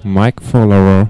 Mic follower.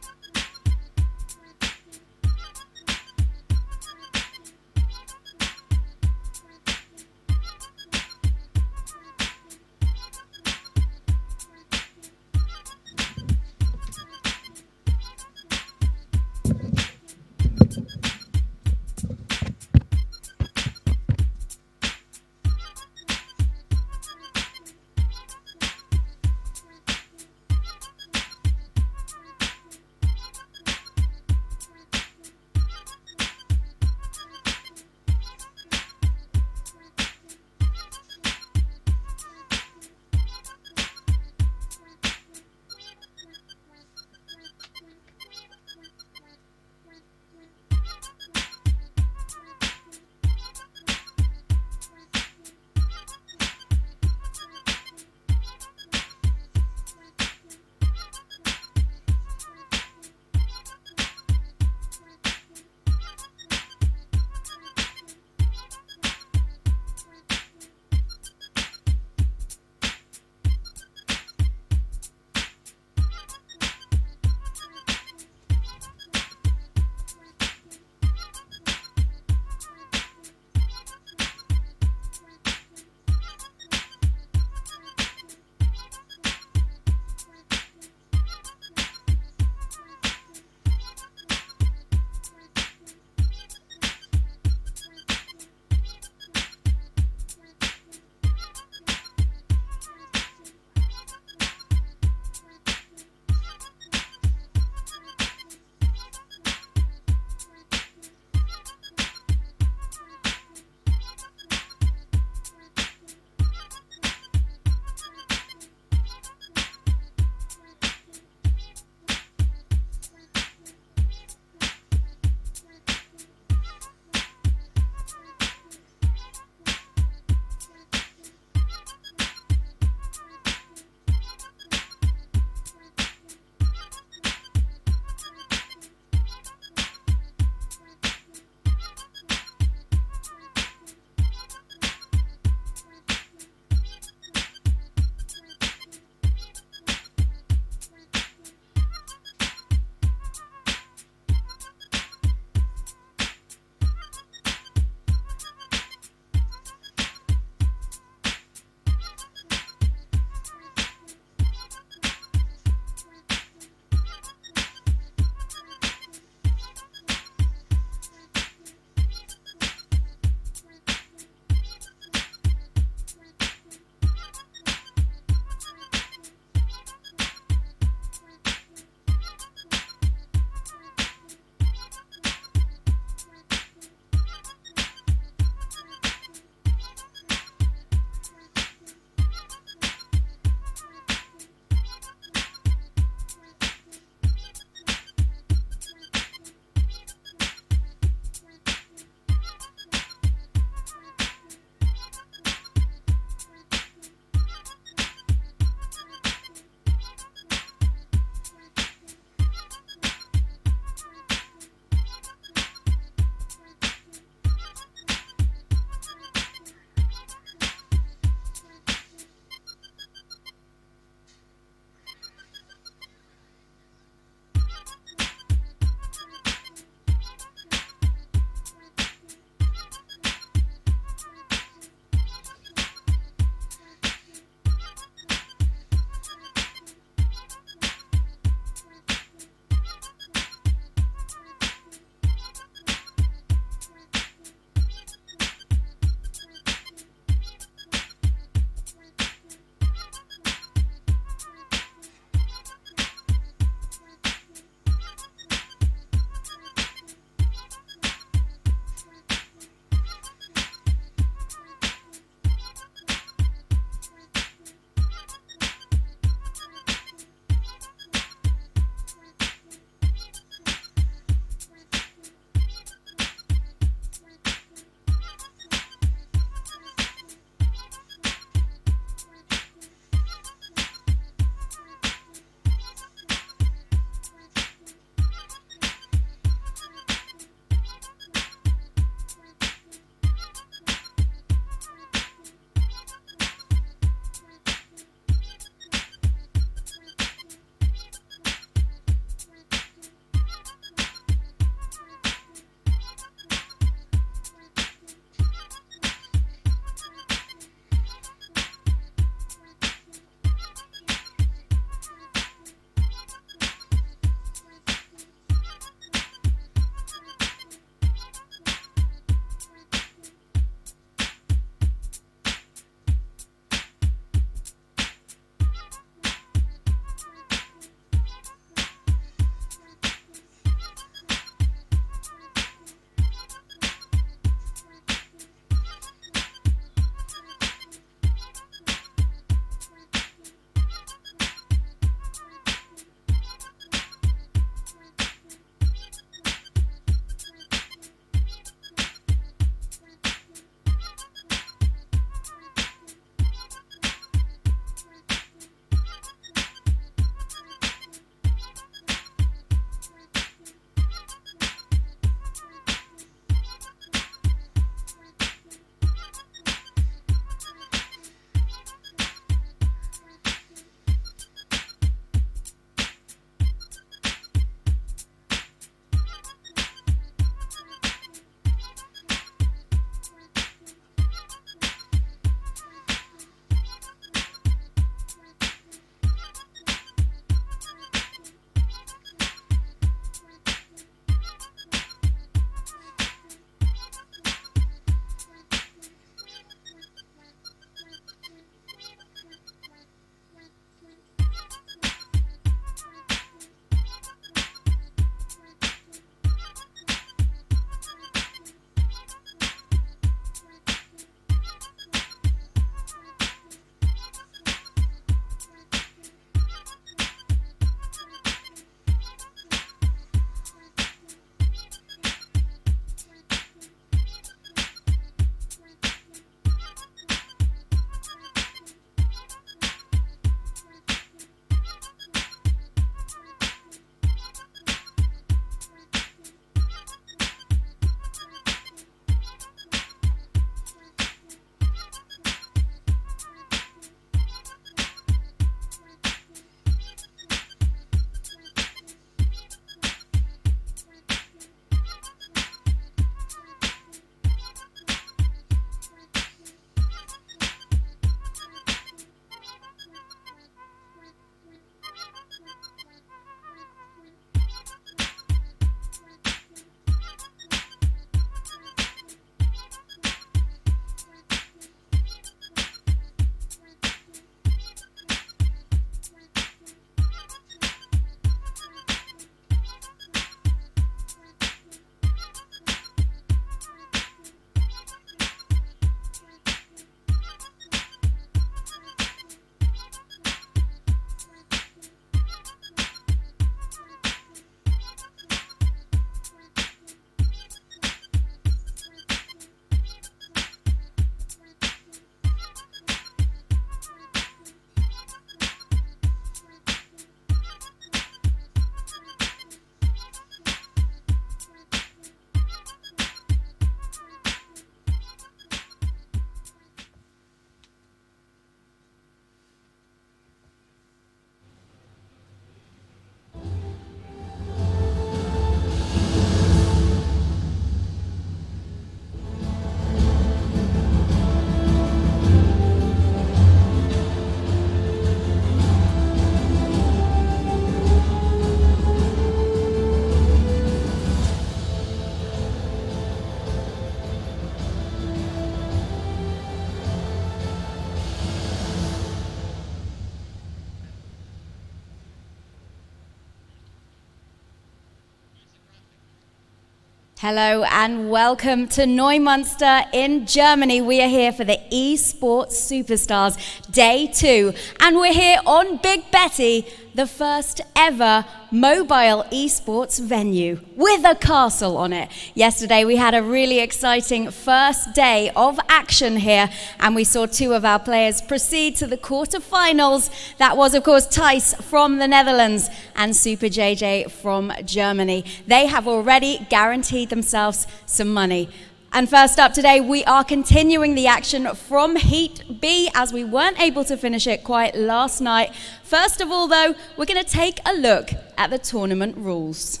Hello and welcome to Neumünster in Germany. We are here for the Esport Superstars Day 2, and we're here on Big Betty, the first ever mobile esports venue with a castle on it. Yesterday we had a really exciting first day of action here, and we saw two of our players proceed to the quarterfinals. That was of course Thijs from the Netherlands and Super JJ from Germany. They have already guaranteed themselves some money. And first up today, we are continuing the action from Heat B, as we weren't able to finish it quite last night. First of all, though, we're going to take a look at the tournament rules.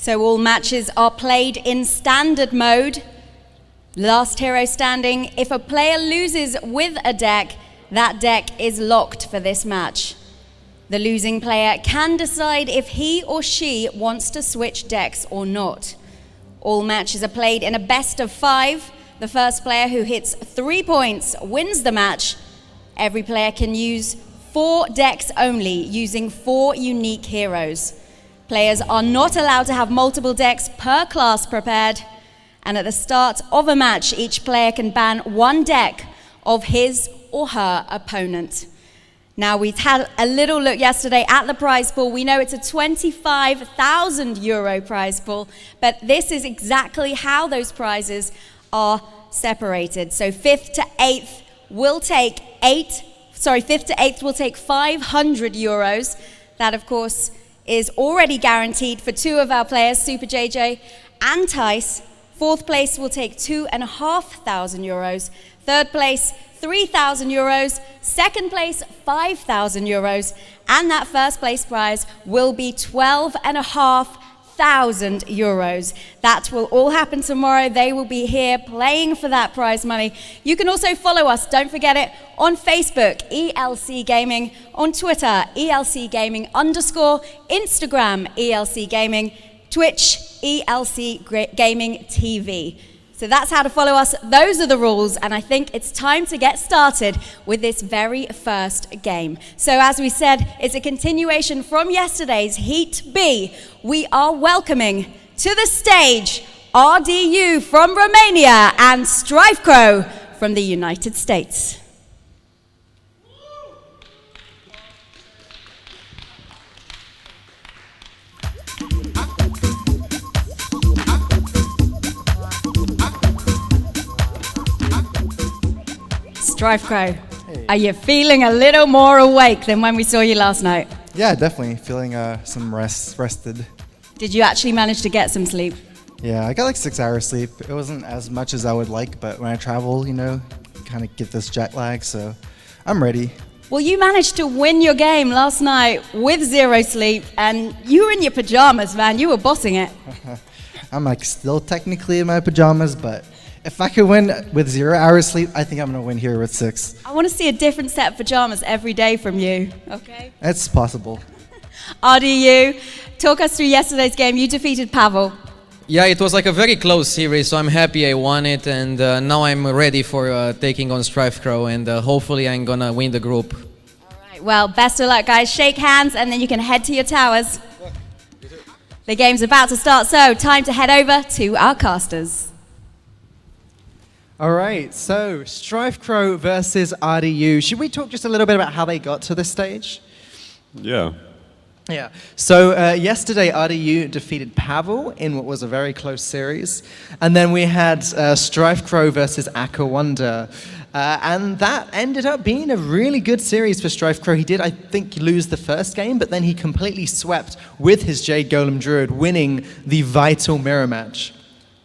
So all matches are played in standard mode. Last hero standing. If a player loses with a deck, that deck is locked for this match. The losing player can decide if he or she wants to switch decks or not. All matches are played in a best of 5. The first player who hits 3 points wins the match. Every player can use 4 decks only, using 4 unique heroes. Players are not allowed to have multiple decks per class prepared, and at the start of a match, each player can ban 1 deck of his or her opponent. Now, we've had a little look yesterday at the prize pool. We know it's a 25,000 euro prize pool, but this is exactly how those prizes are separated. So 5th to 8th will take 500 euros. That, of course, is already guaranteed for 2 of our players, Super JJ and Thijs. 4th place will take 2,500 euros. 3rd place, 3,000 euros. 2nd place, 5,000 euros. And that 1st place prize will be 12,500 euros. That will all happen tomorrow. They will be here playing for that prize money. You can also follow us, don't forget it, on Facebook, ELC Gaming, on Twitter, ELC Gaming _, Instagram, ELC Gaming, Twitch, ELC Gaming TV. So that's how to follow us. Those are the rules, and I think it's time to get started with this very first game. So as we said, it's a continuation from yesterday's Heat B. We are welcoming to the stage RDU from Romania and Strifecrow from the United States. Strifecrow, are you feeling a little more awake than when we saw you last night? Yeah, definitely. Feeling rested. Did you actually manage to get some sleep? Yeah, I got like 6 hours sleep. It wasn't as much as I would like, but when I travel, you know, kind of get this jet lag, so I'm ready. Well, you managed to win your game last night with 0 sleep, and you were in your pajamas, man. You were bossing it. I'm like still technically in my pajamas, but if I could win with 0 hours sleep, I think I'm going to win here with 6. I want to see a different set of pajamas every day from you, okay? It's possible. RDU, talk us through yesterday's game. You defeated Pavel. Yeah, it was like a very close series, so I'm happy I won it, and now I'm ready for taking on Strifecrow, and hopefully I'm going to win the group. All right, well, best of luck, guys. Shake hands, and then you can head to your towers. The game's about to start, so time to head over to our casters. All right, so Strifecrow versus RDU. Should we talk just a little bit about how they got to this stage? Yeah. Yeah. So yesterday, RDU defeated Pavel in what was a very close series. And then we had Strifecrow versus Wonder. And that ended up being a really good series for Strifecrow. He did, I think, lose the first game, but then he completely swept with his Jade Golem Druid, winning the vital mirror match.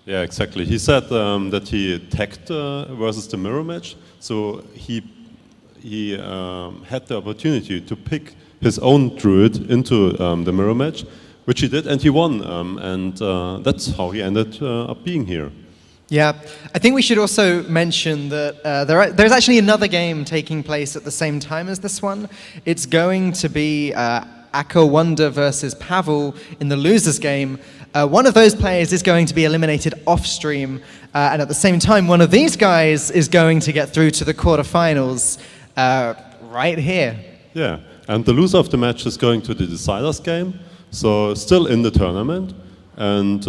Yeah, exactly. He said that he tagged versus the mirror match, so he had the opportunity to pick his own druid into the mirror match, which he did, and he won, and that's how he ended up being here. Yeah, I think we should also mention that there's actually another game taking place at the same time as this one. It's going to be Wonder versus Pavel in the losers game. One of those players is going to be eliminated off stream, and at the same time, one of these guys is going to get through to the quarterfinals right here. Yeah, and the loser of the match is going to the deciders game, so still in the tournament. And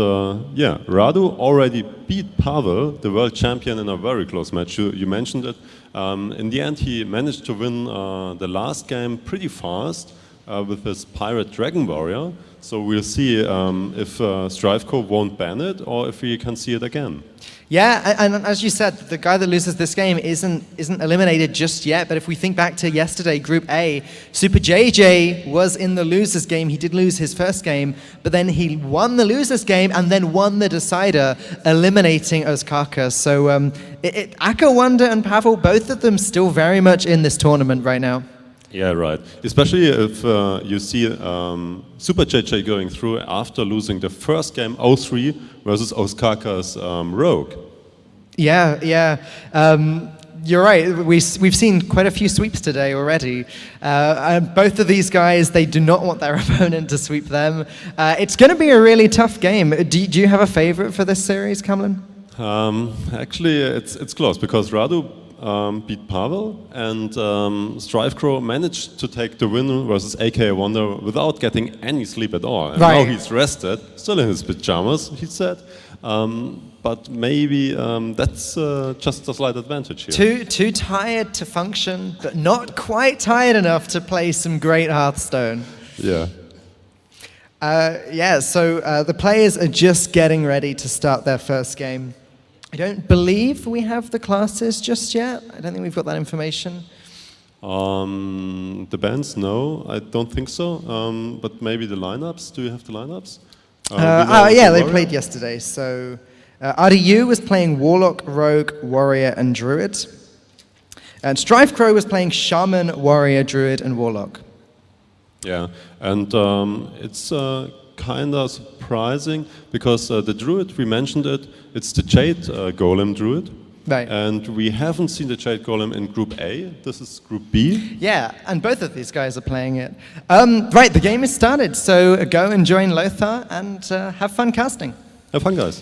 yeah, Radu already beat Pavel, the world champion, in a very close match. You mentioned it. In the end, he managed to win the last game pretty fast with his Pirate Dragon Warrior. So we'll see if Strifeco won't ban it or if we can see it again. Yeah, and as you said, the guy that loses this game isn't eliminated just yet. But if we think back to yesterday, Group A, Super JJ was in the losers game. He did lose his first game, but then he won the losers game and then won the decider, eliminating Oskaka. So Aka Wonder and Pavel, both of them still very much in this tournament right now. Yeah, right. Especially if you see Super JJ going through after losing the first game 0-3 versus Oskaka's Rogue. Yeah. You're right. We've seen quite a few sweeps today already. Both of these guys, they do not want their opponent to sweep them. It's going to be a really tough game. Do you have a favorite for this series, Kamlin? Actually, it's close because Radu beat Pavel and Strifecrow managed to take the win versus AK Wonder without getting any sleep at all. And right. Now he's rested, still in his pajamas, he said. But maybe that's just a slight advantage here. Too tired to function, but not quite tired enough to play some great Hearthstone. Yeah. So the players are just getting ready to start their first game. I don't believe we have the classes just yet. I don't think we've got that information. The bands, no, I don't think so. But maybe the lineups. Do you have the lineups? Yeah, they played yesterday. So RDU was playing Warlock, Rogue, Warrior, and Druid. And Strifecrow was playing Shaman, Warrior, Druid, and Warlock. Yeah, and it's kind of surprising because the Druid, we mentioned it, it's the Jade Golem Druid. Right. And we haven't seen the Jade Golem in Group A. This is Group B. Yeah, and both of these guys are playing it. Right, the game is started, so go and join Lothar and have fun casting. Have fun, guys.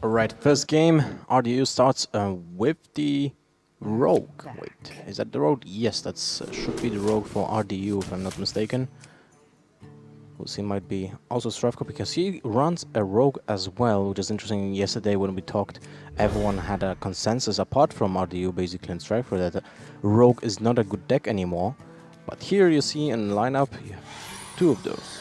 All right, first game, RDU starts with the Rogue. Wait, is that the Rogue? Yes, that should be the Rogue for RDU, if I'm not mistaken. We'll see, might be also Strifeco, because he runs a Rogue as well, which is interesting. Yesterday when we talked, everyone had a consensus, apart from RDU basically and Strifeco, that Rogue is not a good deck anymore. But here you see in the lineup, two of those.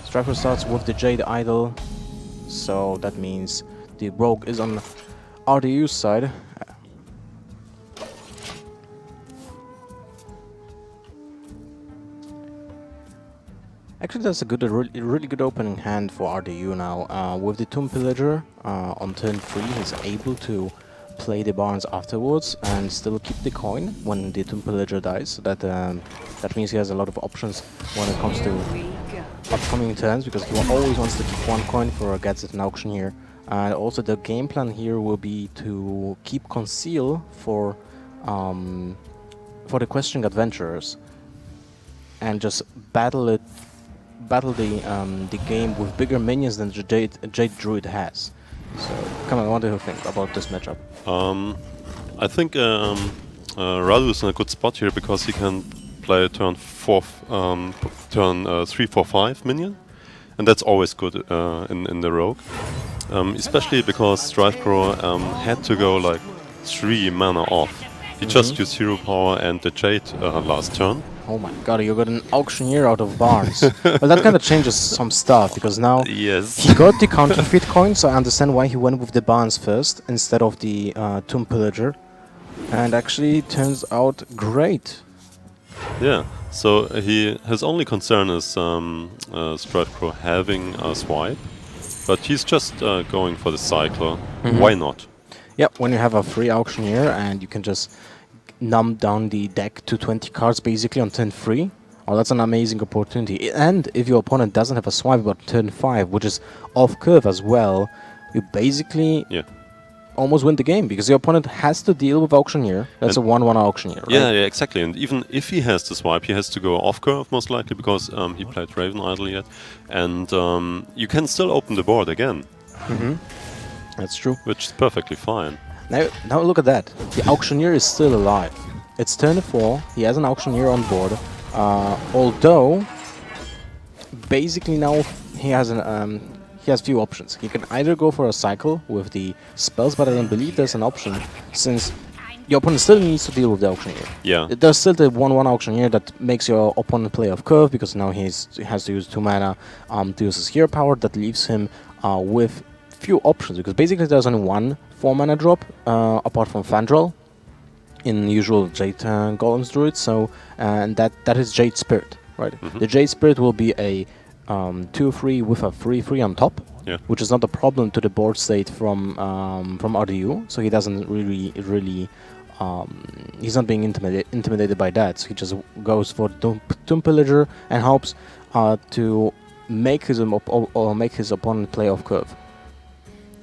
Strifeco starts with the Jade Idol. So that means the Rogue is on RDU's side. Actually, that's a really good opening hand for RDU now. With the Tomb Pillager on turn 3, he's able to play the Barns afterwards and still keep the coin when the Tomb Pillager dies. So that means he has a lot of options when it comes to upcoming turns, because he always wants to keep one coin for a Gadget and Auctioneer. And also the game plan here will be to keep Conceal for the Questioning Adventurers and just battle the game with bigger minions than the Jade Druid has. So, come on, what do you think about this matchup? I think Radu is in a good spot here because he can play turn 3, 4, 5 minion, and that's always good in the Rogue, especially because Strifecrow had to go like 3 mana off. He just used Hero Power and the Jade last turn. Oh my god, you got an Auctioneer out of Barns. Well, that kind of changes some stuff, because now he got the counterfeit coin, so I understand why he went with the Barns first instead of the Tomb Pillager, and actually turns out great. Yeah, so his only concern is Strifecrow having a swipe, but he's just going for the cycler. Why not? Yeah, when you have a free Auctioneer and you can just numb down the deck to 20 cards basically on turn 3, oh, that's an amazing opportunity. And if your opponent doesn't have a swipe about turn 5, which is off curve as well, you basically almost win the game because your opponent has to deal with Auctioneer. That's And a 1/1 Auctioneer, right? Yeah, exactly. And even if he has to swipe, he has to go off curve most likely because he played Raven Idol yet. And you can still open the board again, That's true. which is perfectly fine. Now look at that. The Auctioneer is still alive. It's turn 4. He has an Auctioneer on board. Although, basically now he has few options. He can either go for a cycle with the spells, but I don't believe there's an option since your opponent still needs to deal with the Auctioneer. Yeah. There's still the 1/1 Auctioneer that makes your opponent play off curve because now he has to use 2 mana to use his hero power. That leaves him with few options because basically there's only one 4 mana drop apart from Fandral in usual Jade Golems Druid. So and that is Jade Spirit, right? The Jade Spirit will be a 2/3 with a 3/3 on top, Yeah. which is not a problem to the board state from RDU. So he doesn't really he's not being intimidated by that. So he just goes for Tomb Pillager and hopes to make his opponent play off curve.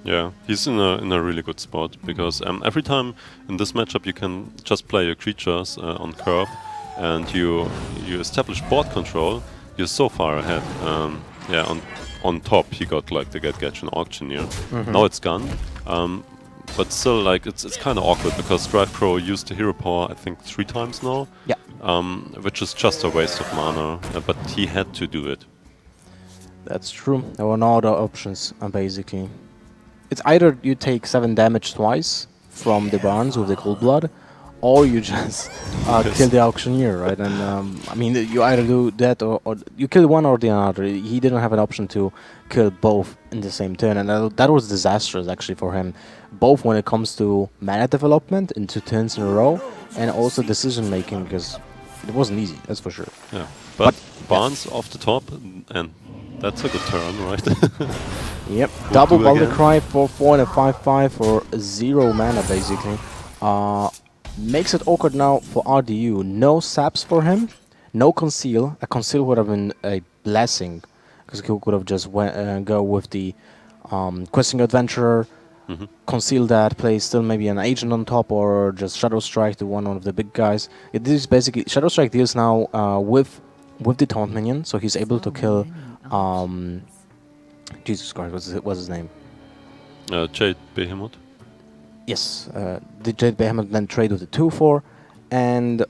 Yeah, he's in a really good spot because every time in this matchup you can just play your creatures on curve, and you establish board control. You're so far ahead. Yeah, on top he got like the Get-Gadget Auctioneer. Now it's gone, but still like it's kind of awkward because Strife Crow used the hero power I think 3 times now. Yeah. Which is just a waste of mana, but he had to do it. That's true. There were no other options, basically. It's either you take 7 damage twice from the Barnes with the Cold Blood, or you just kill the Auctioneer, right? And I mean, you either do that or you kill one or the other. He didn't have an option to kill both in the same turn, and that was disastrous actually for him, both when it comes to mana development in 2 turns in a row, and also decision making because it wasn't easy. That's for sure. Yeah, but Barnes off the top, and that's a good turn, right? Yep, We'll double do Boulder again. Cry for 4 and a 5/5 for 0 mana basically. Makes it awkward now for RDU. No saps for him, no conceal. A conceal would have been a blessing because he could have just go with the questing adventurer, conceal that, play still maybe an agent on top, or just Shadow Strike to one of the big guys. This is basically Shadow Strike deals now with the taunt minion, so he's able to kill. Jesus Christ, what's his name? Jade Behemoth. Yes, the Jade Behemoth then trade with the 2/4 and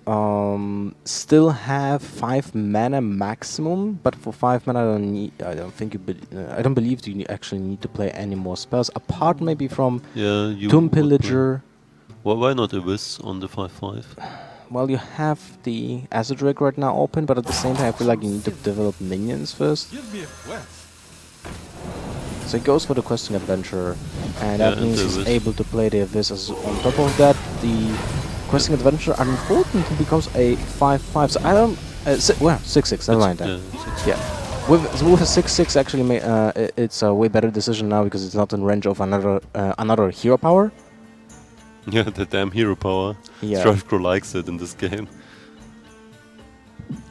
still have 5 mana maximum. But for 5 mana, I don't believe you actually need to play any more spells apart maybe from Yeah, you Tomb would play- Pillager. Well, why not a Wiz on the 5/5? Well, you have the Acid Drake right now open, but at the same time, I feel like you need to develop minions first. So he goes for the Questing Adventurer, and that Yeah, means and he's the able to play the Abyss. On top of that, the Questing Adventurer unfortunately becomes a 5/5. So I don't. 6/6. Never mind that. Yeah. With a 6/6, actually, it's a way better decision now because it's not in range of another hero power. Yeah, the damn hero power. Yeah. Strife Crow likes it in this game.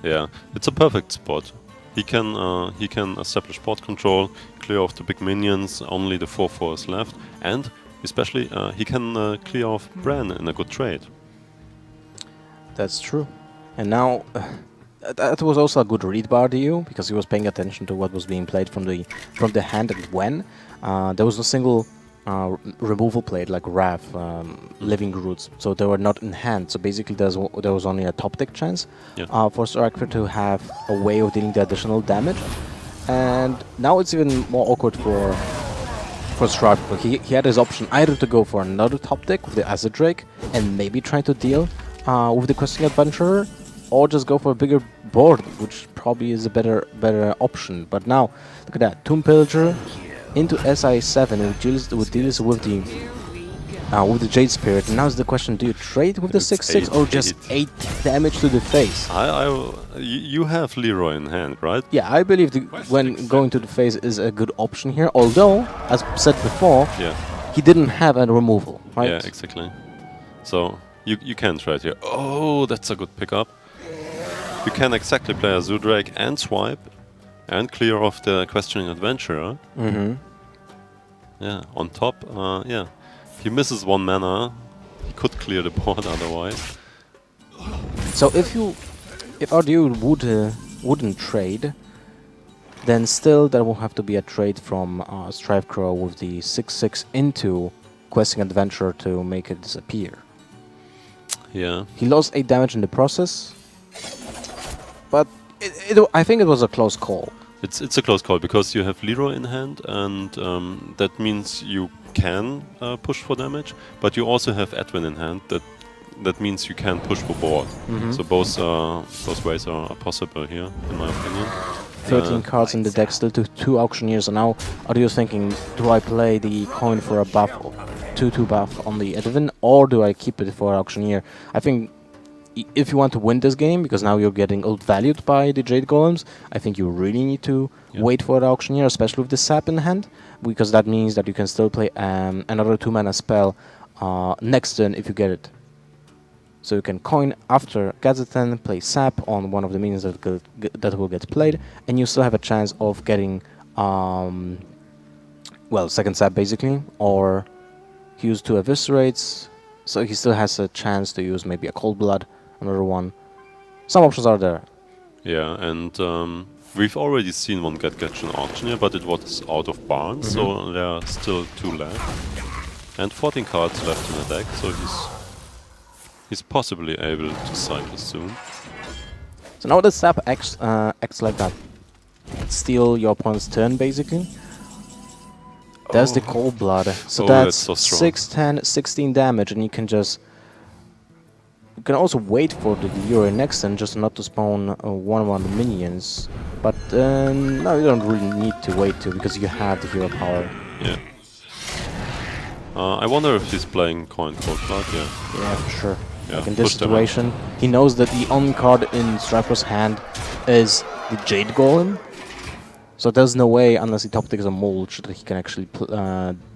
Yeah, it's a perfect spot. He can establish board control, clear off the big minions, only the 4/4 is left, and especially he can clear off Bran in a good trade. That's true. And now, that was also a good read by RDU because he was paying attention to what was being played from the hand and when. There was no single removal played like Wrath, Living Roots, so they were not in hand. So basically, there was only a top deck chance for Striker to have a way of dealing the additional damage. And now it's even more awkward for Striker. He had his option either to go for another top deck with the Acid Drake and maybe try to deal with the Questing Adventurer, or just go for a bigger board, which probably is a better option. But now, look at that, Tomb Pillager into SI7, which deals with the Jade Spirit. And now's the question: do you trade with the It's 6/6 or just 8 damage to the face? You have Leroy in hand, right? Yeah, I believe when going to the face is a good option here. Although, as said before, Yeah. he didn't have a removal, right? Yeah, exactly. So you can trade here. Oh, that's a good pickup. You can exactly play a Zoodrake and swipe, and clear off the Questioning Adventurer. Mm-hmm. Yeah, on top, yeah. If he misses 1 mana, he could clear the board otherwise. So if RDU wouldn't trade, then still there will have to be a trade from Strifecrow with the 6/6 into Questing Adventure to make it disappear. Yeah. He lost 8 damage in the process, but I think it was a close call. It's a close call because you have Leroy in hand, and that means you can push for damage, but you also have Edwin in hand. That means you can push for board. So both ways are possible here, in my opinion. 13 cards in the deck, still to 2 Auctioneers. And now, are you thinking, do I play the coin for a buff, 2/2 buff on the Edwin, or do I keep it for Auctioneer? I think if you want to win this game, because now you're getting outvalued by the Jade Golems, I think you really need to wait for the Auctioneer, especially with the Sap in hand, because that means that you can still play another 2-mana spell next turn if you get it. So you can coin after Gazetan, play Sap on one of the minions that will get played, and you still have a chance of getting, well, second Sap basically, or use 2 Eviscerates, so he still has a chance to use maybe a Cold Blood, another one. Some options are there. Yeah, and we've already seen one get an Auctioneer, but it was out of Barn, so there are still 2 left. And 14 cards left in the deck, so he's possibly able to cycle soon. So now the Sap acts like that. Steal your opponent's turn, basically. There's the Cold Blood. So that's so strong. 6, 10, 16 damage, and you can just... You can also wait for the Leroy next turn, just not to spawn 1/1 minions. But no, you don't really need to wait to, because you have the hero power. Yeah. I wonder if he's playing Coin Cold Blood, yeah. Yeah, for sure. Yeah, Like in this push them out. situation, he knows that the only card in Striker's hand is the Jade Golem. So there's no way, unless he top decks a Mulch, that he can actually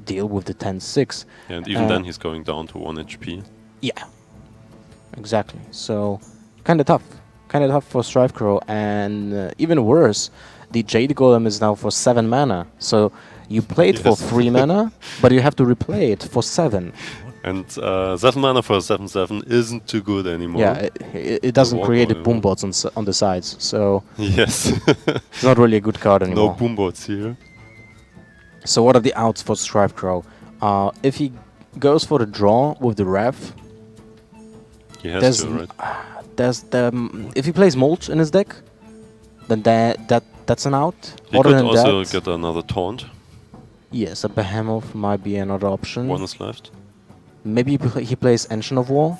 deal with the 10/6. Yeah, and even then he's going down to 1 HP. Yeah, exactly. So kind of tough for Strifecrow, and even worse, the Jade Golem is now for 7 mana. So you play it for 3 mana, but you have to replay it for 7. And 7 mana for a 7/7 isn't too good anymore. Yeah, it doesn't Walk create the away, boom bots on the sides, so Yes. it's not really a good card No anymore. boombots here. So what are the outs for Strifecrow? If he goes for the draw with the Rev, He has there's to, right? there's the if he plays Mulch in his deck, then that's an out. He Other could than also that, get another taunt. yes, a Behemoth might be another option. 1 is left. Maybe he plays Engine of War.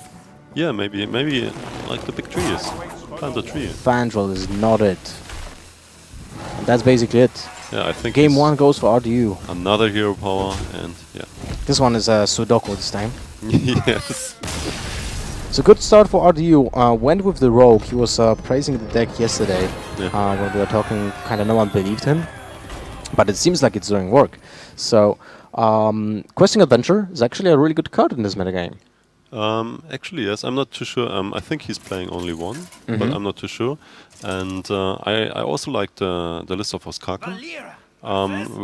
Yeah, maybe like the big tree is. Plant a tree. Fandral is not it. And that's basically it. Yeah, I think Game he's 1 goes for RDU. another hero power, and yeah. This one is Sudoku this time. Yes. It's a good start for RDU. Went with the Rogue. He was praising the deck yesterday Yeah. when we were talking. Kind of no one believed him, but it seems like it's doing work. So, Questing Adventure is actually a really good card in this metagame. Actually, yes. I'm not too sure. I think he's playing only 1, but I'm not too sure. And I also like the list of Oskaka,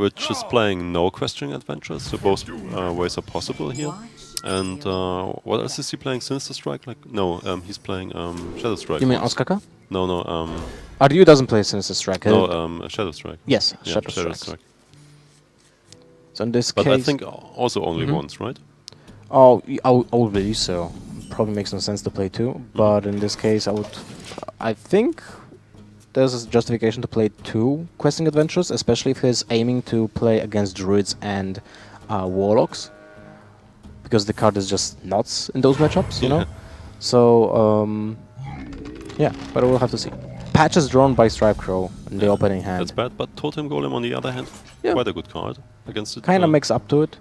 which is playing no Questing Adventures, so both ways are possible here. And what else is he playing? Sinister Strike? Like no, he's playing Shadow Strike. You mean once. Oskaka? No, RDU doesn't play Sinister Strike. no, Shadow Strike. Yes, Yeah, Shadow Strike. So in this But case, I think also only once, right? oh, I would believe so. Probably makes no sense to play 2, but in this case, I think there's a justification to play 2 Questing Adventures, especially if he's aiming to play against Druids and Warlocks, because the card is just nuts in those matchups, you know? So, yeah, but we'll have to see. Patches drawn by Strifecrow in the opening hand. That's bad, but Totem Golem on the other hand, Yeah. quite a good card against it. Kind of makes up to it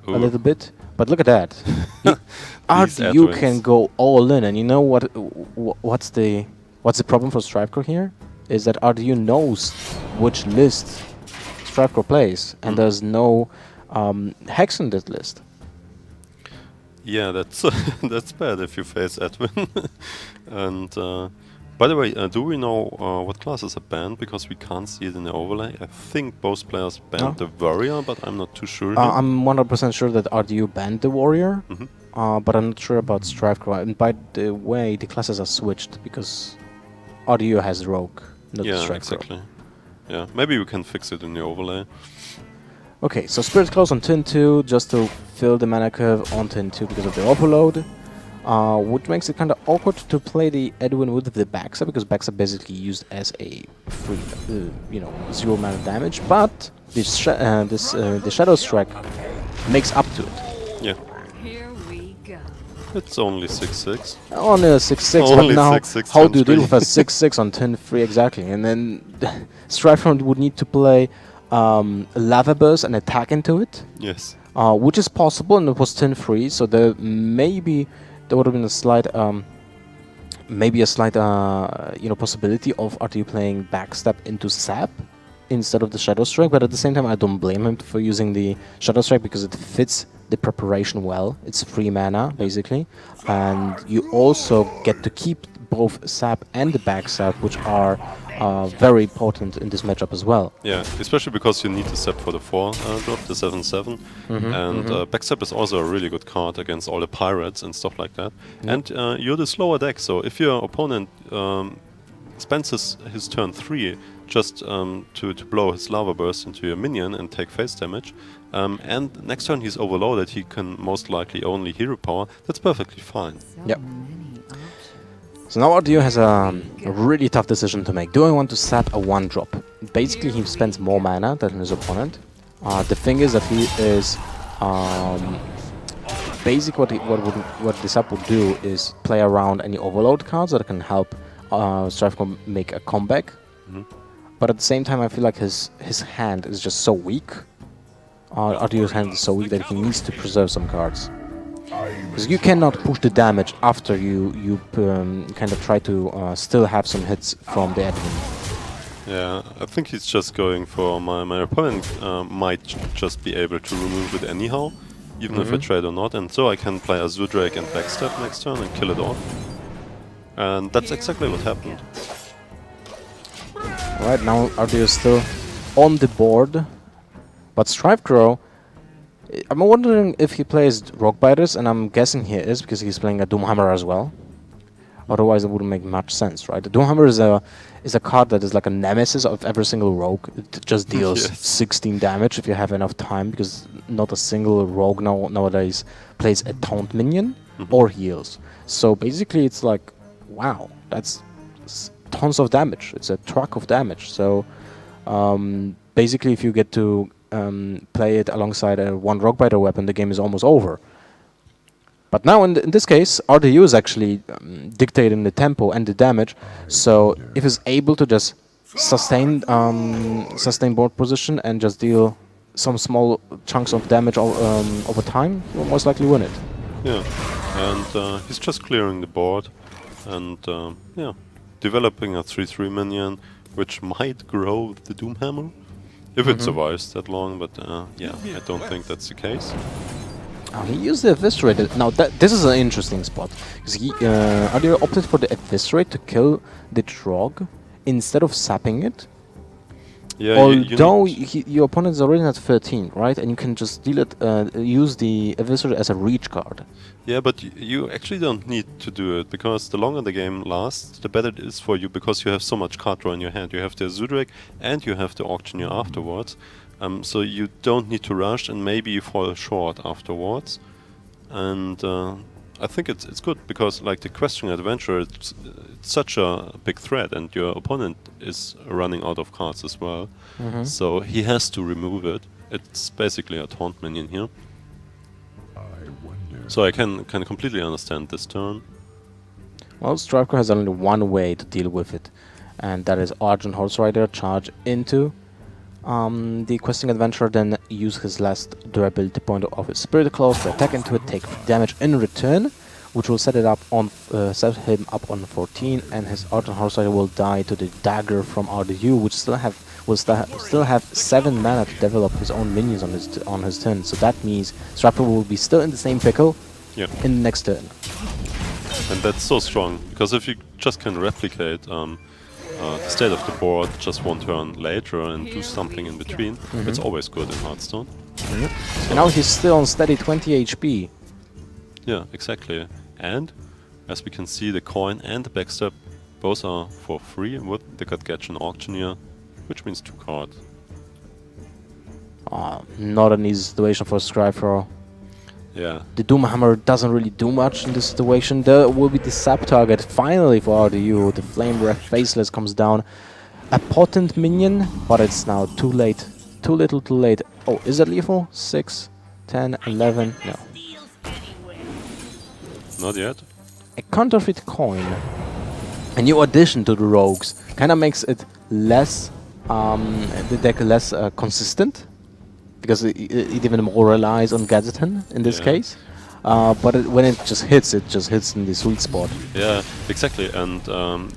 Ooh. a little bit, but look at that. RDU Edwins. can go all in, and you know what's the problem for Strifecrow here? Is that RDU knows which list Strifecrow plays, and there's no Hex in that list. Yeah, that's that's bad if you face Edwin. And By the way, do we know what classes are banned? Because we can't see it in the overlay. I think both players banned the warrior, but I'm not too sure. I'm 100% sure that RDU banned the warrior, Mhm. but I'm not sure about Strifecrow. And by the way, the classes are switched because RDU has rogue, not Yeah, Strifecrow. exactly. Yeah, maybe we can fix it in the overlay. Okay, so Spirit Close on turn 2, just to fill the mana curve on turn 2 because of the overload. Which makes it kind of awkward to play the Edwin with the Baxa, because Baxa basically used as a free, 0 mana damage. But this the Shadow Strike makes up to it. Yeah, Here we go. it's only 6/6. On a 6/6, but Only now 6/6 how turn do you deal three. with a 6/6 on turn 3 exactly? And then Strifefront would need to play Lava Burst and attack into it, Yes. which is possible, and it was turn 3, so there would have been a slight, possibility of RTU playing Backstep into Sap instead of the Shadow Strike, but at the same time I don't blame him for using the Shadow Strike because it fits the preparation well. It's free mana, basically, and you also get to keep both Sap and the Backstab, which are very important in this matchup as well. Yeah, especially because you need to step for the 4 drop, the 7/7. And Backstep is also a really good card against all the pirates and stuff like that. And you're the slower deck, so if your opponent spends his turn 3 just to blow his lava burst into your minion and take face damage, and next turn he's overloaded, he can most likely only hero power, that's perfectly fine. Yep. So now RDU has a really tough decision to make. Do I want to sap a 1-drop? Basically, he spends more mana than his opponent. The thing is that he is... basically, what this sap would do is play around any overload cards that can help Strifecom make a comeback. But at the same time, I feel like his hand is just so weak. RDU's hand is so weak that he needs to preserve some cards. Because you cannot push the damage after you kind of try to still have some hits from the admin. Yeah, I think he's just going for my opponent might just be able to remove it anyhow, even if I trade or not, and so I can play Azure Drake and Backstep next turn and kill it off. And that's exactly what happened. Right now, RDU is still on the board, but Strifecrow, I'm wondering if he plays Rockbiters, and I'm guessing he is because he's playing a Doomhammer as well. Otherwise, it wouldn't make much sense, right? The Doomhammer is a card that is like a nemesis of every single rogue. It just deals 16 damage if you have enough time, because not a single rogue nowadays plays a taunt minion or heals. So basically, it's like, wow, that's tons of damage. It's a truck of damage. So basically, if you get to play it alongside a 1 Rockbiter weapon, the game is almost over. But now, in this case, RDU is actually dictating the tempo and the damage. So if he's able to just sustain board position and just deal some small chunks of damage over time, he'll most likely win it. Yeah, and he's just clearing the board and developing a 3/3 minion, which might grow the Doomhammer if it survives that long. But I don't think that's the case. He used the Eviscerate. Now, this is an interesting spot, because RDU opted for the Eviscerate to kill the Trog instead of sapping it. Yeah, although your opponent is already at 13, right? And you can just deal it, use the Eviscerate as a reach card. Yeah, but you actually don't need to do it, because the longer the game lasts, the better it is for you, because you have so much card draw in your hand. You have the Azure Drake and you have the Auctioneer afterwards. So you don't need to rush, and maybe you fall short afterwards. And I think it's good, because like the Questing Adventure, it's such a big threat, and your opponent is running out of cards as well. So he has to remove it. It's basically a taunt minion here. So I can completely understand this turn. Well, Strifecrow has only one way to deal with it, and that is Argent Horse Rider, charge into the Questing Adventure, then use his last durability point of his Spirit Claws to attack into it, take damage in return, which will set him up on 14, and his Argent Horse Rider will die to the dagger from RDU, which will still have 7 mana to develop his own minions on his turn. So that means Strifecrow will be still in the same pickle in the next turn. And that's so strong, because if you just can replicate the state of the board just one turn later and do something in between, it's always good in Hearthstone. And now he's still on steady 20 HP. Yeah, exactly. And as we can see, the coin and the backstep both are for free with the Gadgetron Auctioneer, which means 2 cards. Not an easy situation for Scrifro. Yeah. The Doomhammer doesn't really do much in this situation. There will be the sub target finally for RDU. The Flame Breath Faceless comes down. A potent minion, but it's now too late. Too little, too late. Oh, is that lethal? 6, 10, 11. No. Not yet. A counterfeit coin. A new addition to the rogues. Kind of makes it less, the deck less consistent. Because it even more relies on Gadgeton in this case. But when it just hits in the sweet spot. Yeah, exactly. And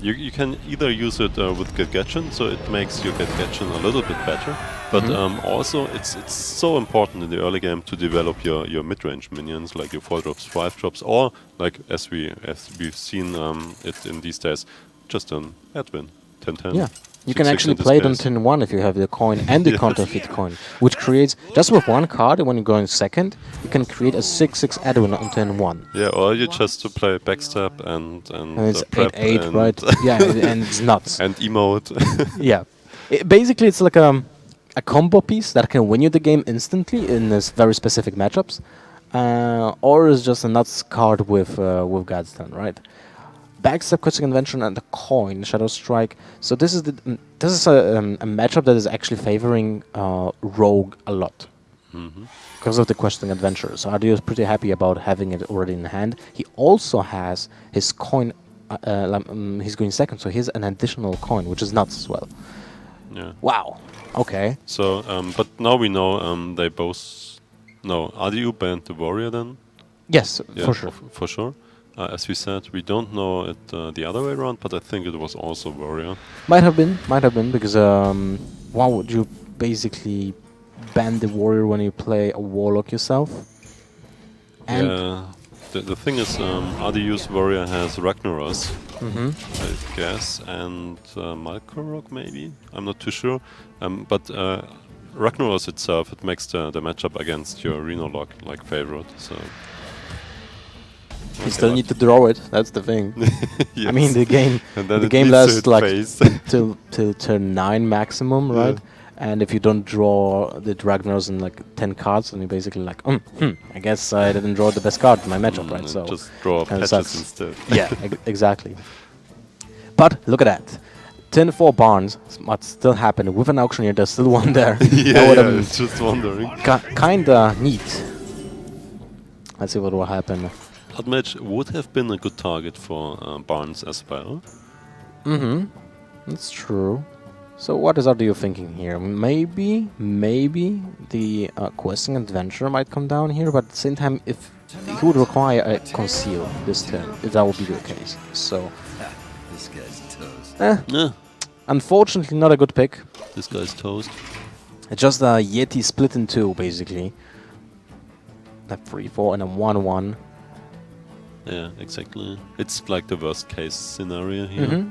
you can either use it with Gadgetron, so it makes your Gadgetron a little bit better. But also, it's so important in the early game to develop your mid-range minions, like your 4-drops, 5-drops, or like as we've seen it in these days, just an Edwin 10-10. Yeah. You can actually play it on turn 1 if you have the coin and the counterfeit coin, which creates, just with one card, when you go in second, you can create a 6/6 Edwin on turn 1. Yeah, or you just to play backstab and it's prep 8/8, and right? Yeah, and it's nuts. and emote. Yeah. Basically, it's like a combo piece that can win you the game instantly in this very specific matchups, or is just a nuts card with Gadgeton, right? Backstab, Questing Invention, and the coin, Shadow Strike. So this is a matchup that is actually favoring Rogue a lot because of the Questing Adventure. So Adio is pretty happy about having it already in hand. He also has his coin. He's going second, so he's an additional coin, which is nuts as well. Yeah. Wow. Okay. So, but now we know they both. No, RDU banned the warrior then. Yes, Yeah, for sure. For sure. As we said, we don't know it the other way around, but I think it was also warrior. Might have been, because why would you basically ban the warrior when you play a warlock yourself? And Yeah. The thing is, RDU's warrior has Ragnaros, I guess, and Malkorok maybe. I'm not too sure. But Ragnaros itself, it makes the matchup against your Rhinolock like favorite. So. you still need to draw it. That's the thing. Yes. I mean, the game And then the it game needs to lasts hit like face. till turn 9 maximum, right? And if you don't draw the Ragnaros in like 10 cards, then you're basically like, I guess I didn't draw the best card in my matchup, right? So just draw kinda patches sucks. instead. Yeah, exactly. But look at that. Turn 4 Barnes might still happen with an auctioneer. There's still one there. Yeah, I was just wondering. Kinda neat. Let's see what will happen. Bloodmage would have been a good target for Barnes as well. That's true. So what are you thinking here? Maybe the Questing Adventure might come down here, but at the same time, if he would require a conceal this turn, if that would be the case. So, This guy's toast. Yeah, unfortunately, not a good pick. this guy's toast. It's just a Yeti split in two, basically. A 3/4 and a 1/1. Yeah, exactly. It's like the worst case scenario here.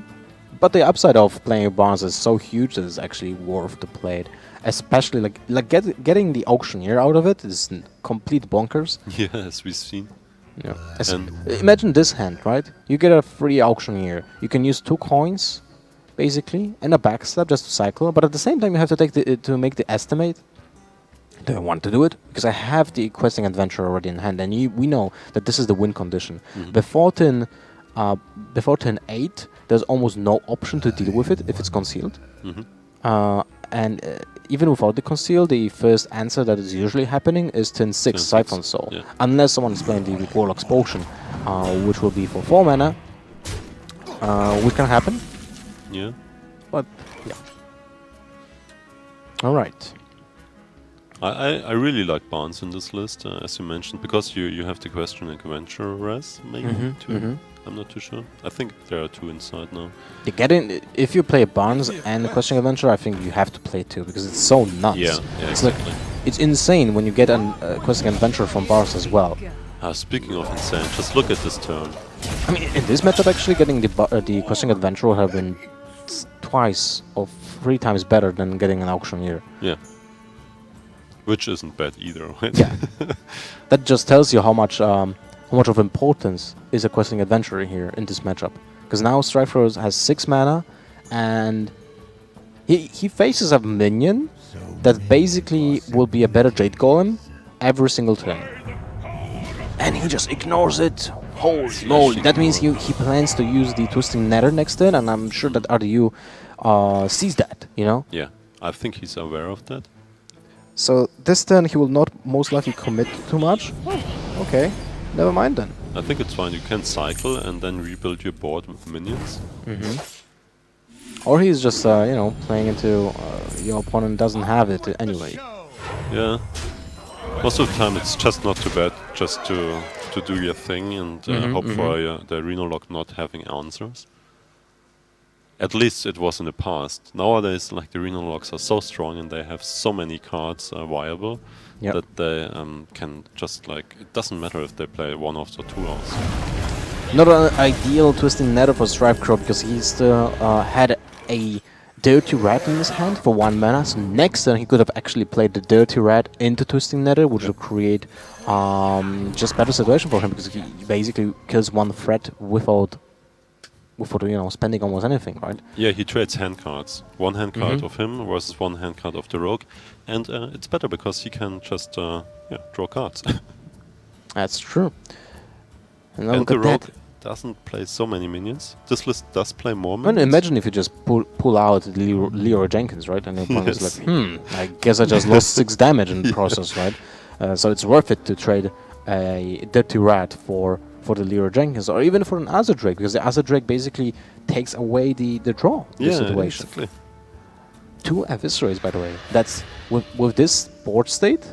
But the upside of playing Barnes is so huge that it's actually worth the play. Especially getting the auctioneer out of it is complete bonkers. Yeah, as we've seen. Yeah. And- Imagine this hand, right? You get a free auctioneer. You can use 2 coins, basically, and a backstab just to cycle. But at the same time, you have to take to make the estimate. Do I want to do it? Because I have the Questing Adventure already in hand, and we know that this is the win condition. Before turn 8, there's almost no option to deal with it if it's concealed. And even without the conceal, the first answer that is usually happening is turn 6, Siphon Soul. Yeah. Unless someone is playing the Warlock's Potion, which will be for 4 mana, which can happen. Yeah. But, yeah. Alright. I really like Barnes in this list, as you mentioned, because you have the Questing Adventure res, maybe 2. I'm not too sure. I think there are 2 inside now. If you play Barnes and Questing Adventure, I think you have to play 2 because it's so nuts. Yeah, It's exactly. it's insane when you get a Questing Adventure from Barnes as well. Speaking of insane, just look at this turn. I mean, in this matchup, actually, getting the Questing Adventure would have been twice or 3 times better than getting an Auctioneer. Yeah. Which isn't bad either, right? Yeah. That just tells you how much of importance is a Questing Adventure here in this matchup. Because now Strifefrose has 6 mana, and he faces a minion that basically will be a better Jade Golem every single turn. And he just ignores it. Holy moly. That means he plans to use the Twisting Nether next turn, and I'm sure that RDU sees that, you know? Yeah, I think he's aware of that. So this turn he will not most likely commit too much. Oh, okay, never mind then. I think it's fine. You can cycle and then rebuild your board with minions. Or he's just, you know, playing into your opponent doesn't have it anyway. Yeah. Most of the time it's just not too bad just to do your thing and hope for the Reno Lock not having answers. At least it was in the past. Nowadays, like, the Reno Locks are so strong and they have so many cards viable that they can just, like, it doesn't matter if they play 1-offs or 2-offs. Not an ideal Twisting Nether for Strifecrow because he still had a Dirty Rat in his hand for 1 mana, so next turn he could have actually played the Dirty Rat into Twisting Nether, which would create just better situation for him because he basically kills 1 threat without you know, spending almost anything, right? Yeah, he trades hand cards. 1 hand card of him versus 1 hand card of the rogue, and it's better because he can just draw cards. That's true. And, And look the at rogue that. doesn't play so many minions. This list does play more I mean, minions. imagine if you just pull out Leroy Jenkins, right? And the opponent's like, I guess I just lost 6 damage in the process, right? So it's worth it to trade a Dirty Rat for the Leroy Jenkins, or even for an Azure Drake, because the Azure Drake basically takes away the draw situation. Exactly. 2 Eviscerates, by the way. That's with this board state,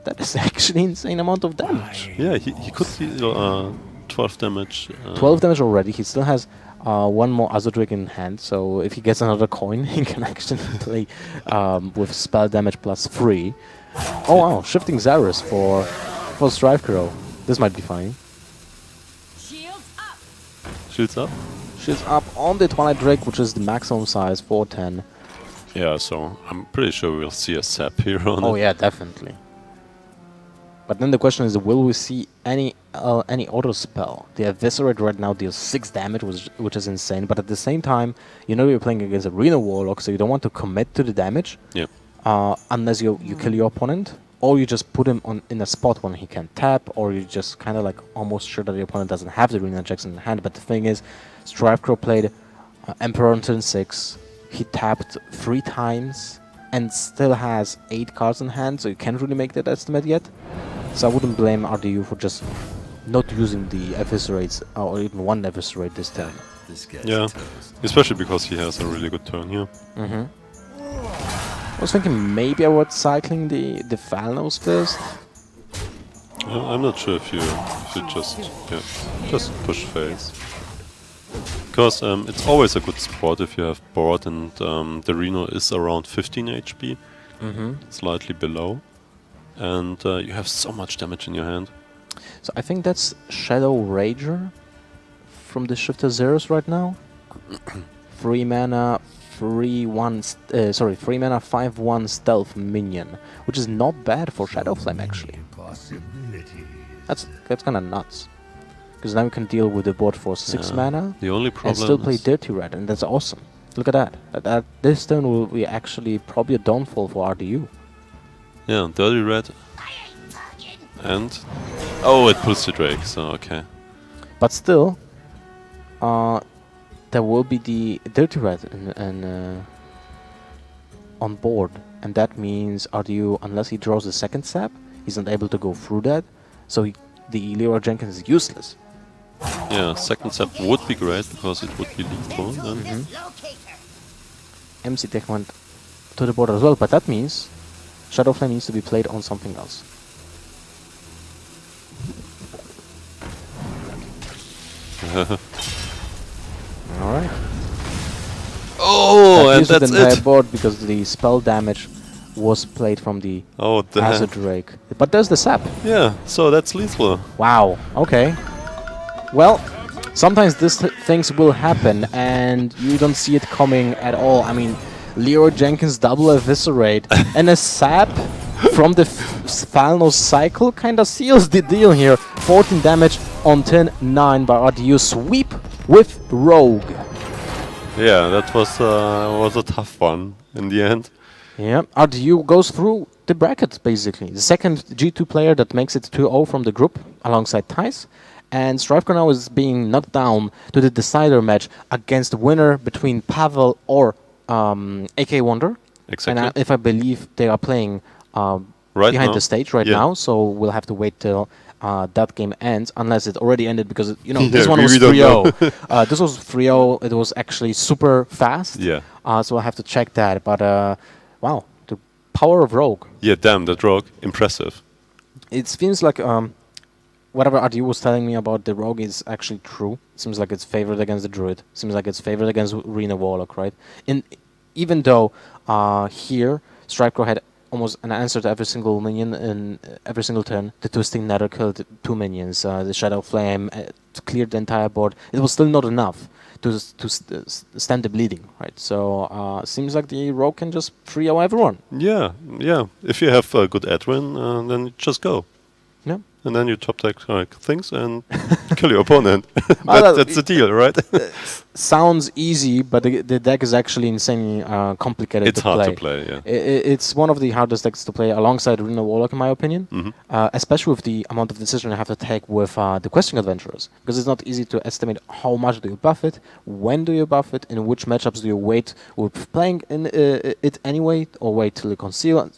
that is actually insane amount of damage. Yeah, he could deal 12 damage. 12 damage already. He still has 1 more Azure Drake in hand, so if he gets another coin, he can actually play with spell damage plus 3. Oh wow, shifting Zarus for Strifecrow. This might be fine. Shields up? Shields up on the Twilight Drake, which is the maximum size, 410. Yeah, so I'm pretty sure we'll see a sap here on it. Oh yeah, definitely. But then the question is, will we see any auto spell? The Eviscerate right now deals 6 damage, which is insane. But at the same time, you know you're playing against a Reno Warlock, so you don't want to commit to the damage. Yeah. Unless you kill your opponent, or you just put him in a spot when he can tap, or you just kind of like almost sure that the opponent doesn't have the Reno Jackson in hand. But the thing is, Strifecrow played Emperor on turn 6. He tapped 3 times and still has 8 cards in hand, so you can't really make that estimate yet. So I wouldn't blame RDU for just not using the Eviscerates, or even 1 Eviscerate this turn. Yeah, especially because he has a really good turn here. I was thinking maybe I would cycling the Falnos first. I'm not sure if you just push face. Because it's always a good spot if you have board and the Reno is around 15 HP, slightly below, and you have so much damage in your hand. So I think that's Shadow Rager from the Shifter Zeros right now. 3 mana, 5/1 stealth minion, which is not bad for Shadow Flame actually. That's kind of nuts. Because now we can deal with the board for 6 mana The only problem and still play is Dirty Rat, and that's awesome. Look at that. This turn will be actually probably a downfall for RDU. yeah, Dirty Red, and oh, it pulls the Drake. So okay. But still, there will be the Dirty Rat on board, and that means RDU, unless he draws the second sap, he's not able to go through that, so the Leroy Jenkins is useless. Yeah, second step would be great because it would be lethal then. MC Tech went to the board as well, but that means Shadow Flame needs to be played on something else. Alright. Oh, and uses that's the entire it. board because the spell damage was played from the Oh, Azure Drake. But there's the sap. yeah, so that's lethal. Wow, okay. Well, sometimes these things will happen and you don't see it coming at all. I mean, Leroy Jenkins double eviscerate and a sap from the final cycle kind of seals the deal here. 14 damage on turn 9 by RDU. Sweep with Rogue. Yeah, that was a tough one in the end. Yeah, RDU goes through the bracket basically. The second G2 player that makes it 2-0 from the group alongside Thijs. And Strifecro now is being knocked down to the decider match against the winner between Pavel or AK Wonder. Exactly. And if I believe they are playing Right behind now. the stage right Yeah. now, so we'll have to wait till that game ends, unless it already ended, because Yeah, this one we was don't 3-0. This was 3-0. It was actually super fast. Yeah. So I'll have to check that. But wow, the power of Rogue. Yeah, damn, that Rogue, impressive. It seems like whatever RDU was telling me about the Rogue is actually true. It seems like it's favored against the Druid. Seems like it's favored against Rena Warlock, right? Even though here Strifecro had almost an answer to every single minion in every single turn. The Twisting Nether killed 2 minions. The Shadow Flame cleared the entire board. It was still not enough to stand the bleeding, right? So seems like the Rogue can just 3-0 everyone. Yeah, yeah. If you have a good Edwin, then just go. Yeah. And then you top deck things and kill your opponent. Well, That's the deal, right? Sounds easy, but the deck is actually insanely complicated It's to play. hard to play, yeah. It's one of the hardest decks to play alongside Runa Warlock, in my opinion. Mhm. Especially with the amount of decision you have to take with the Questing Adventurers. Because it's not easy to estimate how much do you buff it, when do you buff it, in which matchups do you wait with playing it anyway, or wait till you conceal.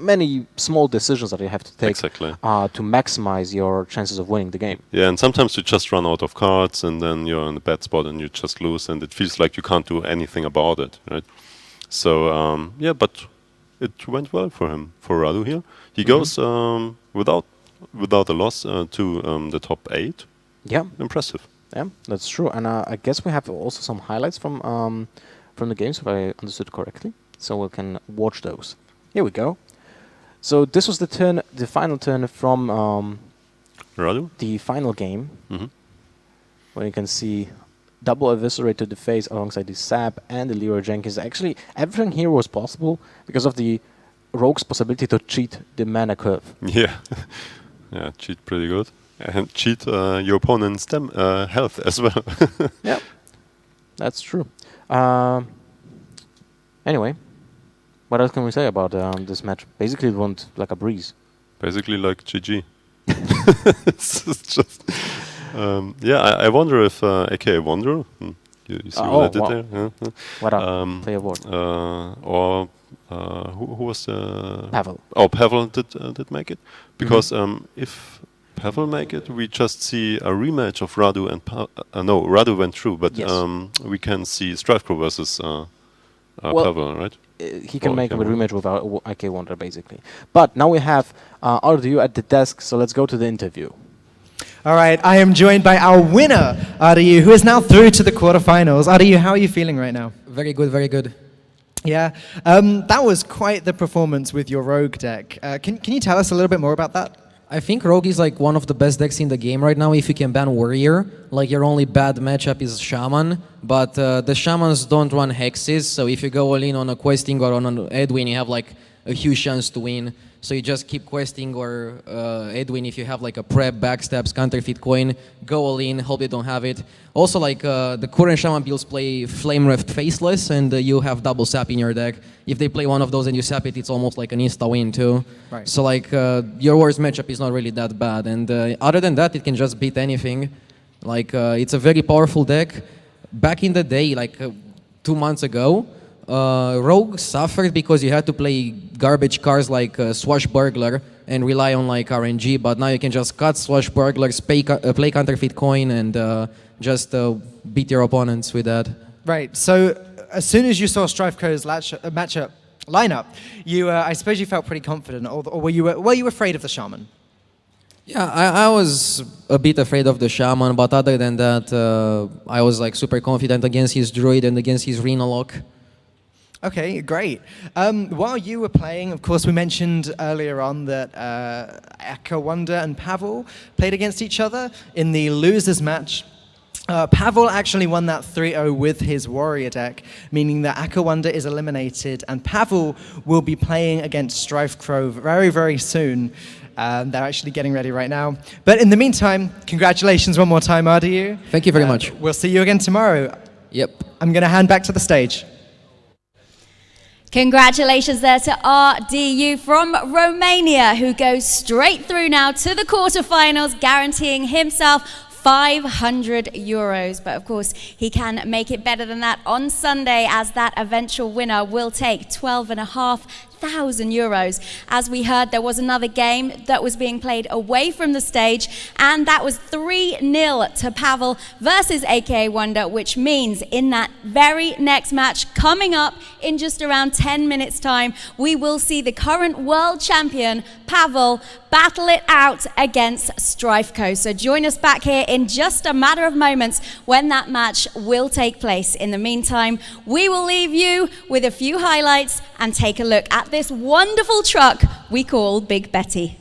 Many small decisions that you have to take Exactly. to maximize your chances of winning the game. Yeah, and sometimes you just run out of cards and then you're in a bad spot and you just lose and it feels like you can't do anything about it, right? So, yeah, but it went well for him, for Radu here. He goes without a loss to the top 8. Yeah. Impressive. Yeah, that's true. And I guess we have also some highlights from the games, if I understood correctly. So we can watch those. Here we go. So this was the final turn from Radu? the final game, Mhm. where you can see double eviscerate to the face alongside the Sap and the Leroy Jenkins. Actually, everything here was possible because of the Rogue's possibility to cheat the mana curve. Yeah. Yeah, cheat pretty good. And cheat your opponent's health as well. Yeah, that's true. Anyway, what else can we say about this match? Basically, it went like a breeze. Basically like GG. It's just, yeah, I wonder if AKA Wanderer, you see what I did wow. there? Yeah, yeah. What up? Play a word. Or who was Pavel. Oh, Pavel did make it, because if Pavel make it, we just see a rematch of Radu and no, Radu went through, but Yes. we can see Strifecro versus Well, Pavel, right? He can Or make a can we- rematch with IK Wonder, basically. But now we have RDU at the desk, so let's go to the interview. All right, I am joined by our winner, RDU, who is now through to the quarterfinals. RDU, how are you feeling right now? Very good, very good. Yeah, that was quite the performance with your Rogue deck. Can you tell us a little bit more about that? I think Rogue is like one of the best decks in the game right now if you can ban Warrior. Like your only bad matchup is Shaman, but the Shamans don't run Hexes, so if you go all in on a Questing or on an Edwin, you have like a huge chance to win. So you just keep Questing or Edwin if you have like a prep, backstabs, counterfeit coin, go all in, hope they don't have it. Also like the current Shaman builds play Flame Rift Faceless and you have double sap in your deck. If they play one of those and you sap it, it's almost like an insta-win too. Right. So like your worst matchup is not really that bad. And other than that, it can just beat anything. Like it's a very powerful deck. Back in the day, like 2 months ago, Rogue suffered because you had to play garbage cards like Swashbuckler and rely on like RNG, but now you can just cut Swashbucklers, play counterfeit coin, and just beat your opponents with that. Right, so as soon as you saw Strifecro's matchup lineup, I suppose you felt pretty confident, or were you afraid of the Shaman? Yeah, I was a bit afraid of the Shaman, but other than that, I was like super confident against his Druid and against his Rhinolock. Okay, great. While you were playing, of course, we mentioned earlier on that Echo Wonder and Pavel played against each other in the losers match. Pavel actually won that 3-0 with his warrior deck, meaning that Akawanda is eliminated, and Pavel will be playing against Strife Crow very, very soon. They're actually getting ready right now. But in the meantime, congratulations one more time, RDU. Thank you very much. We'll see you again tomorrow. Yep. I'm going to hand back to the stage. Congratulations there to RDU from Romania, who goes straight through now to the quarterfinals, guaranteeing himself 500 euros. But of course, he can make it better than that on Sunday, as that eventual winner will take 12,500 euros. As we heard, there was another game that was being played away from the stage, and that was 3-0 to Pavel versus AKA Wonder, which means in that very next match coming up in just around 10 minutes time, we will see the current world champion Pavel battle it out against Strifeco. So join us back here in just a matter of moments when that match will take place. In the meantime, we will leave you with a few highlights and take a look at this wonderful truck we call Big Betty.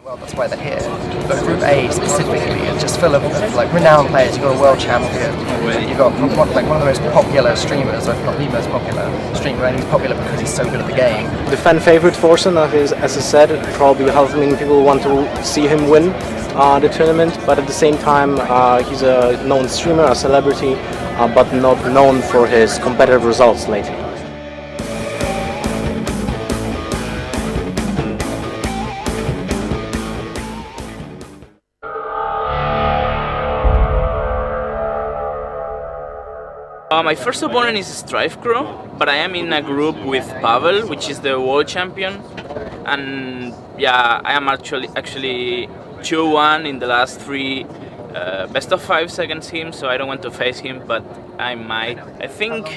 Well, that's why they're here. But Group A specifically is just full of like renowned players. You've got a world champion. You've got one of the most popular streamers, if not the most popular streamer, and he's popular because he's so good at the game. The fan favorite Forsen, as I said, probably half a million people want to see him win the tournament, but at the same time he's a known streamer, a celebrity, but not known for his competitive results lately. My first opponent is StrifeCrow, but I am in a group with Pavel, which is the world champion, and yeah, I am actually 2-1 in the last 3 best of 5 seconds him, so I don't want to face him, but I might. I think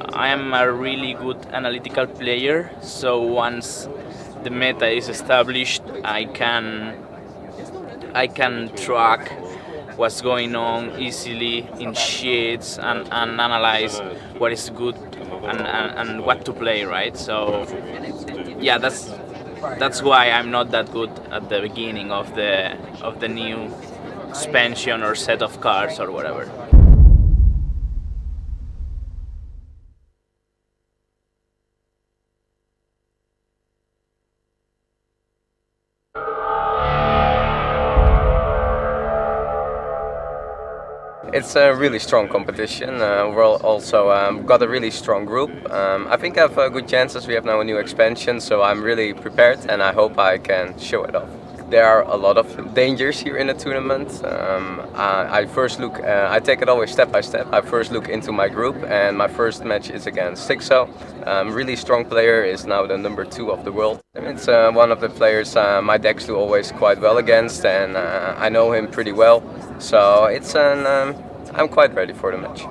I am a really good analytical player, so once the meta is established, I can track what's going on easily in sheets and analyze what is good and what to play, right? So yeah, that's why I'm not that good at the beginning of the new expansion or set of cards or whatever. It's a really strong competition. We're also got a really strong group. I think I have good chances. We have now a new expansion, so I'm really prepared and I hope I can show it off. There are a lot of dangers here in the tournament. I take it always step by step. I first look into my group, and my first match is against Sixo. Really strong player, is now the number 2 of the world. It's one of the players my decks do always quite well against, and I know him pretty well. So it's I'm quite ready for the match.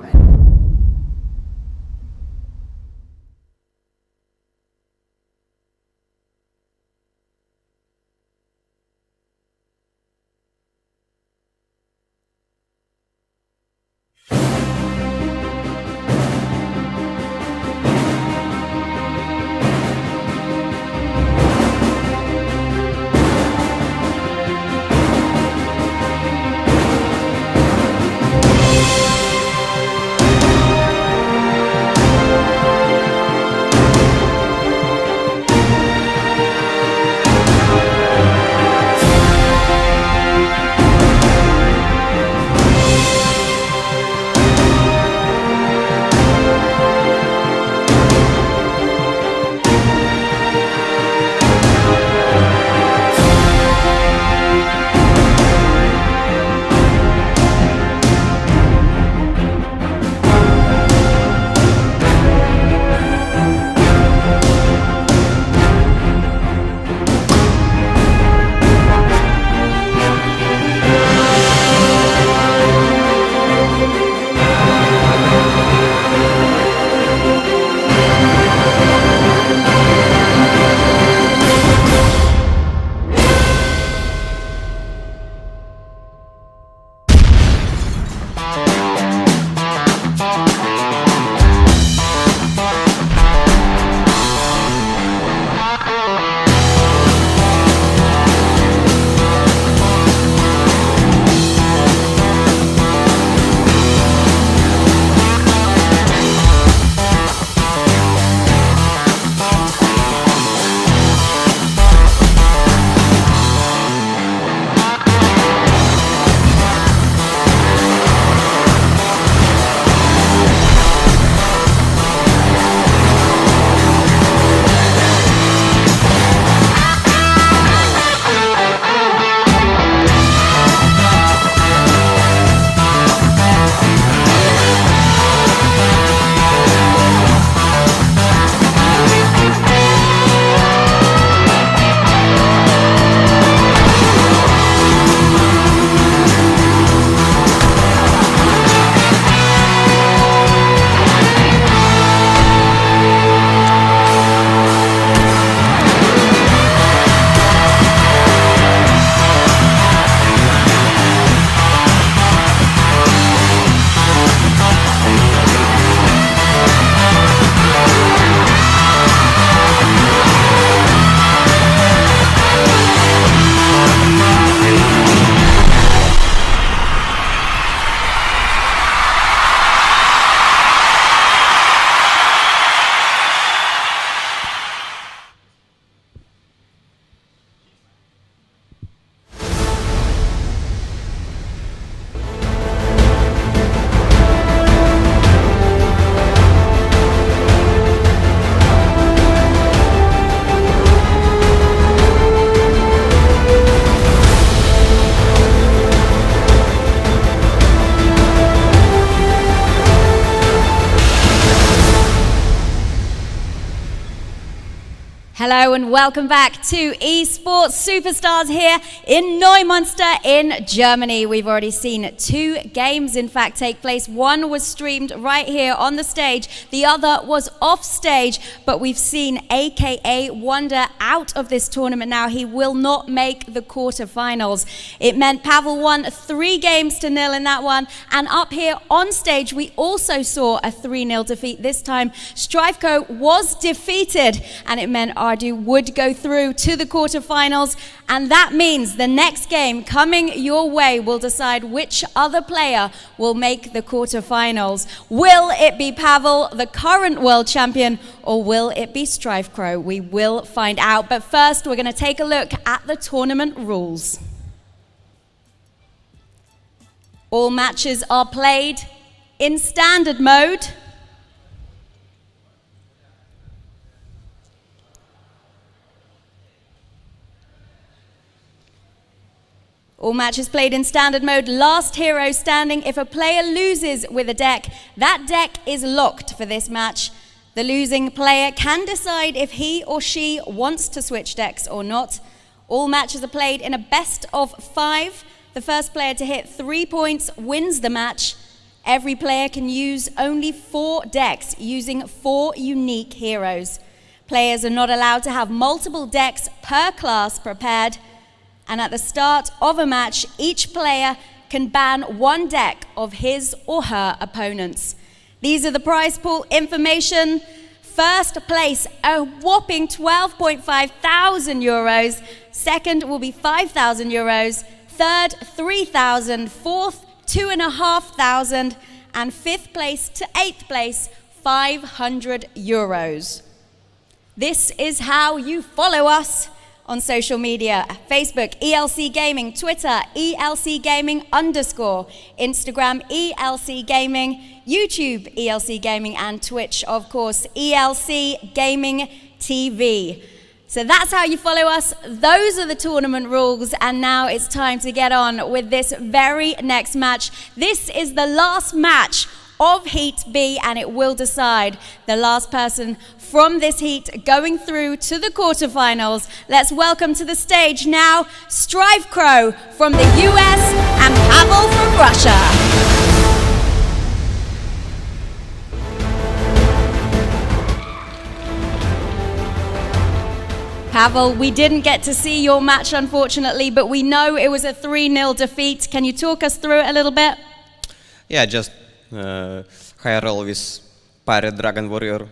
Hello and welcome back to Esport Superstars here in Neumünster in Germany. We've already seen 2 games in fact take place. One was streamed right here on the stage, the other was off stage, but we've seen AKA Wonder out of this tournament now. He will not make the quarterfinals. It meant Pavel won 3-0 in that one, and up here on stage we also saw a 3-0 defeat. This time Strifeco was defeated, and it meant Ardu would go through to the quarterfinals, and that means the next game coming your way will decide which other player will make the quarterfinals. Will it be Pavel, the current world champion, or will it be Strifecrow? We will find out, but first we're going to take a look at the tournament rules. All matches are played in standard mode. All matches played in standard mode, last hero standing. If a player loses with a deck, that deck is locked for this match. The losing player can decide if he or she wants to switch decks or not. All matches are played in a best of 5. The first player to hit 3 points wins the match. Every player can use only 4 decks using 4 unique heroes. Players are not allowed to have multiple decks per class prepared. And at the start of a match, each player can ban 1 deck of his or her opponents. These are the prize pool information. First place, a whopping 12.5 thousand euros. Second will be 5,000 euros. Third, 3,000. Fourth, 2,500. And fifth place to 8th place, 500 euros. This is how you follow us on social media: Facebook, ELC Gaming; Twitter, ELC Gaming _; Instagram, ELC Gaming; YouTube, ELC Gaming; and Twitch, of course, ELC Gaming TV. So that's how you follow us. Those are the tournament rules, and now it's time to get on with this very next match. This is the last match of Heat B, and it will decide the last person from this heat going through to the quarterfinals. Let's welcome to the stage now Strifecrow from the US and Pavel from Russia. Pavel, we didn't get to see your match unfortunately, but we know it was a 3-0 defeat. Can you talk us through it a little bit? Yeah, just high roll with Pirate Dragon Warrior.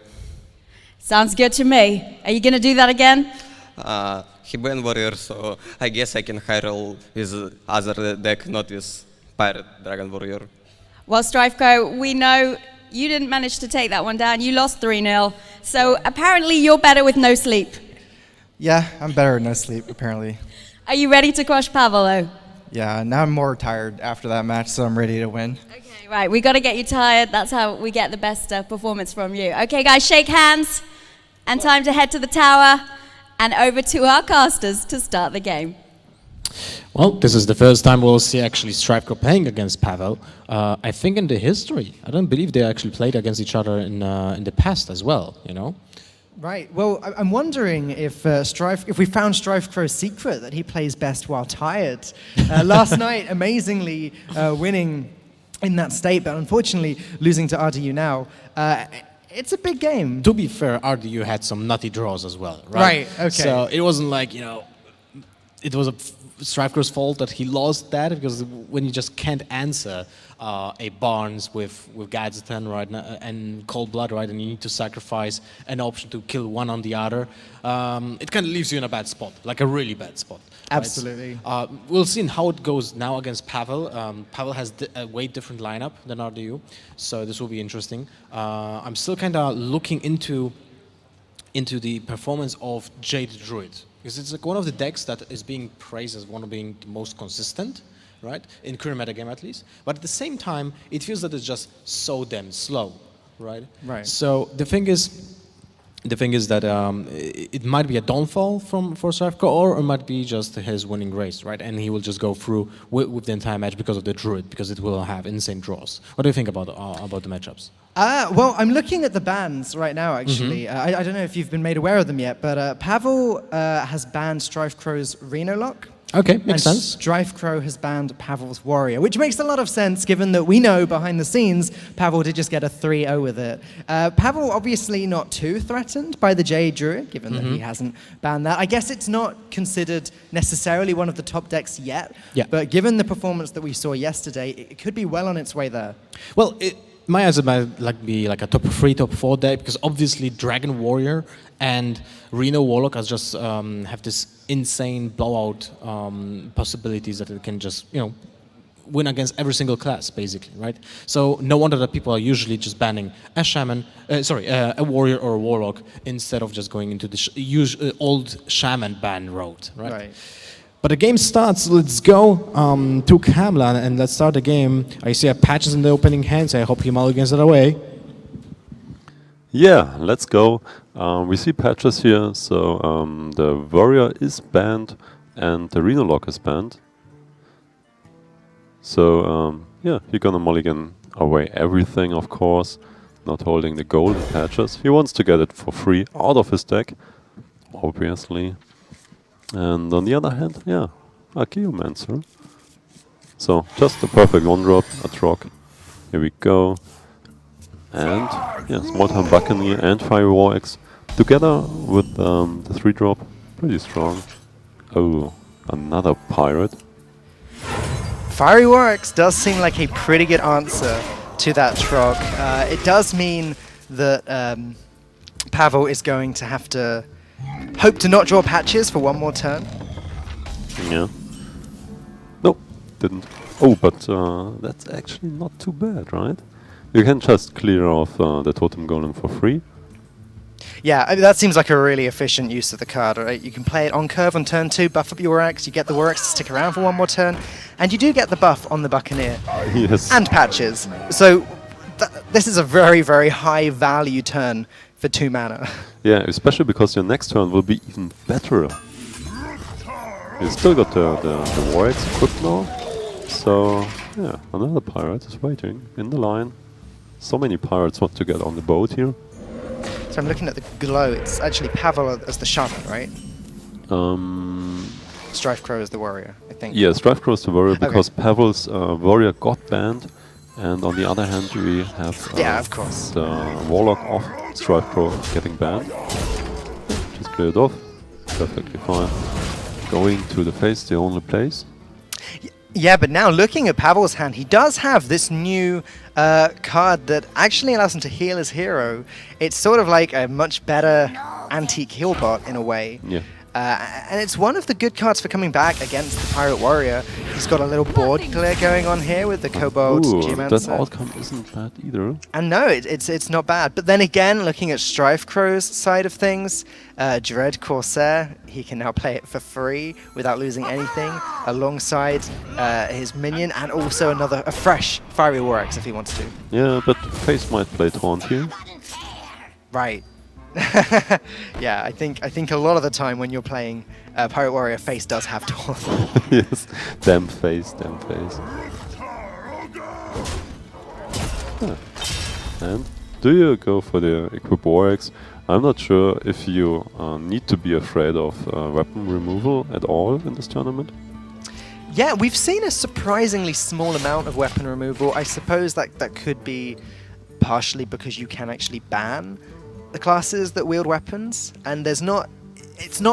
Sounds good to me. Are you going to do that again? He banned Warrior, so I guess I can high roll with other deck, not with Pirate Dragon Warrior. Well, Strifeco, we know you didn't manage to take that one down. You lost 3-0. So apparently you're better with no sleep. Yeah, I'm better with no sleep, apparently. Are you ready to crush Pavel, though? Yeah, now I'm more tired after that match, so I'm ready to win. Okay, right. We got to get you tired. That's how we get the best performance from you. Okay, guys, shake hands. And time to head to the tower and over to our casters to start the game. Well, this is the first time we'll see actually Strifeco playing against Pavel. I think in the history, I don't believe they actually played against each other in the past as well, you know? Right. Well, I'm wondering if we found Strifecrow's secret that he plays best while tired. Last night, amazingly winning in that state, but unfortunately losing to RDU now. It's a big game. To be fair, RDU had some nutty draws as well, right? Right, okay. So it wasn't like, you know, it was Strifecrow's fault that he lost that, because when you just can't answer a Barnes with Gadsden, right, and Cold Blood, right, and you need to sacrifice an option to kill one on the other, it kind of leaves you in a bad spot, like a really bad spot. Absolutely. Right? We'll see how it goes now against Pavel. Pavel has a way different lineup than RDU, so this will be interesting. I'm still kind of looking into the performance of Jade Druid, because it's like one of the decks that is being praised as one of being the most consistent, right, in current metagame at least. But at the same time, it feels that it's just so damn slow, right? Right. So the thing is, the thing is that it might be a downfall for Sravko, or it might be just his winning race, right? And he will just go through with the entire match because of the Druid, because it will have insane draws. What do you think about the matchups? Well, I'm looking at the bans right now, actually. I don't know if you've been made aware of them yet, but Pavel has banned Strifecrow's Reno Lock. Okay, makes sense. Strifecrow has banned Pavel's Warrior, which makes a lot of sense given that we know behind the scenes Pavel did just get a 3-0 with it. Pavel obviously not too threatened by the Jade Druid, given that he hasn't banned that. I guess it's not considered necessarily one of the top decks yet, but given the performance that we saw yesterday, it could be well on its way there. Well, my answer might be like a top 3, top 4 deck, because obviously Dragon Warrior and Reno Warlock just have this insane blowout possibilities that it can just, win against every single class, basically, right? So no wonder that people are usually just banning a shaman, a warrior or a warlock instead of just going into the old shaman ban route, right? But the game starts. Let's go to Kamlan and let's start the game. I see patches in the opening hands. I hope he mulligans it away. Yeah, let's go. We see patches here, so the Warrior is banned and the Reno Lock is banned. So yeah, he's gonna mulligan away everything, of course, not holding the golden patches. He wants to get it for free out of his deck, obviously. And on the other hand, yeah, a Geomancer. So just a perfect one-drop, a Trog. Here we go. And yeah, Small-Time Buccaneer and Fire War Axe together with the 3-drop. Pretty strong. Oh, another Pirate. Fiery Warx does seem like a pretty good answer to that Trog. It does mean that Pavel is going to have to hope to not draw patches for one more turn. Yeah. Nope, didn't. Oh, but that's actually not too bad, right? You can just clear off the Totem Golem for free. Yeah, I mean, that seems like a really efficient use of the card, right? You can play it on curve on turn 2, buff up your Warx, you get the Warx to stick around for one more turn, and you do get the buff on the Buccaneer. Yes. And patches. So this is a very, very high value turn for 2 mana. Yeah, especially because your next turn will be even better. You still got the War Axe equipped now. So yeah, another Pirate is waiting in the line. So many Pirates want to get on the boat here. So I'm looking at the glow. It's actually Pavel as the shaman, right? Strifecrow is the warrior, I think. Yeah, Strifecrow is the warrior because Pavel's warrior got banned, and on the other hand we have of course, the Warlock of Strifecrow getting banned. Just clear it off. Perfectly fine. Going to the face, the only place. Yeah, but now looking at Pavel's hand, he does have this new card that actually allows him to heal his hero. It's sort of like a much better antique heal bot in a way. Yeah. And it's one of the good cards for coming back against the Pirate Warrior. He's got a little board clear going on here with the Kobold Geomancer. That outcome isn't bad either. And no, it's not bad. But then again, looking at Strifecrow's side of things, Dread Corsair, he can now play it for free without losing anything, alongside his minion, and also a fresh Fiery War Axe if he wants to. Yeah, but Face might play Taunt here. Right. Yeah, I think a lot of the time when you're playing Pirate Warrior, Face does have Taunt. Yes, damn Face, damn Face. Yeah. And do you go for the Equip War Axe? I'm not sure if you need to be afraid of weapon removal at all in this tournament. Yeah, we've seen a surprisingly small amount of weapon removal. I suppose that could be partially because you can actually ban the classes that wield weapons, and it's not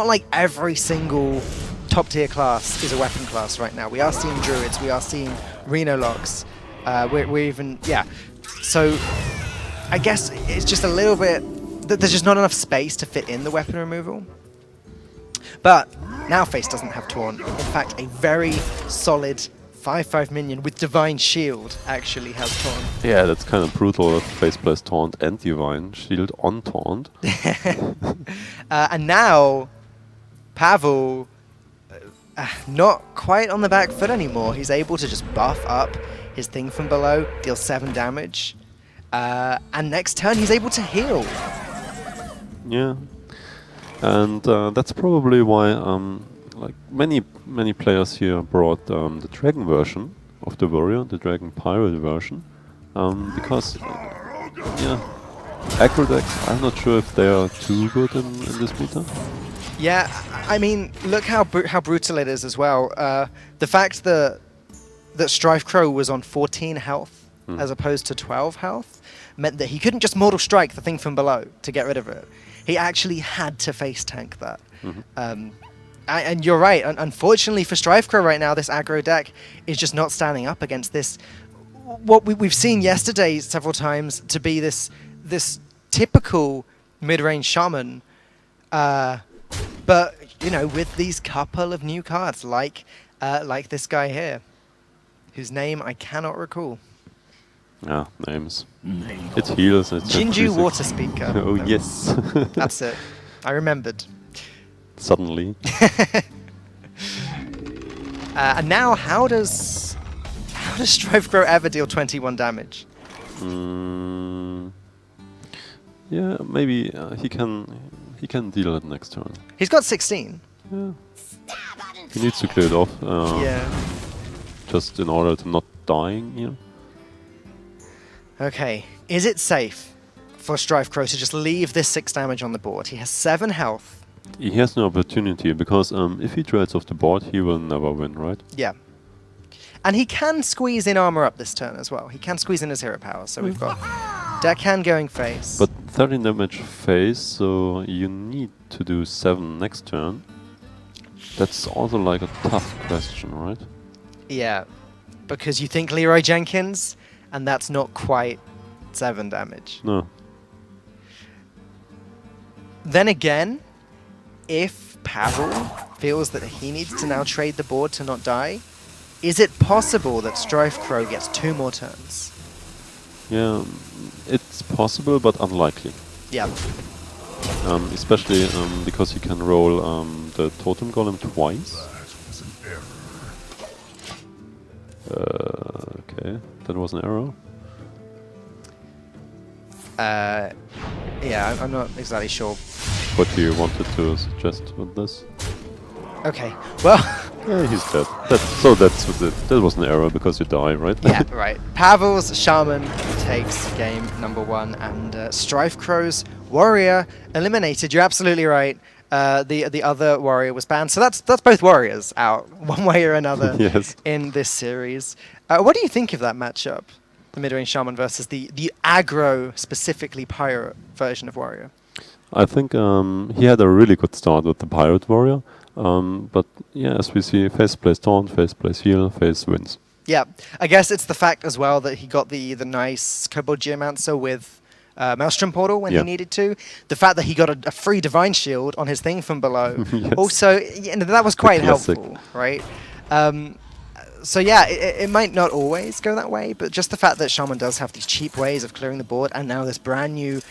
like every single top tier class is a weapon class right now. We are seeing Druids, we are seeing Reno Locks, we're even, yeah. So I guess it's just a little bit, there's just not enough space to fit in the weapon removal. But now Face doesn't have Taunt. In fact, a very solid 5/5 minion with Divine Shield actually has Taunt. Yeah, that's kind of brutal if Face plays Taunt and Divine Shield on Taunt. And now, Pavel, not quite on the back foot anymore. He's able to just buff up his thing from below, deal 7 damage. And next turn he's able to heal. Yeah, and that's probably why like many players here brought the dragon version of the warrior, the dragon pirate version, because yeah, aggro decks. I'm not sure if they are too good in this meta. Yeah, I mean, look how brutal it is as well. The fact that Strife Crow was on 14 health as opposed to 12 health meant that he couldn't just Mortal Strike the thing from below to get rid of it. He actually had to face tank that. And you're right. Unfortunately for Strife Crow right now, this aggro deck is just not standing up against this. What we've seen yesterday several times to be this typical mid-range shaman. But you know, with these couple of new cards, like this guy here, whose name I cannot recall. Yeah, names. It heals. It's Jinju Water Speaker. Oh yes. That's it. I remembered. Suddenly. And now, how does Strife Crow ever deal 21 damage? Yeah, maybe he can deal it next turn. He's got 16. Yeah. He needs to clear it off. Yeah. Just in order to not dying here. Okay, is it safe for Strife Crow to just leave this 6 damage on the board? He has 7 health. He has no opportunity because if he trades off the board, he will never win, right? Yeah. And he can squeeze in armor up this turn as well. He can squeeze in his hero power. So we've got Deckhand going face. But 13 damage face, so you need to do 7 next turn. That's also like a tough question, right? Yeah, because you think Leroy Jenkins, and that's not quite 7 damage. No. Then again, if Pavel feels that he needs to now trade the board to not die, is it possible that Strife Crow gets 2 more turns? Yeah, it's possible, but unlikely. Yeah. Especially because you can roll the Totem Golem twice. Okay, that was an arrow. Yeah, I'm not exactly sure. What you wanted to suggest with this? Okay, well... Yeah, he's dead. That was an error because you die, right? Yeah, right. Pavel's Shaman takes game number 1, and Strife Crow's Warrior eliminated. You're absolutely right. The other Warrior was banned, so that's both Warriors out, one way or another, yes. in this series. What do you think of that matchup? The mid-range Shaman versus the aggro, specifically Pirate version of Warrior? I think he had a really good start with the Pirate Warrior. But yeah, as we see, face plays taunt, face plays heal, face wins. Yeah, I guess it's the fact as well that he got the nice Kobold Geomancer with Maelstrom Portal when he needed to. The fact that he got a free Divine Shield on his thing from below. Yes. Also, that was quite helpful, right? So yeah, it might not always go that way, but just the fact that Shaman does have these cheap ways of clearing the board, and now this brand new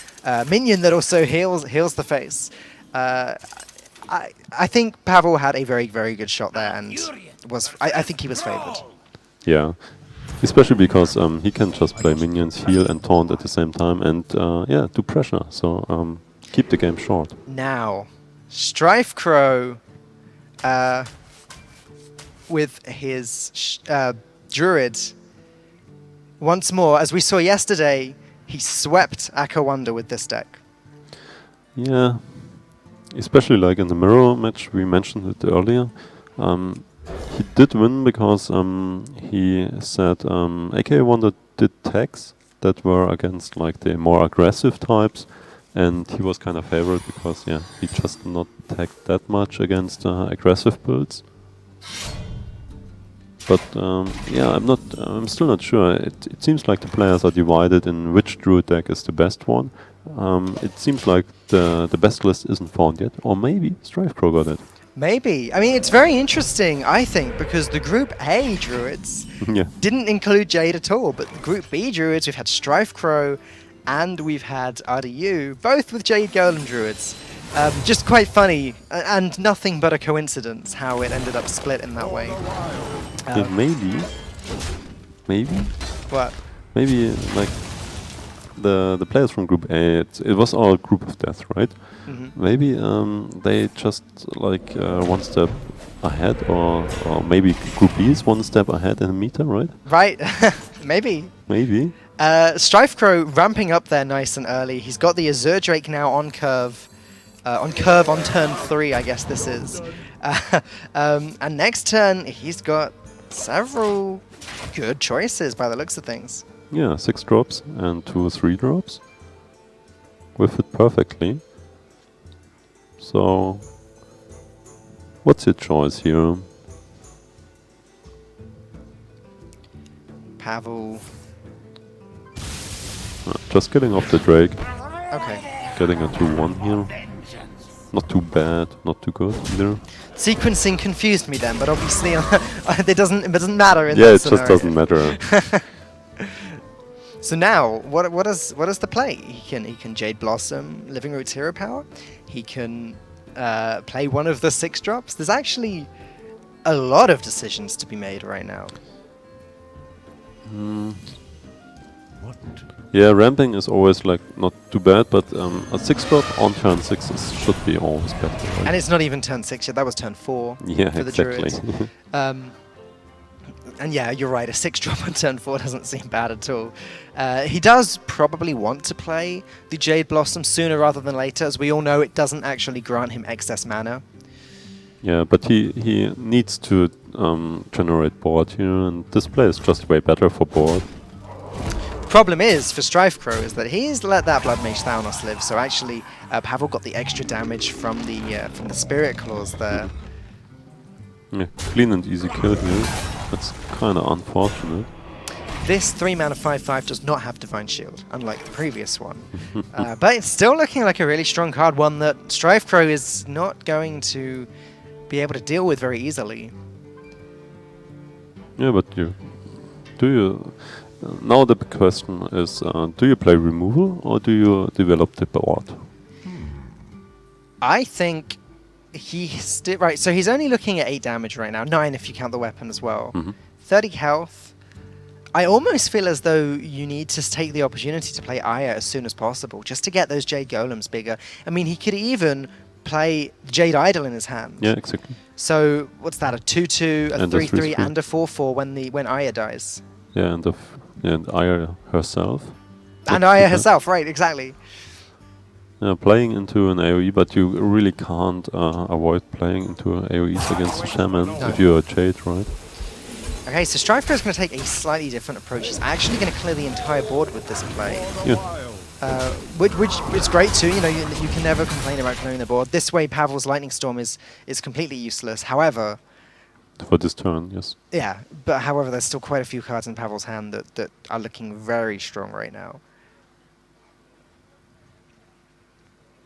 minion that also heals the face. I think Pavel had a very, very good shot there, and I think he was favored. Yeah, especially because he can just play minions, heal and taunt at the same time, and yeah, do pressure. So keep the game short. Now, Strife Crow with his Druid. Once more, as we saw yesterday, he swept Akawanda with this deck. Yeah. Especially like in the mirror match, we mentioned it earlier. He did win because he said AK Wonder did tags that were against like the more aggressive types, and he was kind of favored because yeah, he just not tagged that much against aggressive builds. But yeah, I'm still not sure. It seems like the players are divided in which Druid deck is the best one. It seems like the best list isn't found yet, or maybe Strife Crow got it. Maybe. I mean, it's very interesting, I think, because the Group A Druids didn't include Jade at all, but the Group B Druids, we've had Strife Crow and we've had RDU, both with Jade Golem Druids. Just quite funny, and nothing but a coincidence how it ended up split in that way. Yeah, maybe. What? Maybe like the players from Group A, it was all group of death, right? Maybe they just like one step ahead, or maybe Group B is one step ahead in the meta, right? Right, maybe. Maybe. Strifecrow ramping up there nice and early. He's got the Azure Drake now on curve. On turn 3, I guess this is. And next turn, he's got several good choices by the looks of things. Yeah, 6 drops and 2 or 3 drops. We fit perfectly. So, what's your choice here? Pavel. Just getting off the Drake. Okay. Getting a 2-1 here. Not too bad, not too good either. Sequencing confused me then, but obviously it doesn't matter in yeah, that it scenario. just doesn't matter. So now, what is the play? He can Jade Blossom, Living Roots Hero Power. He can play one of the 6 drops. There's actually a lot of decisions to be made right now. Yeah, ramping is always like not too bad, but a 6 drop on turn 6 should be always better. Right? And it's not even turn 6 yet. That was turn 4 Yeah, for the exactly. Druids. And yeah, you're right. A 6 drop on turn 4 doesn't seem bad at all. He does probably want to play the Jade Blossom sooner rather than later. As we all know, it doesn't actually grant him excess mana. Yeah, but he needs to generate board here, and this play is just way better for board. Problem is, for Strifecrow, is that he's let that Blood Mage Thanos live, so actually Pavel got the extra damage from the Spirit Claws there. Yeah, clean and easy kill here. That's kind of unfortunate. This 3-mana 5/5 does not have Divine Shield, unlike the previous one. But it's still looking like a really strong card, one that Strifecrow is not going to be able to deal with very easily. Yeah, but now the big question is, do you play removal or do you develop the board? I think right, so he's only looking at 8 damage right now, 9 if you count the weapon as well. 30 health. I almost feel as though you need to take the opportunity to play Aya as soon as possible, just to get those Jade Golems bigger. I mean, he could even play Jade Idol in his hand. Yeah, exactly. So, what's that, a 2/2, a And a 3/3, 3/3. and a 4/4 when Aya dies? Yeah, and Aya herself. And Aya herself, right, exactly. Playing into an AoE, but you really can't avoid playing into AoEs against the Shaman if you're a Jade, right? Okay, so Strifecrow is going to take a slightly different approach. He's actually going to clear the entire board with this play. Yeah. Which is great too, you know, you can never complain about clearing the board. This way Pavel's Lightning Storm is completely useless. However... For this turn, yes. Yeah, but however there's still quite a few cards in Pavel's hand that are looking very strong right now.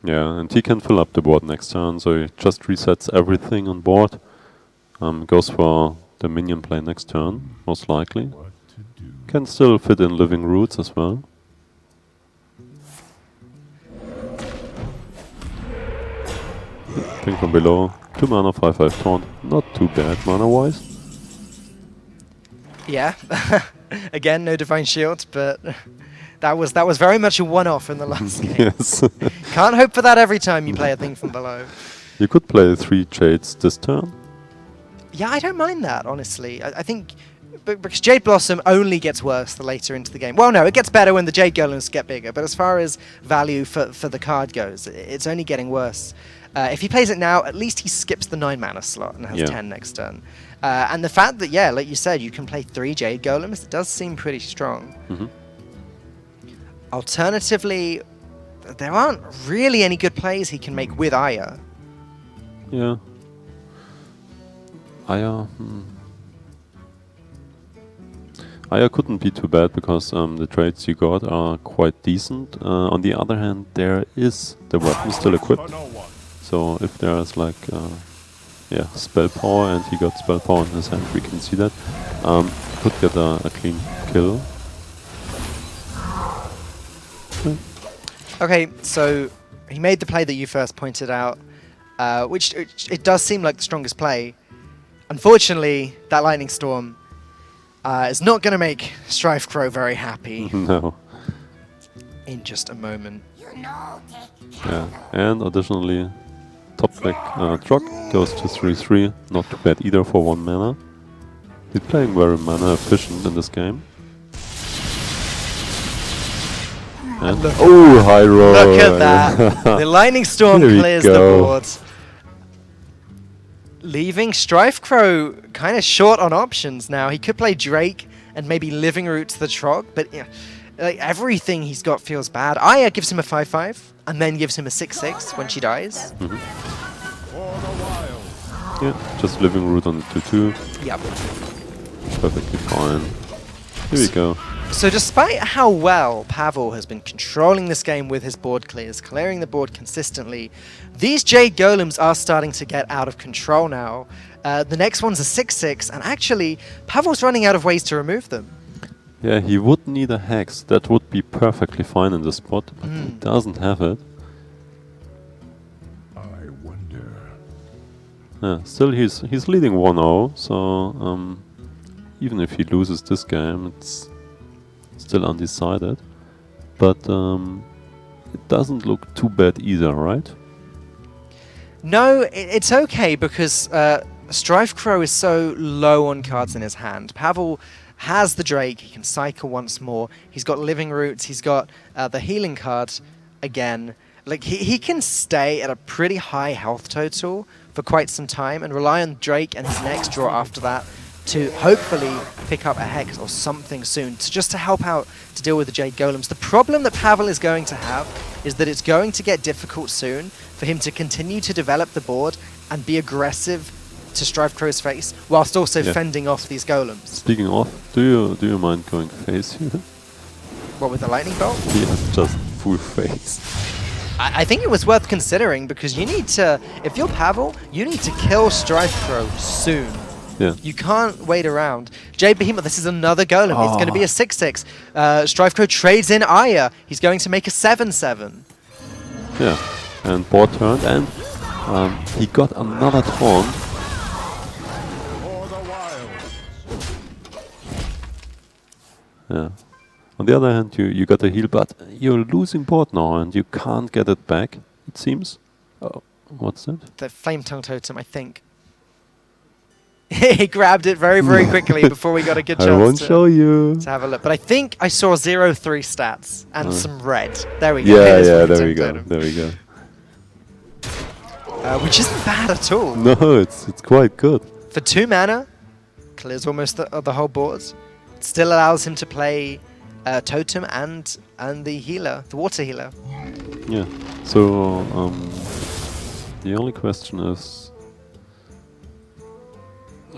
Yeah, and he can fill up the board next turn, so he just resets everything on board. Goes for the minion play next turn, most likely. Can still fit in Living Roots as well. Ping from below. 2 mana, 5/5 taunt. Not too bad mana-wise. Yeah, again, no Divine Shield, but that was very much a one-off in the last game. Yes. Can't hope for that every time you play a thing from below. You could play 3 Jades this turn. Yeah, I don't mind that, honestly. I think because Jade Blossom only gets worse the later into the game. Well, no, it gets better when the Jade Golems get bigger, but as far as value for the card goes, it's only getting worse. If he plays it now, at least he skips the 9 mana slot and has 10 next turn. And the fact that, yeah, like you said, you can play 3 Jade Golems, it does seem pretty strong. Alternatively, there aren't really any good plays he can make with Aya. Yeah. Aya couldn't be too bad because the trades you got are quite decent. On the other hand, there is the weapon still equipped. So if there's like spell power, and he got spell power in his hand, we can see that. Could get a clean kill. Okay, so he made the play that you first pointed out, which it does seem like the strongest play. Unfortunately, that Lightning Storm is not going to make Strifecrow very happy. No. in just a moment. Yeah, and additionally, top deck Trog goes to 3/3. Not too bad either for 1 mana. He's playing very mana efficient in this game. And oh, high roll! Look at that! The Lightning Storm Here we clears the go. board. Leaving Strifecrow kind of short on options now. He could play Drake and maybe Living Root to the Trog, but yeah, like everything he's got feels bad. Aya gives him a 5/5 and then gives him a 6/6 when she dies. Yeah, just Living Root on the 2/2. Yep. Perfectly fine. Here we go. So despite how well Pavel has been controlling this game with his board clears, clearing the board consistently, these Jade Golems are starting to get out of control now. The next one's a 6/6, and actually, Pavel's running out of ways to remove them. Yeah, he would need a Hex. That would be perfectly fine in this spot, but he doesn't have it. I wonder. Yeah, still he's leading 1-0, so even if he loses this game, it's still undecided. But it doesn't look too bad either, right? No, it's okay because Strifecrow is so low on cards in his hand. Pavel has the Drake, he can cycle once more, he's got Living Roots, he's got the healing card again. Like he can stay at a pretty high health total for quite some time and rely on Drake and his next draw after that to hopefully pick up a Hex or something soon, just to help out to deal with the Jade Golems. The problem that Pavel is going to have is that it's going to get difficult soon for him to continue to develop the board and be aggressive to Strifecrow's face, whilst also fending off these Golems. Speaking of, do you mind going face here? What, with the Lightning Bolt? Yeah, just full face. I think it was worth considering because you need to, if you're Pavel, you need to kill Strifecrow soon. Yeah. You can't wait around. Jade Behemoth, this is another Golem. It's going to be a 6/6. Strifecrow trades in Aya. He's going to make a 7/7. Yeah, and board turned, and he got another taunt. Yeah. On the other hand, you got a heal, but you're losing board now, and you can't get it back, it seems. Oh, what's that? The Flame Tongue Totem, I think. He grabbed it very, very quickly before we got a good chance I won't show you. to have a look. But I think I saw 0-3 stats and some red. There we go. Yeah, Here's yeah, Flame there we Tongue go. Totem. There we go. Which isn't bad at all. No, it's quite good. For 2 mana, clears almost the whole board. It still allows him to play Totem and the healer, the water healer. Yeah. So the only question is,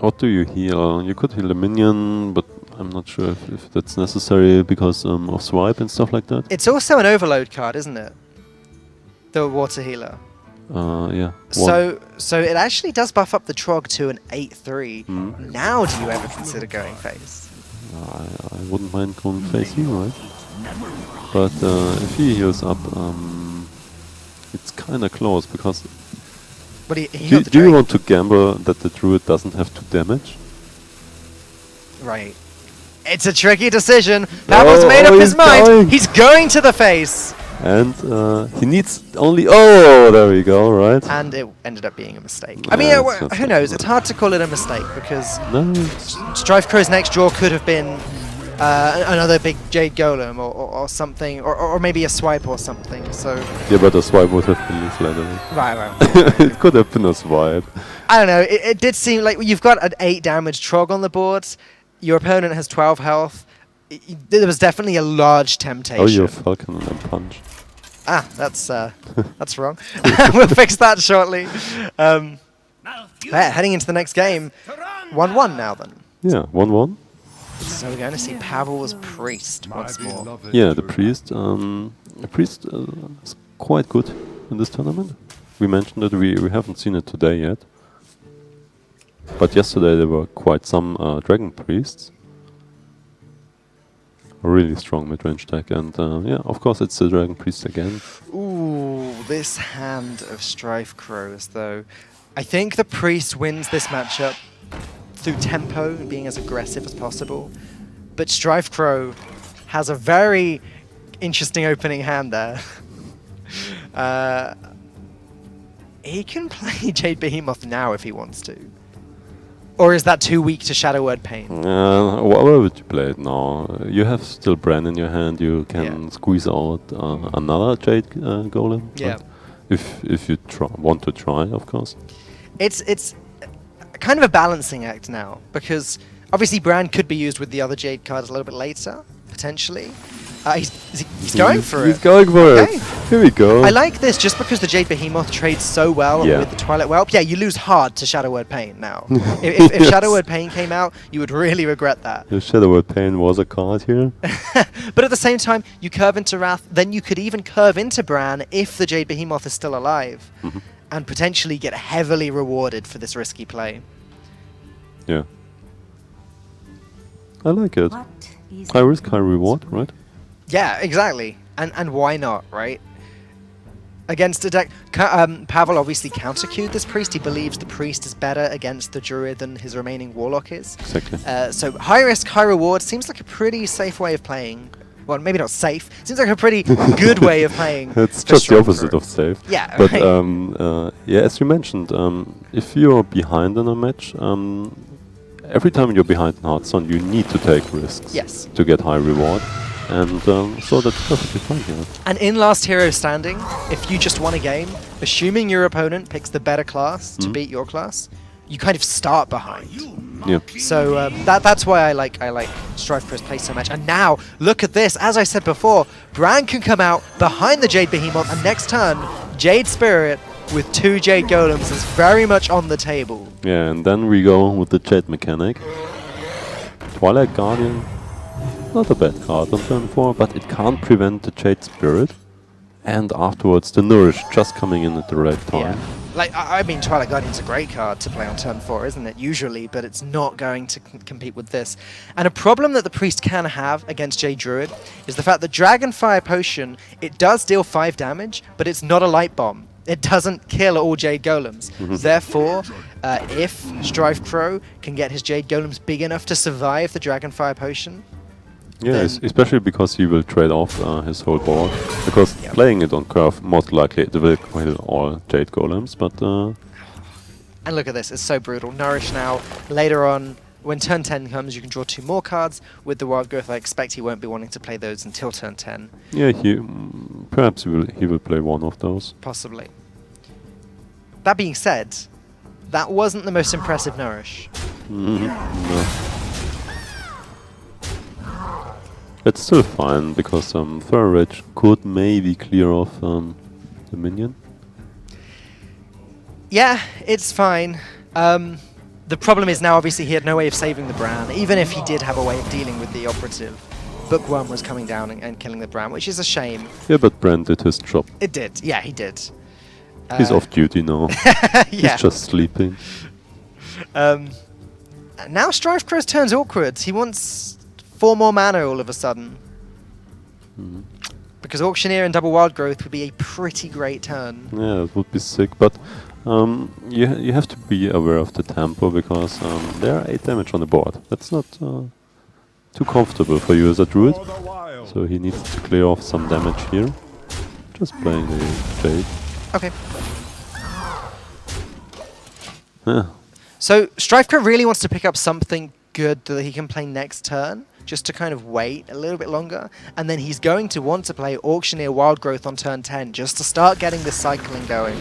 what do you heal? You could heal a minion, but I'm not sure if that's necessary because of swipe and stuff like that. It's also an overload card, isn't it? The water healer. Yeah. So it actually does buff up the Trog to an 8/3. Now do you ever consider going face? I wouldn't mind going face here, right? But if he heals up, it's kind of close because. But he do you want to gamble that the druid doesn't have to damage? Right. It's a tricky decision. Pavel's made up his mind. Dying. He's going to the face. And he needs only. Oh, there we go, right? And it ended up being a mistake. Yeah, I mean, it's who knows? It's hard to call it a mistake because No. Strifecrow's next draw could have been another big Jade Golem or something, or maybe a swipe or something. So Yeah, but a swipe would have been flattering. right. It could have been a swipe. I don't know. It did seem like you've got an 8 damage Trog on the board. Your opponent has 12 health. There was definitely a large temptation. Oh, you're Falcon and punch. Ah, that's wrong. We'll fix that shortly. Heading into the next game, 1-1 now then. Yeah, 1-1. So we're going to see Pavel's Priest once more. Yeah, the priest. The priest is quite good in this tournament. We mentioned that we haven't seen it today yet. But yesterday there were quite some dragon priests. A really strong mid-range deck, and yeah, of course it's the dragon priest again. Ooh, this hand of Strifecrows though. I think the priest wins this matchup through tempo and being as aggressive as possible. But Strifecrow has a very interesting opening hand there. He can play Jade Behemoth now if he wants to. Or is that too weak to Shadow Word Pain? Why would you play it now? You have still Bran in your hand. You can squeeze out another Jade Golem. Yeah. Right? If you want to try, of course. It's kind of a balancing act now, because obviously Bran could be used with the other Jade cards a little bit later, potentially. He's going for it. He's going for it. Here we go. I like this just because the Jade Behemoth trades so well with the Twilight Whelp. Yeah, you lose hard to Shadow Word Pain now. if Shadow Word Pain came out, you would really regret that. If Shadow Word Pain was a card here. But at the same time, you curve into Wrath, then you could even curve into Bran if the Jade Behemoth is still alive, and potentially get heavily rewarded for this risky play. Yeah. I like it. High risk, high reward, right? Yeah, exactly. And why not, right? Against a deck... Pavel obviously counter-queued this priest. He believes the priest is better against the druid than his remaining warlock is. Exactly. So high risk, high reward seems like a pretty safe way of playing. Well, maybe not safe. Seems like a pretty good way of playing. It's just the opposite of safe. Yeah. But right. yeah, as you mentioned, if you're behind in a match, every time you're behind in Hearthstone, you need to take risks to get high reward. And so that's perfectly fine here. And in Last Hero Standing, if you just won a game, assuming your opponent picks the better class to beat your class, you kind of start behind. Yeah. So that's why I like Strife Pro's play so much. And now, look at this. As I said before, Bran can come out behind the Jade Behemoth, and next turn, Jade Spirit with 2 Jade Golems is very much on the table. Yeah, and then we go with the Jade mechanic. Twilight Guardian. Not a bad card on turn 4, but it can't prevent the Jade Spirit. And afterwards the Nourish just coming in at the right time. Yeah. Like, I mean, Twilight Guardian's a great card to play on turn 4, isn't it? Usually, but it's not going to compete with this. And a problem that the Priest can have against Jade Druid is the fact that Dragonfire Potion, it does deal 5 damage, but it's not a light bomb. It doesn't kill all Jade Golems. Therefore, if Strife Pro can get his Jade Golems big enough to survive the Dragonfire Potion, yeah, especially because he will trade off his whole board. Because playing it on curve, most likely it will kill all Jade Golems, but... And look at this, it's so brutal. Nourish now, later on, when turn 10 comes, you can draw 2 more cards. With the Wild Growth, I expect he won't be wanting to play those until turn 10. Yeah, perhaps he will play one of those. Possibly. That being said, that wasn't the most impressive Nourish. No. It's still fine, because Thorough Rage could maybe clear off the minion. Yeah, it's fine. The problem is now, obviously, he had no way of saving the Bran, even if he did have a way of dealing with the operative. Bookworm was coming down and killing the Bran, which is a shame. Yeah, but Bran did his job. It did, yeah, he did. He's off duty now. Yeah. He's just sleeping. Now Strife Cross turns awkward. He wants 4 more mana all of a sudden. Because Auctioneer and Double Wild Growth would be a pretty great turn. Yeah, it would be sick, but you have to be aware of the tempo, because there are 8 damage on the board. That's not too comfortable for you as a druid. So he needs to clear off some damage here. Just playing the Jade. Okay. Yeah. So Strifecrow really wants to pick up something good that he can play next turn, just to kind of wait a little bit longer, and then he's going to want to play Auctioneer Wild Growth on turn 10 just to start getting this cycling going.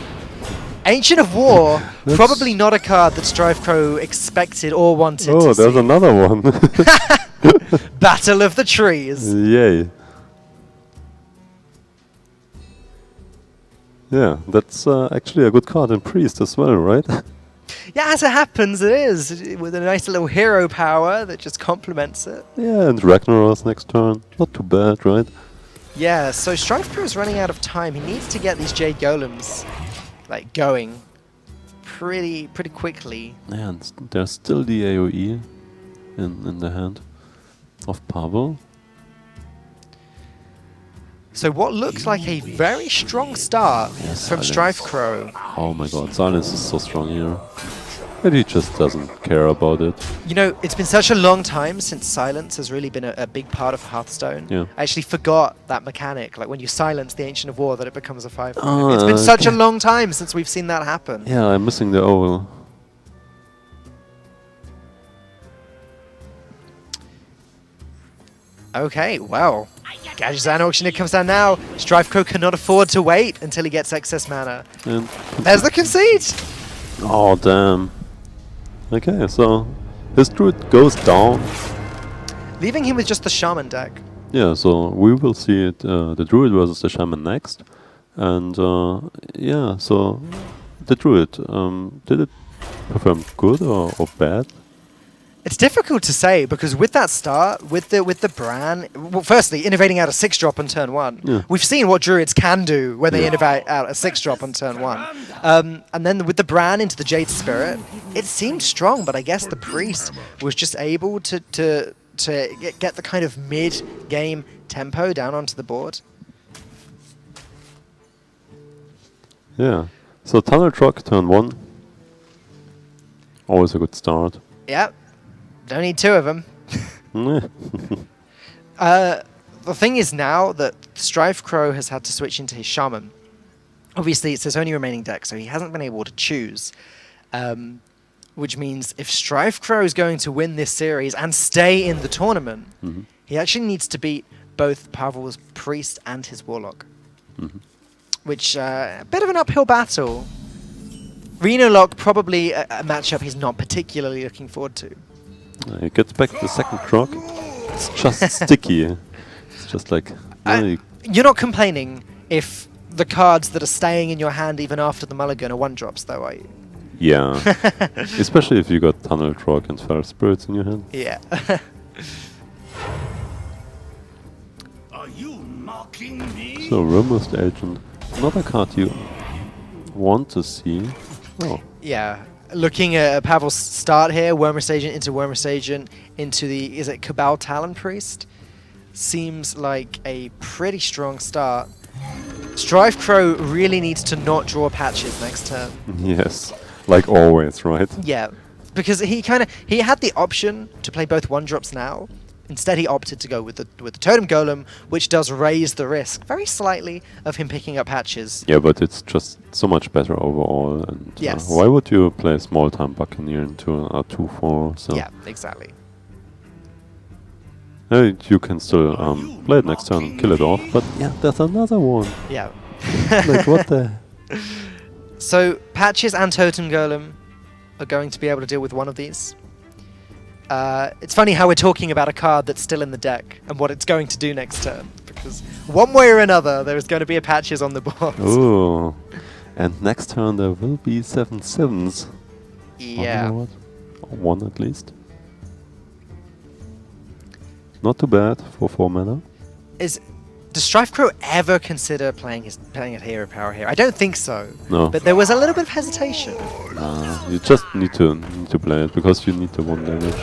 Ancient of War, probably not a card that Strifecrow expected or wanted to see. Oh, there's another one. Battle of the Trees. Yay. Yeah, that's actually a good card in Priest as well, right? Yeah, as it happens, it is, with a nice little hero power that just complements it. Yeah, and Ragnaros next turn. Not too bad, right? Yeah, so Strifecrow is running out of time. He needs to get these Jade Golems, like, going pretty quickly. Yeah, and there's still the AoE in the hand of Pavel. So what looks like a very strong start from Strifecrow. Oh my god, Silence is so strong here. But he just doesn't care about it. You know, it's been such a long time since silence has really been a big part of Hearthstone. Yeah. I actually forgot that mechanic, like when you silence the Ancient of War, that it becomes a 5/5. Oh, It's been such a okay. long time since we've seen that happen. Yeah, I'm missing the owl. Okay, well, Gadgetzan Auctioneer comes down now. Strifecrow cannot afford to wait until he gets excess mana. And There's the concede! oh, damn. Okay, so his druid goes down. Leaving him with just the Shaman deck. Yeah, so we will see it, the druid versus the shaman next. And yeah, so the druid, did it perform good or bad? It's difficult to say because with that start, with the Bran, well, firstly, innovating out a 6-drop on turn 1. Yeah. We've seen what druids can do when they Yeah. innovate out a 6-drop on turn 1. And then with the Bran into the Jade Spirit, it seemed strong, but I guess the Priest was just able to get the kind of mid-game tempo down onto the board. Yeah. So Tunnel Truck, turn 1. Always a good start. Yep. Don't need 2 of them. The thing is now that Strifecrow has had to switch into his Shaman. Obviously, it's his only remaining deck, so he hasn't been able to choose. Which means if Strifecrow is going to win this series and stay in the tournament, he actually needs to beat both Pavel's Priest and his Warlock. Which, a bit of an uphill battle. Reno Lock, probably a matchup he's not particularly looking forward to. He gets back the second truck. It's just sticky. It's just like... You're not complaining if the cards that are staying in your hand even after the mulligan are 1-drops, though, are you? yeah. Especially if you got Tunnel Truck and Feral Spirits in your hand. Yeah. Are you mocking me? So, Rimust Agent. Another card you want to see. Oh. Yeah. Looking at Pavel's start here, Wormrest Agent into the, is it Cabal Talon Priest? Seems like a pretty strong start. Strifecrow really needs to not draw patches next turn. Yes. Like always, right? Yeah. Because he had the option to play both 1-drops now. Instead, he opted to go with the Totem Golem, which does raise the risk very slightly of him picking up hatches. Yeah, but it's just so much better overall. And Yes. why would you play Small Time Buccaneer into a 2/4? So Yeah, exactly. you can still play it next turn and kill it off. But yeah, there's another one. Yeah. Like what the? So patches and Totem Golem are going to be able to deal with one of these. It's funny how we're talking about a card that's still in the deck and what it's going to do next turn, because one way or another there is going to be a patches on the board. Ooh. And next turn there will be 7/7s. Yeah. Or one at least. Not too bad for 4 mana. Does Strifecrow ever consider playing at hero power here? I don't think so. No. But there was a little bit of hesitation. You just need to play it because you need the 1 damage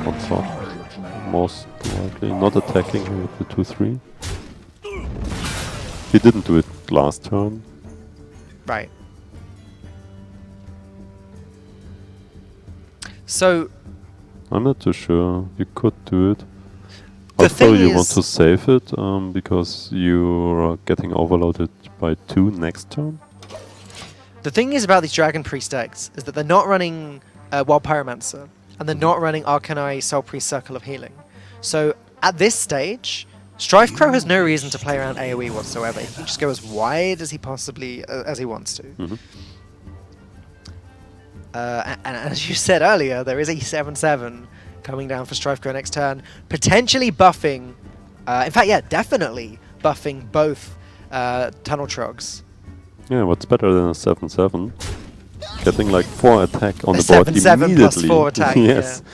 on top. Most likely. Not attacking with the 2/3. He didn't do it last turn. Right. So I'm not too sure. You could do it. The Also, thing you is- want to save it because you're getting overloaded by 2 next turn. the thing is about these Dragon Priest decks is that they're not running Wild Pyromancer and they're not running Arcanine Soul Priest Circle of Healing. So at this stage, Strifecrow has no reason to play around AoE whatsoever. He can just go as wide as he possibly as he wants to. And as you said earlier, there is a 7/7 coming down for Strifecrow next turn, potentially buffing, in fact, yeah, definitely buffing both Tunnel Trogs. Yeah, what's better than a 7/7? Getting like 4 attack on A the board 7/7 immediately. plus 4 attack. Yes. Yeah.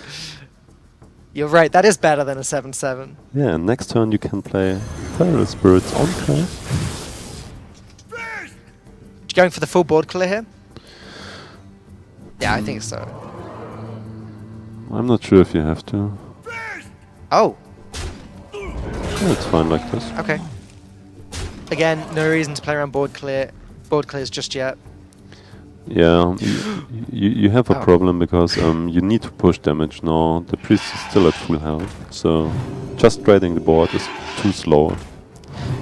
You're right, that is better than a 7/7. Yeah, and next turn you can play Feral Spirits on play. Going for the full board clear here? Yeah, I think so. I'm not sure if you have to. Oh, Yeah, it's fine like this. okay. Again, no reason to play around board clears just yet. Yeah, you have a problem because you need to push damage now. The priest is still at full health, so just trading the board is too slow.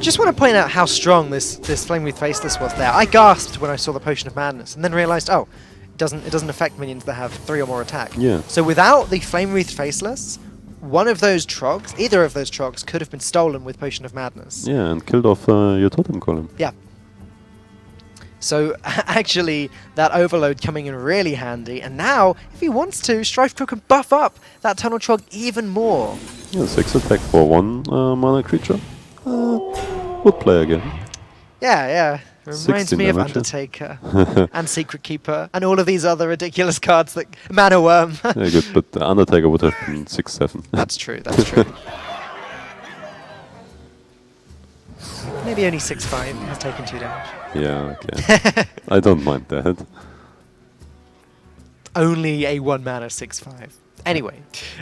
Just want to point out how strong this Flamewreath Faceless was there. I gasped when I saw the Potion of Madness, and then realized, oh, it doesn't affect minions that have 3 or more attack. Yeah. So without the Flamewreath Faceless, one of those trogs, either of those trogs, could have been stolen with Potion of Madness. Yeah, and killed off your totem column. Yeah. So actually, that overload coming in really handy. And now, if he wants to, StrifeCro can buff up that Tunnel Trog even more. Yeah, 6 attack for 1 mana creature. Would play again. Yeah. Reminds me of damage, yeah. Undertaker and Secret Keeper and all of these other ridiculous cards that Mana Worm. Yeah, good, but the Undertaker would have been 6/7. That's true. That's true. Maybe only 6/5 has taken 2 damage. Yeah, okay. I don't mind that. Only a 1 mana 6/5. Anyway.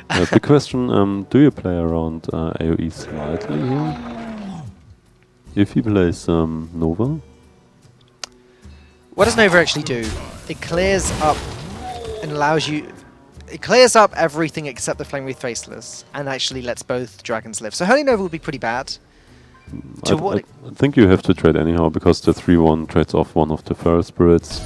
The question, do you play around AoE slightly here? If he plays Nova? What does Nova actually do? It clears up and allows you... It clears up everything except the Flamewreath Faceless and actually lets both dragons live. So Holy Nova would be pretty bad. I think you have to trade anyhow, because the 3/1 trades off one of the Feral Spirits,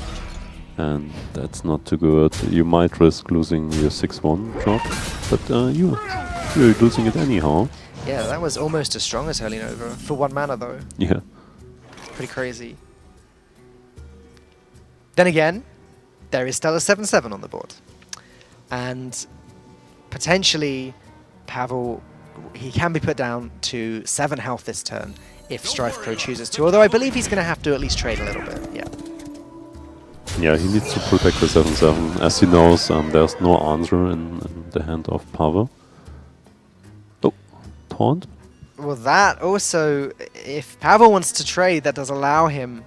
and that's not too good. You might risk losing your 6/1 drop, but you're losing it anyhow. Yeah, that was almost as strong as Holy Nova. For 1 mana, though. Yeah. Pretty crazy. Then again, there is still a 7/7 on the board. And potentially, Pavel, he can be put down to 7 health this turn if StrifeCro chooses to. Although I believe he's going to have to at least trade a little bit, yeah. Yeah, he needs to protect the 7/7. As he knows, there's no answer in the hand of Pavel. Oh, taunt? Well, that also, if Pavel wants to trade, that does allow him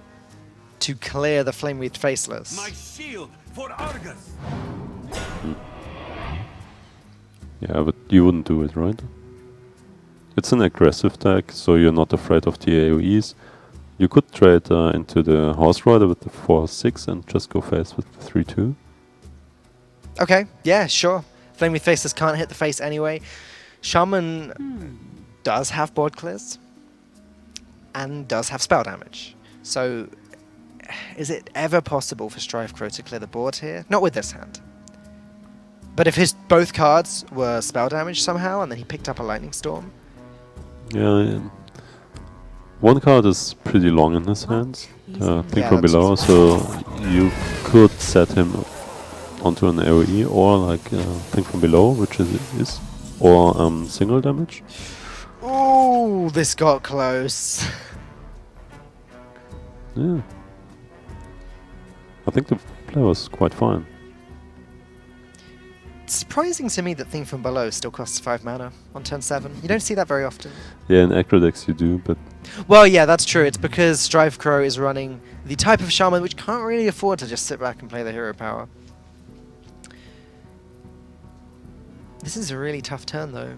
to clear the Flamewreath Faceless. My shield for Argus. Yeah, but you wouldn't do it, right? It's an aggressive deck, so you're not afraid of the AoEs. You could trade into the Horse Rider with the 4/6 and just go face with the 3/2. Okay, yeah, sure. Flamewreath Faceless can't hit the face anyway. Shaman does have board clears and does have spell damage. So, is it ever possible for StrifeCro to clear the board here? Not with this hand. But if his both cards were spell damage somehow, and then he picked up a Lightning Storm. Yeah. One card is pretty long in his hands. Think Yeah, from that's below, so you could set him onto an AoE or like think from below, which is or single damage. Ooh, this got close. Yeah. I think the play was quite fine. It's surprising to me that Thing from Below still costs 5 mana on turn 7. You don't see that very often. Yeah, in aggro decks you do, but... Well, yeah, that's true. It's because StrifeCro is running the type of Shaman which can't really afford to just sit back and play the hero power. This is a really tough turn, though.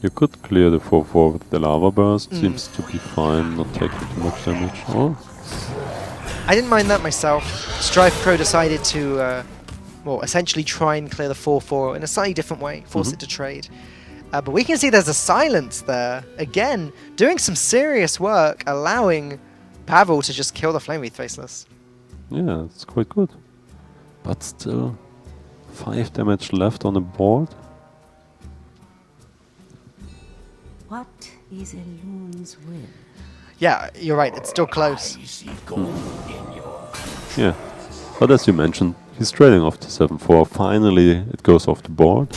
You could clear the 4/4 with the Lava Burst. Seems to be fine, not taking too much damage. Oh. I didn't mind that myself. StrifeCro decided to, well, essentially try and clear the 4/4 in a slightly different way, force it to trade. But we can see there's a silence there. Again, doing some serious work, allowing Pavel to just kill the Flamewreath Faceless. Yeah, it's quite good. But still, 5 damage left on the board. What is a loon's will? Yeah, you're right, it's still close. Yeah, but as you mentioned, he's trading off to 7/4. Finally, it goes off the board.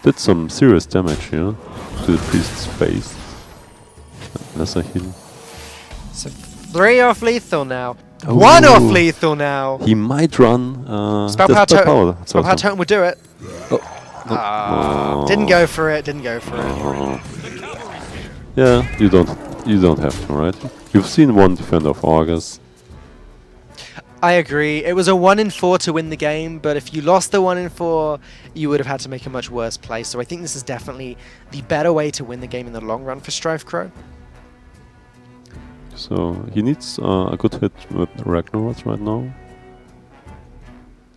Did some serious damage here to the priest's face. Lesser heal. So 3 off lethal now. Oh. 1 off lethal now. He might run. Spell the Power Spell Totem. Spell Power Totem. Totem would do it. Oh. Didn't go for it, didn't go for it. Oh. Yeah, you don't have to, right? You've seen one defender of Argus. I agree. It was a 1 in 4 to win the game, but if you lost the 1 in 4, you would have had to make a much worse play. So I think this is definitely the better way to win the game in the long run for StrifeCro. So he needs a good hit with Ragnaros right now.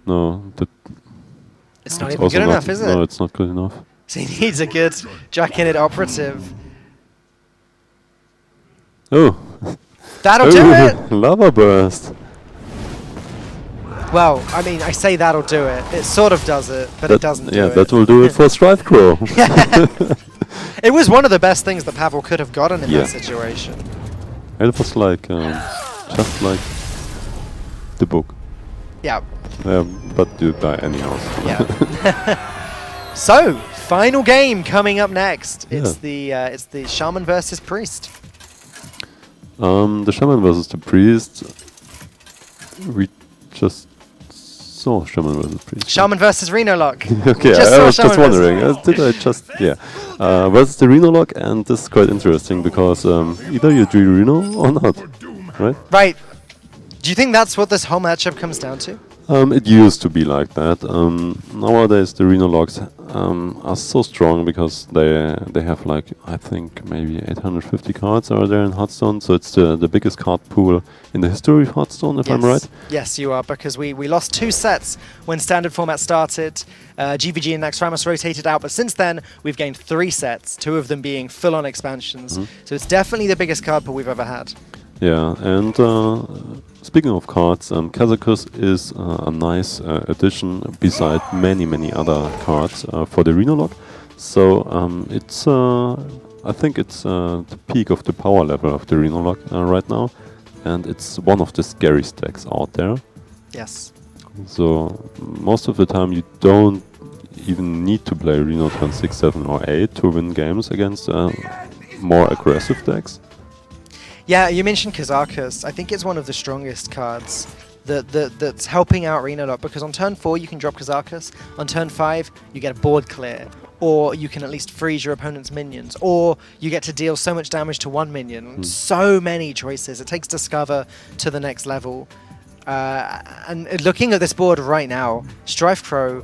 No, It's not that's even also good not- enough, is it? No, it's not good enough. So he needs a good Draconid operative. Oh! That'll do it! Lava Burst! Well, I mean, I say that'll do it. It sort of does it, but it doesn't do Yeah, it. that will do it for Strife Crow. It was one of the best things that Pavel could have gotten in Yeah. that situation. It was like, just like the book. Yeah. But you die anyhow. Yeah. So, final game coming up next. Yeah. It's the Shaman versus Priest. The Shaman versus the Priest. We just saw Shaman versus Priest. Shaman versus Reno Lock. Okay, Just I saw was just Shaman versus- wondering. Did I just... Yeah. Versus the Reno Lock, and this is quite interesting because either you do Reno or not, right? Right. Do you think that's what this whole matchup comes down to? It used to be like that. Nowadays the Reno Logs are so strong because they have like, I think maybe 850 cards are there in Hearthstone, so it's the biggest card pool in the history of Hearthstone, if I'm right. Yes, you are, because we lost 2 sets when standard format started. GVG and Naxxramas rotated out, but since then we've gained 3 sets, 2 of them being full-on expansions. So it's definitely the biggest card pool we've ever had. Yeah, and speaking of cards, Kazakus is a nice addition beside many other cards for the Reno Log. So it's I think it's the peak of the power level of the Reno Log right now, and it's one of the scary stacks out there. Yes. So most of the time you don't even need to play Reno turn 6, 7 or 8 to win games against more aggressive decks. Yeah, you mentioned Kazakus. I think it's one of the strongest cards that's helping out Reno Lock, because on turn 4 you can drop Kazakus, on turn 5 you get a board clear, or you can at least freeze your opponent's minions, or you get to deal so much damage to one minion. So many choices. It takes Discover to the next level. And looking at this board right now, Strife Crow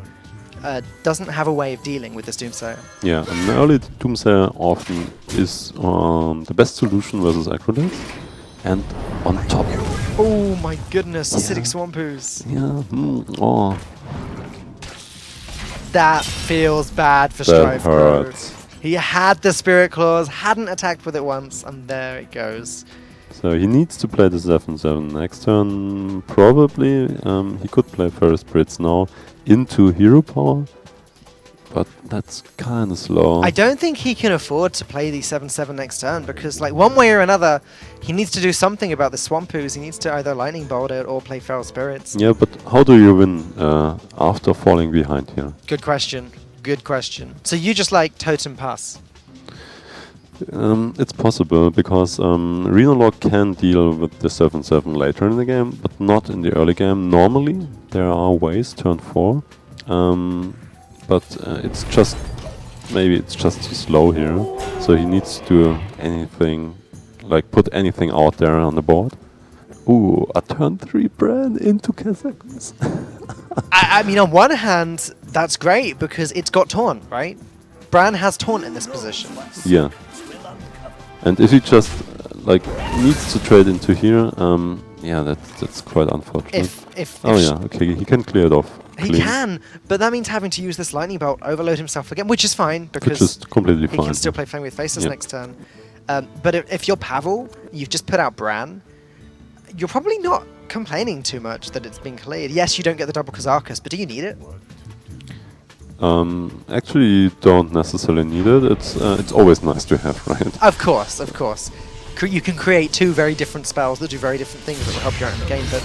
doesn't have a way of dealing with this Doomsayer. Yeah, an early Doomsayer often is the best solution versus Acrodex. And on top... Oh my goodness, Acidic Swampoo's. Yeah, oh. That feels bad for That Strife Crow. hurts. He had the Spirit Claws, hadn't attacked with it once, and there it goes. So he needs to play the 7/7 next turn. Probably he could play First Brits now into Hero Power, but that's kind of slow. I don't think he can afford to play the 7/7 next turn, because like one way or another, he needs to do something about the Swampoos. He needs to either Lightning Bolt it or play Feral Spirits. Yeah, but how do you win after falling behind here? Good question. Good question. So you just like Totem Pass? It's possible because Reno Log can deal with the 7/7 later in the game, but not in the early game. Normally there are ways turn 4, but it's just maybe it's just too slow here. So he needs to do anything, like put anything out there on the board. Ooh, a turn 3 brand into Kazakus. I mean, on one hand, that's great because it's got Taunt, right? Bran has Taunt in this position. Yeah. And if he just like needs to trade into here, yeah, that's quite unfortunate. If yeah, okay, he can clear it off. He clean. can, but that means having to use this Lightning Bolt, overload himself again, which is fine because Which is completely he fine. can still play Flame with Faces Yep. next turn. But if you're Pavel, you've just put out Bran, you're probably not complaining too much that it's been cleared. Yes, you don't get the double Kazakus, but do you need it? Actually, you don't necessarily need it. It's always nice to have, right? Of course, of course. You can create 2 very different spells that do very different things that will help you out in the game, but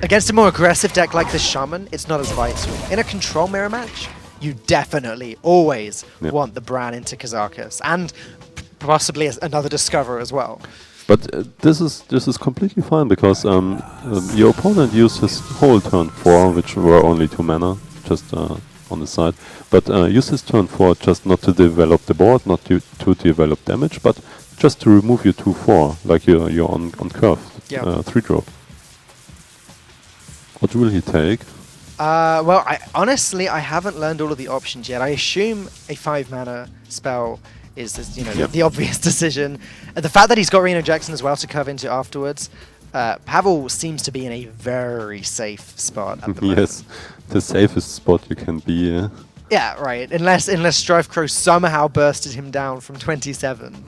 against a more aggressive deck like this Shaman, it's not as vital. In a control mirror match, you definitely always want the Bran into Kazakus, and possibly another Discover as well. But this is completely fine because your opponent used his whole turn 4, which were only 2 mana, just on the side. But use his turn 4 just not to develop the board, not to develop damage, but just to remove your 2/4, like you're on curve, 3-drop. What will he take? Well, honestly, I haven't learned all of the options yet. I assume a 5 mana spell you know, the obvious decision. The fact that he's got Reno Jackson as well to curve into afterwards, Pavel seems to be in a very safe spot at the moment. Yes, the safest spot you can be. Yeah. Yeah, right. Unless Strife Crow somehow bursted him down from 27.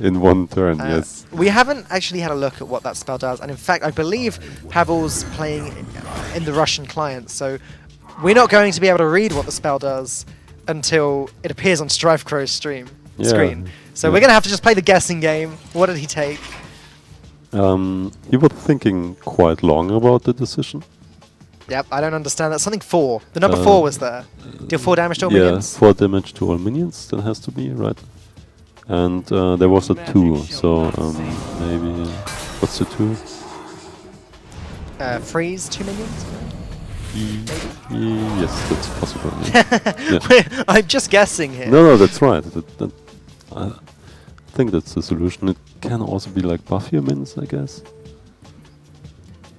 In one turn, yes. We haven't actually had a look at what that spell does, and in fact, I believe Pavel's playing in the Russian client, so we're not going to be able to read what the spell does until it appears on Strife Crow's screen. So we're going to have to just play the guessing game. What did he take? He was thinking quite long about the decision. Yep, I don't understand that. Something 4. The number 4 was there. Deal 4 damage to all minions? Yeah, 4 damage to all minions, that has to be, right? And there was a 2, so maybe... what's the 2? Freeze 2 minions? Yes, that's possible. Yeah. I'm just guessing here. No, that's right. I think that's the solution. It can also be like buff your minions, I guess.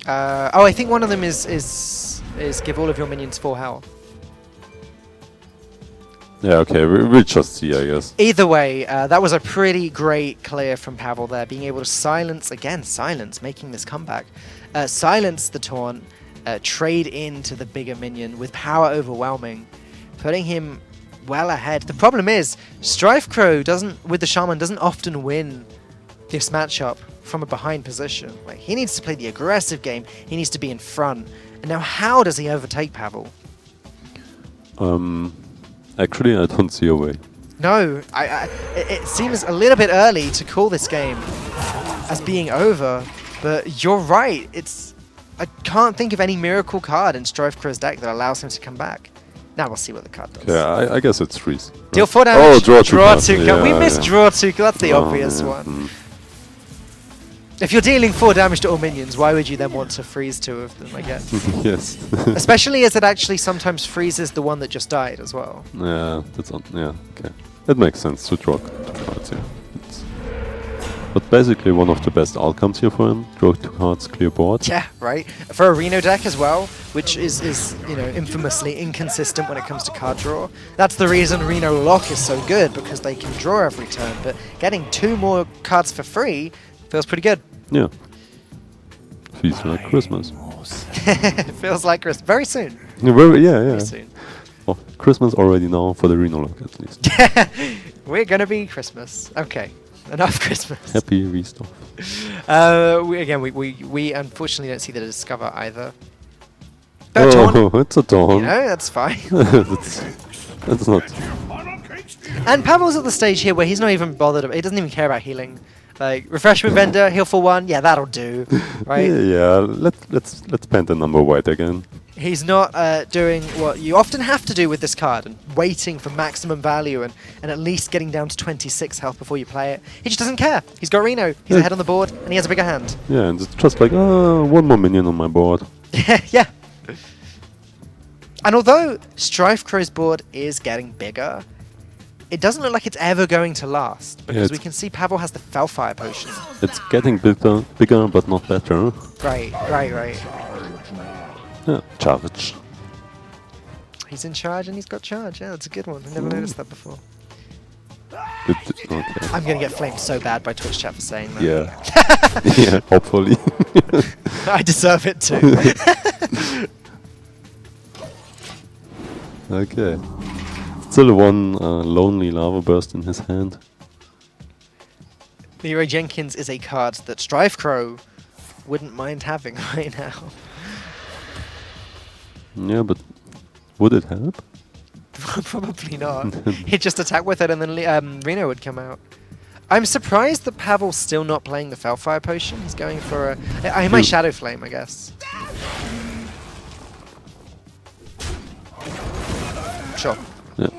I think one of them is give all of your minions 4 health. Yeah, okay, we'll just see, I guess. Either way, that was a pretty great clear from Pavel there, being able to silence, making this comeback. Silence the taunt, trade into the bigger minion with power overwhelming, putting him well ahead. The problem is, Strife Crow with the Shaman doesn't often win this matchup from a behind position. Like, he needs to play the aggressive game, he needs to be in front. And now how does he overtake Pavel? Actually, I don't see a way. No, it seems a little bit early to call this game as being over, but you're right. I can't think of any miracle card in Strife Crow's deck that allows him to come back. Now we'll see what the card does. Yeah, I guess it's freeze. Deal 4 damage. Oh, draw 2 cards. We missed draw 2. That's the obvious one. If you're dealing 4 damage to all minions, why would you then want to freeze 2 of them, I guess? Yes. Especially as it actually sometimes freezes the one that just died as well. Yeah, okay. It makes sense to draw cards here. But basically one of the best outcomes here for him. Draw 2 cards, clear board. Yeah, right. For a Reno deck as well, which is you know, infamously inconsistent when it comes to card draw. That's the reason Reno Lock is so good, because they can draw every turn, but getting 2 more cards for free feels pretty good. Yeah. Feels like Christmas. Feels like Christmas. Very soon. Yeah. Very soon. Oh, Christmas already now for the Reno Lock at least. We're gonna be Christmas. Okay. Enough Christmas. Happy restuff. We unfortunately don't see the Discover either. It's a taunt. You know, that's fine. that's not... And Pavel's at the stage here where he's not even bothered. He doesn't even care about healing. Like, Refreshment Vendor, heal for 1. Yeah, that'll do. Right? Yeah, let's paint the number white again. He's not doing what you often have to do with this card, and waiting for maximum value and at least getting down to 26 health before you play it. He just doesn't care. He's got Reno, he's ahead on the board, and he has a bigger hand. Yeah, and it's just like, 1 more minion on my board. Yeah. And although Strife Crow's board is getting bigger, it doesn't look like it's ever going to last, because we can see Pavel has the Fellfire Potion. It's getting bigger but not better. Right. Yeah, charge. He's in charge and he's got charge. Yeah, that's a good one. I never noticed that before. Okay. I'm going to get flamed so bad by Twitch chat for saying that. Yeah. Yeah, hopefully. I deserve it too. Okay. Still 1 lonely lava burst in his hand. Leroy Jenkins is a card that Strife Crow wouldn't mind having right now. Yeah, but would it help? Probably not. He'd just attack with it and then Reno would come out. I'm surprised that Pavel's still not playing the Fellfire Potion. He's going for he might Shadow Flame, I guess. Sure. Yeah.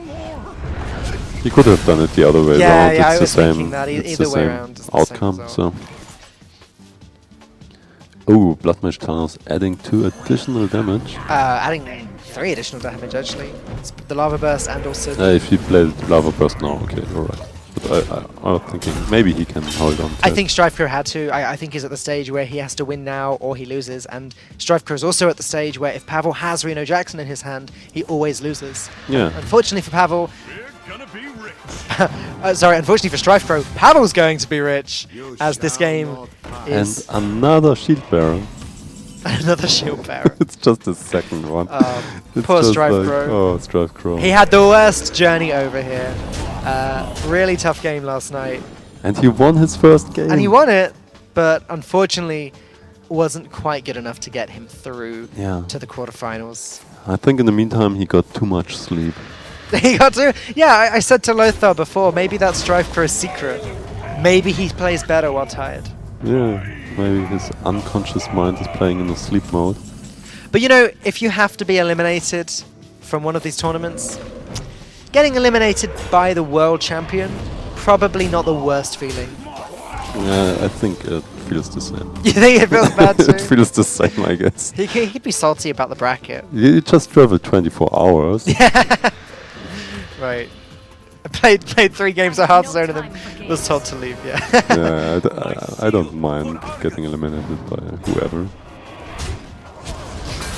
He could have done it the other way around. Yeah, I it's was the same, thinking that. it's Either the way same around is the outcome, same so... Ooh, Blood Mage Tunnels adding 2 additional damage. Adding 3 additional damage, actually. It's the Lava Burst and also... If he played Lava Burst now, okay, alright. But I was thinking maybe he can hold on to I think Strife Crow had to. I think he's at the stage where he has to win now or he loses. And Strife Crow is also at the stage where if Pavel has Reno Jackson in his hand, he always loses. Yeah. Unfortunately for Pavel, Sorry, unfortunately for Strife Crow, Pavel's going to be rich, as this game is... And another shield bearer. Another shield bearer. It's just the second one. It's Poor just Strife like, Crow. oh, Strife Crow. He had the worst journey over here. Really tough game last night. And he won his first game. And he won it, but unfortunately wasn't quite good enough to get him through to the quarterfinals. I think in the meantime he got too much sleep. He got to... Yeah, I said to Lothar before, maybe that's Strife Crow's secret. Maybe he plays better while tired. Yeah, maybe his unconscious mind is playing in a sleep mode. But you know, if you have to be eliminated from one of these tournaments, getting eliminated by the world champion, probably not the worst feeling. Yeah, I think it feels the same. You think it feels bad too? It feels the same, I guess. He'd be salty about the bracket. You just traveled 24 hours. Right. I played 3 games of Hearthstone and then was told to leave, yeah. Yeah, I don't mind getting eliminated by whoever.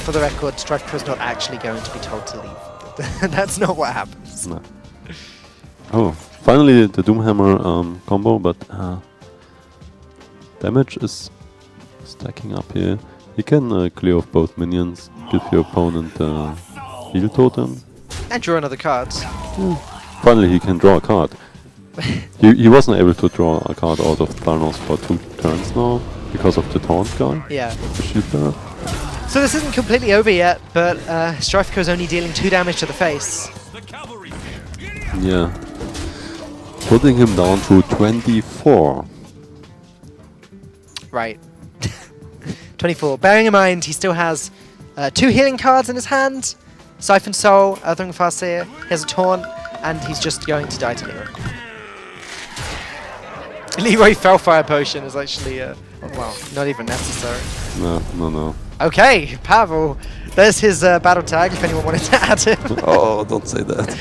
For the record, Strife Crow's not actually going to be told to leave. That's not what happens. No. Oh, finally the Doomhammer combo, but damage is stacking up here. You can clear off both minions, give your opponent heal totem. And draw another card. Yeah. Finally he can draw a card. he wasn't able to draw a card out of Thanos for 2 turns now, because of the taunt guy. Yeah. The shield bearer. So this isn't completely over yet, but Strife Crow's only dealing 2 damage to the face. Yeah. Putting him down to 24. Right. 24. Bearing in mind, he still has 2 healing cards in his hand. Siphon Soul, Earthring Farseer, he has a Taunt, and he's just going to die to Leroy. Leroy Fellfire Potion is actually, well, not even necessary. No. Okay, Pavel, there's his battle tag if anyone wanted to add it. Oh, don't say that.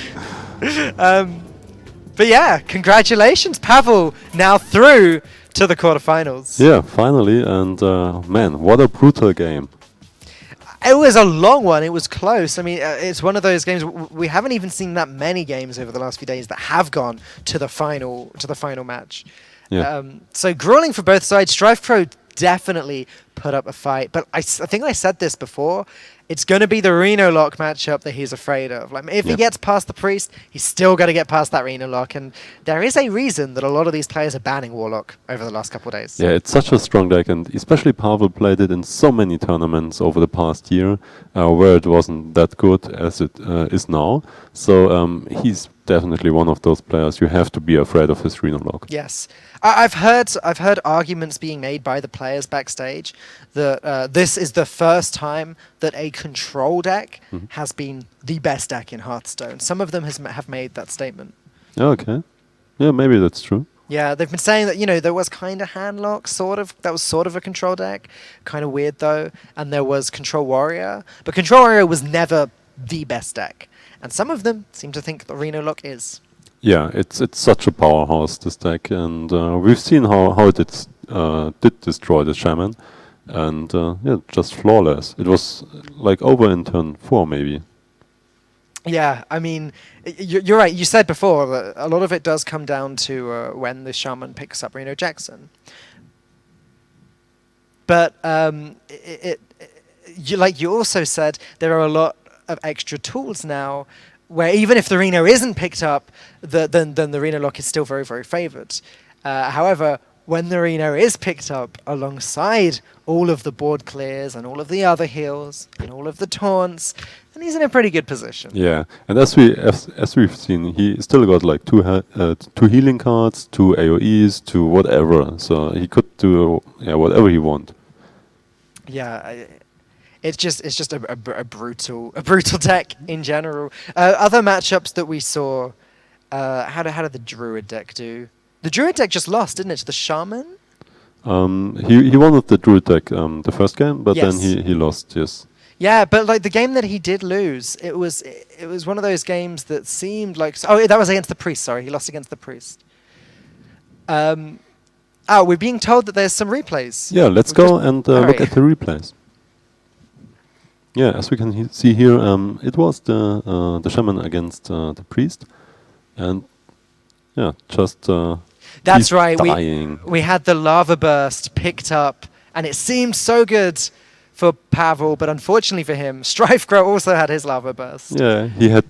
But yeah, congratulations, Pavel, now through to the quarterfinals. Yeah, finally, and man, what a brutal game. It was a long one. It was close. I mean, it's one of those games. We haven't even seen that many games over the last few days that have gone to the final match. Yeah. So grueling for both sides. Strife Crow definitely put up a fight, but I think I said this before. It's going to be the Reno Lock matchup that he's afraid of. Like, if he gets past the Priest, he's still got to get past that Reno Lock, and there is a reason that a lot of these players are banning Warlock over the last couple of days. Yeah, it's such a strong deck, and especially Pavel played it in so many tournaments over the past year, where it wasn't that good as it is now. So he's definitely one of those players you have to be afraid of his Reno Lock. Yes. I've heard arguments being made by the players backstage that this is the first time that a control deck has been the best deck in Hearthstone. Some of them have made that statement. Okay. Yeah, maybe that's true. Yeah, they've been saying that, you know, there was kind of Handlock, that was sort of a control deck. Kind of weird, though. And there was Control Warrior. But Control Warrior was never the best deck. And some of them seem to think the Reno Lock is. Yeah, it's such a powerhouse, this deck, and we've seen how it did destroy the Shaman, and yeah, just flawless. It was like over in turn 4, maybe. Yeah, I mean, you're right. You said before that a lot of it does come down to when the Shaman picks up Reno Jackson. But like you also said, there are a lot of extra tools now where even if the Reno isn't picked up, then the Reno Lock is still very, very favoured. However, when the Reno is picked up alongside all of the board clears and all of the other heals and all of the taunts, then he's in a pretty good position. Yeah, and as we've seen, he still got like two healing cards, 2 AoEs, 2 whatever. So he could do whatever he want. Yeah. It's just a brutal deck in general. Other matchups that we saw, how did the Druid deck do? The Druid deck just lost, didn't it, to the Shaman? He won with the Druid deck the first game, but then he lost. Yes. Yeah, but like the game that he did lose, it was one of those games that seemed like that was against the Priest. Sorry, he lost against the Priest. We're being told that there's some replays. Yeah, let's go and look at the replays. Yeah, as we can see here, it was the Shaman against the Priest, and yeah, just That's he's right. dying. We had the lava burst picked up, and it seemed so good for Pavel, but unfortunately for him, Strifecrow also had his lava burst. Yeah, he had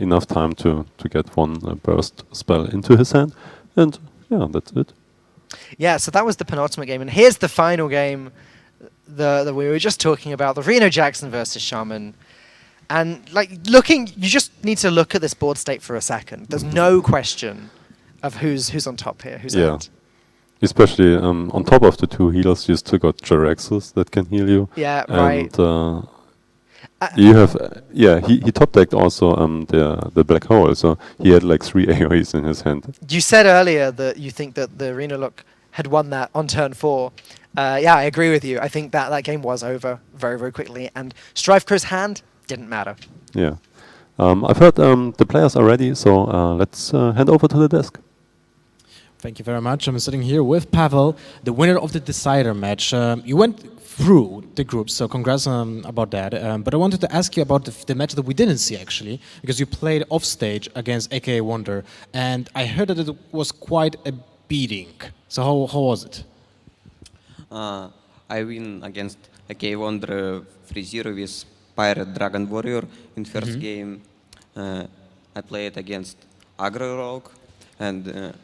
enough time to get one burst spell into his hand, and yeah, that's it. Yeah, so that was the penultimate game, and here's the final game that we were just talking about, the Reno Jackson versus Shaman. And like you just need to look at this board state for a second. There's no question of who's on top here, who's out. Especially on top of the two healers, you still got Jaraxxus that can heal you. Yeah, and, right. You have he top decked also the black hole, so he had like 3 AoEs in his hand. You said earlier that you think that the Arena Look had won that on turn 4. Yeah, I agree with you. I think that game was over very, very quickly, and Strifecrow's hand didn't matter. Yeah. I've heard the players are ready, so let's hand over to the desk. Thank you very much. I'm sitting here with Pavel, the winner of the Decider match. You went through the groups, so congrats about that. But I wanted to ask you about the match that we didn't see, actually, because you played off stage against aka Wonder, and I heard that it was quite a beating. So how was it? I win against aka Wonder 3-0 with Pirate Dragon Warrior in first game. I played against Aggro Rogue, and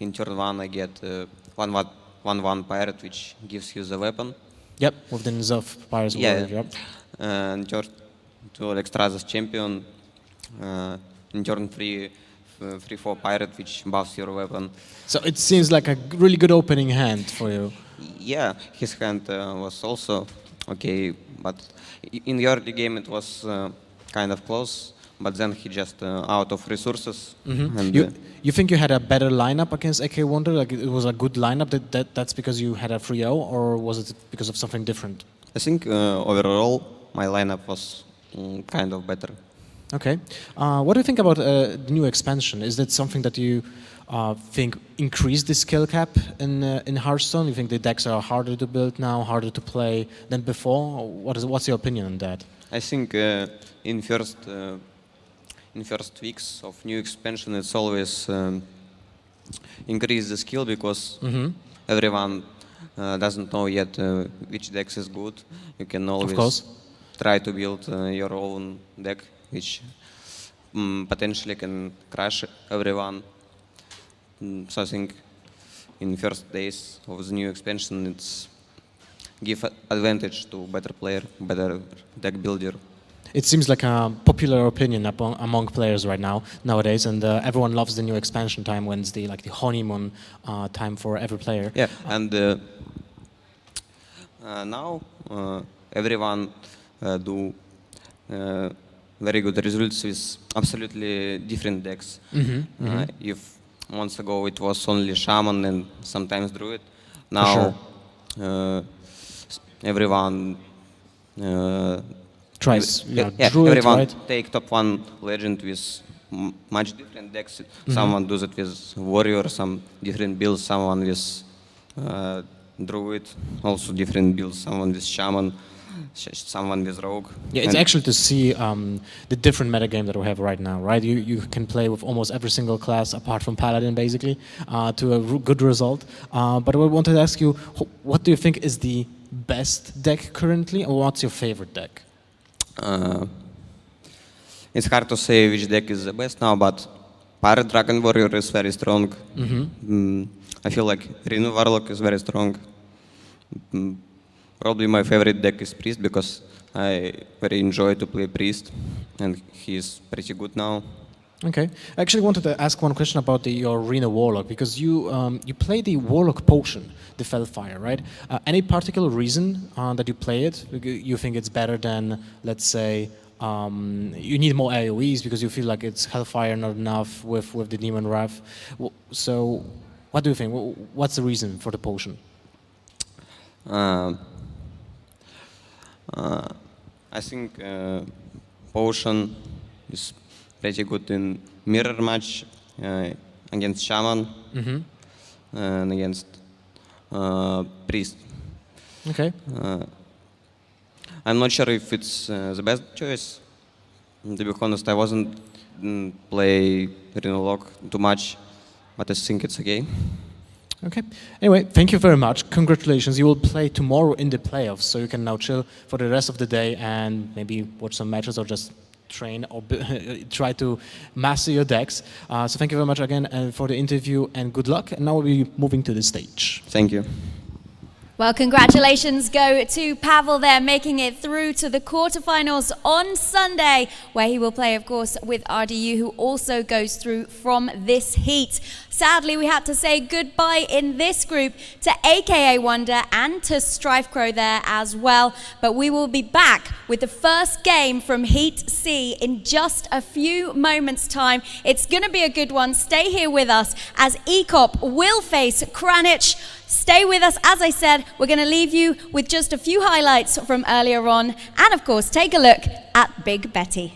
in turn 1 I get 1/1 Pirate, which gives you the weapon. Yep, with the Nizov Pirates Warrior, yep. And turn 2 Extrazas Champion, in turn 3 3/4 Pirate, which buffs your weapon. So it seems like a really good opening hand for you. Yeah, his hand was also okay, but in the early game it was kind of close, but then he just out of resources. And you think you had a better lineup against AK Wonder? Like it was a good lineup? That's because you had a 3-0, or was it because of something different? I think overall my lineup was kind of better. Okay. What do you think about the new expansion? Is that something that you think increased the skill cap in Hearthstone? You think the decks are harder to build now, harder to play than before? What's your opinion on that? I think in first weeks of new expansion, it's always increase the skill because everyone doesn't know yet which decks is good. You can always try to build your own deck, which potentially can crush everyone. So I think in first days of the new expansion, it's give advantage to better player, better deck builder. It seems like a popular opinion among players right nowadays, and everyone loves the new expansion time when it's the honeymoon time for every player. Yeah, and now everyone do very good results with absolutely different decks. If months ago it was only Shaman and sometimes Druid, now everyone tries. Druid, everyone take top 1 legend with much different decks. Someone does it with Warrior, some different builds. Someone with Druid, also different builds. Someone with Shaman, someone with Rogue. Yeah, it's actually to see the different metagame that we have right now, right? You can play with almost every single class apart from Paladin, basically, to a good result. But I wanted to ask you, what do you think is the best deck currently, or what's your favorite deck? It's hard to say which deck is the best now, but Pirate Dragon Warrior is very strong. I feel like Reno Warlock is very strong. Probably my favorite deck is Priest because I very enjoy to play Priest, and he's pretty good now. Okay, I actually wanted to ask one question about your Reno Warlock, because you play the Warlock Potion, the Fellfire, right? Any particular reason that you play it? You think it's better than, let's say, you need more AoEs because you feel like it's Hellfire not enough with the Demon Wrath. So, what do you think? What's the reason for the potion? I think potion is pretty good in mirror match against Shaman and against Priest. Okay. I'm not sure if it's the best choice. To be honest, I wasn't play Rhinolog too much, but I think it's okay. Okay. Anyway, thank you very much. Congratulations. You will play tomorrow in the playoffs, so you can now chill for the rest of the day and maybe watch some matches or just train or try to master your decks. So thank you very much again for the interview and good luck. And now we'll be moving to the stage. Thank you. Well, congratulations go to Pavel there, making it through to the quarterfinals on Sunday, where he will play, of course, with RDU, who also goes through from this heat. Sadly, we had to say goodbye in this group to AKA Wonder and to Strifecrow there as well. But we will be back with the first game from Heat C in just a few moments' time. It's going to be a good one. Stay here with us as ECOP will face Kranich. Stay with us. As I said, we're going to leave you with just a few highlights from earlier on. And of course, take a look at Big Betty.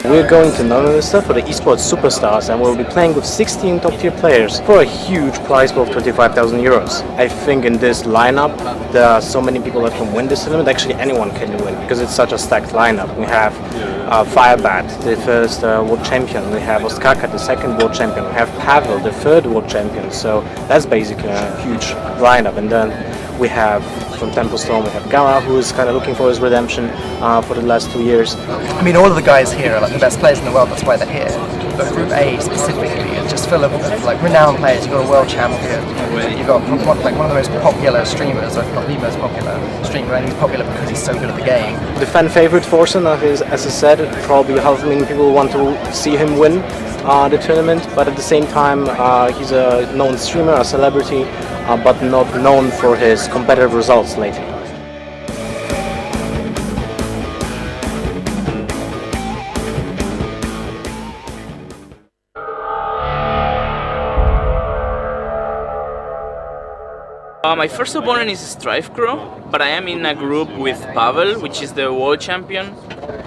We're going to Nominista for the Esport Superstars, and we'll be playing with 16 top-tier players for a huge prize pool of 25,000 euros. I think in this lineup there are so many people that can win this tournament. Actually, anyone can win because it's such a stacked lineup. We have Firebat, the first world champion. We have Oskaka, the second world champion. We have Pavel, the third world champion. So that's basically a huge lineup. And then we have from Templestone, we have Gara, who is kind of looking for his redemption for the last 2 years. I mean, all of the guys here are like the best players in the world, that's why they're here. But Group A specifically is just full of like renowned players. You've got a world champion, you've got one of the most popular streamers, if not the most popular streamer, and he's popular because he's so good at the game. The fan favorite Forsen, as I said, probably half a million people want to see him win the tournament, but at the same time he's a known streamer, a celebrity, but not known for his competitive results lately. My first opponent is Strife Crow, but I am in a group with Pavel, which is the world champion,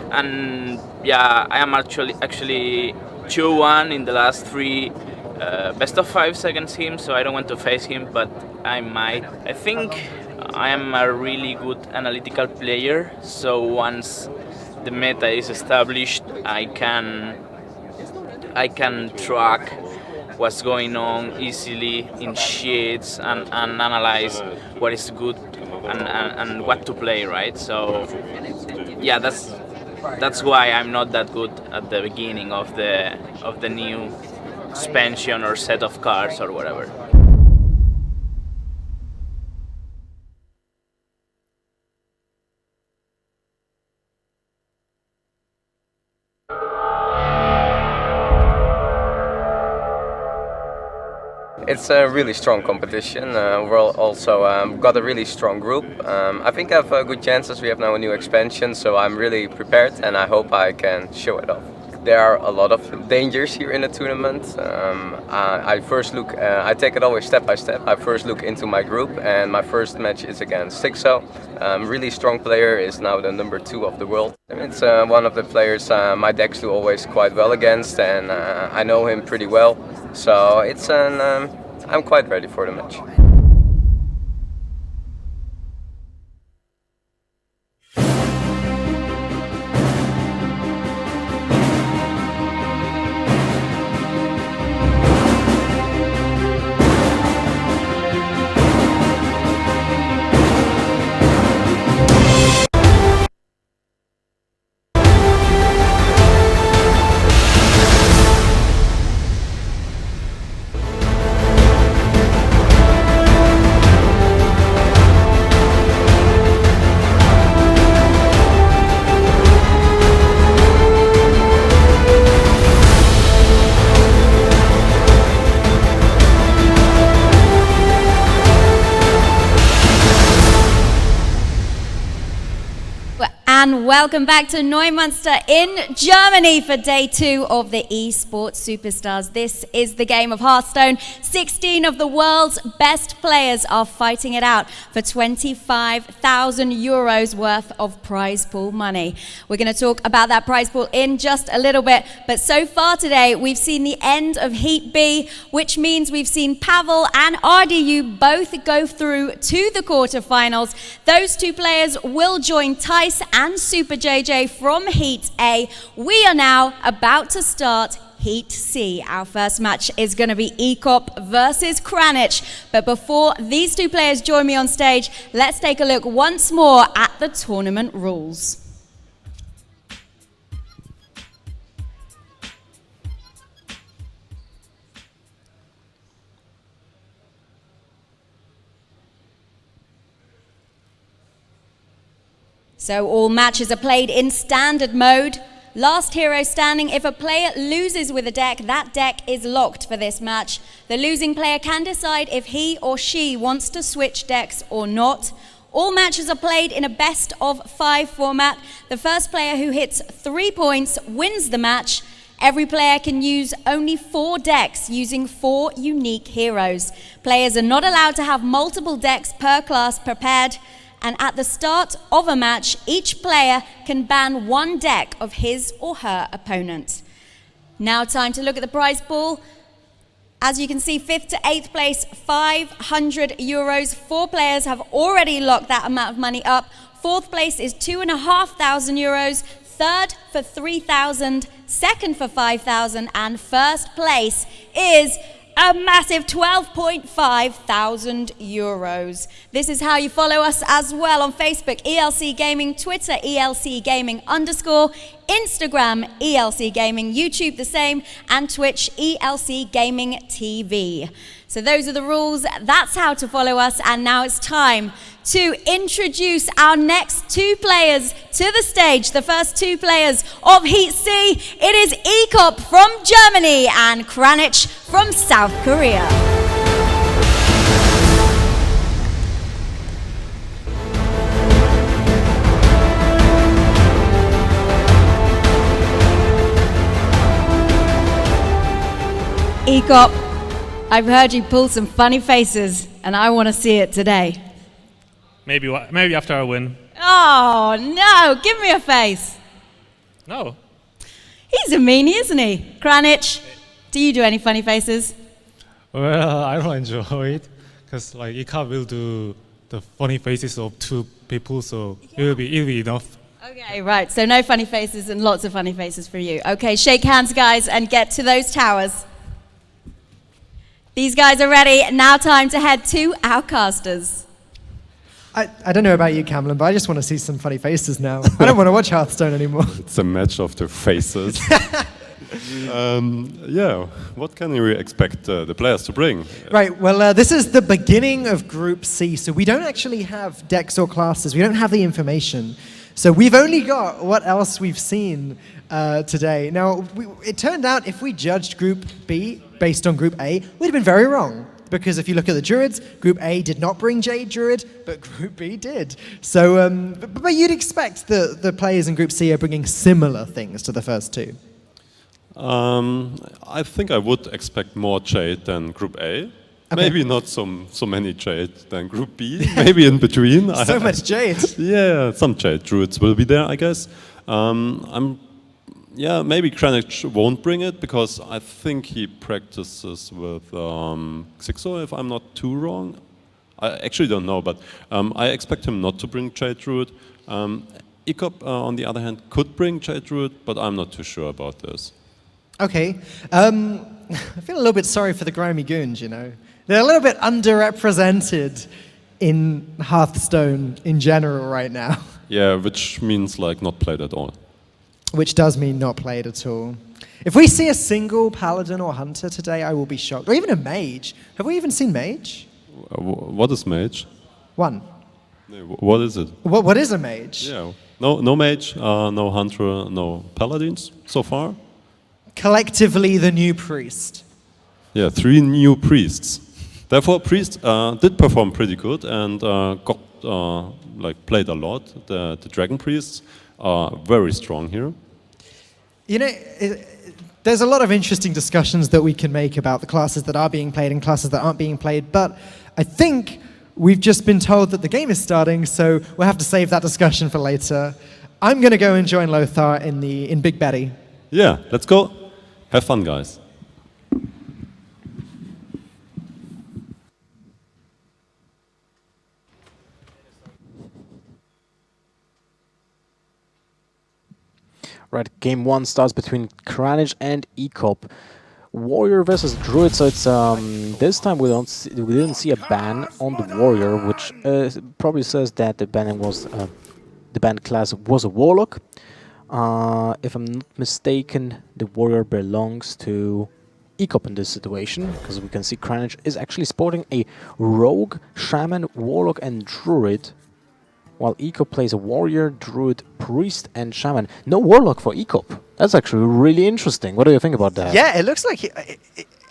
and yeah, I am actually 2-1 in the last 3 best of 5 seconds him, so I don't want to face him, but I might. I think I am a really good analytical player, so once the meta is established, I can track what's going on easily in sheets and analyze what is good and what to play, right? So yeah, that's why I'm not that good at the beginning of the new expansion or set of cards or whatever. It's a really strong competition. We're also got a really strong group. I think I have good chances. We have now a new expansion, so I'm really prepared and I hope I can show it off. There are a lot of dangers here in the tournament. I take it always step by step. I first look into my group, and my first match is against Sixo. Really strong player, is now the number 2 of the world. It's one of the players my decks do always quite well against, and I know him pretty well. So it's I'm quite ready for the match. And welcome back to Neumünster in Germany for day 2 of the Esport Superstars. This is the game of Hearthstone. 16 of the world's best players are fighting it out for 25,000 euros worth of prize pool money. We're going to talk about that prize pool in just a little bit, but so far today we've seen the end of Heat B, which means we've seen Pavel and RDU both go through to the quarterfinals. Those 2 players will join Tice and Super JJ from Heat A. We are now about to start Heat C. Our first match is going to be Ekop versus Kranich. But before these 2 players join me on stage, let's take a look once more at the tournament rules. So all matches are played in standard mode. Last hero standing. If a player loses with a deck, that deck is locked for this match. The losing player can decide if he or she wants to switch decks or not. All matches are played in a best of 5 format. The first player who hits 3 points wins the match. Every player can use only 4 decks using 4 unique heroes. Players are not allowed to have multiple decks per class prepared. And at the start of a match, each player can ban 1 deck of his or her opponent. Now time to look at the prize pool. As you can see, 5th to 8th place, 500 euros. 4 players have already locked that amount of money up. 4th place is 2,500 euros. 3rd for 3,000, 2nd for 5,000, and 1st place is a massive 12,500 euros. This is how you follow us as well on Facebook, ELC Gaming, Twitter, ELC Gaming _, Instagram, ELC Gaming, YouTube the same, and Twitch, ELC Gaming TV. So those are the rules. That's how to follow us. And now it's time to introduce our next 2 players to the stage. The first 2 players of Heat C. It is Ekop from Germany and Kranich from South Korea. Ekop, I've heard you pull some funny faces, and I want to see it today. Maybe after I win. Oh, no, give me a face. No. He's a meanie, isn't he? Kranich, do you do any funny faces? Well, I don't enjoy it because like Ika will do the funny faces of two people, so it'll be enough. Okay, right, so no funny faces and lots of funny faces for you. Okay, shake hands, guys, and get to those towers. These guys are ready. Now time to head to our casters. I don't know about you, Camlin, but I just want to see some funny faces now. I don't want to watch Hearthstone anymore. It's a match of the faces. Yeah, what can we expect the players to bring? Right, well, this is the beginning of Group C, so we don't actually have decks or classes. We don't have the information. So we've only got what else we've seen today. Now, it turned out if we judged Group B based on Group A, we'd have been very wrong. Because if you look at the Druids, Group A did not bring Jade Druid, but Group B did. So, but you'd expect the players in Group C are bringing similar things to the first two. I think I would expect more Jade than Group A. Okay. Maybe not so many Jade than Group B. Maybe in between. So much Jade. Yeah, some Jade Druids will be there, I guess. Yeah, maybe Kranich won't bring it because I think he practices with Xixo, if I'm not too wrong. I actually don't know, but I expect him not to bring Jade Druid. Ecop, on the other hand, could bring Jade Druid, but I'm not too sure about this. Okay. I feel a little bit sorry for the grimy goons, you know. They're a little bit underrepresented in Hearthstone in general right now. Yeah, which means like not played at all. Which does mean not played at all. If we see a single Paladin or Hunter today, I will be shocked. Or even a Mage. Have we even seen Mage? What is Mage? One. What is it? What is a Mage? Yeah. No Mage, no Hunter, no Paladins so far. Collectively, the new Priest. Yeah, 3 new Priests. Therefore, Priest did perform pretty good and got played a lot. The Dragon Priests are very strong here. You know, there's a lot of interesting discussions that we can make about the classes that are being played and classes that aren't being played, but I think we've just been told that the game is starting, so we'll have to save that discussion for later. I'm going to go and join Lothar in Big Betty. Yeah, let's go. Have fun, guys. Right, game 1 starts between Kranich and Ecop. Warrior versus Druid, so it's this time we didn't see a ban on the Warrior, which probably says that the banning was the banned class was a Warlock. If I'm not mistaken, the Warrior belongs to Ecop in this situation, because we can see Kranich is actually sporting a Rogue, Shaman, Warlock and Druid, while Ecop plays a Warrior, Druid, Priest and Shaman. No Warlock for Ecop. That's actually really interesting. What do you think about that? Yeah, it looks like...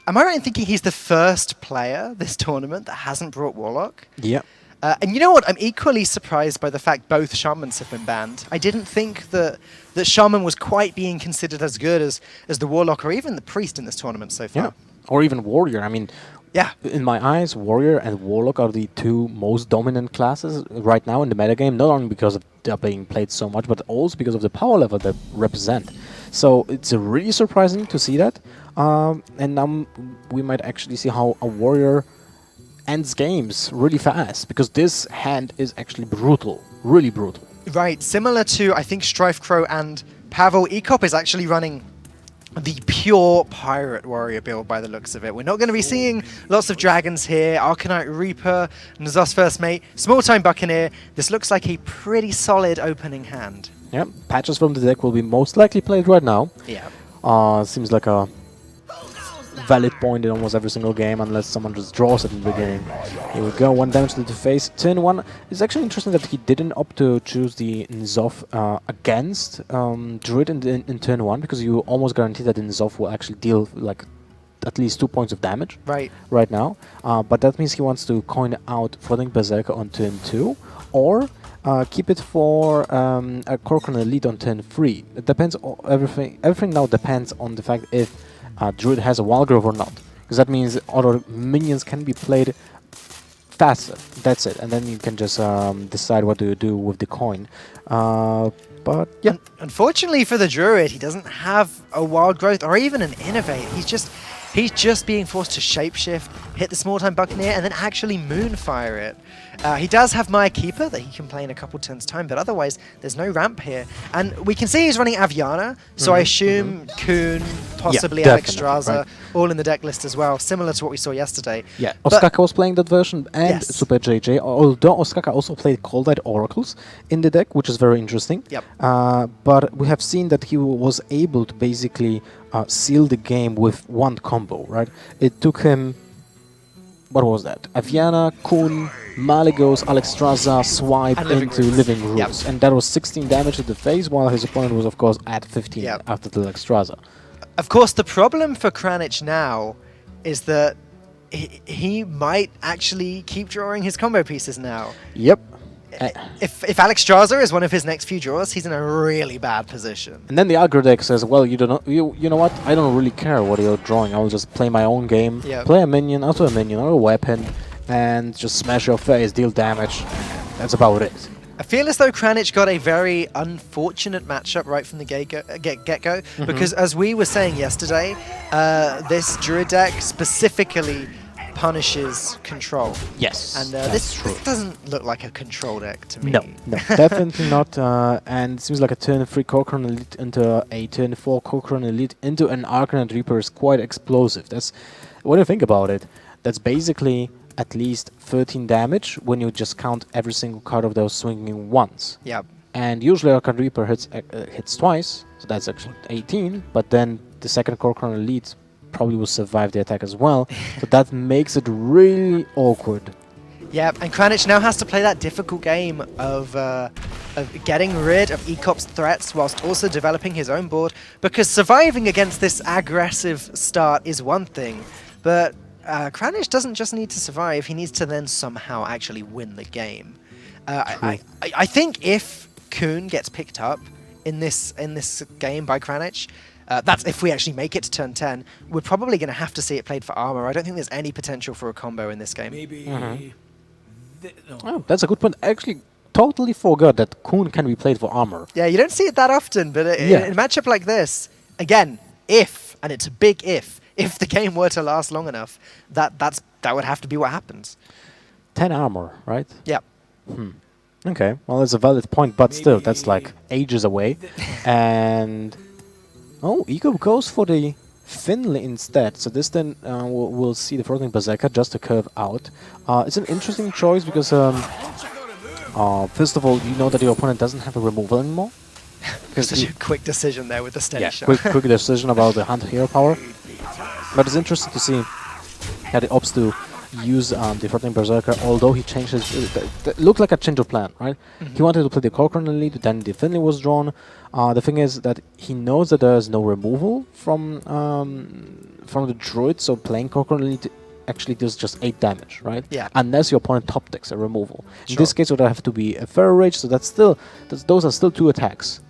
am I right in thinking he's the first player this tournament that hasn't brought Warlock? Yeah. And you know what? I'm equally surprised by the fact both Shamans have been banned. I didn't think that Shaman was quite being considered as good as the Warlock or even the Priest in this tournament so far. Yeah. Or even Warrior. I mean, yeah. In my eyes, Warrior and Warlock are the 2 most dominant classes right now in the metagame, not only because they're being played so much, but also because of the power level they represent. So it's really surprising to see that. And we might actually see how a Warrior ends games really fast, because this hand is actually brutal, really brutal. Right, similar to, I think, Strifecrow and Pavel, Ecop is actually running the pure Pirate Warrior build by the looks of it. We're not going to be seeing lots of dragons here. Arcanite Reaper, N'Zoth's First Mate, Small-Time Buccaneer. This looks like a pretty solid opening hand. Yeah, patches from the deck will be most likely played right now. Yeah. Seems like a valid point in almost every single game, unless someone just draws it in the beginning. Here we go, 1 damage to the face. Turn 1. It's actually interesting that he didn't opt to choose the N'Zoth against Druid in turn 1, because you almost guarantee that the N'Zoth will actually deal like at least 2 points of damage right now. But that means he wants to coin out Flooding Berserker on turn 2, or keep it for a Korkan Elite on turn 3. It depends. Everything now depends on the fact if Druid has a Wildgrove or not. because that means other minions can be played faster. That's it, and then you can just decide what do you do with the coin. But yeah, unfortunately for the Druid, he doesn't have a Wild Growth or even an Innovate. He's just being forced to shapeshift, hit the small time Buccaneer, and then actually Moonfire it. He does have Maya Keeper that he can play in a couple turns' time, but otherwise there's no ramp here. And we can see he's running Aviana, so I assume Kuhn, possibly Alexstrasza, right. all in the deck list as well, similar to what we saw yesterday. Yeah, Osaka was playing that version, and Super JJ, although Osaka also played Coldite Oracles in the deck, which is very interesting. Yep. But we have seen that he was able to basically seal the game with one combo, right? It took him, what was that? Aviana, Kuhn, Malygos, Alexstrasza, swipe into Living Roots. And that was 16 damage to the face, while his opponent was, of course, at 15 after the Alexstrasza. Of course, the problem for Kranich now is that he might actually keep drawing his combo pieces now. Yep. If Alexstrasza is one of his next few draws, he's in a really bad position. And then the aggro deck says, well, you know what? I don't really care what you're drawing. I'll just play my own game, play a minion, auto a minion, or a weapon, and just smash your face, deal damage. That's about it. I feel as though Kranich got a very unfortunate matchup right from the get-go, because as we were saying yesterday, this Druid deck specifically punishes control. Yes, and this doesn't look like a control deck to me. No, definitely not. And it seems like a turn 3 Cochrane Elite into a turn 4 Cochrane Elite into an Arcanite Reaper is quite explosive. That's, when you think about it, that's basically at least 13 damage when you just count every single card of those swinging once. Yep. And usually Arcanite Reaper hits twice, so that's actually 18. But then the second Cochrane Elite probably will survive the attack as well, so that makes it really awkward. Yeah, and Kranich now has to play that difficult game of getting rid of Ecop's threats whilst also developing his own board, because surviving against this aggressive start is one thing, but Kranich doesn't just need to survive, he needs to then somehow actually win the game. I think if Kuhn gets picked up in this game by Kranich, that's if we actually make it to turn 10. We're probably going to have to see it played for armor. I don't think there's any potential for a combo in this game. Maybe. Oh, that's a good point. I actually totally forgot that Kuhn can be played for armor. Yeah, you don't see it that often, but in a matchup like this, again, if, and it's a big if the game were to last long enough, that would have to be what happens. 10 armor, right? Yeah. Okay, well, that's a valid point, but still, that's like ages away. And oh, Ego goes for the Finley instead. So this then we'll see the Frothing Berserker just to curve out. It's an interesting choice because first of all, you know that your opponent doesn't have a removal anymore. Such a quick decision there with the steady shot. quick decision about the Hunter Hero power. But it's interesting to see that it opts to use the Frothing Berserker, although he changed his... It looked like a change of plan, right? He wanted to play the Cochrane Elite, then the Finley was drawn. The thing is that he knows that there is no removal from the Druid, so playing Cochrane Elite actually does just 8 damage, right? Yeah. Unless your opponent top decks a removal. In this case, it would have to be a Feral Rage, so that's still... those are still 2 attacks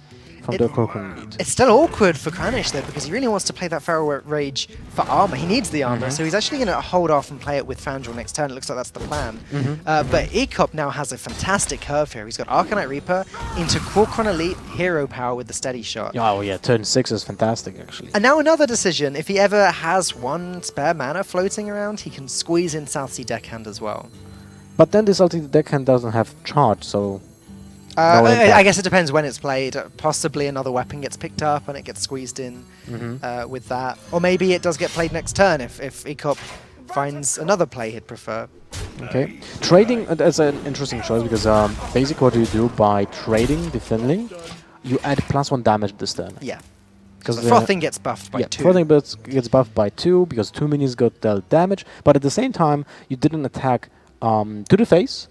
from the Cochrane Elite. It's still awkward for Kranich though, because he really wants to play that Feral Rage for armor. He needs the armor, so he's actually going to hold off and play it with Fandral next turn. It looks like that's the plan. But Ecop now has a fantastic curve here. He's got Arcanite Reaper into Cochrane Elite hero power with the steady shot. Oh yeah, turn 6 is fantastic actually. And now another decision. If he ever has one spare mana floating around, he can squeeze in Southsea Deckhand as well. But then the Southsea Deckhand doesn't have charge, so... I guess it depends when it's played. Possibly another weapon gets picked up and it gets squeezed in with that. Or maybe it does get played next turn if Ecop finds another play he'd prefer. Okay. Trading, that's an interesting choice because basically what you do by trading the Finley, you add +1 damage this turn. Yeah. Because the Frothing gets buffed by 2. Frothing gets buffed by 2 because 2 minions got dealt damage. But at the same time, you didn't attack to the face.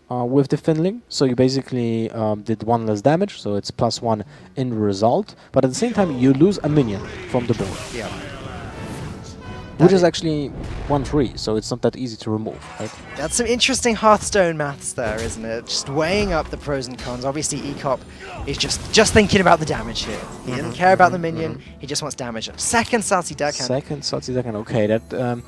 With the Finling, so you basically did 1 less damage, so it's +1 in result, but at the same time you lose a minion from the board. Yeah. Which is actually 1-3, so it's not that easy to remove, right? That's some interesting Hearthstone maths there, isn't it? Just weighing up the pros and cons. Obviously, Ecop is just thinking about the damage here. He doesn't care about the minion, he just wants damage. Second Salty Deckhand. Second Salty Deckhand, okay, that...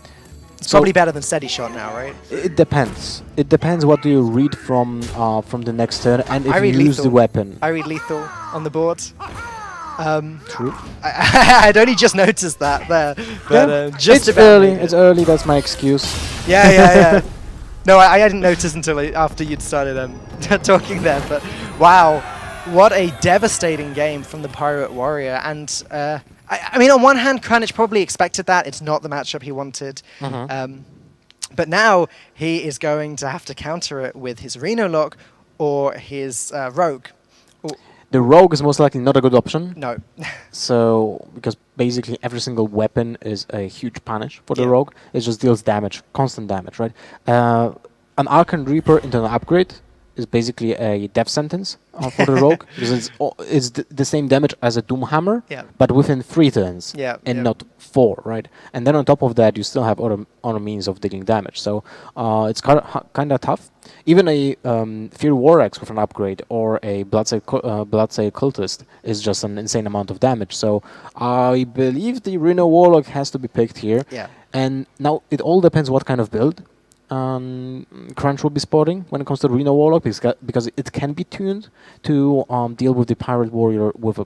It's probably better than Steady Shot now, right? It depends. It depends what do you read from the next turn, and if you use the weapon. I read lethal on the board. True. I'd only just noticed that there, but just it's early. It's early. That's my excuse. Yeah. No, I hadn't noticed until after you'd started talking there. But wow, what a devastating game from the Pirate Warrior. And I mean, on one hand, Kranich probably expected that. It's not the matchup he wanted. But now he is going to have to counter it with his Reno Lock or his Rogue. The Rogue is most likely not a good option. No. So, because basically every single weapon is a huge punish for the Rogue. It just deals damage, constant damage, right? An Archon Reaper into an upgrade is basically a death sentence for the Rogue, because it's the same damage as a Doomhammer, but within 3 turns, and not 4, right? And then on top of that, you still have other means of dealing damage. So it's kind of tough. Even a Fear Warrax with an upgrade or a Bloodsail Cultist is just an insane amount of damage. So I believe the Reno Warlock has to be picked here. And now it all depends what kind of build Crunch will be sporting when it comes to the Reno Warlock, because it can be tuned to deal with the Pirate Warrior with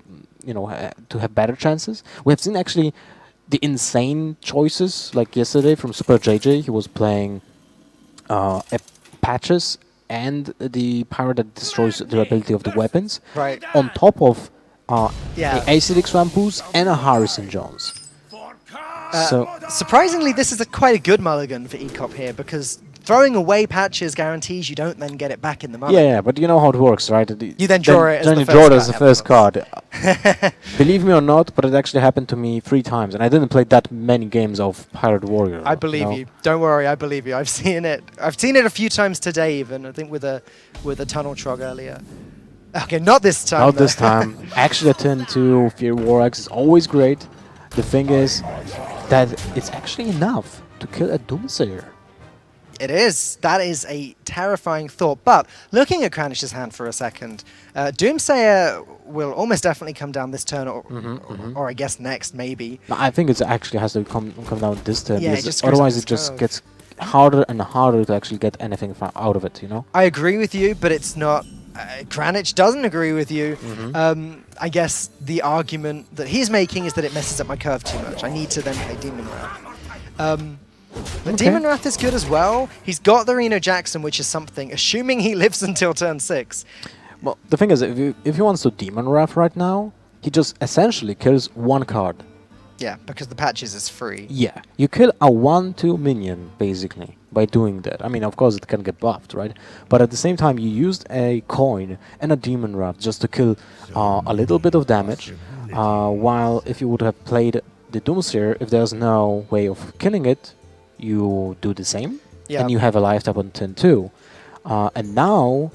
to have better chances. We have seen actually the insane choices, like yesterday from Super JJ. He was playing Patches and the Pirate that destroys the durability of the weapons, on top of the Acidic Swampus and a Harrison Jones. So surprisingly, this is quite a good mulligan for Ecop here, because throwing away Patches guarantees you don't then get it back in the mulligan. Yeah, but you know how it works, right? You then draw it as the first card. Believe me or not, but it actually happened to me 3 times, and I didn't play that many games of Pirate Warrior. I believe you. Don't worry, I believe you. I've seen it. I've seen it a few times today, even. I think with a Tunnel Trog earlier. Okay, not this time. Not this time. Actually, a turn 2 Fear Warrax is always great. The thing is that it's actually enough to kill a Doomsayer. It is. That is a terrifying thought. But looking at Kranich's hand for a second, Doomsayer will almost definitely come down this turn, or I guess next, maybe. No, I think it actually has to come down this turn. Yeah, otherwise it just gets harder and harder to actually get anything out of it, you know? I agree with you, but it's not... Kranich doesn't agree with you. I guess the argument that he's making is that it messes up my curve too much. I need to then play Demon Wrath. But Demon Wrath is good as well. He's got the Reno Jackson, which is something, assuming he lives until turn 6. Well, the thing is, if he wants to Demon Wrath right now, he just essentially kills 1 card. Yeah, because the Patches is free. Yeah, you kill a 1/2 minion, basically, by doing that. I mean, of course, it can get buffed, right? But at the same time, you used a coin and a Demon Wrath just to kill a little bit of damage, while if you would have played the Doomsayer, if there's no way of killing it, you do the same, and you have a lifetime on turn 2. And now...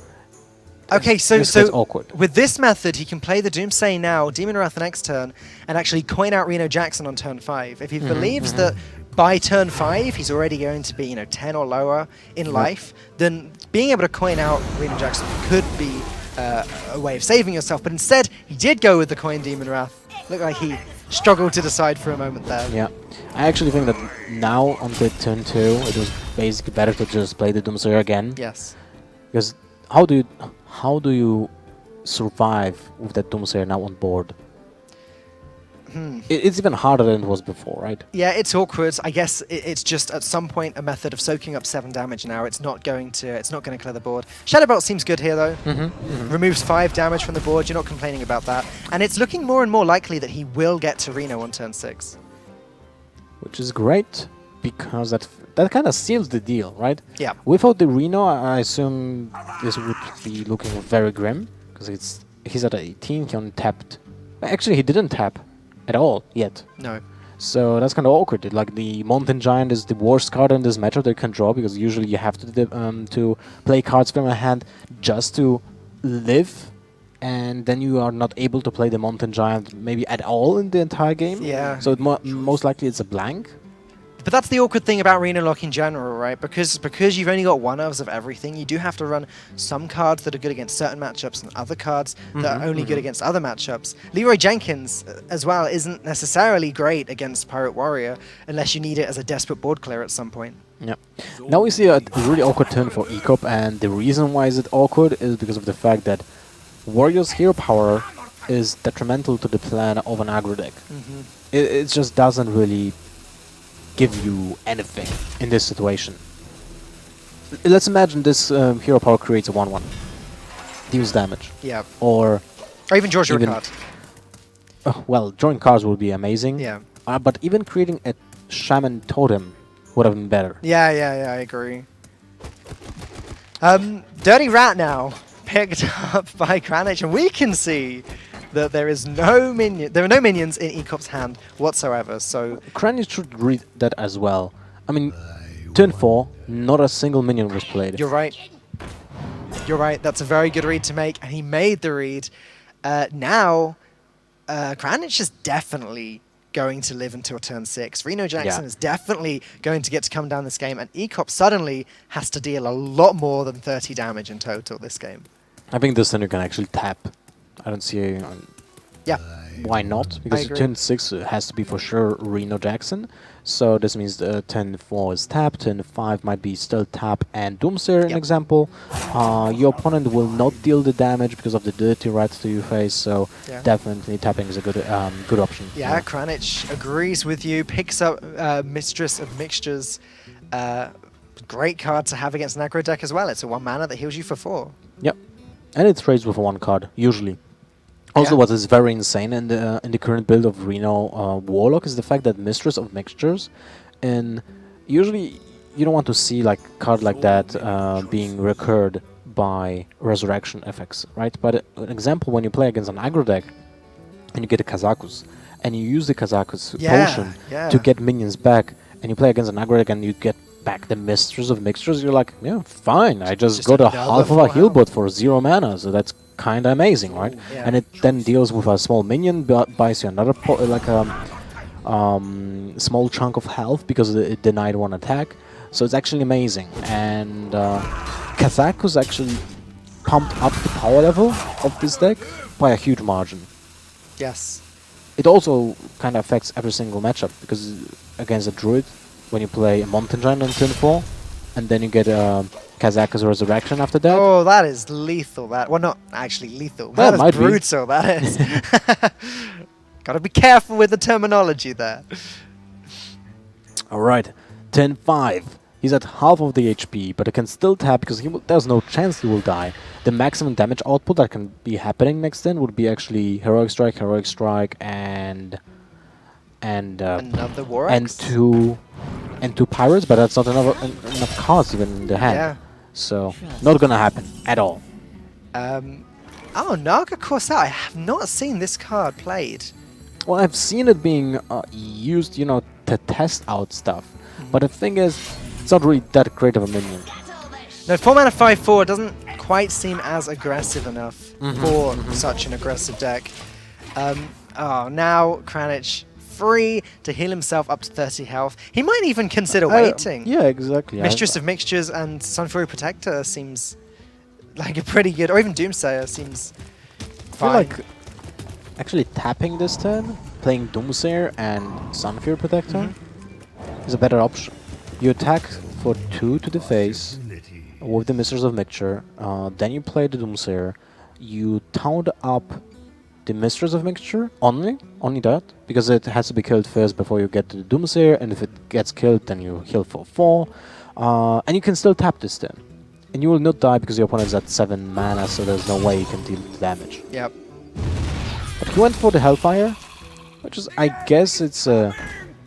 Okay, so awkward. With this method, he can play the Doomsayer now, Demon Wrath the next turn, and actually coin out Reno Jackson on turn 5. If he believes that by turn 5 he's already going to be 10 or lower in life, then being able to coin out Reno Jackson could be a way of saving yourself. But instead, he did go with the coin Demon Wrath. Looked like he struggled to decide for a moment there. Yeah, I actually think that now on the turn 2, it was basically better to just play the Doomsayer again. Yes. Because how do you survive with that Doomsayer now on board? It's even harder than it was before, right? Yeah, it's awkward. I guess it's just at some point a method of soaking up 7 damage now. It's not going to clear the board. Shadow Bolt seems good here though. Removes 5 damage from the board. You're not complaining about that. And it's looking more and more likely that he will get to Reno on turn 6. Which is great, because that kind of seals the deal, right? Yeah. Without the Reno, I assume this would be looking very grim, because he's at 18, he only tapped. Actually, he didn't tap at all yet. No. So that's kind of awkward. Like, the Mountain Giant is the worst card in this matchup they can draw, because usually you have to play cards from your hand just to live, and then you are not able to play the Mountain Giant maybe at all in the entire game. Yeah. So most likely it's a blank. But that's the awkward thing about Reno Lock in general, right? Because you've only got one-ofs of everything, you do have to run some cards that are good against certain matchups and other cards that are only good against other matchups. Leroy Jenkins, as well, isn't necessarily great against Pirate Warrior unless you need it as a desperate board clear at some point. Yeah. Now we see a really awkward turn for ECOP, and the reason why is it awkward is because of the fact that Warrior's hero power is detrimental to the plan of an aggro deck. It just doesn't really give you anything in this situation. Let's imagine this hero power creates a 1/1, deals damage. Yeah. Or even draws your card. Well, drawing cards would be amazing. Yeah. But even creating a Shaman Totem would have been better. Yeah, I agree. Dirty Rat now picked up by Kranich, and we can see that there is no minion. There are no minions in ECOP's hand whatsoever. So Kranich should read that as well. I mean, turn 4, not a single minion was played. You're right. You're right. That's a very good read to make, and he made the read. Now, Kranich is definitely going to live until turn 6. Reno Jackson is definitely going to get to come down this game, and ECOP suddenly has to deal a lot more than 30 damage in total this game. I think this turn you can actually tap. I don't see why not, because turn 6 has to be for sure Reno Jackson. So this means turn 4 is tapped, turn 5 might be still tap and Doomsayer, an example. Your opponent will not deal the damage because of the Dirty Rat to your face, so definitely tapping is a good good option. Yeah, Kranich agrees with you, picks up Mistress of Mixtures. Great card to have against an aggro deck as well. It's a 1 mana that heals you for 4. Yep, and it trades with 1 card, usually. Also, what is very insane in the current build of Reno Warlock is the fact that Mistress of Mixtures, and usually you don't want to see like a card like that being recurred by resurrection effects, right? But an example, when you play against an aggro deck and you get a Kazakus, and you use the Kazakus potion to get minions back, and you play against an aggro deck and you get back the Mistress of Mixtures, you're like, yeah, fine, I just got a half of a heal bot for 0 mana, so that's kind of amazing, right? And it then deals with a small minion, buys you another small chunk of health because it denied 1 attack. So it's actually amazing. And Kazakus actually pumped up the power level of this deck by a huge margin. Yes. It also kind of affects every single matchup, because against a Druid, when you play a Mountain Giant on turn 4, and then you get Kazakus Resurrection after that. Oh, that is lethal. Well, not actually lethal. Well, that is brutal, that is. Gotta be careful with the terminology there. Alright, turn 5. He's at half of the HP, but he can still tap because there's no chance he will die. The maximum damage output that can be happening next turn would be actually Heroic Strike, and another War and two Pirates, but that's not enough cards even in the hand. Yeah. So, not gonna happen at all. Oh, Naga Corsair. I have not seen this card played. Well, I've seen it being used, you know, to test out stuff. But the thing is, it's not really that great of a minion. No, 4 mana 5/4 doesn't quite seem as aggressive enough for such an aggressive deck. Now Kranich free to heal himself up to 30 health. He might even consider waiting. Yeah, exactly. Mistress of Mixtures and Sunfury Protector seems like a pretty good, or even Doomsayer seems I feel like actually tapping this turn, playing Doomsayer and Sunfury Protector is a better option. You attack for 2 to the face with the Mistress of Mixture, then you play the Doomsayer, you taunt up the Mistress of Mixture, only that, because it has to be killed first before you get to the Doomsayer, and if it gets killed then you heal for 4, and you can still tap this turn. And you will not die because your opponent's at 7 mana, so there's no way you can deal the damage. Yep. But he went for the Hellfire, which is, I guess it's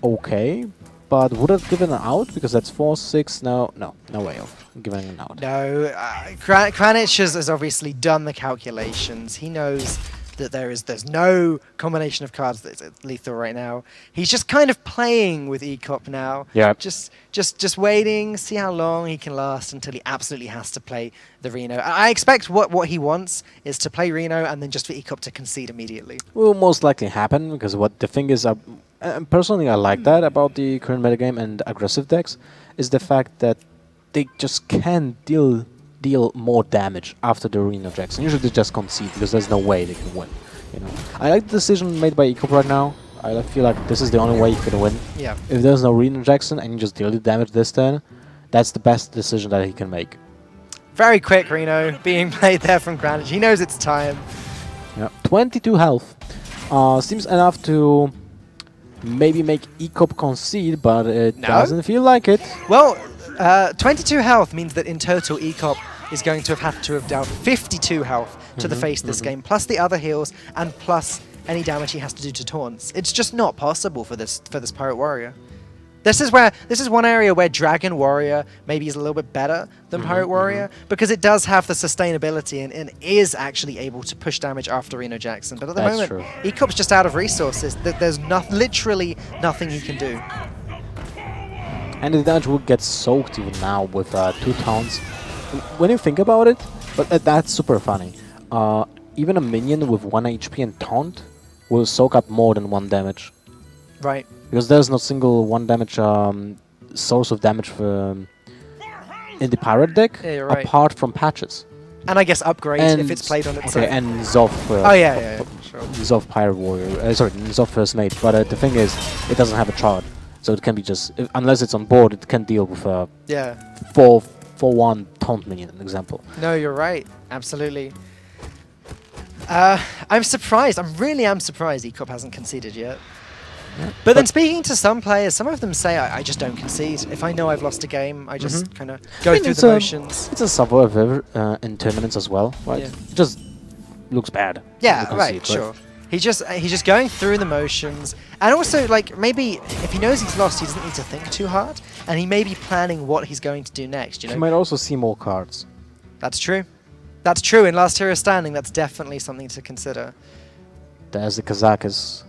okay, but would have given an out, because that's 4/6, no way of giving an out. No, Kranich has obviously done the calculations. He knows that there's no combination of cards that's lethal right now. He's just kind of playing with ECOP now. Yeah. Just waiting, see how long he can last until he absolutely has to play the Reno. I expect what he wants is to play Reno and then just for ECOP to concede immediately. Will most likely happen, because what the thing is, Personally, I like that about the current metagame and aggressive decks, is the fact that they just can deal more damage after the Reno Jackson. Usually they just concede because there's no way they can win. You know, I like the decision made by Ecop right now. I feel like this is the only way you can win. Yeah. If there's no Reno Jackson and you just deal the damage this turn, that's the best decision that he can make. Very quick, Reno, being played there from Greenwich. He knows it's time. Yeah, 22 health. Seems enough to maybe make Ecop concede, but it doesn't feel like it. Well, 22 health means that in total Ecop is going to have dealt 52 health to the face this game, plus the other heals and plus any damage he has to do to taunts. It's just not possible for this Pirate Warrior. This is one area where Dragon Warrior maybe is a little bit better than Pirate Warrior because it does have the sustainability and is actually able to push damage after Reno Jackson. But at the moment, Ecop's just out of resources. There's literally nothing he can do. And the damage will get soaked even now with 2 taunts. When you think about it, but that's super funny. Even a minion with 1 HP and taunt will soak up more than 1 damage. Right. Because there's no single 1 damage source of damage in the pirate deck, apart from patches. And I guess upgrades if it's played on its own. And Zoff. Sure. Zoff Pirate Warrior. Sorry, Zoff First Mate. But the thing is, it doesn't have a chart, so it can be just unless it's on board, it can deal with 4-1 taunt minion, an example. No, you're right. Absolutely. I'm surprised. I really am surprised Ecop hasn't conceded yet. Yeah. But then speaking to some players, some of them say, I just don't concede. If I know I've lost a game, I just kind of go through the motions. It's a sufferer in tournaments as well, right? Yeah. It just looks bad. Yeah, right, sure. He's just going through the motions. And also, like, maybe if he knows he's lost, he doesn't need to think too hard. And he may be planning what he's going to do next, you know? He might also see more cards. That's true. That's true. In Last Hero Standing, that's definitely something to consider. There's the Kazakus.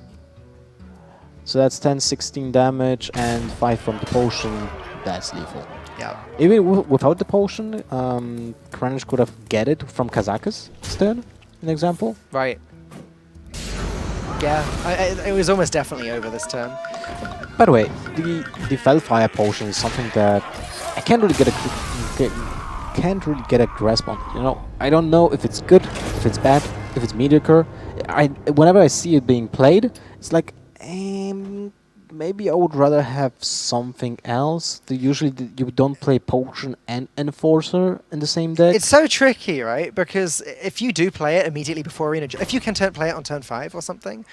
So that's 10, 16 damage and 5 from the potion. That's lethal. Yeah. Even without the potion, Kranich could have get it from Kazakus instead, an example. Right. Yeah, it was almost definitely over this turn. By the way, the Felfire potion is something that I can't really get a grasp on. You know, I don't know if it's good, if it's bad, if it's mediocre. Whenever I see it being played, it's like, maybe I would rather have something else. Usually you don't play Potion and Enforcer in the same deck. It's so tricky, right? Because if you do play it immediately before Reno, if you can play it on turn 5 or something,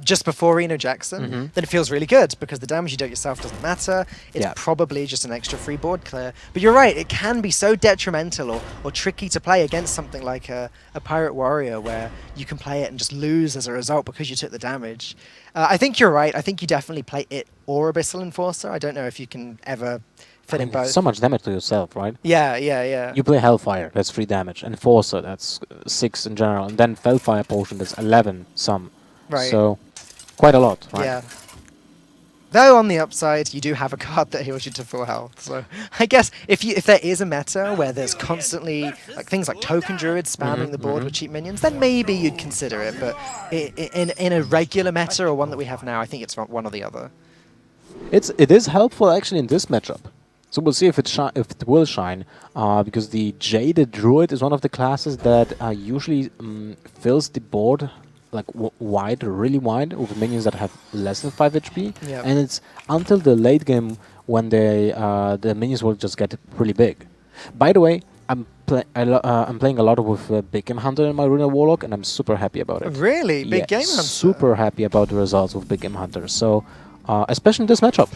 just before Reno Jackson, then it feels really good because the damage you do yourself doesn't matter. It's probably just an extra free board clear. But you're right, it can be so detrimental or tricky to play against something like a Pirate Warrior where you can play it and just lose as a result because you took the damage. I think you're right. I think you definitely play it or Abyssal Enforcer. I don't know if you can ever fit in both. So much damage to yourself, right? Yeah. You play Hellfire, that's 3 damage. Enforcer, that's 6 in general. And then Felfire Potion, that's 11 some. Right. So, quite a lot, right? Yeah. Though on the upside, you do have a card that heals you to full health. So I guess if there is a meta where there's constantly like things like Token Druids spamming the board with cheap minions, then maybe you'd consider it. But in a regular meta or one that we have now, I think it's one or the other. It is helpful actually in this matchup. So we'll see if it will shine, because the Jaded Druid is one of the classes that usually fills the board like wide, really wide, with minions that have less than 5 HP. Yep. And it's until the late game when the minions will just get really big. By the way, I'm playing a lot with Big Game Hunter in my Runa Warlock, and I'm super happy about it. Really? Big Game Hunter? Super happy about the results with Big Game Hunter. So, especially in this matchup.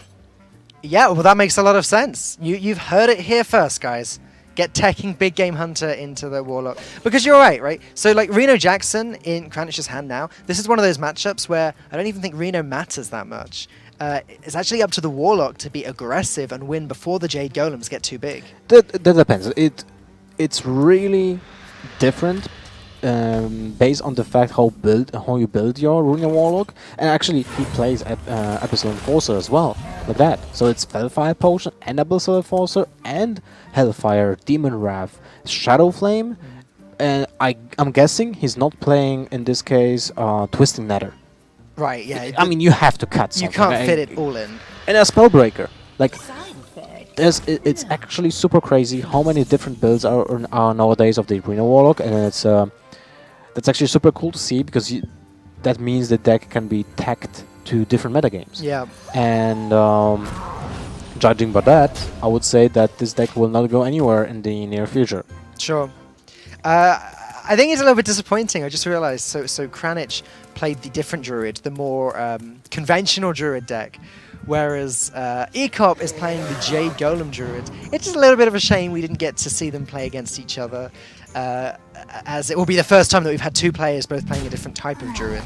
Yeah, well, that makes a lot of sense. You've heard it here first, guys. Get teching Big Game Hunter into the Warlock. Because you're right? So, like, Reno Jackson in Kranich's hand now, this is one of those matchups where I don't even think Reno matters that much. It's actually up to the Warlock to be aggressive and win before the Jade Golems get too big. That depends. It's really different based on the fact how you build your Runa Warlock. And actually, he plays Abyssal Enforcer as well, like that. So it's Felfire Potion and Abyssal Enforcer and Hellfire, Demon Wrath, Shadow Flame, and I'm guessing he's not playing in this case Twisting Nether. Right, yeah. I mean, you have to cut something. You can't fit it all in. And a Spellbreaker. Like, it's actually super crazy how many different builds are nowadays of the Arena Warlock, and it's that's actually super cool to see, because that means the deck can be tacked to different metagames. Yeah. And judging by that, I would say that this deck will not go anywhere in the near future. Sure. I think it's a little bit disappointing. I just realized. So Kranich played the different Druid, the more conventional Druid deck, whereas Ecop is playing the Jade Golem Druid. It's just a little bit of a shame we didn't get to see them play against each other, as it will be the first time that we've had two players both playing a different type of Druid.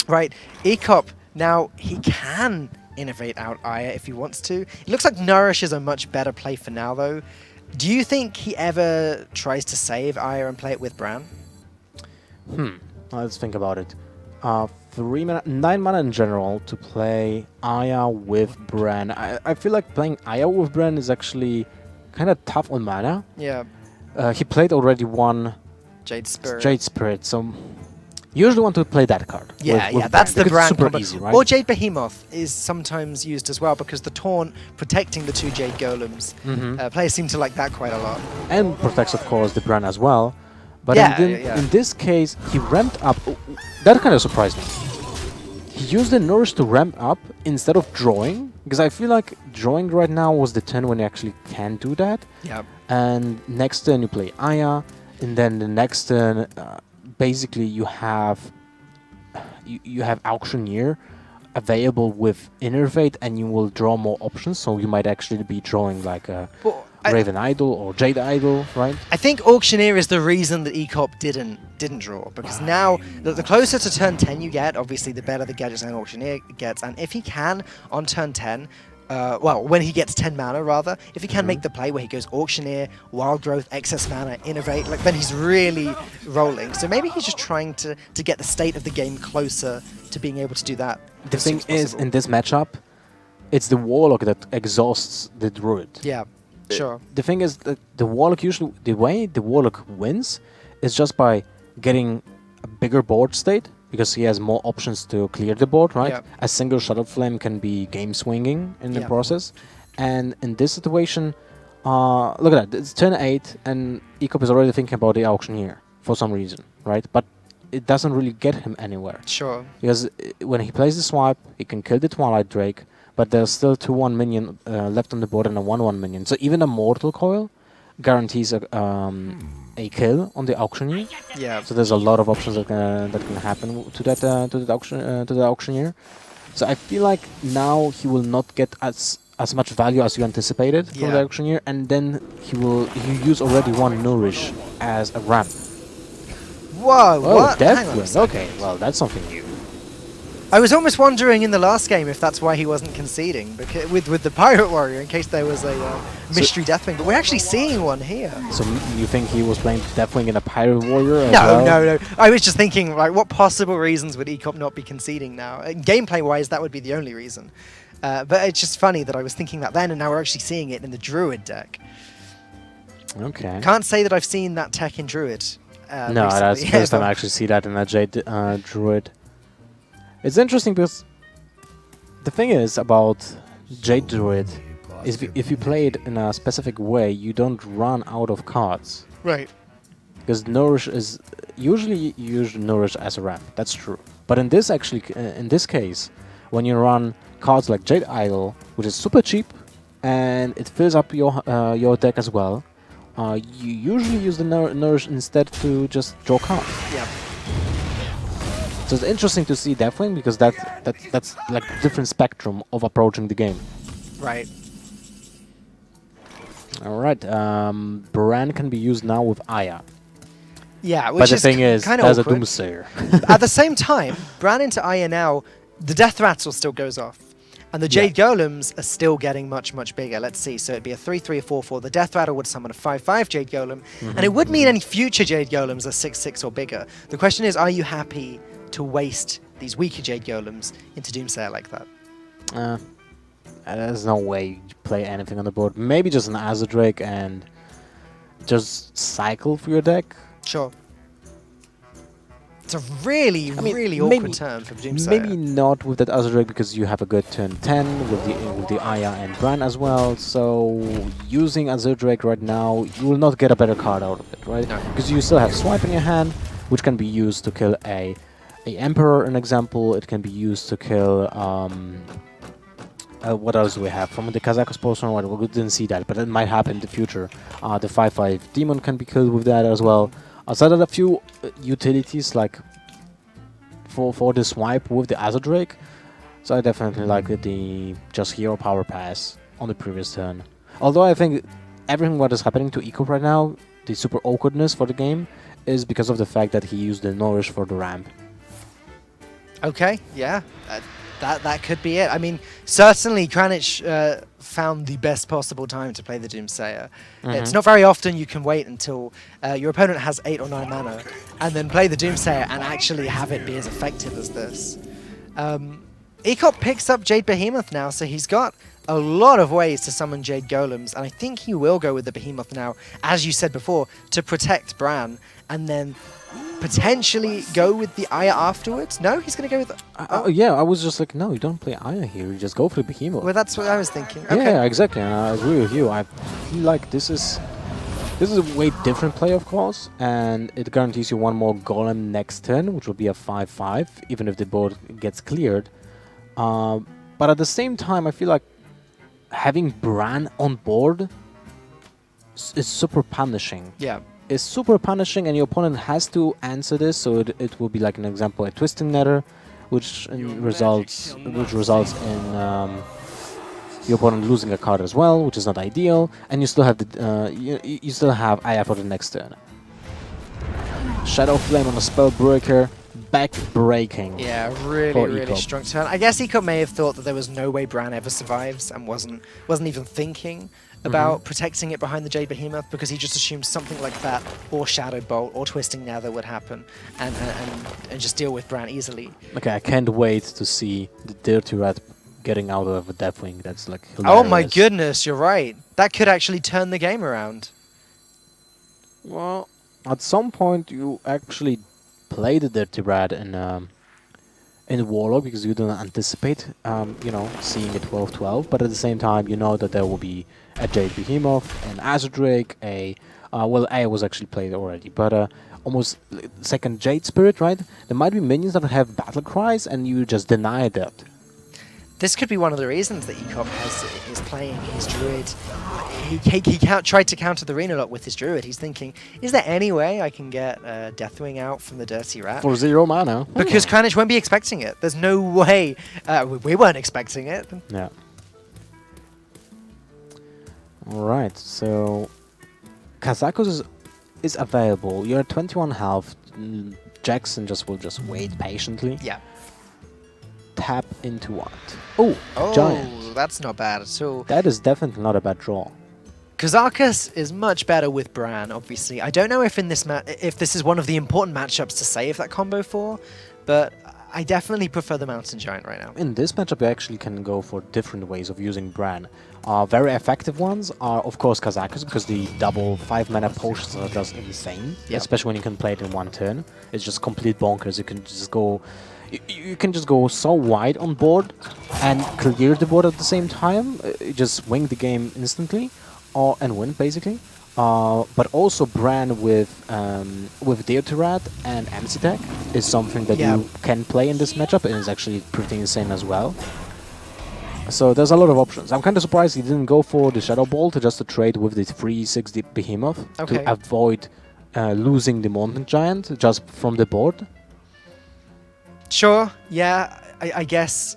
Right, Ecop, now he can innovate out Aya if he wants to. It looks like Nourish is a much better play for now, though. Do you think he ever tries to save Aya and play it with Bran? Let's think about it. 9 mana in general to play Aya with Bran. I feel like playing Aya with Bran is actually kind of tough on mana. Yeah. He played already one Jade Spirit. Jade Spirit, so you usually want to play that card. Yeah, with that's the Bran. Bran Super combo. easy, right? Or Jade Behemoth is sometimes used as well, because the taunt protecting the two Jade Golems. Players seem to like that quite a lot. And protects, of course, the Bran as well. But Yeah, in this case, he ramped up. That kind of surprised me. He used the Nourish to ramp up instead of drawing, because I feel like drawing right now was the turn when you actually can do that. Yep. And next turn you play Aya, and then the next turn, basically you have Auctioneer available with Innervate, and you will draw more options. So you might actually be drawing like a Raven Idol or Jade Idol, right? I think Auctioneer is the reason that Ecop didn't draw, because now the closer to turn 10 you get, obviously the better the gadgets and Auctioneer gets, and if he can on turn 10, when he gets 10 mana rather, if he can make the play where he goes Auctioneer, Wild Growth, excess mana, Innovate, like then he's really rolling. So maybe he's just trying to get the state of the game closer to being able to do that. The thing is, in this matchup, it's the Warlock that exhausts the Druid. Yeah. Sure. The thing is that the Warlock usually, the way the Warlock wins is just by getting a bigger board state, because he has more options to clear the board, right? Yep. A single Shadow Flame can be game swinging in the process. And in this situation, look at that, it's turn 8 and Ecop is already thinking about the Auctioneer for some reason, right? But it doesn't really get him anywhere. Sure. Because when he plays the swipe, he can kill the Twilight Drake, but there's still 2/1 minion left on the board and a 1/1 minion. So even a Mortal Coil guarantees a kill on the Auctioneer. Yeah. So there's a lot of options that can happen to the Auctioneer. So I feel like now he will not get as much value as you anticipated from the Auctioneer, and then he use already one Nourish as a ramp. Whoa! What? Deathwing. Okay, well that's something new. I was almost wondering in the last game if that's why he wasn't conceding, because with the Pirate Warrior, in case there was a mystery Deathwing, but we're actually seeing one here. So you think he was playing Deathwing in a Pirate Warrior as well? No. I was just thinking, like, what possible reasons would Ecop not be conceding now? Gameplay-wise, that would be the only reason. But it's just funny that I was thinking that then, and now we're actually seeing it in the Druid deck. Okay. Can't say that I've seen that tech in Druid. No, that's the first time I actually see that in a Jade Druid. It's interesting because the thing is about Jade Druid is if you play it in a specific way, you don't run out of cards. Right. Because Nourish is usually you use Nourish as a ramp. That's true. But in this case, when you run cards like Jade Idol, which is super cheap and it fills up your deck as well, you usually use the Nourish instead to just draw cards. Yeah. So it's interesting to see Deathwing, because that's like a different spectrum of approaching the game. Right. Alright, Bran can be used now with Aya. Yeah, which but the thing is, there's a awkward. Doomsayer. At the same time, Bran into Aya now, the Death Rattle still goes off. And the Jade Golems are still getting much, much bigger. Let's see. So it'd be a 3/3 or 4/4. The Death Rattle would summon a 5/5 Jade Golem. And it would mean any future Jade Golems are 6/6 or bigger. The question is, are you happy to waste these weaker Jade Golems into Doomsayer like that? There's no way you play anything on the board. Maybe just an Azure Drake and just cycle through your deck. Sure. It's a really, really awkward turn for Doomsayer. Maybe not with that Azure because you have a good turn 10 with the Aya and Bran as well. So using Azure Drake right now, you will not get a better card out of it, right? No. Because you still have Swipe in your hand, which can be used to kill a Emperor, an example. It can be used to kill what else do we have? From the Kazakhs poster, we didn't see that, but it might happen in the future. The 5/5 Demon can be killed with that as well. Outside of a few utilities, like for the swipe with the Azure Drake, so I definitely like the just hero power pass on the previous turn. Although I think everything what is happening to Eco right now, the super awkwardness for the game, is because of the fact that he used the Nourish for the ramp. Okay, yeah. That could be it. I mean, certainly Kranich found the best possible time to play the Doomsayer. It's not very often you can wait until your opponent has 8 or 9 mana and then play the Doomsayer and actually have it be as effective as this. Ecop picks up Jade Behemoth now, so he's got a lot of ways to summon Jade Golems, and I think he will go with the Behemoth now, as you said before, to protect Bran, and then potentially go with the Aya afterwards? No, he's going to go with... Yeah, I was just like, no, you don't play Aya here, you just go for the Behemoth. Well, that's what I was thinking. Okay. Yeah, exactly, and I agree with you. I feel like this is a way different play, of course, and it guarantees you one more Golem next turn, which will be a 5/5, even if the board gets cleared. But at the same time, I feel like having Bran on board is super punishing. Yeah. It's super punishing, and your opponent has to answer this, so it will be like an example, a Twisting Nether, which results in your opponent losing a card as well, which is not ideal, and you still have the you still have Aya for the next turn. Shadow Flame on a Spellbreaker, back-breaking. Yeah, really strong turn. I guess Ecop may have thought that there was no way Bran ever survives and wasn't even thinking about protecting it behind the Jade Behemoth, because he just assumed something like that, or Shadow Bolt, or Twisting Nether would happen, and just deal with Bran easily. Okay, I can't wait to see the Dirty Rat getting out of a Deathwing. That's like hilarious. Oh my goodness, you're right. That could actually turn the game around. Well, at some point you actually play the Dirty Rat in Warlock, because you don't anticipate, seeing a 12/12, but at the same time, you know that there will be a Jade Behemoth, an Azure Drake, well, Aya was actually played already, but almost second Jade Spirit, right? There might be minions that have battle cries, and you just deny that. This could be one of the reasons that Ecop is playing his Druid. He tried to counter the Arena Lock with his Druid. He's thinking, is there any way I can get Deathwing out from the Dirty Rat? For 0 mana. Because Kranich won't be expecting it. There's no way. We weren't expecting it. Yeah. Alright, so Kazakhs is available. You're at 21 health. Jackson will just wait patiently. Yeah. Tap into what? Oh, Giant. That's not bad at all. That is definitely not a bad draw. Kazakhs is much better with Bran, obviously. I don't know if in this if this is one of the important matchups to save that combo for, but I definitely prefer the Mountain Giant right now. In this matchup, you actually can go for different ways of using Bran. Very effective ones are, of course, Kazakhs, because the double 5 mana potions are just insane, especially when you can play it in one turn. It's just complete bonkers. You can just go... You can just go so wide on board and clear the board at the same time, just wing the game instantly, and win basically. But also Bran with Dirty Rat and MC Tech is something that you can play in this matchup, and it's actually pretty insane as well. So there's a lot of options. I'm kind of surprised he didn't go for the Shadow Bolt just to trade with the 3/6 Behemoth to avoid losing the Mountain Giant just from the board. Sure, yeah, I guess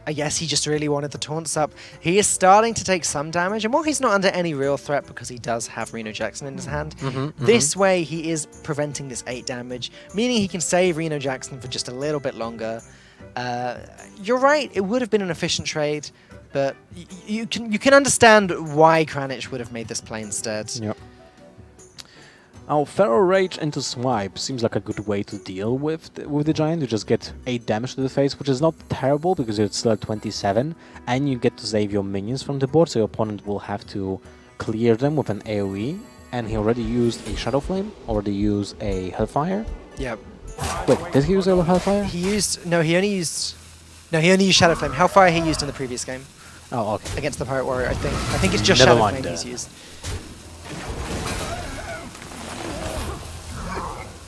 he just really wanted the taunts up. He is starting to take some damage, and while he's not under any real threat because he does have Reno Jackson in his hand, this way he is preventing this 8 damage, meaning he can save Reno Jackson for just a little bit longer. You're right, it would have been an efficient trade, but you can understand why Kranich would have made this play instead. Yep. Now, Feral Rage into Swipe seems like a good way to deal with the Giant. You just get 8 damage to the face, which is not terrible because you're still at 27, and you get to save your minions from the board, so your opponent will have to clear them with an AoE, and he already used a Shadow Flame, already used a Hellfire. Yep. Wait, did he use Yellow Hellfire? He only used Shadow Flame. Hellfire he used in the previous game. Oh, okay. Against the Pirate Warrior, I think. I think it's just Never Shadow mind Flame that. he's used.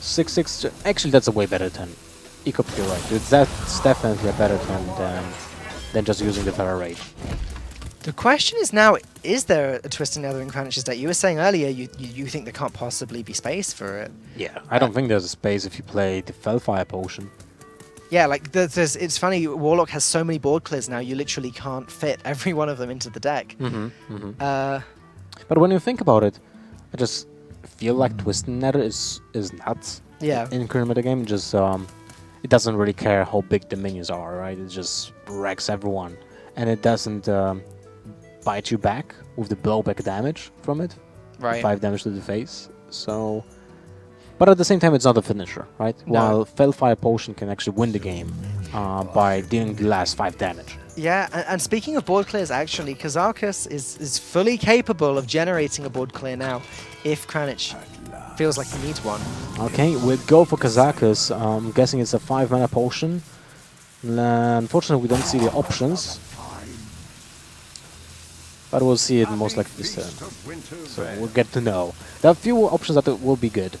6-6. Actually, that's a way better turn. Ecop, you're right. That's definitely a better turn than just using the Terra Rage. The question is now, is there a Twisted Nether in Kranish's deck? You were saying earlier you think there can't possibly be space for it. Yeah, I don't think there's a space if you play the Fellfire potion. Yeah, like it's funny, Warlock has so many board clears now, you literally can't fit every one of them into the deck. But when you think about it, I just feel like Twisted Nether is nuts. Yeah. In current meta game, just it doesn't really care how big the minions are, right? It just wrecks everyone, and it doesn't bite you back with the blowback damage from it. Right. 5 damage to the face. So, but at the same time, it's not a finisher, right? No. While Fellfire Potion can actually win the game by dealing the last 5 damage. Yeah, and speaking of board clears, actually, Kazarkus is fully capable of generating a board clear now, if Kranich feels like he needs one. Okay, we'll go for Kazakus. I'm guessing it's a 5-mana potion. Unfortunately, we don't see the options. But we'll see it most likely this turn. So we'll get to know. There are a few options that will be good.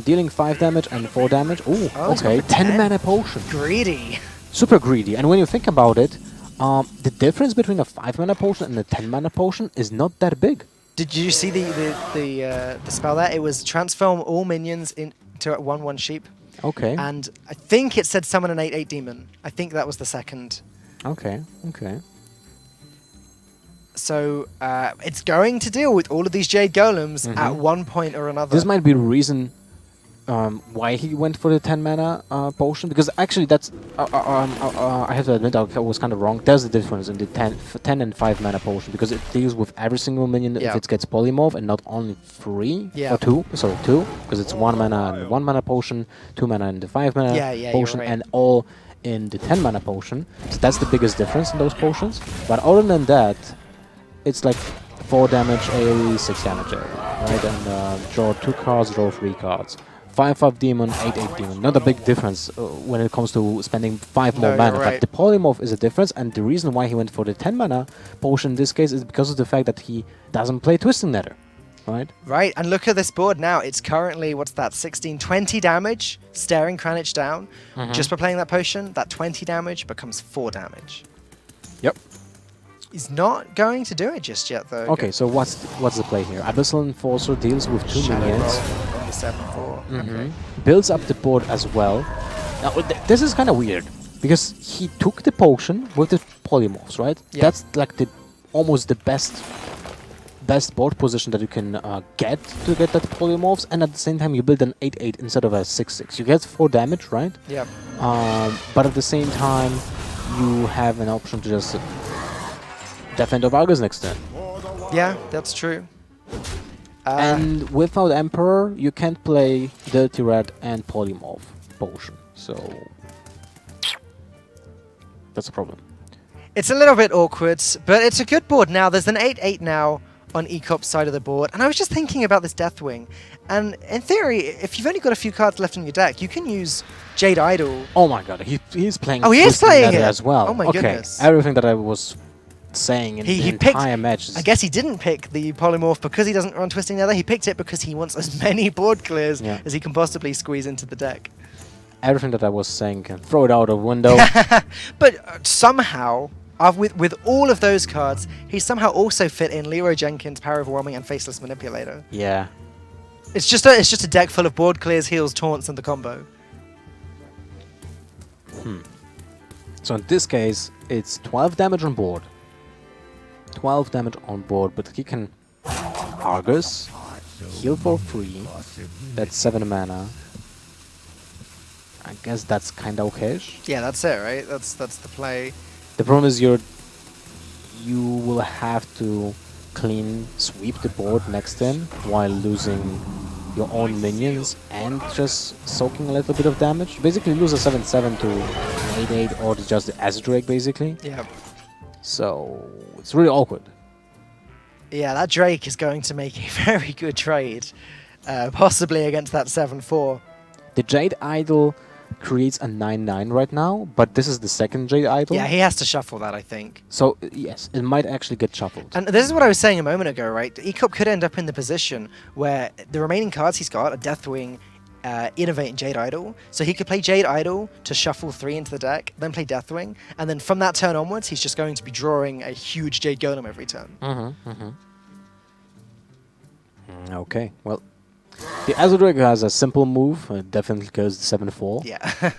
Dealing 5 damage and 4 damage. Ooh, okay, 10-mana potion. Greedy. Super greedy. And when you think about it, the difference between a 5-mana potion and a 10-mana potion is not that big. Did you see the spell there? It was transform all minions into a 1/1 sheep. Okay. And I think it said summon an 8/8 demon. I think that was the second. Okay, okay. So it's going to deal with all of these Jade Golems at one point or another. This might be the reason why he went for the 10-mana potion, because actually that's I have to admit I was kind of wrong. There's a difference in the 10 and 5-mana potion, because it deals with every single minion if it gets polymorph, and not only 3 or 2, sorry 2, because it's 1 mana and 1-mana potion, 2 mana and the 5-mana potion, and all in the 10-mana potion. So that's the biggest difference in those potions. But other than that, it's like 4 damage AoE, 6 damage AoE, right? And draw 2 cards, draw 3 cards. 5/5 demon, 8/8 demon. Not a big difference when it comes to spending 5 more mana. But the polymorph is a difference, and the reason why he went for the 10-mana potion in this case is because of the fact that he doesn't play Twisted Nether, right? Right, and look at this board now. It's currently, what's that, 16, 20 damage, staring Kranich down. Just by playing that potion, that 20 damage becomes 4 damage. Yep. He's not going to do it just yet, though. Okay, so what's the play here? Abyssal Enforcer deals with 2 minions. 7/4. Okay. Builds up the board as well. Now, this is kind of weird, because he took the potion with the polymorphs, right? Yeah. That's like almost the best board position that you can get to get that polymorphs, and at the same time you build an 8/8 instead of a 6/6. You get 4 damage, right? Yeah. But at the same time, you have an option to just defend of Argus next turn. Yeah, that's true. And without Emperor, you can't play Dirty Red and Polymorph Potion. So that's a problem. It's a little bit awkward, but it's a good board now. There's an 8/8 now on Ecop's side of the board. And I was just thinking about this Deathwing. And in theory, if you've only got a few cards left in your deck, you can use Jade Idol. Oh my god, he's playing he is Twisted playing Nether it as well. Oh my goodness. Everything that I was saying in the entire match. I guess he didn't pick the polymorph because he doesn't run Twisting Nether. He picked it because he wants as many board clears as he can possibly squeeze into the deck. Everything that I was saying can throw it out a window. But somehow, with all of those cards, he somehow also fit in Leroy Jenkins, Power Overwhelming, and Faceless Manipulator. Yeah. It's just a deck full of board clears, heals, taunts, and the combo. So in this case, it's 12 damage on board. 12 damage on board, but he can Argus, heal for free. That's 7 mana. I guess that's kind of okay-ish. Yeah, that's it, right? That's the play. The problem is you will have to clean sweep the board next turn while losing your own minions and just soaking a little bit of damage. Basically lose a 7/7 to an 8/8 or just the Acid Drake basically. Yeah. So it's really awkward. Yeah, that Drake is going to make a very good trade, possibly against that 7/4. The Jade Idol creates a 9/9 right now, but this is the second Jade Idol. Yeah, he has to shuffle that, I think. So, yes, it might actually get shuffled. And this is what I was saying a moment ago, right? Ecop could end up in the position where the remaining cards he's got are Deathwing, Innovate, and Jade Idol. So he could play Jade Idol to shuffle 3 into the deck, then play Deathwing, and then from that turn onwards, he's just going to be drawing a huge Jade Golem every turn. Okay, well, the Azudric has a simple move. It definitely goes to 7/4. Yeah.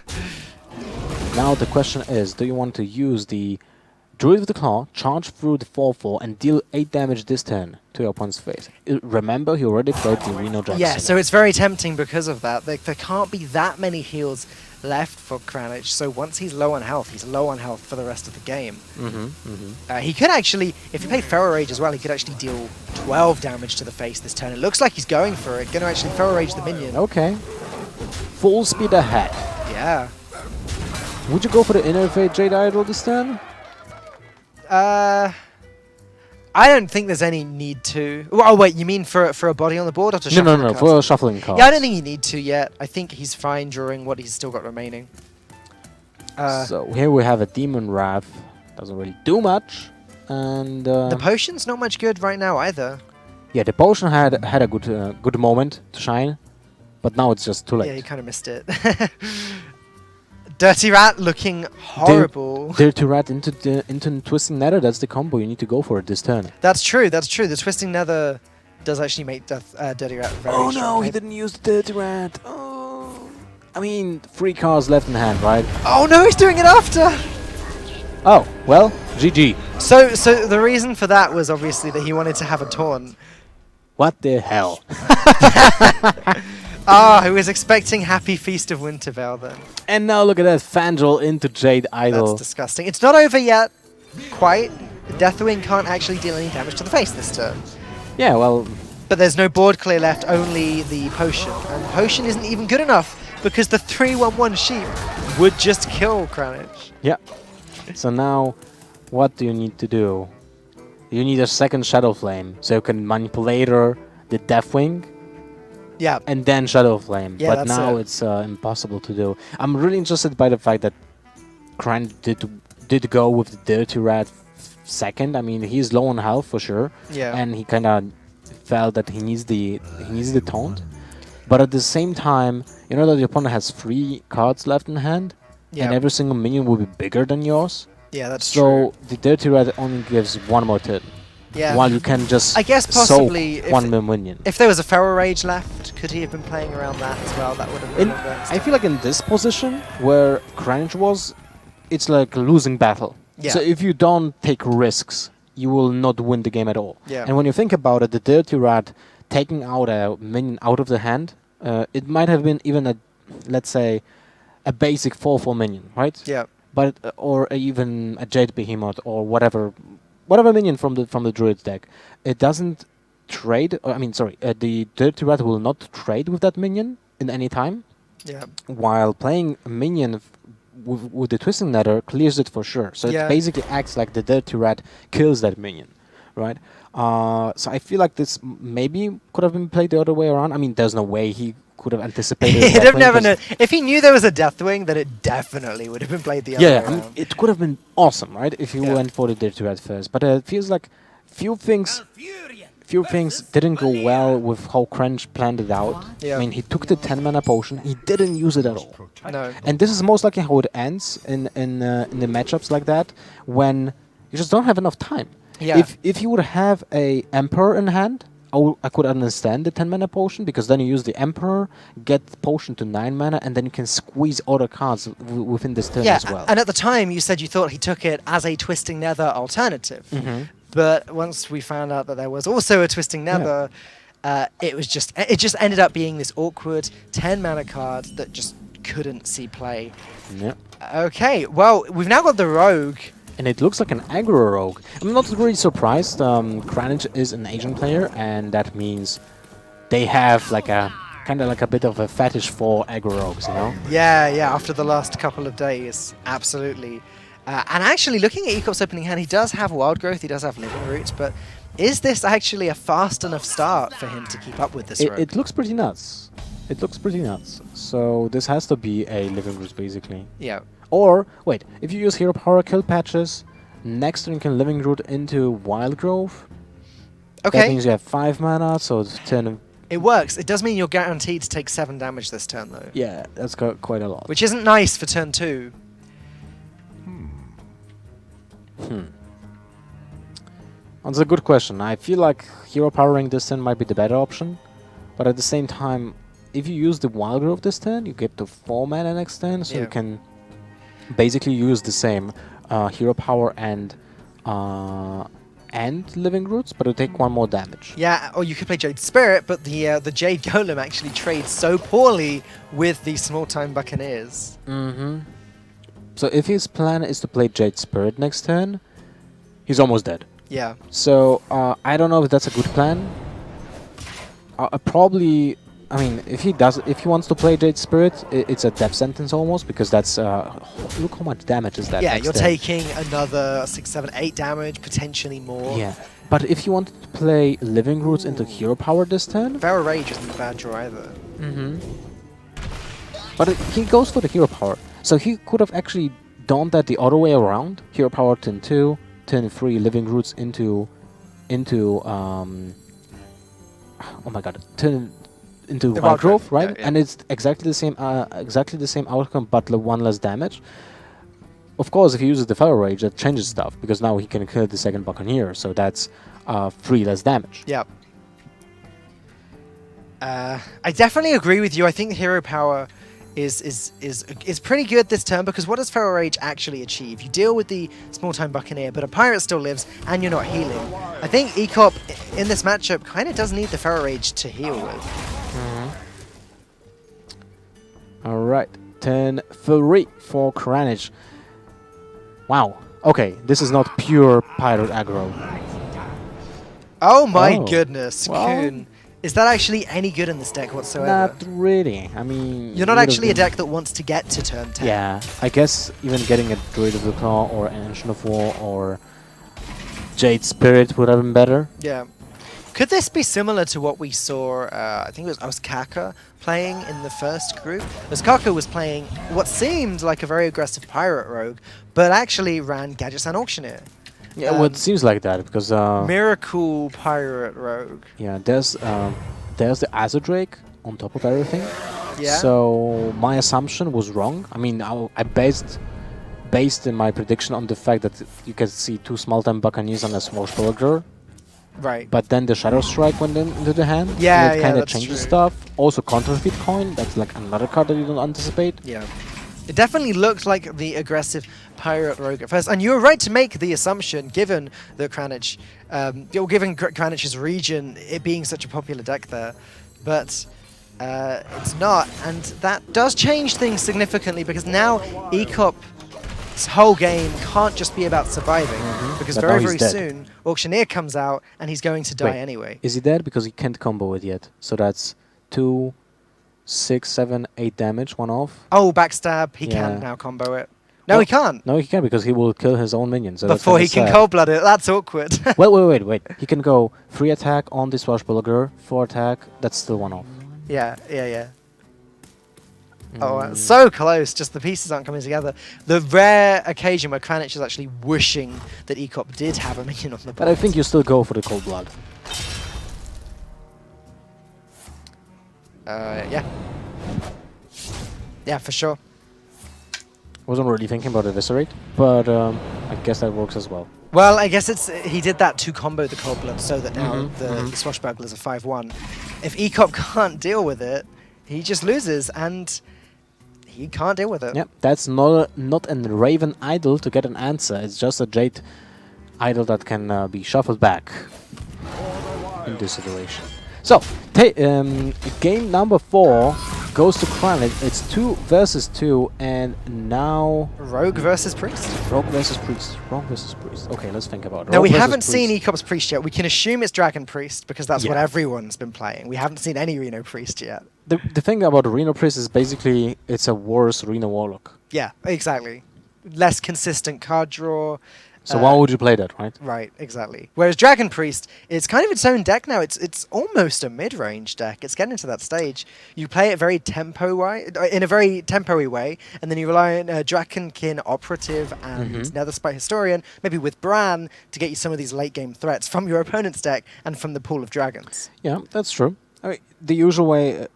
Now the question is, do you want to use the Druid with the Claw, charge through the 4/4, and deal 8 damage this turn to your opponent's face? Remember, he already played the Reno Jackson. Yeah, so it's very tempting because of that. There can't be that many heals left for Kranich, so once he's low on health for the rest of the game. He could actually, if he played Feral Rage as well, he could actually deal 12 damage to the face this turn. It looks like he's going for it, going to actually Feral Rage the minion. Okay. Full speed ahead. Yeah. Would you go for the Innovate Jade Idol this turn? I don't think there's any need to. Oh wait, you mean for a body on the board or to shuffle? No, for shuffling cards. Yeah, I don't think you need to yet. I think he's fine drawing what he's still got remaining. So here we have a Demon Wrath. Doesn't really do much, and the potion's not much good right now either. Yeah, the potion had a good moment to shine, but now it's just too late. Yeah, you kind of missed it. Dirty Rat looking horrible. Dirty Rat into Twisting Nether, that's the combo. You need to go for it this turn. That's true, that's true. The Twisting Nether does actually make Dirty Rat very strong. Oh no, he didn't use the Dirty Rat. Oh. I mean, 3 cards left in hand, right? Oh no, he's doing it after! Oh, well, GG. So the reason for that was obviously that he wanted to have a taunt. What the hell? I was expecting Happy Feast of Wintervale then. And now look at that, Fandral into Jade Idol. That's disgusting. It's not over yet, quite. Deathwing can't actually deal any damage to the face this turn. Yeah, well... But there's no board clear left, only the potion. And the potion isn't even good enough, because the 3/1/1 sheep would just kill Kranich. Yeah. So now, what do you need to do? You need a second Shadow Flame, so you can manipulate the Deathwing. Yeah. And then Shadow Flame. Yeah, but now it's impossible to do. I'm really interested by the fact that Kranich did go with the Dirty Rat second. I mean, he's low on health for sure. Yeah. And he kind of felt that he needs the taunt. But at the same time, you know that your opponent has 3 cards left in hand, and every single minion will be bigger than yours. Yeah, that's true. So the Dirty Rat only gives 1 more turn. Yeah. While you can just I guess possibly soak 1 minion. If there was a Feral Rage left, could he have been playing around that as well? That would have been I feel like in this position where Kranich was, it's like a losing battle. Yeah. So if you don't take risks, you will not win the game at all. Yeah. And when you think about it, the Dirty Rat taking out a minion out of the hand, it might have been even a, let's say, a basic 4/4 minion, right? Yeah. But or even a Jade Behemoth or whatever minion from the Druid's deck. It doesn't trade. The Dirty Rat will not trade with that minion in any time. Yeah. While playing a minion with the Twisting Nether clears it for sure. So it basically acts like the Dirty Rat kills that minion, right? So I feel like this maybe could have been played the other way around. I mean, there's no way he could have anticipated. He'd have never known. If he knew there was a Deathwing, then it definitely would have been played the other way around. I mean, it could have been awesome, right? If you went for the Dirty Rat first. But it feels like few things didn't go well with how Kranich planned it out. Yeah. I mean, he took the 10 mana potion. He didn't use it at all. No. And this is most likely how it ends in the matchups like that, when you just don't have enough time. Yeah. If you would have a Emperor in hand, I could understand the 10 mana potion, because then you use the Emperor, get the potion to 9 mana, and then you can squeeze other cards within this turn as well. And at the time you said you thought he took it as a Twisting Nether alternative. But once we found out that there was also a Twisting Nether, it just ended up being this awkward 10 mana card that just couldn't see play. Yeah. Okay, well, we've now got the Rogue. And it looks like an aggro rogue. I'm not really surprised. Kranich is an Asian player, and that means they have like a kind of like a bit of a fetish for aggro rogues, you know? Yeah, after the last couple of days, absolutely. And actually, looking at Ecop's opening hand, he does have Wild Growth, he does have Living Roots, but is this actually a fast enough start for him to keep up with this rogue? It looks pretty nuts. It looks pretty nuts. So this has to be a Living Roots, basically. Yeah. Or, wait, if you use Hero Power, kill patches, next turn you can Living Root into Wild Grove. Okay. That means you have 5 mana, so it's 10. It works. It does mean you're guaranteed to take 7 damage this turn, though. Yeah, that's quite a lot. Which isn't nice for turn 2. That's a good question. I feel like Hero Powering this turn might be the better option. But at the same time, if you use the Wild Grove this turn, you get to 4 mana next turn, so you can basically use the same Hero Power and Living Roots, but it'll take 1 more damage. Yeah, or you could play Jade Spirit, but the Jade Golem actually trades so poorly with the Small-Time Buccaneers. So if his plan is to play Jade Spirit next turn, he's almost dead. Yeah. So I don't know if that's a good plan. Probably, I mean, if he wants to play Jade Spirit, it's a death sentence almost, because that's look how much damage is that. Yeah, you're taking another 6, 7, 8 damage, potentially more. Yeah, but if you wanted to play Living Roots into Hero Power this turn, Feral Rage isn't a bad draw either. But he goes for the Hero Power, so he could have actually done that the other way around. Hero Power turn 2, turn 3, Living Roots into oh my god, turn into Wild Grove, right? Yeah, yeah. And it's exactly the same outcome, but 1 less damage. Of course, if he uses the Feral Rage, that changes stuff, because now he can kill the second Buccaneer, so that's 3 less damage. Yeah. I definitely agree with you. I think the Hero Power is pretty good this turn, because what does Feral Rage actually achieve? You deal with the Small-Time Buccaneer, but a Pirate still lives, and you're not healing. I think Ecop in this matchup kind of does need the Feral Rage to heal with. Alright, turn 3 for Kranich. Wow. Okay, this is not pure Pirate aggro. Oh my goodness, Well, Kuhn. Is that actually any good in this deck whatsoever? Not really. I mean, You're not actually a deck that wants to get to turn 10. Yeah, I guess even getting a Druid of the Claw or an Ancient of War or Jade Spirit would have been better. Yeah. Could this be similar to what we saw, I think it was Kaka playing in the first group? As Kaka was playing what seemed like a very aggressive Pirate Rogue, but actually ran Gadgets and Auctioneer. Yeah, well, it seems like that, because... Miracle Pirate Rogue. Yeah, there's the Azodrake on top of everything. Yeah. So my assumption was wrong. I mean, I based in my prediction on the fact that you can see 2 Small-Time Buccaneers on a Swashbuckler. Right. But then the Shadow Strike went into the hand. Yeah, and it kind of that's changes true. stuff. Also, Counterfeit Coin. That's like another card that you don't anticipate. Yeah. It definitely looked like the aggressive Pirate Rogue at first. And you were right to make the assumption, given that Kranich, given Kranich's region, it being such a popular deck there. But it's not. And that does change things significantly, because now Ecop's whole game can't just be about surviving. Because But very, now he's very dead. soon, Auctioneer comes out and he's going to die Wait, anyway. Is he dead? Because he can't combo it yet. So that's 2, 6, 7, 8 damage, 1 off. Oh, backstab. He Yeah. can now combo it. No, he can't. No, he can't, because he will kill his own minions. So Before he can cold-blood it. That's awkward. wait. He can go 3 attack on the Swashbuckler, 4 attack. That's still 1 off. Yeah. Oh, so close. Just the pieces aren't coming together. The rare occasion where Kranich is actually wishing that Ecop did have a minion on the board. But I think you still go for the cold blood. Yeah. Yeah, for sure. Wasn't really thinking about Eviscerate, but I guess that works as well. Well, I guess he did that to combo the cold blood, so that now the Swashbuckler's a 5-1. If Ecop can't deal with it, he just loses, and he can't deal with it. Yep, that's not a Raven Idol to get an answer. It's just a Jade Idol that can be shuffled back in this situation. So, game number 4 goes to Kranich. It's 2 versus 2, and now... Rogue versus Priest? Rogue versus Priest. Rogue versus Priest. Okay, let's think about it. Now, Rogue we versus haven't seen Priest. Ecop's Priest yet. We can assume it's Dragon Priest, because that's what Yeah. everyone's been playing. We haven't seen any Reno Priest yet. The thing about Reno Priest is basically it's a worse Reno Warlock. Yeah, exactly. Less consistent card draw. So why would you play that, right? Right, exactly. Whereas Dragon Priest is kind of its own deck now. It's almost a mid-range deck. It's getting to that stage. You play it very in a very tempo-y way, and then you rely on Drakenkin Operative and Netherspite Historian, maybe with Bran, to get you some of these late-game threats from your opponent's deck and from the pool of dragons. Yeah, that's true. I mean, the usual way,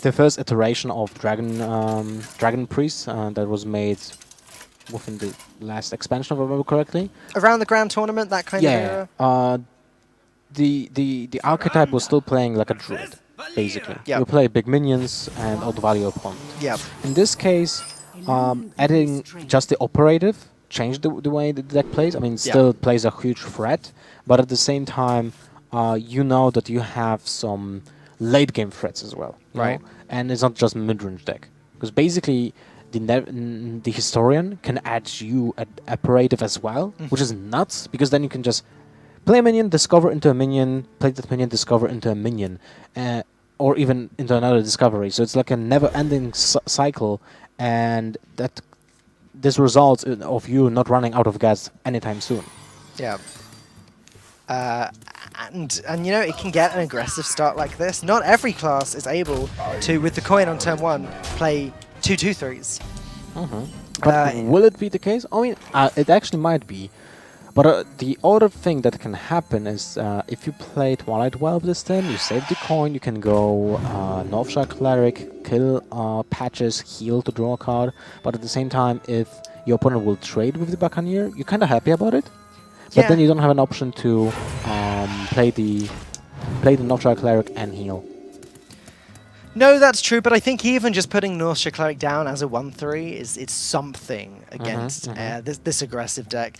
the first iteration of Dragon Priest that was made within the last expansion, if I remember correctly. Around the Grand Tournament, that kind of era? Yeah. The archetype was still playing like a druid, basically. Yep. You play big minions and outvalue your opponent. Yep. In this case, adding just the operative changed the way the deck plays. I mean, still plays a huge threat, but at the same time, you know that you have some late game threats as well. Right. Know? And it's not just mid-range deck. Because basically, the historian can add you an operative as well, which is nuts, because then you can just play a minion, discover into a minion, play that minion, discover into a minion, or even into another discovery. So it's like a never-ending cycle, and that this results of you not running out of gas anytime soon. Yeah. And you know, it can get an aggressive start like this. Not every class is able to, with the coin on turn 1, play 2/2/3s. But will it be the case? I mean, it actually might be. But the other thing that can happen is if you play Twilight Whelp this turn, you save the coin, you can go Northshire Cleric, kill patches, heal to draw a card. But at the same time, if your opponent will trade with the Buccaneer, you're kind of happy about it. But then you don't have an option to play the Northshire Cleric and heal. No, that's true, but I think even just putting Northshire Cleric down as a 1/3 is something against this aggressive deck.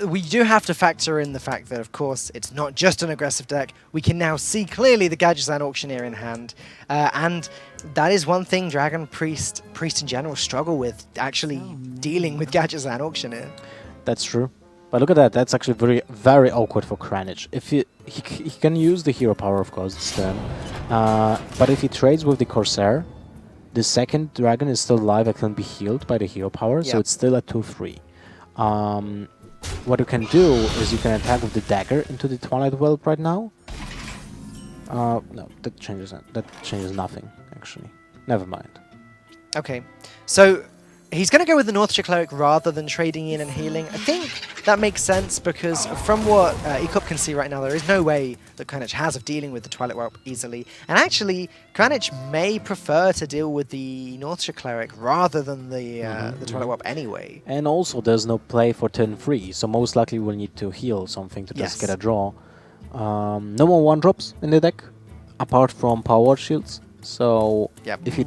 We do have to factor in the fact that, of course, it's not just an aggressive deck. We can now see clearly the Gadgetzan Auctioneer in hand, and that is one thing Dragon Priest in general struggle with, actually dealing with Gadgetzan Auctioneer. That's true. But look at that, that's actually very, very awkward for Kranich. If he can use the hero power, of course, this turn. But if he trades with the Corsair, the second dragon is still alive and can be healed by the hero power, so it's still a 2/3. What you can do is you can attack with the dagger into the Twilight Whelp right now. No, that changes nothing, actually. Never mind. Okay, so he's going to go with the Northshire Cleric rather than trading in and healing. I think that makes sense because from what Ecop can see right now, there is no way that Kranich has of dealing with the Twilight Whelp easily. And actually, Kranich may prefer to deal with the Northshire Cleric rather than the Twilight Whelp anyway. And also, there's no play for turn 3, so most likely we'll need to heal something to just get a draw. No more 1-drops in the deck, apart from Power Word Shields. So if he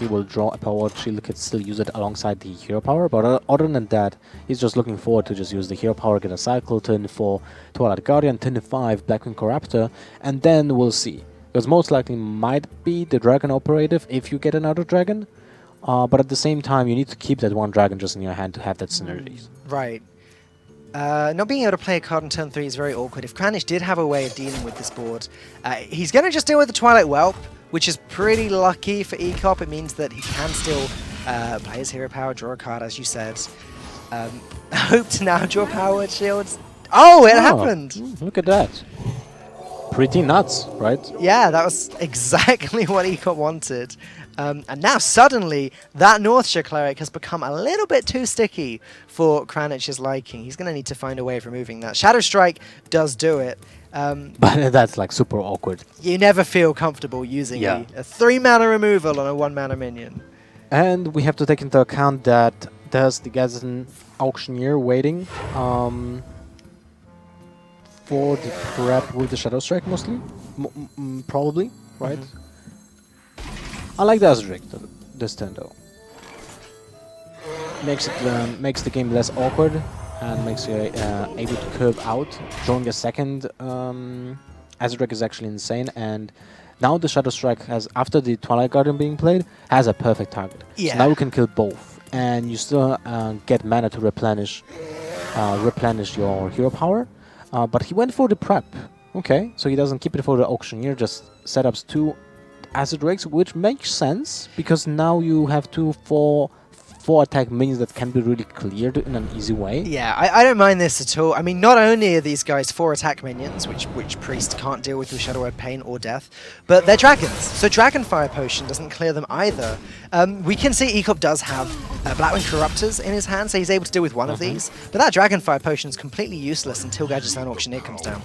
will draw a Power Shield, he could still use it alongside the hero power. But other than that, he's just looking forward to just use the hero power, get a cycle, turn 4 Twilight Guardian, turn 5 Blackwing Corruptor, and then we'll see. Because most likely might be the Dragon Operative if you get another dragon. But at the same time, you need to keep that one dragon just in your hand to have that synergies. Right. Not being able to play a card on turn 3 is very awkward. If Kranich did have a way of dealing with this board, he's going to just deal with the Twilight Whelp, which is pretty lucky for Ecop. It means that he can still play his hero power, draw a card, as you said. Hope to now draw Power Shields. Oh, it happened! Look at that. Pretty nuts, right? Yeah, that was exactly what Ecop wanted. And now suddenly, that Northshire Cleric has become a little bit too sticky for Kranich's liking. He's going to need to find a way of removing that. Shadow Strike does do it. But that's like super awkward. You never feel comfortable using a 3-mana removal on a 1-mana minion. And we have to take into account that there's the Gadgetzan Auctioneer waiting for the prep with the Shadow Strike mostly. Probably, right? I like the Azuric this turn though. Makes the game less awkward and makes you able to curve out. Drawing a second Azuric is actually insane, and now the Shadow Strike has, after the Twilight Guardian being played, has a perfect target. Yeah. So now you can kill both, and you still get mana to replenish your hero power. But he went for the prep. Okay, so he doesn't keep it for the Auctioneer, just set up 2 Acid Rakes, which makes sense because now you have 2 4 4 attack minions that can be really cleared in an easy way. Yeah, I don't mind this at all. I mean, not only are these guys 4 attack minions, which Priest can't deal with Shadow Word Pain or Death, but they're dragons, so Dragonfire Potion doesn't clear them either. We can see Ecop does have Blackwing Corruptors in his hand, so he's able to deal with one of these, but that Dragonfire Potion is completely useless until Gadgetzan Auctioneer comes down.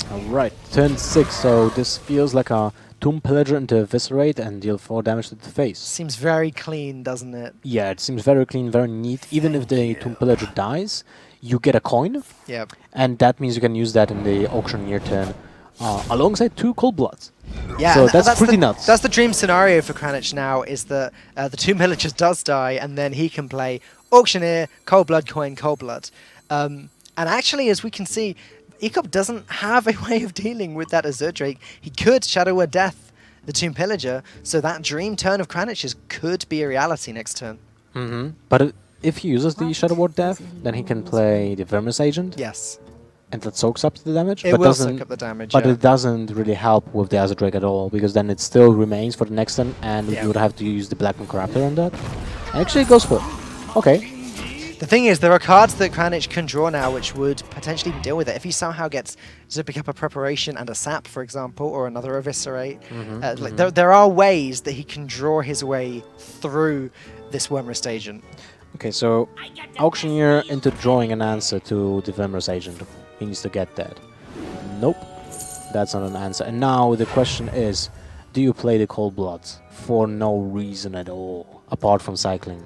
Alright, turn 6, so this feels like a Tomb Pillager into Eviscerate and deal 4 damage to the face. Seems very clean, doesn't it? Yeah, it seems very clean, very neat. Even if the Tomb Pillager dies, you get a coin. Yep. And that means you can use that in the Auctioneer turn alongside 2 Cold Bloods. Yeah, so that's pretty nuts. That's the dream scenario for Kranich now, is that the Tomb Pillager does die, and then he can play Auctioneer, Cold Blood, Coin, Cold Blood. And actually, as we can see, Ecop doesn't have a way of dealing with that Azure Drake. He could Shadow Word Death the Tomb Pillager, so that dream turn of Kranich's could be a reality next turn. But if he uses the Shadow Word Death, then he can play the Vermis Agent. Yes. And that soaks up the damage. It will soak up the damage, But yeah. it doesn't really help with the Azure Drake at all, because then it still remains for the next turn, and you would have to use the Blackwing Corruptor on that. Actually, it goes for it. Okay. The thing is, there are cards that Kranich can draw now which would potentially even deal with it. If he somehow gets to pick up a Preparation and a Sap, for example, or another Eviscerate, there are ways that he can draw his way through this Wormrest Agent. Okay, so Auctioneer into drawing an answer to the Vermis Agent. He needs to get that. Nope. That's not an answer. And now the question is, do you play the Cold Bloods for no reason at all, apart from cycling?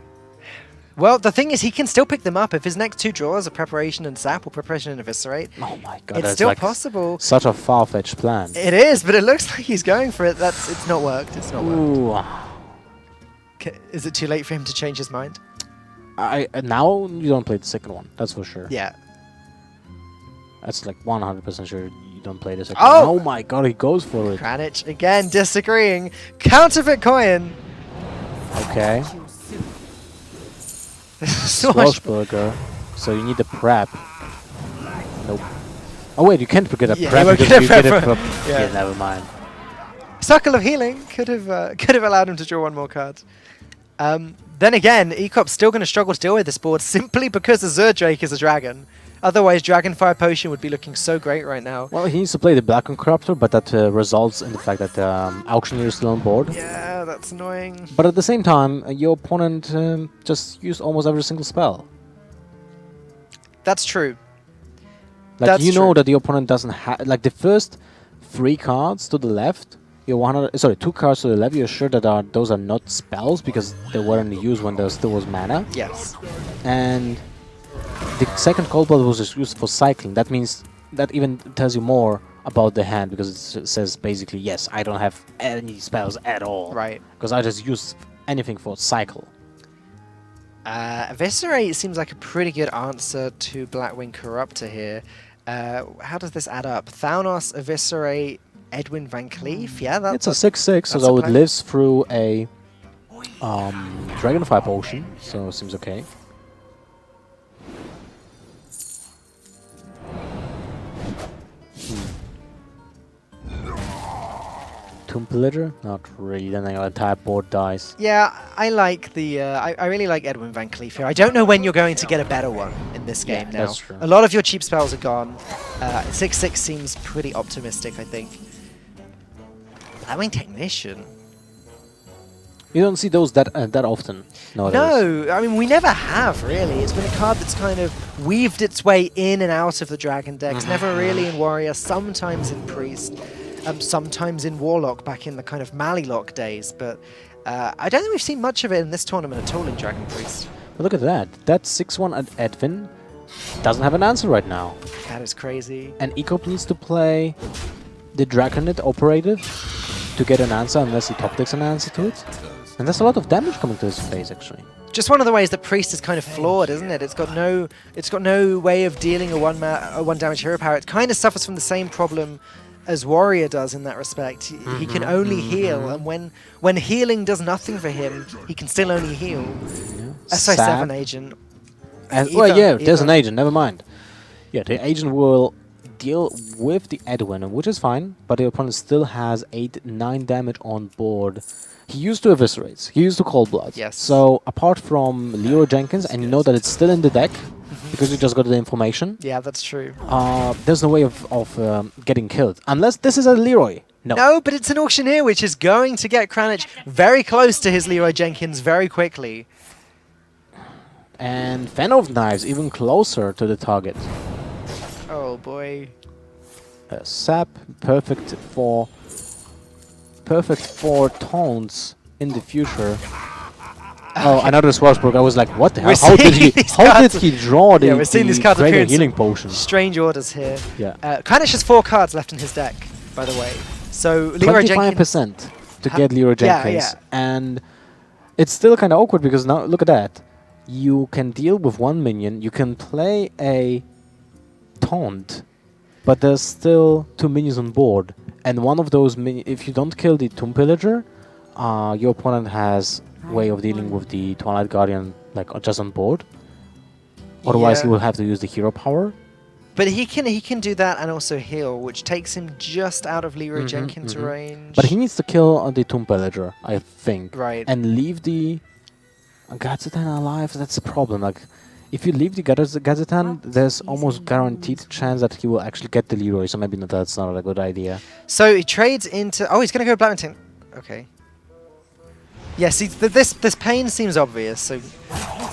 Well, the thing is, he can still pick them up. If his next 2 draws are Preparation and Sap or Preparation and Eviscerate, oh my God, it's still possible. Such a far-fetched plan. It is, but it looks like he's going for it. It's not worked. It's not worked. Is it too late for him to change his mind? Now you don't play the second one, that's for sure. Yeah. That's like 100% sure you don't play the second one. Oh my God, he goes for it. Kranich again disagreeing. Counterfeit coin. Okay. Swashbuckler. So you need the prep. Nope. Oh wait, you can't forget a prep because you get it from... Yeah, never mind. Circle of Healing could have allowed him to draw 1 more card. Then again, Ecop's still going to struggle to deal with this board simply because Azure Drake is a dragon. Otherwise, Dragonfire Potion would be looking so great right now. Well, he needs to play the Blackwing Corruptor, but that results in the fact that Auctioneer is still on board. Yeah, that's annoying. But at the same time, your opponent just used almost every single spell. That's true. Like, That's you know true. that the opponent doesn't have... Like, the first 3 cards to the left, you're 2 cards to the left, you're sure that those are not spells, because they weren't used when there still was mana. Yes. And the second Cold Blood was just used for cycling. That means that even tells you more about the hand, because it says basically, yes, I don't have any spells at all. Right. Because I just use anything for cycle. Eviscerate seems like a pretty good answer to Blackwing Corruptor here. How does this add up? Thanos, Eviscerate, Edwin Van Cleef? Yeah, that's it's a 6/6, so it lives through a Dragonfire Potion, so it seems okay. Tomb Pillager? Not really, then your entire board dies. Yeah, I like the. I really like Edwin Van Cleef here. I don't know when you're going to get a better one in this game now. That's true. A lot of your cheap spells are gone. 6/6 seems pretty optimistic, I think. Blackwing Technician. You don't see those that often nowadays. No, I mean, we never have, really. It's been a card that's kind of weaved its way in and out of the Dragon decks. Never really in Warrior, sometimes in Priest, sometimes in Warlock back in the kind of Malilock days. But I don't think we've seen much of it in this tournament at all in Dragon Priest. But look at that. That 6/1 at Edwin doesn't have an answer right now. That is crazy. And Ecop needs to play the Draconet Operative to get an answer, unless he top decks an answer to it. And there's a lot of damage coming to his face, actually. Just one of the ways that Priest is kind of flawed, isn't it? It's got no way of dealing a one damage hero power. It kind of suffers from the same problem as Warrior does in that respect. He can only heal, and when healing does nothing for him, he can still only heal. SI7 agent. And, well, yeah, there's an agent, never mind. Yeah, the agent will deal with the Edwin, which is fine, but the opponent still has 8-9 damage on board. He used to eviscerate, he used to Cold Blood. Yes. So apart from Leroy Jenkins, and you know that it's still in the deck, because you just got the information. Yeah, that's true. There's no way of getting killed, unless this is a Leroy. No, but it's an Auctioneer, which is going to get Kranich very close to his Leroy Jenkins very quickly. And Fan of Knives even closer to the target. Oh boy. Sap, perfect for taunts in the future. Oh, another Swarsburg. I was like, what the hell? How did he draw the, we're seeing these cards appear in healing potion? Strange orders here. Yeah. Kranich has 4 cards left in his deck, by the way. So Leroy Jenkins 25% to get Leroy Jenkins. Yeah. And it's still kind of awkward because now, look at that. You can deal with 1 minion, you can play a taunt, but there's still 2 minions on board. And one of those if you don't kill the Tomb Pillager, your opponent has way of dealing with the Twilight Guardian like just on board. Otherwise he will have to use the hero power. But he can do that and also heal, which takes him just out of Leroy Jenkins' range. But he needs to kill the Tomb Pillager, I think. Right. And leave the Gazetan alive, that's a problem. Like, if you leave the Gazetan, there's almost guaranteed chance that he will actually get the Leroy, so maybe that's not a good idea. So he trades into... Oh, he's going to go Blackmountain. Okay. Yeah, see, this pain seems obvious, so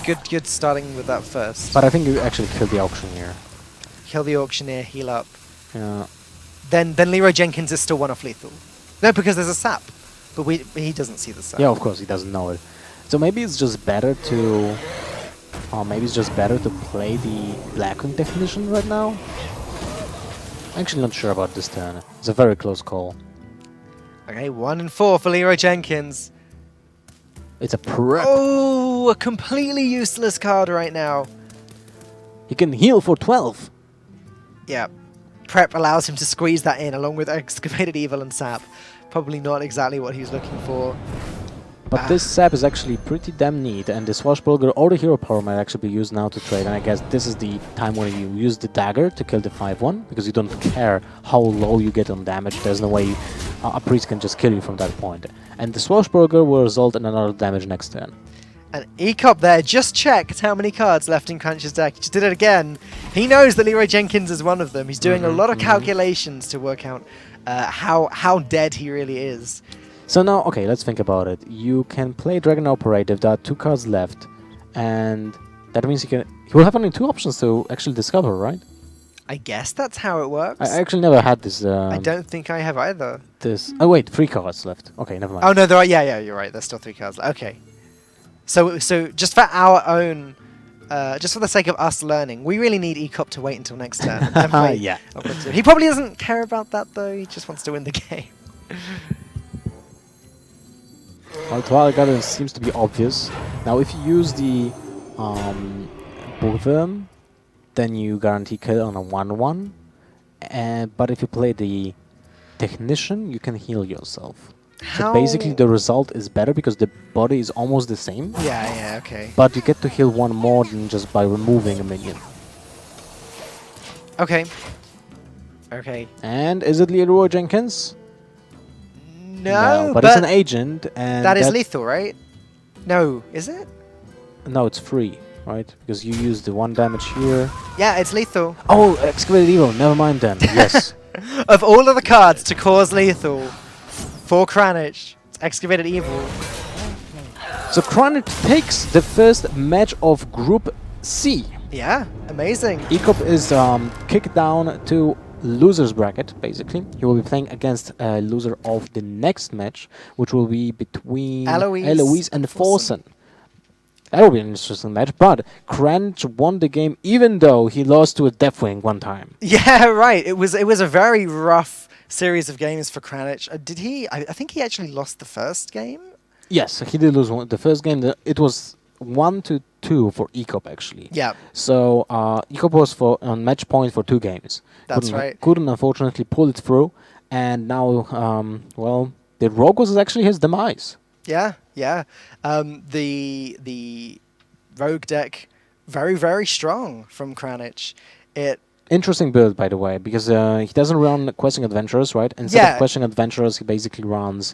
good starting with that first. But I think you actually kill the Auctioneer. Kill the Auctioneer, heal up. Yeah. Then Leroy Jenkins is still 1-off lethal. No, because there's a sap. But he doesn't see the sap. Yeah, of course, he doesn't know it. So maybe it's just better to... play the Blackwing Technician right now. I'm actually not sure about this turn. It's a very close call. Okay, 1 and 4 for Leroy Jenkins. It's a prep. Oh, a completely useless card right now. He can heal for 12. Yeah. Prep allows him to squeeze that in along with Excavated Evil and Sap. Probably not exactly what he's looking for. But this sap is actually pretty damn neat, and the Swashbuckler or the hero power might actually be used now to trade, and I guess this is the time where you use the dagger to kill the 5-1, because you don't care how low you get on damage. There's no way a priest can just kill you from that point. And the Swashbuckler will result in another damage next turn. And Ecop there just checked how many cards left in Crunch's deck. He just did it again. He knows that Leroy Jenkins is one of them. He's doing a lot of calculations to work out how dead he really is. So now, okay, let's think about it. You can play Dragon Operative, there are 2 cards left, and that means he will have only 2 options to actually discover, right? I guess that's how it works. I actually never had this. I don't think I have either. Oh wait, 3 cards left. Okay, never mind. Oh no, there are. Yeah, you're right. There's still 3 cards left. Okay. So just for our own, just for the sake of us learning, we really need Ecop to wait until next turn. Yeah. He probably doesn't care about that though. He just wants to win the game. Well, Twilight Guardian seems to be obvious. Now, if you use the Bookworm, then you guarantee kill on a 1-1. But if you play the Technician, you can heal yourself. So basically, the result is better because the body is almost the same. Yeah, okay. But you get to heal 1 more than just by removing a minion. Okay. And is it Leroy Jenkins? No, but it's an agent, and that is lethal, right? No, is it? No, it's free, right? Because you use the 1 damage here. Yeah, it's lethal. Oh, Excavated Evil. Never mind then. Yes. Of all of the cards to cause lethal for Kranich, it's Excavated Evil. So Kranich takes the first match of Group C. Yeah, amazing. Ecop is kicked down to loser's bracket, basically. He will be playing against a loser of the next match, which will be between Eloise and Forsen. That will be an interesting match, but Kranich won the game even though he lost to a Deathwing 1 time. Yeah, right. It was a very rough series of games for Kranich. Did he? I think he actually lost the first game. Yes, he did lose the first game. It was 1-2 for Ecop actually. Yeah. So Ecop was on match point for 2 games. That's right. Couldn't unfortunately pull it through, and now, well, the Rogue was actually his demise. Yeah. The Rogue deck, very, very strong from Kranich. It Interesting build, by the way, because he doesn't run Questing Adventurers, right? Instead of Questing Adventurers, he basically runs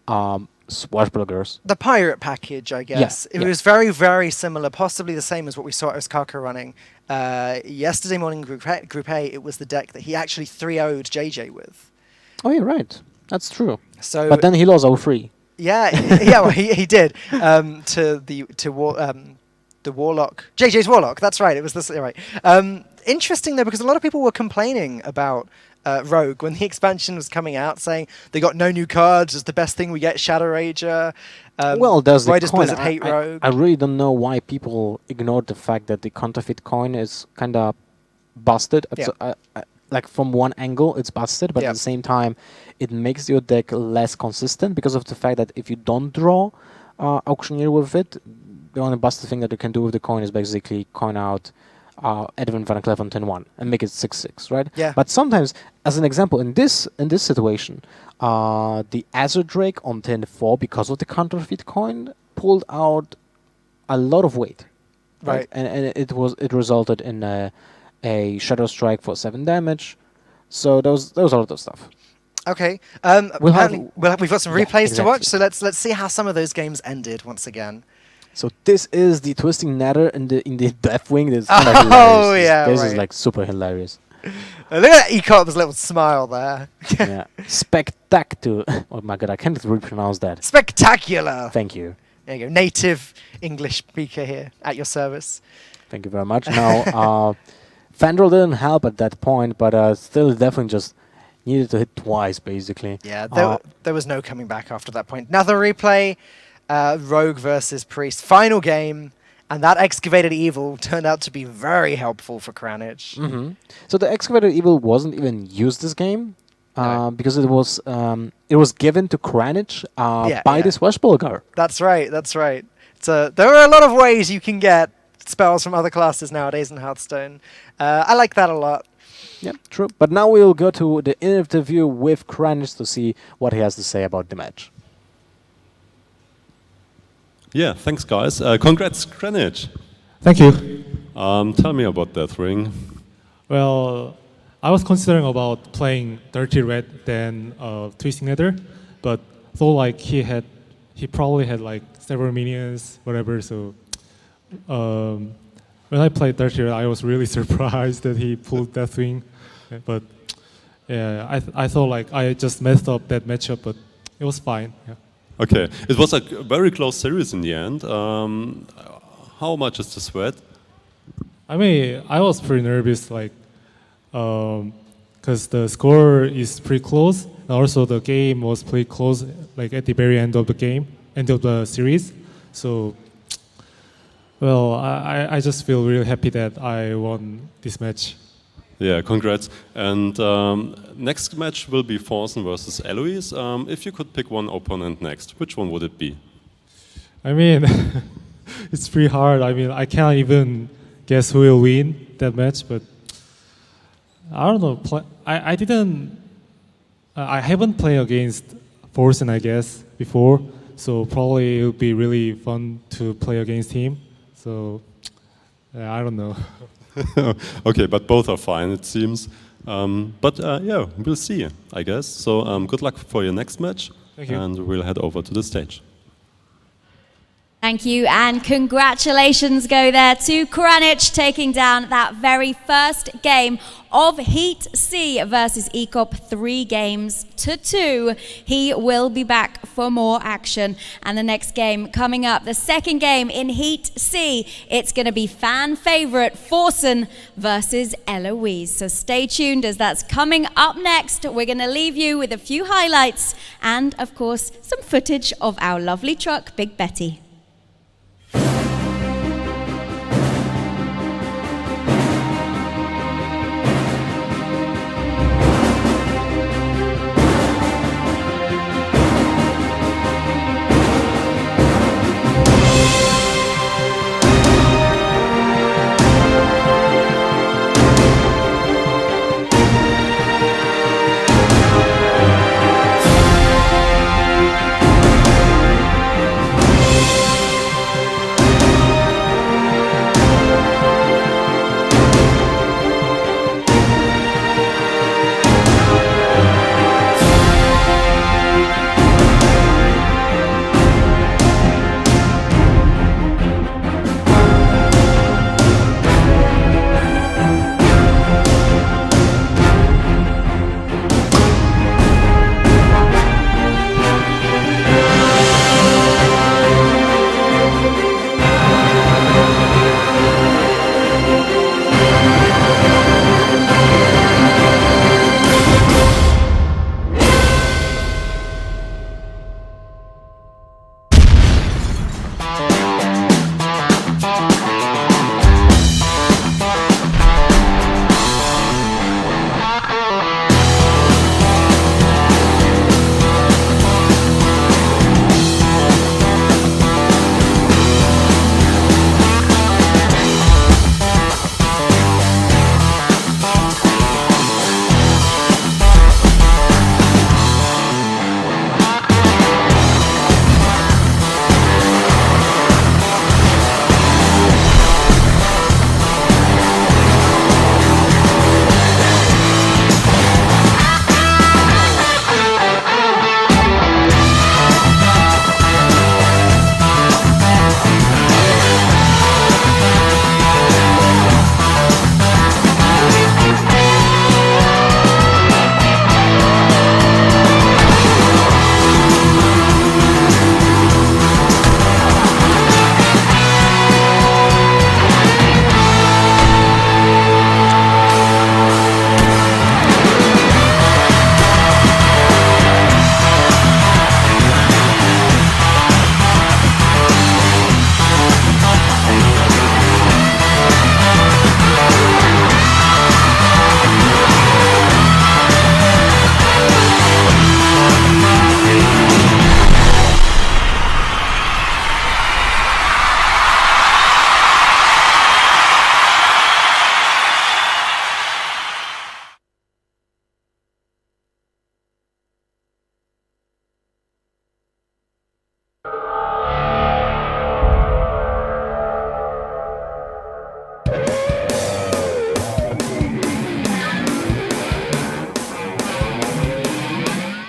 Swashbucklers. The pirate package, I guess. It was very, very similar, possibly the same as what we saw Osaka running. Yesterday morning Group A, it was the deck that he actually 3-0'd JJ with. Oh, you're right. That's true. So, but then he lost 0-3. Yeah, yeah, well, he did to the Warlock, JJ's Warlock. That's right. It was this right. Interesting though, because a lot of people were complaining about Rogue when the expansion was coming out, saying they got no new cards. It's the best thing we get. Shadow Rager. Well, there's the coin. Blizzard hate Rogue. I really don't know why people ignored the fact that the counterfeit coin is kind of busted. Like from one angle, it's busted, but at the same time, it makes your deck less consistent because of the fact that if you don't draw Auctioneer with it, the only busted thing that you can do with the coin is basically coin out Edwin Van Cleef on 10-1 and make it 6-6, right? Yeah. But sometimes, as an example, in this situation, the Azure Drake on 10-4, because of the counterfeit coin, pulled out a lot of weight, right? And it resulted in a Shadow Strike for 7 damage. So there was a lot of stuff. Okay. We've got some replays to watch, so let's see how some of those games ended once again. So this is the Twisting Nether in the Deathwing. This is hilarious. This is like super hilarious. Look at Ecop's little smile there. Yeah, spectacular. Oh my god, I can't repronounce that. Spectacular. Thank you. There you go, native English speaker here at your service. Thank you very much. Now, Fandral didn't help at that point, but still definitely just needed to hit twice, basically. Yeah, there was no coming back after that point. Another replay, Rogue versus Priest. Final game, and that Excavated Evil turned out to be very helpful for Kranich. Mm-hmm. So the Excavated Evil wasn't even used this game, because it was given to Kranich by the Swashbuckler. That's right, that's right. So there are a lot of ways you can get spells from other classes nowadays in Hearthstone. I like that a lot. Yeah, true. But now we'll go to the interview with Kranich to see what he has to say about the match. Yeah, thanks, guys. Congrats, Kranich. Thank you. Tell me about that ring. Well, I was considering about playing Dirty Red than Twisting Nether, but though like he probably had like several minions, whatever. So when I played Dirty Red, I was really surprised that he pulled Deathwing. But yeah, I thought like I just messed up that matchup, but it was fine. Yeah. Okay, it was a very close series in the end. How much is the sweat? I mean, I was pretty nervous, like, because the score is pretty close, and also the game was pretty close, like at the very end of the game, end of the series. So, well, I just feel really happy that I won this match. Yeah, congrats. And next match will be Forsen versus Eloise. If you could pick one opponent next, which one would it be? I mean, it's pretty hard. I mean, I can't even guess who will win that match, but I don't know. I haven't played against Forsen, I guess, before, so probably it would be really fun to play against him. So, I don't know. Okay, but both are fine, it seems. But yeah, we'll see, I guess. So good luck for your next match. Thank you. And we'll head over to the stage. Thank you, and congratulations go there to Kranich taking down that very first game of Heat C versus Ecop, 3-2. He will be back for more action. And the next game coming up, the second game in Heat C, it's going to be fan favorite Forsen versus Eloise. So stay tuned as that's coming up next. We're going to leave you with a few highlights and, of course, some footage of our lovely truck, Big Betty.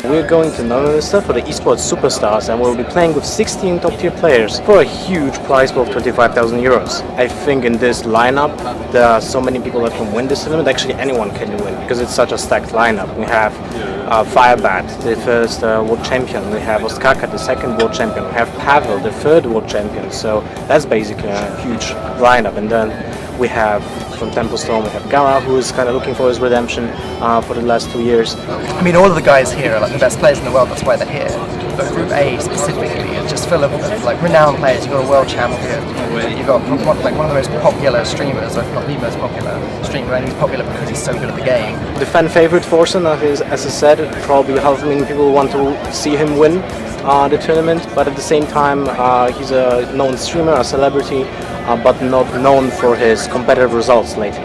We're going to Nominster for the Esport Superstars, and we'll be playing with 16 top-tier players for a huge prize pool of 25,000 euros. I think in this lineup, there are so many people that can win this tournament. Actually, anyone can win because it's such a stacked lineup. We have Firebat, the first world champion. We have Oskarka, the second world champion. We have Pavel, the third world champion. So that's basically a huge lineup. And then we have from Templestone, we have Gara, who is kind of looking for his redemption for the last 2 years. I mean, all of the guys here are like the best players in the world, that's why they're here. But Group A specifically is just full of like renowned players. You've got a world champion, you've got one of the most popular streamers, or if not the most popular streamer, and he's popular because he's so good at the game. The fan favorite Forsen, as I said, probably half a million people want to see him win the tournament, but at the same time he's a known streamer, a celebrity, but not known for his competitive results lately.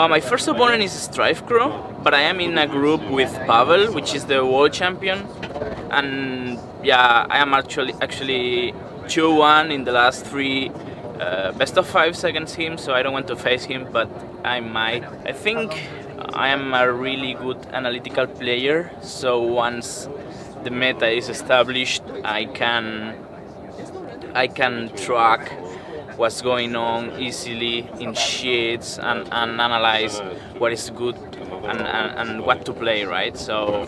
My first opponent is Strife Crow, but I am in a group with Pavel, which is the world champion, and yeah, I am actually 2-1 in the last 3 best of 5 against him, so I don't want to face him, but I might. I think I am a really good analytical player, so once the meta is established, I can track what's going on easily in sheets and analyze what is good and what to play, right? So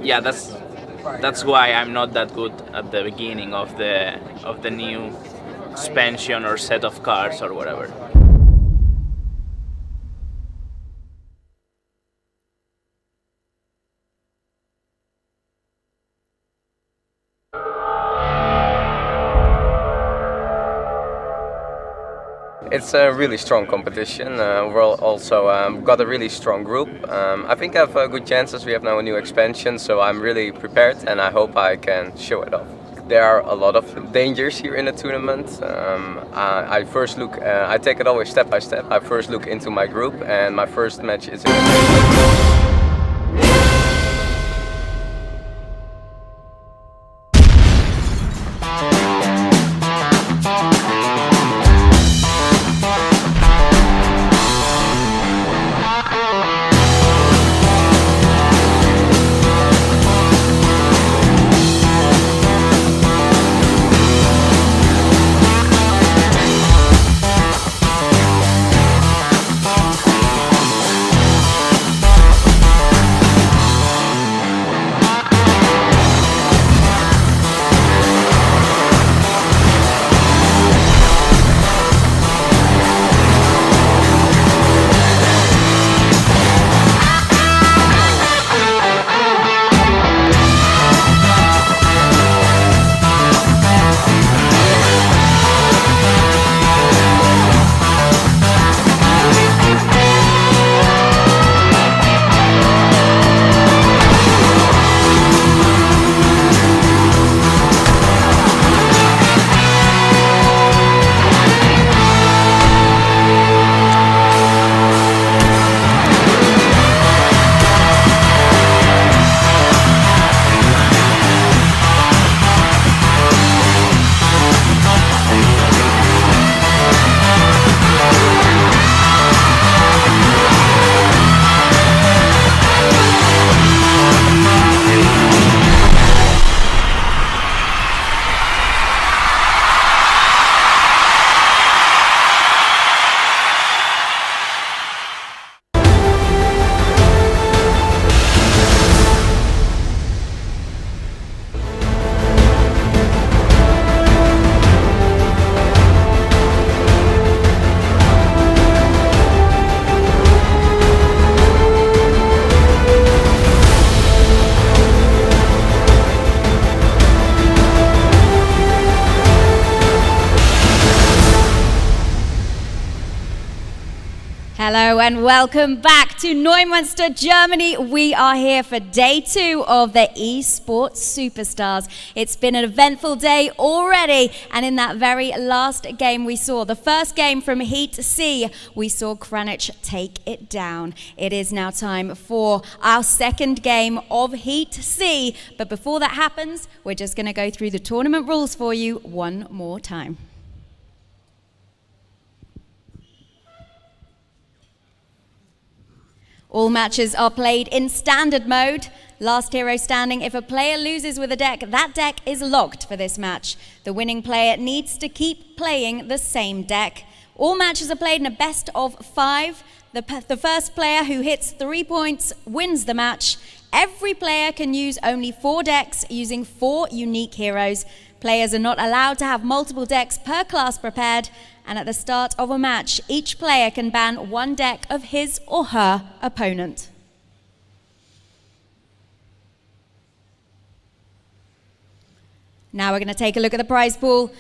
yeah, that's why I'm not that good at the beginning of the new expansion or set of cards or whatever. It's a really strong competition. We're also got a really strong group. I think I have good chances. We have now a new expansion, so I'm really prepared and I hope I can show it off. There are a lot of dangers here in the tournament. I take it always step by step. I first look into my group, and my first match is Hello and welcome back to Neumünster, Germany. We are here for day 2 of the Esport Superstars. It's been an eventful day already, and in that very last game we saw, the first game from Heat C, we saw Kranich take it down. It is now time for our second game of Heat C, but before that happens, we're just going to go through the tournament rules for you one more time. All matches are played in standard mode. Last hero standing. If a player loses with a deck, that deck is locked for this match. The winning player needs to keep playing the same deck. All matches are played in a best of 5. The first player who hits 3 points wins the match. Every player can use only 4 decks using 4 unique heroes. Players are not allowed to have multiple decks per class prepared, and at the start of a match, each player can ban 1 deck of his or her opponent. Now we're going to take a look at the prize pool.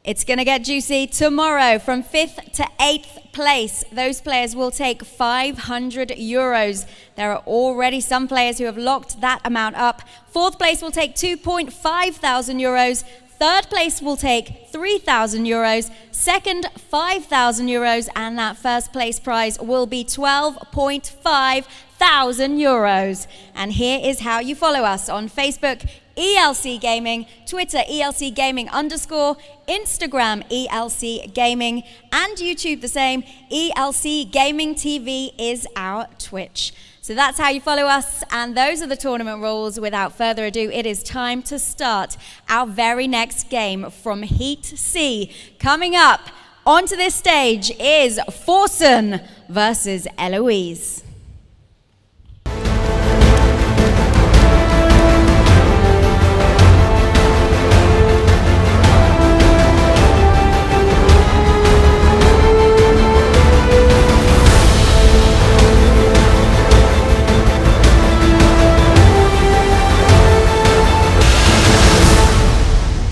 It's going to get juicy tomorrow from 5th to 8th place. Those players will take 500 euros. There are already some players who have locked that amount up. 4th place will take 2.5 thousand euros. 3rd place will take 3,000 euros, 2nd 5,000 euros, and that first place prize will be 12.5 thousand euros. And here is how you follow us on Facebook, ELC Gaming, Twitter, ELC Gaming _, Instagram, ELC Gaming, and YouTube the same. ELC Gaming TV is our Twitch. So that's how you follow us, and those are the tournament rules. Without further ado, it is time to start our very next game from Heat C. Coming up onto this stage is Forsen versus Eloise.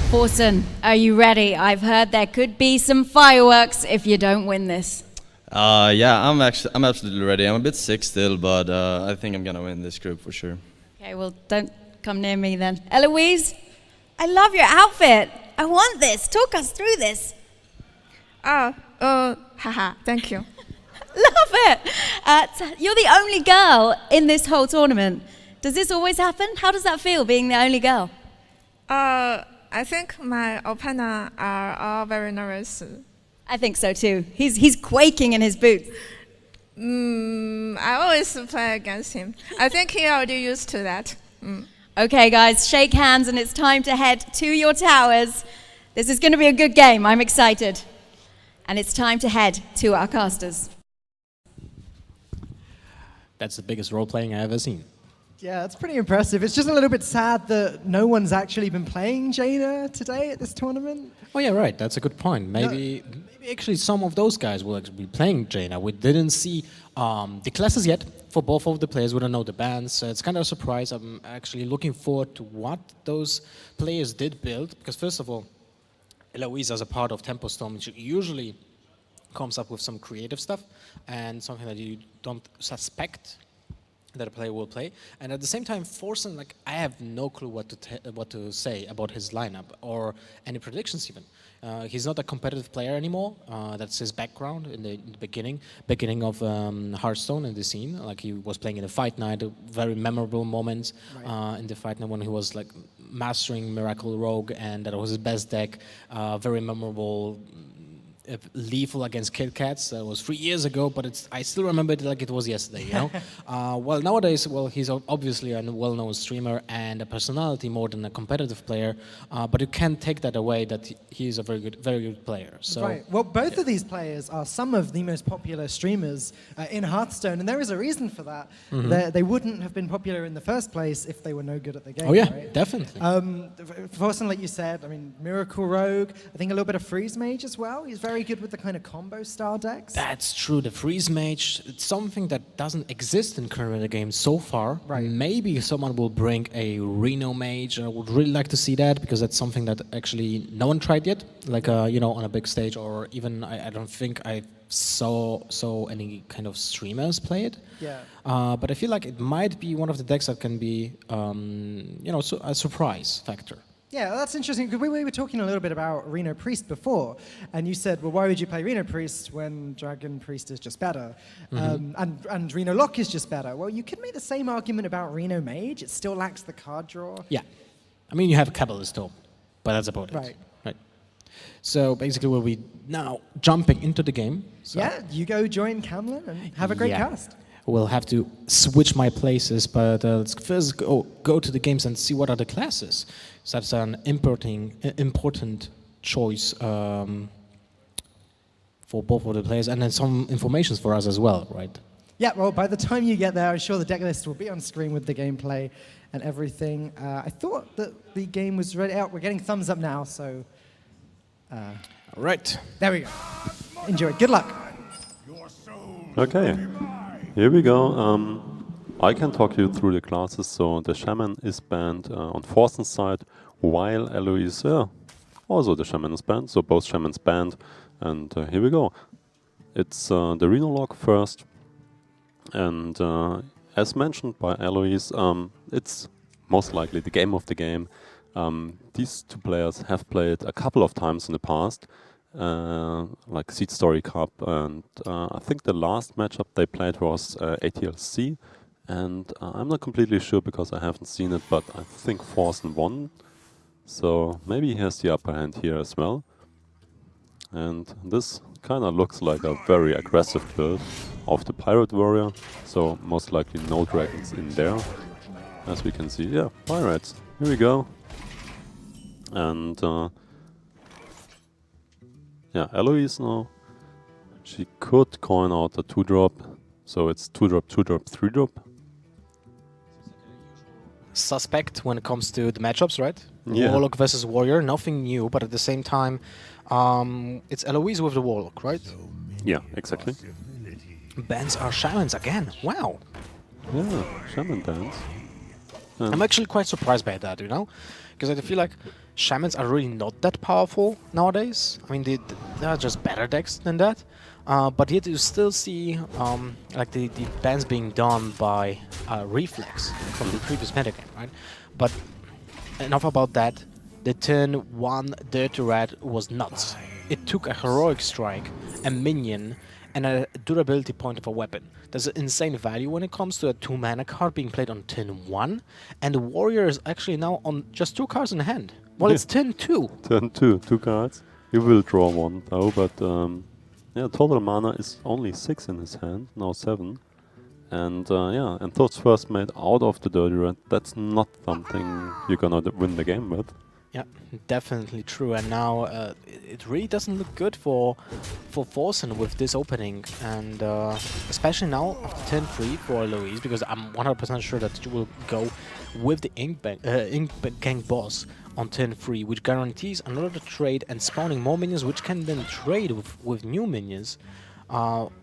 Forsen, are you ready? I've heard there could be some fireworks if you don't win this. Yeah, I'm absolutely ready. I'm a bit sick still, but I think I'm gonna win this group for sure. Okay, well, don't come near me then. Eloise, I love your outfit. I want this. Talk us through this. Haha, thank you. Love it. You're the only girl in this whole tournament. Does this always happen? How does that feel, being the only girl? I think my opponents are all very nervous. I think so too. He's quaking in his boots. I always play against him. I think he already used to that. Okay, guys, shake hands, and it's time to head to your towers. This is going to be a good game. I'm excited. And it's time to head to our casters. That's the biggest role-playing I've ever seen. Yeah, that's pretty impressive. It's just a little bit sad that no one's actually been playing Jaina today at this tournament. Oh yeah, right. That's a good point. Maybe actually some of those guys will actually be playing Jaina. We didn't see the classes yet for both of the players. We don't know the bans. So it's kind of a surprise. I'm actually looking forward to what those players did build. Because first of all, Eloise, as a part of Tempo Storm, usually comes up with some creative stuff and something that you don't suspect that a player will play, and at the same time, Forsen, like, I have no clue what to say about his lineup or any predictions even. He's not a competitive player anymore. That's his background in the beginning of Hearthstone in the scene. Like, he was playing in the Fight Night, a very memorable moment in the Fight Night when he was like mastering Miracle Rogue, and that was his best deck. Very memorable. Lethal against Kit Kats. That was 3 years ago, but I still remember it like it was yesterday, you know? Well, nowadays, he's obviously a well-known streamer and a personality more than a competitive player, but you can't take that away that he's a very good player. So, right. Well, both of these players are some of the most popular streamers in Hearthstone, and there is a reason for that. They wouldn't have been popular in the first place if they were no good at the game. Oh yeah, right? definitely. Forsen, like you said, I mean, Miracle Rogue, I think a little bit of Freeze Mage as well. He's very good with the kind of combo style decks. That's true. The Freeze Mage, it's something that doesn't exist in current meta games so far. Right. Maybe someone will bring a Reno Mage. I would really like to see that because that's something that actually no one tried yet. Like, you know, on a big stage, or even I don't think I saw any kind of streamers play it. Yeah. But I feel like it might be one of the decks that can be, a surprise factor. Yeah, well, that's interesting, because we were talking a little bit about Reno Priest before, and you said, well, why would you play Reno Priest when Dragon Priest is just better? And Reno Lock is just better. Well, you could make the same argument about Reno Mage. It still lacks the card draw. Yeah. I mean, you have Cabalist Dome, but that's about it. Right. So basically we'll be now jumping into the game. So Yeah, you go join Camlin and have a great cast. We'll have to switch my places, but let's first go to the games and see what are the classes. So that's an important choice for both of the players, and then some information for us as well, right? Yeah, well, by the time you get there, I'm sure the deck list will be on screen with the gameplay and everything. I thought that the game was ready out. We're getting thumbs up now, so... right. There we go. Enjoy. Good luck. Okay, here we go. I can talk you through the classes. So the Shaman is banned on Forsen's side, while Eloise, also the Shaman is banned. So both Shamans banned. And here we go. It's the Reno Lock first. And as mentioned by Eloise, it's most likely the game of the game. These two players have played a couple of times in the past, like Seed Story Cup, and I think the last matchup they played was ATLC, and I'm not completely sure because I haven't seen it, but I think Forsen won, so maybe he has the upper hand here as well. And this kind of looks like a very aggressive build of the Pirate Warrior, so most likely no dragons in there, as we can see. Yeah, Pirates, here we go. And yeah, Eloise now, she could coin out a 2-drop, so it's 2-drop, 2-drop, 3-drop. Suspect when it comes to the matchups, right? Yeah. Warlock versus Warrior, nothing new, but at the same time, it's Eloise with the Warlock, right? Yeah, exactly. Bans are Shamans again, wow. Yeah, Shaman bans. I'm actually quite surprised by that, because I feel like Shamans are really not that powerful nowadays. I mean, they are just better decks than that. But yet you still see like the bans being done by Reflex from the previous metagame, right? But enough about that. The turn 1 Dirty Rat was nuts. It took a Heroic Strike, a minion, and a durability point of a weapon. There's an insane value when it comes to a 2-mana card being played on turn 1, and the Warrior is actually now on just 2 cards in hand. Well, it's turn 2. Turn 2, 2 cards. He will draw one though, but yeah, total mana is only 6 in his hand, now 7. And yeah, and those first made out of the Dirty Rat, that's not something you're gonna win the game with. Yeah, definitely true. And now it really doesn't look good for Forsen with this opening, and especially now after turn 3 for Eloise, because I'm 100% sure that you will go with the Ink Gang boss on turn 3, which guarantees another trade and spawning more minions, which can then trade with new minions.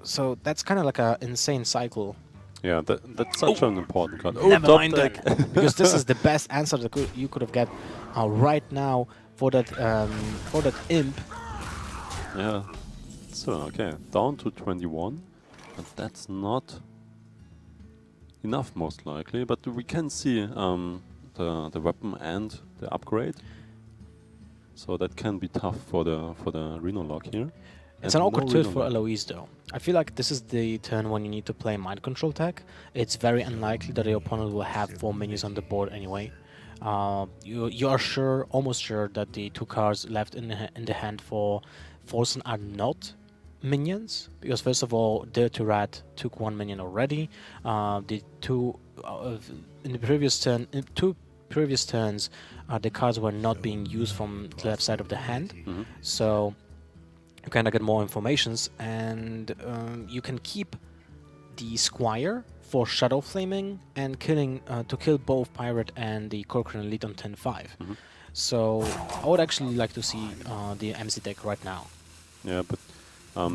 So that's kind of like an insane cycle. Yeah, that's such an important card. Never mind that, because this is the best answer that you could have got right now for that imp. Yeah. So okay, down to 21, but that's not enough most likely. But we can see the weapon and the upgrade, so that can be tough for the Reno Lock here. It's an awkward turn for Eloise though. I feel like this is the turn when you need to play Mind Control tech. It's very unlikely that the opponent will have 4 minions on the board anyway. You are sure, almost sure, that the 2 cards left in the hand for Forsen are not minions, because first of all, Dirty Rat took 1 minion already. The 2 in the previous turn, in 2 previous turns, the cards were not being used from the left side of the hand. So you kind of get more informations, and you can keep the Squire for Shadow Flaming and killing to kill both Pirate and the Corcoran Elite on 10-5. So I would actually like to see the MC deck right now. Yeah, but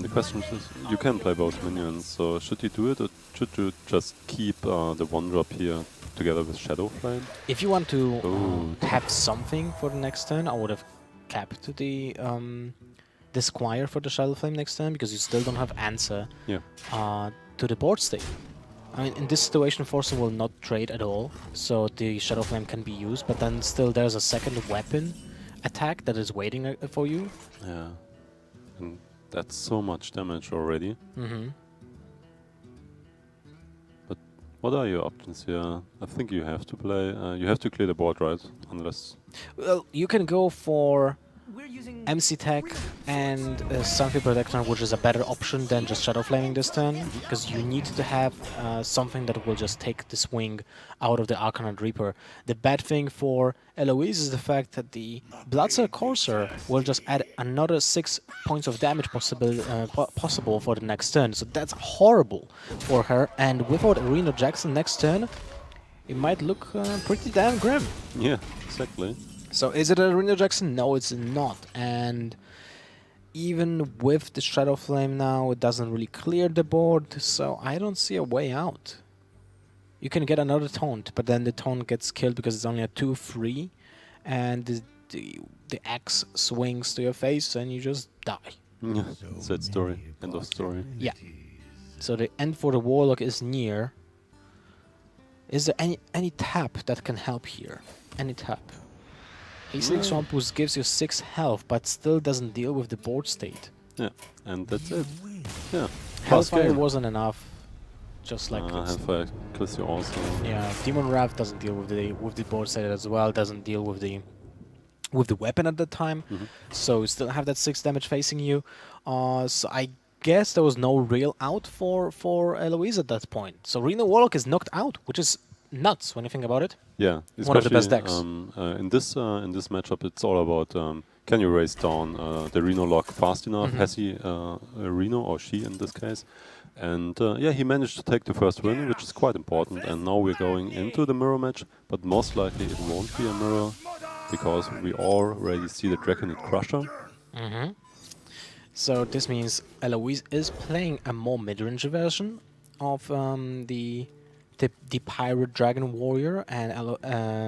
the question is, you can play both minions, so should you do it, or should you just keep the 1-drop here together with Shadow Flame? If you want to have something for the next turn, I would have capped the the Squire for the Shadow Flame next turn because you still don't have answer Yeah. to the board state. I mean, in this situation, Forsen will not trade at all, so the Shadow Flame can be used, but then still there's a second weapon attack that is waiting for you. Yeah. And that's so much damage already. Mm-hmm. But what are your options here? I think you have to play... you have to clear the board, right? Unless... Well, you can go for MC Tech and Sunfield Protector, which is a better option than just Shadow Flaming this turn, because you need to have something that will just take the swing out of the Arcanine Reaper. The bad thing for Eloise is the fact that the Bloodsail Courser will just add another 6 points of damage possible for the next turn, so that's horrible for her, and without Reno Jackson next turn, it might look pretty damn grim. Yeah, exactly. So is it a Reno Jackson? No, it's not. And even with the Shadow Flame now, it doesn't really clear the board, so I don't see a way out. You can get another taunt, but then the taunt gets killed because it's only a 2-3, and the axe swings to your face and you just die. Yeah, sad story. End of story. Yeah. So the end for the Warlock is near. Is there any tap that can help here? Any tap? Hastening Swamp Boost gives you 6 health, but still doesn't deal with the board state. Yeah, and that's it. Yeah. Hellfire wasn't enough. Just like Hellfire kills you also. yeah, Demon Wrath doesn't deal with the board state as well. Doesn't deal with the weapon at the time. So you still have that 6 damage facing you. So I guess there was no real out for Eloise at that point. So Reno Warlock is knocked out, which is nuts when you think about it. Yeah, one of the best decks. In this matchup, it's all about can you raise down the Reno lock fast enough? Has he Reno or she in this case? And yeah, he managed to take the first win, which is quite important. And now we're going into the mirror match, but most likely it won't be a mirror because we already see the Draconid Crusher. So this means Eloise is playing a more mid-range version of the Pirate Dragon Warrior, and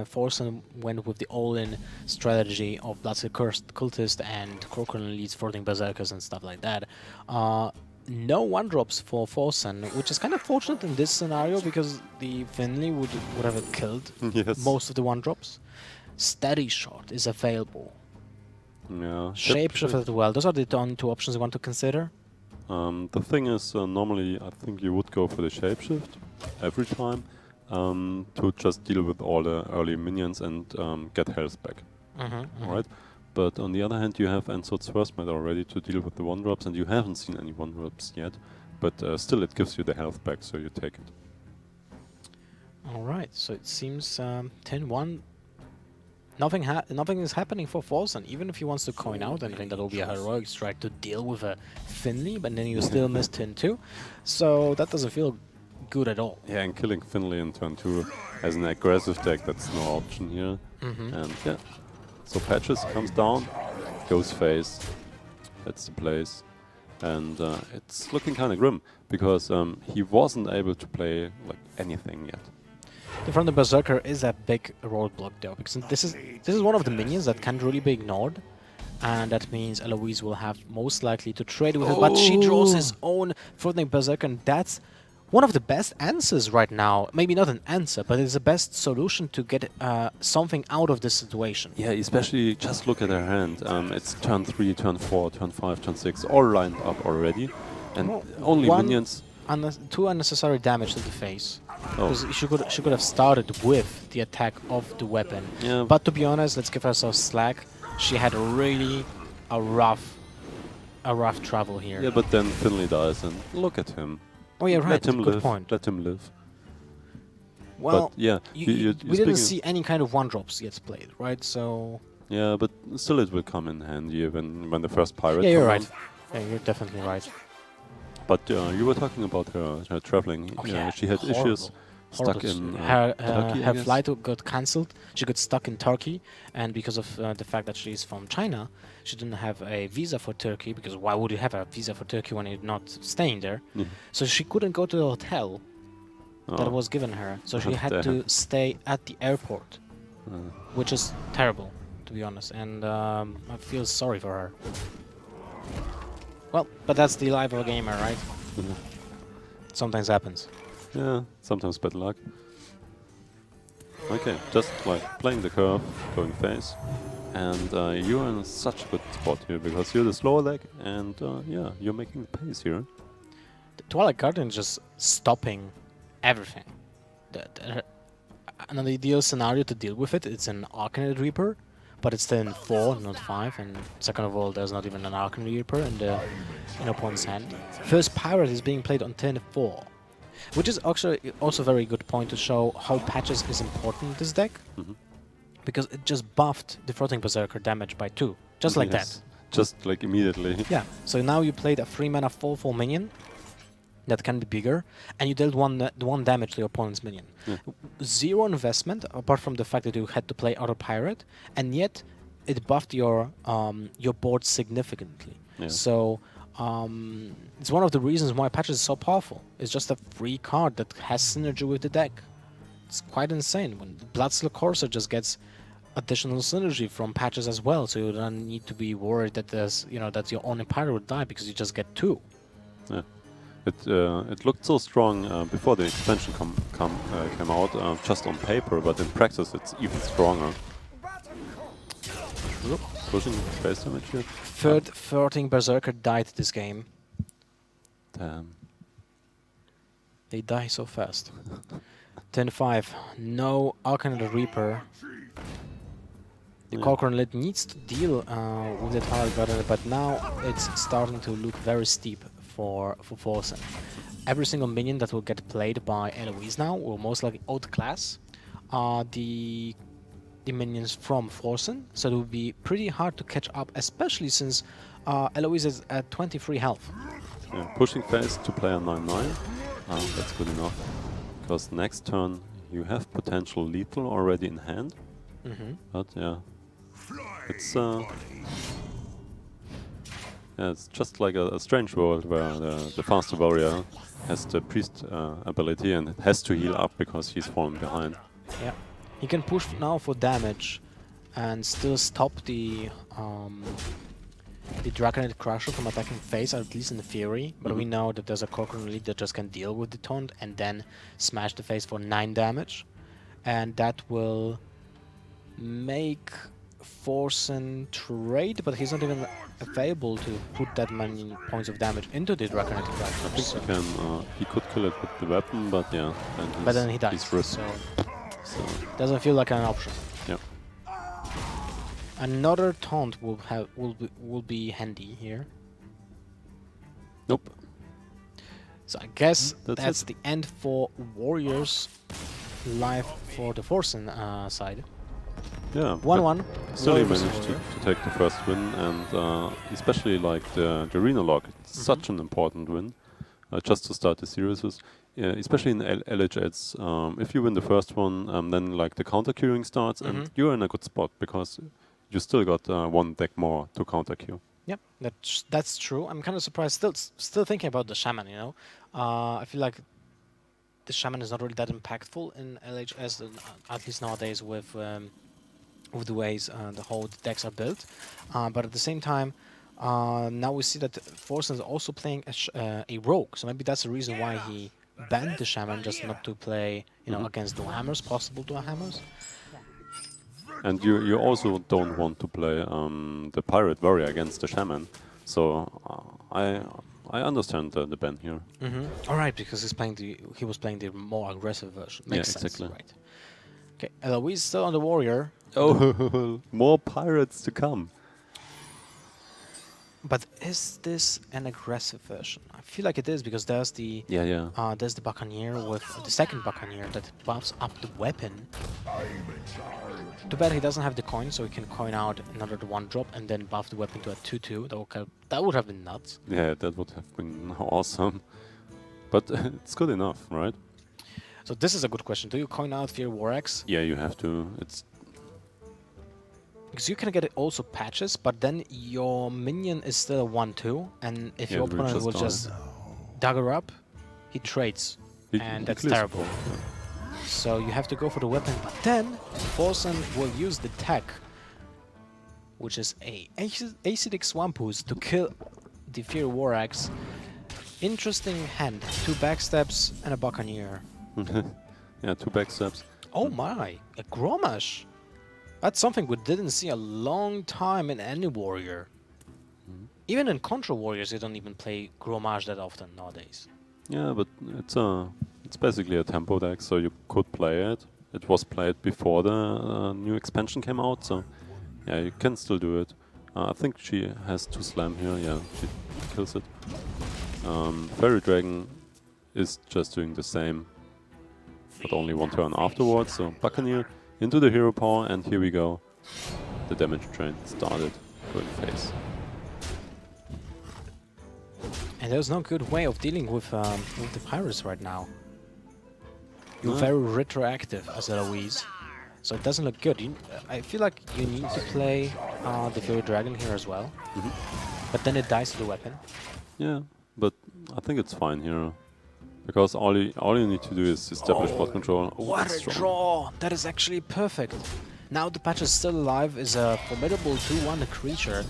Forsen went with the all-in strategy of Bloodsail Cursed Cultist and Crocodile leads Floating Berserkers and stuff like that. No 1-drops for Forsen, which is kind of fortunate in this scenario because the Finley would have killed most of the 1-drops. Steady Shot is available. Yeah. Shapeshift as well. Those are the only 2 options you want to consider. The thing is, normally I think you would go for the Shapeshift every time to just deal with all the early minions and get health back. Right? But on the other hand, you have Ensort's First Mate already to deal with the 1-drops, and you haven't seen any 1-drops yet. But still, it gives you the health back, so you take it. Alright, so it seems 10-1. Nothing is happening for Forsen. Even if he wants to coin out anything, that will be a heroic strike to deal with a Finley, but then you still miss turn 2. So that doesn't feel good at all. Yeah, and killing Finley in turn 2 as an aggressive deck, that's no option here. And yeah, so Patches comes down, goes face. That's the place. And it's looking kind of grim because he wasn't able to play like anything yet. The Front Berserker is a big roadblock though, because this is one of the minions that can't really be ignored, and that means Eloise will have most likely to trade with it, but she draws his own Front Berserker, and that's one of the best answers right now. Maybe not an answer, but it's the best solution to get something out of this situation. Yeah, especially just look at her hand. It's turn 3, turn 4, turn 5, turn 6, all lined up already, and only minions. 2 unnecessary damage to the face. Because she could have started with the attack of the weapon. Yeah. But to be honest, let's give ourselves slack. She had really a rough travel here. Yeah, but then Finley dies, and look at him. Oh yeah, right. Let him Good live. point. Let him live. Well, but yeah, we didn't see any kind of 1-drops yet played, right? So. Yeah, but still, it will come in handy when the first pirate. Yeah, you're right. Yeah, you're definitely right. But you were talking about her traveling. Oh, yeah, she had issues stuck in Turkey. Her flight got cancelled. She got stuck in Turkey, and because of the fact that she's from China, she didn't have a visa for Turkey. Because why would you have a visa for Turkey when you're not staying there? So she couldn't go to the hotel that was given her. So she had to stay at the airport, which is terrible, to be honest. And I feel sorry for her. Well, but that's the life of a gamer, right? Mhm. Sometimes happens. Yeah, sometimes bad luck. Okay, just like playing the curve, going face. And you're in such a good spot here because you're the slower leg and yeah, you're making the pace here. The Twilight Guardian is just stopping everything. An ideal scenario to deal with it, it's an Arcanid Reaper, but it's then 4, not 5, and second of all, there's not even an Arcanid Reaper in opponent's hand. First Pirate is being played on turn 4, which is actually also a very good point to show how patches is important in this deck, because it just buffed the Floating Berserker damage by 2, just like that. Just like immediately. Yeah, so now you played a 3-mana 4/4 minion that can be bigger, and you dealt one damage to your opponent's minion. Yeah. 0 investment, apart from the fact that you had to play Auto Pirate, and yet it buffed your board significantly. Yeah. So it's one of the reasons why Patches is so powerful. It's just a free card that has synergy with the deck. It's quite insane. When Bloodsteel Courser just gets additional synergy from Patches as well, so you don't need to be worried that there's that your own Pirate would die because you just get 2. Yeah. It looked so strong before the expansion came out, just on paper, but in practice it's even stronger. Pushing space damage here. Third Floating Berserker died this game. Damn. They die so fast. Turn 5. No Arcanid Reaper. The Corcoran Lid needs to deal with the Twilight Guardian, but now it's starting to look very steep for Forsen. Every single minion that will get played by Eloise now will most likely outclass the minions from Forsen, so it will be pretty hard to catch up, especially since Eloise is at 23 health. Yeah, pushing face to play a 9/9. That's good enough, because next turn you have potential lethal already in hand. But yeah, it's it's just like a strange world where the faster warrior has the priest ability and it has to heal up because he's falling behind. Yeah, he can push now for damage and still stop the Draconid Crusher from attacking face, at least in theory. But we know that there's a Corcoran Elite that just can deal with the taunt and then smash the face for 9 damage, and that will make Forsen trade, but he's not even available to put that many points of damage into the Draconic Crusher. I think he could kill it with the weapon, but yeah, then he dies. So doesn't feel like an option. Yeah. Another taunt will be handy here. Nope. So I guess that's the end for Warriors live for the Forsen side. Yeah, 1-1. Still he managed to take the first win, and especially like the Reno Lock, it's such an important win, just to start the series with. Especially in LHS, if you win the first one, then like the counter queuing starts, and you're in a good spot because you still got one deck more to counter queue. Yep, that's true. I'm kind of surprised. Still thinking about the Shaman. I feel like the Shaman is not really that impactful in LHS, at least nowadays with the ways the whole decks are built. But at the same time, now we see that Forsen is also playing a rogue, so maybe that's the reason why he banned the Shaman, just not to play, against dual hammers, possible dual hammers. And you also don't want to play the Pirate Warrior against the Shaman, so I understand the ban here. All right, because he was playing the more aggressive version. Makes sense, exactly. Right. Okay, Eloise still on the Warrior. Oh, more pirates to come. But is this an aggressive version? I feel like it is, because there's the there's the Buccaneer with the second Buccaneer that buffs up the weapon. Too bad he doesn't have the coin, so he can coin out another 1-drop and then buff the weapon to a 2/2. That would have been nuts. Yeah, that would have been awesome. But it's good enough, right? So this is a good question. Do you coin out Fear War Axe? Yeah, you have to. It's because you can get it also patches, but then your minion is still a 1/2, and if your opponent will just dagger up, he trades, and that's terrible. So you have to go for the weapon, but then Forsen will use the tech, which is a Acidic Swamp Ooze, to kill the Fury War Axe. Interesting hand. 2 backstabs and a Buccaneer. Yeah, 2 backstabs. Oh my, a Gromash. That's something we didn't see a long time in any warrior. Even in Control Warriors, you don't even play Gromash that often nowadays. Yeah, but it's basically a tempo deck, so you could play it. It was played before the new expansion came out, so yeah, you can still do it. I think she has 2 slam here, yeah, she kills it. Fairy Dragon is just doing the same, but only 1 turn afterwards, so Buccaneer into the hero power, and here we go. The damage train started going face. And there's no good way of dealing with the pirates right now. You're very retroactive as Eloise, so it doesn't look good. I feel like you need to play the Fury Dragon here as well, but then it dies to the weapon. Yeah, but I think it's fine here, because all you need to do is establish bot control. Oh, What a draw! That is actually perfect. Now the patch is still alive, is a formidable 2-1 creature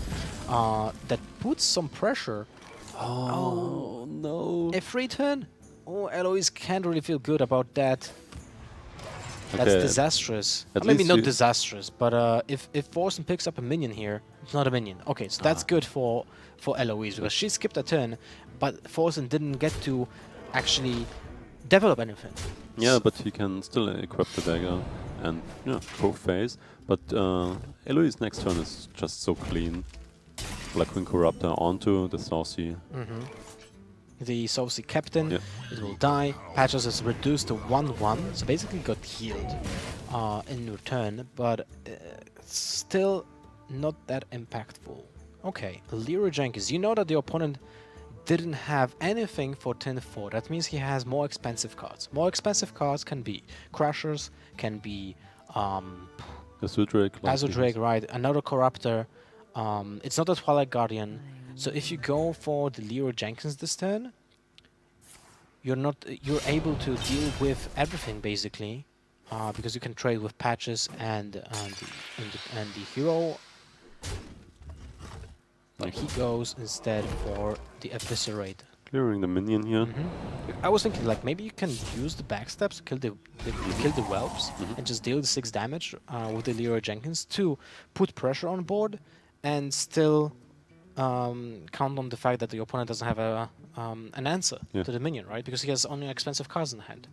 that puts some pressure. Oh no! A free turn? Oh, Eloise can't really feel good about that. That's Okay. disastrous. At Maybe least not you- disastrous, but if Forsen picks up a minion here, it's not a minion. Okay, so that's good for Eloise, because she skipped a turn, but Forsen didn't get to actually develop anything. Yeah, but he can still equip the dagger and go phase. But Eloise's next turn is just so clean. Blackwing Corruptor onto the Saucy. The Saucy Captain, it will die. Patches is reduced to 1-1, so basically got healed in return, but still not that impactful. Okay, Leroy Jenkins, you know that the opponent didn't have anything for 10-4. That means he has more expensive cards. More expensive cards can be Crushers, can be Azure Drake. Azure Drake, right? Another Corruptor. It's not a Twilight Guardian. So if you go for the Leroy Jenkins this turn, you're able to deal with everything basically, because you can trade with Patches and the hero. But he goes instead for the Eviscerate. Clearing the minion here. I was thinking like maybe you can use the backstabs to kill the whelps and just deal the 6 damage with the Leroy Jenkins to put pressure on board and still count on the fact that the opponent doesn't have an answer to the minion, right? Because he has only expensive cards in the hand.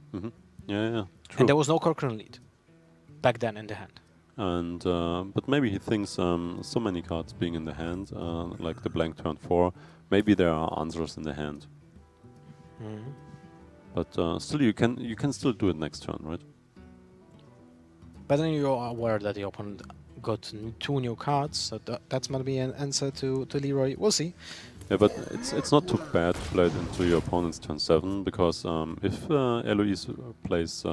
Yeah, true. And there was no Corcoran lead back then in the hand. And but maybe he thinks so many cards being in the hand, like the blank turn 4, maybe there are answers in the hand. But still, you can still do it next turn, right? But then you are aware that the opponent got 2 new cards, so that's gonna be an answer to Leroy. We'll see. Yeah, but it's not too bad to play it into your opponent's turn 7, because if Eloise plays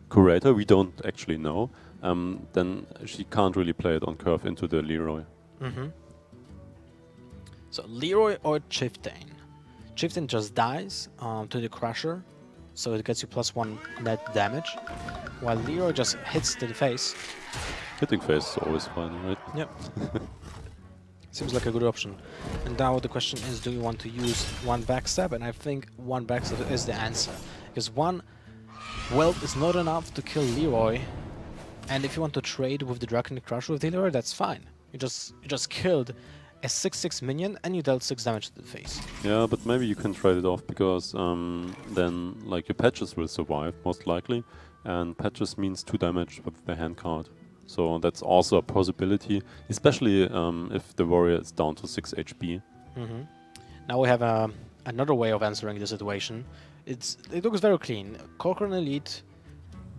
Curator, we don't actually know, then she can't really play it on curve into the Leroy. So Leroy or Chieftain? Chieftain just dies to the Crusher, so it gets you +1 net damage, while Leroy just hits to the face. Hitting face is always fine, right? Yep. Seems like a good option. And now the question is, do you want to use 1 backstab? And I think 1 backstab is the answer, because 1 whelp is not enough to kill Leroy, and if you want to trade with the Draconic Crusher with Leroy, that's fine. You just killed a 6/6 minion and you dealt 6 damage to the face. Yeah, but maybe you can trade it off, because then like your patches will survive most likely, and patches means 2 damage with the hand card. So that's also a possibility, especially if the warrior is down to 6 HP. Now we have another way of answering the situation. It looks very clean. Corcoran Elite,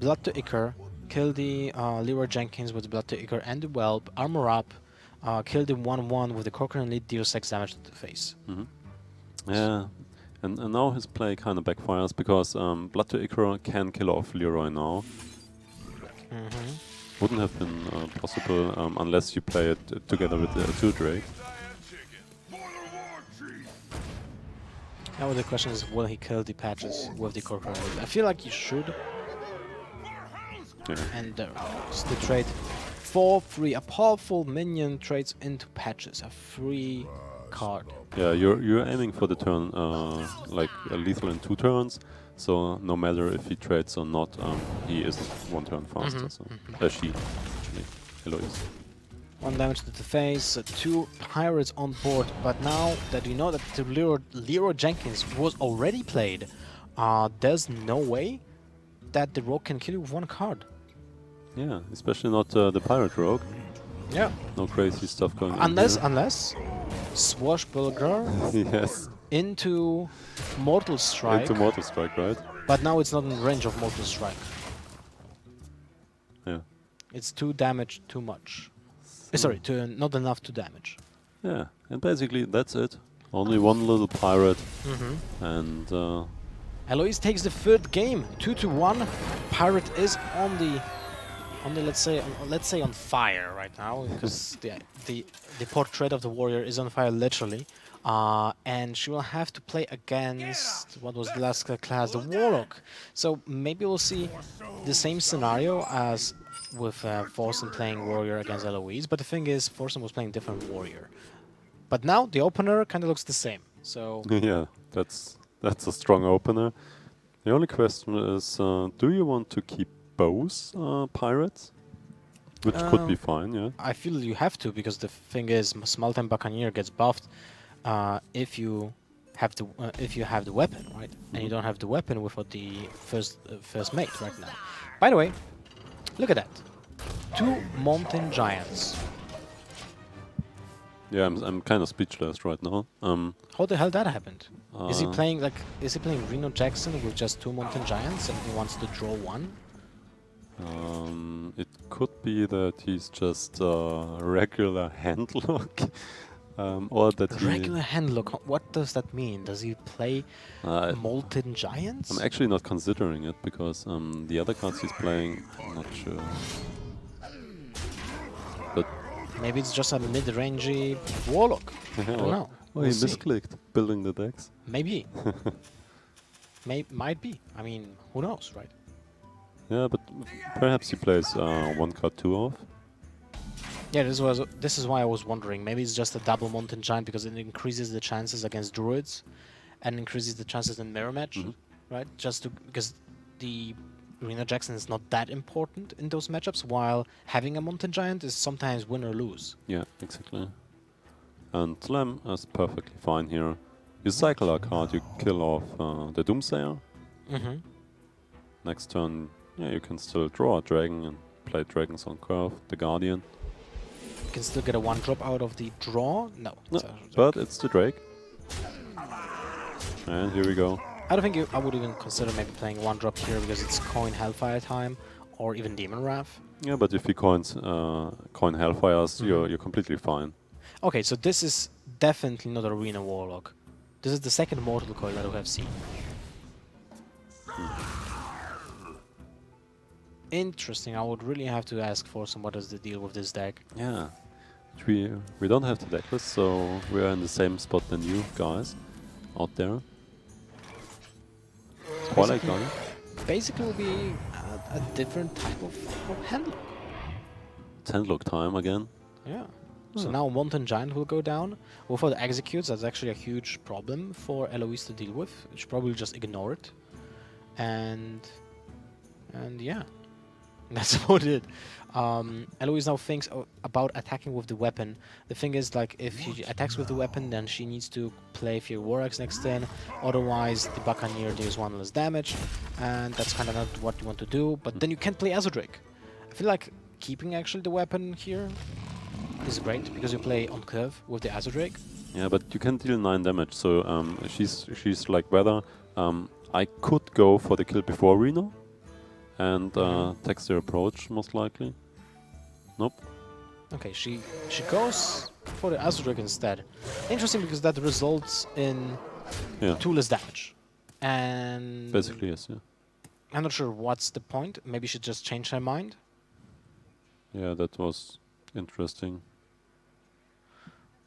Blood to Ichor, kill the Leroy Jenkins with Blood to Ichor and the Whelp, armor up, kill the 1/1 with the Corcoran Elite, deal 6 damage to the face. Yeah, and now his play kind of backfires, because Blood to Ichor can kill off Leroy now. Wouldn't have been possible unless you play it together with the Azure Drake. Now the question is, will he kill the Patches with the Corcoran Elite? I feel like he should. And it's the trade 4-3, a powerful minion trades into Patches, a free card. Yeah, you're aiming for the turn, like lethal in 2 turns. So no matter if he trades or not, he isn't 1 turn faster. So she actually, Eloise. 1 damage to the face, 2 pirates on board, but now that we know that the Leroy Jenkins was already played, there's no way that the rogue can kill you with 1 card. Yeah, especially not the pirate rogue. Yeah. No crazy stuff going on Unless Swashbuckler yes. into Mortal Strike. Into Mortal Strike, right? But now it's not in range of Mortal Strike. Yeah. It's 2 damage too much. Sorry, not enough to damage. Yeah, and basically that's it. Only 1 little pirate, and Eloise takes the 3rd game, 2-1. Pirate is on the let's say on fire right now, because the portrait of the warrior is on fire literally, and she will have to play against what was the last class, the warlock. So maybe we'll see the same scenario as with Forsen playing warrior against Eloise, but the thing is, Forsen was playing different warrior. But now the opener kind of looks the same. So yeah, that's a strong opener. The only question is, do you want to keep both pirates? Which could be fine, yeah. I feel you have to, because the thing is, Small-Time Buccaneer gets buffed if you have the weapon, right? And you don't have the weapon without the first mate right now. By the way, look at that. 2 mountain giants. Yeah, I'm kind of speechless right now. How the hell that happened? Is he playing Reno Jackson with just 2 mountain giants and he wants to draw 1? It could be that he's just a regular handlock, or that regular handlock. What does that mean? Does he play molten giants? I'm actually not considering it, because the other cards he's playing, I'm not sure. But maybe it's just a mid-rangey warlock. I don't know. Well, he misclicked building the decks. Maybe. Might be. I mean, who knows, right? Yeah, but perhaps he plays 1 card 2 off. Yeah, this is why I was wondering. Maybe it's just a double mountain giant, because it increases the chances against druids and increases the chances in mirror match, right? Because the Reno Jackson is not that important in those matchups, while having a mountain giant is sometimes win or lose. Yeah, exactly. And Slam is perfectly fine here. You cycle a card, you kill off the Doomsayer. Next turn, yeah, you can still draw a dragon and play dragons on curve, the Guardian. You can still get a 1-drop out of the draw? No. But it's the Drake. And here we go. I don't think I would even consider maybe playing 1-drop here, because it's coin Hellfire time, or even Demon Wrath. Yeah, but if he coin Hellfires, you're completely fine. Okay, so this is definitely not Arena Warlock. This is the 2nd Mortal Coil that we have seen. Interesting. I would really have to ask for what is the deal with this deck. Yeah. We don't have the deck list, so we are in the same spot than you guys out there. Twilight Guardian. Basically will be a different type of handlock. It's handlock time again. Yeah. So now Mountain Giant will go down. Without executes, that's actually a huge problem for Eloise to deal with. You should probably just ignore it. And yeah. That's about it. Eloise now thinks about attacking with the weapon. The thing is, like, if she attacks with the weapon, then she needs to play Fear Warx next turn. Otherwise, the Buccaneer deals 1 less damage, and that's kind of not what you want to do. But then you can't play Azodrake. I feel like keeping actually the weapon here is great, because you play on curve with the Azodrake. Yeah, but you can deal 9 damage, so she's like, whether I could go for the kill before Reno and text their approach, most likely. Nope. Okay, she goes for the Azodrake instead. Interesting, because that results in 2 less damage. And basically, yes, yeah. I'm not sure what's the point. Maybe she just changed her mind. Yeah, that was interesting.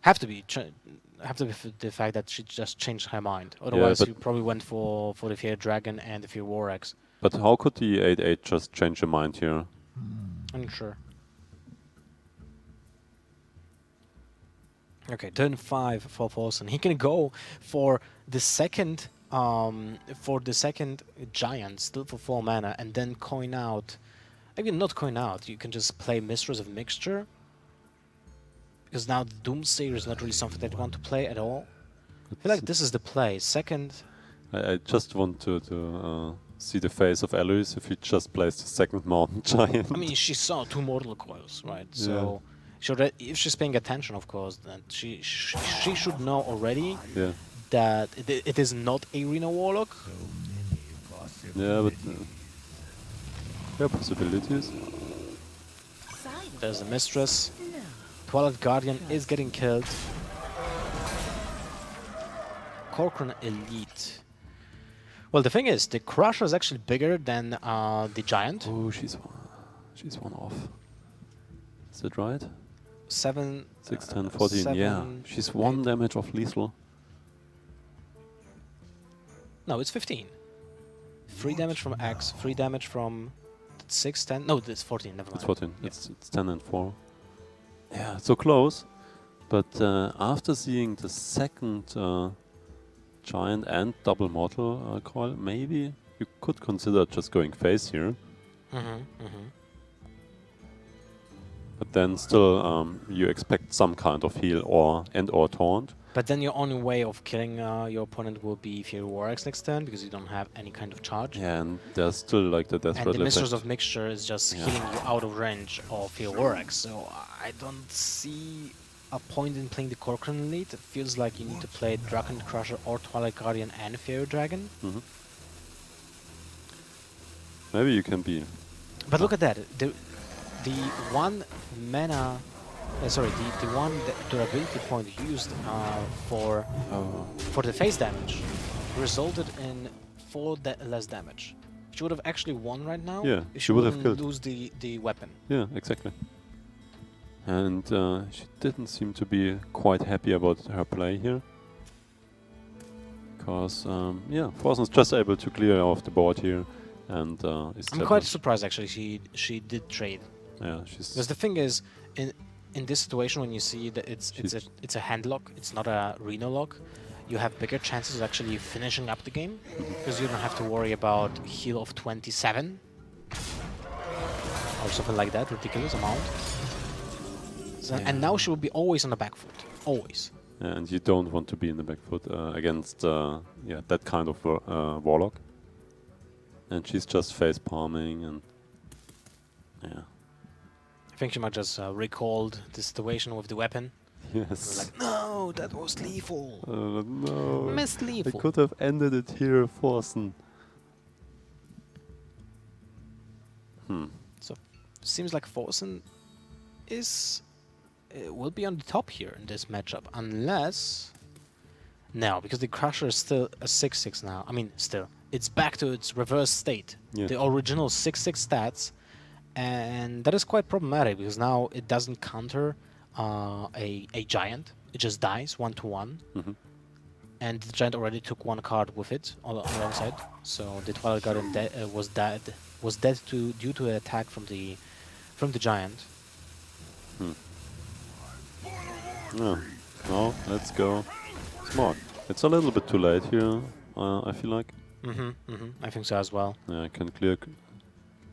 Have to be the fact that she just changed her mind. Otherwise, you probably went for the Fear Dragon and the Fear Warx. But how could the 8/8 just change her mind here? I'm not sure. Okay, turn 5 for Forsen. He can go for the second giant, still for 4 mana, and then coin out. I mean, not coin out. You can just play Mistress of Mixture, because now the Doomsayer is not really something that you want to play at all. I feel like this is the play. Second. I just want to see the face of Eloise if he just plays the second Mountain Giant. I mean, she saw 2 Mortal Coils, right? So, if she's paying attention, of course, then she should know already that it is not a Reno Warlock. Yeah, but there are possibilities. There's a Mistress. Twilight Guardian is getting killed. Corcoran Elite. Well, the thing is, the Crusher is actually bigger than the Giant. Oh, she's one off. Is that right? 7, 6, 10, 14, yeah. She's 1 damage off lethal. No, it's 15. 3 damage from X, 3 damage from 6, 10. No, it's 14, never mind. It's 14. Yeah. It's 10 and 4. Yeah, so close. But after seeing the second Giant and double Mortal Coil, maybe you could consider just going face here. But then still you expect some kind of heal or taunt. But then your only way of killing your opponent will be if you Warx next turn, because you don't have any kind of charge. Yeah, and there's still like the Death And the Mistress of Mixture is just healing you out of range of your Warx. So I don't see a point in playing the Corcoran Elite. It feels like you need to play Dragon Crusher or Twilight Guardian and Fairy Dragon. Maybe you can be... But look at that. The 1 mana... the 1 durability point used for the face damage resulted in 4 less damage. She would have actually won right now. Yeah, if she would have killed. Lose the weapon. Yeah, exactly. And she didn't seem to be quite happy about her play here. Because, Forsen's just able to clear off the board here. And I'm quite surprised actually she did trade. Yeah, she's... Because the thing is, in this situation when you see that it's a hand lock, it's not a Reno lock, you have bigger chances of actually finishing up the game. Because you don't have to worry about heal of 27. Or something like that, ridiculous amount. So, and now she will be always on the back foot. Always. Yeah, and you don't want to be in the back foot against that kind of Warlock. And she's just face palming and I think she might just recalled the situation with the weapon. Yes. Like, no, that was lethal. No. Missed lethal. I could have ended it here, Forsen. So, seems like Forsen will be on the top here in this matchup, unless... No, because the Crusher is still a 6/6 now. I mean, still. It's back to its reverse state. Yeah. The original 6/6 stats. And that is quite problematic, because now it doesn't counter a Giant. It just dies 1/1. And the Giant already took 1 card with it alongside. So the Twilight Guardian was dead due to an attack from the Giant. No, let's go. Smart. It's a little bit too late here, I feel like. I think so as well. Yeah, I can clear...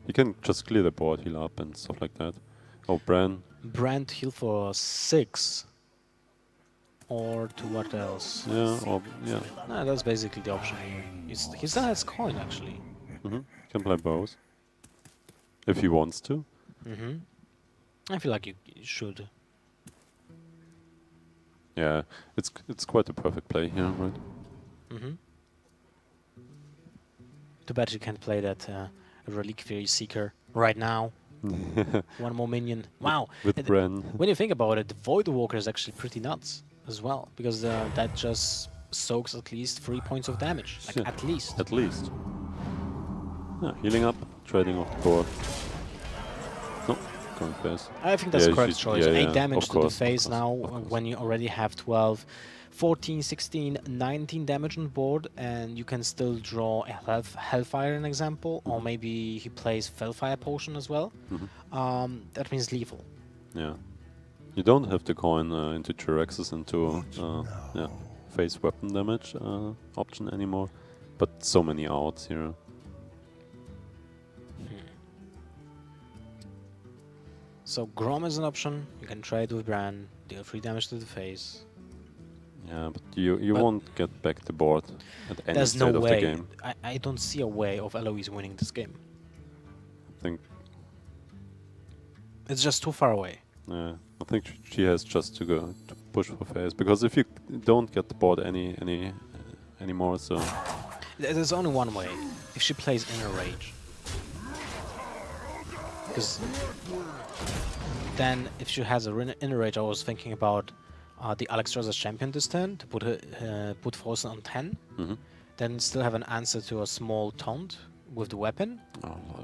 You can just clear the board, heal up and stuff like that. Oh, Bran. Brand heal for 6. Or to what else? Yeah. No, that's basically the option here. He still has coin, actually. Can play both. If he wants to. I feel like you should. Yeah, it's quite a perfect play here, right? Too bad you can't play that Reliquary Seeker right now. 1 more minion. Wow. With Bran. When you think about it, the Void Walker is actually pretty nuts as well, because that just soaks at least 3 points of damage. Like, at least. At least. Yeah, healing up, trading off the board. No, going face. I think that's the correct choice. 8 damage to the face now, when you already have 12, 14, 16, 19 damage on board, and you can still draw a Hellfire, an example, or maybe he plays Fellfire Potion as well. That means lethal. Yeah. You don't have to coin into Jiraxes into face weapon damage option anymore, but so many outs here. So Grom is an option. You can trade with Bran, deal 3 damage to the face. Yeah, but you won't get back the board at any There's state no of way. the game. I don't see a way of Eloise winning this game. I think. It's just too far away. Yeah, I think she has just to go to push for face, because if you don't get the board anymore, so There's only one way. If she plays Inner Rage. Because then if she has a Inner Rage, I was thinking about the Alexstrasza champion this turn to put Frozen on 10. Then still have an answer to a small taunt with the weapon.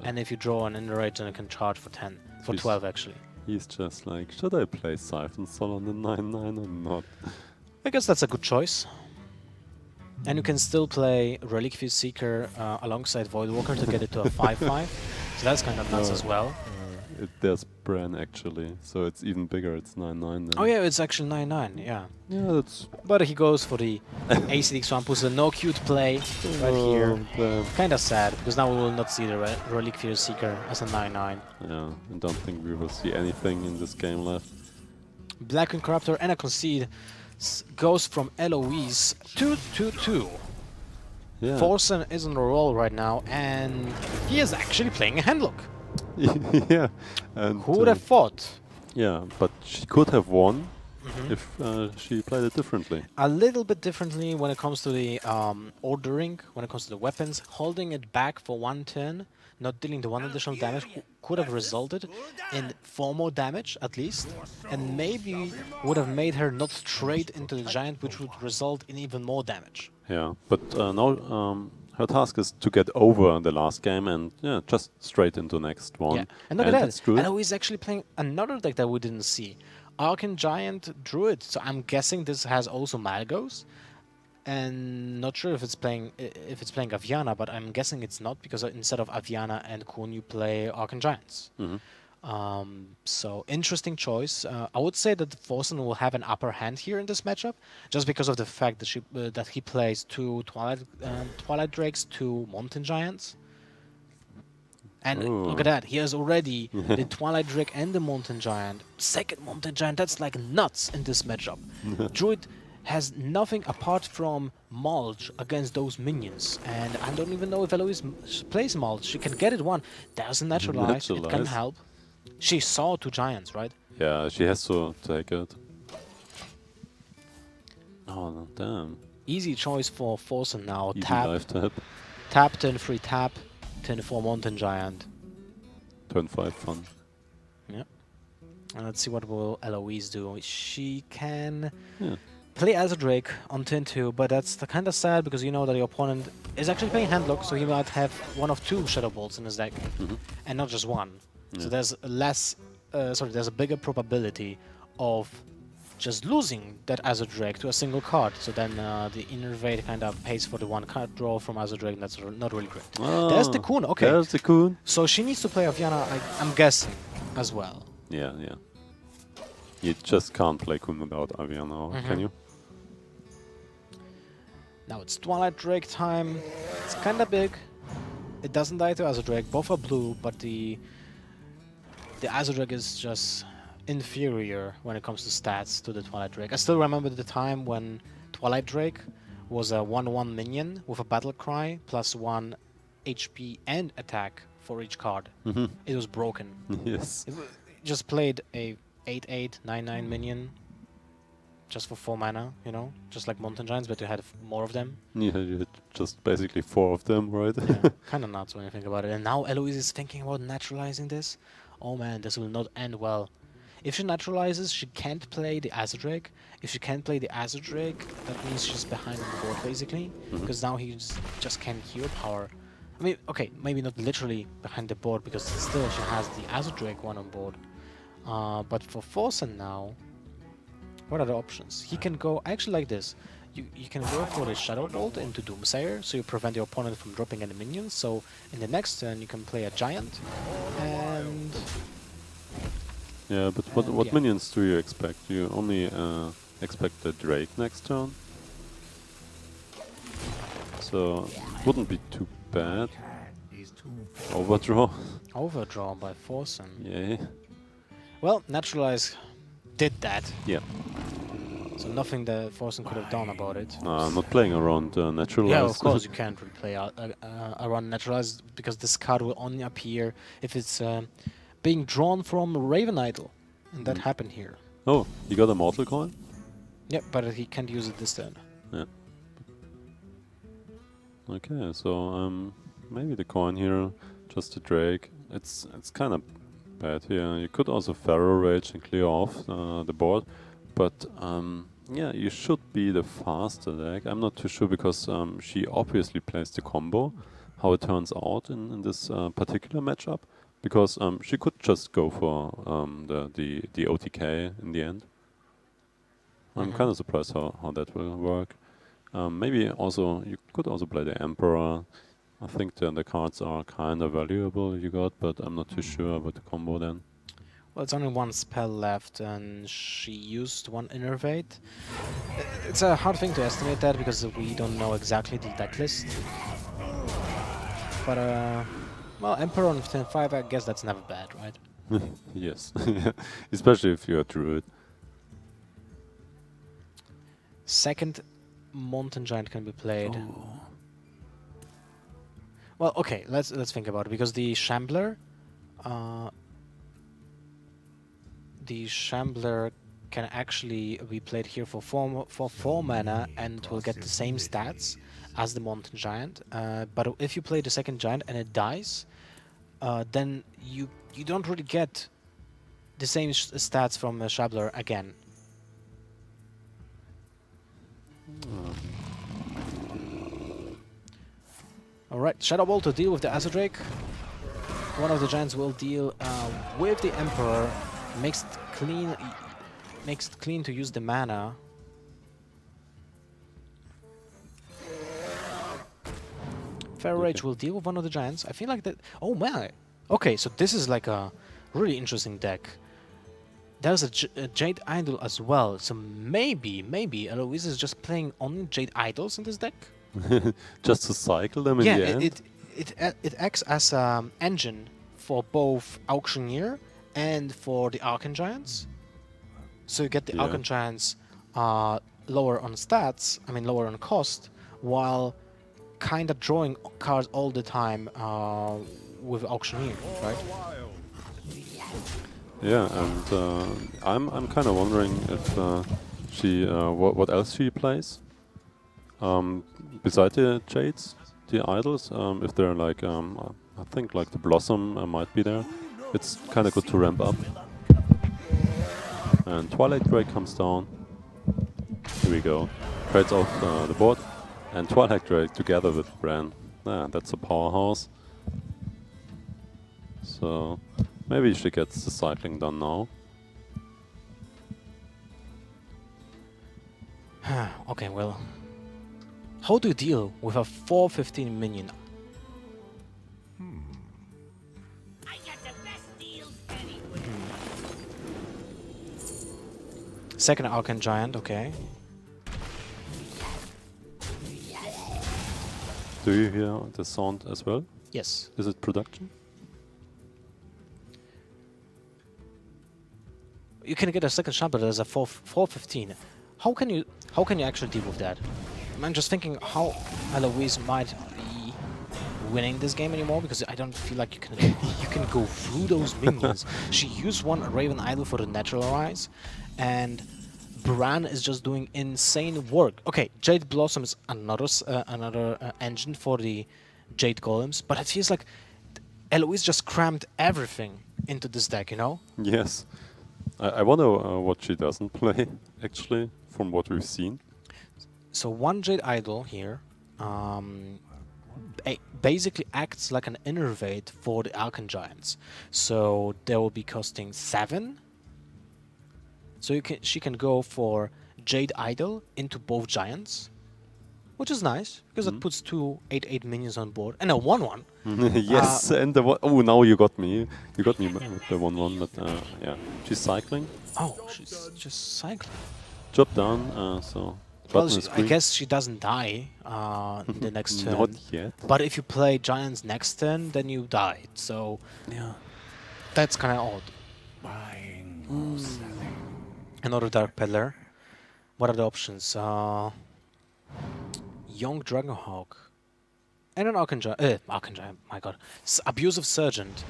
And if you draw an Inner Rage, then you can charge for 10. For 12 actually. He's just like, should I play Siphon Soul on the 9/9 or not? I guess that's a good choice. And you can still play Reliquary Seeker alongside Voidwalker to get it to a 5/5. So that's kind of nuts as well. There's Bran actually, so it's even bigger. It's 9/9. Oh yeah, it's actually 9/9. Yeah. Yeah, that's. But he goes for the ACD Swampus, no cute play right here. Kind of sad because now we will not see the Reliquary Seeker as a 9/9. Yeah, I don't think we will see anything in this game left. Black Corruptor and a concede goes from Eloise to 2/2. Yeah. Forsen is on a roll right now, and he is actually playing a handlock. Yeah, and who would have thought? Yeah, but she could have won if she played it differently. A little bit differently when it comes to the ordering, when it comes to the weapons, holding it back for 1 turn, not dealing the 1 additional damage could have resulted in 4 more damage at least, and maybe would have made her not trade into the giant, which would result in even more damage. Yeah, but now her task is to get over the last game and just straight into next one. Yeah, and look at that. It's good. Eloise is actually playing another deck that we didn't see. Arcane Giant Druid, so I'm guessing this has also Malgos. And not sure if it's playing Aviana, but I'm guessing it's not, because instead of Aviana and Kun you play Arcane Giants. So interesting choice. I would say that Forsen will have an upper hand here in this matchup, just because of the fact that that he plays 2 Twilight Drakes, 2 Mountain Giants. And look at that, he has already the Twilight Drake and the Mountain Giant. Second Mountain Giant, that's like nuts in this matchup. Druid has nothing apart from Mulch against those minions. And I don't even know if Eloise plays Mulch. She can get it 1. There's a Naturalize, it can help. She saw 2 giants, right? Yeah, she has to take it. Oh, no, damn. Easy choice for Forsen now. Easy Tap, life tap. tap, turn 3 tap, turn 4 Mountain Giant. Turn 5 fun. Yep. And let's see what will Eloise do. She can play as a Drake on turn 2, but that's kind of sad because you know that the opponent is actually playing Handlock, so he might have 1 of 2 Shadow Bolts in his deck, and not just 1. So there's there's a bigger probability of just losing that Azure Drake to a single card. So then the Innervate kind of pays for the 1 card draw from Azure Drake, and that's not really great. Oh, There's the Kun, okay. There's the Kun. So she needs to play Aviana, I'm guessing, as well. Yeah, yeah. You just can't play Kun without Aviana, can you? Now it's Twilight Drake time. It's kind of big. It doesn't die to Azure Drake. Both are blue, but the Azure Drake is just inferior when it comes to stats to the Twilight Drake. I still remember the time when Twilight Drake was a 1/1 minion with a Battle Cry plus 1 HP and attack for each card. It was broken. Yes. It just played a 8/8, 9/9 minion just for 4 mana, you know, just like Mountain Giants, but you had more of them. Yeah, you had just basically 4 of them, right? Yeah, kind of nuts when you think about it. And now Eloise is thinking about naturalizing this. Oh man, this will not end well. If she naturalizes, she can't play the Azure Drake. If she can't play the Azure Drake, that means she's behind on the board, basically. Because now he just can't hero power. I mean, okay, maybe not literally behind the board, because still she has the Azure Drake 1 on board. But for Forsen now, what are the options? He can go, actually like this. You can go for the Shadow Bolt into Doomsayer, so you prevent your opponent from dropping any minions. So in the next turn you can play a Giant, and Yeah, but what yeah. minions do you expect? You only expect the Drake next turn? So, wouldn't be too bad. Overdraw. Overdraw by Forsen. Yay. Well, Naturalize did that. Yeah. So nothing that Forsen could have done about it. No, I'm not playing around Naturalize. Yeah, of course you can't really play around Naturalize because this card will only appear if it's being drawn from Raven Idol. And that happened here. Oh, he got a Mortal Coin? Yeah, but he can't use it this turn. Yeah. Okay, so maybe the coin here, just a Drake. It's kind of bad here. You could also Pharaoh Rage and clear off the board, but yeah, you should be the faster deck. I'm not too sure because she obviously plays the combo, how it turns out in this particular matchup, because she could just go for the OTK in the end. I'm kind of surprised how that will work. Maybe also you could also play the Emperor. I think the cards are kind of valuable you got, but I'm not too sure about the combo then. Well, it's only one spell left, and she used one Innervate. It's a hard thing to estimate that because we don't know exactly the deck list. But well, Emperor on 10-5, I guess that's never bad, right? Yes, especially if you're a druid. Second Mountain Giant can be played. Well, okay, let's think about it because the Shambler can actually be played here for 4 mana and will get the same stats as the Mountain Giant. But if you play the second Giant and it dies, then you don't really get the same stats from Shambler again. Alright, Shadow Ball to deal with the Azure Drake. One of the giants will deal with the Emperor. Makes it clean to use the mana. Pharaoh Rage will deal with one of the giants. I feel like that. Oh man! Okay, so this is like a really interesting deck. There's a Jade Idol as well. So maybe Eloise is just playing only Jade Idols in this deck. Just to cycle them in the end? It acts as an engine for both Auctioneer and for the Archon Giants. So you get the Archon Giants lower on stats, I mean lower on cost, while kind of drawing cards all the time with Auctioneer, right? Yeah, and I'm kind of wondering if she what else she plays. Beside the Jades, the idols, if they're like, I think like the Blossom might be there. It's kind of good to ramp up. And Twilight Drake comes down. Here we go. Trades off the board. And Twilight Drake together with Bran. Ah, that's a powerhouse. So maybe she gets the cycling done now. Okay, well, how do you deal with a 4/15 minion? Second Archon Giant, okay. Do you hear the sound as well? Yes. Is it production? You can get a second shot, but there's a 4/15. How can you actually deal with that? I'm just thinking how Eloise might be winning this game anymore because I don't feel like you can go through those minions. She used one Raven Idol for the Naturalize, and Bran is just doing insane work. Okay, Jade Blossom is another engine for the Jade Golems, but it feels like Eloise just crammed everything into this deck, you know? Yes. I wonder what she doesn't play, actually, from what we've seen. So one Jade Idol here basically acts like an Innervate for the Archon Giants. So they will be costing 7. So she can go for Jade Idol into both giants. which is nice because it puts two 8/8 minions on board and a 1/1. Yes, and the oh, now you got me. You got me with the 1/1, but yeah, she's cycling. Oh, she's just cycling. Drop down, so. Well, I guess she doesn't die the next turn. Not yet. But if you play Giants next turn, then you died. So yeah, that's kind of odd. Another Dark Peddler. What are the options? Young Dragonhawk. And an Archangel. My god. Abusive Sergeant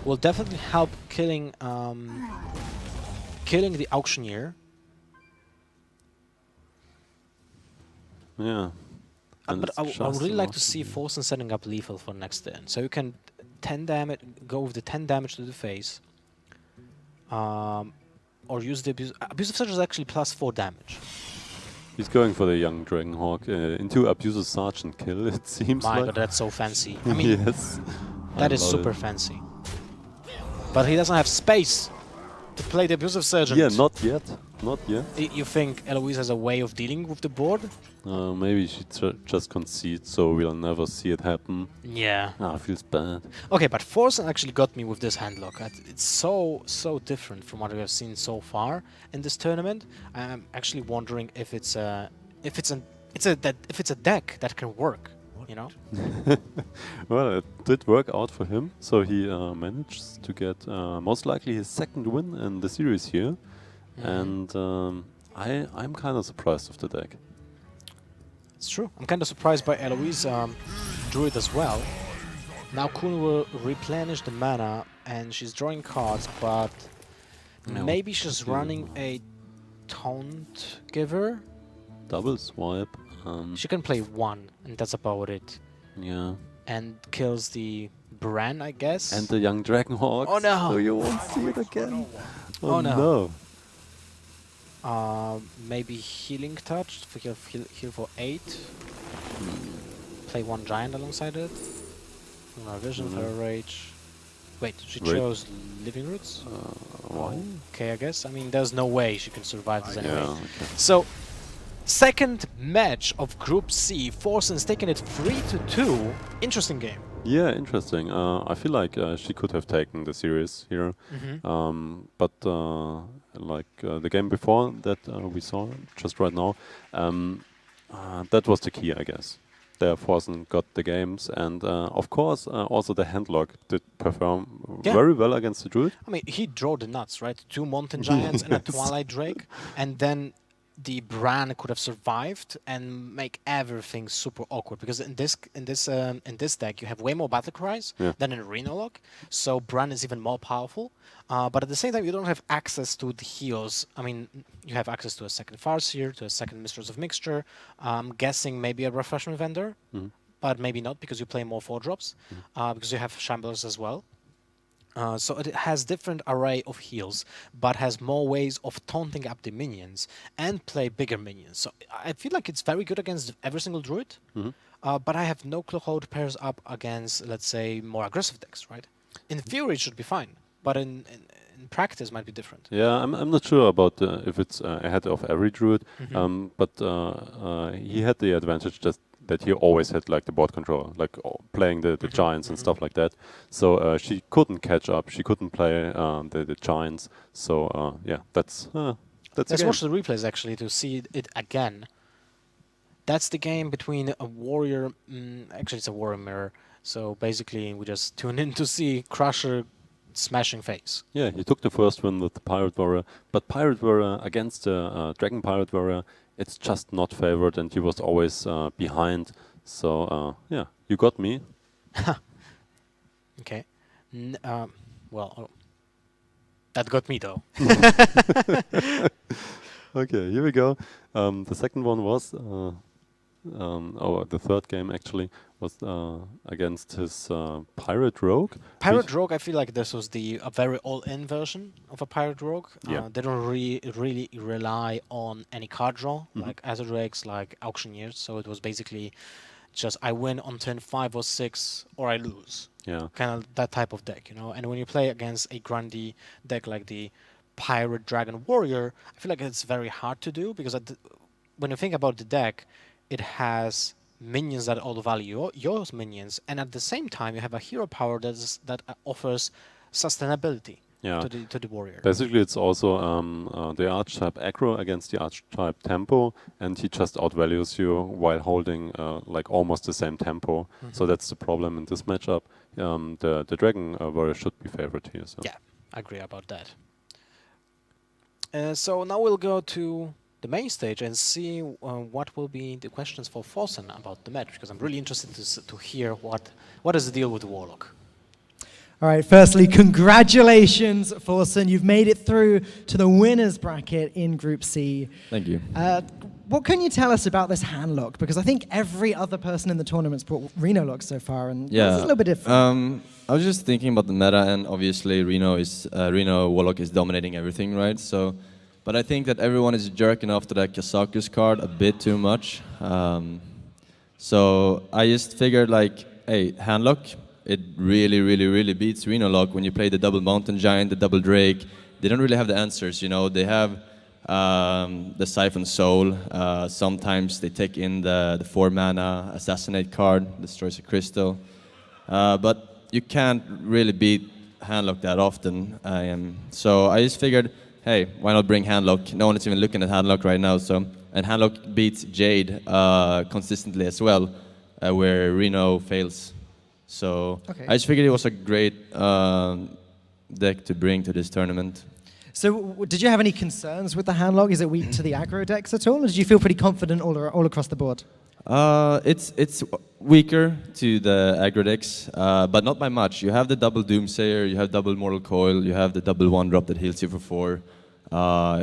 will definitely help killing the Auctioneer. Yeah. But I would really like to see Forsen setting up lethal for next turn. So you can 10 damage, go with the 10 damage to the face. Or use the Abusive Sergeant is actually +4 damage. He's going for the young Dragonhawk into Abusive Sergeant kill, it seems My like. god, that's so fancy. I mean, yes. That is super fancy. But he doesn't have space to play the Abusive Sergeant. Yeah, not yet. Not yet. You think Eloise has a way of dealing with the board? Maybe she just concedes, so we'll never see it happen. Yeah. Feels bad. Okay, but Forsen actually got me with this handlock. It's so different from what we have seen so far in this tournament. I'm actually wondering if it's a deck that can work. You know. Well, it did work out for him, so he managed to get most likely his second win in the series here. And I'm kind of surprised with the deck. It's true. I'm kind of surprised by Eloise Druid as well. Now Kun will replenish the mana and she's drawing cards, but maybe she's running a Taunt Giver. Double swipe. She can play one, and that's about it. Yeah. And kills the Bran, I guess. And the young Dragonhawk. Oh no! So you won't see it again. Oh no. No. Maybe Healing Touch for heal for 8. Play one Giant alongside it. Vision, Fire Rage. Wait, she chose Living Roots? Why? Okay, I guess. I mean, there's no way she can survive this anyway. Yeah, okay. So, second match of Group C. Forsen's taking it 3-2. Interesting game. Yeah, interesting. I feel like she could have taken the series here. But like the game before that we saw just right now, that was the key, I guess. There, Forsen got the games, and of course, also the handlock did perform very well against the Druid. I mean, he drew the nuts, right? 2 Mountain Giants and a Twilight Drake, and then the Bran could have survived and make everything super awkward, because in this deck you have way more battle cries than in Arena Lock, so Bran is even more powerful. But at the same time, you don't have access to the heals. I mean, you have access to a second Farseer, to a second Mistress of Mixture. I'm guessing maybe a Refreshment Vendor, but maybe not, because you play more 4-drops, because you have Shamblers as well. So it has different array of heals, but has more ways of taunting up the minions and play bigger minions. So I feel like it's very good against every single Druid, but I have no clue how it pairs up against, let's say, more aggressive decks, right? In theory, it should be fine, but in practice, might be different. Yeah, I'm not sure about if it's ahead of every Druid, but he had the advantage that he always had like the board control, like playing the giants and stuff like that. So she couldn't catch up. She couldn't play the giants. So yeah, that's Let's watch the replays actually to see it again. That's the game between a warrior. Actually, it's a warrior mirror. So basically, we just tune in to see Crusher smashing face. Yeah, he took the first one with the Pirate Warrior, but Pirate Warrior against Dragon Pirate Warrior, it's just not favored, and he was always behind. So yeah, you got me. Okay. Well, that got me though. Okay, here we go. The second one was, the third game actually was against his Pirate Rogue. Pirate Rogue, I feel like this was a very all-in version of a Pirate Rogue. They don't really rely on any card draw, like Azure Drakes, like Auctioneers. So it was basically just I win on turn 5 or 6, or I lose. Yeah. Kind of that type of deck, you know. And when you play against a grindy deck like the Pirate Dragon Warrior, I feel like it's very hard to do, because when you think about the deck, it has minions that outvalue your minions, and at the same time you have a hero power that offers sustainability to the warrior. Basically, it's also the archetype aggro against the archetype tempo, and he just outvalues you while holding like almost the same tempo. So that's the problem in this matchup. The dragon warrior should be favored here. So. Yeah, I agree about that. So now we'll go to the main stage and see what will be the questions for Forsen about the match, because I'm really interested to hear what is the deal with the Warlock. All right, firstly, congratulations, Forsen. You've made it through to the winners bracket in Group C. Thank you. What can you tell us about this hand lock? Because I think every other person in the tournament's brought Reno lock so far, and this is a little bit different. I was just thinking about the meta, and obviously Reno Warlock is dominating everything, right? So, but I think that everyone is jerking off to that Kazakus card a bit too much. So I just figured, like, hey, hand lock. It really beats Reno Lock when you play the double Mountain Giant, the double Drake. They don't really have the answers, you know. They have the Siphon Soul. Sometimes they take in the 4-mana Assassinate card, destroys a crystal. But you can't really beat Handlock that often. So I just figured, hey, why not bring Handlock? No one is even looking at Handlock right now. And Handlock beats Jade consistently as well, where Reno fails. So I just figured it was a great deck to bring to this tournament. So did you have any concerns with the hand lock? Is it weak to the aggro decks at all? Or did you feel pretty confident all across the board? It's weaker to the aggro decks, but not by much. You have the double Doomsayer, you have double Mortal Coil, you have the double 1-drop that heals you for 4.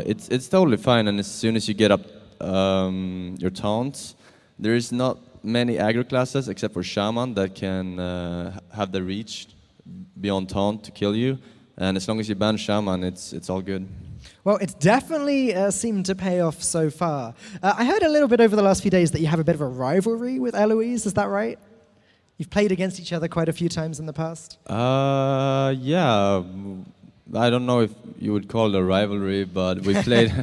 It's totally fine, and as soon as you get up your taunts, there is not many aggro classes except for Shaman that can have the reach beyond taunt to kill you, and as long as you ban Shaman, it's all good. Well, it's definitely seemed to pay off so far. I heard a little bit over the last few days that you have a bit of a rivalry with Eloise, is that right? You've played against each other quite a few times in the past. Yeah, I don't know if you would call it a rivalry, but we played.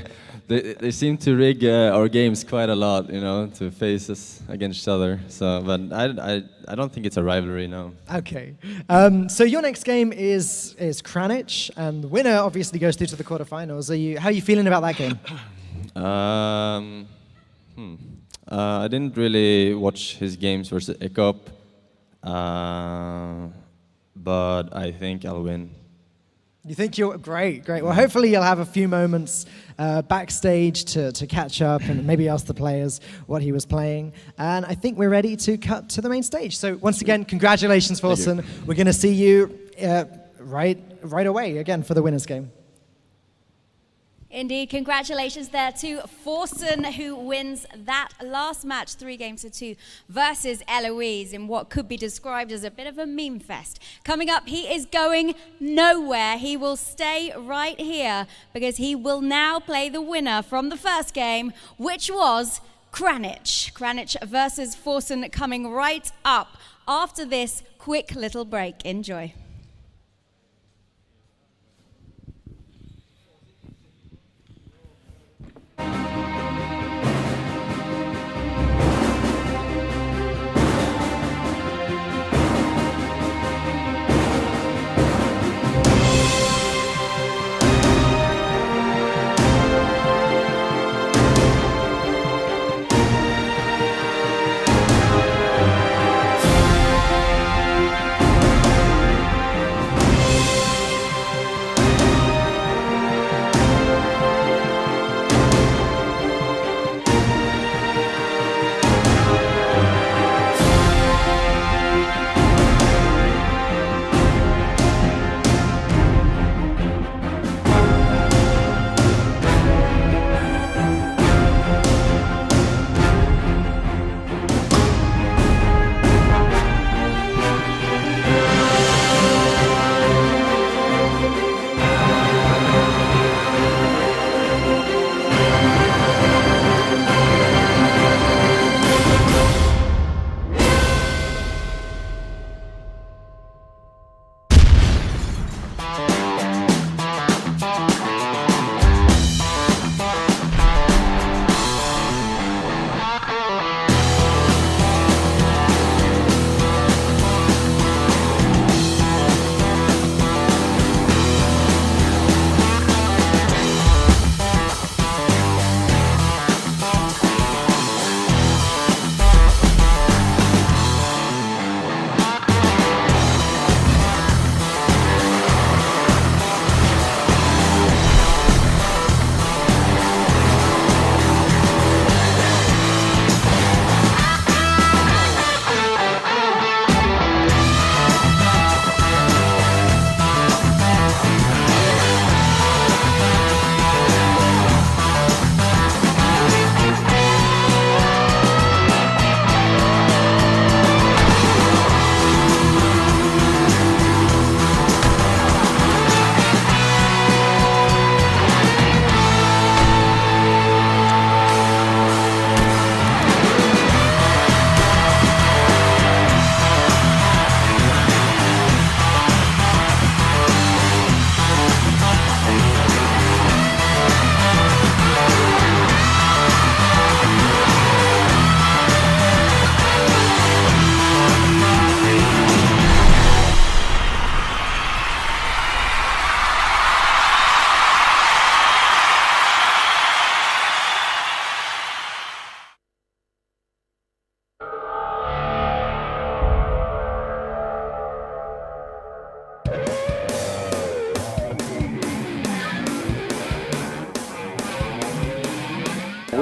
They seem to rig our games quite a lot, you know, to face us against each other. So, but I don't think it's a rivalry, no. Okay. So your next game is Kranich, and the winner obviously goes through to the quarterfinals. How are you feeling about that game? I didn't really watch his games versus Ekop, but I think I'll win. You think you're great. Well, hopefully you'll have a few moments backstage to catch up and maybe ask the players what he was playing. And I think we're ready to cut to the main stage. So once again, congratulations, Forsen. We're going to see you right away again for the winners game. Indeed, congratulations there to Forsen, who wins that last match, 3-2 versus Eloise, in what could be described as a bit of a meme fest. Coming up, he is going nowhere. He will stay right here because he will now play the winner from the first game, which was Kranich. Kranich versus Forsen coming right up after this quick little break. Enjoy.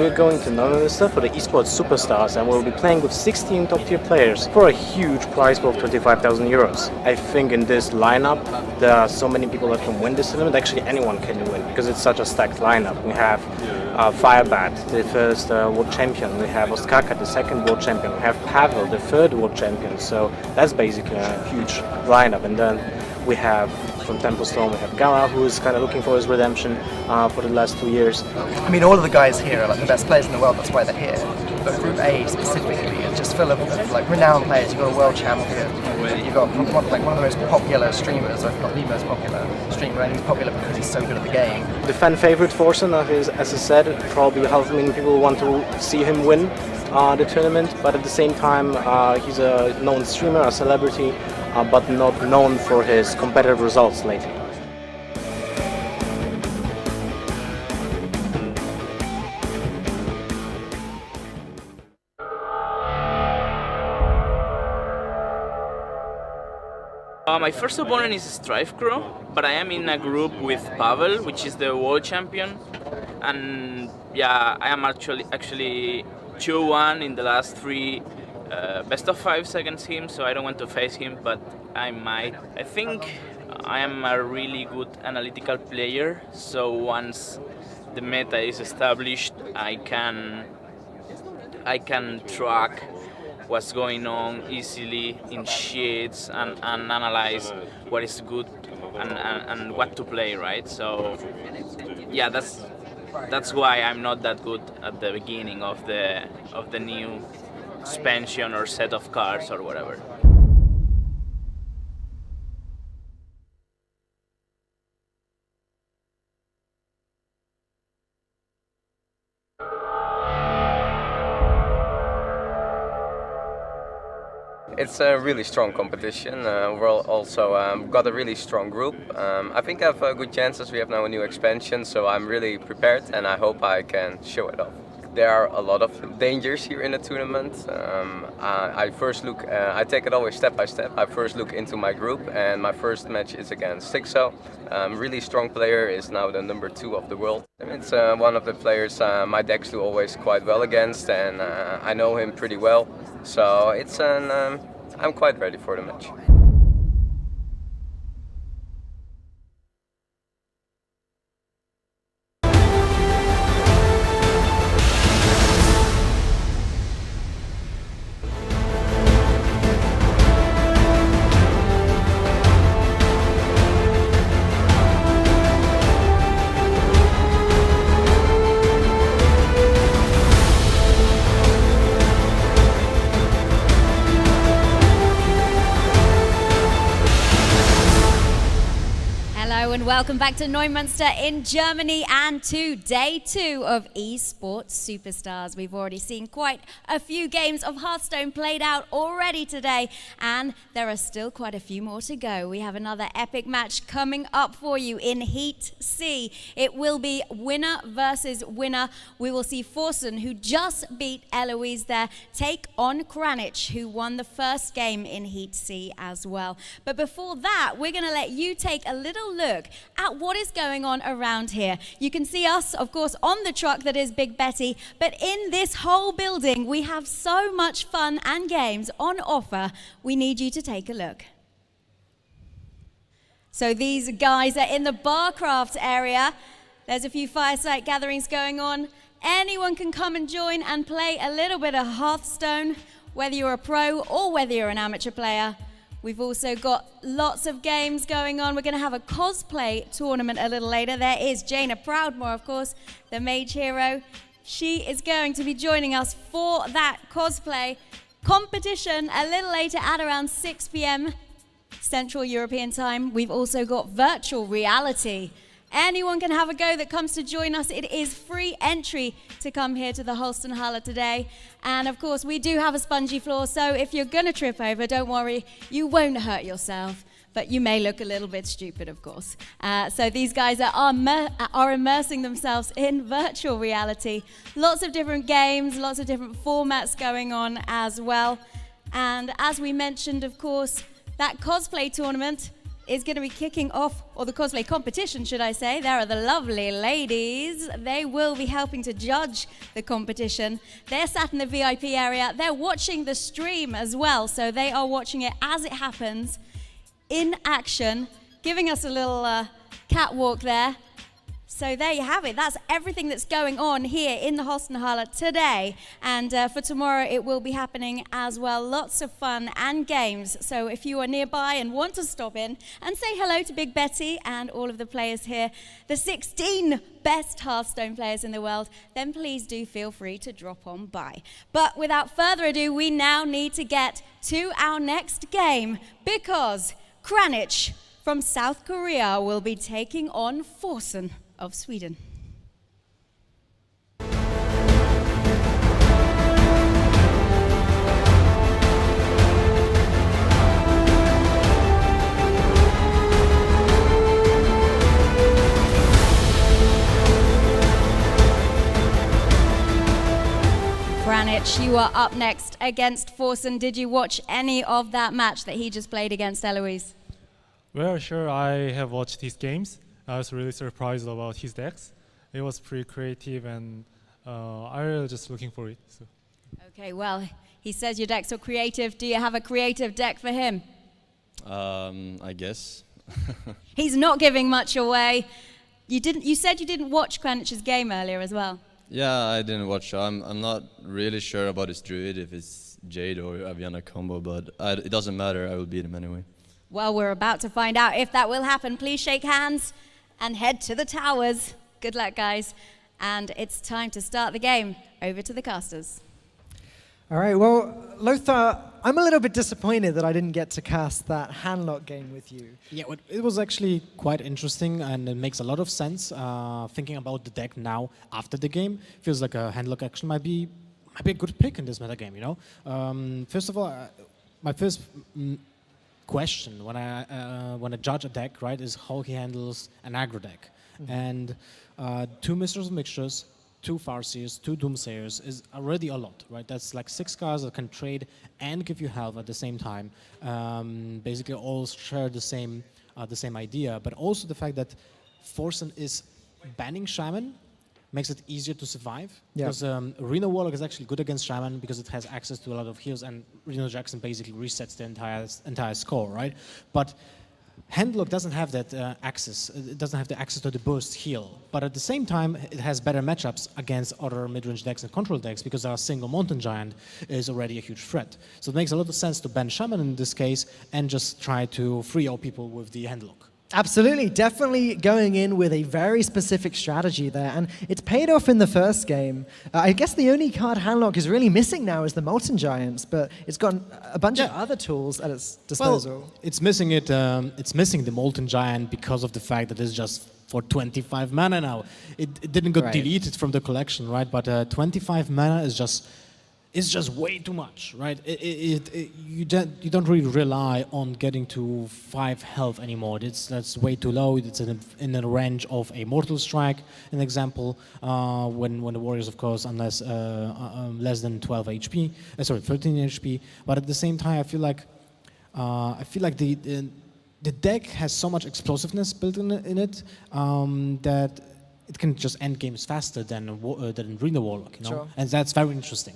we're going to Norway for the Esport Superstars, and we'll be playing with 16 top-tier players for a huge prize pool of 25,000 euros. I think in this lineup, there are so many people that can win this tournament. Actually, anyone can win because it's such a stacked lineup. We have Firebat, the first world champion. We have Oskaka, the second world champion. We have Pavel, the third world champion. So that's basically a huge lineup. And then we have from Templestone, we have Gala, who's kind of looking for his redemption for the last 2 years. I mean, all of the guys here are like the best players in the world, that's why they're here. But Group A specifically is just full of like renowned players. You've got a world champion, you've got one of the most popular streamers, if not the most popular streamer, and he's popular because he's so good at the game. The fan favorite Forsen, as I said, probably 500,000 people want to see him win the tournament, but at the same time he's a known streamer, a celebrity, but not known for his competitive results lately. My first opponent is Strife Crow, but I am in a group with Pavel, which is the world champion, and yeah, I am actually 2-1 in the last 3 best of 5 against him, so I don't want to face him, but I might. I think I am a really good analytical player, so once the meta is established, I can track what's going on easily in sheets and analyze what is good and what to play, right? So yeah, that's why I'm not that good at the beginning of the new expansion or set of cards or whatever. It's a really strong competition. We're also got a really strong group. I think I have good chances. We have now a new expansion, so I'm really prepared and I hope I can show it off. There are a lot of dangers here in the tournament. I take it always step by step. I first look into my group, and my first match is against Sixo. Really strong player, is now the number 2 of the world. It's one of the players my decks do always quite well against, and I know him pretty well. So it's I'm quite ready for the match. And welcome back to Neumünster in Germany and to day 2 of Esport Superstars. We've already seen quite a few games of Hearthstone played out already today, and there are still quite a few more to go. We have another epic match coming up for you in Heat C. It will be winner versus winner. We will see Forsen, who just beat Eloise there, take on Kranich, who won the first game in Heat C as well. But before that, we're going to let you take a little look at what is going on around here. You can see us, of course, on the truck that is Big Betty, but in this whole building, we have so much fun and games on offer. We need you to take a look. So these guys are in the Barcraft area. There's a few fireside gatherings going on. Anyone can come and join and play a little bit of Hearthstone, whether you're a pro or whether you're an amateur player. We've also got lots of games going on. We're going to have a cosplay tournament a little later. There is Jaina Proudmore, of course, the mage hero. She is going to be joining us for that cosplay competition a little later at around 6 p.m. Central European time. We've also got virtual reality. Anyone can have a go that comes to join us. It is free entry to come here to the Holstenhalle today. And of course, we do have a spongy floor, so if you're going to trip over, don't worry, you won't hurt yourself. But you may look a little bit stupid, of course. So these guys are immersing themselves in virtual reality. Lots of different games, lots of different formats going on as well. And as we mentioned, of course, that cosplay tournament, is going to be kicking off, or the cosplay competition, should I say. There are the lovely ladies. They will be helping to judge the competition. They're sat in the VIP area. They're watching the stream as well, so they are watching it as it happens, in action, giving us a little catwalk there. So there you have it. That's everything that's going on here in the Hearthstone today. And for tomorrow, it will be happening as well. Lots of fun and games. So if you are nearby and want to stop in and say hello to Big Betty and all of the players here, the 16 best Hearthstone players in the world, then please do feel free to drop on by. But without further ado, we now need to get to our next game because Kranich from South Korea will be taking on Forsen of Sweden. Kranich, you are up next against Forsen. Did you watch any of that match that he just played against Eloise? Well, sure, I have watched his games. I was really surprised about his decks. It was pretty creative, and I was just looking for it. So. Okay, well, he says your decks are creative. Do you have a creative deck for him? I guess. He's not giving much away. You said you didn't watch Kranich's game earlier as well. Yeah, I didn't watch. I'm not really sure about his druid, if it's Jade or Aviana combo, but it doesn't matter. I will beat him anyway. Well, we're about to find out if that will happen. Please shake hands and head to the towers. Good luck, guys. And it's time to start the game. Over to the casters. All right, well, Lothar, I'm a little bit disappointed that I didn't get to cast that handlock game with you. Yeah, it was actually quite interesting, and it makes a lot of sense. Thinking about the deck now after the game, feels like a handlock action might be a good pick in this meta game. You know, first of all, my first question when I judge a deck, right, is how he handles an aggro deck. Mm-hmm. And 2 Misters of Mixtures, 2 Farseers, 2 Doomsayers is already a lot, right? That's like 6 cards that can trade and give you health at the same time. Basically, all share the same idea, but also the fact that Forsen is banning Shaman makes it easier to survive. Yeah. Because Reno Warlock is actually good against Shaman because it has access to a lot of heals, and Reno Jackson basically resets the entire score, right? But Handlock doesn't have that access. It doesn't have the access to the burst heal. But at the same time, it has better matchups against other mid-range decks and control decks because our single Mountain Giant is already a huge threat. So it makes a lot of sense to ban Shaman in this case and just try to free our people with the Handlock. Absolutely, definitely going in with a very specific strategy there, and it's paid off in the first game. I guess the only card Handlock is really missing now is the Molten Giants, but it's got a bunch of other tools at its disposal. Well, it's missing it. It's missing the Molten Giant because of the fact that it's just for 25 mana now. It didn't get deleted from the collection, right? But 25 mana is just way too much, right? You don't really rely on getting to 5 health anymore. That's way too low. It's in the range of a Mortal Strike, an example, when the warriors, of course, unless less than 12 HP, 13 HP. But at the same time, I feel like the deck has so much explosiveness built in it that it can just end games faster than Reno Warlock, you know? Sure. And that's very interesting.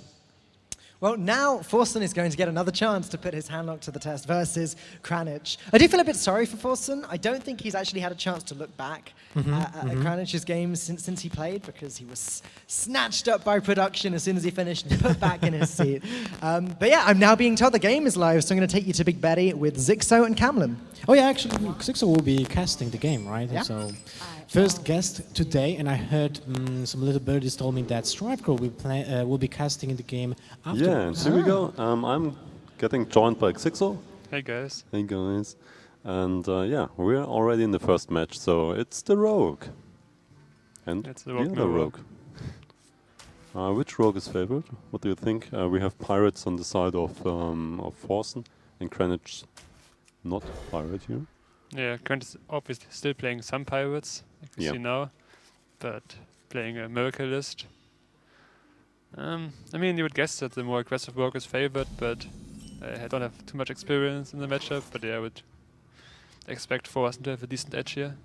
Well, now Forsen is going to get another chance to put his Handlock to the test versus Kranich. I do feel a bit sorry for Forsen. I don't think he's actually had a chance to look back at Kranich's games since he played, because he was snatched up by production as soon as he finished and put back in his seat. But yeah, I'm now being told the game is live, so I'm going to take you to Big Betty with Zixo and Camlin. Oh yeah, actually, Zixo will be casting the game, right? Yeah. So, first guest today, and I heard some little birdies told me that Strifecrow will be casting in the game after. Yeah, and here we go. I'm getting joined by Xixo. Hey guys. Hey guys. And yeah, we're already in the first match, so it's the Rogue. And it's the Rogue. Which Rogue is favorite? What do you think? We have Pirates on the side of Forsen, and Kranich not Pirate here. Yeah, Kranich is obviously still playing some Pirates, like we see now, but playing a Miraculist. I mean, you would guess that the more aggressive Rogue is favored, but I don't have too much experience in the matchup. But yeah, expect Forsen to have a decent edge here.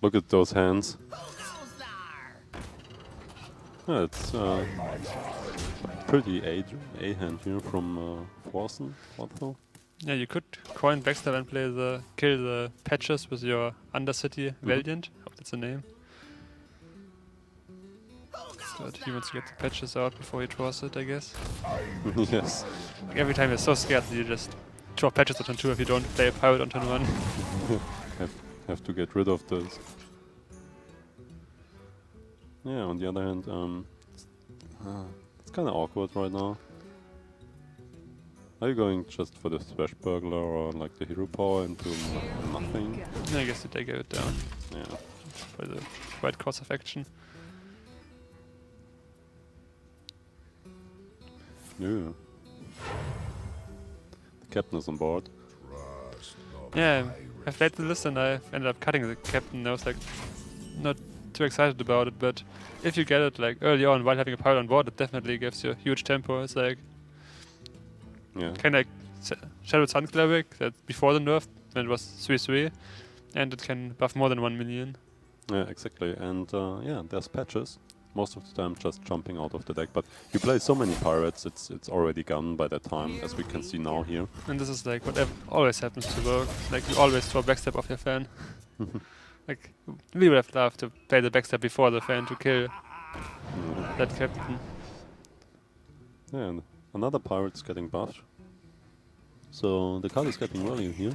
Look at those hands. Yeah, it's pretty A hand here from Forsen. Yeah, you could coin backstab and play kill the patches with your Undercity Valiant. Hope that's the name. But he wants to get the patches out before he draws it, I guess. Yes. Like every time you're so scared that you just draw patches on turn 2 if you don't play a pirate on turn 1. have to get rid of this. Yeah, on the other hand, it's kind of awkward right now. Are you going just for the Thresh Burglar or like the hero power into nothing? I guess they get it down. Yeah. For the right course of action. Yeah. The captain is on board. Yeah, I played the list and I ended up cutting the captain. I was like, not too excited about it, but if you get it like early on while having a pirate on board, it definitely gives you a huge tempo. It's like kind of like Shadow Sun Cleric that before the nerf when it was 3/3, and it can buff more than 1 million. Yeah, exactly. And yeah, there's patches. Most of the time just jumping out of the deck, but you play so many pirates, it's already gone by that time, as we can see now here. And this is like whatever always happens to work. Like you always throw backstab off your fan. Like we would have loved to play the backstab before the fan to kill that captain. Yeah, and another pirate's getting buffed. So the card is getting value here.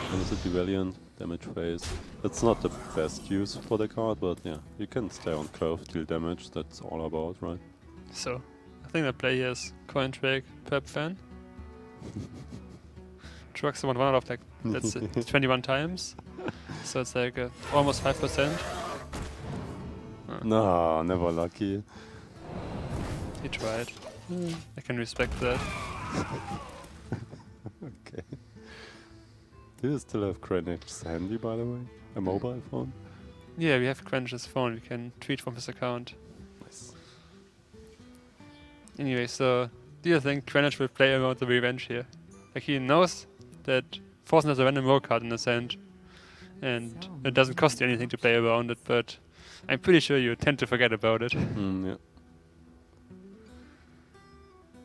Undercity Valiant, damage phase. That's not the best use for the card, but yeah, you can stay on curve, deal damage, that's all about, right? So, I think the play here is coin trick, perp fan. Trucks the 1/1 out of like, that's 21 times. So it's like almost 5%. No, never lucky. He tried. I can respect that. Okay. Do you still have Krennic's handy, by the way? A mobile phone? Yeah, we have Krennic's phone. We can tweet from his account. Nice. Anyway, so do you think Krennic will play around the revenge here? Like he knows that Forsen has a random roll card in his hand, and it doesn't cost you anything to play around it, but I'm pretty sure you tend to forget about it. Yeah.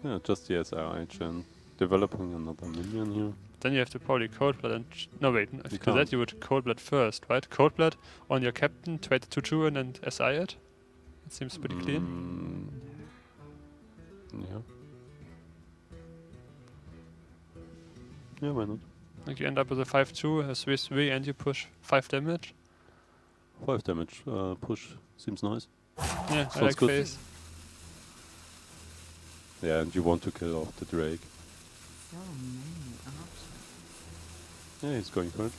Yeah, just the SRH and developing another minion here. Then you have to probably Cold Blood and... no wait, if you do can't. that you would Cold Blood first, right? Cold Blood on your captain, trade the 2/2 in and SI it. It seems pretty clean. Yeah. Yeah, why not? Like you end up with a 5/2, a 3/3 and you push 5 damage. 5 damage push seems nice. Yeah, I Sounds like good. phase. Yeah, and you want to kill off the Drake. So many options. Yeah, he's going for it.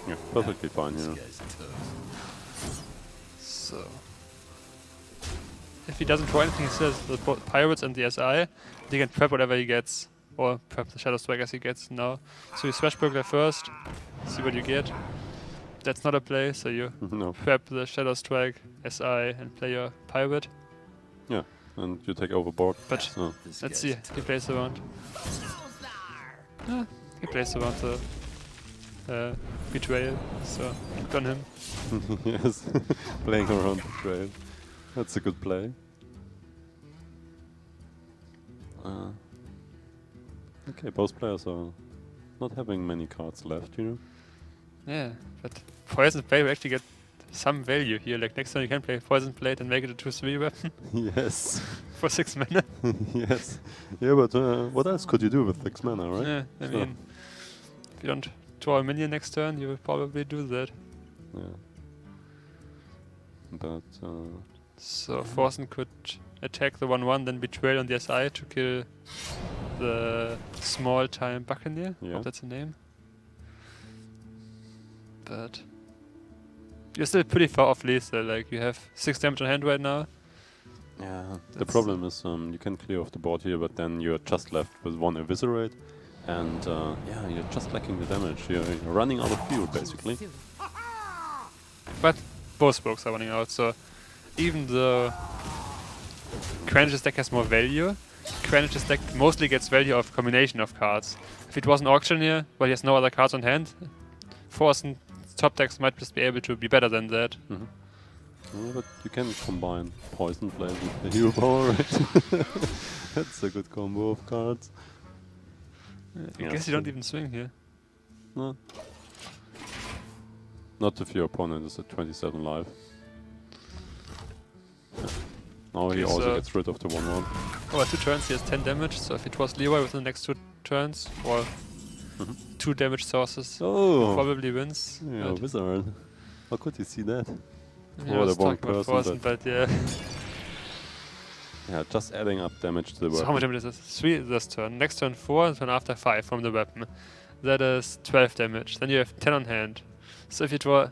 Yeah, perfectly fine here. So... if he doesn't draw anything, he says the pirates and the SI, he can prep whatever he gets. Or prep the Shadow Strike as he gets now. So you Thresh Burglar first, see what you get. That's not a play, so you prep the Shadow Strike, SI, and play your pirate. Yeah, and you take overboard. But so. let's see, he plays around. He plays around the betrayal, so good on him. Yes, playing around betrayal. That's a good play. Okay, both players are not having many cards left, you know? Yeah, but Poison Blade will actually get some value here. Like next time you can play Poison Blade and make it a 2/3 weapon. Yes. For 6 mana. Yes. Yeah, but what else could you do with 6 mana, right? Yeah, I mean, if you don't draw a minion next turn, you will probably do that. Yeah. But... so Forsen could attack the 1/1, then Betrayal on the SI to kill the small-time Buccaneer. Yeah. Hope that's the name. But you're still pretty far off lethal. Like you have 6 damage on hand right now. Yeah. The problem is you can clear off the board here, but then you're just left with 1 Eviscerate, and yeah, you're just lacking the damage. You're running out of fuel, basically. But both spokes are running out, so even though Krennic's deck has more value, Kranich deck mostly gets value of combination of cards. If it was an auctioneer, but he has no other cards on hand, Forsen top decks might just be able to be better than that. Yeah, but you can combine Poison Blade with the Hero Power, right? That's a good combo of cards. I guess you don't even swing here. No. Not if your opponent is at 27 life. Yeah. Now he also gets rid of the 1/1. Over 2 turns he has 10 damage, so if it was Leroy within the next 2 turns, or 2 damage sources, probably wins. Yeah, Wizard. How could you see that? Yeah, The one talking about Forsen, but yeah. Yeah, just adding up damage to the weapon. So how much damage is this? 3 this turn. Next turn 4, and turn after 5 from the weapon. That is 12 damage. Then you have 10 on hand. So if you draw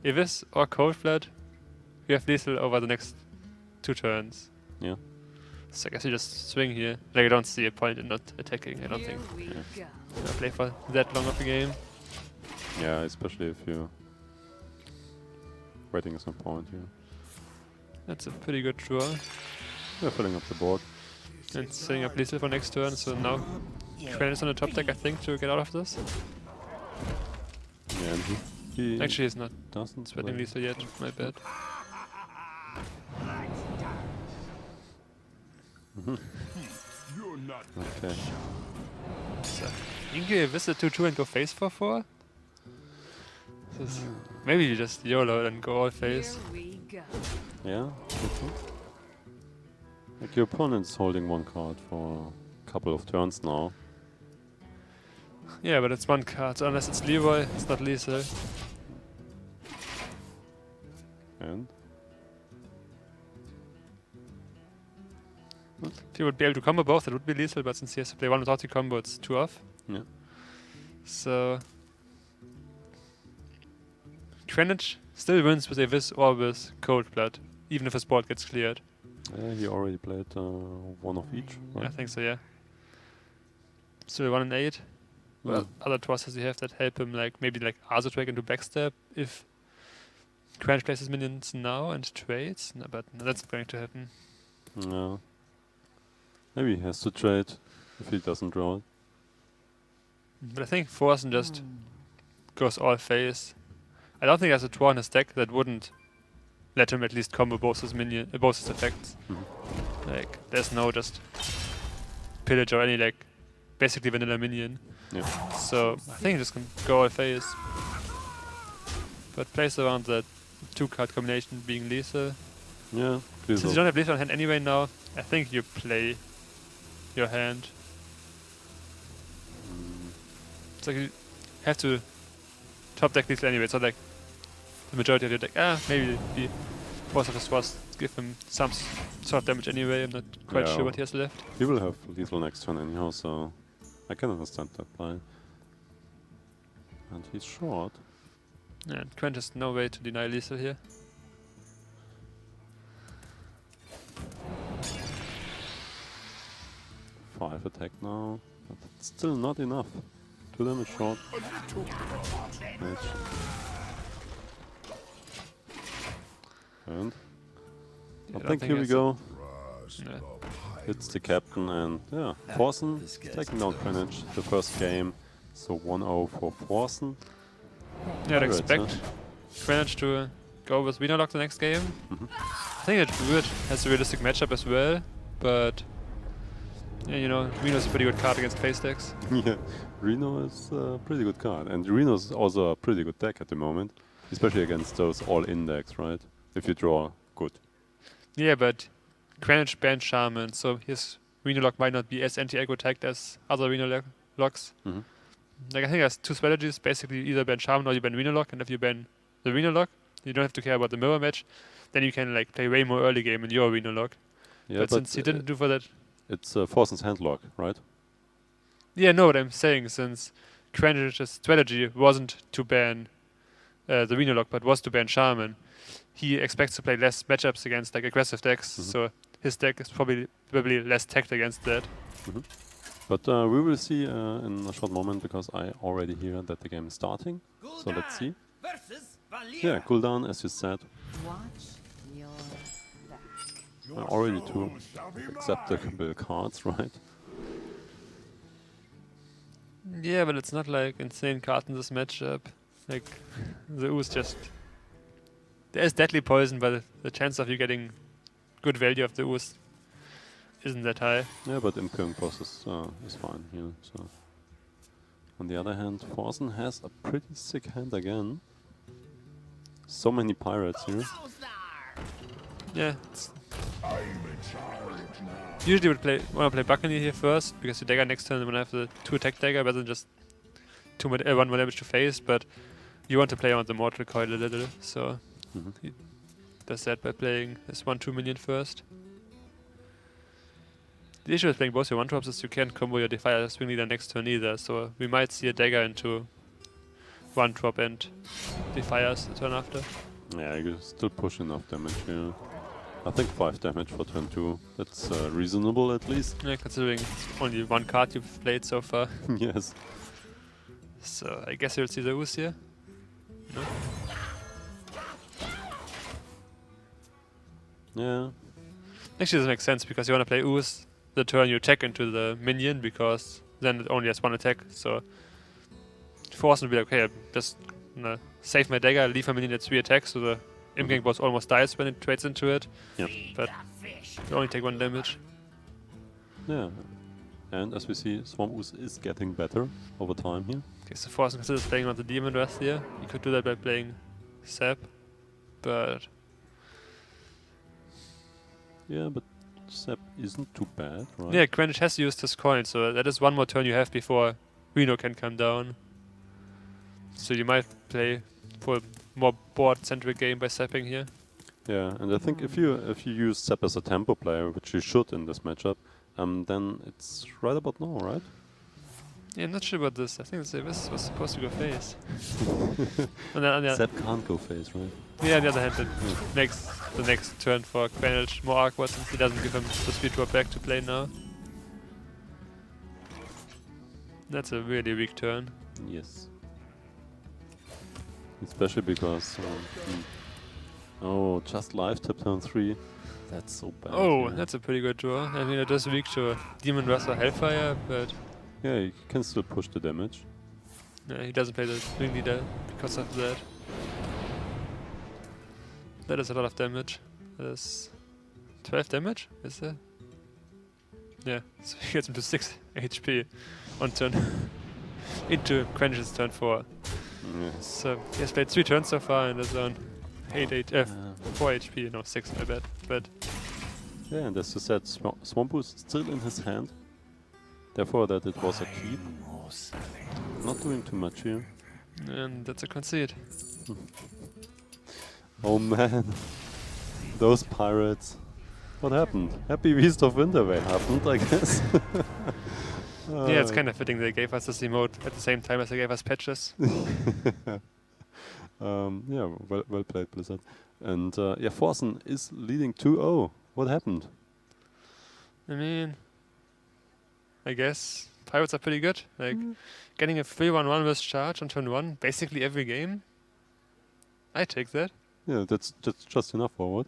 Evis or Cold Blood, you have lethal over the next 2 turns. Yeah. So I guess you just swing here. Like I don't see a point in not attacking, I don't think. Yeah. Play for that long of a game. Yeah, especially if you're waiting some point here. That's a pretty good draw. We're filling up the board. And setting up lethal for next turn, so now Kranich is on the top deck, I think, to get out of this. Yeah, and he actually he's not doesn't sweating lethal yet, my bad. Okay. So, you can visit 2/2 and go face for 4? Maybe you just YOLO and go all face. Yeah. Like your opponent's holding 1 card for a couple of turns now. Yeah, but it's 1 card, so unless it's Leroy, it's not lethal. And? If he would be able to combo both, it would be lethal, but since he has to play 1 without the combo, it's 2 off. Yeah. So Kranich still wins with Evis or with Cold Blood, even if his board gets cleared. He already played 1 of each, right? I think so, yeah. Still 1 and 8. Well, other tosses you have that help him, like maybe like Azotrak into backstab if Kranich plays his minions now and trades. No, but that's not going to happen. No. Maybe he has to trade if he doesn't draw it. But I think Forsen just goes all face. I don't think there's a draw in his deck that wouldn't let him at least combo both his both his effects. Like there's no just pillage or any like basically vanilla minion. Yeah. So I think he just can go all face. But plays around that 2-card combination being lethal. Yeah. Since you don't have lethal on hand anyway now, I think you play your hand. It's like you have to top deck lethal anyway. It's not like the majority of your deck. Maybe the boss of his was give him some sort of damage anyway. I'm not quite sure what he has left. He will have lethal next turn anyhow, so I can understand that play. And he's short. Yeah, and Kranich has no way to deny lethal here. Five attack now, but it's still not enough. 2 damage short. Nice. And I think here we go. Yeah. It's the captain and yeah, Forsen taking down Kranich the first game. So 1-0 for Forsen. Yeah, I'd expect Kranich to go with Wienerlock the next game. I think that Weird has a realistic matchup as well, but yeah, you know, Reno's a pretty good card against face decks. Yeah, Reno is a pretty good card, and Reno's also a pretty good deck at the moment, especially against those all-in decks, right? If you draw good. Yeah, but Kranich banned Shaman, so his Reno-Lock might not be as anti-aggro tagged as other Reno-Locks. Like I think there's 2 strategies, basically either ban Shaman or you ban Reno-Lock, and if you ban the Reno-Lock, you don't have to care about the mirror match, then you can like play way more early game in your Reno-Lock. Yeah, but since he didn't do for that... It's Forsen's handlock, right? Yeah, no, what I'm saying, since Kranich's strategy wasn't to ban the Reno-Lock, but was to ban Shaman, he expects to play less matchups against like aggressive decks, so his deck is probably less tagged against that. But we will see in a short moment, because I already hear that the game is starting. So let's see. Yeah, cooldown, as you said. Watch your back. Already two acceptable cards, right? Yeah, but it's not like insane card in this matchup. Like the ooze just there's deadly poison, but the chance of you getting good value of the ooze isn't that high. Yeah, but Imperium Boss is fine here. So on the other hand, Forsen has a pretty sick hand again. So many pirates here. Yeah. Usually would want to play Buccaneer here first because the dagger next turn when I have the 2 attack dagger rather than just 1 more damage to face, but you want to play on the Mortal Coil a little, so he does that by playing this 1/2 minion first. The issue with playing both your 1-drops is you can't combo your Defier Swing Leader next turn either, so we might see a dagger into 1-drop and Defiers the turn after. Yeah, you still push enough damage here. I think 5 damage for turn 2. That's reasonable at least. Yeah, considering it's only 1 card you've played so far. Yes. So I guess you'll see the ooze here. No? Yeah. Actually, this makes sense because you want to play ooze the turn you attack into the minion because then it only has 1 attack. So Forsen will be like, okay, I just save my dagger, leave my minion at 3 attacks, so the Imgang boss almost dies when it trades into it. Yeah. But you only take 1 damage. Yeah. And as we see, Swamp Ooze is getting better over time here. Okay, so Forsen considers playing on the Demon Rest here. You could do that by playing Sap, but yeah, but Sap isn't too bad, right? yeah, Greenwich has used his coin, so that is 1 more turn you have before Reno can come down. So you might play for a more board-centric game by sapping here. Yeah, and I think if you use Sap as a tempo player, which you should in this matchup, then it's right about now, right? Yeah, I'm not sure about this. I think this was supposed to go face. Sap can't go face, right? Yeah, on the other hand, it makes the next turn for Greenwich more awkward since he doesn't give him the speed drop back to play now. That's a really weak turn. Yes. Especially because oh, just live tap turn 3. That's so bad. Oh, yeah. that's a pretty good draw. I mean, it is weak to Demon Rust or Hellfire, but yeah, you can still push the damage. yeah, he doesn't play the Swing Leader because of that. That is a lot of damage. That is 12 damage, is that? Yeah, so he gets him to 6 HP on turn into Quench's turn 4. Yes. So he has played 3 turns so far and is on 4 HP, no 6, my bad. But yeah, and as you said, Swamp Ooze still in his hand. Therefore that it was a keep. Not doing too much here. and that's a concede. Oh man, those pirates. What happened? Happy Beast of Winterway happened, I guess. Yeah, it's kind of fitting they gave us this emote at the same time as they gave us patches. Yeah, well played, Blizzard. And yeah, Forsen is leading 2-0. What happened? I mean, I guess pirates are pretty good. Like, getting a 3-1-1 with charge on turn 1, basically every game. I take that. Yeah, that's just enough forward.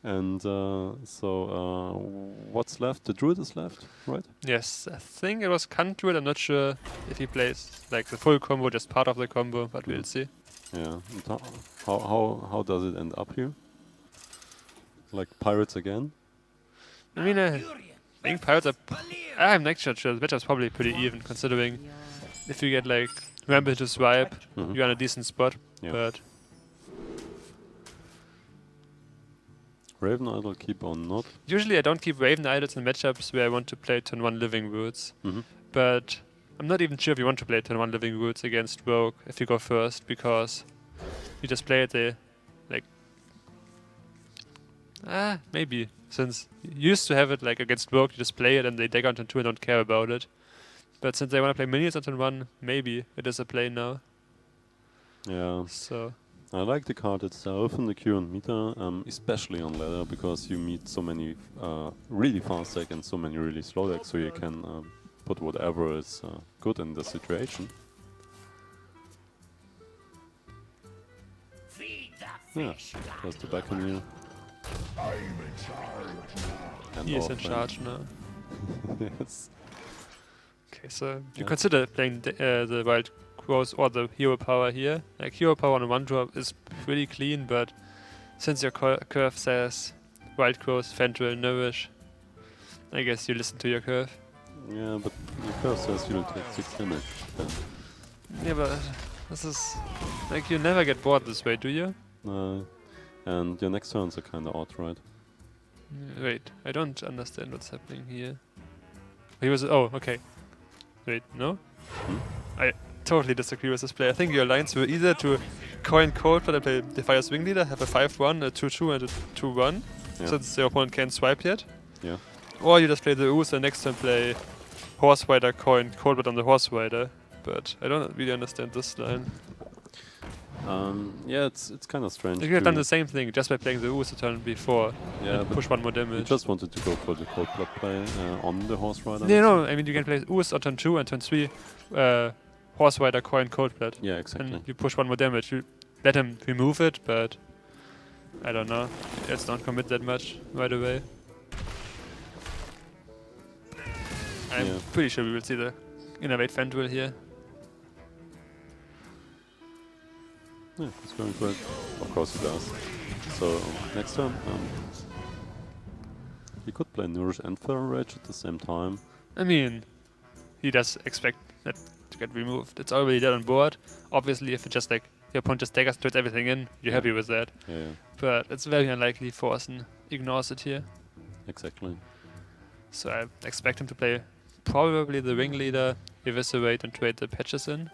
And so what's left? The Druid is left, right? Yes, I think it was Kant Druid. I'm not sure if he plays like the full combo, just part of the combo, but we'll see. Yeah. And how does it end up here? Like pirates again? I mean, I think pirates are. I'm not sure. The matchup's probably pretty even, considering if you get like Rampage to swipe, you're in a decent spot. Yeah. But Raven Idol keep or not? usually I don't keep Raven Idols in matchups where I want to play turn 1 Living Roots. But I'm not even sure if you want to play turn 1 Living Roots against Rogue if you go first, because you just play it like maybe, since you used to have it like against Rogue, you just play it and they dagger on turn 2 and don't care about it. But since they want to play minions on turn 1, maybe it is a play now. Yeah. So I like the card itself in the queue and meta, especially on ladder, because you meet so many really fast deck and so many really slow decks, so you can put whatever is good in the situation. Yeah, there's the Buccaneer. And He is our in friend. charge now. Yes. Okay, so you Yeah. consider playing the Wild Crows or the Hero Power here. Like Hero Power on a 1-drop is pretty clean, but since your curve says Wild Crows, Fendril, Nourish, I guess you listen to your curve. Yeah, but your curve says you'll take 6 damage then. Yeah, but this is... like, you never get bored this way, do you? No. And your next turns are kinda odd, right? Wait, I don't understand what's happening here. He was... oh, okay. Wait, no? I totally disagree with this play. I think your lines were either to coin Cold Blood and play Defire's Wing Leader, have a 5-1, a 2-2 and a 2-1, Yeah. since your opponent can't swipe yet. Yeah. Or you just play the Ooze and next turn play Horse Rider, coin Cold Blood on the Horse Rider. But I don't really understand this line. Yeah, it's kind of strange. You could have done to- the same thing just by playing the Ooze the turn before Yeah, and but push 1 more You damage. just wanted to go for the Cold Blood play on the Horse Rider. Yeah, no, I mean you can play Ooze on turn 2 and turn 3 Horse Rider, coin Cold Blood. Yeah, exactly. And you push 1 more damage. You let him remove it, but I don't know. Let's not commit that much right away. I'm Yeah. pretty sure we will see the Innovate Fendril here. Yeah, it's going for it. Of course he does. So, next turn, he could play Nourish and Feral Rage at the same time. I mean, he does expect that to get removed. It's already dead on board. Obviously, if it just like your opponent just daggers puts everything in, you're Yeah. happy with that. Yeah. But it's very unlikely Forsen ignores it here. Exactly. So I expect him to play probably the Ringleader, Eviscerate, and trade the patches in.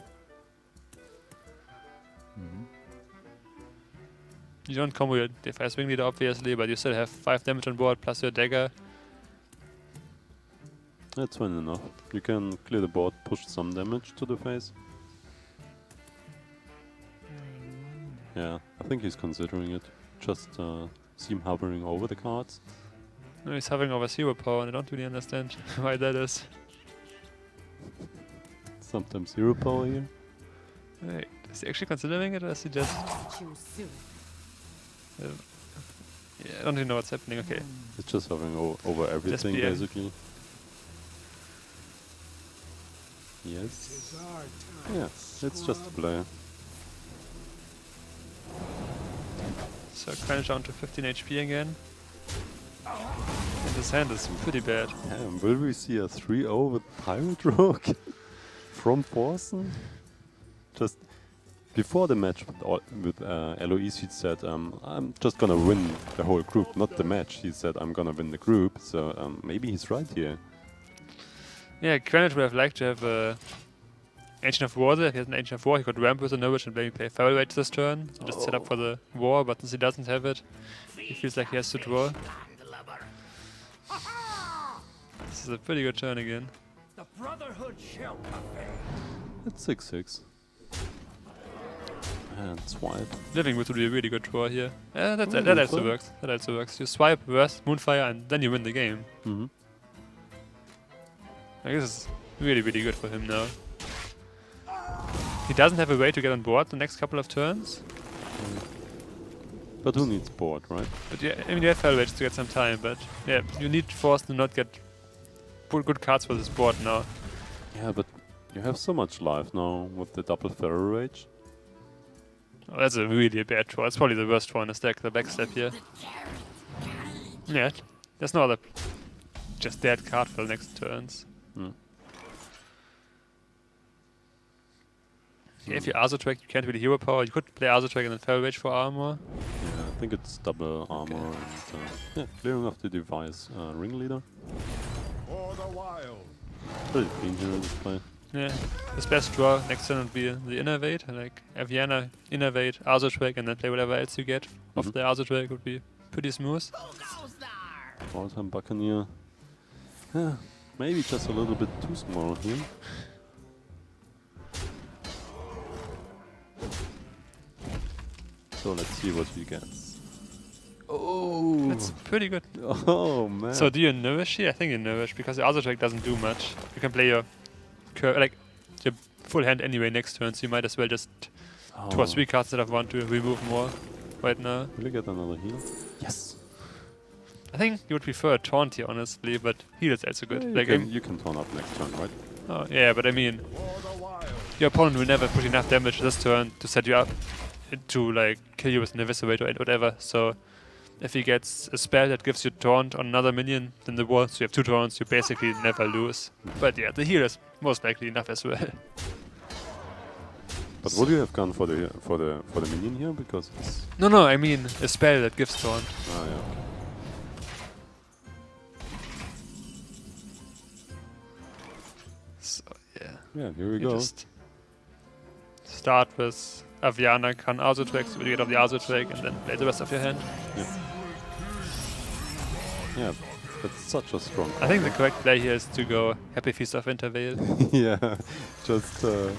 You don't combo your Defiance Ringleader obviously, but you still have 5 damage on board plus your dagger. That's fine enough. You can clear the board, push some damage to the face. Yeah, I think he's considering it. Just see him hovering over the cards. No, he's hovering over Zero Power, and I don't really understand why that is. Sometimes 0 power here. Wait, is he actually considering it, or is he just... yeah, I don't even know what's happening, okay. It's just hovering over everything, BM. basically. Yes. Yeah, it's just a play. So Crunch down to 15 HP again. And his hand is pretty bad. Damn, will we see a 3-0 with Pirate Rogue from Forsen? Just before the match with Eloise, he said, I'm just gonna win the whole group, not the match. He said, I'm gonna win the group, so maybe he's right here. Yeah, Granite would have liked to have Ancient of War there. If he has an Ancient of War, he could ramp with the Novice and maybe play Feral Rage this turn. So just set up for the war, but since he doesn't have it, he feels like he has to draw. This is a pretty good turn again. The Brotherhood shall prevail. It's 6-6. And swipe. Living would be a really good draw here. Yeah, that Moonfire. also works. That also works. You swipe, reverse, Moonfire, and then you win the game. Mm-hmm. I guess it's really, really good for him now. He doesn't have a way to get on board the next couple of turns. But who needs board, right? But yeah, I mean, you have Feral Rage to get some time, but yeah, you need Force to not get good cards for this board now. Yeah, but you have so much life now with the double Feral Rage. Oh, that's a really bad draw. It's probably the worst draw in the stack, the backstep here. Yeah, there's no other just dead card for the next turns. Hmm. Yeah, if you Azotrack, you can't really Hero Power. You could play Azotrack and then Feral Rage for armor. Yeah, I think it's double armor and yeah, clearing off the device Ringleader. For the wild. Pretty clean here in this play. Yeah, his best draw next turn would be the Innovate, like Aviana, Innovate, Azotrack, and then play whatever else you get off the Azotrack would be pretty smooth. All-time Buccaneer. Yeah, maybe just a little bit too small here. So let's see what he gets. Oh, That's pretty good. Oh man. So do you Nourish here? I think you Nourish, because the Azotrack doesn't do much. You can play your your full hand anyway next turn, so you might as well just draw 3 cards instead of 1 to remove more right now. Will you get another heal? Yes. I think you would prefer a taunt here, honestly, but heal is also good. Yeah, you can turn up next turn, right? Oh, yeah, but I mean, your opponent will never put enough damage this turn to set you up to like kill you with an eviscerate or whatever. So if he gets a spell that gives you taunt on another minion in the wall, so you have 2 taunts, you basically never lose. But yeah, the heal is most likely enough as well. But would you have gone for the minion here because it's No, I mean a spell that gives taunt. Ah, yeah. Okay. So yeah. Yeah, here we You go. Just start with Aviana Khan Arzo track, so you get off the Arzo track and then play the rest of your hand. Yeah. Yeah, that's such a strong I think the correct play here is to go Happy Feast of Wintervale. yeah, just to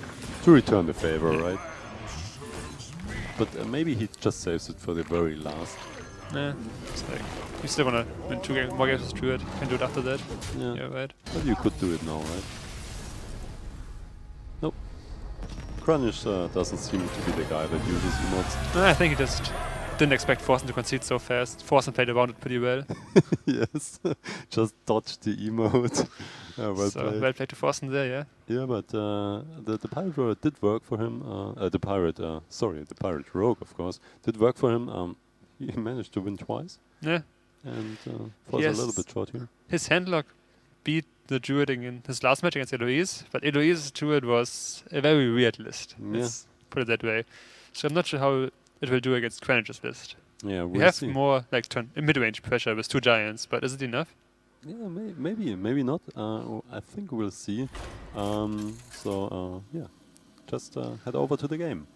return the favor, right? But maybe he just saves it for the very last. Yeah, it's like you still wanna win 2 more games with Druid. Can do it after that. Yeah, right. But you could do it now, right? Nope. Kranish doesn't seem to be the guy that uses emotes. I think he just didn't expect Forsen to concede so fast. Forsen played around it pretty well. Yes, just dodged the emote. Well So played. well played to Forsen there, yeah. Yeah, but the pirate rogue did work for him. The pirate rogue, of course, did work for him. He managed to win twice. Yeah. And falls a little bit short here. His handlock beat the Druid in his last match against Eloise, but Eloise's Druid was a very weird list. Yeah. Let's put it that way. So I'm not sure how it will do against Kranish's list. Yeah, we we'll have see. more like mid-range pressure with 2 giants, but is it enough? Yeah, maybe not. I think we'll see. Yeah, just head over to the game.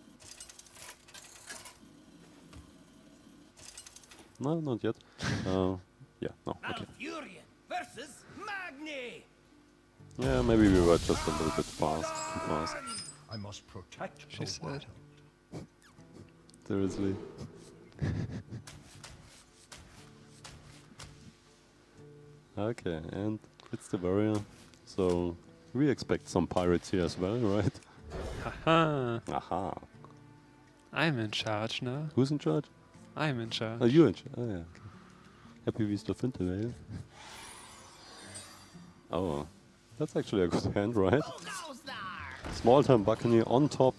No, not yet. Yeah, no, okay. versus Magni. Yeah, maybe we were just a little bit too fast. I must protect. She said. Seriously. Okay, and it's the warrior. So we expect some pirates here as well, right? Haha. Aha. I'm in charge now. Who's in charge? I'm in charge. Oh, you're in charge. Oh, yeah. Okay. Happy Feast of Wintervale. Oh, that's actually a good hand, right? Small time Buccaneer on top.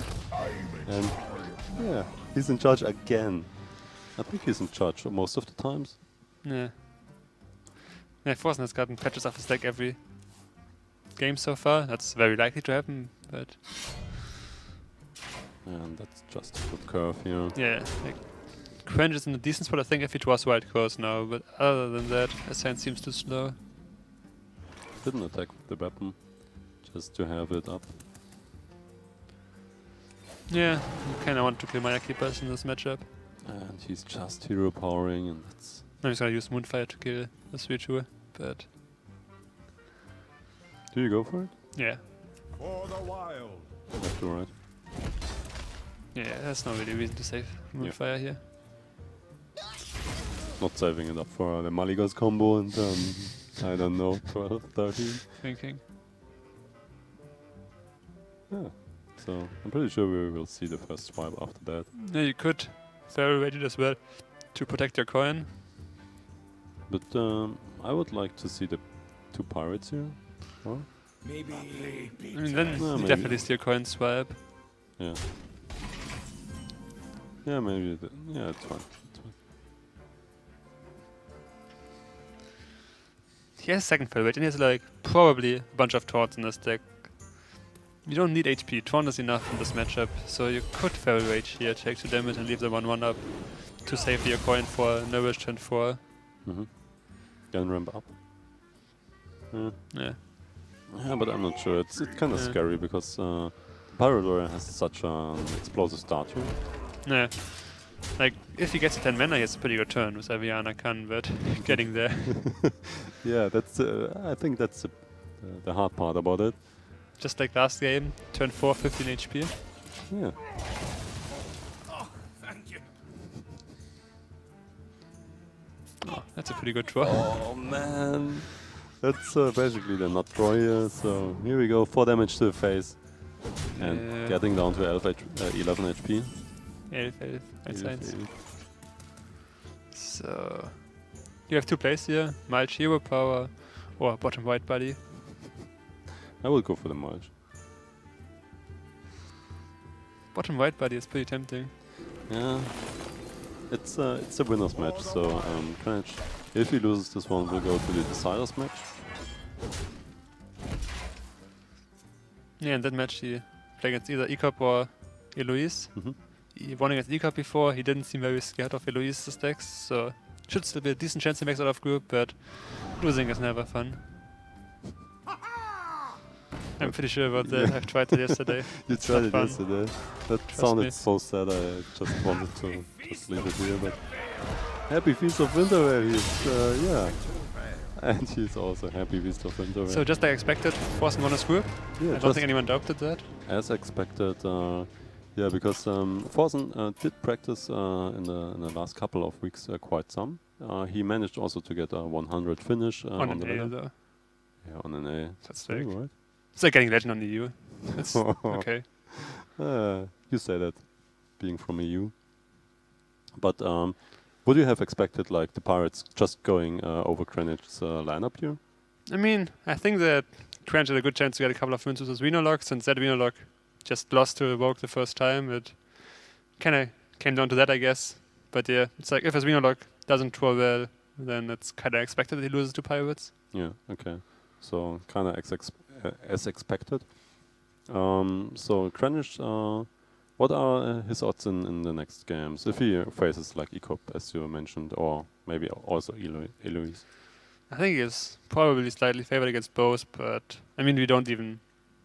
And yeah, he's in charge again. I think he's in charge most of the times. Yeah. Yeah, Forsen has gotten patches off his deck every game so far. That's very likely to happen, but... And that's just a good curve here. Yeah, like, Quench is in a decent spot, I think, if he draws Wild Crows now, but other than that, his hand seems too slow. Didn't attack with the weapon, just to have it up. Yeah, you kinda want to kill Maya Keepers in this matchup. And he's just hero powering, and that's... I'm just gonna use Moonfire to kill the 3-2, but... Do you go for it? Yeah. For the wild. Left to right. Yeah, there's no really reason to save Moonfire here. Not saving it up for the Maligas combo and I don't know, 12, 13. Thinking. Yeah, so I'm pretty sure we will see the first swipe after that. Yeah, you could Pharaoh Rage it as well to protect your coin. But I would like to see the 2 pirates here. Or? Maybe. I mean, then No, you maybe. definitely steal coin swipe. Yeah. Yeah, maybe. Yeah, it's fine. It's fine. He has second Pharaoh Rage and he has like probably a bunch of taunts in this deck. You don't need HP, taunt is enough in this matchup, so you could Pharaoh Rage here, take 2 damage and leave the 1-1 up to save your coin for Nourish turn 4. Can ramp up. Yeah. Yeah. Yeah, but I'm not sure. It's kind of scary because Pirate Warrior has such an explosive start here. Yeah. Like, if he gets to 10 mana, he has a pretty good turn with Aviana Khan, but getting there. Yeah, that's. I think that's the hard part about it. Just like last game, turn 4, 15 HP. Yeah. Oh, thank you. Oh, that's a pretty good draw. Oh man. That's basically the nut draw here, so here we go, 4 damage to the face. And getting down to 11 HP. 11, 1. So... You have two plays here, Mulch Hero Power or Bottom White Buddy. I will go for the Mulch. Bottom White Buddy is pretty tempting. Yeah. It's a winner's match, so Kranich, if he loses this one, will go to the deciders match. Yeah, in that match he played against either Ecop or Eloise. He won against Ecop before, he didn't seem very scared of Eloise's decks, so should still be a decent chance he makes out of group, but losing is never fun. I'm pretty sure about that, I've tried it yesterday. You It's tried not it fun. yesterday? That Trust sounded me. so sad, I just wanted to just leave it here, but happy Feast of Winterwear, he's, yeah. And he's also happy Feast of Winterwear. So just like expected, Forsen won his group? Yeah, I don't just think anyone doubted that. As expected, yeah, because Forsen did practice in the last couple of weeks quite some. He managed also to get a 100 finish On on the an A, ladder. though. Yeah, on an A. That's Yeah, like, right. it's like getting legend on the EU. It's okay. You say that, being from EU. But would you have expected like the Pirates just going over Greenwich's lineup here? I mean, I think that Greenwich had a good chance to get a couple of wins with his Venolog, since that Venolog just lost to Evoke the first time. It kind of came down to that, I guess. But yeah, it's like if his Venolog doesn't draw well, then it's kind of expected that he loses to Pirates. Yeah, okay. So kind of as expected. So Greenwich, what are his odds in the next games? If he faces like Ecop, as you mentioned, or maybe also Eloise? I think he's probably slightly favored against both, but I mean, we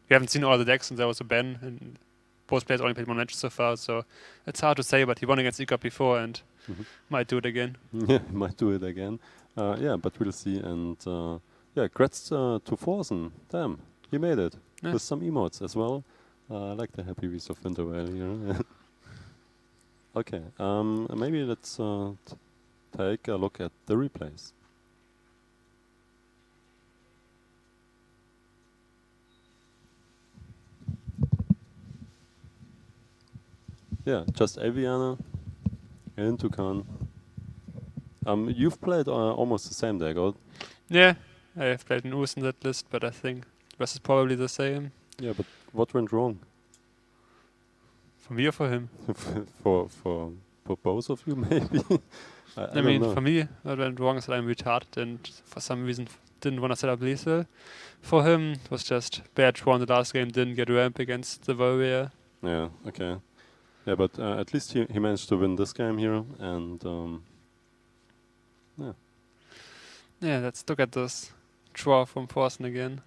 haven't seen all the decks since there was a ban, and both players only played one match so far, so it's hard to say, but he won against Ecop before and might do it again. Yeah, might do it again. Yeah, but we'll see. And yeah, congrats to Forsen. Damn, he made it. Yeah. With some emotes as well. I like the Happy Beast of Winterwear here. Okay, maybe let's take a look at the replays. Yeah, just Aviana and Tucan. You've played almost the same deck, or? Yeah, I have played an Us in that list, but I think this is probably the same. Yeah, but what went wrong? For me or for him? for both of you, maybe? I mean, for me, what went wrong is that I'm retarded and for some reason didn't want to set up lethal. For him, it was just bad draw in the last game, didn't get ramp against the warrior. Yeah, okay. Yeah, but at least he managed to win this game here, and yeah. Yeah, let's look at this draw from Forsen again.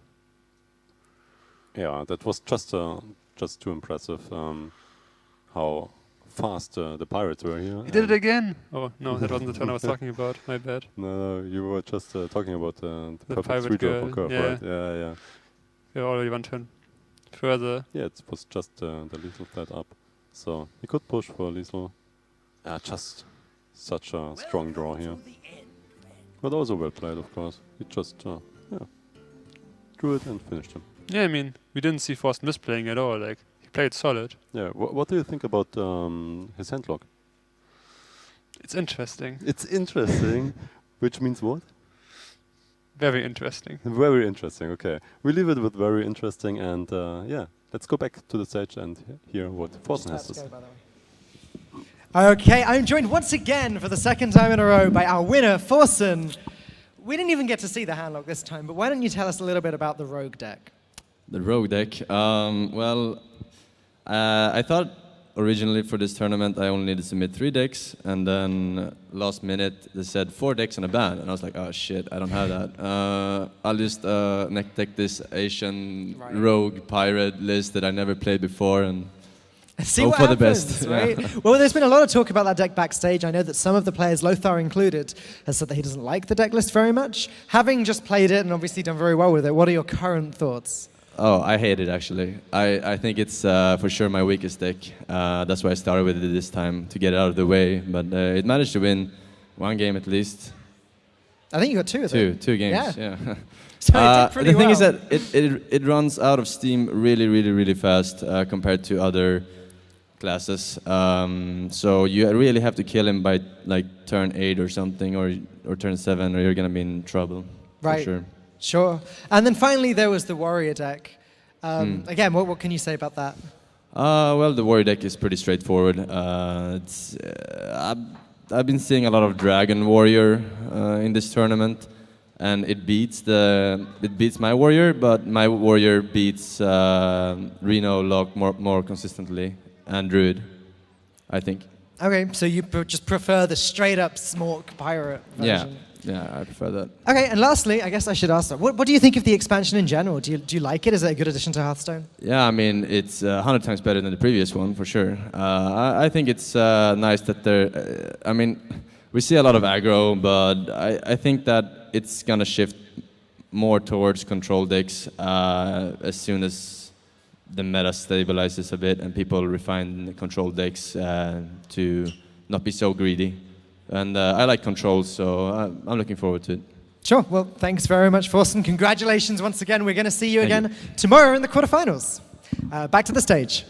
Yeah, that was just too impressive. How fast the Pirates were here. He did it again! Oh, no, that wasn't the turn I was talking about. My bad. No, you were just talking about the perfect pirate 3-draw girl, for curve, yeah. right? Yeah, yeah. We're already one turn further. Yeah, it was just the lethal flat up. So he could push for lethal. Just such a strong draw here. But also well played, of course. He just, yeah, drew it and finished him. Yeah, I mean, we didn't see Forsen misplaying at all. Like, he played solid. Yeah, what do you think about his handlock? It's interesting. It's interesting, which means what? Very interesting. Very interesting, okay. We leave it with very interesting, and yeah, let's go back to the stage and hear what Forsen has to say. Okay, I'm joined once again for the second time in a row by our winner, Forsen. We didn't even get to see the handlock this time, but why don't you tell us a little bit about the rogue deck? The rogue deck. Well, I thought originally for this tournament I only needed to submit 3 decks, and then last minute they said 4 decks and a ban, and I was like, oh shit, I don't have that. I'll just neck deck this Asian rogue pirate list that I never played before, and See hope what for happens, the best. right? Yeah. Well, there's been a lot of talk about that deck backstage. I know that some of the players, Lothar included, has said that he doesn't like the deck list very much. Having just played it and obviously done very well with it, what are your current thoughts? Oh, I hate it actually. I think it's for sure my weakest deck. That's why I started with it this time, to get it out of the way. But it managed to win 1 game at least. I think you got 2 of it. 2 games, yeah. So it did pretty the thing is well. that it runs out of steam really, really, really fast compared to other classes. So you really have to kill him by like turn 8 or something, or turn 7, or you're gonna be in trouble. Right. For sure. Sure. And then finally there was the warrior deck. Again, what can you say about that? Well, the warrior deck is pretty straightforward. I've been seeing a lot of dragon warrior in this tournament, and it beats my warrior, but my warrior beats Reno Lock more consistently, and druid, I think. Okay, so you just prefer the straight up Smork pirate version. Yeah, I prefer that. Okay, and lastly, I guess I should ask, what do you think of the expansion in general? Do you like it? Is it a good addition to Hearthstone? Yeah, I mean, it's 100 times better than the previous one, for sure. I think it's nice that I mean, we see a lot of aggro, but I think that it's gonna shift more towards control decks as soon as the meta stabilizes a bit and people refine the control decks to not be so greedy. And I like controls, so I'm looking forward to it. Sure. Well, thanks very much, Forsen. Congratulations once again. We're going to see you again tomorrow in the quarterfinals. Back to the stage.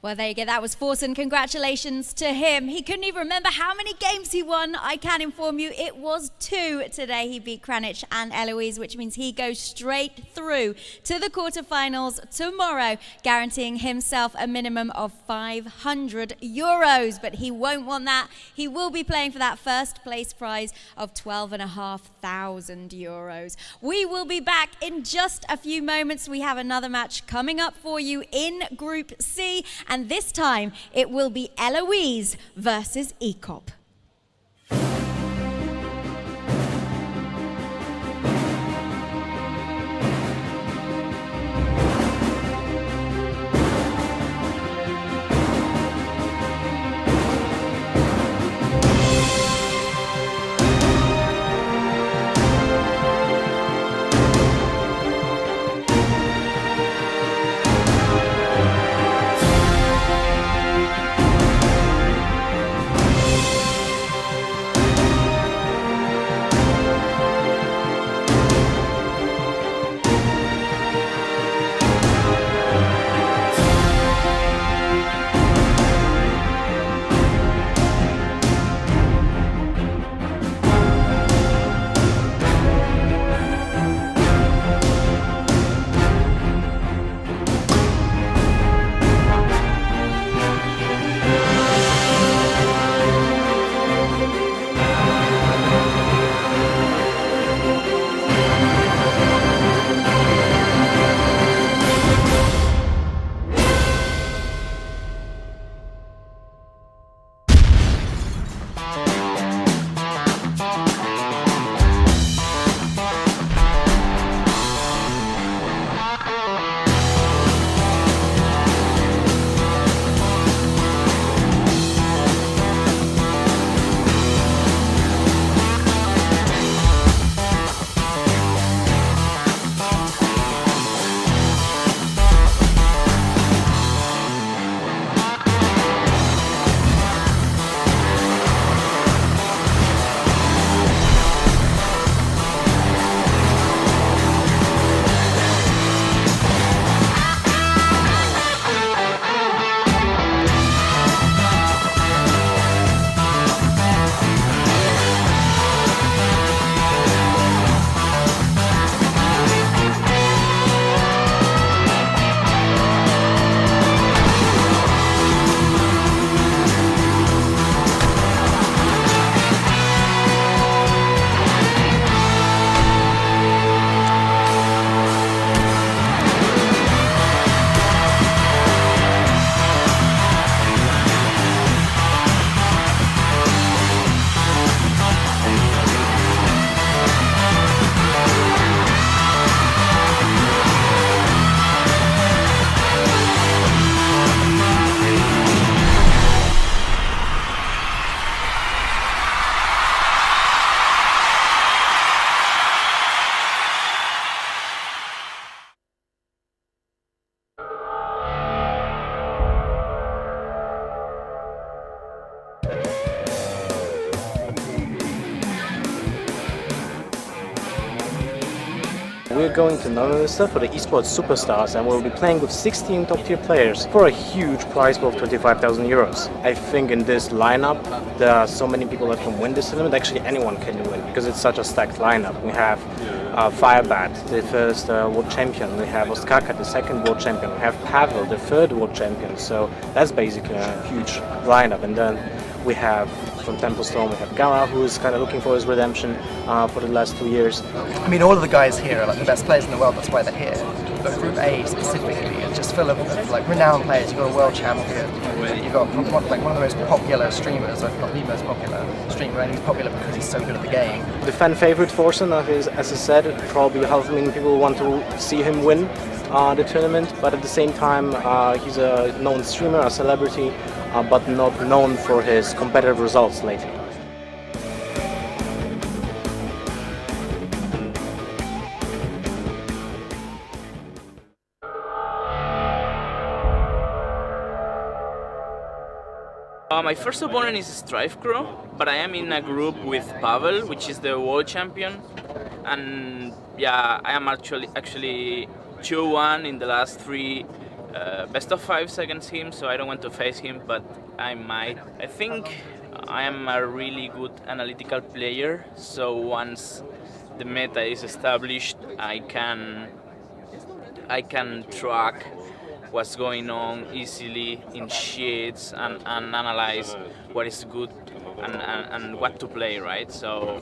Well, there you go. That was Forsen. Congratulations to him. He couldn't even remember how many games he won. I can inform you it was 2 today. He beat Kranich and Eloise, which means he goes straight through to the quarterfinals tomorrow, guaranteeing himself a minimum of 500 euros. But he won't want that. He will be playing for that first place prize of 12,500 euros. We will be back in just a few moments. We have another match coming up for you in Group C. And this time, it will be Eloise versus Ecop. we're going to Novosta for the Esport Superstars, and we'll be playing with 16 top-tier players for a huge prize pool of 25,000 euros. I think in this lineup, there are so many people that can win this tournament. Actually, anyone can win because it's such a stacked lineup. We have Firebat, the first world champion. We have Oskaka, the second world champion. We have Pavel, the third world champion. So that's basically a huge lineup. And then we have from Templestone, we have Gara, who is kind of looking for his redemption for the last 2 years. I mean, all of the guys here are like the best players in the world, that's why they're here. But Group A specifically is just full of like renowned players. You've got a world champion, you've got one of the most popular streamers, if not the most popular streamer, and he's popular because he's so good at the game. The fan favorite Forsen, as I said, probably 500,000 people want to see him win the tournament, but at the same time he's a known streamer, a celebrity, but not known for his competitive results lately. My first opponent is Strife Crow, but I am in a group with Pavel, which is the world champion, and yeah, I am actually 2-1 in the last 3 best of 5s against him, so I don't want to face him, but I might. I think I am a really good analytical player, so once the meta is established, I can track what's going on easily in sheets and analyze what is good and what to play, right? So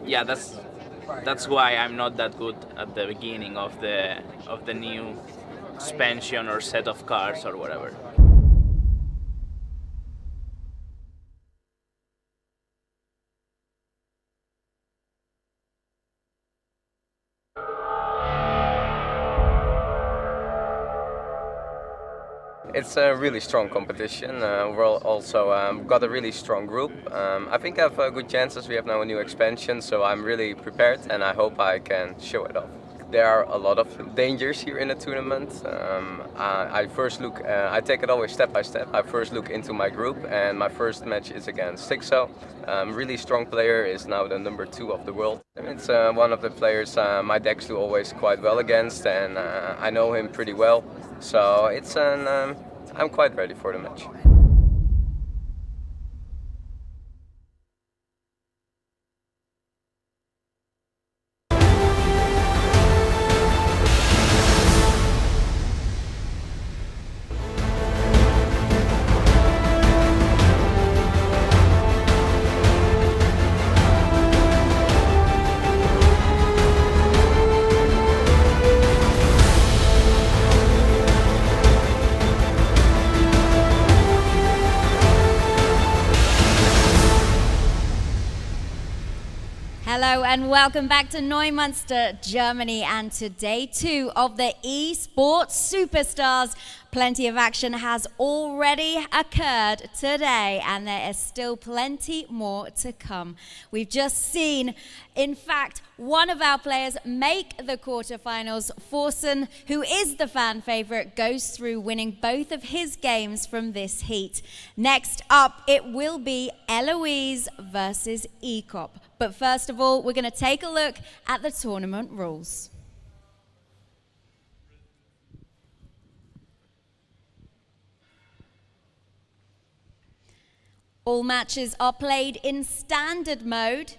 yeah, that's why I'm not that good at the beginning of the new expansion or set of cards or whatever. It's a really strong competition. We're also got a really strong group. I think I have good chances. We have now a new expansion, so I'm really prepared and I hope I can show it off. There are a lot of dangers here in the tournament. I take it always step by step. I first look into my group, and my first match is against Sixo. Really strong player, is now the number 2 of the world. It's one of the players my decks do always quite well against, and I know him pretty well. So it's I'm quite ready for the match. Hello and welcome back to Neumünster, Germany, and to day 2 of the Esport Superstars. Plenty of action has already occurred today, and there is still plenty more to come. We've just seen, in fact, one of our players make the quarterfinals. Forsen, who is the fan favorite, goes through winning both of his games from this heat. Next up, it will be Eloise versus Ekop. But first of all, we're going to take a look at the tournament rules. All matches are played in standard mode.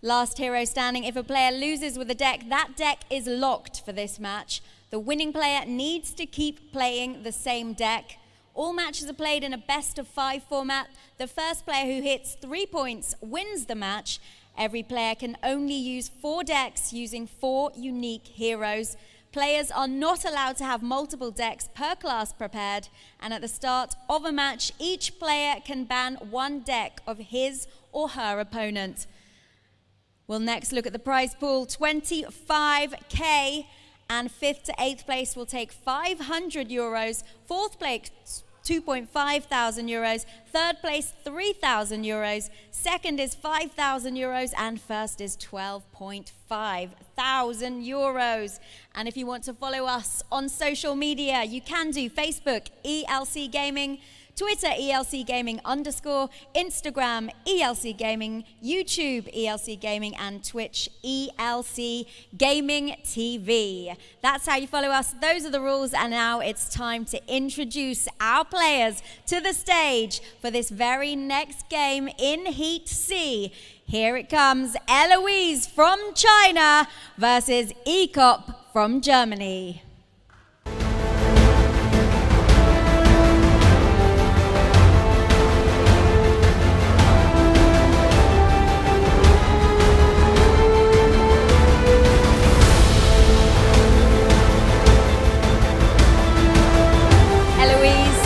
Last hero standing. If a player loses with a deck, that deck is locked for this match. The winning player needs to keep playing the same deck. All matches are played in a best of 5 format. The first player who hits 3 points wins the match. Every player can only use 4 decks using 4 unique heroes. Players are not allowed to have multiple decks per class prepared, and at the start of a match, each player can ban 1 deck of his or her opponent. We'll next look at the prize pool, 25k, and 5th to 8th place will take 500 euros, 4th place 2.5 thousand euros, 3rd place 3,000 euros, 2nd is 5,000 euros, and 1st is 12.5 thousand euros. And if you want to follow us on social media, you can do Facebook, ELC Gaming, Twitter ELC Gaming _, Instagram ELC Gaming, YouTube ELC Gaming, and Twitch ELC Gaming TV. That's how you follow us. Those are the rules, and now it's time to introduce our players to the stage for this very next game in Heat C. Here it comes, Eloise from China versus Ekop from Germany. Eloise,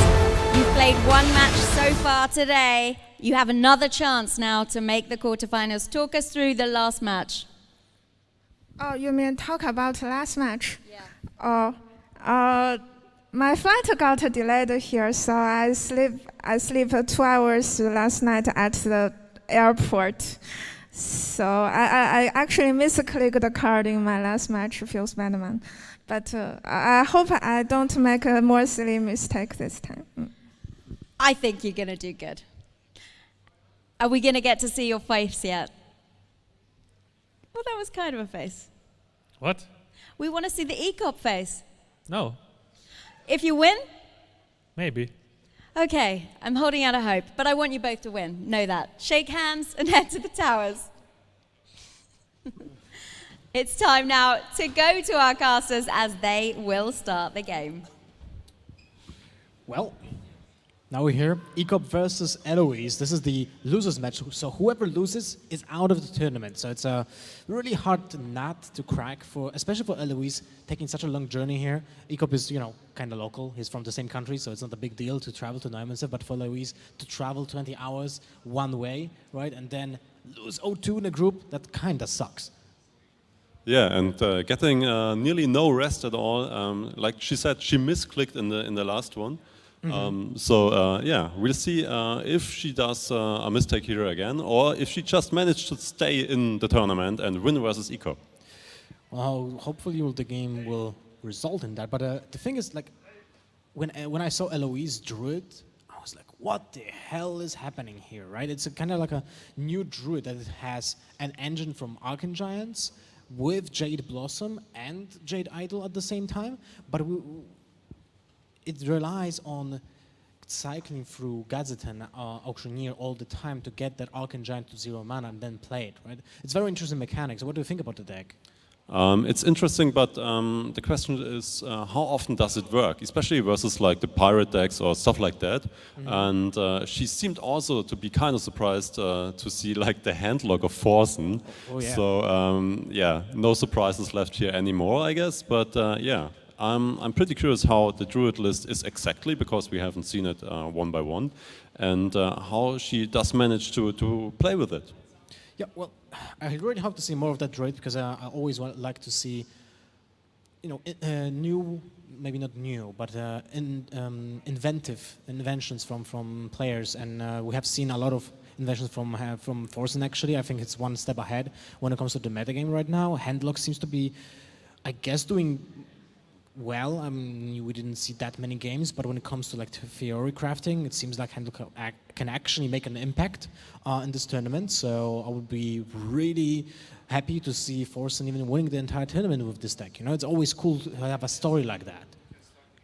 you've played one match so far today. You have another chance now to make the quarterfinals. Talk us through the last match. Oh, you mean talk about last match? Yeah. Oh, my flight got delayed here, so I sleep 2 hours last night at the airport. So I actually misclicked the card in my last match, feels bad, man. But I hope I don't make a more silly mistake this time. I think you're gonna do good. Are we gonna get to see your face yet? Well, that was kind of a face. What? We want to see the Ekop face. No. If you win? Maybe. Okay, I'm holding out a hope, but I want you both to win. Know that. Shake hands and head to the towers. It's time now to go to our casters as they will start the game. Well, now we're here. Ekop versus Eloise. This is the losers match. So whoever loses is out of the tournament. So it's a really hard nut to crack for, especially for Eloise, taking such a long journey here. Ekop is, kind of local. He's from the same country, so it's not a big deal to travel to Neumann. But for Eloise to travel 20 hours one way, right, and then lose 0-2 in a group, that kind of sucks. Yeah, and getting nearly no rest at all. Like she said, she misclicked in the last one. Yeah, we'll see if she does a mistake here again, or if she just managed to stay in the tournament and win versus Ekop. Well, hopefully the game will result in that. But the thing is, like, when I saw Eloise Druid, I was like, what the hell is happening here, right? It's kind of like a new Druid that has an engine from Archangents with Jade Blossom and Jade Idol at the same time, but it relies on cycling through Gazetan Auctioneer all the time to get that Archangent to 0 mana and then play it, right? It's very interesting mechanics. What do you think about the deck? It's interesting, but the question is how often does it work, especially versus like the pirate decks or stuff like that. And she seemed also to be kind of surprised to see like the handlock of Forsen. Oh, yeah. So yeah, no surprises left here anymore, I guess. But yeah, I'm pretty curious how the Druid list is exactly, because we haven't seen it one by one, and how she does manage to play with it. Yeah, well, I really hope to see more of that Druid, because I always like to see, new, maybe not new, but inventions from players, and we have seen a lot of inventions from Forsen. Actually, I think it's one step ahead when it comes to the metagame right now. Handlock seems to be, I guess, doing well. I mean, we didn't see that many games, but when it comes to like theory crafting, it seems like Handlock can actually make an impact in this tournament. So I would be really happy to see Forsen even winning the entire tournament with this deck. It's always cool to have a story like that.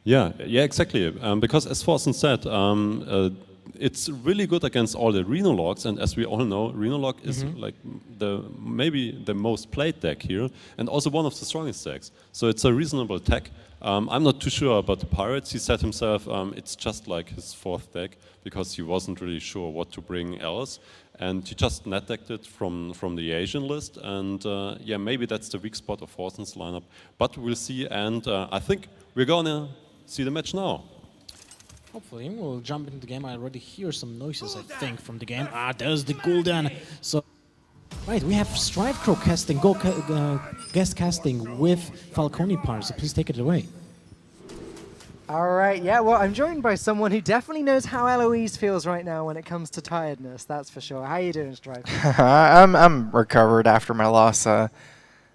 Yeah, exactly. Because as Forsen said, it's really good against all the Rhenologs, and as we all know, Rhenolog is like maybe the most played deck here, and also one of the strongest decks. So it's a reasonable tech. I'm not too sure about the Pirates. He said himself it's just like his fourth deck, because he wasn't really sure what to bring else, and he just net decked it from the Asian list, and yeah, maybe that's the weak spot of Forsen's lineup. But we'll see, and I think we're gonna see the match now. Hopefully, we'll jump into the game. I already hear some noises, I think, from the game. There's the Gul'dan. So, right, we have Strifecrow casting, guest casting with Falcone Par, so please take it away. All right, yeah, well, I'm joined by someone who definitely knows how Eloise feels right now when it comes to tiredness, that's for sure. How are you doing, Strife? I'm recovered after my loss. I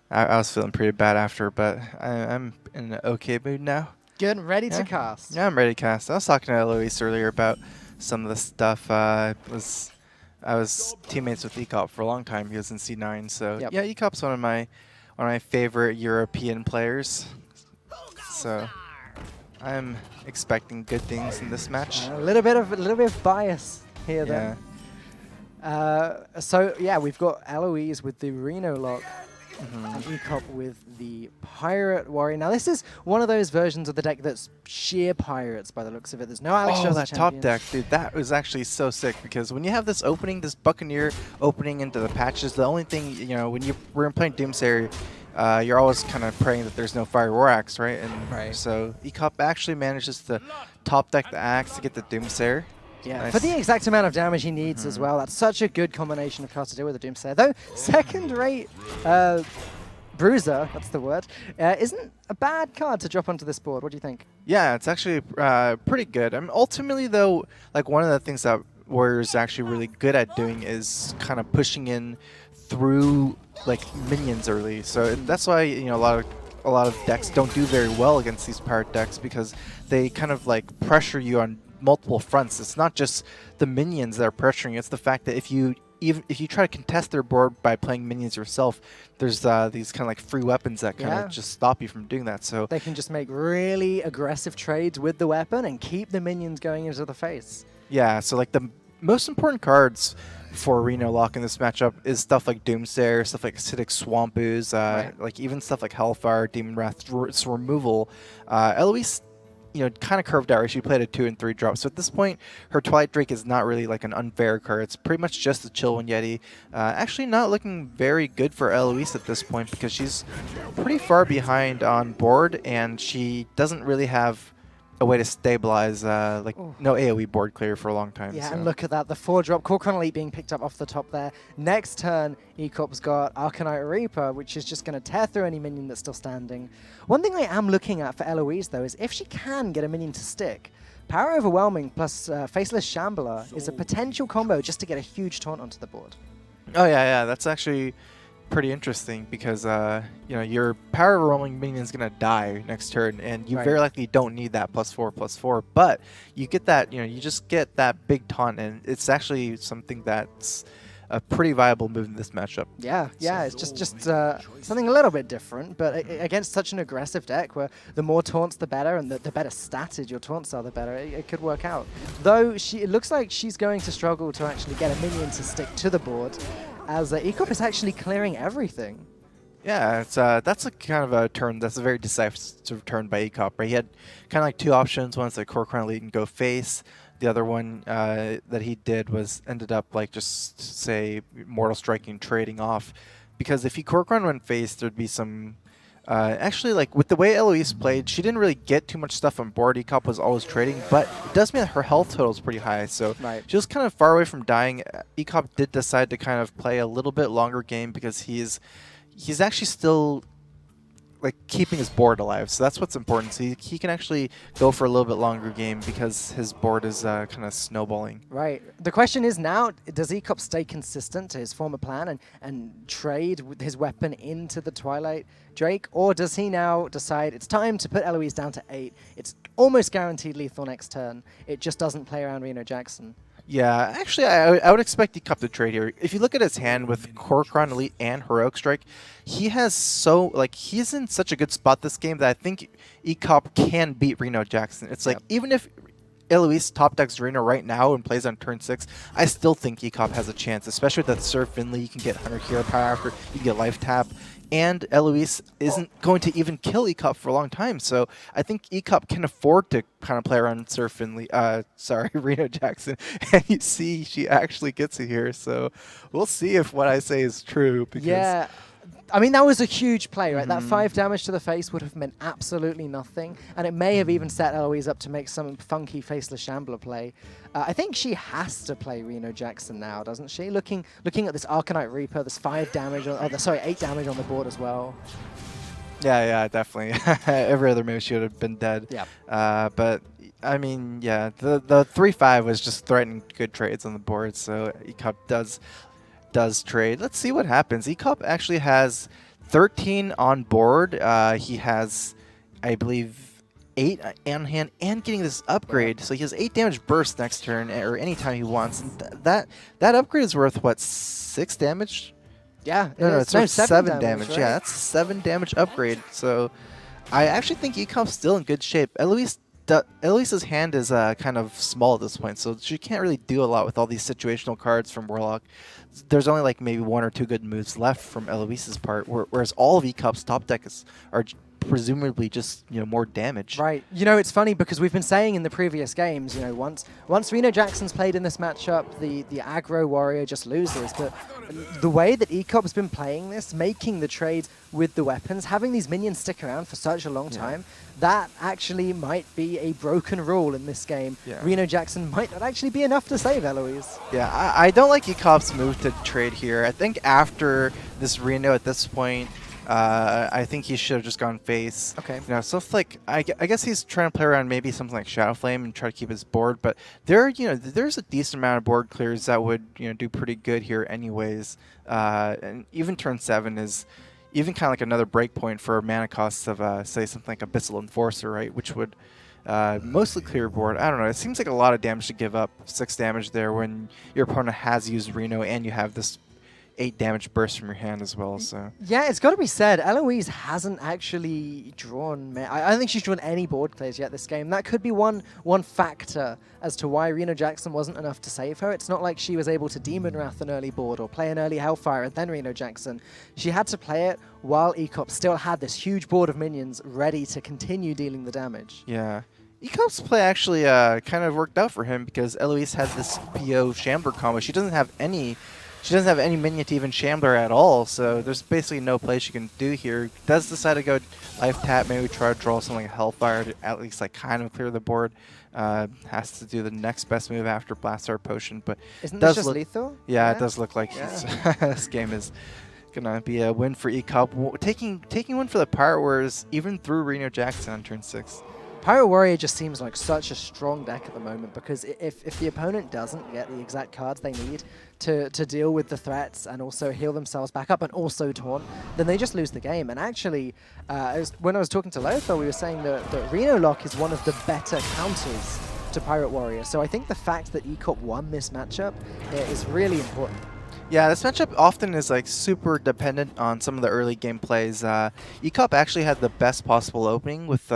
was feeling pretty bad after, but I'm in an okay mood now. Good, ready to cast. Yeah, I'm ready to cast. I was talking to Eloise earlier about some of the stuff. I was teammates with Ecop for a long time. He was in C9, so Yep. yeah, Ecop's one of my favorite European players. So I'm expecting good things in this match. A little bit of bias here then. So yeah, we've got Eloise with the Reno lock. And Ecop with the Pirate Warrior. Now this is one of those versions of the deck that's sheer pirates by the looks of it. There's no Alex Jones that top deck, dude, that was actually so sick because when you have this opening, this Buccaneer opening into the patches, the only thing, you know, when we're playing Doomsayer, you're always kind of praying that there's no Fire War Axe, right? And so Ecop actually manages to top deck the Axe to get the Doomsayer. Yeah, Nice. for the exact amount of damage he needs as well. That's such a good combination of cards to deal with the Doomsayer. Though second-rate Bruiser, that's the word, isn't a bad card to drop onto this board. What do you think? Yeah, it's actually pretty good. I mean, ultimately, though, like one of the things that Warrior's actually really good at doing is kind of pushing in through like minions early. So that's why, you know, a lot of decks don't do very well against these pirate decks because they kind of like pressure you on multiple fronts. It's not just the minions that are pressuring. It's the fact that if you try to contest their board by playing minions yourself, there's these kind of like free weapons that kind of just stop you from doing that. So they can just make really aggressive trades with the weapon and keep the minions going into the face. yeah, so like the most important cards for Reno Lock in this matchup is stuff like Doomsayer, stuff like Acidic Swamp Ooze, like even stuff like Hellfire, Demon Wrath, its removal. Eloise, you know, kind of curved out, right? She played a 2 and 3 drop. So at this point, her Twilight Drake is not really like an unfair card. It's pretty much just the Chill One Yeti. Actually not looking very good for Eloise at this point because she's pretty far behind on board and she doesn't really have a way to stabilize no AoE board clear for a long time. Yeah, so. and look at that, the 4-drop Core Chrono Elite being picked up off the top there. Next turn, Ecop's got Arcanite Reaper, which is just going to tear through any minion that's still standing. One thing I am looking at for Eloise, though, is if she can get a minion to stick, Power Overwhelming plus Faceless Shambler is a potential combo just to get a huge taunt onto the board. Oh yeah, that's actually pretty interesting because you know, your Power Overwhelming minion is gonna die next turn, and you very likely don't need that +4/+4. But you get that, you know, you just get that big taunt, and it's actually something that's a pretty viable move in this matchup. Yeah, it's just something a little bit different, but against such an aggressive deck where the more taunts the better, and the better statted your taunts are, the better, it could work out. Though it looks like she's going to struggle to actually get a minion to stick to the board, as Ecop is actually clearing everything. Yeah, it's that's a kind of a turn. That's a very decisive turn by Ecop. Right, he had kind of like two options. One's like Core Chrono Elite and go face. The other one that he did was ended up like just say Mortal Striking trading off, because if he Core Chrono went face, there'd be some. Actually, like with the way Eloise played, she didn't really get too much stuff on board. Ecop was always trading, but it does mean that her health total is pretty high, so she was kind of far away from dying. Ecop did decide to kind of play a little bit longer game because he's actually still like keeping his board alive, so that's what's important. So he can actually go for a little bit longer game because his board is kind of snowballing. Right. The question is now, does Ecop stay consistent to his former plan and trade with his weapon into the Twilight Drake, or does he now decide it's time to put Eloise down to 8? It's almost guaranteed lethal next turn. It just doesn't play around Reno Jackson. Yeah, actually, I would expect Ecop to trade here. If you look at his hand with Core Chrono Elite and Heroic Strike, he's in such a good spot this game that I think Ecop can beat Reno Jackson. It's like, even if Eloise top decks Reno right now and plays on turn 6, I still think Ecop has a chance, especially with that Sir Finley. You can get 100 hero power after, you can get life tap. And Eloise isn't going to even kill Ecop for a long time, so I think Ecop can afford to kind of play around Sir Finley, Reno Jackson, and you see she actually gets it here, so we'll see if what I say is true. Because yeah, I mean, that was a huge play, right? That 5 damage to the face would have meant absolutely nothing, and it may have even set Eloise up to make some funky Faceless Shambler play. I think she has to play Reno Jackson now, doesn't she? Looking at this Arcanite Reaper, there's 8 damage on the board as well. Yeah, definitely. Every other move she would have been dead. Yeah. But I mean, yeah, the 3/5 was just threatening good trades on the board, so Ecop does trade. Let's see what happens. Ecop actually has 13 on board. He has, I believe, 8 on hand and getting this upgrade. So he has 8 damage burst next turn or anytime he wants. And that upgrade is worth, what, 6 damage? Yeah. No, it's worth 7 damage. Right? Yeah, that's a 7 damage upgrade. So I actually think Ecop's still in good shape. Eloise's hand is kind of small at this point, so she can't really do a lot with all these situational cards from Warlock. There's only like maybe 1 or 2 good moves left from Eloise's part, whereas all of Ecop's top deck are presumably just more damage. Right. It's funny because we've been saying in the previous games, once Reno Jackson's played in this matchup, the aggro warrior just loses. But the way that Ecop's been playing this, making the trades with the weapons, having these minions stick around for such a long time, that actually might be a broken rule in this game. Yeah. Reno Jackson might not actually be enough to save Eloise. Yeah, I don't like Ecop's move to trade here. I think after this Reno at this point, I think he should have just gone face. Okay. So if, like, I guess he's trying to play around maybe something like Shadow Flame and try to keep his board, but there's a decent amount of board clears that would do pretty good here anyways. And even turn 7 is even kind of like another break point for mana costs of say something like Abyssal Enforcer, right, which would mostly clear board. I don't know. It seems like a lot of damage to give up. 6 damage there when your opponent has used Reno and you have this 8 damage burst from your hand as well. So yeah, it's got to be said, Eloise hasn't actually drawn. I don't think she's drawn any board clears yet this game. That could be one factor as to why Reno Jackson wasn't enough to save her. It's not like she was able to Demon Wrath an early board or play an early Hellfire and then Reno Jackson. She had to play it while Ecop still had this huge board of minions ready to continue dealing the damage. yeah. Ecop's play actually kind of worked out for him because Eloise had this PO Shambler combo. She doesn't have any minion to even Shambler at all, so there's basically no play she can do here. Does decide to go life tap, maybe try to draw something like Hellfire to at least like kind of clear the board. Has to do the next best move after Blastar Potion, but isn't this just lethal? Yeah, it does look like this game is gonna be a win for Ecop. Taking one for the Pirate Warriors even through Reno Jackson on turn 6. Pirate Warrior just seems like such a strong deck at the moment because if the opponent doesn't get the exact cards they need to deal with the threats and also heal themselves back up and also taunt, then they just lose the game. And actually, when I was talking to Lothar, we were saying that Reno Lock is one of the better counters to Pirate Warrior. So I think the fact that Ecop won this matchup is really important. Yeah, this matchup often is like super dependent on some of the early game plays. Ecop actually had the best possible opening with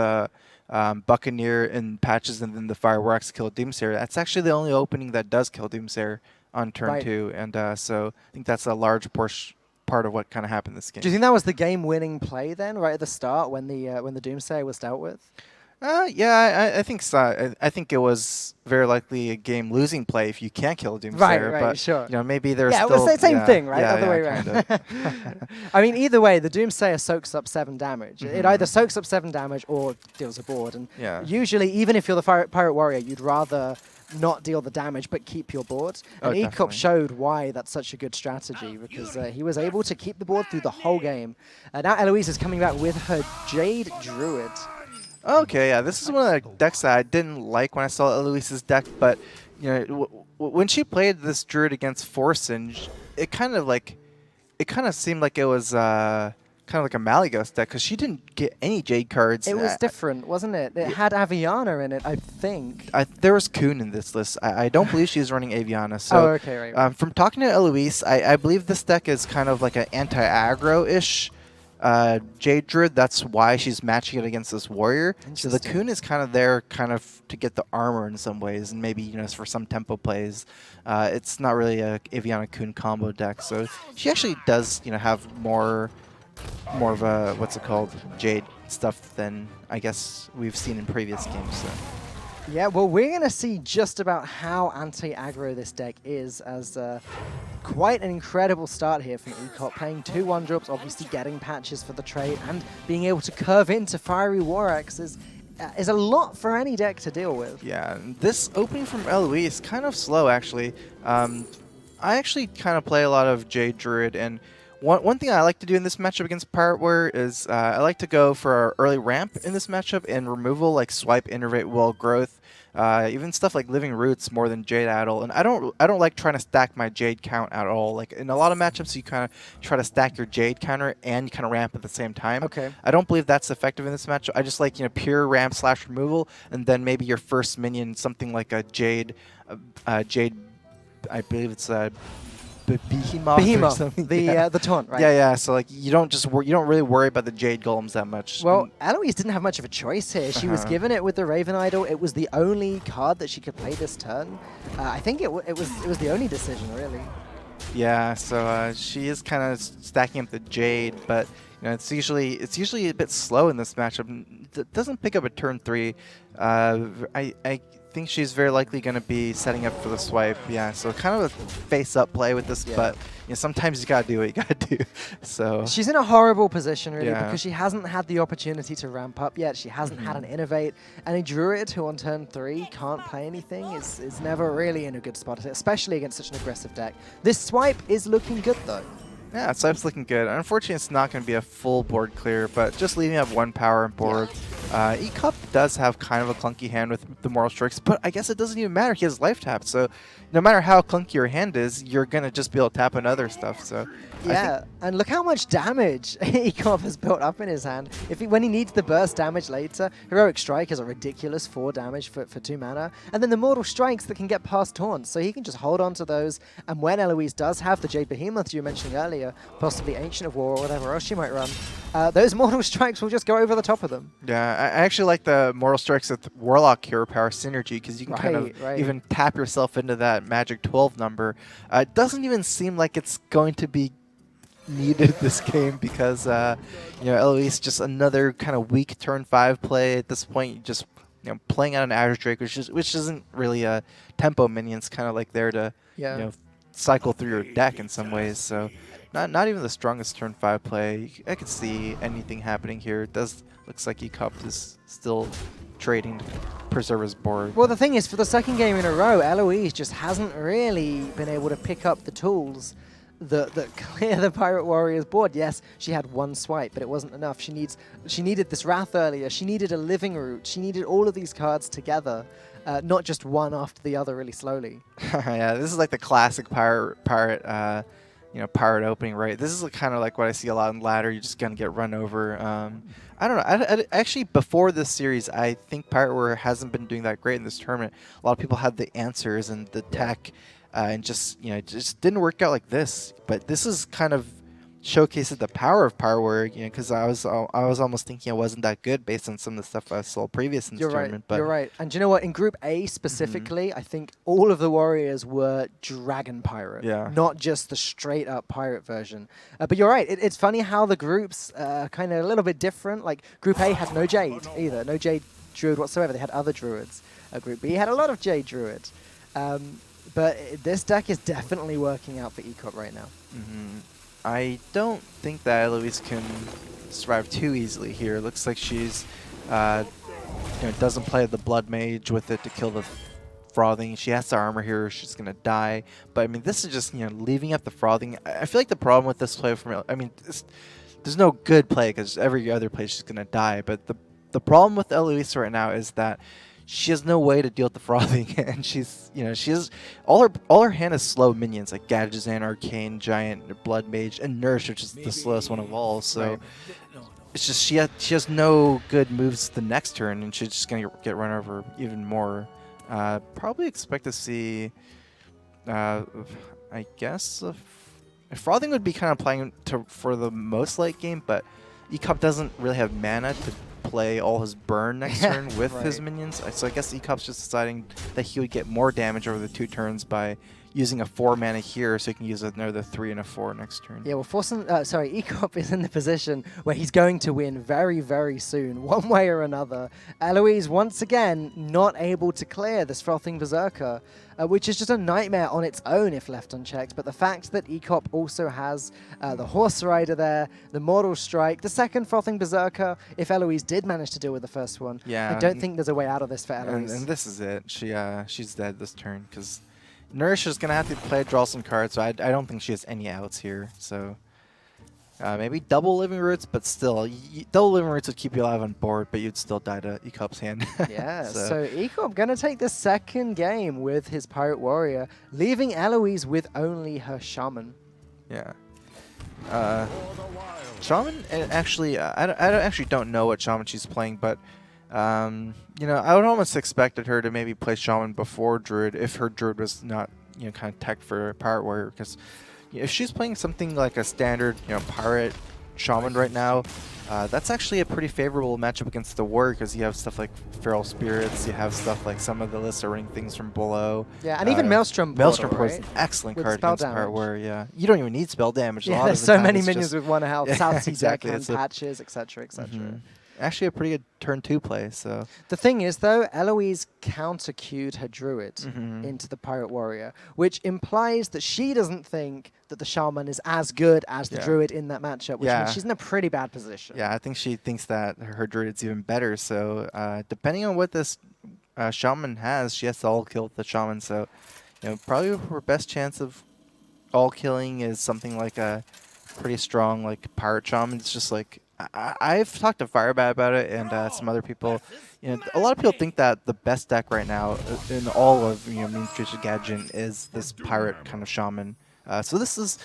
Buccaneer and Patches and then the Fireworks kill Doomsayer. That's actually the only opening that does kill Doomsayer on turn 2, and so I think that's a large part of what kind of happened this game. Do you think that was the game-winning play then, right at the start when the Doomsayer was dealt with? Yeah, I think so. I think it was very likely a game-losing play if you can't kill a Doomsayer. Right, but, sure. Maybe there's still... Yeah, it was the same thing, right? Other way around. I mean, either way, the Doomsayer soaks up 7 damage. It either soaks up 7 damage or deals a board. And usually, even if you're the Pirate Warrior, you'd rather not deal the damage but keep your board. And Ecop showed why that's such a good strategy because he was able to keep the board through the whole game. Now Eloise is coming back with her Jade Druid. Okay, yeah, this is one of the decks that I didn't like when I saw Eloise's deck, but when she played this Druid against Forsinge, it kind of seemed like it was kind of like a Malygos deck because she didn't get any Jade cards. It was different, wasn't it? It had Aviana in it, I think. There was Kuhn in this list. I don't believe she's running Aviana. So, okay, right. From talking to Eloise, I believe this deck is kind of like an anti-aggro-ish Jade Druid. That's why she's matching it against this warrior. So the Kuhn is kind of there to get the armor in some ways, and maybe for some tempo plays. It's not really a Aviana Kuhn combo deck. So she actually does have more of a Jade stuff than I guess we've seen in previous games. So. Yeah, well, we're going to see just about how anti-aggro this deck is as quite an incredible start here from Ecop, playing 2 1-drops, obviously getting patches for the trade, and being able to curve into Fiery War Axe is a lot for any deck to deal with. Yeah, this opening from Eloise is kind of slow, actually. I actually kind of play a lot of Jade Druid, and One thing I like to do in this matchup against Pirate Warrior is I like to go for our early ramp in this matchup and removal like swipe, innervate, wall growth, even stuff like living roots more than Jade Idol. And I don't like trying to stack my Jade count at all. Like in a lot of matchups, you kind of try to stack your Jade counter and you kind of ramp at the same time. Okay. I don't believe that's effective in this matchup. I just like pure ramp / removal, and then maybe your first minion something like a Jade, Jade. I believe it's a. Behemoth or something. The taunt, right? Yeah. So like you don't really worry about the Jade Golems that much. Well, Eloise didn't have much of a choice here. She was given it with the Raven Idol. It was the only card that she could play this turn. I think it was the only decision, really. Yeah. So she is kind of stacking up the Jade, but it's usually a bit slow in this matchup. It doesn't pick up at turn 3. I think she's very likely going to be setting up for the swipe. Yeah, so kind of a face-up play with this, but sometimes you got to do what you got to do. So she's in a horrible position, really, Yeah. because she hasn't had the opportunity to ramp up yet. She hasn't had an innovate. And a Druid who on turn 3 can't play anything is never really in a good spot, especially against such an aggressive deck. This swipe is looking good, though. Yeah, swipe's looking good. Unfortunately, it's not going to be a full board clear, but just leaving up 1 power on board. E-Cup does have kind of a clunky hand with the Moral Strikes, but I guess it doesn't even matter. He has life tap, so no matter how clunky your hand is, you're going to just be able to tap on other stuff. So Yeah, and look how much damage Ecop has built up in his hand. When he needs the burst damage later, Heroic Strike is a ridiculous 4 damage for 2 mana, and then the Mortal Strikes that can get past taunts, so he can just hold on to those, and when Eloise does have the Jade Behemoth you mentioned earlier, possibly Ancient of War or whatever else she might run, those Mortal Strikes will just go over the top of them. Yeah, I actually like the Mortal Strikes with Warlock Hero Power synergy, because you can kind of even tap yourself into that Magic 12 number. It doesn't even seem like it's going to be needed this game because Eloise just another kind of weak turn 5 play at this point. Just playing out an Azure Drake, which isn't really a tempo minion. It's kind of like there to cycle through your deck in some ways. So not even the strongest turn 5 play. I could see anything happening here. It looks like E-Cup is still trading to preserve his board. Well, the thing is, for the second game in a row, Eloise just hasn't really been able to pick up the tools that clear the Pirate Warrior's board. Yes, she had 1 swipe, but it wasn't enough. She needed this Wrath earlier. She needed a Living Root. She needed all of these cards together, not just one after the other really slowly. Yeah, this is like the classic pirate opening, right? This is kind of like what I see a lot in ladder. You're just gonna get run over. I don't know. Actually, before this series, I think Pirate Warrior hasn't been doing that great in this tournament. A lot of people had the answers and the tech. And just it just didn't work out like this. But this is kind of showcases the power of Pirate Warrior, because I was almost thinking it wasn't that good based on some of the stuff I saw previous in this tournament. But you're right. And do you know what? In Group A specifically, I think all of the Warriors were Dragon Pirate, not just the straight up Pirate version. But you're right. It's funny how the groups are kind of a little bit different. Like Group A had no Jade either, no Jade Druid whatsoever. They had other Druids. Group B had a lot of Jade Druids. But this deck is definitely working out for E-Cup right now. I don't think that Eloise can survive too easily here. It looks like she's doesn't play the Blood Mage with it to kill the Frothing. She has to armor here or she's going to die. But I mean, this is just leaving up the Frothing. I feel like the problem with this play there's no good play because every other play she's going to die. But the problem with Eloise right now is that she has no way to deal with the Frothing, and she has all her hand is slow minions like Gadgetzan, Arcane, Giant, Blood Mage, and Nourish, which is the slowest one of all. So it's just she has no good moves the next turn, and she's just gonna get run over even more. Probably expect to see, I guess, Frothing would be kind of playing for the most late game, but E-Cup doesn't really have mana to play all his burn next turn with his minions. So I guess E-Cup's just deciding that he would get more damage over the 2 turns by using a 4 mana here, so he can use another 3 and a 4 next turn. Yeah, well, E-Cup is in the position where he's going to win very, very soon, one way or another. Eloise, once again, not able to clear this Frothing Berserker, which is just a nightmare on its own if left unchecked. But the fact that E-Cup also has the Horse Rider there, the Mortal Strike, the second Frothing Berserker, if Eloise did manage to deal with the first one, I don't think there's a way out of this for Eloise. And this is it. She's dead this turn, because Nourish is going to have to draw some cards, so I don't think she has any outs here. So Maybe double Living Roots, but still, double Living Roots would keep you alive on board, but you'd still die to Ecop's hand. Yeah, so Ecop going to take the second game with his Pirate Warrior, leaving Eloise with only her Shaman. Yeah. Shaman, actually, I actually don't know what Shaman she's playing, but you know, I would almost expected her to maybe play Shaman before Druid if her Druid was not, you know, kind of tech for Pirate Warrior, because if she's playing something like a standard, you know, Pirate Shaman right now, that's actually a pretty favorable matchup against the Warrior, because you have stuff like Feral Spirits, you have stuff like some of the lists are running things from below. Yeah, and even Maelstrom Portal Portal, is right? an excellent With card spell against Pirate damage. Warrior, yeah. You don't even need spell damage. Yeah, a lot there's of the so time many it's minions just, with 1 health, yeah, South Sea exactly. Deckhand, It's a- Patches, etc., etc. Actually a pretty good turn 2 play, so. The thing is, though, Eloise counter-cued her Druid into the Pirate Warrior, which implies that she doesn't think that the Shaman is as good as the Yeah. Druid in that matchup, which means she's in a pretty bad position. Yeah, I think she thinks that her Druid's even better, so depending on what this Shaman has, she has to all-kill the Shaman, so, you know, probably her best chance of all-killing is something like a pretty strong, like, Pirate Shaman. It's just like, I've talked to Firebat about it and some other people. You know, a lot of people think that the best deck right now in all of, you know, mainstream Gadget is this Pirate kind of Shaman. So this is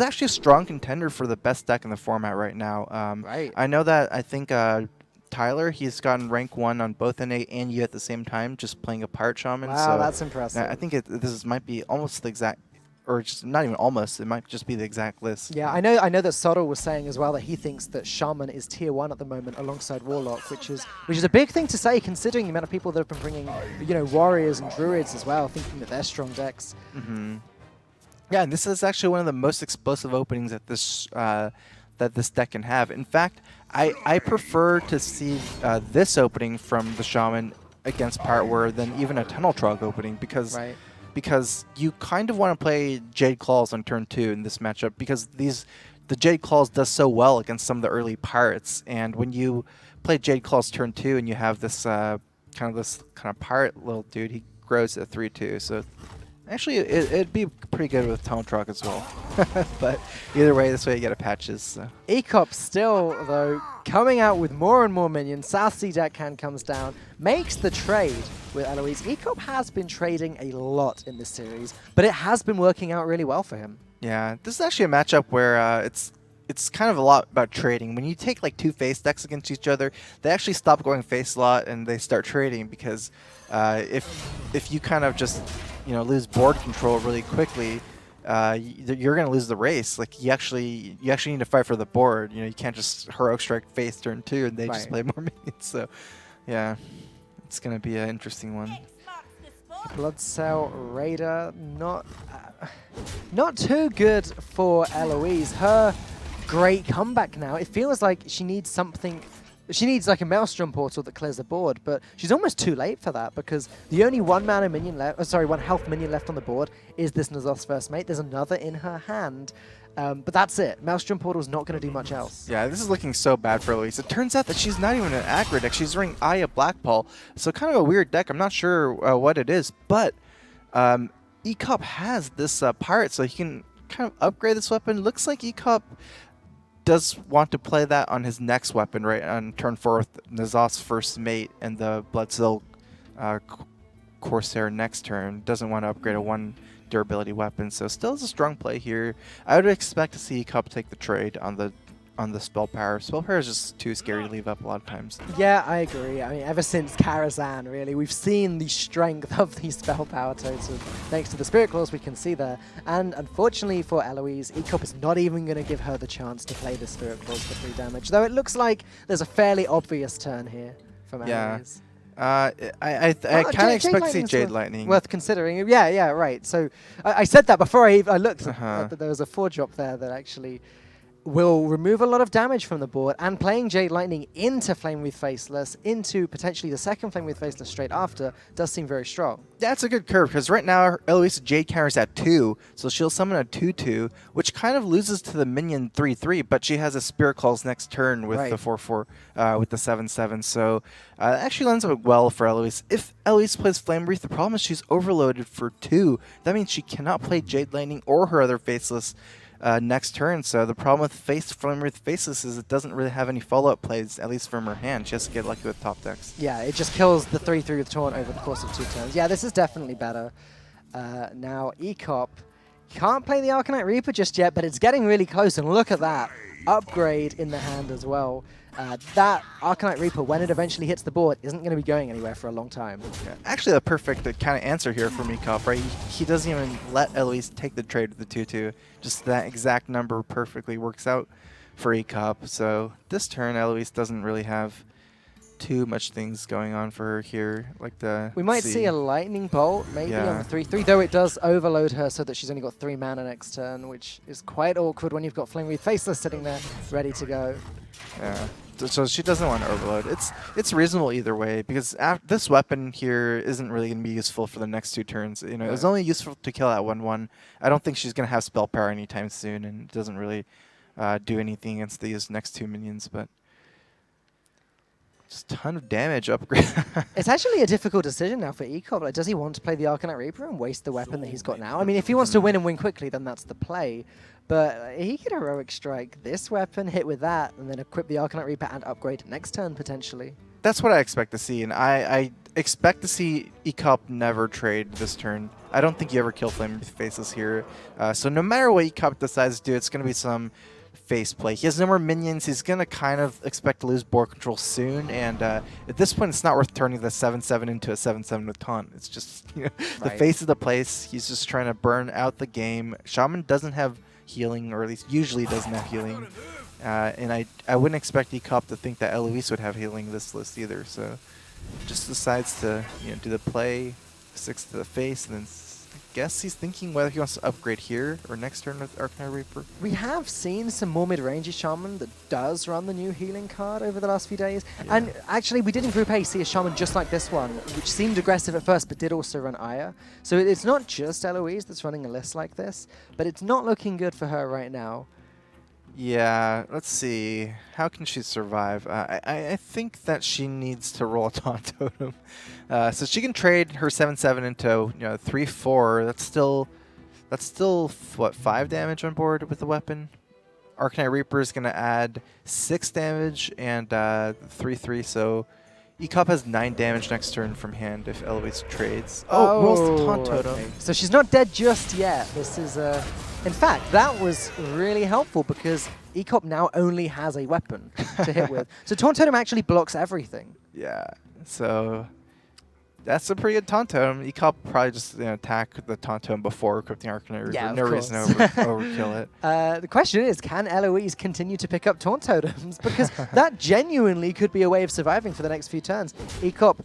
actually a strong contender for the best deck in the format right now. Right. I know that I think Tyler, he's gotten rank 1 on both NA and U at the same time, just playing a Pirate Shaman. Wow, so that's impressive. I think this might be almost the exact, or just not even almost, it might just be the exact list. Yeah, I know that Sodal was saying as well that he thinks that Shaman is tier 1 at the moment alongside Warlock, which is a big thing to say considering the amount of people that have been bringing, you know, Warriors and Druids as well, thinking that they're strong decks. Yeah, and this is actually one of the most explosive openings that this deck can have. In fact, I prefer to see this opening from the Shaman against Pirate Warrior than even a Tunnel Trog opening, because you kind of want to play Jade Claws on turn 2 in this matchup, because the Jade Claws does so well against some of the early Pirates, and when you play Jade Claws turn 2 and you have this kind of pirate little dude, he grows at 3/2, so actually it'd be pretty good with Tunnel Trog as well. But either way, this way you get a Patches. So. Ecop still, though, coming out with more and more minions. South Sea Deckhand comes down, makes the trade with Eloise. Ecop has been trading a lot in this series, but it has been working out really well for him. Yeah, this is actually a matchup where it's kind of a lot about trading. When you take like 2 face decks against each other, they actually stop going face a lot and they start trading, because if you kind of just, you know, lose board control really quickly, you're going to lose the race. Like you actually need to fight for the board. You know, you can't just heroic strike face turn 2 and they just play more minions. So, yeah, it's going to be an interesting one. Blood Cell Raider, not too good for Eloise. Her great comeback now. It feels like she needs something. She needs like a Maelstrom Portal that clears the board, but she's almost too late for that, because the only 1 mana minion left, 1 health minion left on the board is this N'Zoth's First Mate. There's another in her hand, but that's it. Maelstrom Portal's not going to do much else. Yeah, this is looking so bad for Eloise. It turns out that she's not even an aggro deck. She's running Aya Blackball, so kind of a weird deck. I'm not sure what it is, but Ecop has this Pirate, so he can kind of upgrade this weapon. Looks like Ecop does want to play that on his next weapon, right, on turn 4 with N'Zoth's First Mate and the Bloodsilk Corsair next turn. Doesn't want to upgrade a 1 durability weapon, so still is a strong play here. I would expect to see Ecop take the trade on the Spell Power. Spell Power is just too scary to leave up a lot of times. Yeah, I agree. I mean, ever since Karazhan, really, we've seen the strength of the Spell Power totem. Thanks to the Spirit Claws we can see there. And unfortunately for Eloise, Ecop is not even going to give her the chance to play the Spirit Claws for 3 damage, though it looks like there's a fairly obvious turn here from Eloise. I kind of expect to see Jade Lightning. Worth considering. Yeah, right. So I said that before I looked. That there was a 4-drop there that actually will remove a lot of damage from the board, and playing Jade Lightning into Flame with Faceless, into potentially the second Flame with Faceless straight after, does seem very strong. That's a good curve, because right now Eloise Jade counter's at 2, so she'll summon a 2/2, which kind of loses to the minion 3/3, but she has a Spirit Calls next turn with the 4/4, with the 7/7, so it actually lines up well for Eloise. If Eloise plays Flame Wreath, the problem is she's overloaded for 2. That means she cannot play Jade Lightning or her other Faceless next turn. So the problem with Flamewreath Faceless is it doesn't really have any follow-up plays, at least from her hand. She has to get lucky with top decks. Yeah, it just kills the 3/3 with Taunt over the course of 2 turns. Yeah, this is definitely better. Now, Ecop can't play the Arcanite Reaper just yet, but it's getting really close, and look at that. Upgrade in the hand as well. That Arcanite Reaper, when it eventually hits the board, isn't going to be going anywhere for a long time. Yeah. Actually, the perfect kind of answer here from Ecop, right? He doesn't even let Eloise take the trade with the 2/2. Just that exact number perfectly works out for Ecop. So this turn, Eloise doesn't really have too much things going on for her here. Like We might see a Lightning Bolt maybe on the 3/3, though it does overload her so that she's only got 3 mana next turn, which is quite awkward when you've got Flamewreath Faceless sitting there ready to go. Yeah. So she doesn't want to overload. It's reasonable either way, because this weapon here isn't really going to be useful for the next 2 turns. You know, it's only useful to kill that 1/1. I don't think she's going to have spell power anytime soon, and it doesn't really do anything against these next 2 minions. But just a ton of damage upgrade. It's actually a difficult decision now for Ecop. Like, does he want to play the Arcanite Reaper and waste the weapon that he's got now? I mean, if he wants to win and win quickly, then that's the play. But he could Heroic Strike this weapon, hit with that, and then equip the Arcanite Reaper and upgrade next turn, potentially. That's what I expect to see, and I expect to see Ecop never trade this turn. I don't think you ever kill Flamewreath Faceless here. So no matter what Ecop decides to do, it's going to be some face play. He has no more minions. He's going to kind of expect to lose board control soon, and at this point, it's not worth turning the 7/7 into a 7/7 with Taunt. It's just the face of the place. He's just trying to burn out the game. Shaman doesn't have healing, or at least usually doesn't have healing. And I wouldn't expect Ecop to think that Eloise would have healing this list either. So just decides to do the play, 6 to the face, and then I guess he's thinking whether he wants to upgrade here or next turn with Arcanite Reaper. We have seen some more mid-range Shaman that does run the new healing card over the last few days. Yeah. And actually, we did in Group A see a Shaman just like this one, which seemed aggressive at first, but did also run Aya. So it's not just Eloise that's running a list like this, but it's not looking good for her right now. Yeah, let's see. How can she survive? I think that she needs to roll a Taunt Totem. So she can trade her 7/7 into 3/4. That's still what, 5 damage on board with the weapon. Arcanite Reaper is going to add 6 damage and 3/3. So Ecop has 9 damage next turn from hand if Eloise trades. Oh, rolls the Taunt Totem. Okay. So she's not dead just yet. This is in fact, that was really helpful because Ecop now only has a weapon to hit with. So Taunt Totem actually blocks everything. Yeah, so that's a pretty good Taunt Totem. Ecop probably just attack the Taunt Totem before equipping Arcanite Reaper. Yeah, no reason to overkill it. The question is, can Eloise continue to pick up Taunt Totems? Because that genuinely could be a way of surviving for the next few turns. Ecop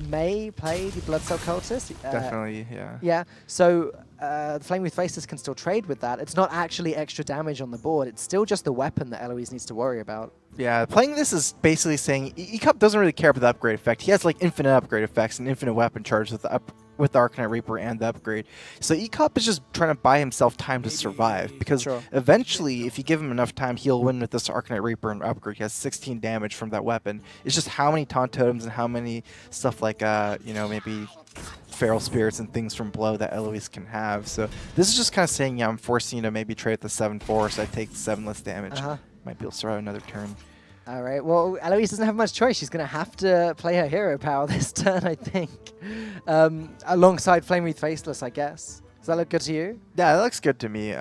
may play the Bloodcell Cultist. Definitely, yeah. Yeah, so the Flamewreath Faceless can still trade with that. It's not actually extra damage on the board. It's still just the weapon that Eloise needs to worry about. Yeah, playing this is basically saying Ecop doesn't really care about the upgrade effect. He has like infinite upgrade effects and infinite weapon charge with the Arcanite Reaper and the upgrade. So Ecop is just trying to buy himself time to survive, because eventually, if you give him enough time, he'll win with this Arcanite Reaper and upgrade. He has 16 damage from that weapon. It's just how many Taunt Totems and how many stuff like maybe Feral Spirits and things from below that Eloise can have. So this is just kind of saying, yeah, I'm forcing you to maybe trade the 7/4, so I take 7 less damage. Might be able to survive another turn. All right, well, Eloise doesn't have much choice. She's going to have to play her hero power this turn, I think, alongside Flamewreath Faceless, I guess. Does that look good to you? Yeah, that looks good to me.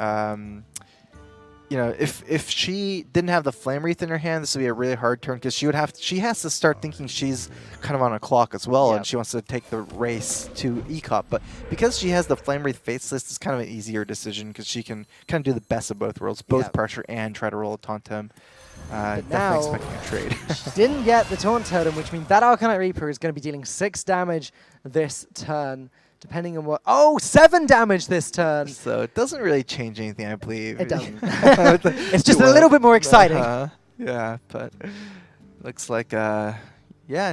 If she didn't have the Flamewreath in her hand, this would be a really hard turn, because she has to start thinking she's kind of on a clock as well, and she wants to take the race to Ecop. But because she has the Flamewreath Faceless, it's kind of an easier decision, because she can kind of do the best of both worlds, both pressure and try to roll a Tauntem. Definitely expecting a trade. She didn't get the Taunt Totem, which means that Arcanite Reaper is going to be dealing 6 damage this turn, depending on what... Oh, 7 damage this turn! So it doesn't really change anything, I believe. It doesn't. It's just a little bit more exciting. Yeah, but looks like...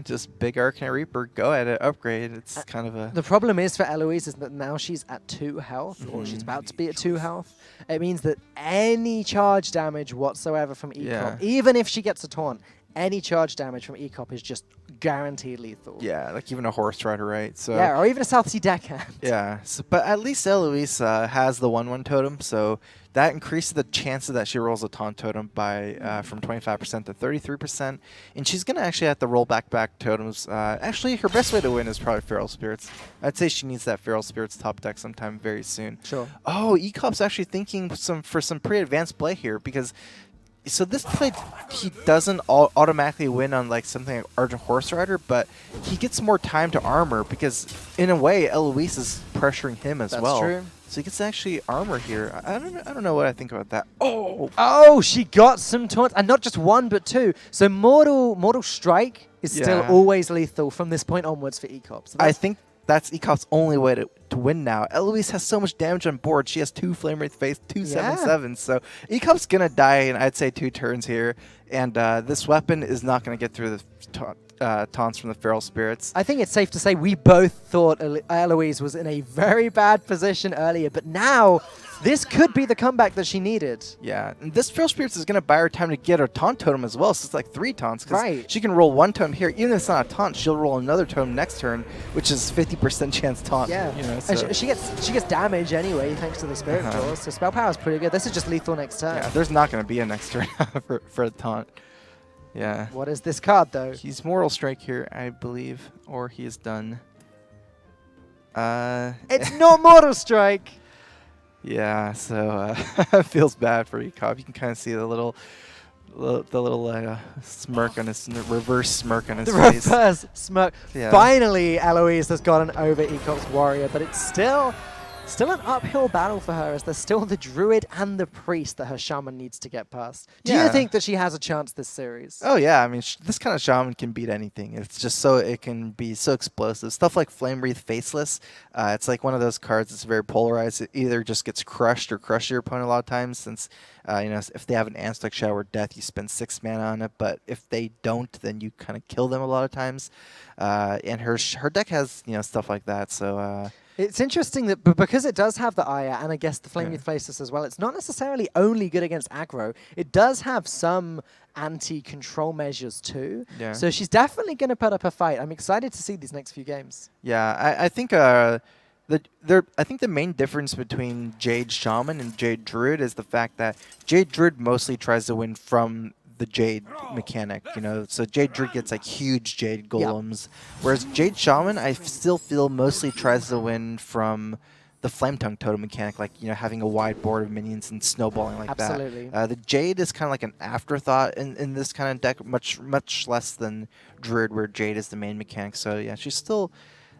just big Arcanite Reaper, go at it, upgrade. It's kind of a... The problem is for Eloise is that now she's at 2 health, or she's about to be at 2 health. It means that any charge damage whatsoever from Ecop, even if she gets a taunt, any charge damage from Ecop is just guaranteed lethal. Yeah, like even a Horse Rider, right? So yeah, or even a South Sea deckhand. Yeah, so, but at least Eloise has the 1/1 totem, so that increases the chances that she rolls a taunt totem by from 25% to 33%, and she's gonna actually have to roll back totems. Actually, her best way to win is probably Feral Spirits. I'd say she needs that Feral Spirits top deck sometime very soon. Sure. Oh, Ecop's actually thinking for some pretty advanced play here because. So this play, he doesn't automatically win on like something like Argent Horse Rider, but he gets more time to armor because in a way Eloise is pressuring him as well. That's true. So he gets to actually armor here. I don't know what I think about that. Oh, she got some taunts, and not just one but two. So Mortal Strike is still always lethal from this point onwards for Ecop. So I think that's Ecop's only way to win now. Eloise has so much damage on board. She has 2 Flame Wraith Face, 2 7/7s. So Ecop's going to die in, I'd say, 2 turns here. And this weapon is not going to get through the taunts from the Feral Spirits. I think it's safe to say we both thought Eloise was in a very bad position earlier, but now this could be the comeback that she needed. Yeah, and this Feral Spirits is going to buy her time to get her taunt totem as well, so it's like 3 taunts. Right. She can roll 1 totem here. Even if it's not a taunt, she'll roll another totem next turn, which is 50% chance taunt. Yeah, you know, and so. she gets damage anyway thanks to the Spirit Jaws, so spell power is pretty good. This is just lethal next turn. Yeah, there's not going to be a next turn for a taunt. Yeah. What is this card, though? He's Mortal Strike here, I believe, or he is done. It's not Mortal Strike! Yeah, so it feels bad for Ecop. You can kind of see the little smirk on his reverse smirk on his face. The reverse smirk. Yeah. Finally, Eloise has gotten over Ecop's warrior, but it's still an uphill battle for her as there's still the druid and the priest that her shaman needs to get past. Do you think that she has a chance this series? Oh yeah, I mean this kind of shaman can beat anything. It's just it can be so explosive. Stuff like Flame Wreath Faceless, it's like one of those cards that's very polarized. It either just gets crushed or crushes your opponent a lot of times since if they have an Anstic Shower Death, you spend 6 mana on it, but if they don't, then you kind of kill them a lot of times. And her deck has stuff like that, so it's interesting that because it does have the Aya and I guess the Flame Wreath Faceless as well, it's not necessarily only good against aggro. It does have some anti-control measures too. Yeah. So she's definitely going to put up a fight. I'm excited to see these next few games. Yeah, I think I think the main difference between Jade Shaman and Jade Druid is the fact that Jade Druid mostly tries to win from the Jade mechanic, so Jade Druid gets like huge Jade golems, whereas Jade Shaman I still feel mostly tries to win from the Flame Tongue totem mechanic, like having a wide board of minions and snowballing like Absolutely. that. The Jade is kind of like an afterthought in this kind of deck, much less than Druid, where Jade is the main mechanic. So yeah, she's still,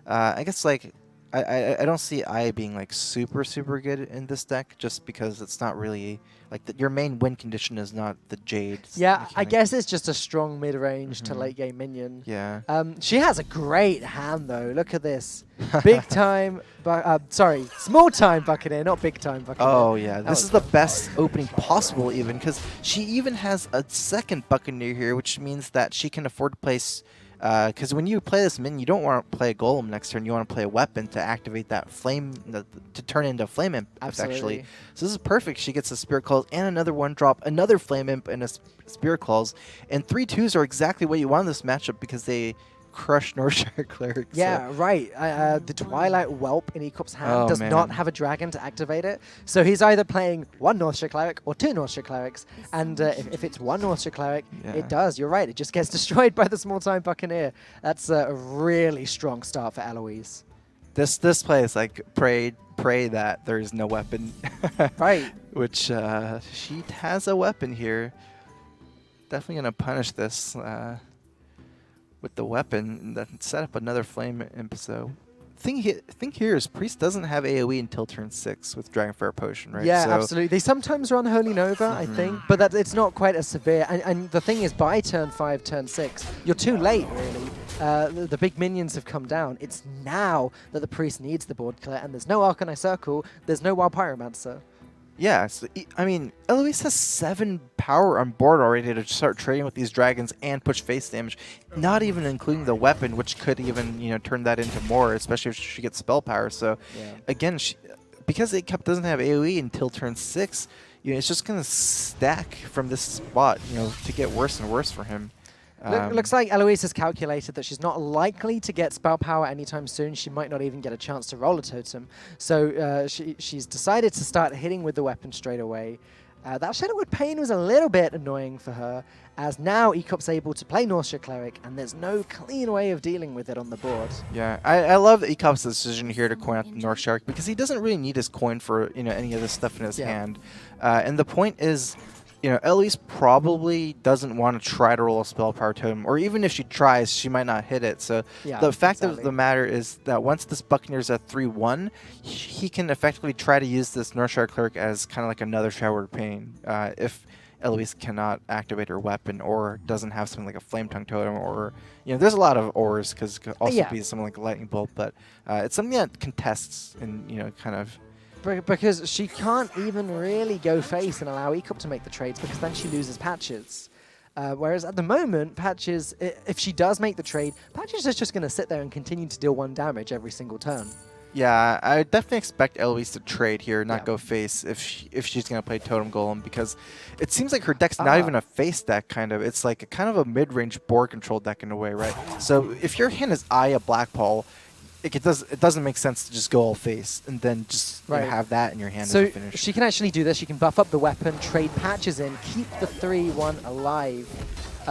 I guess like. I don't see Aya being like super good in this deck just because it's not really like your main win condition is not the Jade. Yeah, mechanic. I guess it's just a strong mid-range to late game minion. Yeah. She has a great hand though. Look at this. Big time, small time Buccaneer, not big time Buccaneer. Oh yeah, this is the best opening possible even because she even has a second Buccaneer here, which means that she can afford to place. Because when you play this minion, you don't want to play a golem next turn. You want to play a weapon to activate that flame, to turn into a flame imp. Absolutely. Actually, so this is perfect. She gets a Spirit Claws and another 1-drop, another flame imp, and a Spirit Claws. And 3/2s are exactly what you want in this matchup because they crush Northshire Clerics. Yeah, right. The Twilight Whelp in Ecop's hand does not have a dragon to activate it. So he's either playing 1 Northshire Cleric or 2 Northshire Clerics. And if it's 1 Northshire Cleric, it does. You're right. It just gets destroyed by the small-time Buccaneer. That's a really strong start for Eloise. This play is like pray that there is no weapon. Right. Which she has a weapon here. Definitely gonna punish this. With the weapon and then set up another flame imp. So thing here is Priest doesn't have AoE until turn 6 with Dragonfire Potion, right? Yeah, so absolutely. They sometimes run Holy Nova, I think, but it's not quite as severe. And the thing is, by turn 5, turn 6, you're too late, really. The big minions have come down. It's now that the Priest needs the board clear, and there's no Arcanine Circle, there's no Wild Pyromancer. Yeah, so, I mean, Eloise has 7 power on board already to start trading with these dragons and push face damage, not even including the weapon, which could even, turn that into more, especially if she gets spell power. So, again, because Ecop doesn't have AoE until turn 6, it's just going to stack from this spot, to get worse and worse for him. Looks like Eloise has calculated that she's not likely to get spell power anytime soon. She might not even get a chance to roll a totem. So she's decided to start hitting with the weapon straight away. That Shadowwood Pain was a little bit annoying for her, as now Ecop's able to play Nausea Cleric, and there's no clean way of dealing with it on the board. Yeah, I love Ecop's decision here to coin out the North Shark, because he doesn't really need his coin for any of this stuff in his hand. And the point is, Eloise probably doesn't want to try to roll a spell power totem, or even if she tries, she might not hit it. So the fact of the matter is that once this Buccaneer's at 3-1, he can effectively try to use this North Star Cleric as kind of like another Shower Pain if Eloise cannot activate her weapon or doesn't have something like a Flame Tongue Totem, or there's a lot of ors because it could also be something like a Lightning Bolt, but it's something that contests and kind of. Because she can't even really go face and allow Ecop to make the trades, because then she loses Patches. Whereas at the moment, Patches, if she does make the trade, Patches is just going to sit there and continue to deal 1 damage every single turn. Yeah, I definitely expect Eloise to trade here, not go face if she's going to play Totem Golem, because it seems like her deck's not even a face deck, kind of. It's like kind of a mid-range board control deck in a way, right? So if your hand is Aya Blackpaw, it doesn't make sense to just go all face and then just have that in your hand as a finish. So she can actually do this. She can buff up the weapon, trade Patches in, keep the 3-1 alive.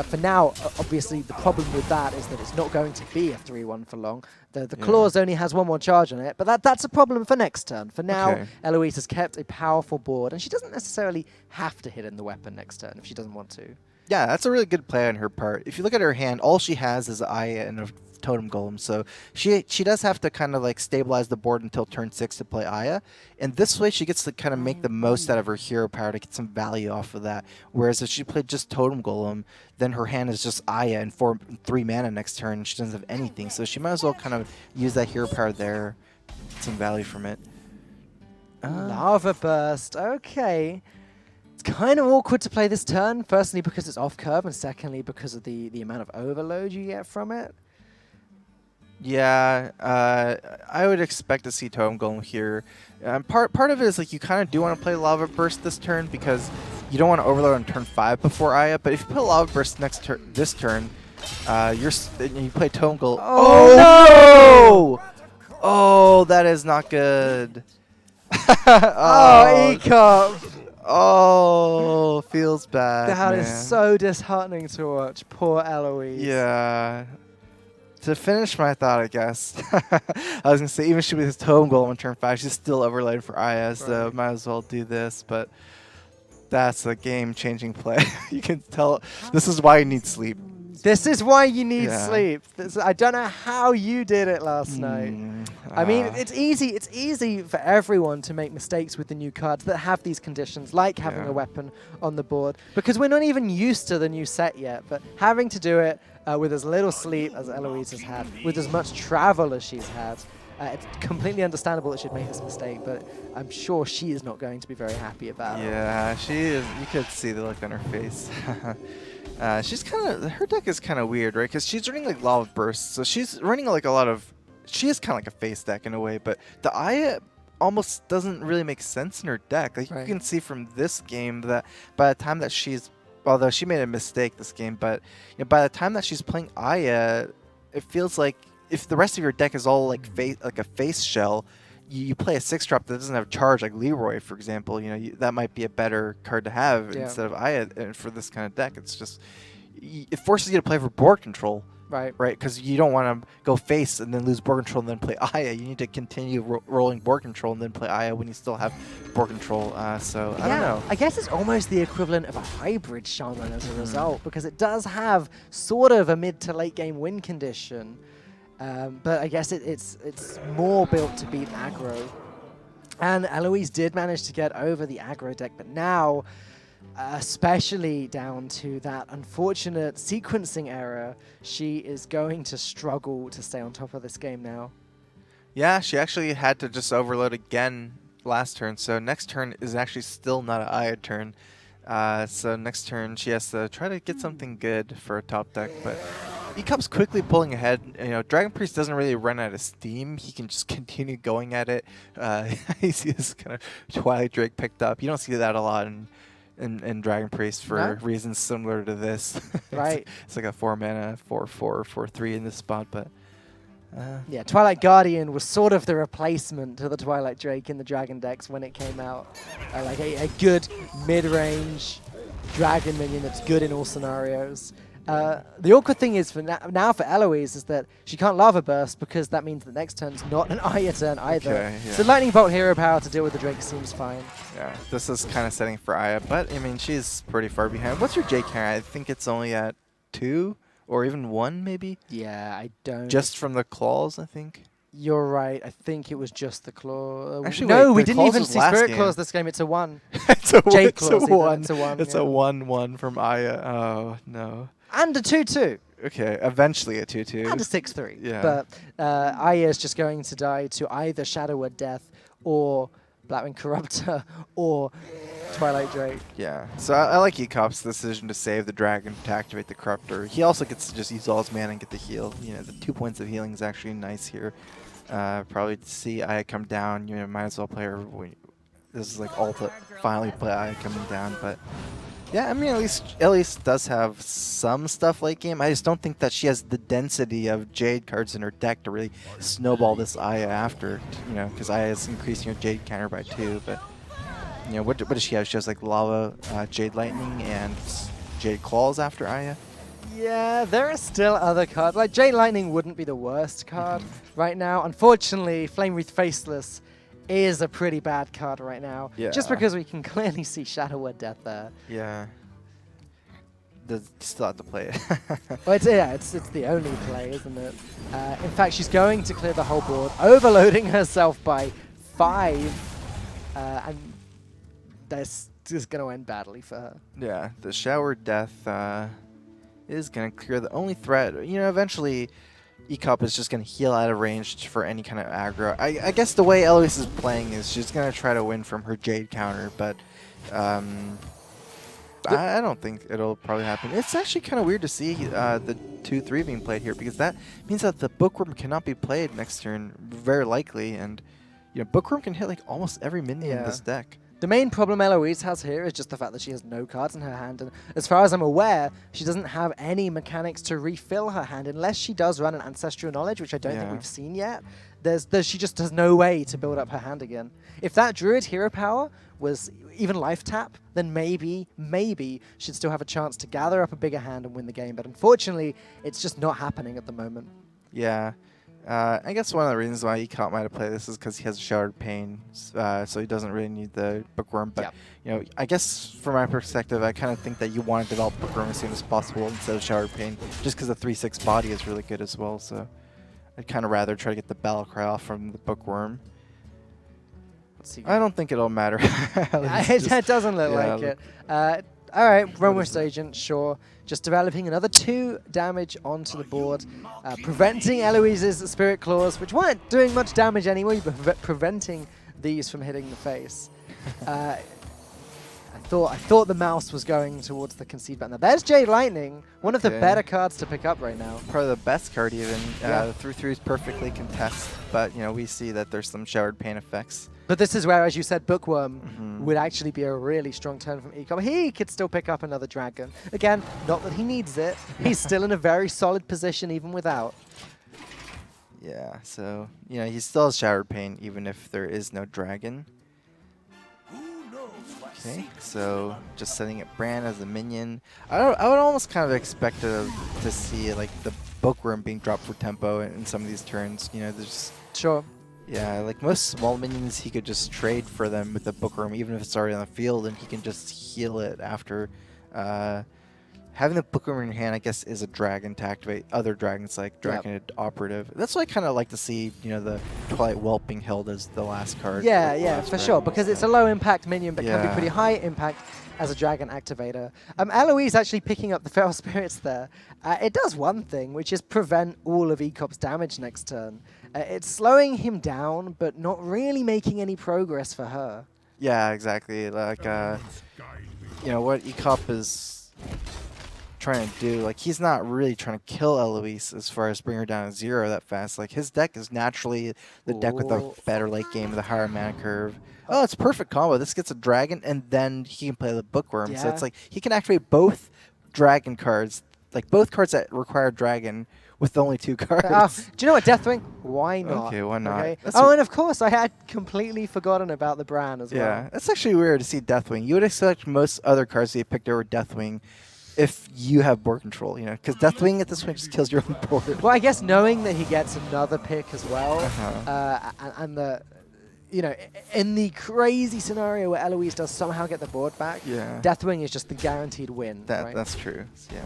For now, obviously, the problem with that is that it's not going to be a 3-1 for long. The Claws only has 1 more charge on it, but that's a problem for next turn. For now, Eloise has kept a powerful board, and she doesn't necessarily have to hit in the weapon next turn if she doesn't want to. Yeah, that's a really good play on her part. If you look at her hand, all she has is Aya and a Totem Golem, so she does have to kind of like stabilize the board until turn 6 to play Aya, and this way she gets to kind of make the most out of her hero power to get some value off of that. Whereas if she played just Totem Golem, then her hand is just Aya and 3 mana next turn, and she doesn't have anything, so she might as well kind of use that hero power there, get some value from it. Lava Burst, okay. It's kind of awkward to play this turn, firstly because it's off curve, and secondly because of the amount of overload you get from it. Yeah, I would expect to see Totem Golem here. Part of it is like you kind of do want to play Lava Burst this turn because you don't want to overload on turn 5 before Aya. But if you play Lava Burst this turn, you play Totem Golem. Oh no! Oh, that is not good. Ecop! Oh, feels bad. That is so disheartening to watch. Poor Eloise. Yeah. To finish my thought, I guess, I was going to say, even if she was Totem Golem on turn 5, she's still overlaid for Aya, so might as well do this, but that's a game-changing play. You can tell this is why you need sleep. This is why you need sleep. I don't know how you did it last night. I mean, it's easy for everyone to make mistakes with the new cards that have these conditions, like having a weapon on the board, because we're not even used to the new set yet, but having to do it with as little sleep as Eloise has had, with as much travel as she's had, it's completely understandable that she'd make this mistake, but I'm sure she is not going to be very happy about it. Yeah, she is. You could see the look on her face. She's her deck is kind of weird, right? Because she's running like Lava Burst, so she's running like a lot of. She is kind of like a face deck in a way, but the Aya almost doesn't really make sense in her deck. Like you can see from this game that by the time that although she made a mistake this game, but by the time that she's playing Aya, it feels like if the rest of your deck is all like a face shell, you play a 6-drop that doesn't have charge, like Leroy, for example. That might be a better card to have instead of Aya. And for this kind of deck, it's just it forces you to play for board control, right? Because you don't want to go face and then lose board control and then play Aya. You need to continue rolling board control and then play Aya when you still have board control. So I don't know. I guess it's almost the equivalent of a hybrid shaman as a result, because it does have sort of a mid to late game win condition. But I guess it's more built to beat aggro. And Eloise did manage to get over the aggro deck, but now, especially down to that unfortunate sequencing error, she is going to struggle to stay on top of this game now. Yeah, she actually had to just overload again last turn, so next turn is actually still not an Aya turn. So next turn she has to try to get something good for a top deck, but Ecop's quickly pulling ahead. Dragon Priest doesn't really run out of steam. He can just continue going at it. You see this kind of Twilight Drake picked up. You don't see that a lot in in Dragon Priest for reasons similar to this. Right. It's like a 4-mana, 4/4, 4/3 in this spot, but. Yeah, Twilight Guardian was sort of the replacement to the Twilight Drake in the Dragon decks when it came out. Like a good mid-range Dragon minion that's good in all scenarios. The awkward thing is for now for Eloise is that she can't Lava Burst because that means the next turn's not an Aya turn either. Okay, yeah. So Lightning Bolt Hero Power to deal with the Drake seems fine. Yeah, this is kind of setting for Aya, but I mean, she's pretty far behind. What's your J count? I think it's only at 2 or even 1, maybe? Yeah, I don't. Just from the claws, I think. You're right. I think it was just the claw. Actually, no, wait, we the didn't claws even was see last Spirit game. Claws this game. It's a 1. It's a Jade it's a Claws even. 1. It's a 1. It's yeah. a 1/1 from Aya. Oh, no. And a 2/2. Okay, eventually a 2/2. And a 6/3. Yeah. But Aya is just going to die to either Shadow Word Death or Blackwing Corruptor or Twilight Drake. Yeah, so I like Ecop's decision to save the dragon to activate the Corruptor. He also gets to just use all his mana and get the heal. You know, the 2 points of healing is actually nice here. Probably to see Aya come down, you know, might as well play her. This is like all to finally play Aya coming down, but yeah, I mean, at least does have some stuff late game. I just don't think that she has the density of Jade cards in her deck to really snowball this Aya after, you know, because Aya is increasing her Jade counter by 2, but you know, what does she have? She has like Lava, Jade Lightning, and Jade Claws after Aya. Yeah, there are still other cards. Like Jade Lightning wouldn't be the worst card right now. Unfortunately, Flame Wreath Faceless is a pretty bad card right now. Yeah. Just because we can clearly see Shadow Word Death there. Yeah. Still have to play it. Well, it's the only play, isn't it? In fact, she's going to clear the whole board, overloading herself by 5, and this is going to end badly for her. Yeah, the Shower Death is going to clear the only threat. You know, eventually Ecop is just going to heal out of range for any kind of aggro. I guess the way Eloise is playing is she's going to try to win from her Jade counter, but I don't think it'll probably happen. It's actually kind of weird to see the 2/3 being played here, because that means that the Bookworm cannot be played next turn, very likely, and you know, Bookworm can hit like almost every minion in this deck. The main problem Eloise has here is just the fact that she has no cards in her hand, and as far as I'm aware, she doesn't have any mechanics to refill her hand unless she does run an Ancestral Knowledge, which I don't think we've seen yet. She just has no way to build up her hand again. If that Druid Hero Power was even Life Tap, then maybe she'd still have a chance to gather up a bigger hand and win the game, but unfortunately, it's just not happening at the moment. Yeah. I guess one of the reasons why Ecop might have played this is because he has Shattered Pain, so he doesn't really need the Bookworm. But you know, I guess from my perspective, I kind of think that you want to develop Bookworm as soon as possible instead of Shattered Pain, just because the 3/6 body is really good as well. So I'd kind of rather try to get the Battle Cry off from the Bookworm. I don't think it'll matter. It doesn't look like it. All right, Realmwest Agent, sure. Just developing another 2 damage onto the board, preventing Eloise's Spirit Claws, which weren't doing much damage anyway, but preventing these from hitting the face. I thought the mouse was going towards the concede button. Now, there's Jade Lightning, one of the better cards to pick up right now. Probably the best card even. The 3/3s perfectly contest, but you know, we see that there's some Showered Pain effects. But this is where, as you said, Bookworm would actually be a really strong turn from Ecop. He could still pick up another dragon. Again, not that he needs it. He's still in a very solid position even without. Yeah, so, you know, he still has Showered Pain even if there is no dragon. Okay, so just setting up Bran as a minion. I would almost kind of expect to see like the Bookworm being dropped for tempo in some of these turns. You know, there's... Sure. Yeah, like most small minions, he could just trade for them with the Bookworm, even if it's already on the field, and he can just heal it after. Having the Bookworm in your hand, I guess, is a dragon to activate other dragons, like Draconid Operative. That's why I kind of like to see, you know, the Twilight Whelp being held as the last card. Yeah, for sure, because it's a low impact minion, but can be pretty high impact as a dragon activator. Eloise actually picking up the Feral Spirits there. It does one thing, which is prevent all of Ecop's damage next turn. It's slowing him down, but not really making any progress for her. Yeah, exactly. Like, you know, what Ecop is trying to do. Like, he's not really trying to kill Eloise as far as bring her down to 0 that fast. Like, his deck is naturally the deck with the better late game, the higher mana curve. Oh, it's a perfect combo. This gets a dragon, and then he can play the bookworm. So Yeah. it's like he can activate both dragon cards, like both cards that require dragon with only 2 cards. Do you know what, Deathwing? Why not? Okay, why not? Okay. That's Oh, and of course, I had completely forgotten about the Bran as Yeah, well. it's actually weird to see Deathwing. You would expect most other cards to be picked over Deathwing if you have board control, you know, because Deathwing at this point just kills your own board. Well, I guess knowing that he gets another pick as well, and the, you know, in the crazy scenario where Eloise does somehow get the board back, Yeah. Deathwing is just the guaranteed win. Right? That's true. Yeah.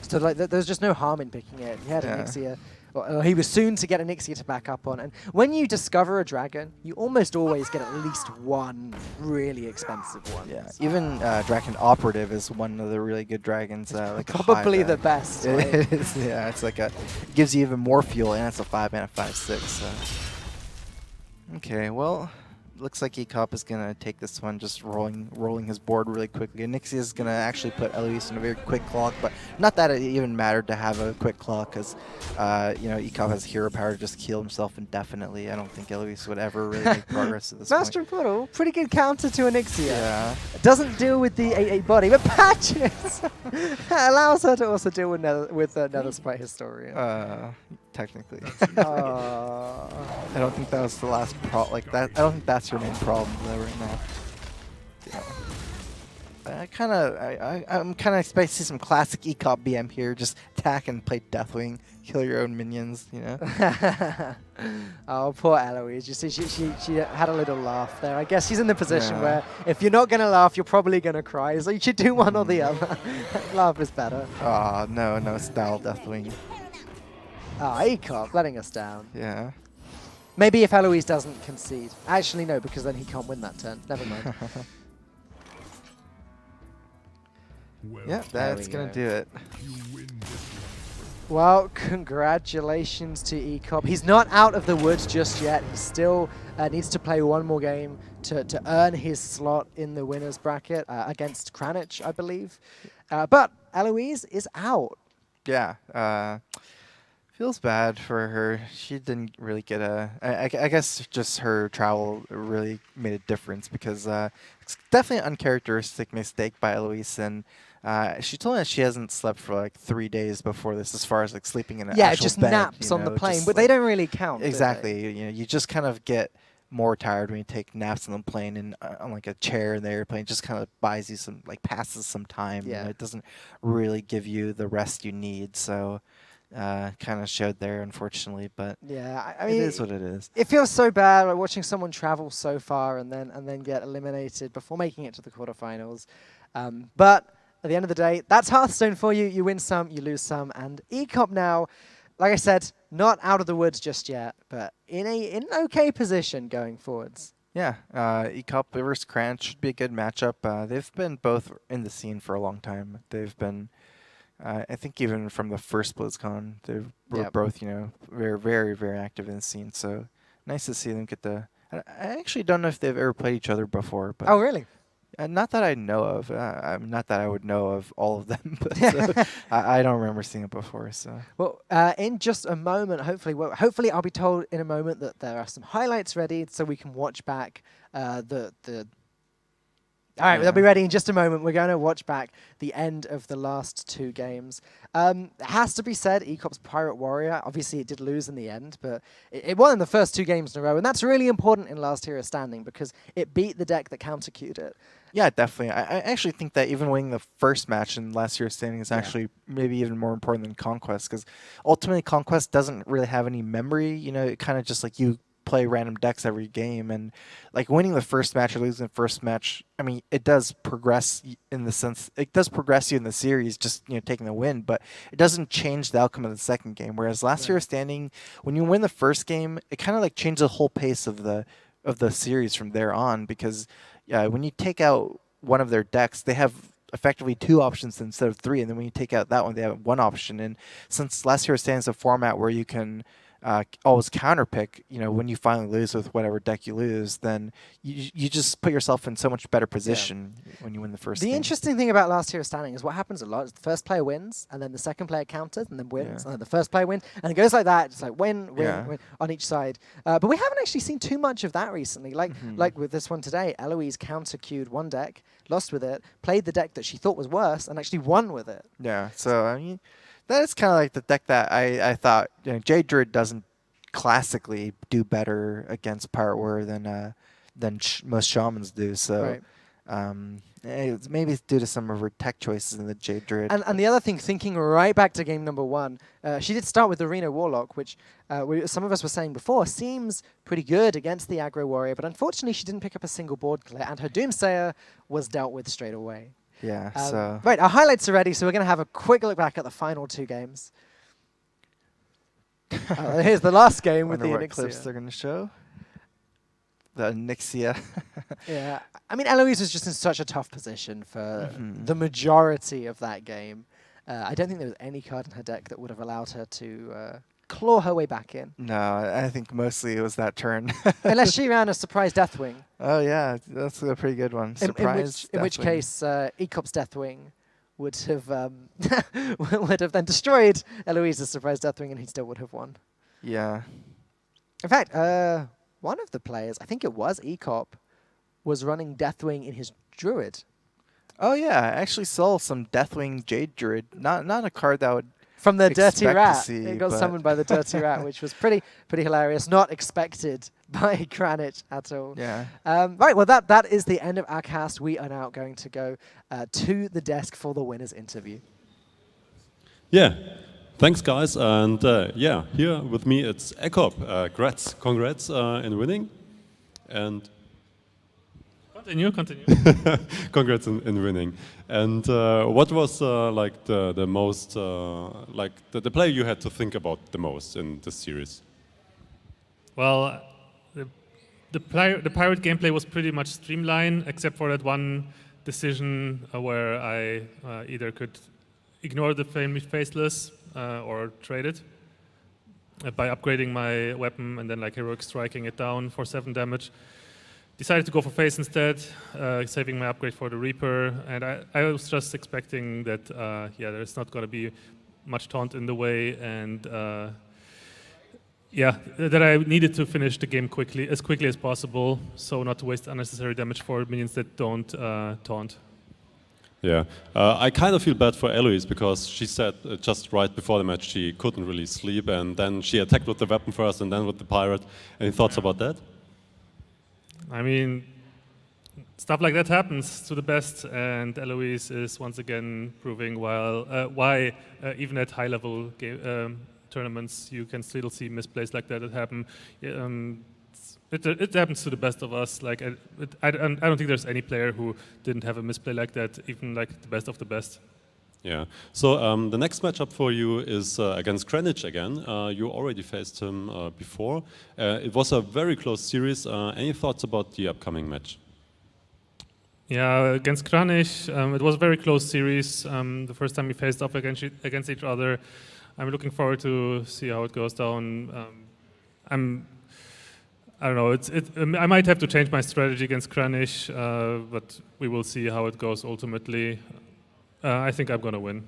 So like, there's just no harm in picking it. He had an Ixia. Or he was soon to get an Ixia to back up on. And when you discover a dragon, you almost always get at least one really expensive one. Yeah, even Dragon Operative is one of the really good dragons. Like Probably the best. Right? It is, yeah, it's like it gives you even more fuel, and it's a 5-mana 5/6. So. Okay, well, looks like Ecop is gonna take this one, just rolling his board really quickly. Nixie is gonna actually put Eloise in a very quick clock, but not that it even mattered to have a quick clock, because you know, Ecop has hero power to just heal himself indefinitely. I don't think Eloise would ever really make progress at this Master point. Portal, pretty good counter to an Ixia. Yeah. Doesn't deal with the 8/8 body, but patches allows her to also deal with Nether Sprite Historian. Technically. I don't think that was the last I don't think that's your main problem though right now. Yeah. I'm kind of expecting to see some classic Ecop BM here. Just attack and play Deathwing, kill your own minions. You know. Oh, poor Eloise. You see, she had a little laugh there. I guess she's in the position Yeah. where if you're not gonna laugh, you're probably gonna cry. So you should do one or the other. Laugh is better. Oh no, style Deathwing. Ah, Ecop letting us down. Yeah. Maybe if Eloise doesn't concede. Actually, no, because then he can't win that turn. Never mind. Yeah, that's gonna do it. Well, congratulations to Ecop. He's not out of the woods just yet. He still needs to play one more game to earn his slot in the winner's bracket against Kranich, I believe. But Eloise is out. Yeah. Feels bad for her. She didn't really get I guess just her travel really made a difference, because it's definitely an uncharacteristic mistake by Eloise, and she told me that she hasn't slept for like 3 days before this, as far as like sleeping in an actual just bed, naps you on the know, plane, just but they don't really count. Exactly. You know, you just kind of get more tired when you take naps on the plane and on like a chair in the airplane. It just kind of buys you some, like passes some time. Yeah. You know, it doesn't really give you the rest you need. So kind of showed there, unfortunately, but Yeah, I mean, it is what it is. It feels so bad, like watching someone travel so far and then get eliminated before making it to the quarterfinals. But at the end of the day, that's Hearthstone for you. You win some, you lose some, and Ecop now, like I said, not out of the woods just yet, but in an okay position going forwards. Yeah, Ecop versus Kranich should be a good matchup. They've been both in the scene for a long time. They've been, I think, even from the first BlizzCon, they were both, you know, very, very, very active in the scene. So nice to see them get the. I actually don't know if they've ever played each other before. But Oh, really? Not that I know of. Not that I would know of all of them, but I don't remember seeing it before. So. Well, in just a moment, hopefully I'll be told in a moment that there are some highlights ready, so we can watch back the. All right, they'll be ready in just a moment. We're going to watch back the end of the last 2 games. It has to be said, Ecop's Pirate Warrior, obviously it did lose in the end, but it won in the first 2 games in a row, and that's really important in Last Hero Standing because it beat the deck that counter-queued it. Yeah, definitely. I actually think that even winning the first match in last year's standing is actually maybe even more important than Conquest, because ultimately Conquest doesn't really have any memory. You know, it kind of just like you play random decks every game, and like winning the first match or losing the first match, I mean, it does progress in the sense it does progress you in the series, just, you know, taking the win, but it doesn't change the outcome of the second game. Whereas last year's standing, when you win the first game, it kind of like changes the whole pace of the series from there on, because when you take out one of their decks, they have effectively 2 options instead of 3, and then when you take out that one, they have 1 option. And since last year's standing is a format where you can always counterpick. When you finally lose with whatever deck you lose, then you just put yourself in so much better position when you win the first game. The interesting thing about last hero standing is what happens a lot is the first player wins, and then the second player counters, and then wins, and then the first player wins, and it goes like that. It's like win, win on each side. But we haven't actually seen too much of that recently. Like with this one today, Eloise counter-queued one deck, lost with it, played the deck that she thought was worse, and actually won with it. Yeah, so I mean, that is kind of like the deck that I thought Jade Druid doesn't classically do better against Pirate Warrior than most shamans do. So maybe it's due to some of her tech choices in the Jade Druid. And the other thing, thinking right back to game number 1, she did start with the Reno Warlock, which some of us were saying before seems pretty good against the aggro warrior, but unfortunately she didn't pick up a single board clear, and her Doomsayer was dealt with straight away. Yeah, so... Right, our highlights are ready, so we're going to have a quick look back at the final 2 games. Here's the last game with the what Onyxia. clips they're going to show. The Onyxia. Yeah, I mean, Eloise was just in such a tough position for the majority of that game. I don't think there was any card in her deck that would have allowed her to claw her way back in. No, I think mostly it was that turn. Unless she ran a surprise Deathwing. Oh yeah, that's a pretty good one. Surprise in which case, Ecop's Deathwing would have would have then destroyed Eloise's surprise Deathwing, and he still would have won. Yeah. In fact, one of the players, I think it was Ecop, was running Deathwing in his Druid. Oh yeah, I actually saw some Deathwing Jade Druid. Not a card that would from the Dirty Rat. See, it got summoned by the Dirty Rat, which was pretty hilarious. Not expected by Kranich at all. Yeah. Right, well, that is the end of our cast. We are now going to go to the desk for the winners interview. Yeah. Thanks, guys. And yeah, here with me it's Ekop. Congrats in winning. And Continue. congrats in winning. And what was like the most like the player you had to think about the most in this series? Well, the pirate gameplay was pretty much streamlined, except for that one decision where I either could ignore the Faceless or trade it by upgrading my weapon and then like heroic striking it down for 7 damage. Decided to go for Face instead, saving my upgrade for the Reaper, and I was just expecting that there's not going to be much taunt in the way, and that I needed to finish the game as quickly as possible, so not to waste unnecessary damage for minions that don't taunt. Yeah, I kind of feel bad for Eloise because she said just right before the match she couldn't really sleep, and then she attacked with the weapon first and then with the pirate. Any thoughts about that? I mean, stuff like that happens to the best, and Eloise is once again proving why even at high-level tournaments you can still see misplays like that happen. It happens to the best of us. Like I don't think there's any player who didn't have a misplay like that, even like the best of the best. Yeah. So the next matchup for you is against Kranich again. You already faced him before. It was a very close series. Any thoughts about the upcoming match? Yeah, against Kranich, it was a very close series. The first time we faced off against each other. I'm looking forward to see how it goes down. I don't know. I might have to change my strategy against Kranich, but we will see how it goes ultimately. I think I'm going to win.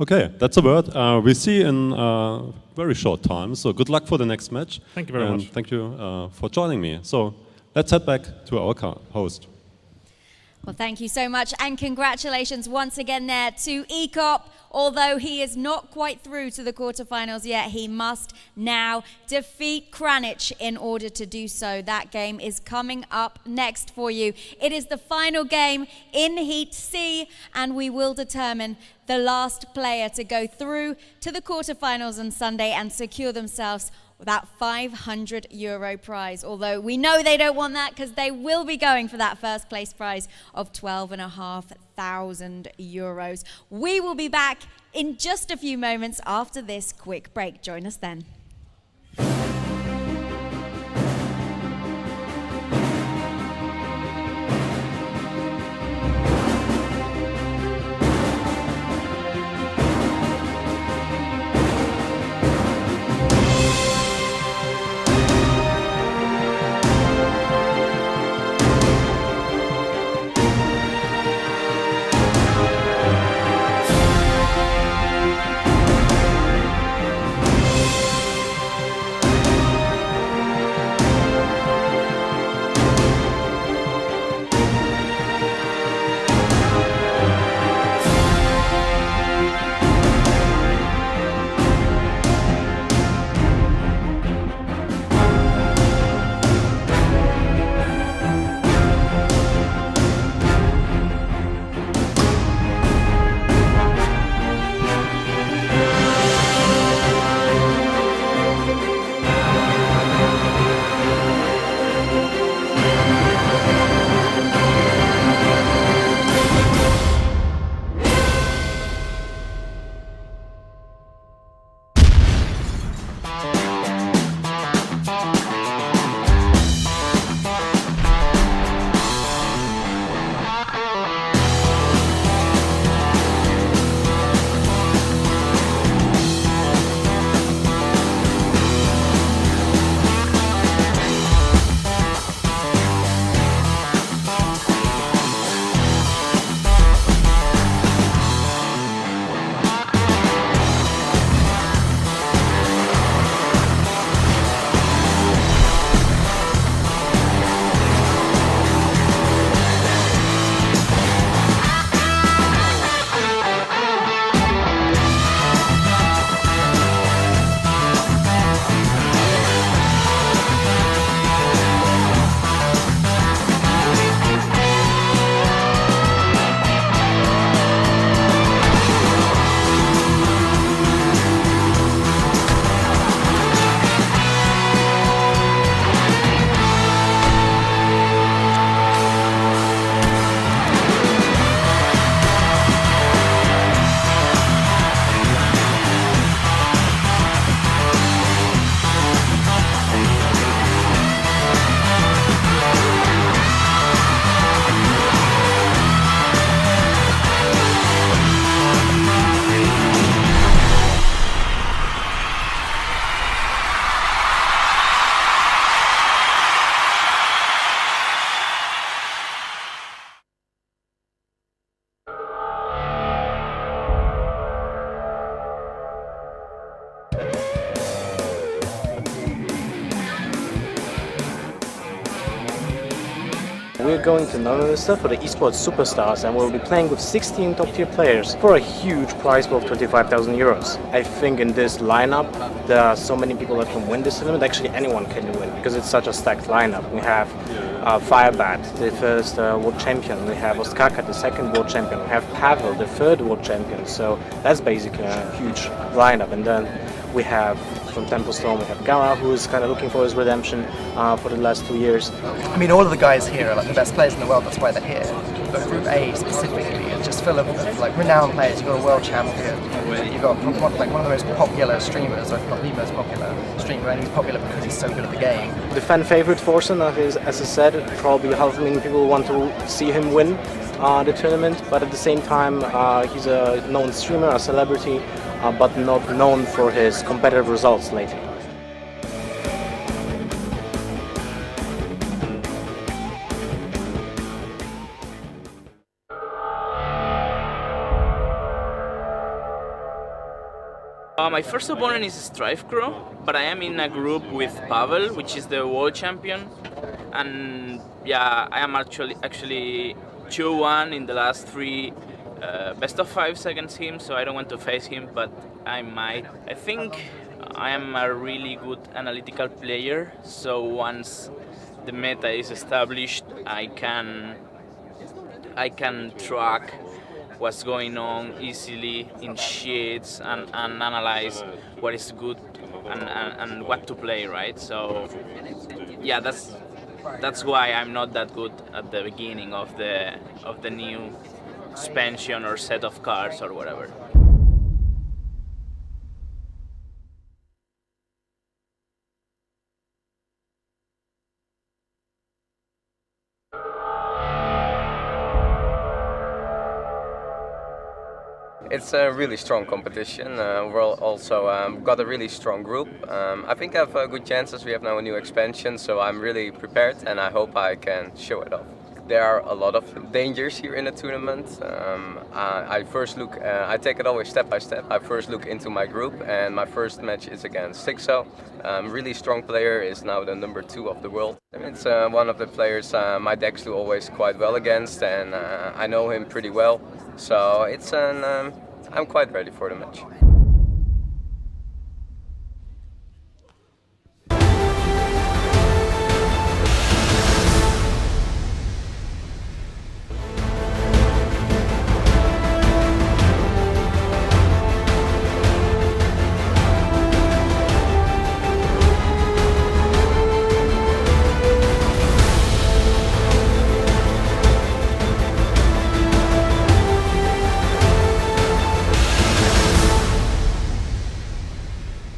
Okay, that's a word. We see in a very short time. So good luck for the next match. Thank you very much. Thank you for joining me. So let's head back to our host. Well, thank you so much, and congratulations once again there to Ecop. Although he is not quite through to the quarterfinals yet, he must now defeat Kranich in order to do so. That game is coming up next for you. It is the final game in Heat C, and we will determine the last player to go through to the quarterfinals on Sunday and secure themselves that €500 prize, although we know they don't want that because they will be going for that first place prize of €12,500. We will be back in just a few moments after this quick break. Join us then. we're going to Nonlister for the Esport Superstars, and we'll be playing with 16 top-tier players for a huge prize pool of 25,000 euros. I think in this lineup, there are so many people that can win this tournament. Actually, anyone can win because it's such a stacked lineup. We have Firebat, the first world champion. We have Ostkaka, the second world champion. We have Pavel, the third world champion. So that's basically a huge lineup. And then we have from Templestone, we have Gara, who's kind of looking for his redemption for the last 2 years. I mean, all of the guys here are like the best players in the world, that's why they're here. But Group A specifically is just full of like renowned players. You've got a world champion, you've got one of the most popular streamers, if not the most popular streamer, and he's popular because he's so good at the game. The fan favorite Forsen, as I said, probably half a million people want to see him win the tournament, but at the same time he's a known streamer, a celebrity, but not known for his competitive results lately. My first opponent is Strife Crew, but I am in a group with Pavel, which is the world champion, and yeah, I am actually 2-1 in the last 3 best of 5 against him, so I don't want to face him, but I might. I think I am a really good analytical player, so once the meta is established, I can track what's going on easily in sheets and analyze what is good and what to play, right? So yeah, that's why I'm not that good at the beginning of the new expansion or set of cards or whatever. It's a really strong competition. We're also got a really strong group. I think I have good chances. We have now a new expansion, so I'm really prepared and I hope I can show it off. There are a lot of dangers here in the tournament. I take it always step by step. I first look into my group, and my first match is against Sixo. Really strong player, is now the number 2 of the world. It's one of the players my decks do always quite well against, and I know him pretty well. So it's I'm quite ready for the match.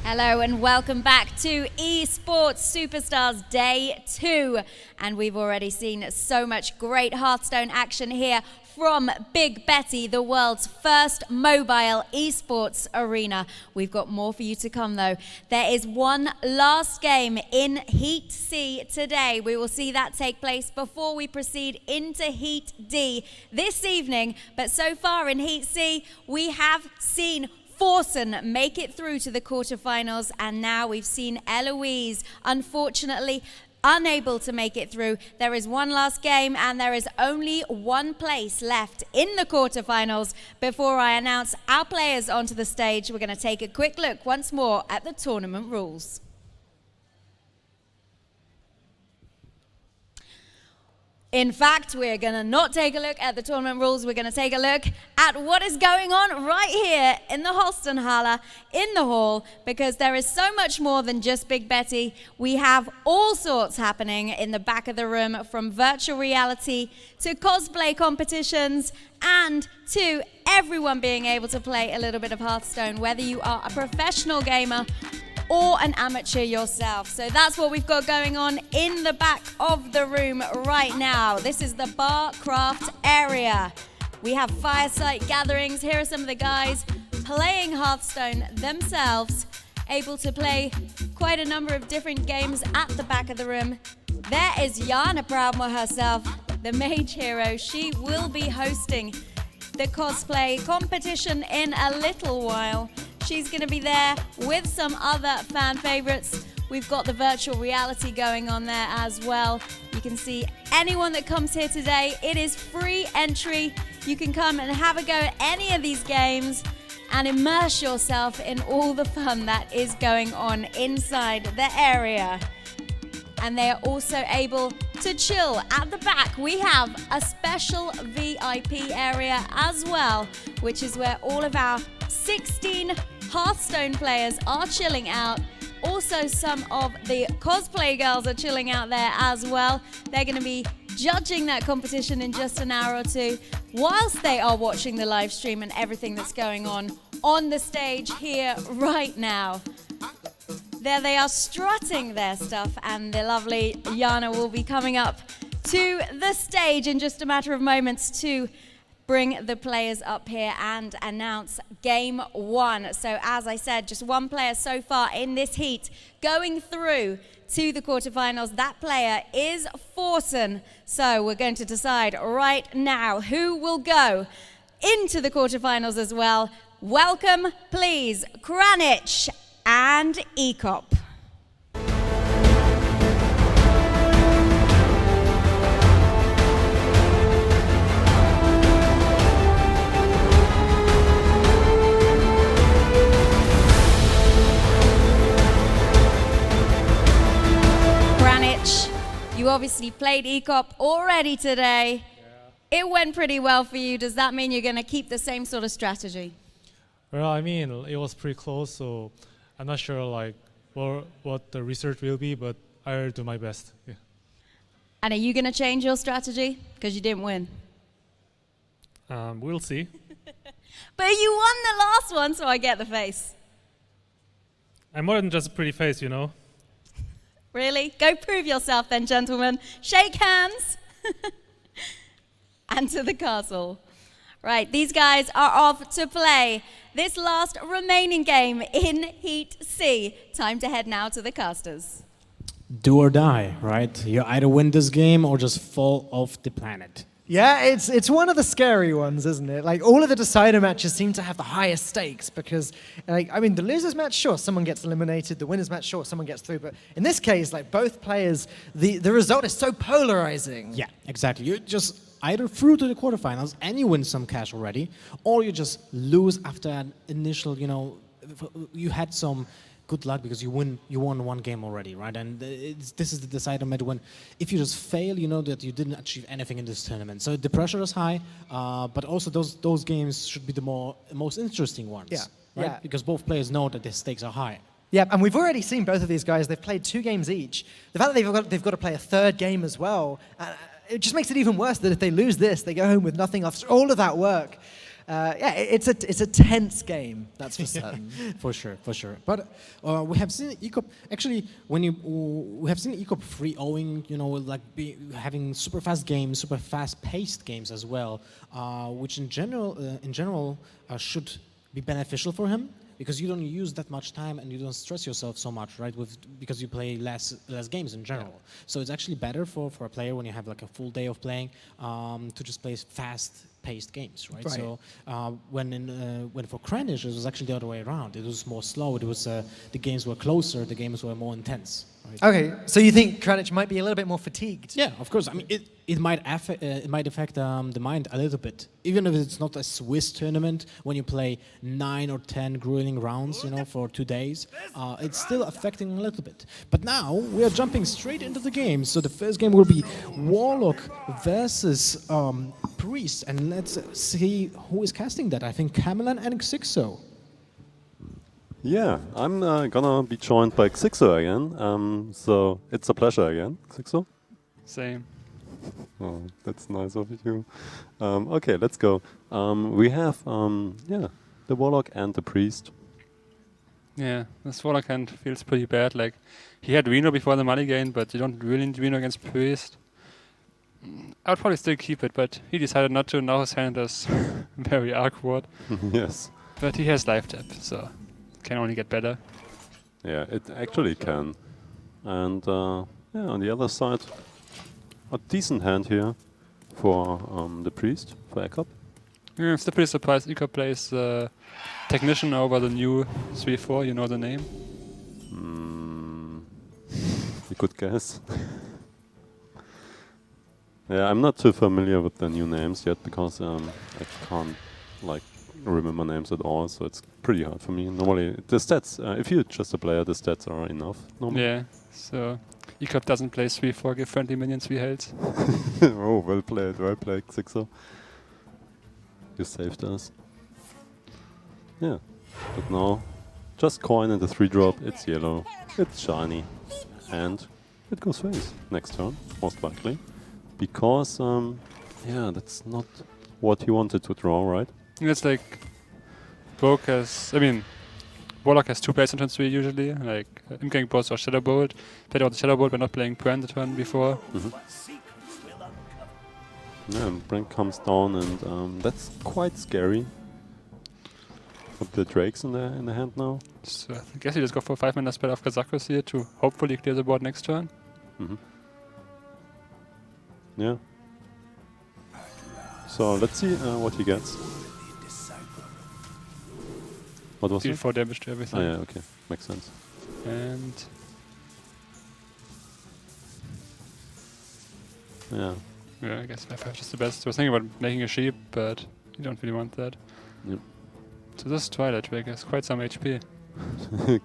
Hello and welcome back to Esports Superstars Day 2. And we've already seen so much great Hearthstone action here from Big Betty, the world's first mobile esports arena. We've got more for you to come though. There is one last game in Heat C today. We will see that take place before we proceed into Heat D this evening. But so far in Heat C, we have seen Forsen make it through to the quarterfinals, and now we've seen Eloise, unfortunately, unable to make it through. There is one last game, and there is only one place left in the quarterfinals. Before I announce our players onto the stage, we're going to take a quick look once more at the tournament rules. In fact, we're going to not take a look at the tournament rules. We're going to take a look at what is going on right here in the Holstenhalle, in the hall, because there is so much more than just Big Betty. We have all sorts happening in the back of the room, from virtual reality to cosplay competitions and to everyone being able to play a little bit of Hearthstone, whether you are a professional gamer or an amateur yourself. So that's what we've got going on in the back of the room right now. This is the bar craft area. We have fireside gatherings. Here are some of the guys playing Hearthstone themselves, able to play quite a number of different games at the back of the room. There is Jana Proudmore herself, the mage hero. She will be hosting the cosplay competition in a little while. She's going to be there with some other fan favorites. We've got the virtual reality going on there as well. You can see anyone that comes here today. It is free entry. You can come and have a go at any of these games and immerse yourself in all the fun that is going on inside the area. And they are also able to chill. At the back, we have a special VIP area as well, which is where all of our 16 Hearthstone players are chilling out. Also, some of the cosplay girls are chilling out there as well. They're going to be judging that competition in just an hour or two whilst they are watching the live stream and everything that's going on the stage here right now. There they are strutting their stuff, and the lovely Jana will be coming up to the stage in just a matter of moments to bring the players up here and announce game one. So as I said, just one player so far in this heat going through to the quarterfinals. That player is Forsen. So we're going to decide right now who will go into the quarterfinals as well. Welcome, please, Kranich and Ekop. Kranich, you obviously played Ekop already today. Yeah. It went pretty well for you. Does that mean you're going to keep the same sort of strategy? Well, I mean, it was pretty close, so I'm not sure like what the research will be, but I'll do my best. Yeah. And are you going to change your strategy because you didn't win? We'll see. But you won the last one, so I get the face. I'm more than just a pretty face, you know. Really? Go prove yourself then, gentlemen. Shake hands. And to the castle. Right, these guys are off to play this last remaining game in Heat C. Time to head now to the casters. Do or die, right? You either win this game or just fall off the planet. Yeah, it's one of the scary ones, isn't it? Like, all of the decider matches seem to have the highest stakes because, like, I mean, the losers match, sure, someone gets eliminated. The winners match, sure, someone gets through. But in this case, like, both players, the result is so polarizing. Yeah, exactly. You just either through to the quarterfinals and you win some cash already, or you just lose after an initial, you know, you had some good luck because you won one game already, right? And this is the decider match when if you just fail, you know that you didn't achieve anything in this tournament. So the pressure is high, but also those games should be the most interesting ones. Yeah. Right? Yeah. Because both players know that the stakes are high. Yeah, and we've already seen both of these guys. They've played 2 games each. The fact that they've got to play a third game as well, it just makes it even worse that if they lose this, they go home with nothing after all of that work. Yeah, it's a tense game, that's for certain. For sure. But we have seen Ekop actually we have seen Ekop 3-0ing, you know, like having super fast games, super fast-paced games as well, which in general should be beneficial for him because you don't use that much time and you don't stress yourself so much, right? Because you play less games in general. Yeah. So it's actually better for a player when you have like a full day of playing to just play fast-paced games, right? So when for Kranich, it was actually the other way around. It was more slow. It was the games were closer. The games were more intense. Right? Okay, so you think Kranich might be a little bit more fatigued? Yeah, of course. I mean, it might affect the mind a little bit, even if it's not a Swiss tournament. When you play 9 or 10 grueling rounds, you know, for 2 days, it's still affecting a little bit. But now we are jumping straight into the game. So the first game will be Warlock versus Priest, and let's see who is casting that. I think Camelan and Xixo. Yeah, I'm gonna be joined by Xixo again, so it's a pleasure again, Xixo. Same. Oh, that's nice of you. Okay, let's go. We have the Warlock and the Priest. Yeah, this Warlock hand feels pretty bad. Like, he had Reno before the money gain, but you don't really need Reno against Priest. I would probably still keep it, but he decided not to. Now his hand is very awkward. Yes. But he has life tap, so can only get better. Yeah, it actually can. And on the other side, a decent hand here for the Priest, for Ekop. Yeah, I'm still pretty surprised Ekop plays Technician over the new 3-4, you know the name? you could guess. Yeah, I'm not too familiar with the new names yet because I can't like remember names at all, so it's pretty hard for me. Normally, the stats, if you're just a player, the stats are enough. Normally. Yeah, so ECOP doesn't play 3-4, give friendly minions 3 health. Oh, well played, Sixo. You saved us. Yeah, but now, just coin and the 3-drop, it's yellow, it's shiny, and it goes face next turn, most likely. Because, yeah, that's not what he wanted to draw, right? It's like Warlock has 2 plays on turn 3 usually, like Imgang Boss or Shadow Bolt. Played out the Shadow Bolt by not playing Brand the turn before. Yeah, and Brand comes down and that's quite scary. With the Drakes in the hand now. So I guess he just go for 5-mana spell of Kazakus here to hopefully clear the board next turn. Yeah. So let's see what he gets. What was Deal it? 4 damage to everything. Oh yeah, okay. Makes sense. And yeah. Yeah, I guess 5-5 is the best. I was thinking about making a sheep, but you don't really want that. Yep. So this Twilight Drake has quite some HP.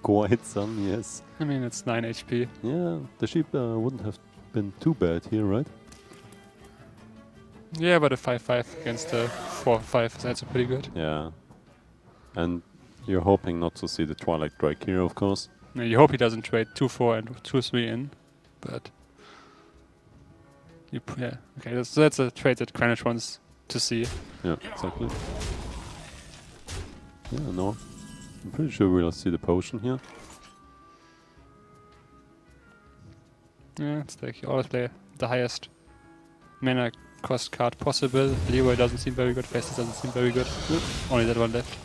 Quite some, yes. I mean, it's 9 HP. Yeah, the sheep wouldn't have been too bad here, right? Yeah, but a 5-5 against a 4-5 is also pretty good. Yeah. And you're hoping not to see the Twilight Drake here, of course. Yeah, you hope he doesn't trade 2-4 and 2-3 in, but... yeah, okay, so that's a trade that Greenwich wants to see. Yeah, exactly. Yeah, no. I'm pretty sure we'll see the potion here. Yeah, it's like you always play the highest mana cost card possible. Leroy doesn't seem very good, Faces doesn't seem very good. Only that one left.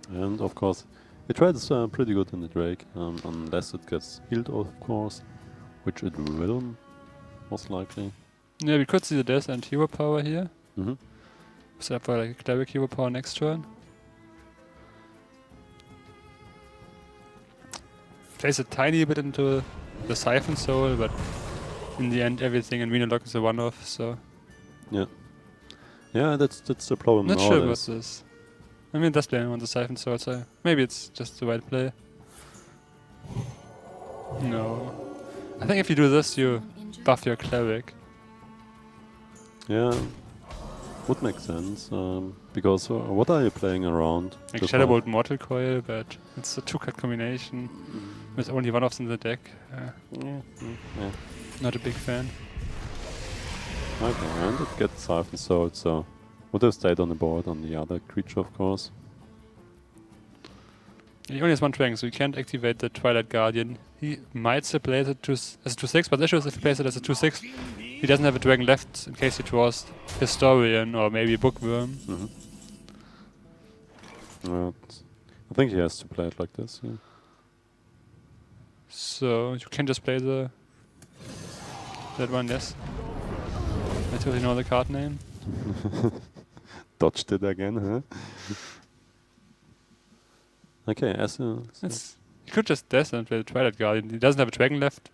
And of course, it trades pretty good in the Drake, unless it gets healed, of course, which it will, most likely. Yeah, we could see the Death and Hero Power here. Set up for like Cleric Hero Power next turn. Plays a tiny bit into the Siphon Soul, but in the end everything in Venolock is a one-off, so... Yeah. Yeah, that's the problem Not sure about nowadays. this. I mean, it does play on the Siphon Soul, so maybe it's just the right play. No. I think if you do this, you buff your Cleric. Yeah, would make sense, because what are you playing around? Like Just Shadow one? Bolt Mortal Coil, but it's a 2-card combination with only one-offs in the deck. Yeah. Not a big fan. Okay, and it gets Siphon Soul, so would have stayed on the board on the other creature, of course. He only has 1 dragon, so he can't activate the Twilight Guardian. He might still play it as a 2-6, but the issue is if he plays it as a 2-6, he doesn't have a dragon left in case he draws Historian or maybe Bookworm. I think he has to play it like this, yeah. So you can just play that one, yes. I totally know the card name. Dodged it again, huh? Okay, you could just Death and play the Twilight Guardian. He doesn't have a dragon left,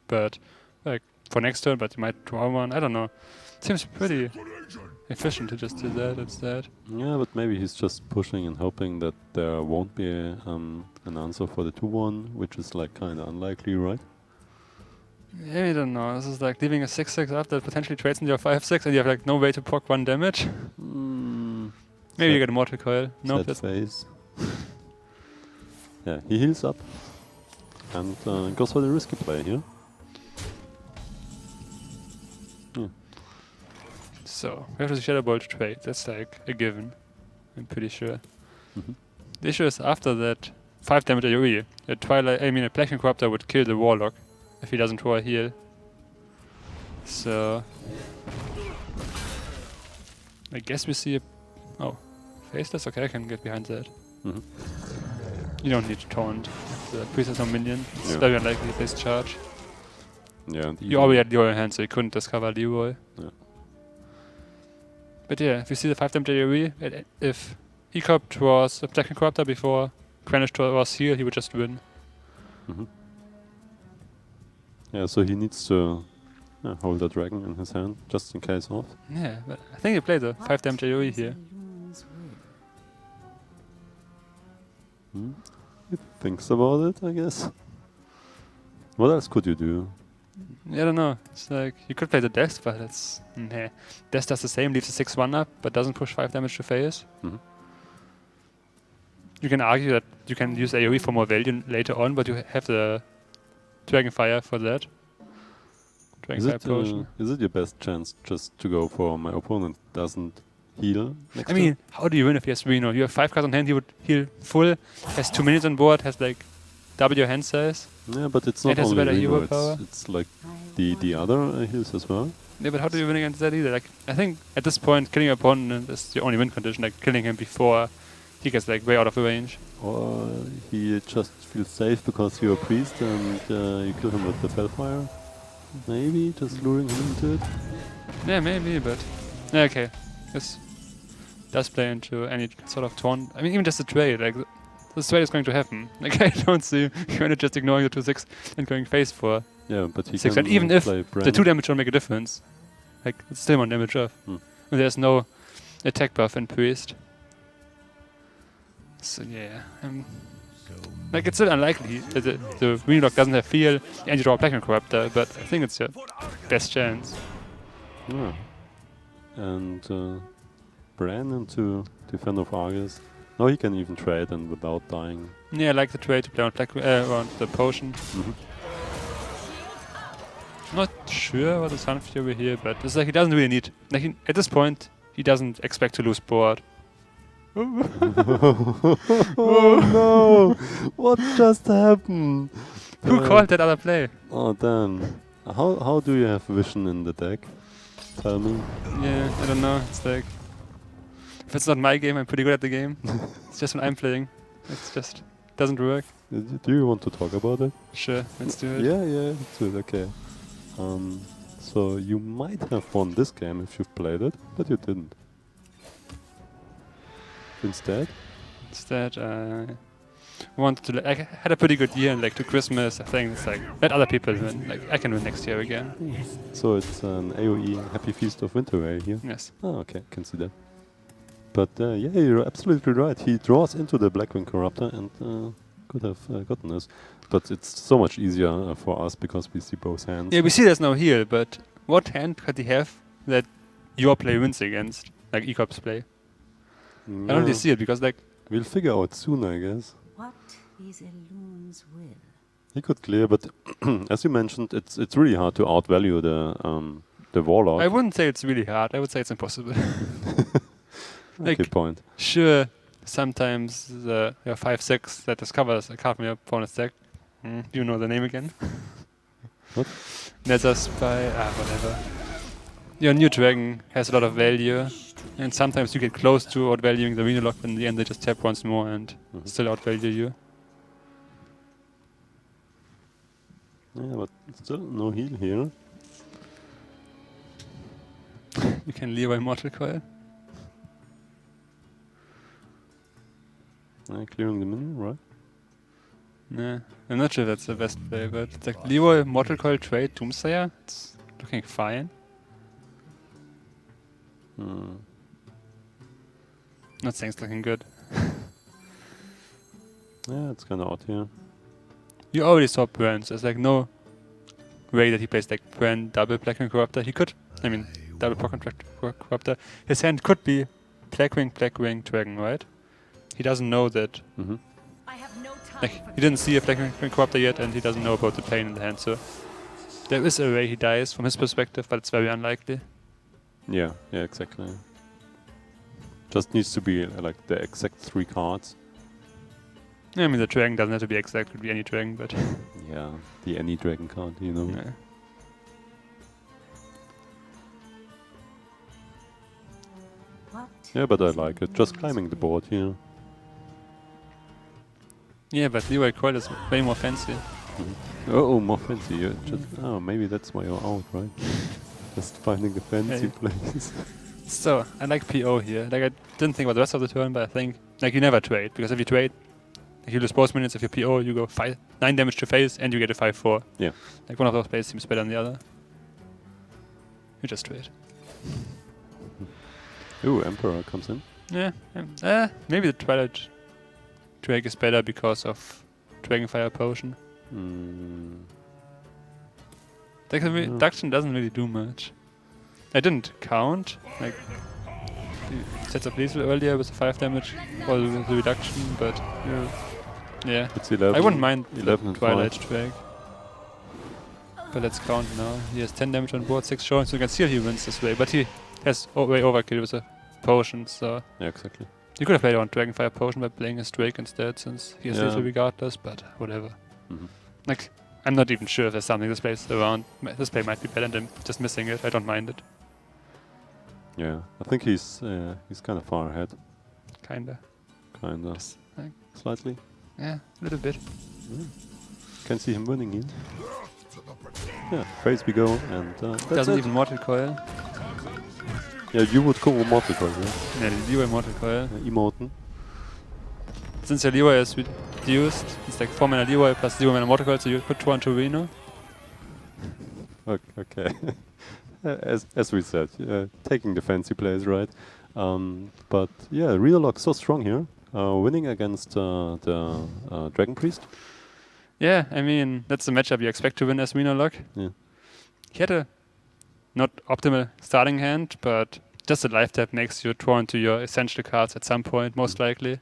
but like for next turn, but he might draw one. I don't know. Seems pretty efficient to just do that instead. Yeah, but maybe he's just pushing and hoping that there won't be an answer for the 2-1, which is like kind of unlikely, right? Yeah, I don't know. This is like leaving a 6-6 up that potentially trades into your 5-6 and you have like no way to proc 1 damage. Maybe you get a Mortal Coil. Nope, Sad face. Yeah, he heals up and goes for the risky play here. Yeah. So, we have to Shadow Bolt trade. That's like a given. I'm pretty sure. The issue is after that 5 damage AoE, a Black Corruptor would kill the Warlock if he doesn't draw a heal. So I guess we see a... Oh, Faceless? Okay, I can get behind that. You don't need to taunt. The priest has no minion. It's very unlikely he plays charge. Yeah, you already had Leroy in hand, so you couldn't discover Leroy. Yeah. But yeah, if you see the 5 damage AoE, if Ecop draws a Black Corruptor before Greenwich draws heal, he would just win. Yeah, so he needs to hold the dragon in his hand, just in case of. Yeah, but I think he played a 5 damage AoE here. He thinks about it, I guess. What else could you do? I don't know. It's like, you could play the Death, but it's... Nah. Death does the same, leaves a 6-1 up, but doesn't push 5 damage to face. You can argue that you can use AoE for more value later on, but you have the Dragonfire for that. Dragonfire potion. Is it your best chance just to go for my opponent doesn't heal next I mean, how do you win if he has Reno? You have 5 cards on hand, he would heal full, has 2 minutes on board, has like double your hand size. Yeah, but it's not has only better hero Reno, power. it's like the other heals as well. Yeah, but how do you win against that either? Like, I think at this point, killing your opponent is the only win condition, like killing him before he gets like way out of the range. Or he just feels safe because you're a priest and you kill him with the Fellfire. Maybe, just luring him into it. Yeah, maybe, but... Yeah, okay. This does play into any sort of taunt. I mean, even just a trade, like, this trade is going to happen. Like, I don't see you just ignoring the 2-6 and going face for... Yeah, but he 6, can and even if play the 2 damage don't make a difference, like, it's still 1 damage off. And there's no attack buff in priest. So yeah, like it's still unlikely that the Relock doesn't have feel and you draw a Black Corruptor, but I think it's your best chance. Yeah. And Bran into Defender of Argus. Now he can even trade and without dying. Yeah, I like the trade to play on on the potion. Not sure what the Sun Fury here, but it's like he doesn't really need. Like at this point, he doesn't expect to lose board. Oh no! What just happened? Who called that other play? Oh damn! How do you have vision in the deck? Tell me. Yeah, I don't know. It's like if it's not my game, I'm pretty good at the game. It's just when I'm playing, it's just doesn't work. Do you want to talk about it? Sure, let's do it. Yeah, let's do it. Okay. So you might have won this game if you've played it, but you didn't. Instead, I wanted to. I had a pretty good year, and like to Christmas, I think it's like let other people win. Like I can win next year again. So it's an AoE Happy Feast of Winterray here. Yes. Oh, okay, can see that. But yeah, you're absolutely right. He draws into the Blackwing Corruptor and could have gotten this. But it's so much easier for us because we see both hands. Yeah, we see there's no heal, but what hand could he have that your play wins against, like Ecop's play? I don't really see it because like... We'll figure out soon, I guess. What is Elun's will? He could clear, but as you mentioned, it's really hard to outvalue the Warlock. I wouldn't say it's really hard. I would say it's impossible. Like, good point. Sure, sometimes the 5-6 that discovers a card from your opponent's deck. Do you know the name again? What? Nether Spy, whatever. Your new dragon has a lot of value, and sometimes you get close to outvaluing the Reno Lock, but in the end they just tap once more and still outvalue you. Yeah, but still no heal here. You can Leroy Mortal Coil. Clearing the minion, right? Nah, I'm not sure that's the best play, but it's like Leroy Mortal Coil trade Doomsayer. It's looking fine. Not saying it's looking good. Yeah, it's kind of odd here. You already saw Brand. There's like no way that he plays like Brand double Blackwing Corruptor. He could, I mean, double Pocket Corruptor. His hand could be Blackwing, Dragon, right? He doesn't know that. Like, he didn't see a Blackwing Corruptor yet, and he doesn't know about the pain in the hand, so there is a way he dies from his perspective, but it's very unlikely. Yeah, exactly. Just needs to be like the exact 3 cards. Yeah, I mean, the dragon doesn't have to be exact, it could be any dragon, but... Yeah, the any dragon card, you know. Yeah. Yeah, but I like it. Just climbing the board here. Yeah, but Leroy Coil is way more fancy. Oh, more fancy. You're just, maybe that's why you're out, right? Just finding the fancy place. So, I like PO here. Like, I didn't think about the rest of the turn, but I think, like, you never trade, because if you trade, you lose both minions. If you PO, you go 9 damage to face, and you get a 5/4. Yeah. Like one of those plays seems better than the other. You just wait. Ooh, Emperor comes in. Yeah. Maybe the Twilight Drake is better because of Dragonfire Potion. Like the reduction doesn't really do much. I didn't count. Like sets up lethal earlier with the 5 damage or the reduction, but yeah. It's 11. I wouldn't mind 11 and Twilight 5. Drake. But let's count now. He has 10 damage on board, 6 showing, so you can see if he wins this way. But he has way overkill with a potion, so Yeah, exactly. you could have played on Dragonfire Potion by playing his Drake instead, since he has lethal regardless, but whatever. Like, I'm not even sure if there's something this plays around. This play might be better than just missing it. I don't mind it. Yeah, I think he's kind of far ahead. Kinda. Just, like, Slightly. yeah, a little bit. Can see him winning here. Yeah, phase we go, and that's Doesn't it. even Mortal Coil. Yeah, you would call Mortal Coil, yeah? Yeah, the Leroy Mortal Coil. Emoten. Since the Leroy is reduced, it's like 4 mana Leroy plus 0 mana Mortal Coil, so you put 2 on Torino. Okay. as we said, taking the fancy plays, right? But yeah, Reno Lock so strong here, winning against the Dragon Priest. Yeah, I mean, that's the matchup you expect to win as Reno Lock. Yeah. He had a not optimal starting hand, but just a life tap makes you draw into your essential cards at some point, most likely.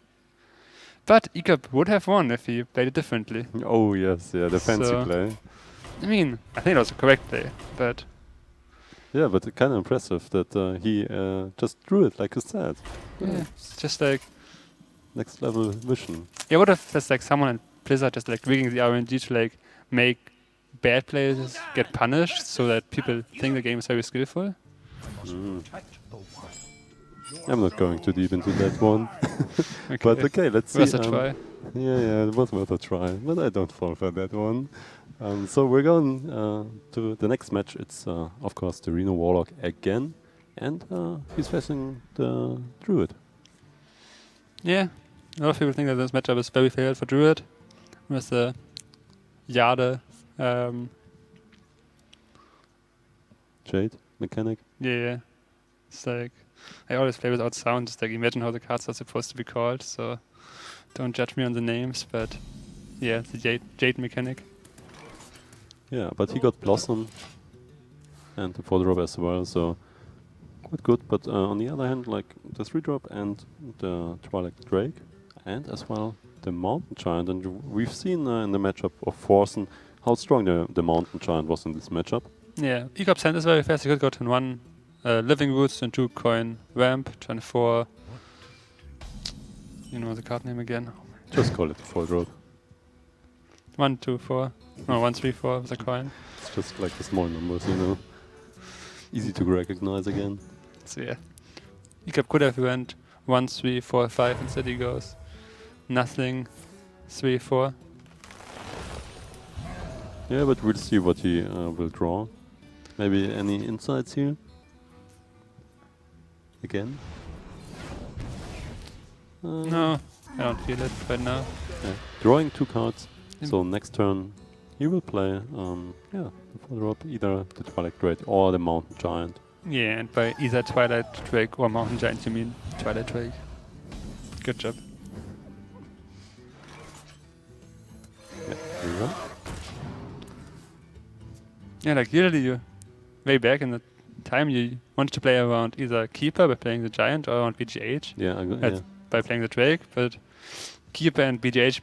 But Ecop would have won if he played it differently. Oh yes, yeah, the fancy So, play. I mean, I think it was a correct play, but Yeah, but kind of impressive that he just drew it like you said. yeah, it's just like Next level vision. yeah, what if there's like someone in Blizzard just like rigging the RNG to like make bad players get punished so that people think the game is very skillful? I'm not going too deep into that one. Okay. But okay, let's see. Worth a try. Yeah, it was worth a try, but I don't fall for that one. So we're going to the next match. It's of course the Reno Warlock again, and he's facing the Druid. Yeah, a lot of people think that this matchup is very fair for Druid with the Jade Jade mechanic. Yeah, it's like I always play without sound. Just like imagine how the cards are supposed to be called. So don't judge me on the names, but yeah, the Jade mechanic. Yeah, but he got Blossom and the 4-drop as well, so quite good. But on the other hand, like the 3-drop and the Twilight Drake, and as well the Mountain Giant, and we've seen in the matchup of Forsen how strong the Mountain Giant was in this matchup. Yeah, Ecop's hand is very fast. You could go to 1 Living Roots and 2 Coin Ramp, 24. You know the card name again? Just call it 4-drop. 1, 2, 4. No, 1, 3, 4 with a coin. It's just like the small numbers, you know. Easy to recognize again. So yeah, Ecop could have went 1, 3, 4, 5. Instead he goes nothing, 3, 4. Yeah, but we'll see what he will draw. Maybe any insights here? Again? No, I don't feel it right now. Yeah. Drawing 2 cards, so next turn he will play the 4-drop, either the Twilight Drake or the Mountain Giant. Yeah, and by either Twilight Drake or Mountain Giant you mean Twilight Drake. Good job. Yeah, there you go. Yeah, like usually you, way back in the time you wanted to play around either Keeper by playing the Giant or around BGH by playing the Drake, but Keeper and BGH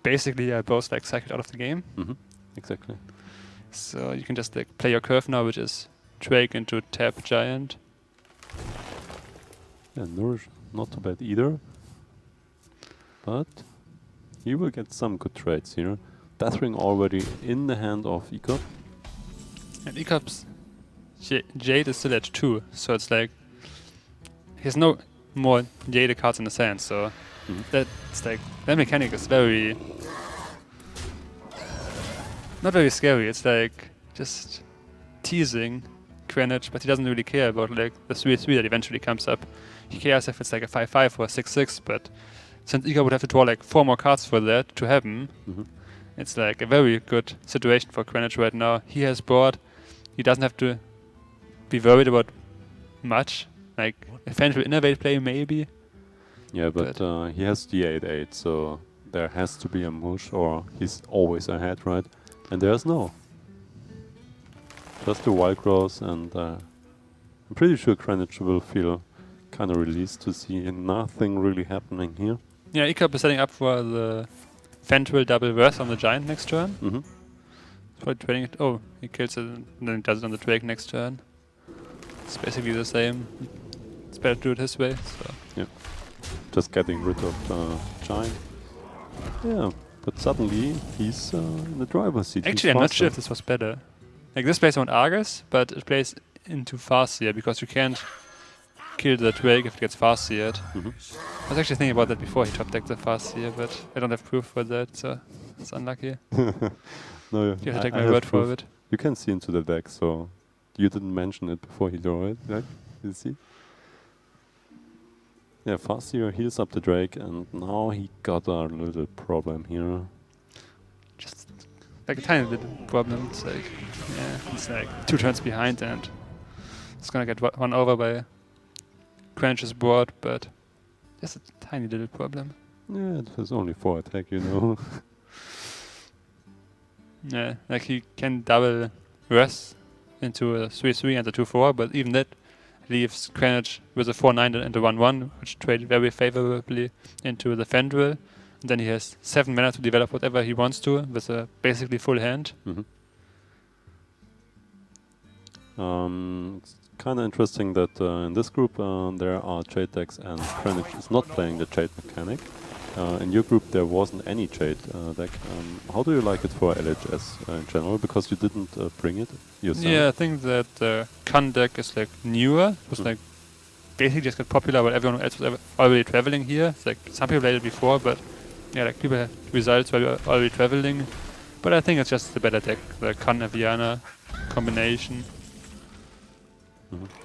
basically are both like cycled out of the game. Exactly. So you can just like play your curve now, which is Drake into tap Giant. Yeah, Nourish, not too bad either. But he will get some good trades here. Deathring already in the hand of Ecop. And Ecop's Jade is still at 2, so it's like he has no more Jade cards in his hand, so that's like that mechanic is very not very scary. It's like just teasing Greenwich, but he doesn't really care about like the 3/3 that eventually comes up. He cares if it's like a 5/5 or a 6/6, but since Iga would have to draw like 4 more cards for that to happen, it's like a very good situation for Kranich right now. He has board. He doesn't have to be worried about much. Like eventual innovate play maybe. Yeah, but he has the 8-8, so there has to be a mush, or he's always ahead, right? And there's no. Just the wild growth, and I'm pretty sure Kranich will feel kind of released to see nothing really happening here. Yeah, Ikap is setting up for the Fentril double Worth on the Giant next turn. Probably trading it. Oh, he kills it and then he does it on the Drake next turn. It's basically the same. It's better to do it his way. So. Yeah, just getting rid of the Giant. Yeah, but suddenly he's in the driver's seat. Actually, I'm not sure if this was better. Like this plays on Argus, but it plays into Farseer because you can't kill the Drake if it gets Farseered. I was actually thinking about that before he top decked the Farseer, but I don't have proof for that, so it's unlucky. No, you have to take my word for it. You can see into the deck, so you didn't mention it before he drew it, right? You see? Yeah, Farseer heals up the Drake, and now he got a little problem here. Just like a tiny little problem. It's like, yeah, it's like 2 turns behind, and it's gonna get run over by Crunch's board, but just a tiny little problem. Yeah, it has only 4 attack, you know. Yeah, like he can double Russ into a 3-3 and a 2-4, but even that leaves Kranich with a 4-9 and a 1-1, which trade very favorably into the Fendril. And then he has 7 mana to develop whatever he wants to with a basically full hand. It's kind of interesting that in this group there are trade decks and Kranich is not playing the trade mechanic. In your group there wasn't any trade deck. How do you like it for LHS in general? Because you didn't bring it yourself. Yeah, I think that the Khan deck is like newer. It was like basically just got popular while everyone else was already traveling here. It's like some people played it before, but yeah, like people have results while you're already traveling. But I think it's just the better deck, the Khan Aviana combination.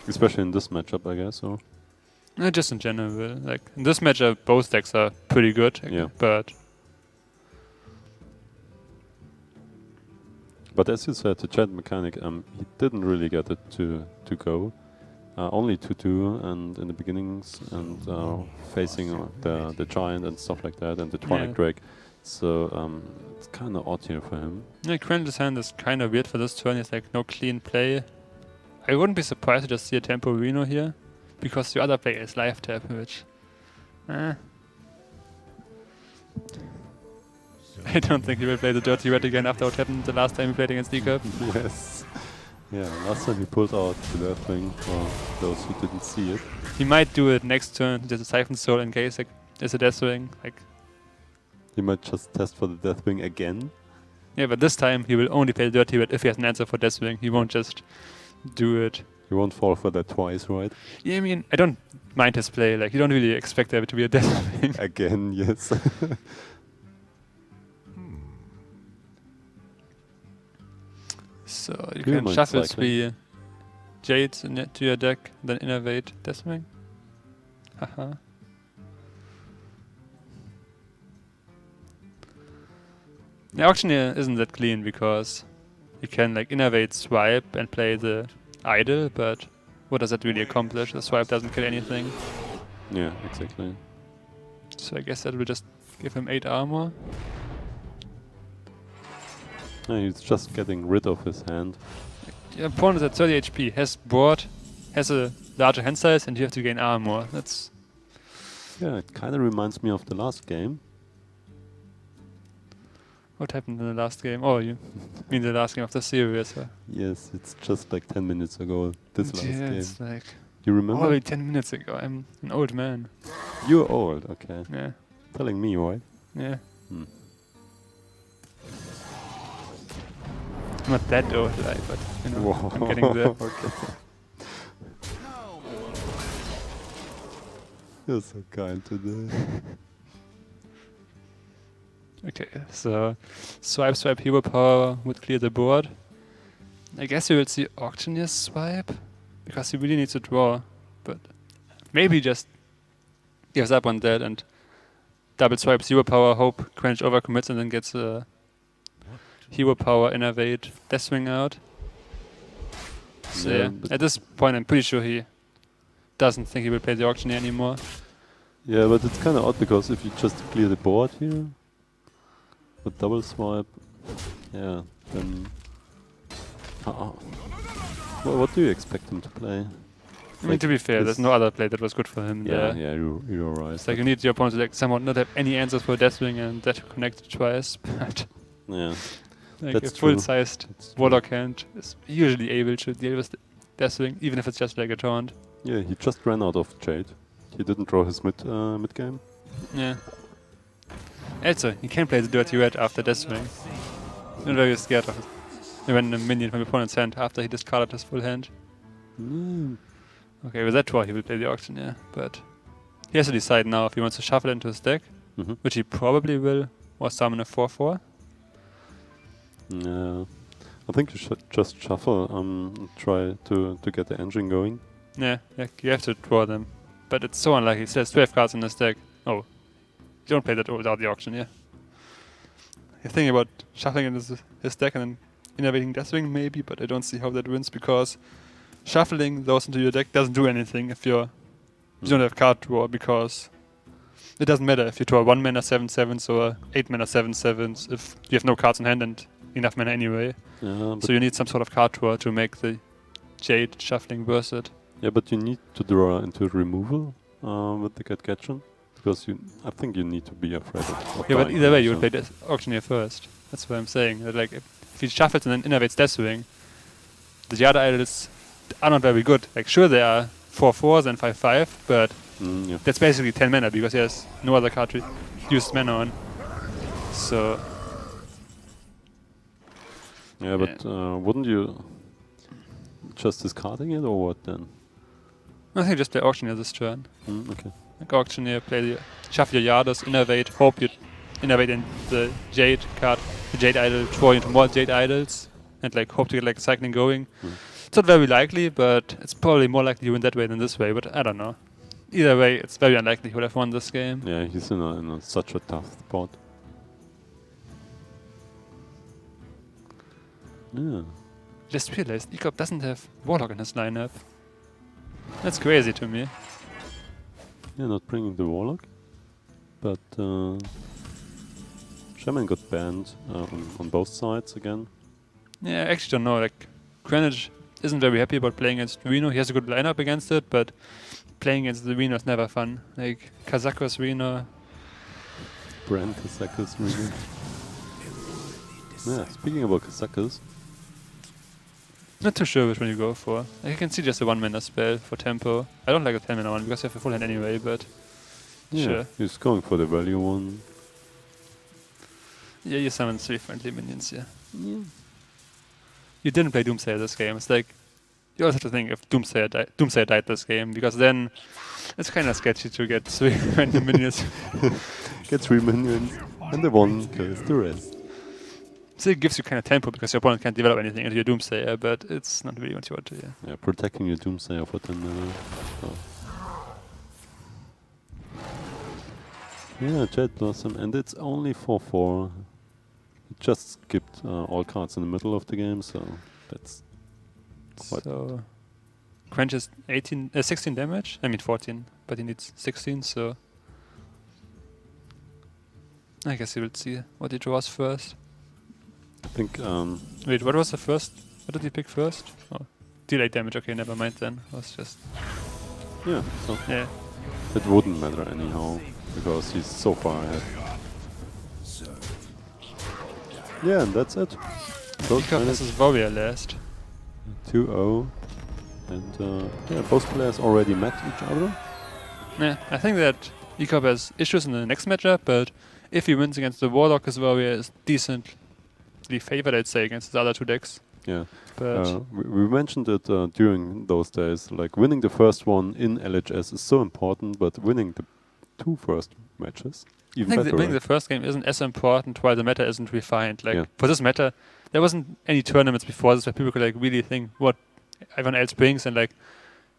Especially in this matchup, I guess. Or just in general, like in this matchup, both decks are pretty good. Yeah. But as you said, the trade mechanic, he didn't really get it to go. Only 2-2 and in the beginnings and facing the Giant and stuff like that and the Twilight Drake. So it's kind of odd here for him. Yeah, Kranch's hand is kind of weird for this turn. It's like no clean play. I wouldn't be surprised to just see a Tempo Reno here, because the other play is live tap, which I don't think he will play the Dirty Red again after what happened the last time he played against D-Cup. Yes. Yeah, last time he pulled out the Deathwing, for those who didn't see it. He might do it next turn, there's a Siphon Soul in case like, there's a Deathwing. Like, he might just test for the Deathwing again. Yeah, but this time he will only play the Dirty Red if he has an answer for Deathwing. He won't just do it. You won't fall for that twice, right? Yeah, I mean, I don't mind his play. Like, you don't really expect there to be a Deathwing. Again, yes. So you can shuffle 3 Jades to your deck, then innovate Deathwing. Haha. The Auctioneer isn't that clean because you can like innovate swipe and play the idol, but what does that really accomplish? The swipe doesn't kill anything. Yeah, exactly. So I guess that will just give him 8 armor. Yeah, he's just getting rid of his hand. Your opponent is at 30 HP, has board, has a larger hand size, and you have to gain armor. That's... Yeah, it kind of reminds me of the last game. What happened in the last game? Oh, you mean the last game of the series? Huh? Yes, it's just like 10 minutes ago, this last game. It's like... You remember? Only 10 minutes ago. I'm an old man. You're old, okay. Yeah. Telling me, right? Yeah. I'm not that old, like, but you know, I'm getting there. Okay. You're so kind today. Okay, so swipe, hero power would clear the board. I guess we will see Auctioneer's swipe, because he really needs to draw, but maybe just gives up on that and double swipes hero power, hope Quench overcommits, and then gets a hero power, innervate, Deathwing out. So Yeah, yeah, but at this point I'm pretty sure he doesn't think he will play the Auctioneer anymore. Yeah, but it's kind of odd because if you just clear the board here with double swipe, yeah, then what do you expect him to play? I mean, to be fair, there's no other play that was good for him there. Yeah, you're right. It's like you need your opponent to like somewhat not have any answers for Deathwing and that connected twice, but yeah, like that's a true. full-sized Warlock hand is usually able to deal with Deathwing, even if it's just like a taunt. Yeah, he just ran out of Jade. He didn't draw his mid game. Yeah. Also, you can play the Dirty Red after Deathwing. I'm very scared of a random minion from your opponent's hand after he discarded his full hand. Okay, with that draw he will play the Auctioneer, but he has to decide now if he wants to shuffle into his deck, which he probably will, or summon a 4/4. Yeah, I think you should just shuffle and try to get the engine going. Yeah, you have to draw them. But it's so unlikely. He has 12 cards in his deck. Oh, you don't play that without the Auctioneer. You're thinking about shuffling into his deck and then innovating Deathwing maybe, but I don't see how that wins because shuffling those into your deck doesn't do anything if you don't have card draw, because it doesn't matter if you draw 1 mana 7/7s or 8 mana 7/7s if you have no cards in hand and enough mana anyway. Yeah, so you need some sort of card draw to make the Jade shuffling worth it. Yeah, but you need to draw into removal with the Gadgetron, because I think you need to be afraid of Yeah, but dying either way, you so. would play this Auctioneer first. That's what I'm saying. That, like, if he shuffles and then innovates Deathwing, the other idols are not very good. Like, sure, they are 4/4s and 5/5, but that's basically 10 mana because he has no other card to use mana on. So. Yeah, but wouldn't you just discarding it or what then? I think just play Auctioneer this turn. Okay. Like Auctioneer, shuffle your Yardas, innovate, hope you innovate in the Jade card, the Jade idol, draw into more Jade idols, and like hope to get like cycling going. It's not very likely, but it's probably more likely you win that way than this way, but I don't know. Either way, it's very unlikely he would have won this game. Yeah, he's in such a tough spot. Yeah. Just realized Ecop doesn't have Warlock in his lineup. That's crazy to me. Yeah, not bringing the Warlock, but Shaman got banned on both sides again. Yeah, I actually don't know. Like, Greenwich isn't very happy about playing against Reno. He has a good lineup against it, but playing against the Reno is never fun. Like, Kazako's Reno. Brand Kazako's Reno. Yeah, speaking about Kazako's. Not too sure which one you go for. Like, I can see just a 1 mana spell for tempo. I don't like a 10 mana one because you have a full hand anyway, but Yeah, sure. he's going for the value one. Yeah, you summon 3 friendly minions, yeah. You didn't play Doomsayer this game. It's like, you also have to think if Doomsayer died this game, because then it's kind of sketchy to get 3 random minions. Get 3 minions, and the one kills the rest. So it gives you kind of tempo because your opponent can't develop anything into your Doomsayer, but it's not really what you want to, yeah. Yeah, protecting your Doomsayer for 10 mana. Yeah, Jade Blossom, and it's only 4/4. He just skipped all cards in the middle of the game, so that's quite. So Quench is 16 damage. I mean 14, but he needs 16, so I guess he will see what he draws first. I think. Wait, what was the first? What did he pick first? Oh, delayed damage. Okay, never mind then. It was just. Yeah, so yeah. It wouldn't matter anyhow because he's so far ahead. Yeah, and that's it. This is Warrior last. 2-0, and yeah, both players already met each other. Yeah, I think that Ecop has issues in the next matchup, but if he wins against the Warlock, his Warrior is decently favored, I'd say, against the other 2 decks. Yeah, but we mentioned it during those days. Like winning the first one in LHS is so important, but winning the 2 first matches even I think better. winning the first game isn't as important while the meta isn't refined. Like for this meta, there wasn't any tournaments before this where people could like really think what everyone else brings and like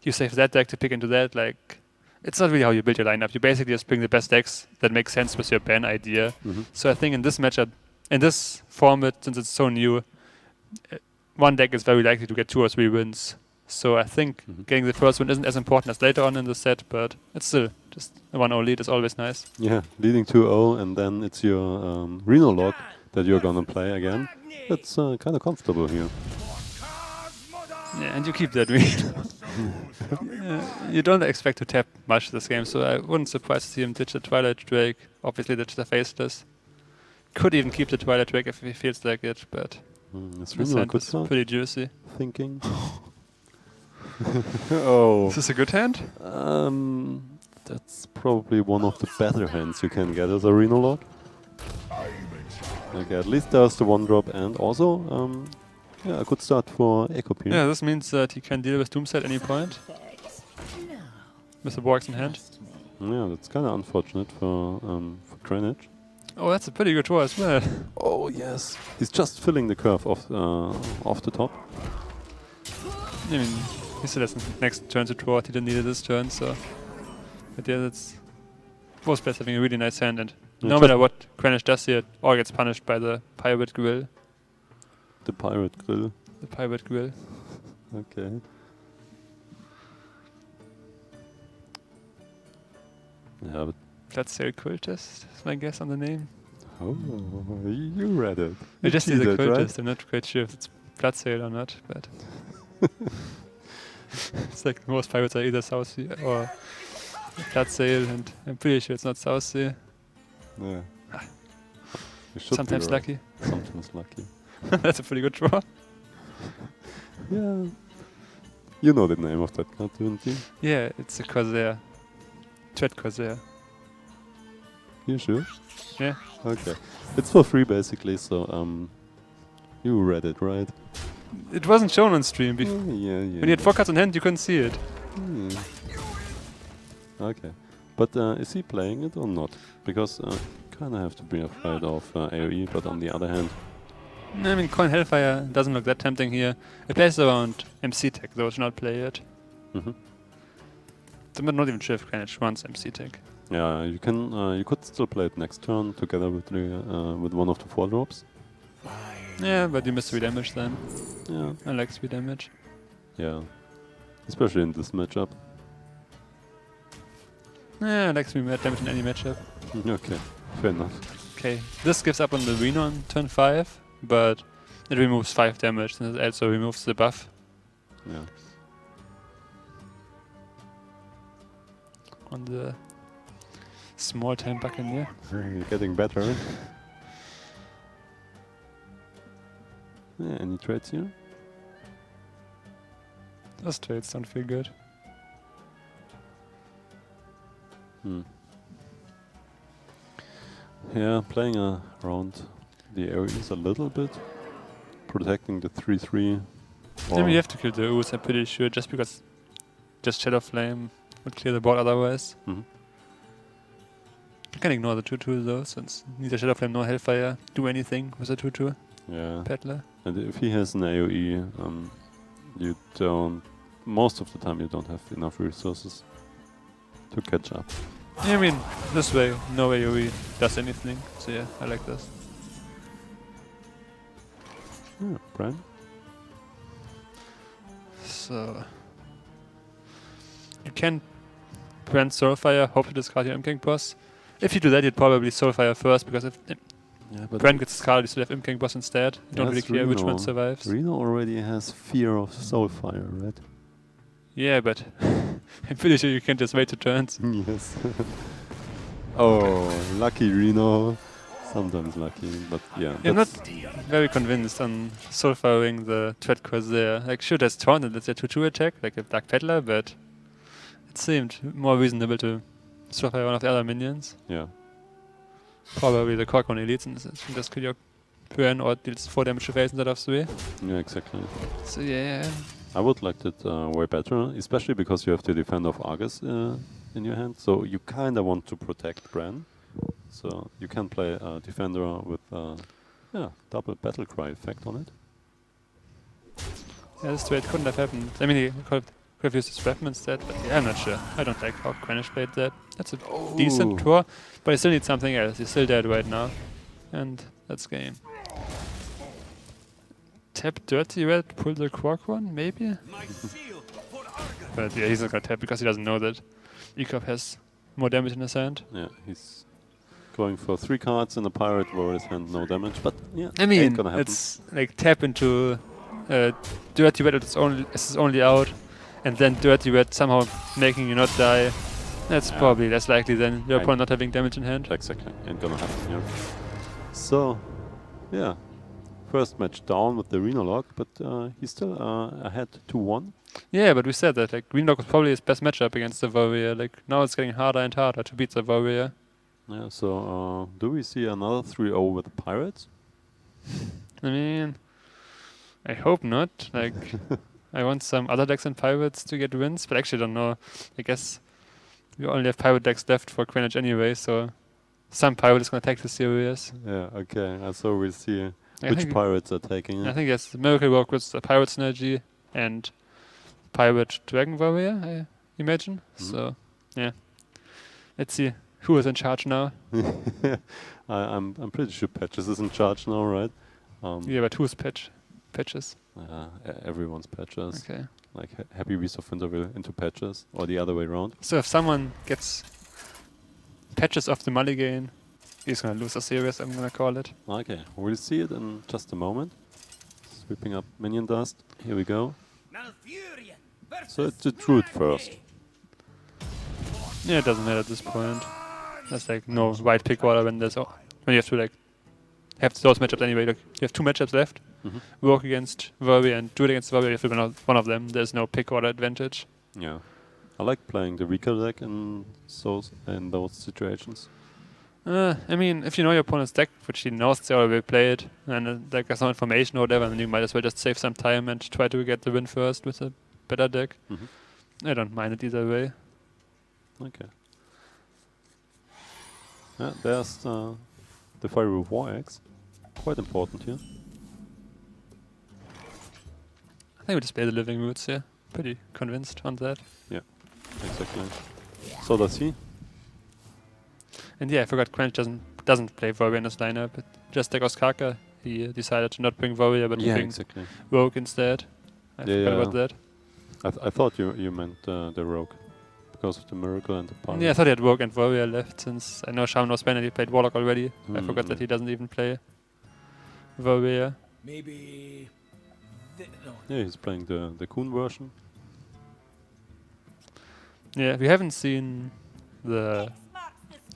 you save that deck to pick into that. Like it's not really how you build your lineup. You basically just bring the best decks that make sense with your ban idea. So I think in this matchup, in this format, since it's so new, one deck is very likely to get 2 or 3 wins. So I think getting the first win isn't as important as later on in the set, but it's still just a 1-0 lead is always nice. Yeah, leading 2-0, and then it's your Reno log that you're gonna play again. It's kind of comfortable here. Yeah, and you keep that Reno. You don't expect to tap much this game, so I wouldn't surprise to see him ditch the Twilight Drake, obviously ditch the Faceless. Could even keep the Twilight Drake if he feels like it, but it's this hand is pretty juicy. Thinking. Oh. Is this a good hand? That's probably one of the better hands you can get as a Reno log. Okay, at least there's the 1-drop, and also yeah, a good start for Ecopy. Yeah, this means that he can deal with Doomsday at any point. With the Borgs in hand. Yeah, that's kind of unfortunate for Greenwich. Oh, that's a pretty good draw as well. Oh yes, he's just filling the curve off the top. I mean, he still has the next turn to draw. He didn't need it this turn, so. But yeah, that's both players having a really nice hand, and no matter what Greenwich does here, it all gets punished by the Pirate Grill. The Pirate Grill. The Pirate Grill. Okay. Yeah, but Bloodsail Cultist is my guess on the name. Oh, you read it. I just see the cheated, Cultist. right? I'm not quite sure if it's Bloodsail or not, but it's like most pirates are either South Sea or Bloodsail, and I'm pretty sure it's not South Sea. Yeah. You should Sometimes be right. lucky. Sometimes lucky. That's a pretty good draw. Yeah. You know the name of that card, don't you? Yeah, it's a Corsair. Dread Corsair. You sure? Yeah. Okay. It's for free basically, so you read it, right? It wasn't shown on stream. Yeah. When you had 4 cards in hand, you couldn't see it. Okay. But is he playing it or not? Because kind of have to be afraid of AoE, but on the other hand... I mean, Coin Hellfire doesn't look that tempting here. It plays around MC Tech, though it should not play it. I'm not even sure if Greenwich wants MC Tech. Yeah, you can. You could still play it next turn together with the with one of the 4-drops. Yeah, but you miss 3 damage then. Yeah. I like 3 damage. Yeah. Especially in this matchup. Yeah, I like 3 damage in any matchup. Okay, fair enough. Okay, this gives up on the Reno on turn 5, but it removes 5 damage and it also removes the buff. Yeah. On the small time Buccaneer. You're getting better. Yeah, any trades here? Those trades don't feel good. Yeah, playing around the areas a little bit, protecting the 3/3. I mean, you have to kill the Ooze, I'm pretty sure, just because just Shadow Flame would clear the board otherwise. You can ignore the 2/2 though, since neither Shadow Flame nor Hellfire do anything with a 2/2. Yeah. Peddler. And if he has an AoE, you don't. Most of the time, you don't have enough resources to catch up. Yeah, I mean, this way, no AoE does anything. So yeah, I like this. Yeah, Brian? So you can brand Soulfire, hope to discard your Imp boss. If you do that, you'd probably Soulfire first, because if Brand gets discarded, you still have Imp boss instead. You don't really care which one survives. Reno already has fear of Soulfire, right? Yeah, but I'm pretty sure you can just wait 2 turns. Yes. Oh, lucky Reno. Sometimes lucky, but yeah. I'm not very convinced on Soulfiring the Dread Corsair. Like, sure, there's Taunt and that's a 2/2 attack, like a Dark Peddler, but it seemed more reasonable to Soulfire one of the other minions. Yeah. Probably the Corkon Elites and just kill your Burn or deals 4 damage to face instead of 3. Yeah, exactly. So yeah. I would like that way better, especially because you have the Defender of Argus in your hand, so you kind of want to protect Bran. So you can play a Defender with double Battlecry effect on it. Yeah, this trade couldn't have happened. I mean, he could Could have used his weapon instead, but yeah, I'm not sure. I don't like how Greenwich played that. That's a decent draw, but he still needs something else. He's still dead right now. And that's game. Tap Dirty Red, pull the Quark one, maybe? But yeah, he's not gonna tap because he doesn't know that Ecop has more damage in his hand. Yeah, he's going for 3 cards in the Pirate Warrior's hand, no damage, but yeah, I mean, ain't gonna happen. it's like tap into Dirty Red as its only out, and then Dirty Red somehow making you not die. That's probably less likely than your opponent not having damage in hand. Exactly, ain't gonna happen here. So, yeah, first match down with the Renologue, but he's still ahead 2-1. Yeah, but we said that like Greenlock was probably his best matchup against the Warrior. Like now it's getting harder and harder to beat the Warrior. Yeah, so do we see another 3-0 with the Pirates? I mean, I hope not. Like, I want some other decks and Pirates to get wins, but actually I don't know. I guess we only have Pirate decks left for Greenwich anyway, so some Pirate is going to take the series. Yeah, okay, so we'll see which Pirates are taking it. I think yes, Miracle Walk with the Pirate Synergy and Pirate Dragon Warrior, I imagine. So, yeah. Let's see who is in charge now. I'm pretty sure Patches is in charge now, right? Yeah, but who's Patches? Everyone's Patches. Okay. Like Happy Beast of Winterville into Patches, or the other way around. So if someone gets Patches off the mulligan, he's gonna lose a series, I'm gonna call it. Okay, we'll see it in just a moment. Sweeping up minion dust. Here we go. So it's the Druid first. Yeah, it doesn't matter at this point. There's like no right pick order when there's when you have to like have those matchups anyway. Like, you have 2 matchups left. Work against Warrior and do it against Warrior. You have to win one of them. There's no pick order advantage. Yeah, I like playing the weaker deck in those situations. I mean, if you know your opponent's deck, which he knows they already played, and like there's no information or whatever, then you might as well just save some time and try to get the win first with a better deck. I don't mind it either way. Okay. Yeah, there's the Fiery War Axe. Quite important here. I think we just play the Living Roots here. Pretty convinced on that. Yeah, exactly. So does he. And yeah, I forgot Quench doesn't play Warrior in his lineup. But just like Osaka, he decided to not bring Warrior but to bring Rogue instead. I forgot about that. I thought you meant the Rogue. Because of the Miracle and the Power. Yeah, I thought he had Rogue and Warrior left, since I know Shaman was banned and he played Warlock already. I forgot that he doesn't even play Warrior. Maybe... Yeah, he's playing the Kun version. Yeah, we haven't seen the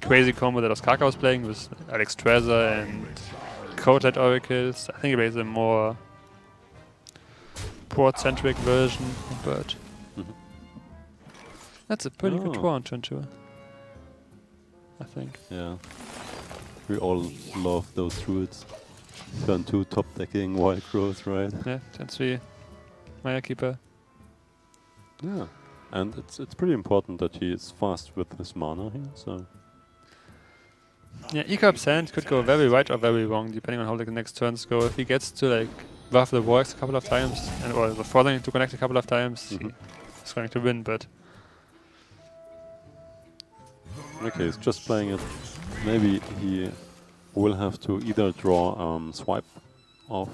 crazy combo that Osaka was playing with Alex Trezor and Coated Oracles. I think he plays a more port-centric version, but that's a pretty good draw on turn 2, I think. Yeah, we all love those druids. Turn 2 top decking Wild Growth, right? Yeah, turn 3 Maya Keeper. Yeah, and it's pretty important that he is fast with his mana here, so... Yeah, Ecop's hand could go very right or very wrong, depending on how the next turns go. If he gets to like buff the Warx a couple of times, or the Forthing to connect a couple of times, he's going to win, but... Okay, he's just playing it. Maybe he will have to either draw Swipe off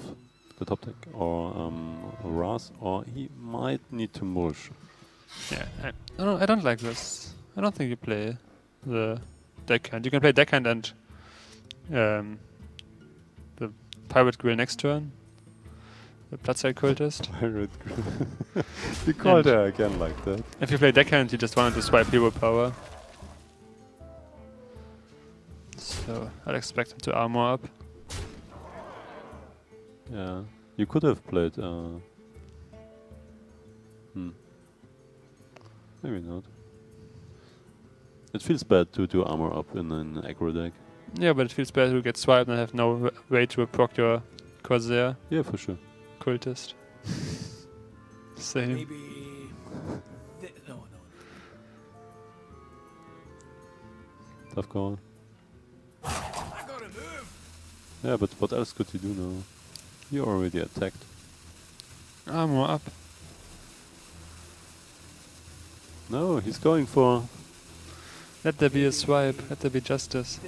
the top deck or Raz, or he might need to Mulch. Yeah, I don't like this. I don't think you play the deckhand. You can play deckhand and the Pirate Grill next turn. The Bloodside Cultist. Pirate Grill. You called her again like that. If you play deckhand, you just wanted to swipe hero power. So I'd expect him to armor up. Yeah, you could have played. Maybe not. It feels bad to do armor up in an aggro deck. Yeah, but it feels bad to get swiped and have no way to proc your Corsair. Yeah, for sure. Cultist. Same. Maybe... No. Tough call. Yeah, but what else could you do now? You already attacked. Armor up. No, he's going for... Let there be a swipe, let there be justice.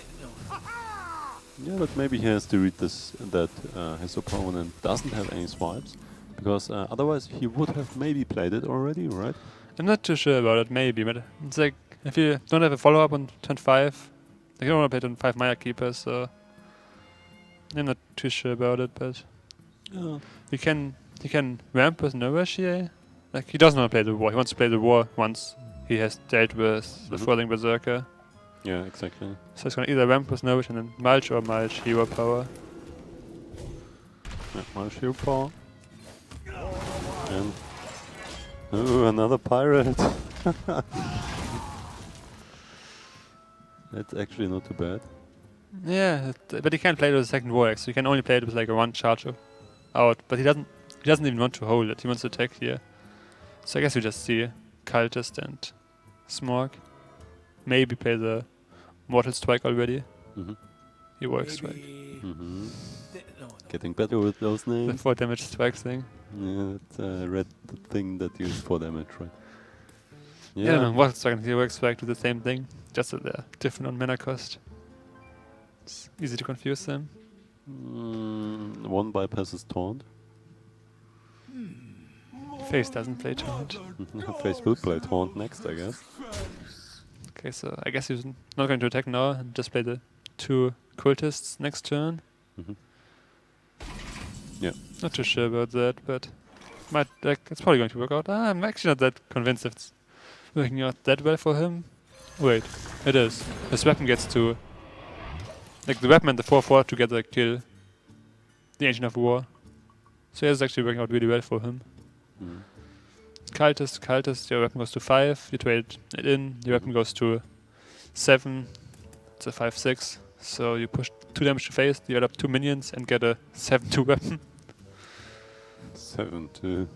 Yeah, but maybe he has to read this, that his opponent doesn't have any swipes, because otherwise he would have maybe played it already, right? I'm not too sure about it, maybe, but it's like, if you don't have a follow-up on turn 5, like you don't want to play turn 5 Maya Keeper, so I'm not too sure about it, but Yeah. he can ramp with no rush here. Like, he doesn't want to play the war, he wants to play the war once he has dealt with the Falling Berserker. Yeah, exactly. So he's gonna either ramp with no rush and then mulch or mulch hero power. Yeah, mulch hero power. And... Oh, another pirate! That's actually not too bad. Yeah, but he can't play it with a second war axe, so he can only play it with like a one charge out. But he doesn't even want to hold it, he wants to attack here. So I guess we just see Cultist and Smorg. Maybe play the Mortal Strike already. Heroic Strike. Getting better with those names. The 4 damage strike thing. Yeah, it's a red thing that uses 4 damage, right? Yeah, no, Mortal Strike and Heroic Strike do the same thing, just that they're different on mana cost. It's easy to confuse them. One bypasses Taunt. Face doesn't play Taunt. Face will play Taunt next, I guess. Okay, so I guess he's not going to attack now and just play the 2 cultists next turn. Yeah. Not too sure about that, but it's probably going to work out. I'm actually not that convinced if it's working out that well for him. Wait, it is. His weapon gets to... Like, the weapon and the 4/4 together kill the Ancient of War. So it's actually working out really well for him. Cultist, your weapon goes to 5, you trade it in, your weapon goes to 7, it's a 5/6, so you push 2 damage to face, you add up 2 minions and get a 7/2 weapon. 7/2.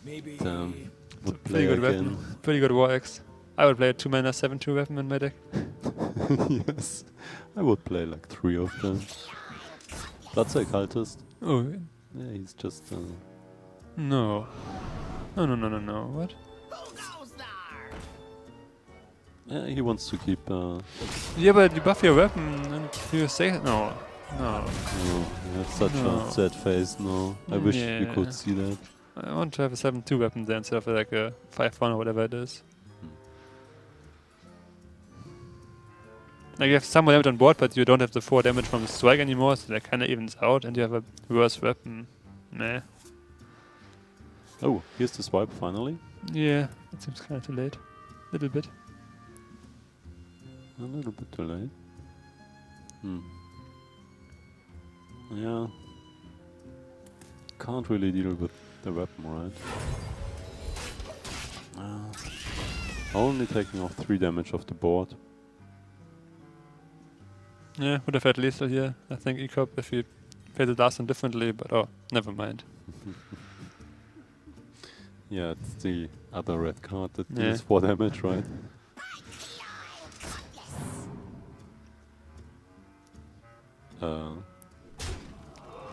Maybe. Damn. Would Pretty play good again. weapon, pretty good war axe. I would play a 2 mana 7/2 weapon in my deck. Yes, I would play like 3 of them. That's a cultist. Oh. Yeah, he's just... No. No, what? Yeah, he wants to keep... Yeah, but you buff your weapon and you say... No. No, you have such a sad face, no. I wish you could see that. I want to have a 7/2 weapon there instead of like a 5/1 or whatever it is. Like you have some more damage on board, but you don't have the 4 damage from the strike anymore, so that kinda evens out and you have a worse weapon. Nah. Oh, here's the swipe finally. Yeah, it seems kinda too late. Little bit. A little bit too late. Yeah. Can't really deal with the weapon, right? Only taking off 3 damage off the board. Yeah, would have had lethal here. I think Ecop if you played the last one differently, but oh, never mind. Yeah, it's the other red card that Yeah. deals 4 damage, right?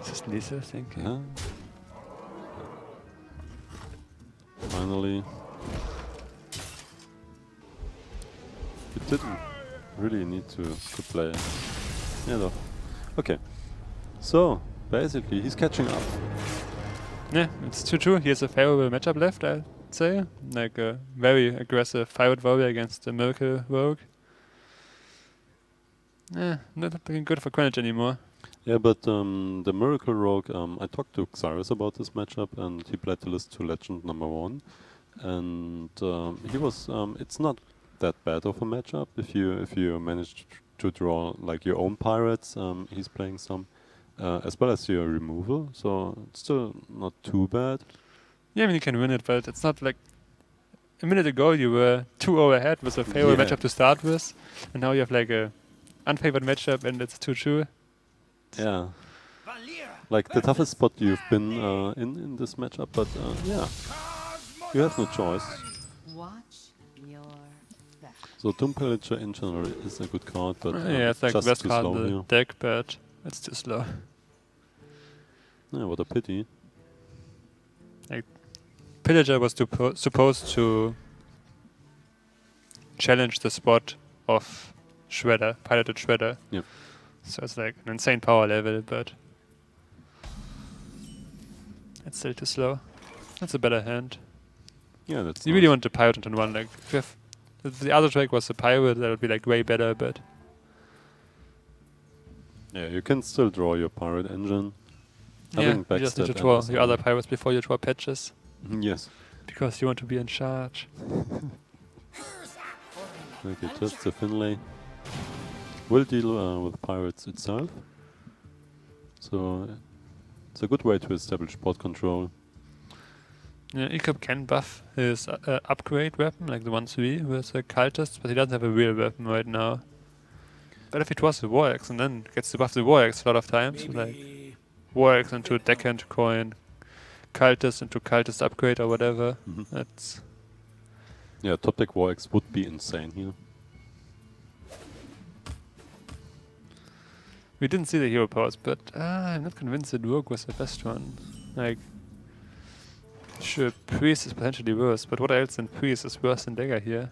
Just lethal, I think. Yeah. Finally. You didn't really need to play. Yeah, though. Okay. So, basically, he's catching up. Yeah, it's 2-2. He has a favorable matchup left, I'd say. Like a very aggressive Pirate Warrior against a Miracle Rogue. Yeah, not looking good for Greenwich anymore. Yeah, but the Miracle Rogue, I talked to Xyrus about this matchup, and he played the list to Legend #1. And he was, it's not that bad of a matchup if you manage to draw like your own pirates. He's playing some, as well as your removal, so it's still not too bad. Yeah, I mean you can win it, but it's not like a minute ago you were 2-0 ahead with a favorable matchup to start with, and now you have like a unfavored matchup and it's 2-2. Yeah. Like the toughest spot you've been in this matchup, but yeah, you have no choice. Watch your back. So Tomb Pillager in general is a good card, but yeah, it's like the just best too card slow in the here. deck, but it's too slow. Yeah, what a pity. Like Pillager was supposed to challenge the spot of Shredder, piloted Shredder. Yep. So it's like an insane power level, but it's still too slow. That's a better hand. Yeah, that's You really want the pirate on one. Like if the other track was the pirate, that would be like way better. But Yeah, you can still draw your pirate engine. yeah, you just need to draw your other pirates before you draw patches. Yes. Because you want to be in charge. Okay, just the Finlay will deal with pirates itself. So it's a good way to establish board control. Yeah, Ecop can buff his upgrade weapon, like the 1-3 with the cultist, but he doesn't have a real weapon right now. But if it was the War Axe and then gets to buff the War Axe a lot of times, like War Axe into Deckhand coin, cultist into cultist upgrade or whatever, that's... Yeah, top deck War Axe would be insane here. We didn't see the hero powers, but I'm not convinced that Rogue was the best one. Like, sure, Priest is potentially worse, but what else than Priest is worse than Dagger here?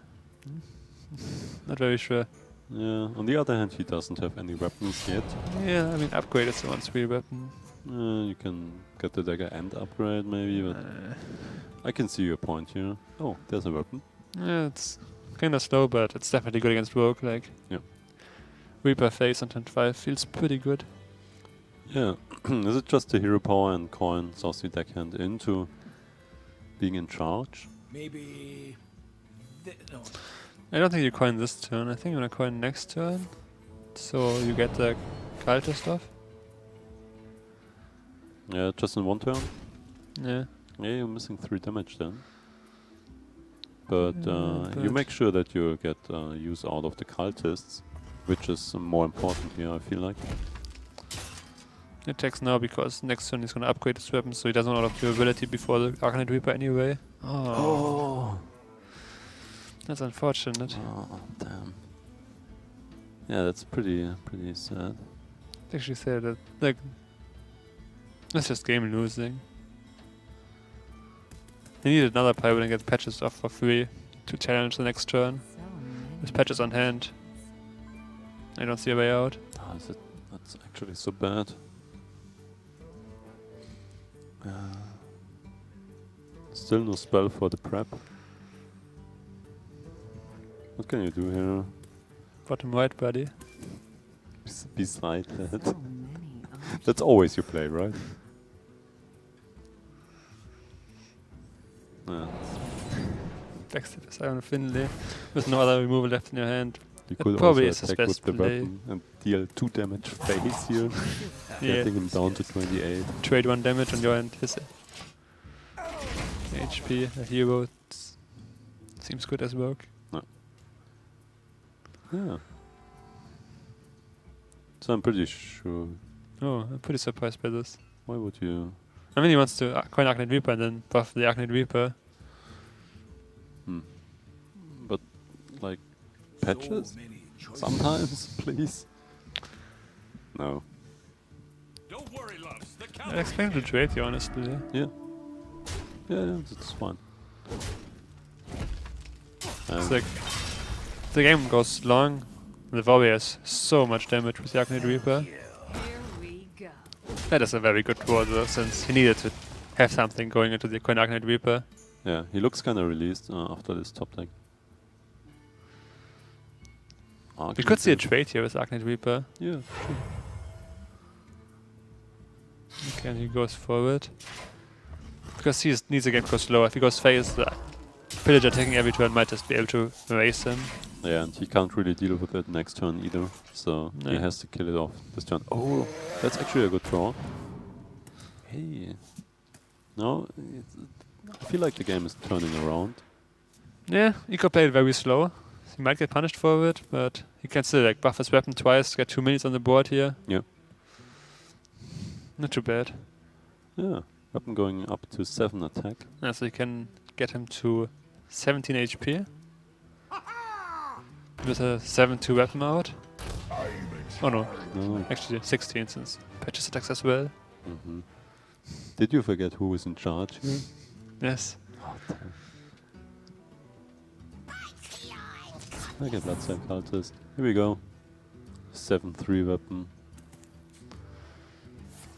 Not very sure. Yeah, on the other hand, he doesn't have any weapons yet. Yeah, I mean, upgrade is the 1-3 weapon. You can get the dagger and upgrade maybe, but I can see your point here. Oh, there's a weapon. Yeah, it's kind of slow, but it's definitely good against Rogue. Like, yeah. Reaper face on turn 5 feels pretty good. Yeah, is it just the hero power and coin South Sea deckhand into being in charge? Maybe... no. I don't think you coin this turn. I think you're gonna coin next turn. So you get the cultist stuff. Yeah, just in one turn? Yeah. Yeah, you're missing 3 damage then. But but you make sure that you get use out of the cultists, which is more important here, I feel like. It attacks now because next turn he's gonna upgrade his weapon, so he doesn't have durability before the Arcanite Reaper anyway. Oh. That's unfortunate. Oh, damn. Yeah, that's pretty sad. It's actually sad that, like, that's just game losing. He needed another pirate and get patches off for free to challenge the next turn. With patches on hand, I don't see a way out. Oh, that's actually so bad. Still no spell for the prep. What can you do here? Bottom right, buddy. Beside that. That's always your play, right? Yeah. Backstep is Iron Finlay with no other removal left in your hand. You That could probably also is his attack best with the play. weapon and deal 2 damage face here. Yeah. Getting him down to 28. Trade 1 damage on your end. His HP, a hero, seems good as work. No. Yeah. So I'm pretty sure. Oh, I'm pretty surprised by this. Why would you? I mean, he wants to coin Arcanite Reaper and then buff the Arcanite Reaper. But, like, patches? Sometimes, please? No. I expect him to trade you, honestly. Yeah. Yeah, that's fine. It's like, the game goes long, the warrior has so much damage with the Arcanite Reaper. That is a very good draw though, since he needed to have something going into the coin Arcanite Reaper. Yeah, he looks kind of released after this top deck. We could see a trade here with Arcanite Reaper. Yeah, true. Okay, and he goes forward. Because he needs a game to go slow. If he goes face, the Pillager taking every turn might just be able to erase him. Yeah, and he can't really deal with it next turn either, so he Yeah. has to kill it off this turn. Oh, that's actually a good draw. Hey. No, I feel like the game is turning around. Yeah, he could play it very slow. He might get punished for it, but he can still like buff his weapon twice, get 2 minutes on the board here. Yeah. Not too bad. Yeah, weapon going up to 7 attack. Yeah, so you can get him to 17 HP. With a 7-2 weapon out. Oh no. No. Actually 16 since patches attacks as well. Mm-hmm. Did you forget who was in charge here? Yes. Oh, damn. Okay, Bloodstone Cultist. Here we go. 7-3 weapon.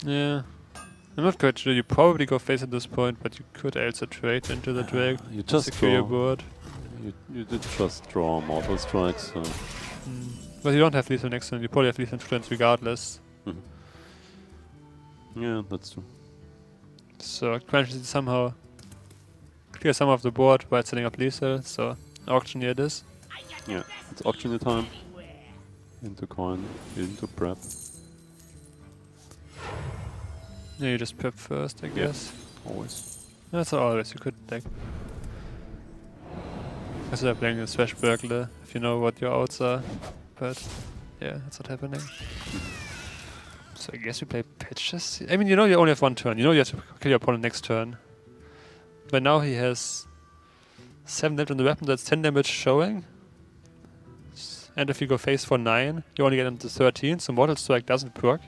Yeah. I'm not quite sure. You probably go face at this point, but you could also trade into the drag. You just secure your draw. board. You did just draw Mortal Strikes, so... But you don't have lethal next turn. You probably have lethal turns regardless. Yeah, that's true. So Quench somehow clear some of the board while setting up lethal, so auctioneer this. Yeah, it's auctioneer time. Into coin, into prep. Yeah, you just prep first, I guess. Always. That's always. You could like instead of playing a Swashbuckler, if you know what your outs are. But yeah, that's not happening. So I guess we play patches. I mean, you know you only have one turn. You know you have to kill your opponent next turn. But now he has 7 damage on the weapon, that's 10 damage showing. And if you go face for 9, you only get him to 13, so Mortal Strike doesn't proc.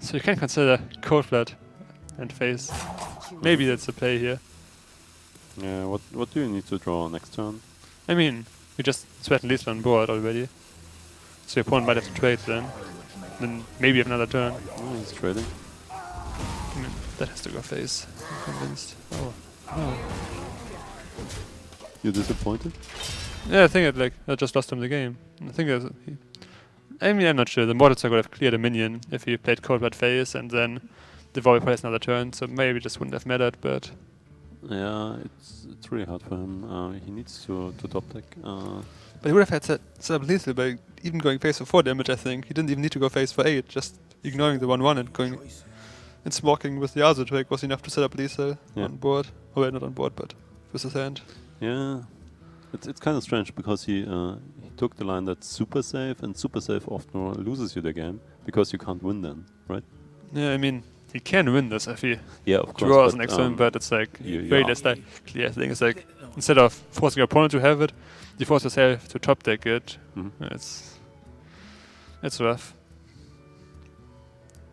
So you can consider Cold Blood and face. Maybe that's the play here. Yeah, what do you need to draw next turn? I mean, you just threaten lethal on board already. So your opponent might have to trade then. Then maybe have another turn. Oh, he's trading. I mean, that has to go face. I'm convinced. Oh. You disappointed? Yeah, I think I just lost him the game. I think I mean, I'm not sure. The Mortal Strike would have cleared a minion if he played Cold Blood face, and then the Volley probably has another turn, so maybe it just wouldn't have mattered, but... Yeah, it's really hard for him. He needs to top deck. But he would have had set up lethal by even going face for 4 damage, I think. He didn't even need to go face for 8, just ignoring the 1-1 and going... And smoking with the other trick was enough to set up lethal on board. Oh, well, not on board, but with his hand. Yeah, it's kind of strange because he took the line that's super safe, and super safe often loses you the game because you can't win then, right? Yeah, I mean, he can win this if he of course, draws next turn, but it's like very less likely. I think it's like instead of forcing your opponent to have it, you force yourself to top deck it. It's rough.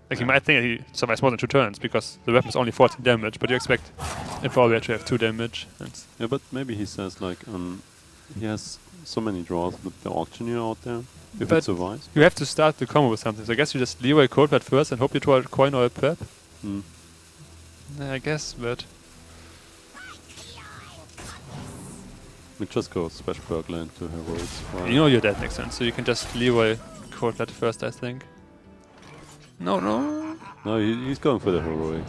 Like you might think he survives more than 2 turns because the weapon's only 14 damage, but you expect it probably to have 2 damage. Yeah, but maybe he says like he has so many draws with the auctioneer out there. If it survives, you have to start the combo with something. So I guess you just leeway Cold Blood first and hope you draw a coin or a prep. Yeah, I guess, but we just go Special Burglar into Heroics. You know you're dead next turn, so you can just leeway Cold Blood first, I think. No. No, he's going for the heroic.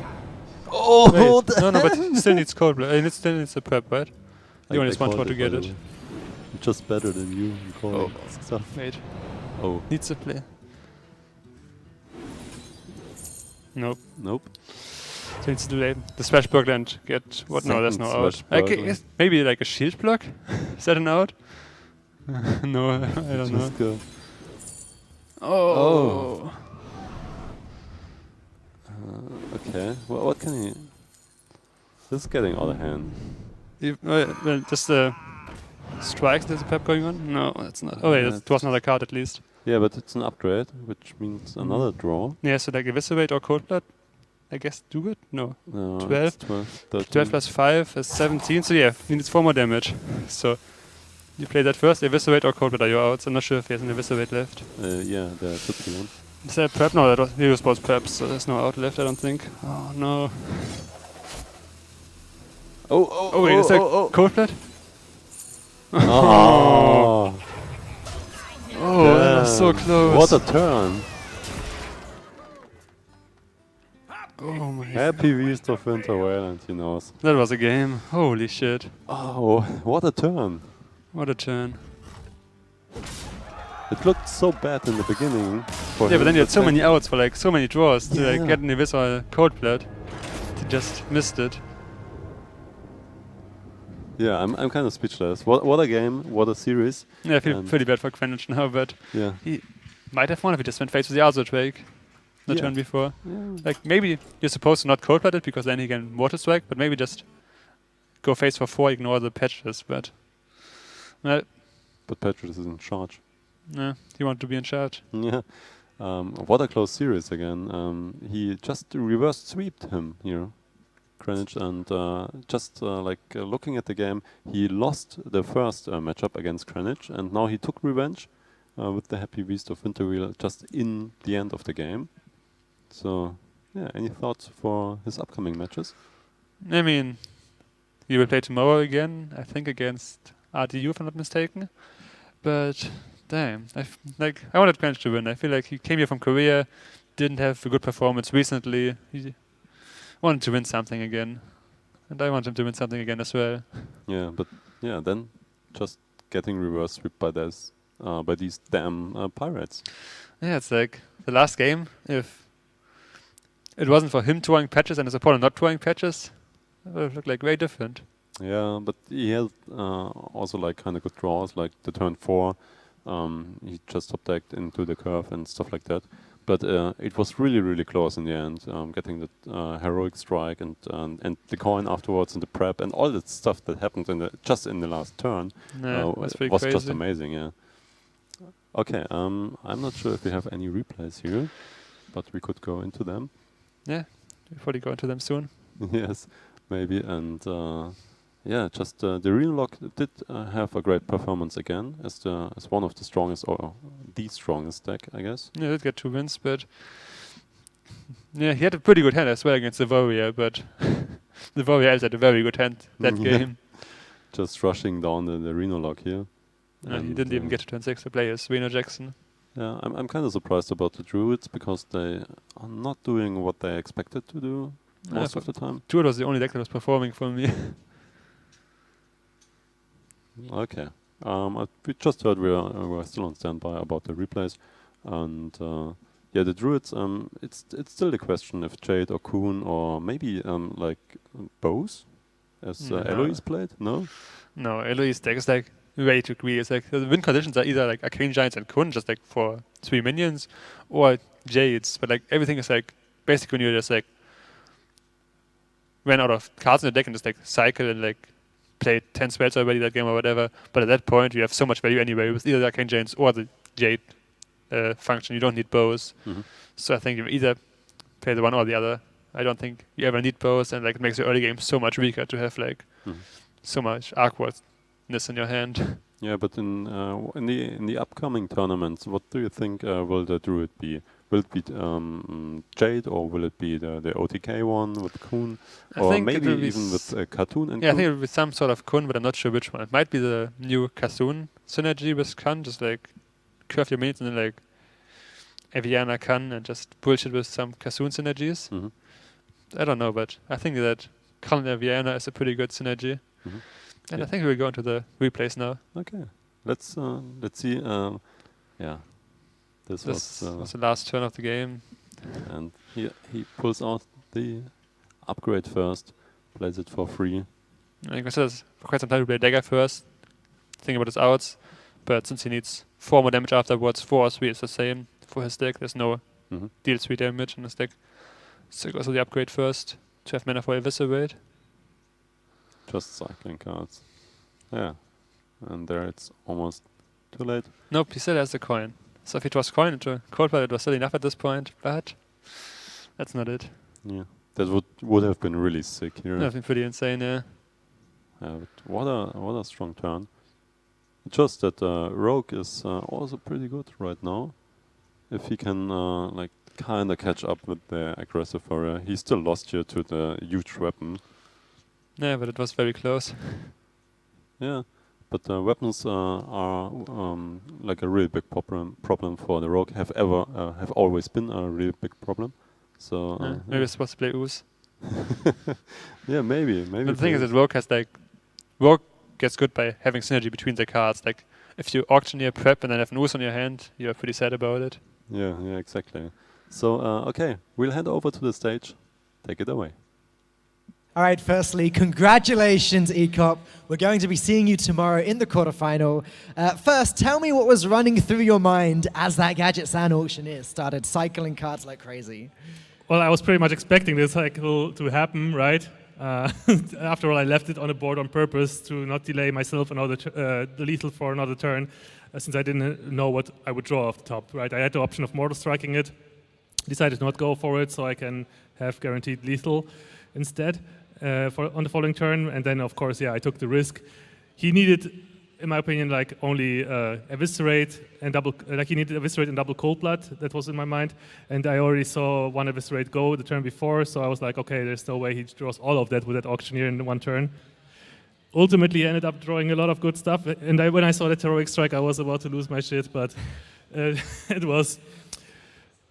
Oh, no, but he still needs Cold Blood. He still needs a prep, right? He only has 1 more to get it. Just better than you in calling stuff. Wait. Oh. Needs to play. Nope. So needs to do the Splash Burglar and get what? No, there's no out. I guess maybe like a shield block? Is that an out? No, I don't know. Go. Oh. Okay. Well, what can he? This is getting out of hand. Well, just strikes. There's a prep going on. No, it's not. Oh wait, it was another card at least. Yeah, but it's an upgrade, which means another draw. Yeah, so like Eviscerate or Cold Blood, I guess do it? No. 12. 12 plus 5 is 17, so yeah, he needs 4 more damage. So you play that first, Eviscerate or Cold Blood are your outs. I'm not sure if he has an Eviscerate left. Yeah, there should be one. Is there a prep? No, he was both preps, so there's no out left, I don't think. Oh no. Oh wait, is that Cold Blood? Oh. Oh, that was so close. What a turn. Oh my Happy Beast of Winter Wayland, he knows. That was a game. Holy shit. Oh, what a turn. What a turn. It looked so bad in the beginning. For Yeah, him, but then you had so many outs for like so many draws to like, Yeah. get an Evis or a Cold Blood. He just missed it. Yeah, I'm kind of speechless. What a game, what a series. Yeah, I feel pretty bad for Quench now, but yeah. he might have won if he just went face with the other Drake the Yeah. turn before. Yeah. Like maybe you're supposed to not Cold Blood it because then he can Mortal Strike, but maybe just go face for 4, ignore the patches, but well, But Patrick is in charge. yeah, he wanted to be in charge. Yeah. What a close series again. He just reverse sweeped him here. Krennic, and just looking at the game, he lost the first matchup against Krennic, and now he took revenge with the Happy Beast of Winterwheel just in the end of the game. So, yeah, any thoughts for his upcoming matches? I mean, he will play tomorrow again, I think against RDU if I'm not mistaken. But damn, I wanted Krennic to win. I feel like he came here from Korea, didn't have a good performance recently. He wanted to win something again. And I want him to win something again as well. Yeah, but yeah, then just getting reverse swept by these damn pirates. Yeah, it's like the last game, if it wasn't for him throwing patches and his opponent not throwing patches, it would look like very different. Yeah, but he had also like kind of good draws, like the turn 4. He just top decked into the curve and stuff like that. But it was really, really close in the end, getting the heroic strike and the coin afterwards and the prep and all that stuff that happened just in the last turn. Was just amazing, yeah. Okay, I'm not sure if we have any replays here, but we could go into them. Yeah, we'll probably go into them soon. Yes, maybe. And yeah, just the Renolock did have a great performance again as one of the strongest, or the strongest deck, I guess. Yeah, he did get 2 wins, but yeah, he had a pretty good hand as well against the Warrior, but the Warrior also had a very good hand that game. Just rushing down the Renolock here. He didn't even get to turn 6 to play as Reno Jackson. Yeah, I'm kind of surprised about the Druids because they are not doing what they expected to do most of the time. Druid was the only deck that was performing for me. Okay. We just heard we're still on standby about the replays, and yeah, the Druids. It's still the question if Jade or Kuhn or maybe like Bose, as Eloise played. No. No, Eloise deck is like way too greedy. It's like the win conditions are either like Arcane Giants and Kuhn, just like for 3 minions, or Jades. But like everything is like basically when you just like ran out of cards in the deck and just like cycle and like played 10 spells already that game or whatever, but at that point you have so much value anyway with either the Arcane Giants or the Jade function. You don't need both. So I think you either play the one or the other. I don't think you ever need both, and like it makes your early game so much weaker to have like so much awkwardness in your hand. Yeah, but in the upcoming tournaments, what do you think will the Druid be? Will it be Jade, or will it be the OTK one with Kuhn, or maybe even with Cartoon and Kuhn? I think it will be some sort of Kuhn, but I'm not sure which one. It might be the new Cartoon synergy with Khan, just like curve your mates and then like Aviana Khan and just bullshit with some Cartoon synergies. I don't know, but I think that Khan and Aviana is a pretty good synergy. And I think we'll go into the replays now. Okay, let's see. Yeah. This was the last turn of the game. And he pulls out the upgrade first, plays it for free. I consider for quite some time to play Dagger first, think about his outs, but since he needs 4 more damage afterwards, 4 or 3 is the same for his deck. There's no deal 3 damage in his deck. So he goes for the upgrade first to have mana for Eviscerate. Just cycling cards. Yeah. And there it's almost too late. Nope, he still has the coin. So if it was coin into Cold Blood, it was still enough at this point, but that's not it. Yeah, that would have been really sick here. That would have been pretty insane, yeah. Yeah, but what a strong turn. It's just that Rogue is also pretty good right now. If he can like kind of catch up with the aggressive warrior, he still lost here to the huge weapon. Yeah, but it was very close. Yeah. But weapons are like a really big problem for the Rogue. Have always been a really big problem. So maybe it's supposed to play Ooze. Yeah, maybe. But the thing is that Rogue gets good by having synergy between the cards. Like if you auctioneer prep and then have an Ooze on your hand, you're pretty sad about it. Yeah, exactly. So okay, we'll hand over to the stage. Take it away. All right, firstly, congratulations, ECOP. We're going to be seeing you tomorrow in the quarterfinal. First, tell me what was running through your mind as that Gadget Sand auctioneer started cycling cards like crazy. Well, I was pretty much expecting this cycle to happen, right? After all, I left it on the board on purpose to not delay myself the lethal for another turn, since I didn't know what I would draw off the top, right? I had the option of Mortal Striking it, decided to not go for it so I can have guaranteed lethal instead. on the following turn, and then of course, yeah, I took the risk. He needed, in my opinion, like only eviscerate and double. Like he needed eviscerate and double cold blood. That was in my mind, and I already saw one eviscerate go the turn before, so I was like, okay, there's no way he draws all of that with that auctioneer in one turn. Ultimately, I ended up drawing a lot of good stuff, and when I saw that heroic strike, I was about to lose my shit, but it was.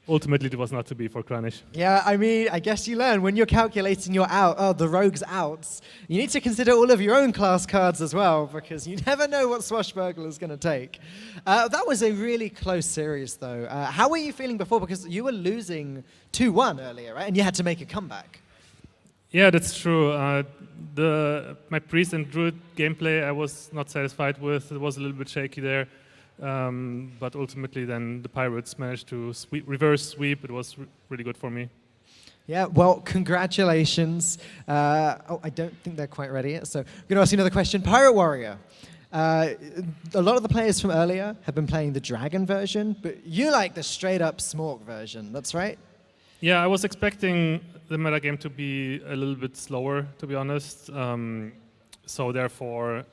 Ultimately, it was not to be for Kranich. Yeah, I mean, I guess you learn when you're calculating your the rogue's outs, you need to consider all of your own class cards as well, because you never know what Swashbuckler is going to take. That was a really close series, though. How were you feeling before? Because you were losing 2-1 earlier, right? And you had to make a comeback. Yeah, that's true. My Priest and Druid gameplay I was not satisfied with. It was a little bit shaky there. But ultimately, then the Pirates managed to reverse sweep. It was really good for me. Yeah, well, congratulations. I don't think they're quite ready yet, so I'm going to ask you another question. Pirate Warrior. A lot of the players from earlier have been playing the Dragon version, but you like the straight-up Smork version, that's right? Yeah, I was expecting the metagame to be a little bit slower, to be honest. So therefore,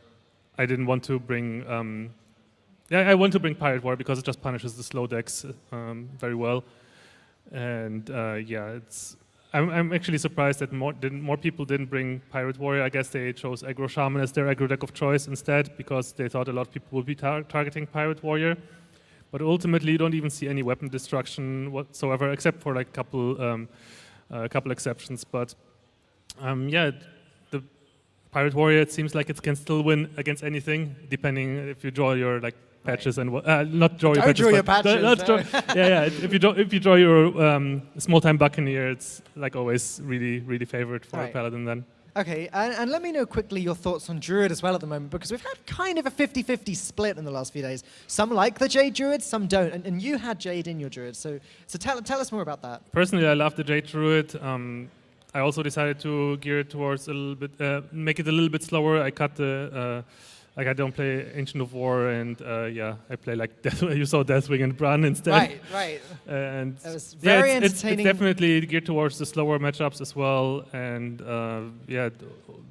I didn't want to bring... I want to bring Pirate Warrior because it just punishes the slow decks very well, and I'm actually surprised that more people didn't bring Pirate Warrior. I guess they chose Aggro Shaman as their aggro deck of choice instead because they thought a lot of people would be targeting Pirate Warrior. But ultimately, you don't even see any weapon destruction whatsoever, except for like a couple exceptions. But the Pirate Warrior, it seems like it can still win against anything, depending if you draw your like patches and not draw your patches. Draw your patches. If you draw your small time Buccaneer, it's like always really favored for a Paladin then. Okay, and let me know quickly your thoughts on Druid as well at the moment, because we've had kind of a 50-50 split in the last few days. Some like the Jade Druid, some don't, and you had Jade in your Druid, so tell us more about that. Personally, I love the Jade Druid. I also decided to gear it towards a little bit, make it a little bit slower. I cut the, I don't play Ancient of War, and I play like you saw Deathwing and Bran instead. Right. And it was very entertaining. It's definitely geared towards the slower matchups as well, and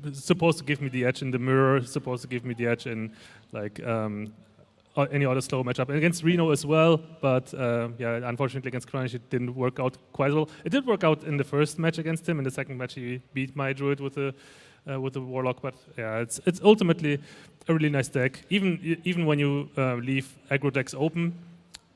it's supposed to give me the edge in the mirror. It's supposed to give me the edge in like any other slow matchup. And against Reno as well, but unfortunately against Kranich it didn't work out quite well. It did work out in the first match against him. In the second match he beat my Druid with the Warlock, but yeah, it's ultimately a really nice deck. Even when you leave aggro decks open,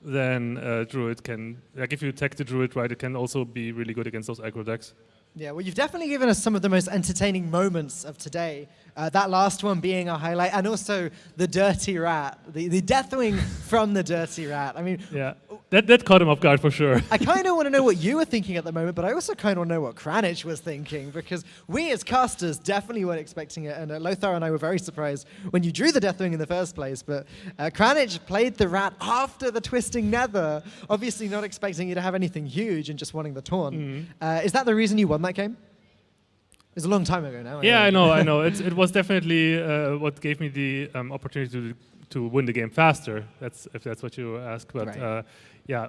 then Druid can, like if you tech the Druid right, it can also be really good against those aggro decks. Yeah, well, you've definitely given us some of the most entertaining moments of today. That last one being a highlight, and also the Dirty Rat, the Deathwing from the Dirty Rat. I mean, yeah, that caught him off guard for sure. I kind of want to know what you were thinking at the moment, but I also kind of want to know what Kranich was thinking, because we as casters definitely weren't expecting it, and Lothar and I were very surprised when you drew the Deathwing in the first place. But Kranich played the Rat after the Twisting Nether, obviously not expecting you to have anything huge and just wanting the Taunt. Is that the reason you won that game? It was a long time ago now. Yeah, I know. It was definitely what gave me the opportunity to win the game faster. If that's what you ask. But right.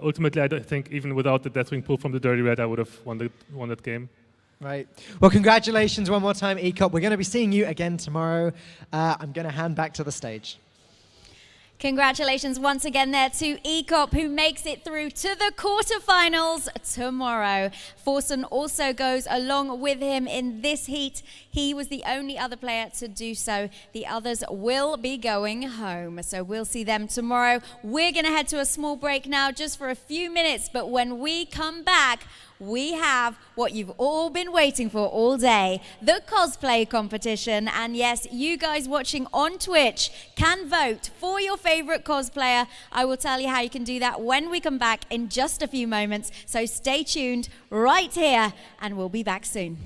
Ultimately, I think even without the Deathwing pull from the Dirty Red, I would have won that game. Right. Well, congratulations one more time, Ecop. We're going to be seeing you again tomorrow. I'm going to hand back to the stage. Congratulations once again there to Ecop, who makes it through to the quarterfinals tomorrow. Forsen also goes along with him in this heat. He was the only other player to do so. The others will be going home, so we'll see them tomorrow. We're going to head to a small break now just for a few minutes, but when we come back, we have what you've all been waiting for all day, the cosplay competition. And yes, you guys watching on Twitch can vote for your favorite cosplayer. I will tell you how you can do that when we come back in just a few moments. So stay tuned right here, and we'll be back soon.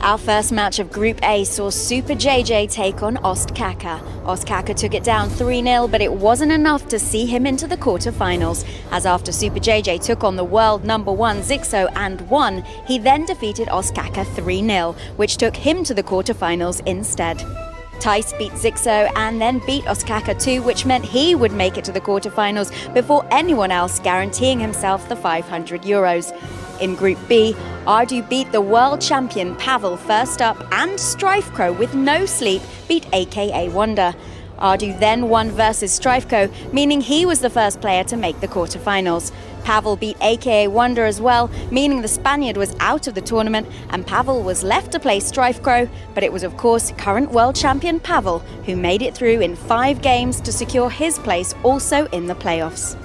Our first match of Group A saw Super JJ take on Ostkaka. Ostkaka took it down 3-0, but it wasn't enough to see him into the quarterfinals, as after Super JJ took on the world #1 Zixo and won, he then defeated Ostkaka 3-0, which took him to the quarterfinals instead. Tice beat Zixo and then beat Ostkaka too, which meant he would make it to the quarterfinals before anyone else, guaranteeing himself the €500. In Group B, Ardu beat the world champion Pavel first up, and Strifecrow with no sleep beat AKA Wonder. Ardu then won versus Strifecrow, meaning he was the first player to make the quarterfinals. Pavel beat AKA Wonder as well, meaning the Spaniard was out of the tournament and Pavel was left to play Strifecrow, but it was of course current world champion Pavel who made it through in 5 games to secure his place also in the playoffs.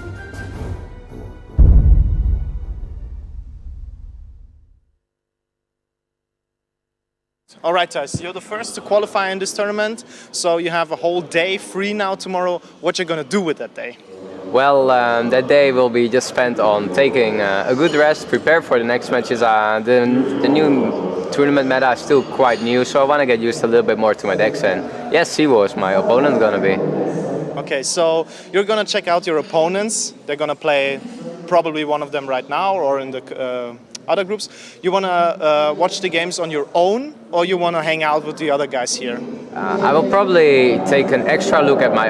All right, Tice, you're the first to qualify in this tournament, so you have a whole day free now tomorrow. What you're going to do with that day? Well, that day will be just spent on taking a good rest, prepare for the next matches. The new tournament meta is still quite new, so I want to get used a little bit more to my decks. And yes, Siwo is my opponent going to be. Okay, so you're going to check out your opponents. They're going to play probably one of them right now or in the other groups. You want to watch the games on your own, or you want to hang out with the other guys here? I will probably take an extra look at my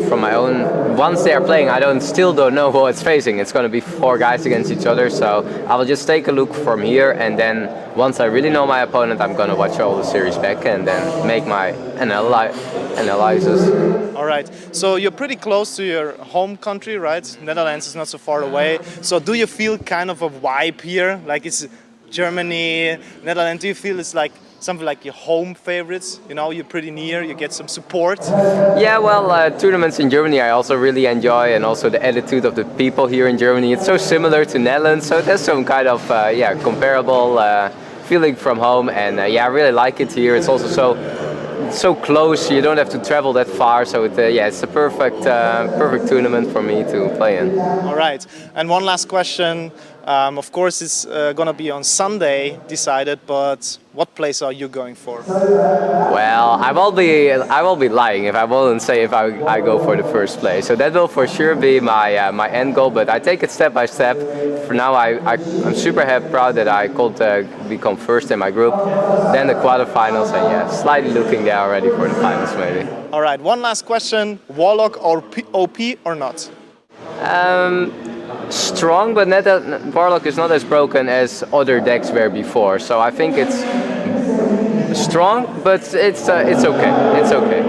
from my own. Once they are playing, still don't know who it's facing. It's going to be 4 guys against each other, so I will just take a look from here, and then once I really know my opponent, I'm going to watch all the series back and then make my analysis. All right, so you're pretty close to your home country, right? Netherlands is not so far away. So do you feel kind of a vibe here? Like it's Germany, Netherlands, do you feel it's like something like your home favorites? You know, you're pretty near, you get some support. Yeah, well, tournaments in Germany I also really enjoy, and also the attitude of the people here in Germany. It's so similar to Netherlands, so there's some kind of comparable feeling from home, and I really like it here. It's also so close, you don't have to travel that far, so it's a perfect tournament for me to play in. All right, and one last question. Of course, it's going to be on Sunday decided, but what place are you going for? Well, I will be lying if I won't say if I go for the first place. So that will for sure be my end goal, but I take it step by step. For now, I'm super proud that I could become first in my group, then the quarterfinals, and slightly looking there already for the finals maybe. All right, one last question. Warlock or OP or not? Strong, but Warlock is not as broken as other decks were before. So I think it's strong, but it's okay. It's okay.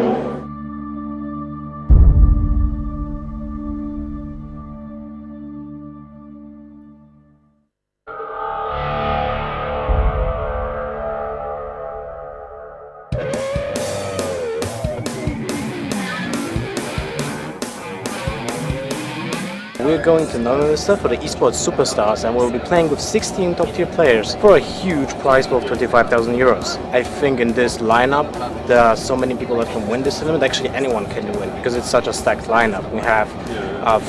We're going to Novelista for the Esport Superstars, and we'll be playing with 16 top-tier players for a huge prize pool of €25,000. I think in this lineup there are so many people that can win this tournament. Actually, anyone can win because it's such a stacked lineup. We have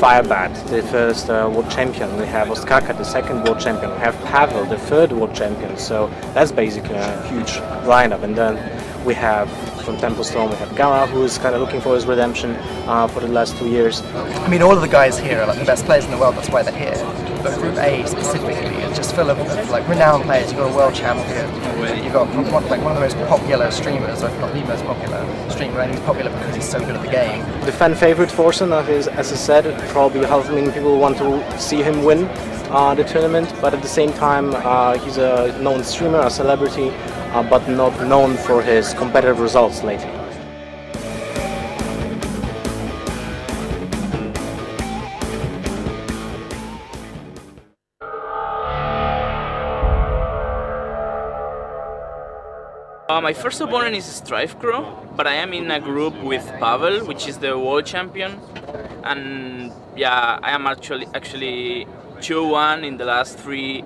Firebat, the first world champion. We have Ostkaka, the second world champion. We have Pavel, the third world champion. So that's basically a huge lineup. And then we have from Templestone, we have Gara, who is kind of looking for his redemption for the last 2 years. I mean, all of the guys here are like the best players in the world, that's why they're here. But Group A specifically is just full of like renowned players. You've got a world champion, you've got one of the most popular streamers, if not the most popular streamer, and he's popular because he's so good at the game. The fan favorite Forsen, as I said, probably 500,000 people want to see him win the tournament, but at the same time he's a known streamer, a celebrity, but not known for his competitive results lately. My first opponent is Strifecrow, but I am in a group with Pavel, which is the world champion, and I am actually 2-1 in the last 3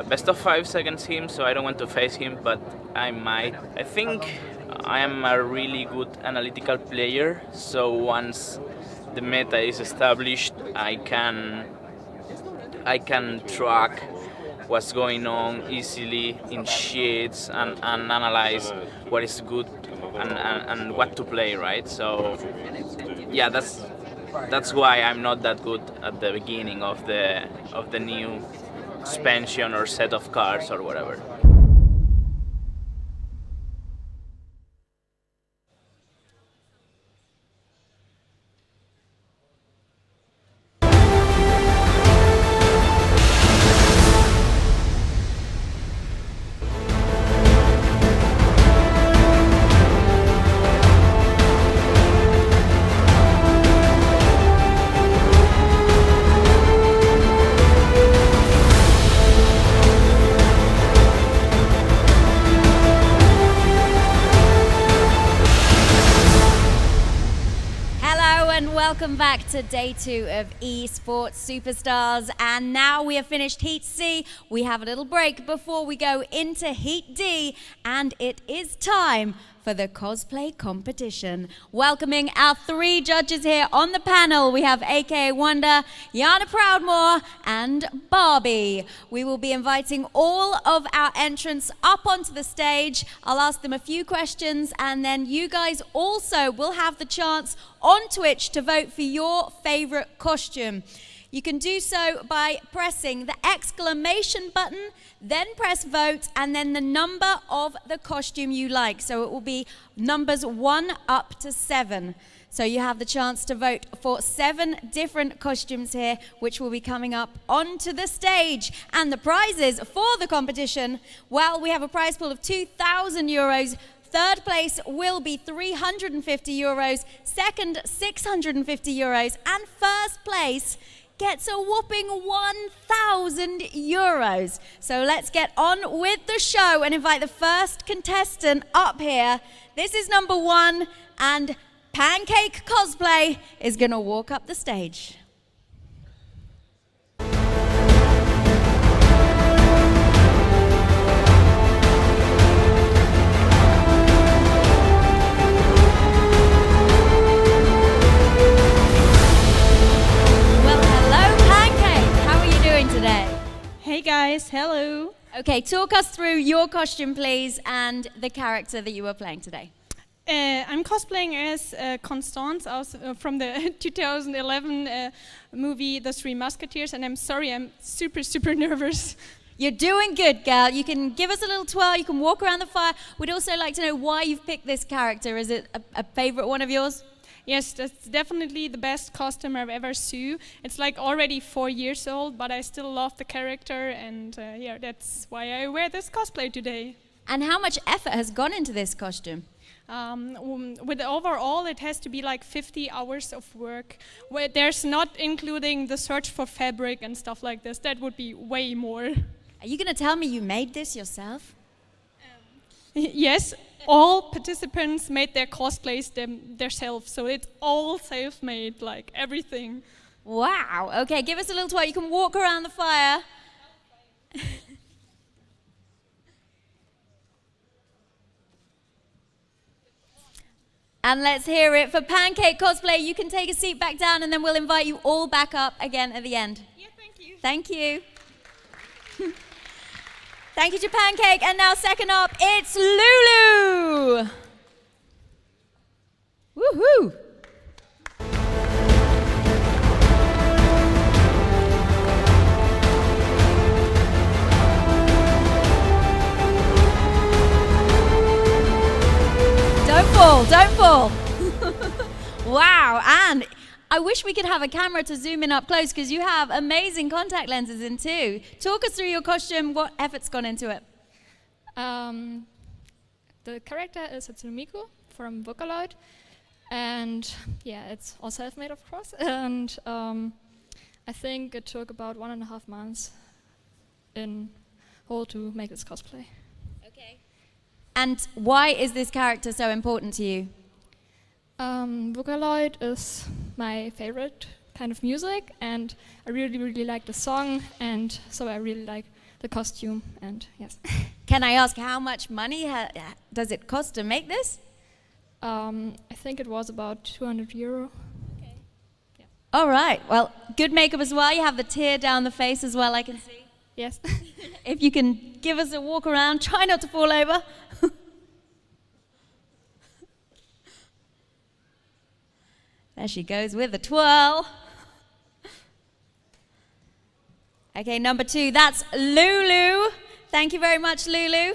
best of 5s against him, so I don't want to face him, but I might. I think I am a really good analytical player, so once the meta is established, I can track what's going on easily in sheets and analyze what is good and what to play, right? So yeah, that's why I'm not that good at the beginning of the new expansion or set of cards or whatever. Welcome back to day 2 of Esport Superstars, and now we have finished Heat C. We have a little break before we go into Heat D, and it is time for the cosplay competition. Welcoming our 3 judges here on the panel, we have AKA Wonder, Yana Proudmore, and Barbie. We will be inviting all of our entrants up onto the stage. I'll ask them a few questions, and then you guys also will have the chance on Twitch to vote for your favorite costume. You can do so by pressing the exclamation button, then press vote, and then the number of the costume you like. So it will be numbers 1 up to 7. So you have the chance to vote for 7 different costumes here, which will be coming up onto the stage. And the prizes for the competition, well, we have a prize pool of €2,000. Third place will be €350, second €650, and first place gets a whopping €1,000. So let's get on with the show and invite the first contestant up here. This is number 1, and Pancake Cosplay is gonna walk up the stage. Today. Hey guys, hello. Okay, talk us through your costume, please, and the character that you were playing today. I'm cosplaying as Constance from the 2011 movie The Three Musketeers, and I'm sorry, I'm super nervous. You're doing good, gal. You can give us a little twirl, you can walk around the fire. We'd also like to know why you've picked this character. Is it a favorite one of yours? Yes, that's definitely the best costume I've ever seen. It's like already 4 years old, but I still love the character, and yeah, that's why I wear this cosplay today. And how much effort has gone into this costume? With overall, it has to be like 50 hours of work. Where there's not including the search for fabric and stuff like this. That would be way more. Are you going to tell me you made this yourself? Yes. All participants made their cosplays themselves, so it's all self-made, like everything. Wow. Okay, give us a little twirl. You can walk around the fire. And let's hear it for Pancake Cosplay. You can take a seat back down, and then we'll invite you all back up again at the end. Yeah, thank you. Thank you. Thank you to Pancake, and now second up, it's Lulu! Woohoo! Don't fall! Wow, and I wish we could have a camera to zoom in up close because you have amazing contact lenses in too. Talk us through your costume, what effort's gone into it? The character is Hatsune Miku from Vocaloid, and yeah, it's all self-made of course, and I think it took about 1.5 months in whole to make this cosplay. Okay. And why is this character so important to you? Vocaloid is my favorite kind of music, and I really like the song, and so I really like the costume, and yes. Can I ask how much money does it cost to make this? I think it was about €200. Okay. Yeah. All right, well, good makeup as well. You have the tear down the face as well, I can see. Yes. If you can give us a walk around, try not to fall over. There she goes with a twirl. Okay, number 2, that's Lulu. Thank you very much, Lulu.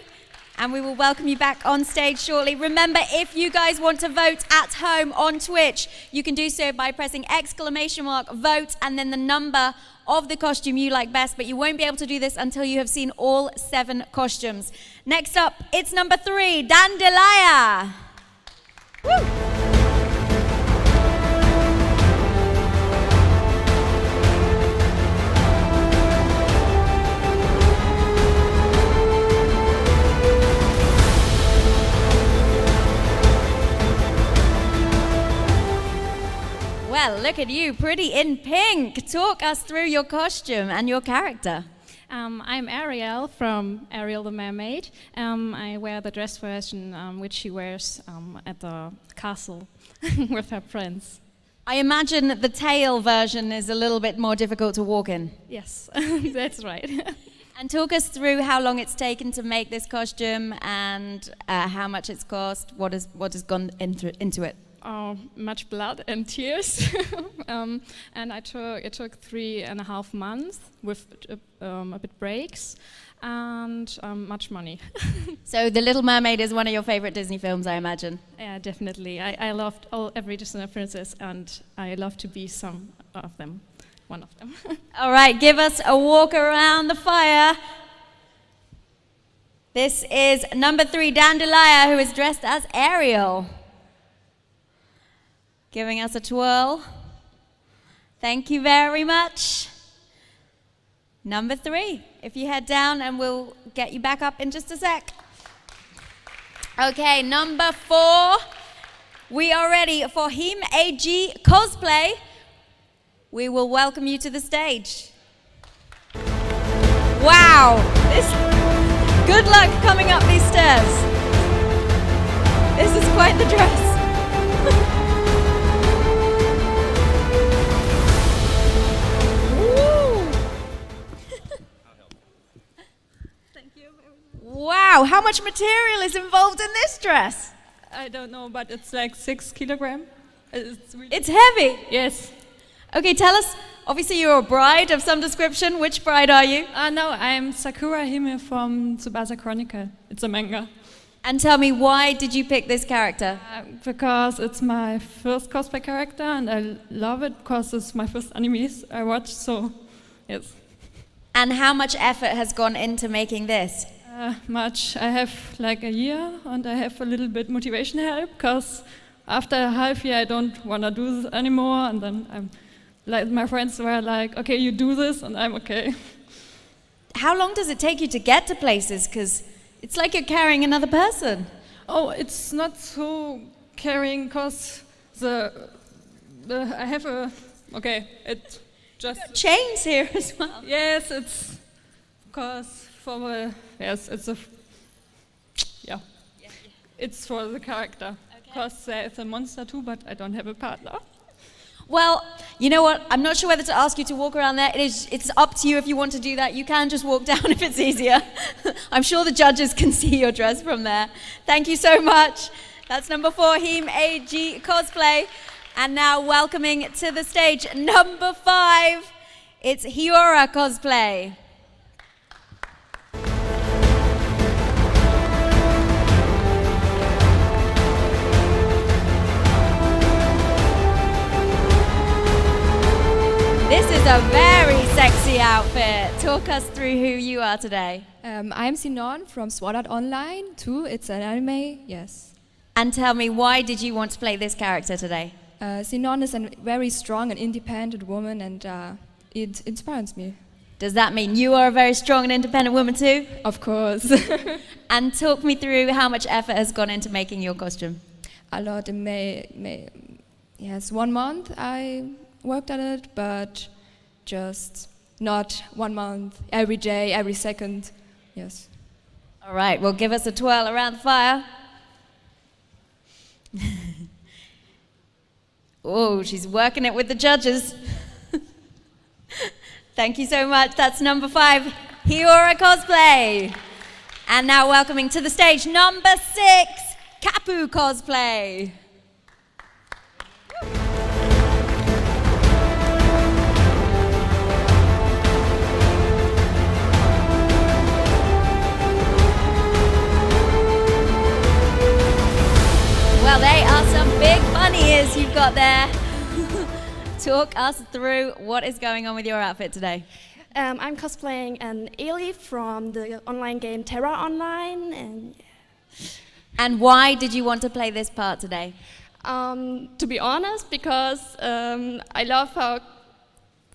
And we will welcome you back on stage shortly. Remember, if you guys want to vote at home on Twitch, you can do so by pressing !vote and then the number of the costume you like best, but you won't be able to do this until you have seen all 7 costumes. Next up, it's number 3, Dandelion. Woo! Well, look at you, pretty in pink. Talk us through your costume and your character. I'm Ariel from Ariel the Mermaid. I wear the dress version which she wears at the castle with her prince. I imagine the tail version is a little bit more difficult to walk in. Yes, that's right. And talk us through how long it's taken to make this costume and how much it's cost, what has gone into it. Much blood and tears, and it took 3.5 months with a bit breaks and much money. So The Little Mermaid is one of your favorite Disney films, I imagine. Yeah, definitely. I loved every Disney princess, and I love to be some of them, one of them. All right, give us a walk around the fire. This is number 3, Dandelion, who is dressed as Ariel. Giving us a twirl. Thank you very much. Number 3, if you head down and we'll get you back up in just a sec. Okay, number 4, we are ready for Him AG Cosplay. We will welcome you to the stage. Wow, good luck coming up these stairs. This is quite the dress. Wow, how much material is involved in this dress? I don't know, but it's like 6 kilograms. It's heavy? Yes. Okay, tell us, obviously you're a bride of some description. Which bride are you? No, I'm Sakura Hime from Tsubasa Chronicle. It's a manga. And tell me, why did you pick this character? Because it's my first cosplay character and I love it because it's my first animes I watched, so yes. And how much effort has gone into making this? Much. I have like a year and I have a little bit motivation help because after a half year I don't want to do this anymore, and then I'm like, my friends were like, okay, you do this, and I'm okay. How long does it take you to get to places? Because it's like you're carrying another person. Oh, it's not so carrying because I have a, okay, it just... chains here as well. Yes, it's because for the, yes, it's a, yeah. It's for the character. Because there's a monster too, but I don't have a partner. Well, you know what? I'm not sure whether to ask you to walk around there. It's up to you if you want to do that. You can just walk down if it's easier. I'm sure the judges can see your dress from there. Thank you so much. That's number 4, Him AG Cosplay. And now welcoming to the stage, number 5, it's Hyora Cosplay. This is a very sexy outfit. Talk us through who you are today. I'm Sinon from Sword Art Online 2. It's an anime, yes. And tell me, why did you want to play this character today? Sinon is a very strong and independent woman, and it inspires me. Does that mean you are a very strong and independent woman too? Of course. And talk me through how much effort has gone into making your costume. A lot. Yes, 1 month I worked at it, but just not 1 month, every day, every second, yes. All right, well, give us a twirl around the fire. Oh, she's working it with the judges. Thank you so much. That's number 5, Hiora Cosplay. And now welcoming to the stage number 6, Kapu Cosplay. Well, they are some big bunny ears you've got there. Talk us through what is going on with your outfit today. I'm cosplaying an Ailey from the online game Terra Online. And why did you want to play this part today? To be honest, because I love how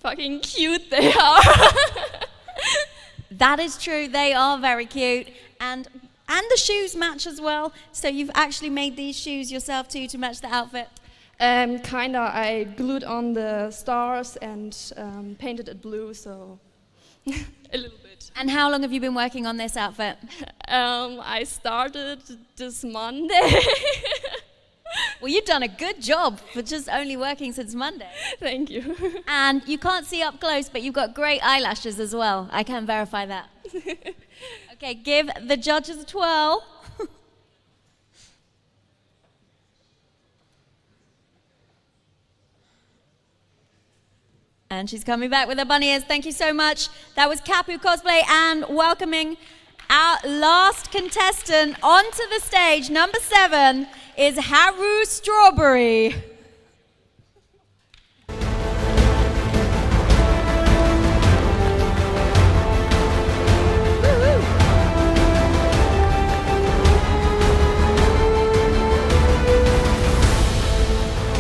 fucking cute they are. That is true, they are very cute. And the shoes match as well. So you've actually made these shoes yourself too to match the outfit? Kinda. I glued on the stars and painted it blue, so a little bit. And how long have you been working on this outfit? I started this Monday. Well, you've done a good job for just only working since Monday. Thank you. And you can't see up close, but you've got great eyelashes as well. I can verify that. Okay, give the judges a twirl. And she's coming back with her bunny ears. Thank you so much. That was Kapu Cosplay, and welcoming our last contestant onto the stage, number 7, is Haru Strawberry.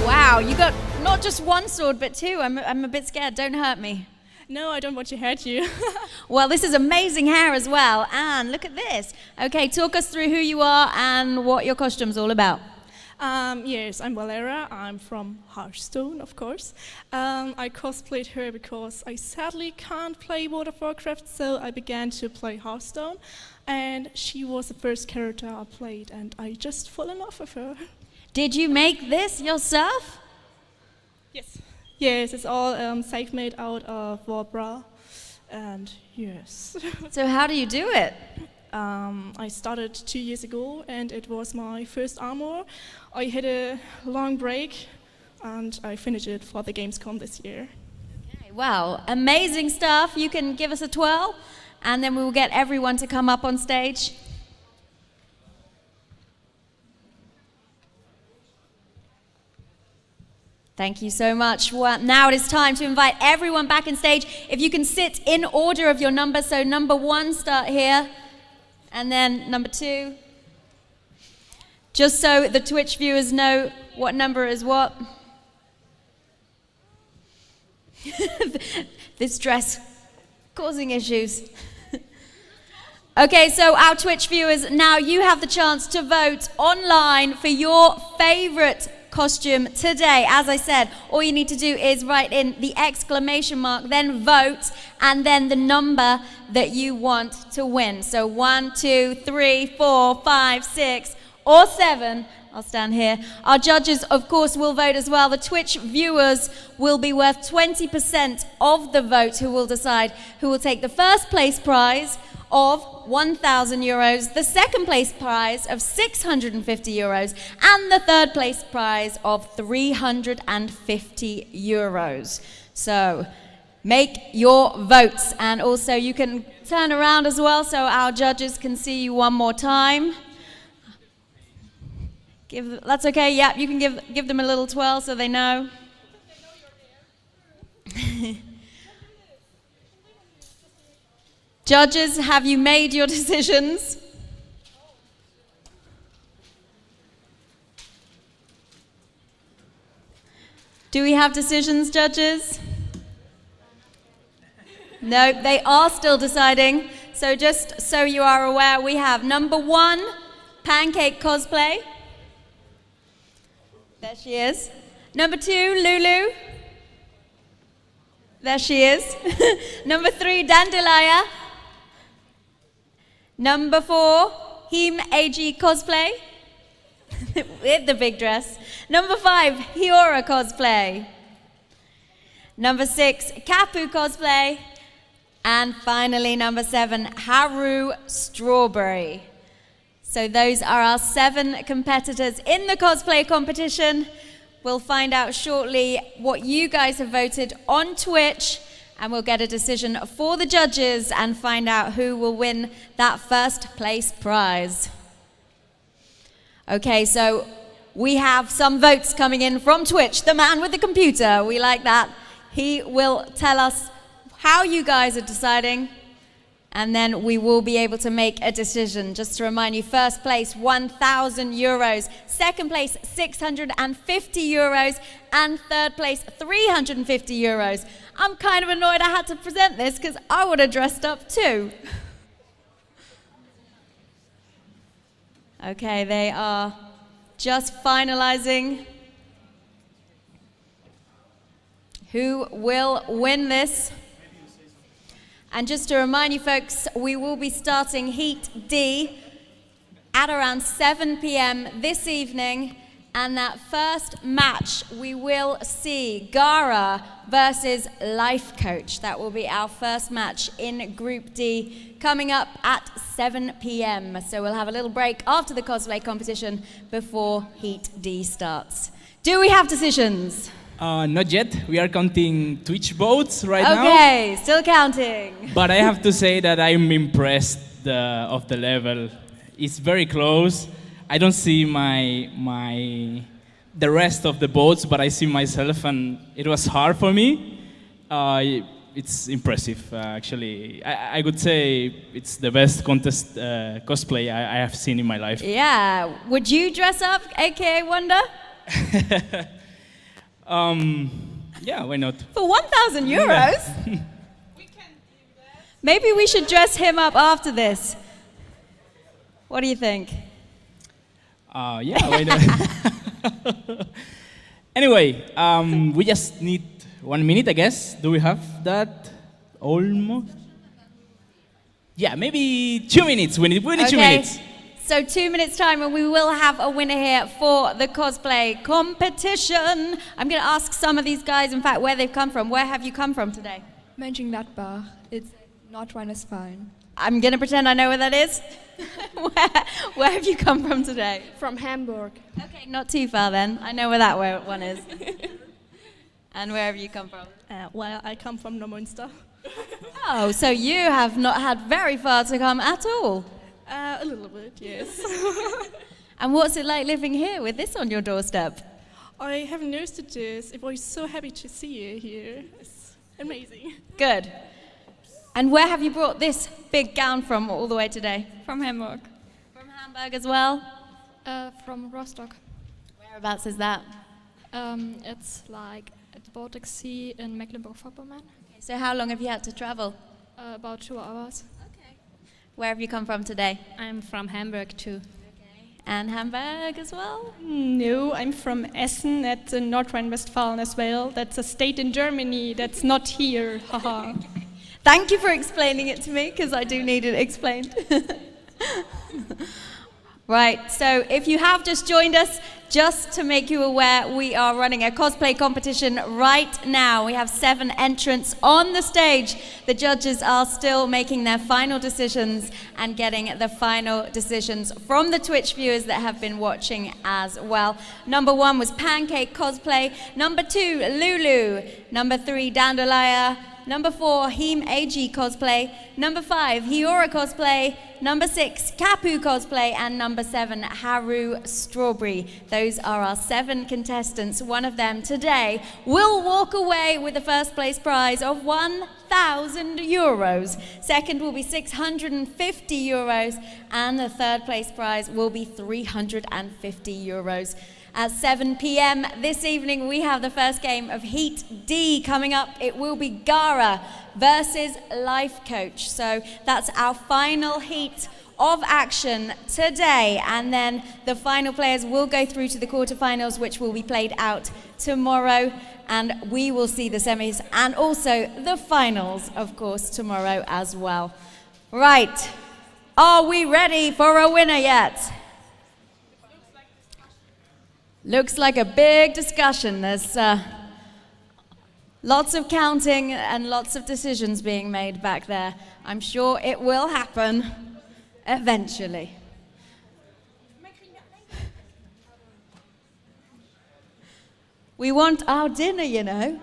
Wow, you got not just one sword, but 2. I'm a bit scared. Don't hurt me. No, I don't want to hurt you. Well, this is amazing hair as well. And look at this. Okay, talk us through who you are and what your costume's all about. Yes, I'm Valera. I'm from Hearthstone, of course. I cosplayed her because I sadly can't play World of Warcraft, so I began to play Hearthstone. And she was the first character I played, and I just fell in love with her. Did you make this yourself? Yes. Yes, it's all safe-made out of Warbra, and yes. So how do you do it? I started 2 years ago, and it was my first armor. I had a long break, and I finished it for the Gamescom this year. Okay, wow, amazing stuff. You can give us a twirl, and then we will get everyone to come up on stage. Thank you so much. Well, now it is time to invite everyone back on stage. If you can sit in order of your number, so number 1 start here, and then number 2. Just so the Twitch viewers know what number is what. This dress causing issues. Okay, so our Twitch viewers, now you have the chance to vote online for your favorite costume today. As I said, all you need to do is write in the exclamation mark, then vote, and then the number that you want to win. So 1, 2, 3, 4, 5, 6, or 7. I'll stand here. Our judges, of course, will vote as well. The Twitch viewers will be worth 20% of the vote, who will decide who will take the first place prize of 1,000 euros, the second place prize of 650 euros, and the third place prize of 350 euros. So make your votes, and also you can turn around as well so our judges can see you one more time. That's okay, yeah, you can give them a little twirl so they know. Judges, have you made your decisions? Do we have decisions, judges? No, they are still deciding. So just so you are aware, we have number 1, Pancake Cosplay. There she is. Number 2, Lulu. There she is. Number 3, Dandelion. Number 4, Him AG Cosplay. With the big dress. Number 5, Hiora Cosplay. Number 6, Kapu Cosplay. And finally, number 7, Haru Strawberry. So those are our 7 competitors in the cosplay competition. We'll find out shortly what you guys have voted on Twitch, and we'll get a decision for the judges and find out who will win that first place prize. Okay, so we have some votes coming in from Twitch, the man with the computer. We like that. He will tell us how you guys are deciding, and then we will be able to make a decision. Just to remind you, first place, 1,000 euros. Second place, 650 euros. And third place, 350 euros. I'm kind of annoyed I had to present this because I would have dressed up too. Okay, they are just finalizing who will win this. And just to remind you folks, we will be starting Heat D at around 7 p.m. this evening. And that first match, we will see Gara versus Life Coach. That will be our first match in Group D coming up at 7 p.m. So we'll have a little break after the cosplay competition before Heat D starts. Do we have decisions? Not yet. We are counting Twitch votes right now. Okay, still counting. But I have to say that I'm impressed of the level. It's very close. I don't see the rest of the votes, but I see myself, and it was hard for me. It's impressive, actually. I would say it's the best contest cosplay I have seen in my life. Yeah. Would you dress up, aka Wonder? Yeah, why not? For 1,000 euros? Maybe we should dress him up after this. What do you think? Yeah, why not? Anyway, we just need 1 minute, I guess. Do we have that? Almost? Yeah, maybe 2 minutes. We need 2 minutes. So 2 minutes time and we will have a winner here for the cosplay competition. I'm going to ask some of these guys, in fact, where they've come from. Where have you come from today? Mönchengladbach. It's Nordrhein-Westfalen. I'm going to pretend I know where that is. Where have you come from today? From Hamburg. Okay, not too far then. I know where that one is. And where have you come from? Well, I come from Neumünster. Oh, so you have not had very far to come at all? A little bit, yes. And what's it like living here with this on your doorstep? I have noticed this. I was so happy to see you here. It's amazing. Good. And where have you brought this big gown from all the way today? From Hamburg. From Hamburg as well? From Rostock. Whereabouts is that? It's like at the Baltic Sea in Mecklenburg-Vorpommern. Okay, so how long have you had to travel? About 2 hours. Okay. Where have you come from today? I'm from Hamburg too. And Hamburg as well? No, I'm from Essen at Nordrhein-Westfalen as well. That's a state in Germany that's not here. Haha. Thank you for explaining it to me, because I do need it explained. Right, so if you have just joined us, just to make you aware, we are running a cosplay competition right now. We have 7 entrants on the stage. The judges are still making their final decisions and getting the final decisions from the Twitch viewers that have been watching as well. Number 1 was Pancake Cosplay. Number 2, Lulu. Number 3, Dandelion. Number 4, Heem AG Cosplay. Number 5, Hiora Cosplay. Number 6, Kapu Cosplay. And number 7, Haru Strawberry. Those are our 7 contestants. One of them today will walk away with the first place prize of 1,000 euros. Second will be 650 euros. And the third place prize will be 350 euros. At 7 p.m. this evening, we have the first game of Heat D coming up. It will be Gara versus Life Coach. So that's our final heat of action today. And then the final players will go through to the quarterfinals, which will be played out tomorrow. And we will see the semis and also the finals, of course, tomorrow as well. Right. Are we ready for a winner yet? Looks like a big discussion. There's Lots of counting and lots of decisions being made back there. I'm sure it will happen eventually. We want our dinner, you know.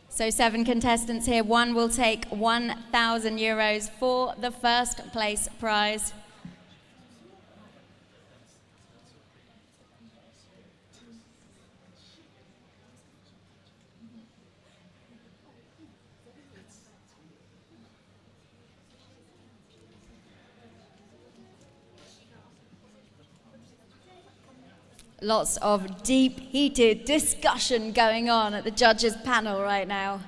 So 7 contestants here. One will take 1,000 euros for the first place prize. Lots of deep, heated discussion going on at the judges' panel right now.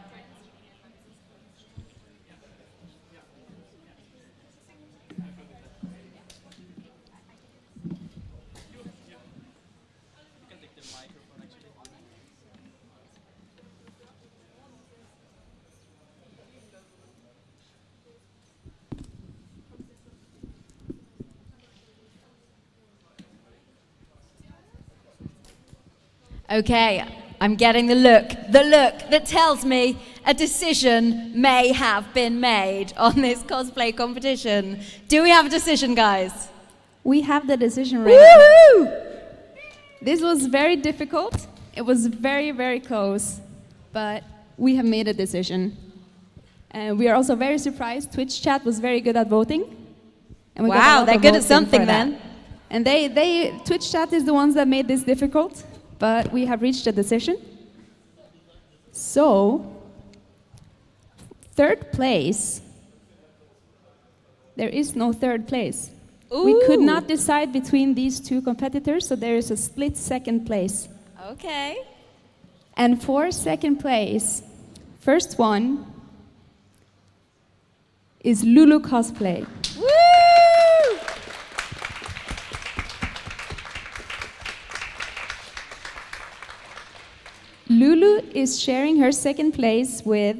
Okay, I'm getting the look that tells me a decision may have been made on this cosplay competition. Do we have a decision, guys? We have the decision ready. Woohoo! This was very difficult. It was very, very close, but we have made a decision. And we are also very surprised. Twitch chat was very good at voting. And we got a Wow, lot they're of good at voting something for that. then. And Twitch chat is the ones that made this difficult, but we have reached a decision. So, third place, there is no third place. We could not decide between these two competitors, so there is a split second place. Okay. And for second place, first one is Lulu Cosplay. Woo! Lulu is sharing her second place with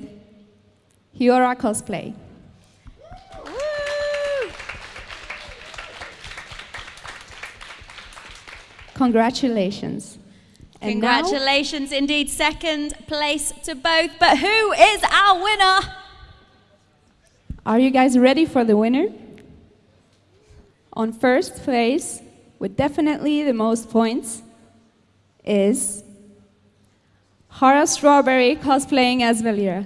Hiora Cosplay. Woo! Congratulations. And now- Congratulations indeed, second place to both. But who is our winner? Are you guys ready for the winner? On first place, with definitely the most points, is Hara Strawberry cosplaying as Valera.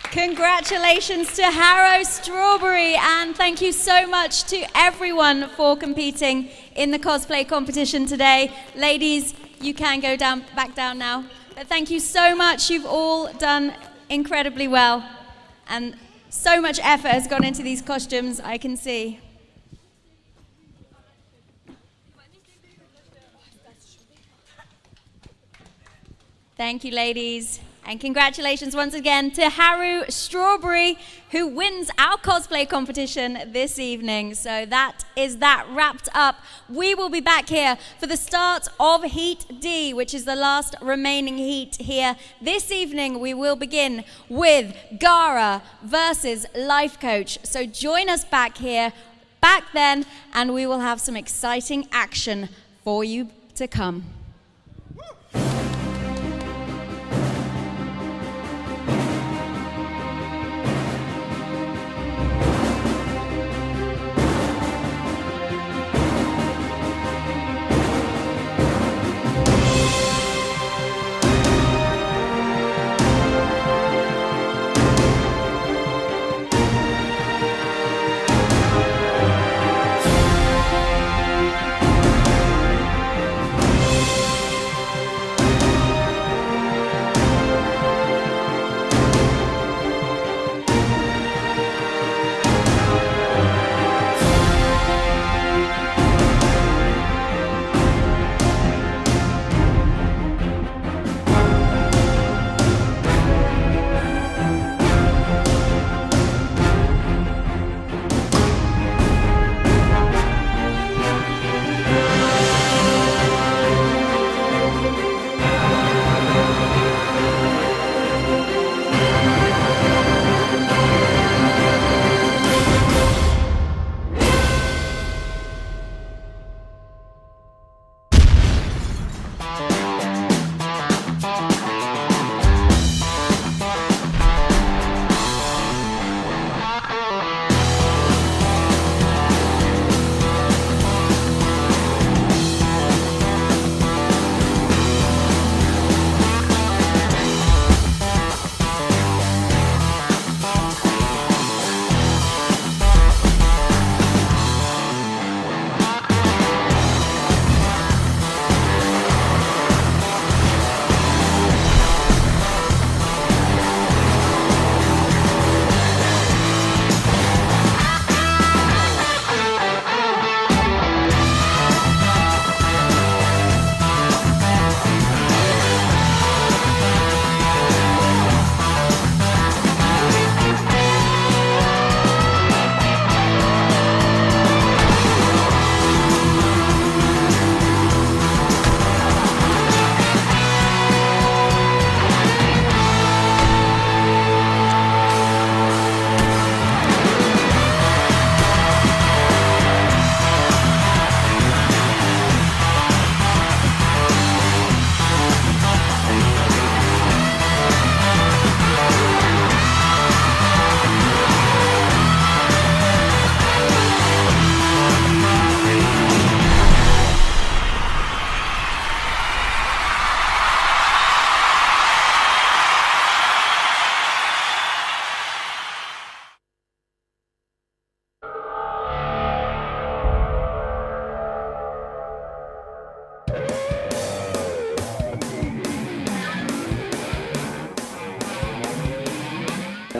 Congratulations to Harrow Strawberry, and thank you so much to everyone for competing in the cosplay competition today. Ladies, you can go back down now. But thank you so much. You've all done incredibly well, and so much effort has gone into these costumes, I can see. Thank you, ladies. And congratulations once again to Haru Strawberry, who wins our cosplay competition this evening. So that is that wrapped up. We will be back here for the start of Heat D, which is the last remaining heat here. This evening, we will begin with Gara versus Life Coach. So join us back here, back then, and we will have some exciting action for you to come.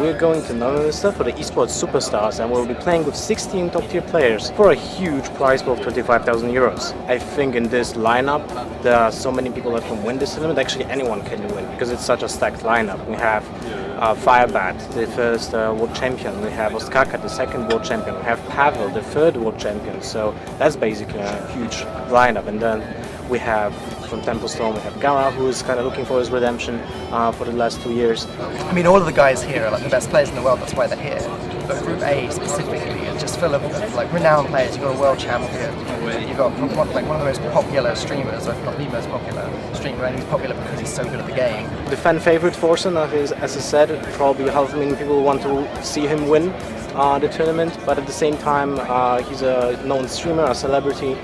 we're going to Netherlands for the Esport Superstars, and we'll be playing with 16 top-tier players for a huge prize pool of 25,000 euros. I think in this lineup, there are so many people that can win this tournament. Actually, anyone can win because it's such a stacked lineup. We have Firebat, the first world champion. We have Ostkaka, the second world champion. We have Pavel, the third world champion. So that's basically a huge lineup. And then we have from Templestone, we have Gara, who is kind of looking for his redemption for the last 2 years. I mean, all of the guys here are like the best players in the world, that's why they're here. But Group A specifically is just full of like renowned players. You've got a world champion, you've got one of the most popular streamers, if not the most popular streamer, and he's popular because he's so good at the game. The fan favorite Forsen, as I said, probably half a million people want to see him win the tournament, but at the same time he's a known streamer, a celebrity,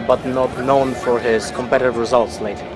but not known for his competitive results lately.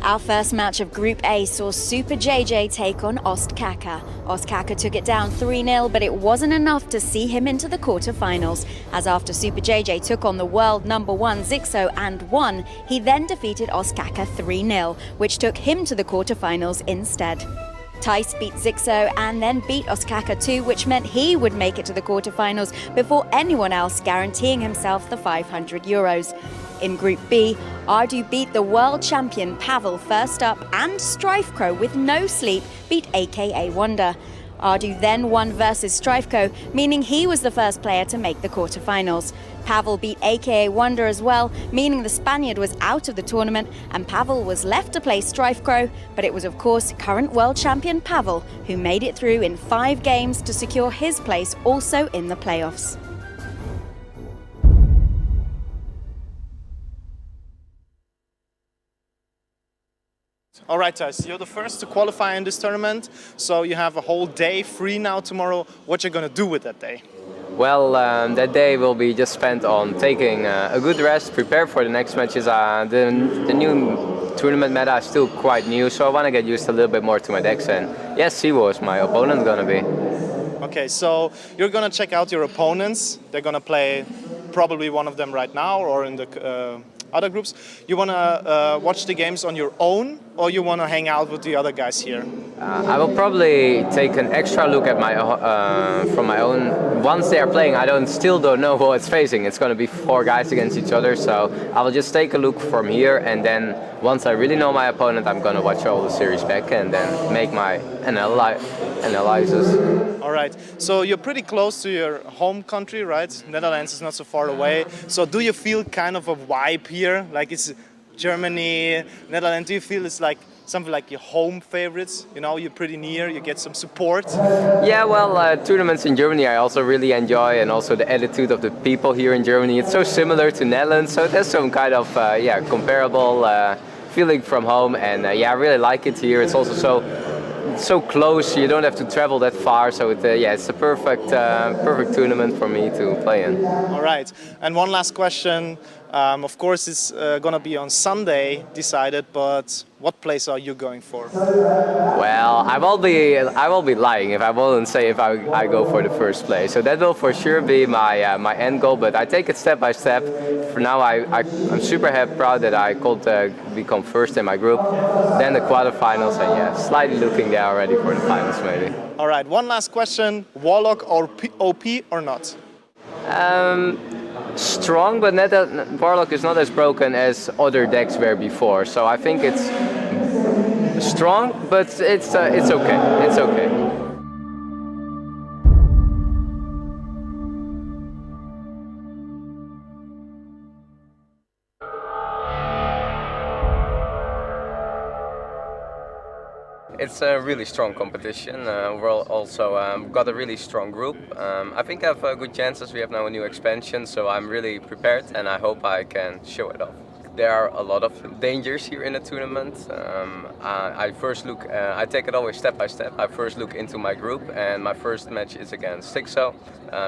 Our first match of Group A saw Super JJ take on Ostkaka. Ostkaka took it down 3-0, but it wasn't enough to see him into the quarterfinals, as after Super JJ took on the world number 1 Zixo and won, he then defeated Ostkaka 3-0, which took him to the quarterfinals instead. Tice beat Zixo and then beat Ostkaka too, which meant he would make it to the quarterfinals before anyone else, guaranteeing himself the 500 euros. In Group B, Ardu beat the world champion Pavel first up, and Strifecrow with no sleep beat AKA Wonder. Ardu then won versus Strifecrow, meaning he was the first player to make the quarterfinals. Pavel beat AKA Wonder as well, meaning the Spaniard was out of the tournament and Pavel was left to play Strifecrow, but it was of course current world champion Pavel who made it through in 5 games to secure his place also in the playoffs. All right, Tice, you're the first to qualify in this tournament, so you have a whole day free now tomorrow. What you're going to do with that day? Well, that day will be just spent on taking a good rest, prepare for the next matches. The new tournament meta is still quite new, so I want to get used a little bit more to my decks, and yes, Siwo is my opponent going to be. Okay, so you're going to check out your opponents. They're going to play probably one of them right now or in the other groups. You want to watch the games on your own, or you want to hang out with the other guys here? I will probably take an extra look at my from my own. Once they are playing, still don't know who it's facing. It's going to be 4 guys against each other, so I will just take a look from here, and then once I really know my opponent, I'm going to watch all the series back and then make my analysis. All right, so you're pretty close to your home country, right? Netherlands is not so far away. So do you feel kind of a vibe here? Like it's Germany, Netherlands, do you feel it's like something like your home favorites? You know, you're pretty near, you get some support. Yeah, well, tournaments in Germany I also really enjoy, and also the attitude of the people here in Germany. It's so similar to Netherlands, so there's some kind of comparable feeling from home, and I really like it here. It's also so close, you don't have to travel that far, so it's a perfect tournament for me to play in. All right, and one last question. Of course, it's gonna be on Sunday decided, but what place are you going for? Well, I will be lying if I won't say if I go for the first place. So that will for sure be my end goal. But I take it step by step. For now, I'm super proud that I could become first in my group. Then the quarterfinals, and yeah, slightly looking there already for the finals maybe. All right, one last question: Warlock or OP or not? Strong, but Warlock is not as broken as other decks were before. So I think it's strong, but it's okay. It's okay. It's a really strong competition. We're also got a really strong group. I think I have good chances. We have now a new expansion, so I'm really prepared and I hope I can show it off. There are a lot of dangers here in the tournament. I take it always step by step. I first look into my group, and my first match is against Sixo.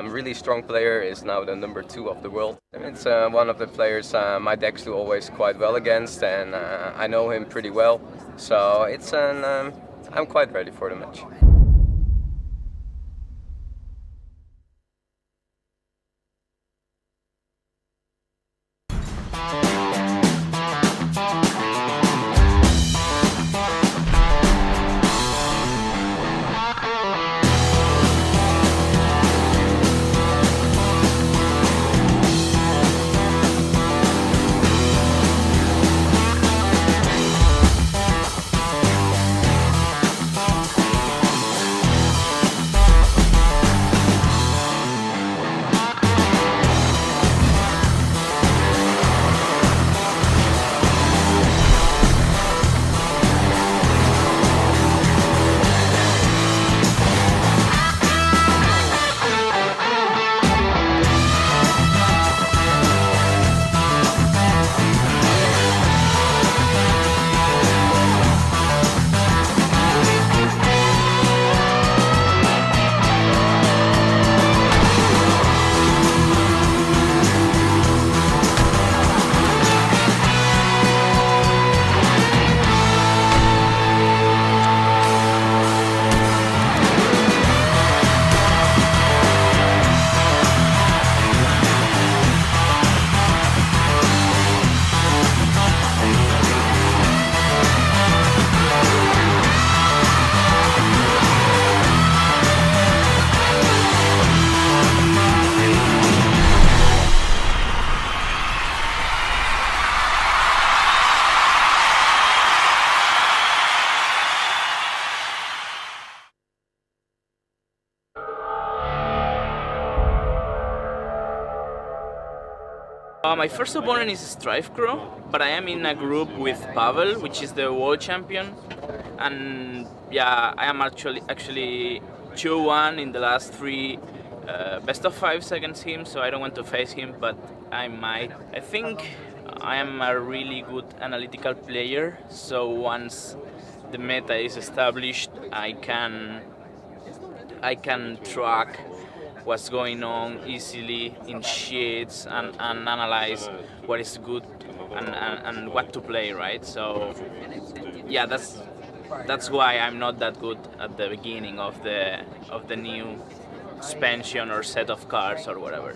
Really strong player, is now the number 2 of the world. It's one of the players my decks do always quite well against, and I know him pretty well. So it's I'm quite ready for the match. My first opponent is Strife Crow, but I am in a group with Pavel, which is the world champion, and yeah, I am actually 2-1 in the last 3 best of 5s against him, so I don't want to face him, but I might. I think I am a really good analytical player, so once the meta is established, I can track what's going on easily in sheets and analyze what is good and what to play, right? So yeah, that's why I'm not that good at the beginning of the new expansion or set of cards or whatever.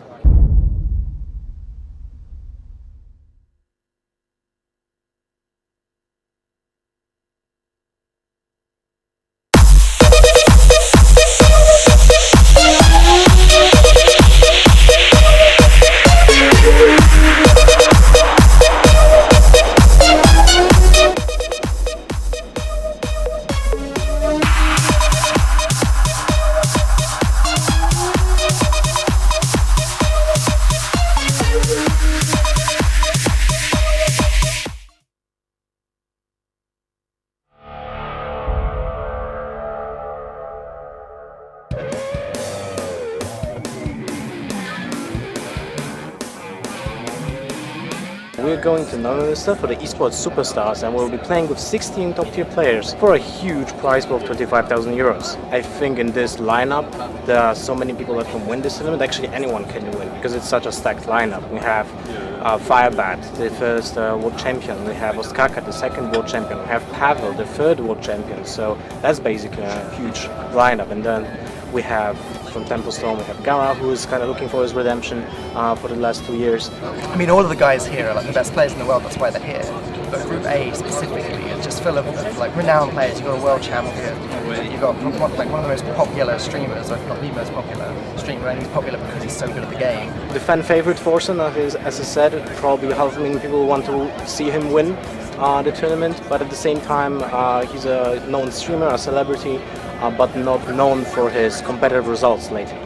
We're going to Manchester for the Esport Superstars, and we'll be playing with 16 top-tier players for a huge prize pool of 25,000 euros. I think in this lineup, there are so many people that can win this tournament. Actually, anyone can win because it's such a stacked lineup. We have Firebat, the first world champion. We have Ostkaka, the second world champion. We have Pavel, the third world champion. So that's basically a huge lineup. And then we have from Templestone, we have Gara, who is kind of looking for his redemption for the last 2 years. I mean, all of the guys here are like the best players in the world. That's why they're here. But Group A specifically is just full of like renowned players. You've got a world champion. You've got one of the most popular streamers, or if not the most popular streamer, and he's popular because he's so good at the game. The fan favorite Forsen, as I said, probably 500,000 people want to see him win the tournament, but at the same time he's a known streamer, a celebrity, but not known for his competitive results lately.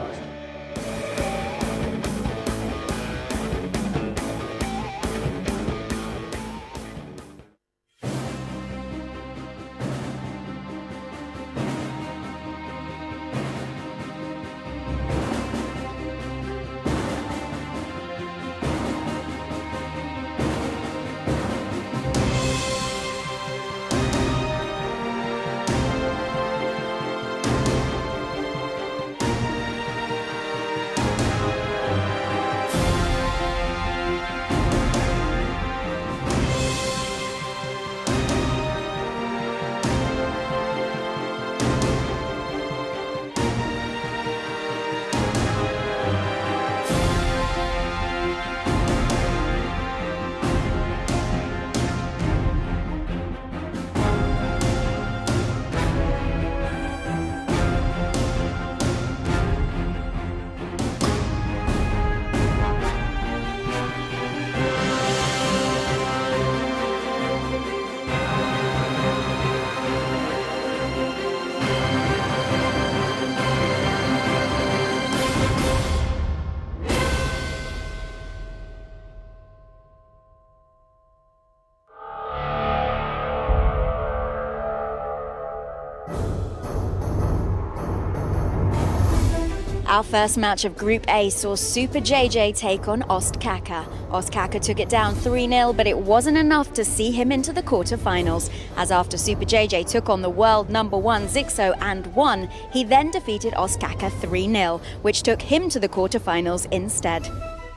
Our first match of Group A saw Super JJ take on Ostkaka. Ostkaka took it down 3-0, but it wasn't enough to see him into the quarterfinals, as after Super JJ took on the world #1 Zixo and won, he then defeated Ostkaka 3-0, which took him to the quarterfinals instead.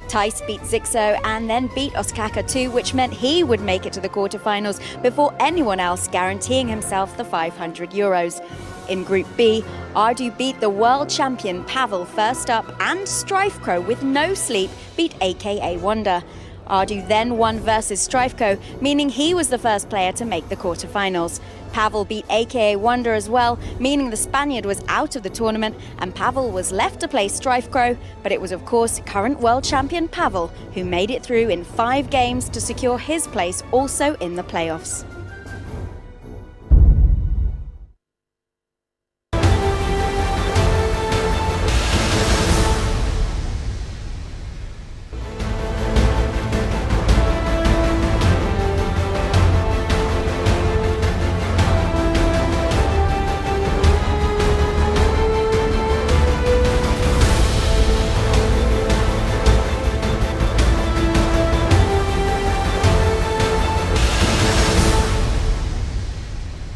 Tice beat Zixo and then beat Ostkaka too, which meant he would make it to the quarterfinals before anyone else, guaranteeing himself the €500. In Group B, Ardu beat the world champion Pavel first up, and Strifecrow with no sleep beat AKA Wonder. Ardu then won versus Strifecrow, meaning he was the first player to make the quarterfinals. Pavel beat AKA Wonder as well, meaning the Spaniard was out of the tournament and Pavel was left to play Strifecrow, but it was of course current world champion Pavel who made it through in 5 games to secure his place also in the playoffs.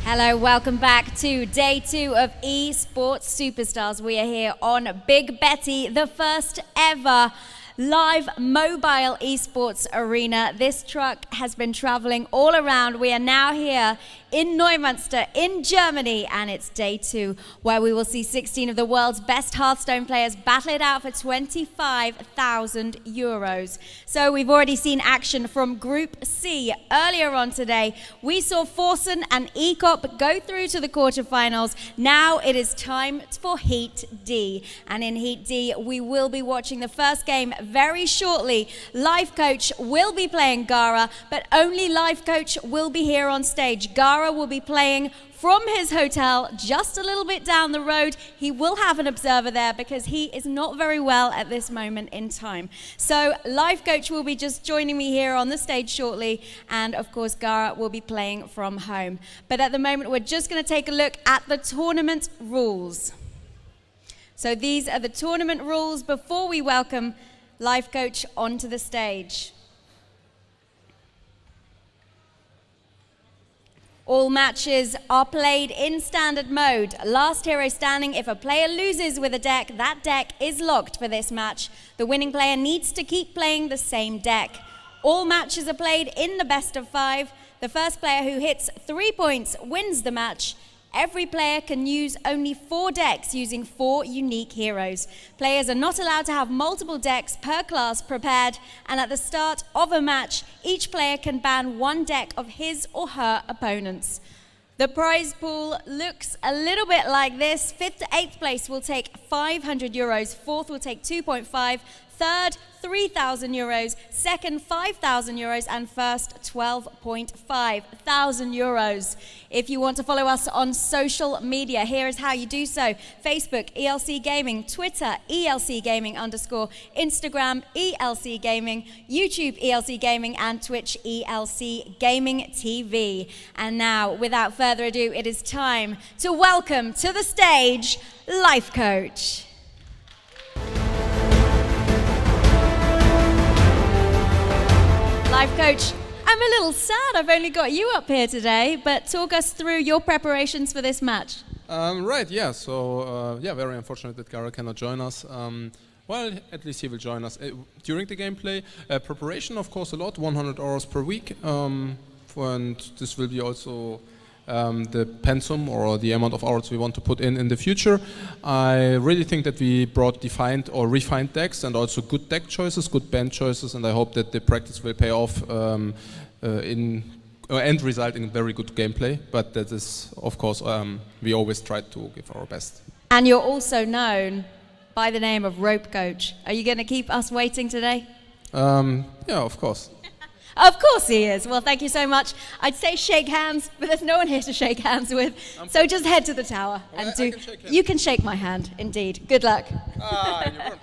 Hello, welcome back to day 2 of Esports Superstars. We are here on Big Betty, the first ever live mobile esports arena. This truck has been traveling all around. We are now here in Neumünster in Germany, and it's day 2 where we will see 16 of the world's best Hearthstone players battle it out for €25,000. So we've already seen action from Group C earlier on today. We saw Forsen and Ecop go through to the quarterfinals. Now it is time for Heat D, and in Heat D we will be watching the first game very shortly. Life Coach will be playing Gara, but only Life Coach will be here on stage. Gara will be playing from his hotel just a little bit down the road. He will have an observer there because he is not very well at this moment in time. So Life Coach will be just joining me here on the stage shortly, and of course Gara will be playing from home. But at the moment we're just going to take a look at the tournament rules. So these are the tournament rules before we welcome Life Coach onto the stage. All matches are played in standard mode. Last hero standing. If a player loses with a deck, that deck is locked for this match. The winning player needs to keep playing the same deck. All matches are played in the best of 5. The first player who hits 3 points wins the match. Every player can use only 4 decks using 4 unique heroes. Players are not allowed to have multiple decks per class prepared, and at the start of a match, each player can ban 1 deck of his or her opponents. The prize pool looks a little bit like this. 5th to 8th place will take €500, 4th will take 2.5, 3rd, €3,000, 2nd, €5,000, and 1st, €12,500. If you want to follow us on social media, here is how you do so. Facebook, ELC Gaming, Twitter, ELC Gaming _, Instagram, ELC Gaming, YouTube, ELC Gaming, and Twitch, ELC Gaming TV. And now, without further ado, it is time to welcome to the stage, Life Coach. Life Coach, I'm a little sad I've only got you up here today, but talk us through your preparations for this match. Right, yeah, so very unfortunate that Gara cannot join us. Well, at least he will join us during the gameplay. Preparation, of course, a lot, 100 hours per week, and this will be also the pensum or the amount of hours we want to put in the future. I really think that we brought defined or refined decks and also good deck choices, good band choices, and I hope that the practice will pay off and result in very good gameplay. But that is, of course, we always try to give our best. And you're also known by the name of Rope Coach. Are you going to keep us waiting today? Yeah, of course. Of course he is. Well, thank you so much. I'd say shake hands, but there's no one here to shake hands with. So just head to the tower and do. You can shake my hand, indeed. Good luck. You weren't it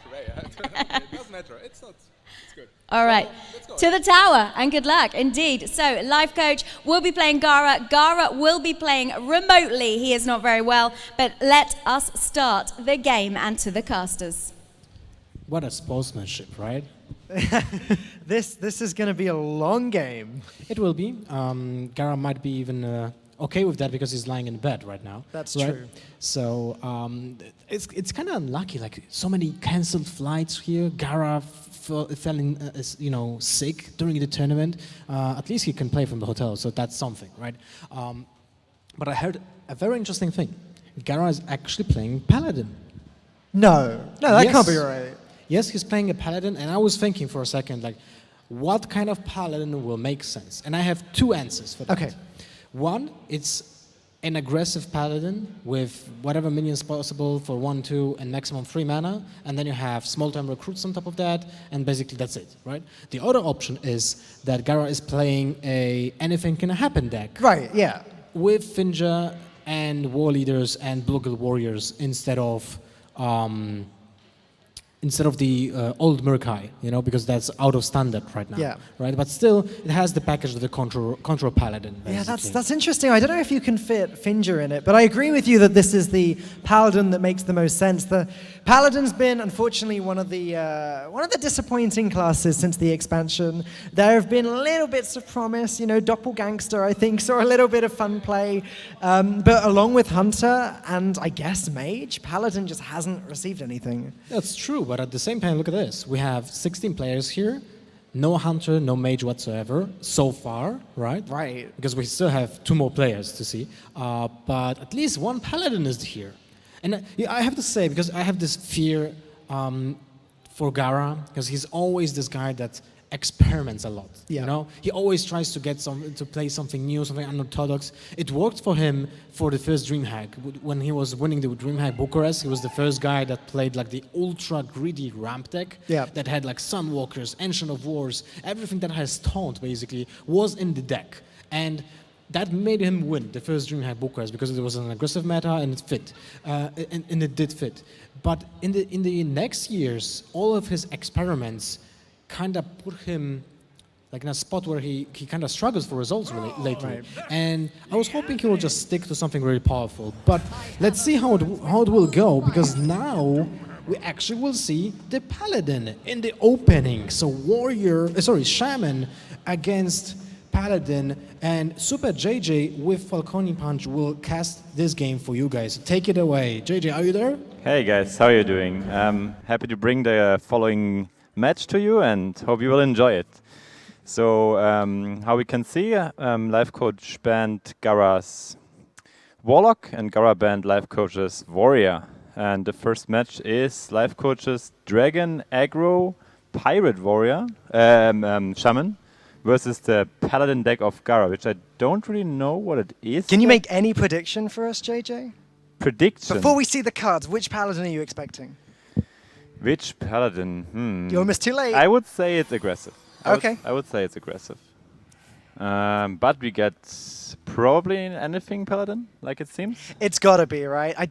doesn't matter. It's not. It's good. All right. To the tower and good luck, indeed. So, Life Coach will be playing Gara. Gara will be playing remotely. He is not very well, but let us start the game and to the casters. What a sportsmanship, right? This is going to be a long game. It will be. Gara might be even okay with that because he's lying in bed right now. That's right? true. So it's kind of unlucky. Like so many cancelled flights here. Gara fell in, sick during the tournament. At least he can play from the hotel, so that's something, right? But I heard a very interesting thing. Gara is actually playing Paladin. No, that can't be right. Yes, he's playing a Paladin, and I was thinking for a second, like, what kind of Paladin will make sense? And I have 2 answers for that. Okay. One, it's an aggressive Paladin with whatever minions possible for 1, 2, and maximum 3 mana, and then you have small-time recruits on top of that, and basically that's it, right? The other option is that Gara is playing a anything can happen deck. Right, yeah. With Finja and War Leaders and Blue Guild Warriors instead of the old Murkai, because that's out of standard right now, yeah. Right? But still, it has the package of the Control Paladin. Basically. Yeah, that's interesting. I don't know if you can fit Finja in it, but I agree with you that this is the Paladin that makes the most sense. The Paladin's been, unfortunately, one of the disappointing classes since the expansion. There have been little bits of promise. Doppelgangster, I think, saw a little bit of fun play, but along with Hunter and I guess Mage, Paladin just hasn't received anything. That's true. But at the same time, look at this. We have 16 players here, no Hunter, no Mage whatsoever, so far, right? Right. Because we still have 2 more players to see. But at least 1 Paladin is here. And I have to say, because I have this fear for Gara, because he's always this guy that experiments a lot. Yeah. He always tries to to play something new, something unorthodox. It worked for him for the first DreamHack. When he was winning the DreamHack Bucharest, he was the first guy that played like the ultra greedy ramp deck that had like Sunwalkers, Ancient of Wars, everything that has taunt basically was in the deck. And that made him win the first DreamHack Bucharest because it was an aggressive meta and it fit, and it did fit. But in the next years, all of his experiments kind of put him like in a spot where he kind of struggles for results lately. Right. And I was hoping he will just stick to something very powerful. But let's see how it will go, because now we actually will see the Paladin in the opening. So Shaman against Paladin, and Super JJ with Falcone Punch will cast this game for you guys. Take it away. JJ, are you there? Hey guys, how are you doing? I'm happy to bring the following match to you and hope you will enjoy it. So how we can see, life coach banned Gara's Warlock and Gara banned life coach's Warrior. And the first match is life coach's Dragon Aggro Pirate Warrior Shaman versus the Paladin deck of Gara, which I don't really know what it is. Can you make any prediction for us, JJ? Prediction? Before we see the cards, which Paladin are you expecting? Which Paladin? You're almost too late. I would say it's aggressive. Okay. I would say it's aggressive. But we get probably anything Paladin, like it seems. It's gotta be, right? I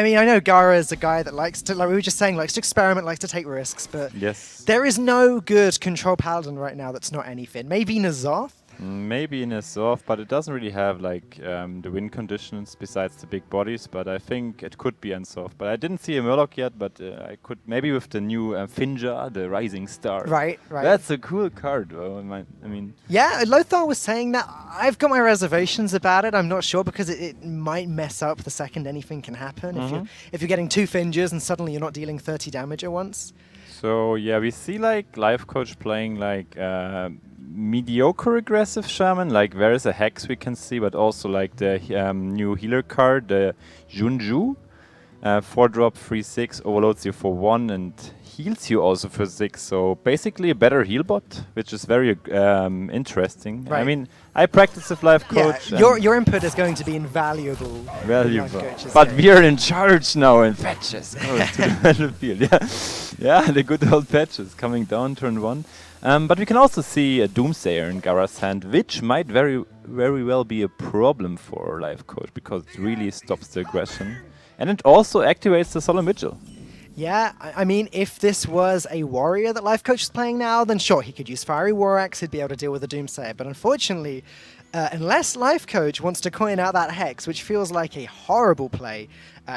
know Gara is a guy that likes to, like we were just saying, likes to experiment, likes to take risks, but yes, there is no good control Paladin right now that's not anything. Maybe N'Zoth? Maybe in a soft, but it doesn't really have like the win conditions besides the big bodies. But I think it could be Unsoft. But I didn't see a Murloc yet. But I could maybe with the new Finja, the Rising Star. Right. That's a cool card, though. I mean. Yeah, Lothar was saying that. I've got my reservations about it. I'm not sure because it might mess up the second anything can happen. If you're getting 2 Finjas and suddenly you're not dealing 30 damage at once. So yeah, we see like Life Coach playing like mediocre aggressive shaman. Like there is a hex we can see, but also like the new healer card, the Junju, 4-drop 3/6 overloads you for 1 and heals you also for 6. So basically a better heal bot, which is very interesting. Right. I mean, I practice with Life Coach. Yeah, your input is going to be invaluable. But we are in charge now and patches goes to the battlefield. Yeah, the good old patches coming down turn 1. But we can also see a Doomsayer in Gara's hand, which might very well be a problem for Life Coach because it really stops the aggression. And it also activates the Solemn Vigil. Yeah, I mean, if this was a warrior that Life Coach is playing now, then sure, he could use Fiery War Axe, he'd be able to deal with the Doomsayer. But unfortunately, unless Life Coach wants to coin out that Hex, which feels like a horrible play,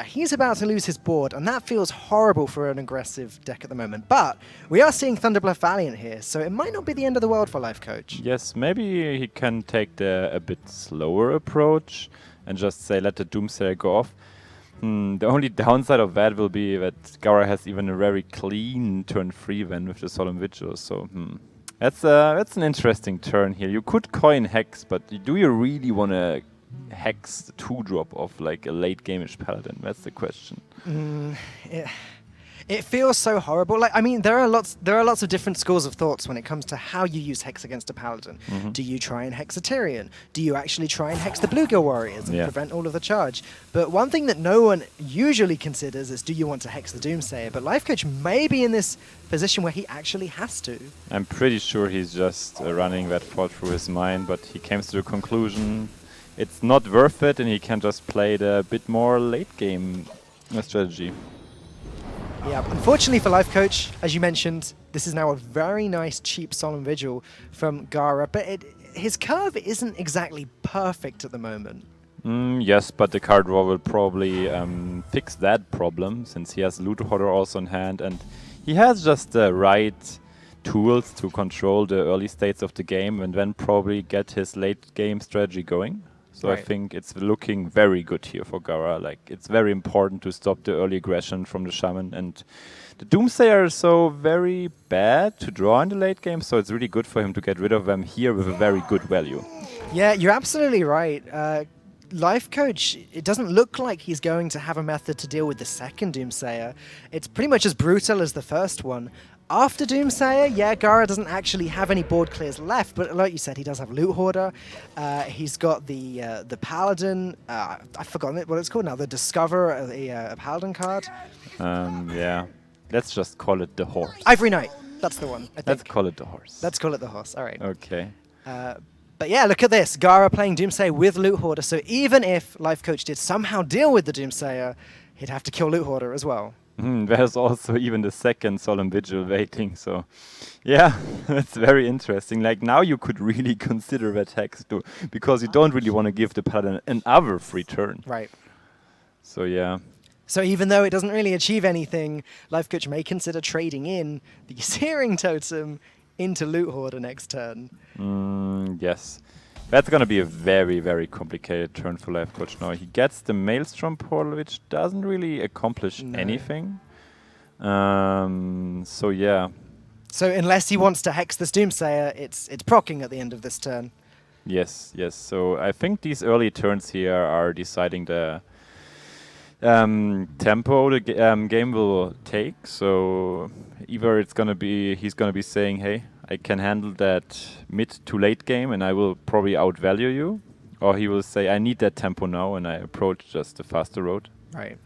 he's about to lose his board, and that feels horrible for an aggressive deck at the moment. But we are seeing Thunderbluff Valiant here, so it might not be the end of the world for Life Coach. Yes, maybe he can take the a bit slower approach and just say, let the Doomsayer go off. The only downside of that will be that Gara has even a very clean turn 3 then with the Solemn Vigil, so that's an interesting turn here. You could coin Hex, but do you really want to Hex the 2-drop of like a late game-ish Paladin? That's the question. It feels so horrible. Like, I mean, there are lots of different schools of thoughts when it comes to how you use Hex against a Paladin. Do you try and Hex a Tyrion? Do you actually try and Hex the Bluegill Warriors and prevent all of the charge? But one thing that no one usually considers is, do you want to Hex the Doomsayer? But Life Coach may be in this position where he actually has to. I'm pretty sure he's just running that thought through his mind, but he came to the conclusion it's not worth it, and he can just play the bit more late game strategy. Yeah, unfortunately for Life Coach, as you mentioned, this is now a very nice, cheap Solemn Vigil from Gara, but his curve isn't exactly perfect at the moment. Yes, but the card draw will probably fix that problem, since he has Loot Hoarder also in hand, and he has just the right tools to control the early states of the game, and then probably get his late game strategy going. So I think it's looking very good here for Gara. Like, it's very important to stop the early aggression from the Shaman. And the Doomsayer is so very bad to draw in the late game, so it's really good for him to get rid of them here with a very good value. Yeah, you're absolutely right. Life Coach, it doesn't look like he's going to have a method to deal with the second Doomsayer. It's pretty much as brutal as the first one. After Doomsayer, yeah, Gara doesn't actually have any board clears left, but like you said, he does have Loot Hoarder. He's got the Paladin. I've forgotten what it's called now. The Discover, a Paladin card. Yeah, let's just call it the Horse. Ivory Knight, that's the one. I think. Let's call it the Horse. Let's call it the Horse. All right. Okay. But yeah, look at this. Gara playing Doomsayer with Loot Hoarder. So even if Life Coach did somehow deal with the Doomsayer, he'd have to kill Loot Hoarder as well. There's also even the second Solemn Vigil waiting, so yeah, that's very interesting. Like, now you could really consider that Hex too, because you don't really want to give the Paladin another free turn. Right. So yeah. So even though it doesn't really achieve anything, Life Coach may consider trading in the Searing Totem into Loot Hoarder next turn. Yes. That's going to be a very, very complicated turn for Life Coach now. He gets the Maelstrom Portal, which doesn't really accomplish anything. So yeah, So unless he wants to hex this Doomsayer, it's proccing at the end of this turn. Yes, yes. So I think these early turns here are deciding the tempo the game will take. So either it's gonna be he's gonna be saying, "Hey, I can handle that mid to late game, and I will probably outvalue you," or he will say, "I need that tempo now, and I approach just the faster road." Right.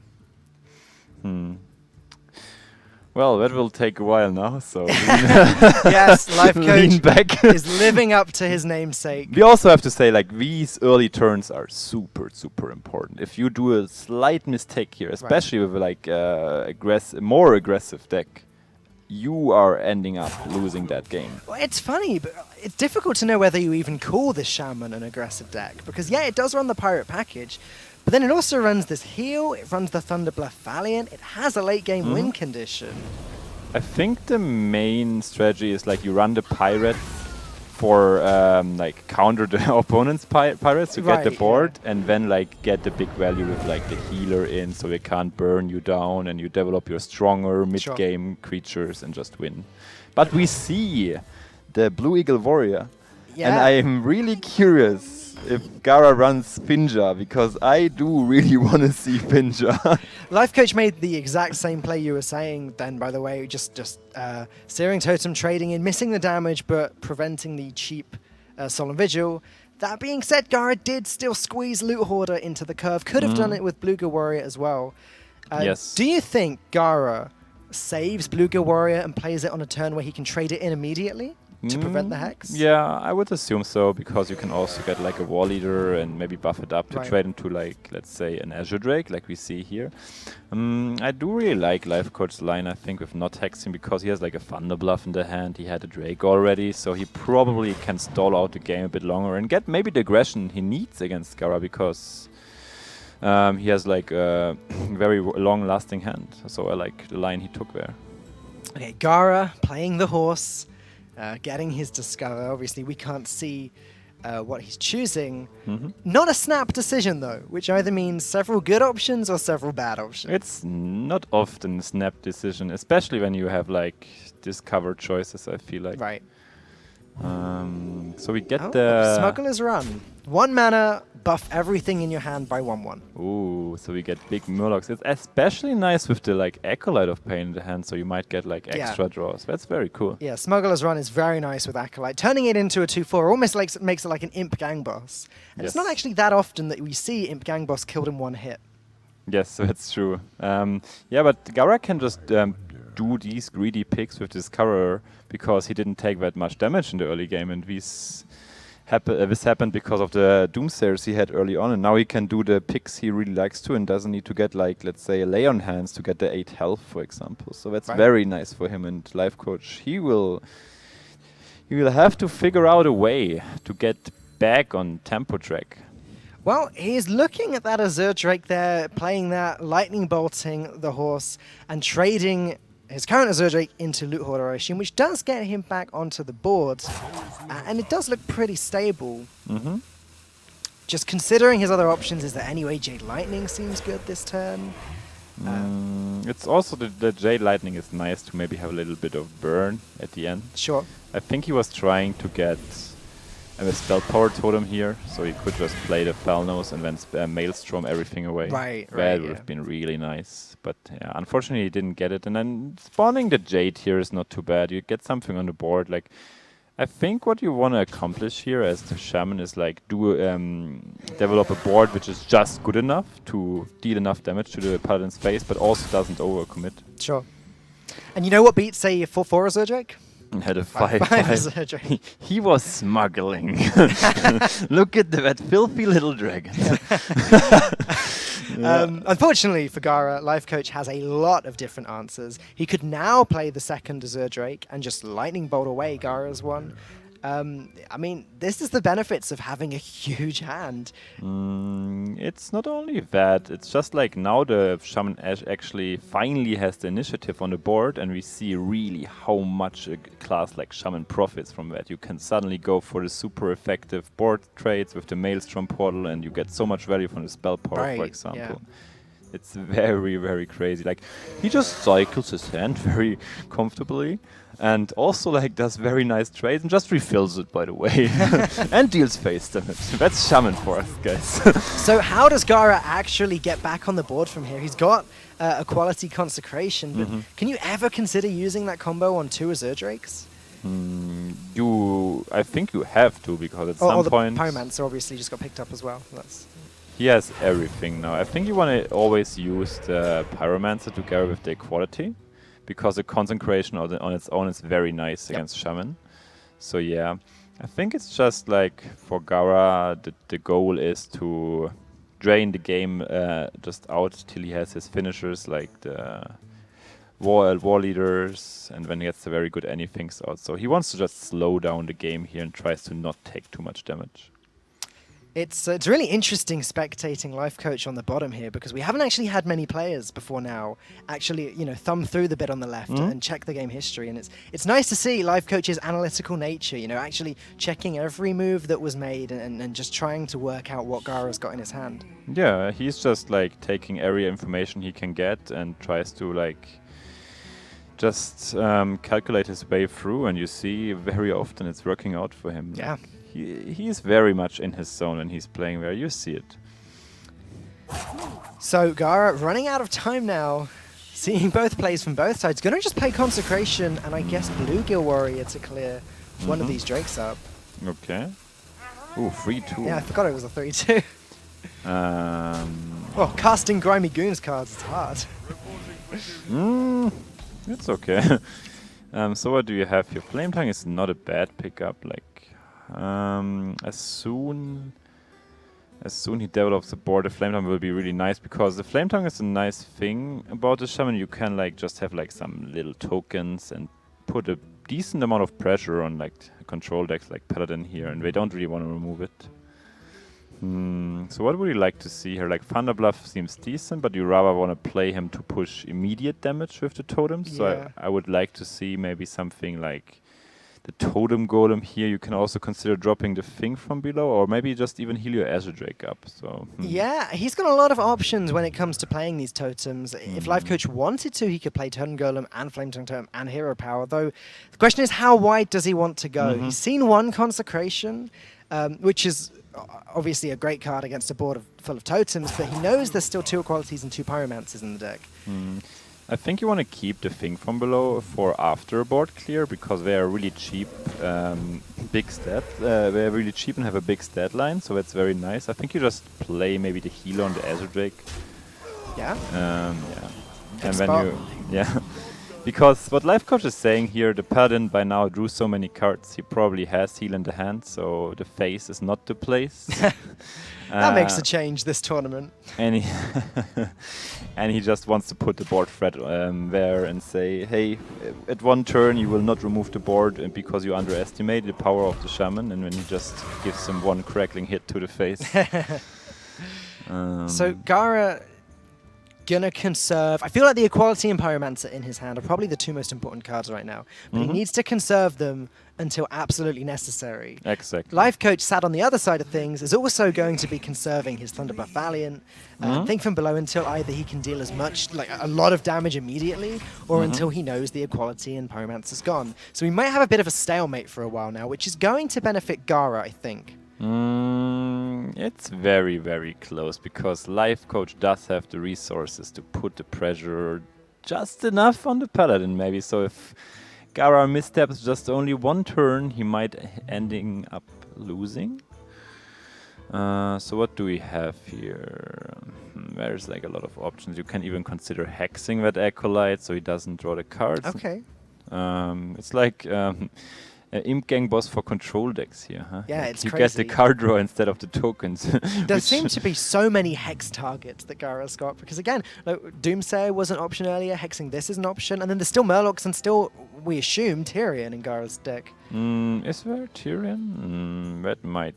Well, that will take a while now, so yes, Life lean Coach back. is living up to his namesake. We also have to say, like, these early turns are super, super important. If you do a slight mistake here, especially with like more aggressive deck, you are ending up losing that game. Well, it's funny, but it's difficult to know whether you even call this Shaman an aggressive deck. Because, yeah, it does run the Pirate package, but then it also runs this heal, it runs the Thunderbluff Valiant, it has a late game win condition. I think the main strategy is like you run the Pirate for like counter the opponent's pirates to get the board, and then like get the big value with like the healer in, so they can't burn you down, and you develop your stronger mid-game creatures and just win. But we see the Blue Eagle Warrior, and I am really curious if Gara runs Finja, because I do really want to see Finja. Life Coach made the exact same play you were saying then, by the way, just Searing Totem trading in, missing the damage but preventing the cheap Solemn Vigil. That being said, Gara did still squeeze Loot Hoarder into the curve, could have done it with Blue Eagle Warrior as well. Yes. Do you think Gara saves Blue Eagle Warrior and plays it on a turn where he can trade it in immediately to prevent the hex? Yeah, I would assume so, because you can also get like a War Leader and maybe buff it up to trade into like, let's say, an Azure Drake, like we see here. I do really like Life Coach's line, I think, with not hexing, because he has like a Thunder Bluff in the hand, he had a Drake already, so he probably can stall out the game a bit longer and get maybe the aggression he needs against Gara, because he has like a very long-lasting hand. So I like the line he took there. Okay, Gara playing the horse, getting his Discover. Obviously, we can't see what he's choosing. Not a snap decision, though, which either means several good options or several bad options. It's not often a snap decision, especially when you have like Discover choices, I feel like. Right. So we get the... Smuggler's Run. 1 mana, buff everything in your hand by 1/1. Ooh, so we get big Murlocs. It's especially nice with the like Acolyte of Pain in the hand, so you might get like extra draws. That's very cool. Yeah, Smuggler's Run is very nice with Acolyte. Turning it into a 2/4 almost makes it like an Imp Gang Boss. And it's not actually that often that we see Imp Gang Boss killed in one hit. Yes, that's true. Yeah, but Gara can just do these greedy picks with Discoverer, because he didn't take that much damage in the early game, and this happened because of the Doomsayers he had early on, and now he can do the picks he really likes to and doesn't need to get, like, let's say, a Lay on Hands to get the 8 health, for example. So that's very nice for him, and Life Coach, he will have to figure out a way to get back on tempo track. Well, he's looking at that Azure Drake there, playing that, lightning bolting the horse, and trading his current Azure Drake into Loot Hoarder, I assume, which does get him back onto the board. And it does look pretty stable. Just considering his other options, is there any way Jade Lightning seems good this turn? It's also the Jade Lightning is nice to maybe have a little bit of burn at the end. Sure. I think he was trying to get a Spell Power Totem here, so he could just play the Felnos and then Maelstrom everything away. That would have been really nice. But yeah, unfortunately he didn't get it. And then spawning the Jade here is not too bad. You get something on the board. Like, I think what you want to accomplish here as the Shaman is like develop a board which is just good enough to deal enough damage to the Paladin's face, but also doesn't overcommit. Sure. And you know what beats a 4/4 Azure Drake? Had a 5/5. He was smuggling. Look at that filthy little dragon. Unfortunately for Gara, Life Coach has a lot of different answers. He could now play the second Azure Drake and just lightning bolt away Gara's one. I mean, this is the benefits of having a huge hand. It's not only that, it's just like now the Shaman actually finally has the initiative on the board, and we see really how much a class like Shaman profits from that. You can suddenly go for the super effective board trades with the Maelstrom portal, and you get so much value from the spell power, for example. It's very, very crazy. Like, he just cycles his hand very comfortably and also like does very nice trades and just refills it, by the way, and deals face damage. That's Shaman for us, guys. So how does Gara actually get back on the board from here? He's got a quality consecration, but can you ever consider using that combo on 2 Azure Drakes? I think you have to, because at some point... the Pyromancer obviously just got picked up as well. He has everything now. I think you want to always use the Pyromancer together with the equality, because the consecration on its own is very nice against Shaman. So yeah, I think it's just like for Gara, the goal is to drain the game just out till he has his finishers, like the war leaders, and when he gets the very good anythings out. So he wants to just slow down the game here and tries to not take too much damage. It's really interesting spectating Life Coach on the bottom here, because we haven't actually had many players before now actually, thumb through the bit on the left and check the game history. And it's nice to see Life Coach's analytical nature, actually checking every move that was made and just trying to work out what Gara's got in his hand. Yeah, he's just like taking every information he can get and tries to like just calculate his way through, and you see very often it's working out for him. Yeah. He's very much in his zone and he's playing where you see it. So Gara running out of time now, seeing both plays from both sides. Gonna just play Consecration and I guess Bluegill Warrior to clear one of these Drakes up. Okay. Ooh, 3-2. Yeah, I forgot it was a 3-2. Oh, casting Grimy Goons cards, it's hard. It's okay. So what do you have here? Flame Tongue is not a bad pickup. Like, as soon he develops the board, the Flame Tongue will be really nice, because the Flame Tongue is a nice thing about the Shaman. You can like just have like some little tokens and put a decent amount of pressure on like control decks like Paladin here, and they don't really want to remove it. So what would you like to see here? Like Thunder Bluff seems decent, but you rather want to play him to push immediate damage with the totems. So I would like to see maybe something like the Totem Golem here. You can also consider dropping the thing from below, or maybe just even heal your Azure Drake up. So yeah, he's got a lot of options when it comes to playing these totems. If Life Coach wanted to, he could play Totem Golem and Flame Tongue Totem and Hero Power, though the question is, how wide does he want to go? He's seen one Consecration, which is obviously a great card against a board full of totems, but he knows there's still 2 Equalities and 2 Pyromancers in the deck. I think you want to keep the thing from below for after a board clear, because they are really cheap, big stat. They're really cheap and have a big stat line, so that's very nice. I think you just play maybe the healer on the Azure Drake. Yeah. And then because what Life Coach is saying here, the Paladin by now drew so many cards, he probably has heal in the hand, so the face is not the place. That makes a change this tournament. And he just wants to put the board threat there and say, hey, at one turn you will not remove the board because you underestimate the power of the Shaman, and then he just gives him one crackling hit to the face. So Gara gonna conserve. I feel like the Equality and Pyromancer in his hand are probably the 2 most important cards right now, but he needs to conserve them until absolutely necessary. Exactly. Life Coach sat on the other side of things is also going to be conserving his Thunderbuff Valiant, thing from below, until either he can deal as much, like a lot of damage immediately, or until he knows the Equality and Pyromancer's gone. So we might have a bit of a stalemate for a while now, which is going to benefit Gara, I think. It's very, very close, because Life Coach does have the resources to put the pressure just enough on the Paladin, maybe. So if Gara missteps just only 1 turn, he might ending up losing. So what do we have here? There's like a lot of options. You can even consider hexing that Acolyte so he doesn't draw the cards. Okay. It's like Imp Gang boss for control decks here, huh? Yeah, like it's you crazy. get the card draw instead of the tokens. There seem to be so many hex targets that Gara's got, because again, like, Doomsayer was an option earlier, hexing this is an option, and then there's still Murlocs and still, we assume, Tyrion in Gara's deck. Is there Tyrion? That might...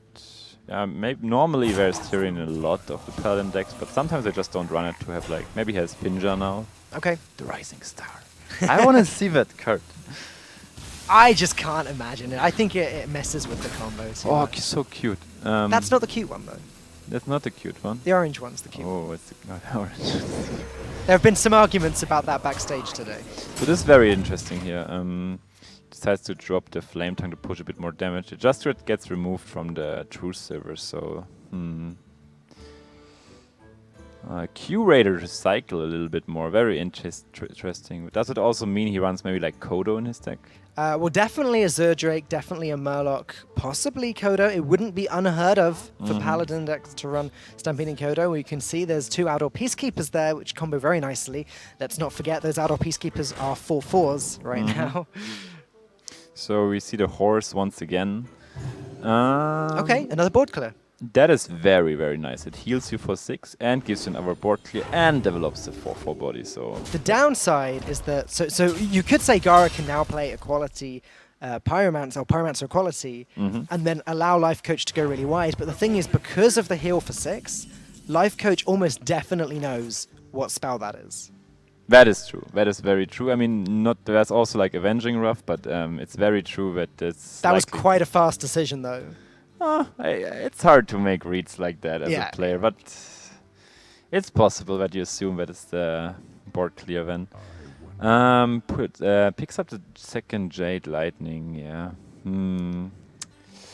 maybe normally there's Tyrion in a lot of the Paladin decks, but sometimes they just don't run it to have like... Maybe he has Finja now. Okay. The Rising Star. I want to see that card. I just can't imagine it. I think it messes with the combos. Oh, so cute. That's not the cute one, though. That's not the cute one. The orange one's the cute one. Oh, it's not orange. There have been some arguments about that backstage today. So this is very interesting here. Decides to drop the flame tongue to push a bit more damage. It just gets removed from the truth silver, so Q-Raider to cycle a little bit more. Very interesting. Does it also mean he runs maybe like Kodo in his deck? Well, definitely a Zerdrake, definitely a Murloc, possibly Kodo. It wouldn't be unheard of for Paladin decks to run Stampeding Kodo. We can see there's 2 Outdoor Peacekeepers there, which combo very nicely. Let's not forget those Outdoor Peacekeepers are 4/4s right now. So we see the horse once again. Okay, another board clear. That is very, very nice. It heals you for 6 and gives you another board clear and develops the 4/4 body. So the downside is that so you could say Gara can now play Equality Pyromancer or Pyromancer Equality and then allow Life Coach to go really wide. But the thing is, because of the heal for 6, Life Coach almost definitely knows what spell that is. that is true. That is very true. I mean, there's also like Avenging Wrath, but it's very true that it's. That was quite a fast decision, though. It's hard to make reads like that as a player, but it's possible that you assume that it's the board clear then. Picks up the second Jade Lightning, yeah.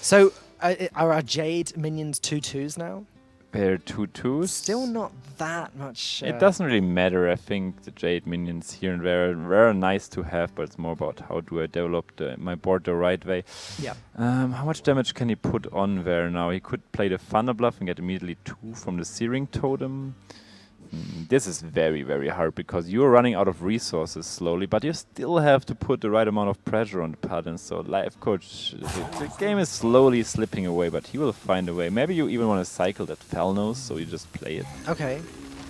So are our Jade minions 2/2s now? They're 2/2s. Still not that much. It doesn't really matter. I think the Jade minions here and there are nice to have, but it's more about how do I develop my board the right way. Yeah. How much damage can he put on there now? He could play the Thunder Bluff and get immediately 2 from the Searing Totem. This is very, very hard because you're running out of resources slowly, but you still have to put the right amount of pressure on the Paladin. So Life Coach, the game is slowly slipping away, but he will find a way. Maybe you even want to cycle that Felnos, so you just play it. Okay.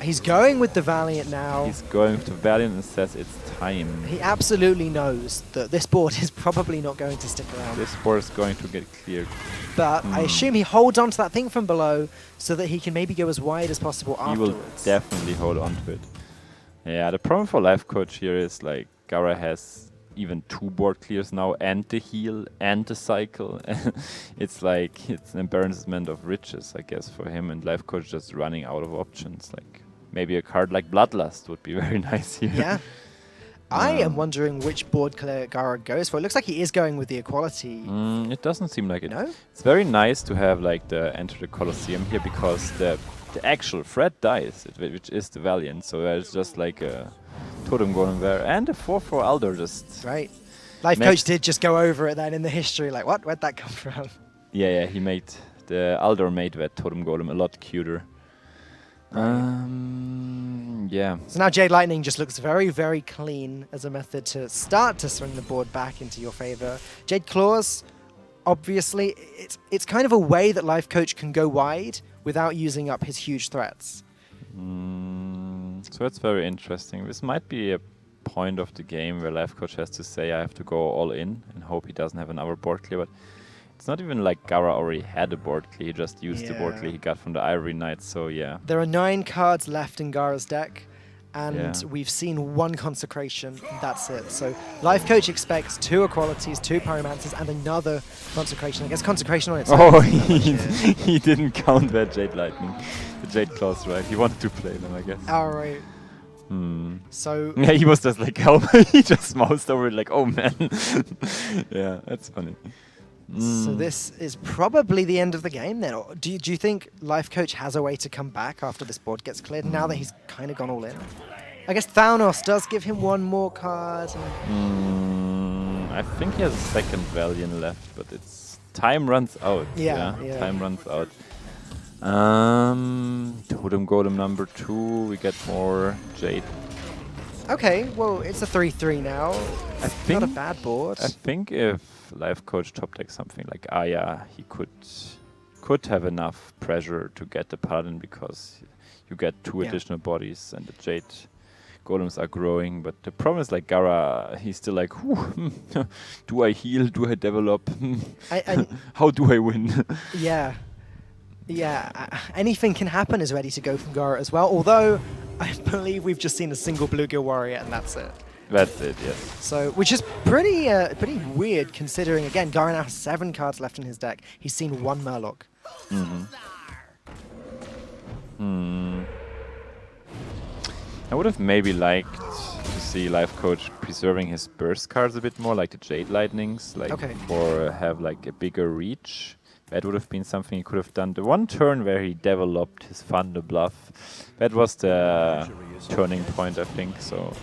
He's going with the Valiant now. He's going to Valiant and says it's time. He absolutely knows that this board is probably not going to stick around. This board is going to get cleared. But I assume he holds on to that thing from below so that he can maybe go as wide as possible afterwards. He will definitely hold on to it. Yeah, the problem for Life Coach here is like Gara has even 2 board clears now and the heal and the cycle. It's like it's an embarrassment of riches, I guess, for him, and Life Coach just running out of options. Like maybe a card like Bloodlust would be very nice here. Yeah. I am wondering which board clear Gara goes for. It looks like he is going with the Equality. It doesn't seem like it. No? It's very nice to have like the Enter the Colosseum here because the actual threat dies, which is the Valiant. So it's just like a Totem Golem there and a 4/4 Aldor just. Right. Life Coach did just go over it then in the history. Like, what? Where'd that come from? Yeah, he made the Aldor made that Totem Golem a lot cuter. Yeah. So now Jade Lightning just looks very, very clean as a method to start to swing the board back into your favor. Jade Claws, obviously, it's kind of a way that Life Coach can go wide without using up his huge threats. So that's very interesting. This might be a point of the game where Life Coach has to say, I have to go all in and hope he doesn't have another board clear. But it's not even like Gara already had a board clear. He just used the board clear he got from the Ivory Knight. So yeah. There are 9 cards left in Gara's deck, and we've seen 1 Consecration. That's it. So Life Coach expects 2 Equalities, 2 Pyromancers, and another Consecration. I guess Consecration on its own. Oh, he didn't count that Jade Lightning. The Jade Claws, right? He wanted to play them, I guess. All right. So yeah, he was just like, help. He just moused over it like, oh man. Yeah, that's funny. So this is probably the end of the game then. Or do you think Life Coach has a way to come back after this board gets cleared, now that he's kind of gone all in? I guess Thanos does give him 1 more card. I think he has a second Valiant left, but it's time runs out. Yeah. Time runs out. Totem Golem number 2, we get more Jade. Okay, well, it's a 3/3 now. I think not a bad board. I think if Life Coach top deck something like Aya, he could have enough pressure to get the Paladin because you get 2 additional bodies and the Jade Golems are growing. But the problem is like Gara, he's still like, do I heal? Do I develop? How do I win? Yeah. Anything can happen is ready to go from Gara as well. Although I believe we've just seen a single Bluegill Warrior and that's it. That's it, yes. So, which is pretty weird considering, again, Gara now has 7 cards left in his deck. He's seen 1 Murloc. I would have maybe liked to see Life Coach preserving his burst cards a bit more, like the Jade Lightnings, like for have like a bigger reach. That would have been something he could have done. The one turn where he developed his Thunder Bluff, that was the turning point, I think. So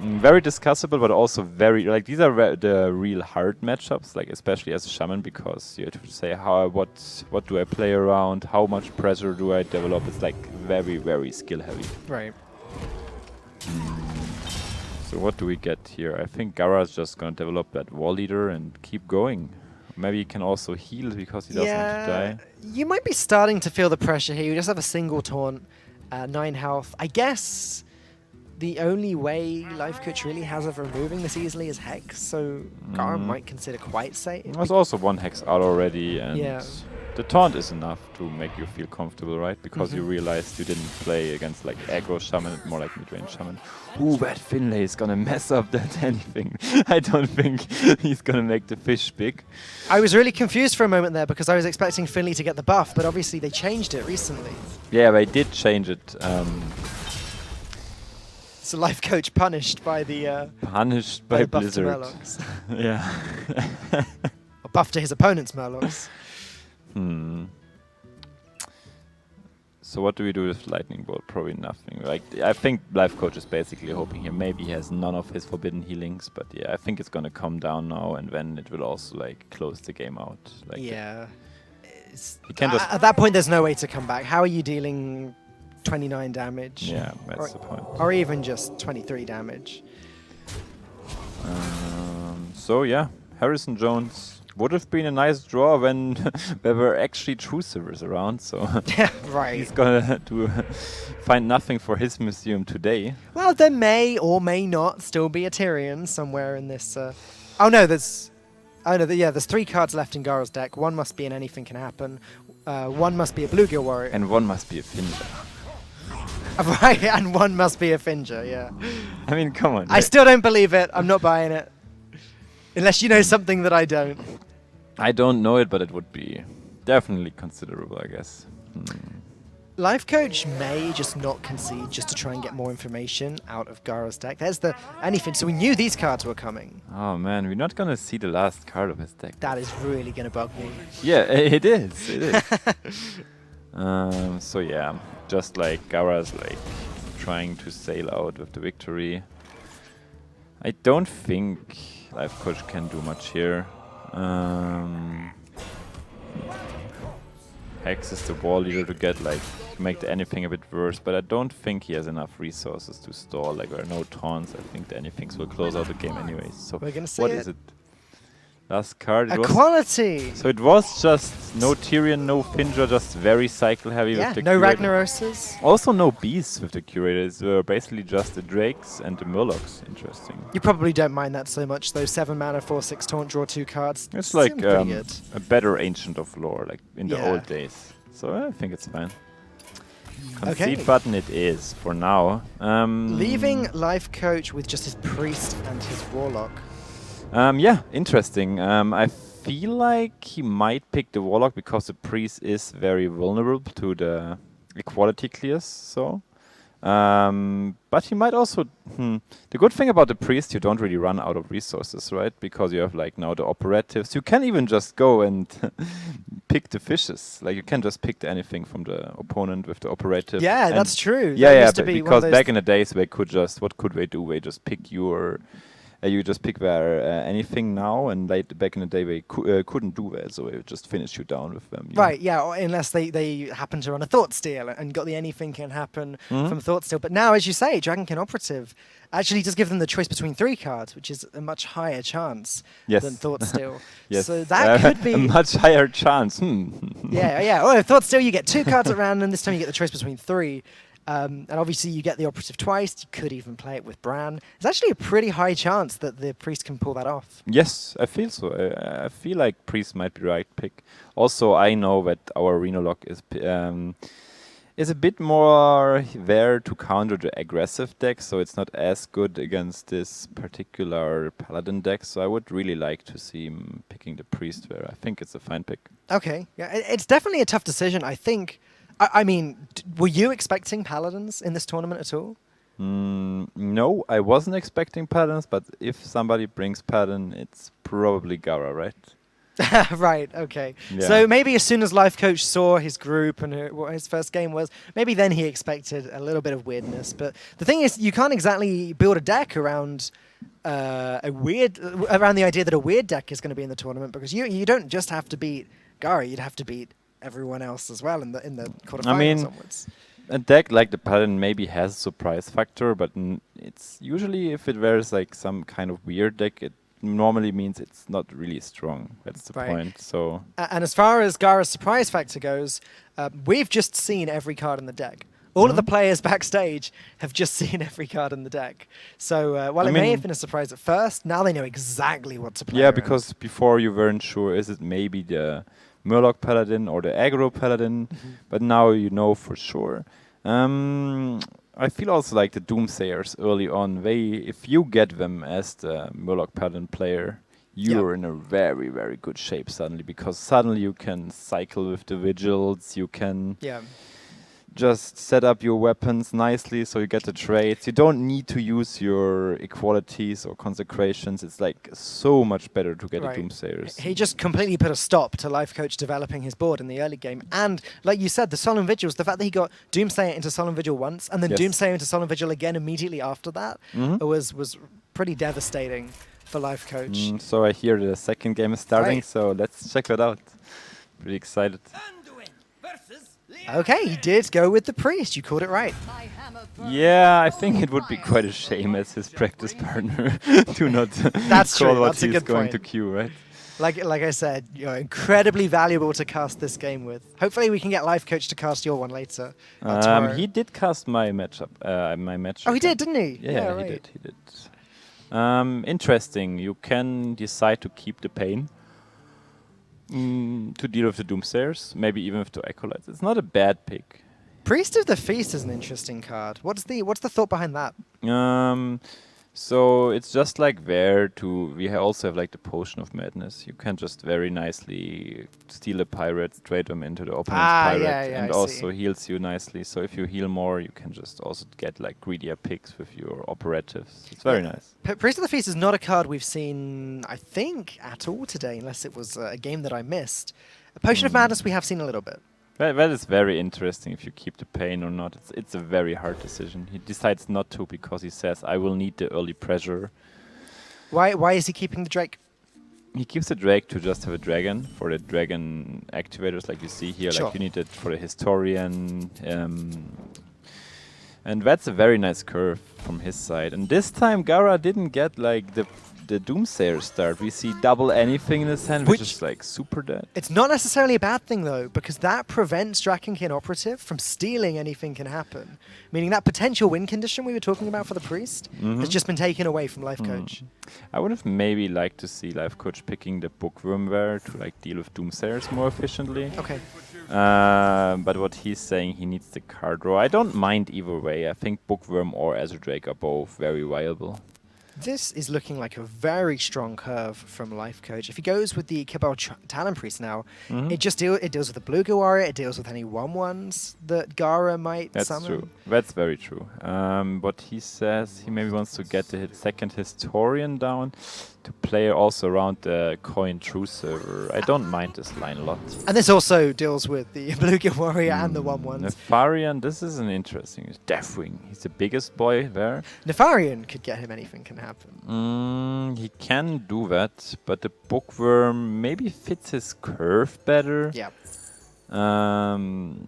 very discussable, but also very like these are the real hard matchups, like especially as a shaman, because you have to say what do I play around, how much pressure do I develop. It's like very skill heavy. Right. So what do we get here? I think Gara's just gonna develop that wall leader and keep going. Maybe he can also heal because he doesn't want to die. You might be starting to feel the pressure here. You just have a single taunt, 9 health. I guess the only way Life Coach really has of removing this easily is Hex, so Gara might consider quite safe. There's also 1 Hex out already, and the taunt is enough to make you feel comfortable, right? Because you realized you didn't play against like aggro shaman, more like mid-range shaman. Ooh, that Finlay is gonna mess up that anything. I don't think he's gonna make the fish big. I was really confused for a moment there because I was expecting Finlay to get the buff, but obviously they changed it recently. Yeah, they did change it. So Life Coach punished by the punished by buff to Blizzard. Murlocs. Yeah. Or buff to his opponent's Murlocs. So what do we do with Lightning Bolt? Probably nothing. Like I think Life Coach is basically hoping here. Maybe he has none of his forbidden healings, but yeah, I think it's gonna come down now, and then it will also like close the game out. Like he can just at that point, there's no way to come back. How are you dealing 29 damage? Yeah, that's the point. Or even just 23 damage. So yeah, Harrison Jones would have been a nice draw when there were actually true servers around. So he's gonna find nothing for his museum today. Well, there may or may not still be a Tyrion somewhere in this. There's 3 cards left in Gara's deck. 1 must be an Anything Can Happen. 1 must be a Bluegill Warrior. And 1 must be a Finja. Right, and 1 must be a Finja, yeah. I mean, come on. I still don't believe it. I'm not buying it. Unless you know something that I don't. I don't know it, but it would be definitely considerable, I guess. Life Coach may just not concede just to try and get more information out of Gara's deck. There's the Anything. So we knew these cards were coming. Oh man, we're not gonna see the last card of his deck. That is really gonna bug me. Yeah, it is. It is. So yeah, just like Gara's like trying to sail out with the victory. I don't think Life Coach can do much here. Hex is the wall leader to get like to make the Anything a bit worse, but I don't think he has enough resources to stall. Like there are no taunts. I think the Anythings will close out the game anyways. So we're gonna see what is it? Last card. Equality! So it was just no Tyrion, no Finja, just very cycle heavy with the no Curator. Ragnaroses. Also no beasts with the Curators. Basically just the Drakes and the Murlocs. Interesting. You probably don't mind that so much, though. 7 mana, 4/6 taunt, draw 2 cards. It's like pretty good. a better Ancient of Lore, like in the old days. So I think it's fine. Concede button it is for now. Leaving Life Coach with just his Priest and his Warlock. Yeah, interesting. I feel like he might pick the Warlock because the Priest is very vulnerable to the equality clears. So, but he might also. The good thing about the Priest, you don't really run out of resources, right? Because you have like now the operatives. You can even just go and pick the fishes. Like you can just pick anything from the opponent with the operative. Yeah, that's true. Yeah, because back in the days they could just. What could they do? They just pick your. You just pick their anything now, and back in the day they couldn't do that, so they would just finish you down with them. Right, yeah, or unless they happen to run a Thought Steal and got the Anything Can Happen from Thought Steal. But now, as you say, Dragonkin Operative actually does give them the choice between 3 cards, which is a much higher chance than Thought Steal. Yes. So that could be... a much higher chance. Yeah. Oh, Thought Steal, you get 2 cards at random. This time you get the choice between 3. And obviously you get the Operative twice. You could even play it with Bran. It's actually a pretty high chance that the Priest can pull that off. Yes, I feel so. I feel like Priest might be the right pick. Also, I know that our Rhinolock is a bit more there to counter the aggressive deck, so it's not as good against this particular Paladin deck. So I would really like to see him picking the Priest there. I think it's a fine pick. Okay, yeah, it's definitely a tough decision. I think I mean, were you expecting Paladins in this tournament at all? No, I wasn't expecting Paladins, but if somebody brings Paladin, it's probably Gara, right? Right, okay. Yeah. So maybe as soon as Life Coach saw his group and what his first game was, maybe then he expected a little bit of weirdness. But the thing is, you can't exactly build a deck around around the idea that a weird deck is going to be in the tournament, because you don't just have to beat Gara, you'd have to beat everyone else as well in the quarterfinals I mean, onwards. a deck like the Paladin maybe has a surprise factor, but it's usually if it wears like some kind of weird deck, it normally means it's not really strong. That's the Right. point. So And as far as Gara's surprise factor goes, we've just seen every card in the deck. All of the players backstage have just seen every card in the deck. So while I it may mean- have been a surprise at first, now they know exactly what to play yeah, around. because before you weren't sure, is it maybe the Murloc Paladin or the Aggro Paladin? But now you know for sure. I feel also like the Doomsayers early on, if you get them as the Murloc Paladin player, you're in a very, very good shape suddenly, because suddenly you can cycle with the Vigils, you can just set up your weapons nicely so you get the traits. You don't need to use your equalities or consecrations. It's like so much better to get a Doomsayers. He just completely put a stop to Life Coach developing his board in the early game. And like you said, the Solemn Vigils, the fact that he got Doomsayer into Solemn Vigil once and then Yes. Doomsayer into Solemn Vigil again immediately after that was pretty devastating for Life Coach. So I hear the second game is starting, Right. so let's check that out. Pretty excited. Okay, he did go with the Priest. You called it right. Yeah, I think it would be quite a shame as his practice partner to not That's call true, what that's a he's good going point. to queue, right? Like I said, you're incredibly valuable to cast this game with. Hopefully we can get Life Coach to cast your one later. Tomorrow. He did cast my matchup. Oh, he did, didn't he? Yeah, Yeah, he right. did. He did. Interesting. You can decide to keep the pain to deal with the Doomsayers, maybe even with the Acolytes. It's not a bad pick. Priest of the Feast is an interesting card. What's the thought behind that? So it's just like we also have like the Potion of Madness. You can just very nicely steal a pirate, trade them into the opponent's pirate, yeah, and I also see. heals you nicely. So if you heal more, you can just also get like greedier picks with your operatives. It's very nice. Priest of the Feast is not a card we've seen, I think, at all today, unless it was a game that I missed. A Potion of Madness we have seen a little bit. That is very interesting if you keep the pain or not. It's a very hard decision. He decides not to because he says, I will need the early pressure. Why is he keeping the Drake? He keeps the Drake to just have a dragon for the dragon activators like you see here. Sure. Like you need it for the Historian. And that's a very nice curve from his side. And this time Gara didn't get like the Doomsayer start. We see double anything in his hand, which is like super dead. It's not necessarily a bad thing, though, because that prevents Drakenkin Operative from stealing anything can happen. Meaning that potential win condition we were talking about for the Priest has just been taken away from Life Coach. I would have maybe liked to see Life Coach picking the Bookworm there to like deal with Doomsayers more efficiently. Okay. But what he's saying, he needs the card draw. I don't mind either way. I think Bookworm or Azure Drake are both very viable. This is looking like a very strong curve from Life Coach. If he goes with the Cabal Talon Priest now, it just it deals with the Blue Warrior, it deals with any 1/1s that Gara might That's summon. true. That's very true. But he says he maybe wants to get the second Historian down to play also around the Coin True server. I don't mind this line a lot. And this also deals with the Blue Warrior and the 1/1s. Nefarian, this is an interesting. Deathwing. He's the biggest boy there. Nefarian could get him anything can happen. He can do that, but the Bookworm maybe fits his curve better. Yeah. I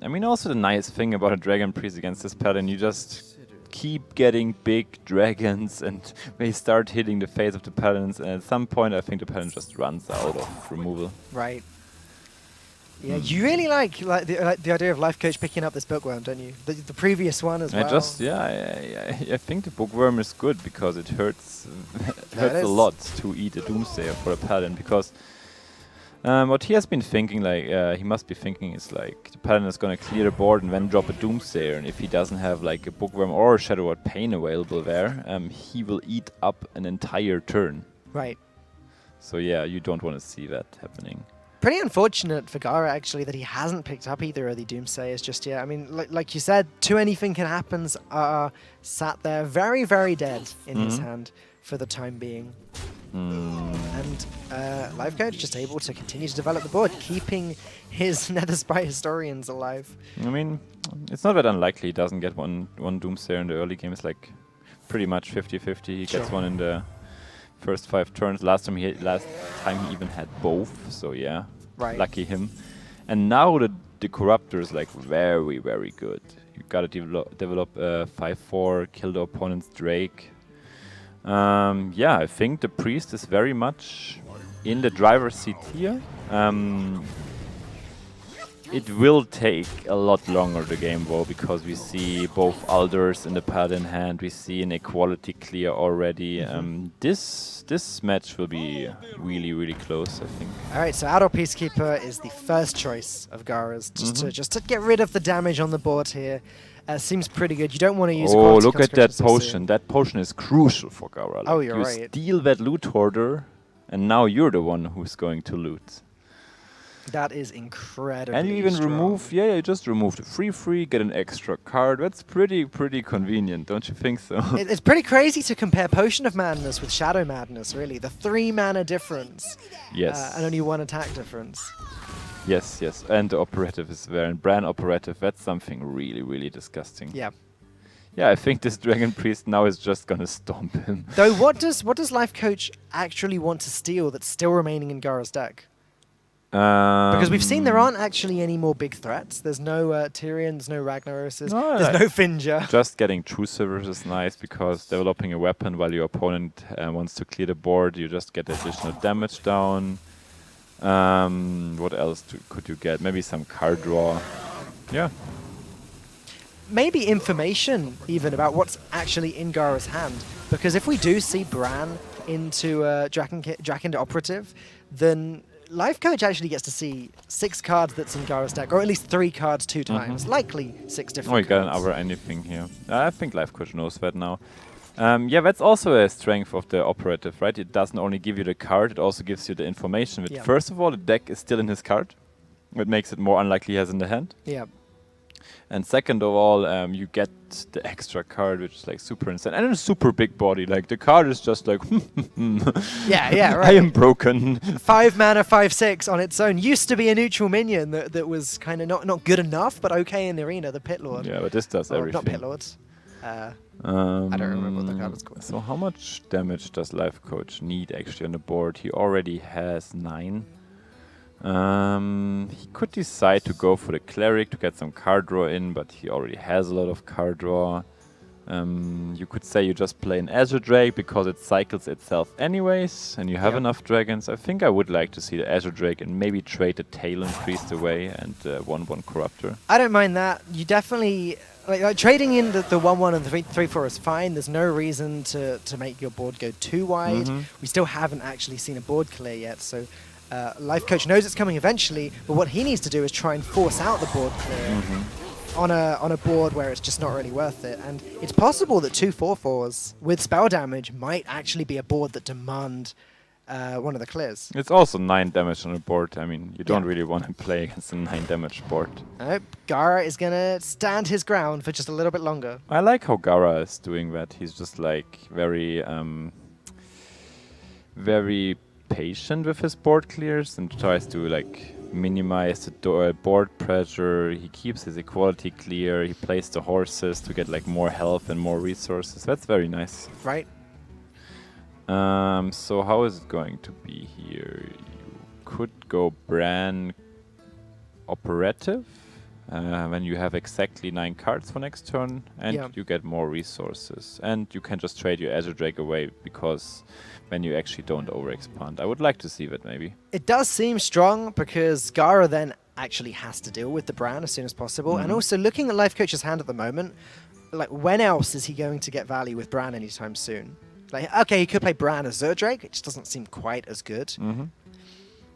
mean, also the nice thing about a Dragon Priest against this pattern, you just keep getting big dragons and they start hitting the face of the paladins, and at some point I think the paladin just runs out of removal. Right. Yeah, you really like the idea of Life Coach picking up this Bookworm, don't you? The previous one as well. I think the Bookworm is good because it hurts a lot to eat a Doomsayer for a paladin, because what he has been thinking, he must be thinking is like the paladin is going to clear the board and then drop a Doomsayer, and if he doesn't have like a Bookworm or a Shadow Word Pain available there, he will eat up an entire turn. Right. So yeah, you don't want to see that happening. Pretty unfortunate for Gara, actually, that he hasn't picked up either of the Doomsayers just yet. I mean, like you said, 2 anything can happens are sat there very, very dead in his hand for the time being. And Life Coach just able to continue to develop the board, keeping his Nether Sprite Historians alive. I mean, it's not that unlikely he doesn't get one Doomsayer in the early game. It's like pretty much 50-50. He gets one in the first 5 turns. Last time he even had both, so yeah, lucky him. And now the Corruptor is like very, very good. You gotta develop a 5/4, kill the opponent's Drake. Yeah, I think the Priest is very much in the driver's seat here. It will take a lot longer, the game, though, because we see both Alders in the pad in hand. We see an equality clear already. This match will be really, really close, I think. All right, so Outdoor Peacekeeper is the first choice of Gara's, just to get rid of the damage on the board here. Seems pretty good. You don't want to use. Oh, look at that potion! That potion is crucial for Gara. Like, oh, you're you right. Steal that loot hoarder, and now you're the one who's going to loot. That is incredible. And you even remove, you just remove the free, get an extra card. That's pretty convenient, don't you think so? It's pretty crazy to compare Potion of Madness with Shadow Madness, really. The 3 mana difference. Yes. And only 1 attack difference. Yes, and the Operative is there. And Bran Operative, that's something really, really disgusting. Yeah. Yeah, I think this Dragon Priest now is just gonna stomp him. Though, what does Life Coach actually want to steal that's still remaining in Gara's deck? Because we've seen there aren't actually any more big threats. There's no Tyrion, there's no Ragnaroses, there's no Finja. Just getting True Silvers is nice because developing a weapon while your opponent wants to clear the board, you just get additional damage down. What else could you get? Maybe some card draw. Yeah. Maybe information even about what's actually in Gara's hand. Because if we do see Bran into Draken Operative, then Life Coach actually gets to see 6 cards that's in Gara's deck, or at least 3 cards 2 times. Likely 6 different cards. Oh, you got another anything here. I think Life Coach knows that now. Yeah, that's also a strength of the Operative, right? It doesn't only give you the card, it also gives you the information. But first of all, the deck is still in his card. It makes it more unlikely he has in the hand. Yeah. And second of all, you get the extra card, which is like super insane. And a super big body. Like, the card is just like, yeah, right. I am broken. 5 mana, 5/6 on its own. Used to be a neutral minion that was kind of not good enough, but okay in the arena, the Pit Lord. Yeah, but this does everything. Not Pit Lords. I don't remember what the card is called. So how much damage does Life Coach need actually on the board? He already has 9. He could decide to go for the Cleric to get some card draw in, but he already has a lot of card draw. You could say you just play an Azure Drake because it cycles itself anyways, and you have enough dragons. I think I would like to see the Azure Drake and maybe trade the Talon Priest away and 1/1 Corruptor. I don't mind that. You definitely... Like trading in the 1/1 and the 3/4 is fine. There's no reason to make your board go too wide. We still haven't actually seen a board clear yet, so... Life Coach knows it's coming eventually, but what he needs to do is try and force out the board clear on a board where it's just not really worth it. And it's possible that 2 4/4s with spell damage might actually be a board that demand one of the clears. It's also 9 damage on the board. I mean, you don't really want to play against a 9 damage board. Gara is going to stand his ground for just a little bit longer. I like how Gara is doing that. He's just like very patient with his board clears and tries to like minimize the board pressure. He keeps his equality clear. He plays the horses to get like more health and more resources. That's very nice. Right. So how is it going to be here? You could go Bran Operative when you have exactly 9 cards for next turn, and you get more resources. And you can just trade your Azure Drake away because when you actually don't overexpand. I would like to see that maybe. It does seem strong because Gara then actually has to deal with the Bran as soon as possible. And also looking at Life Coach's hand at the moment, like when else is he going to get value with Bran anytime soon? Like, okay, he could play Bran as Drake. It just doesn't seem quite as good.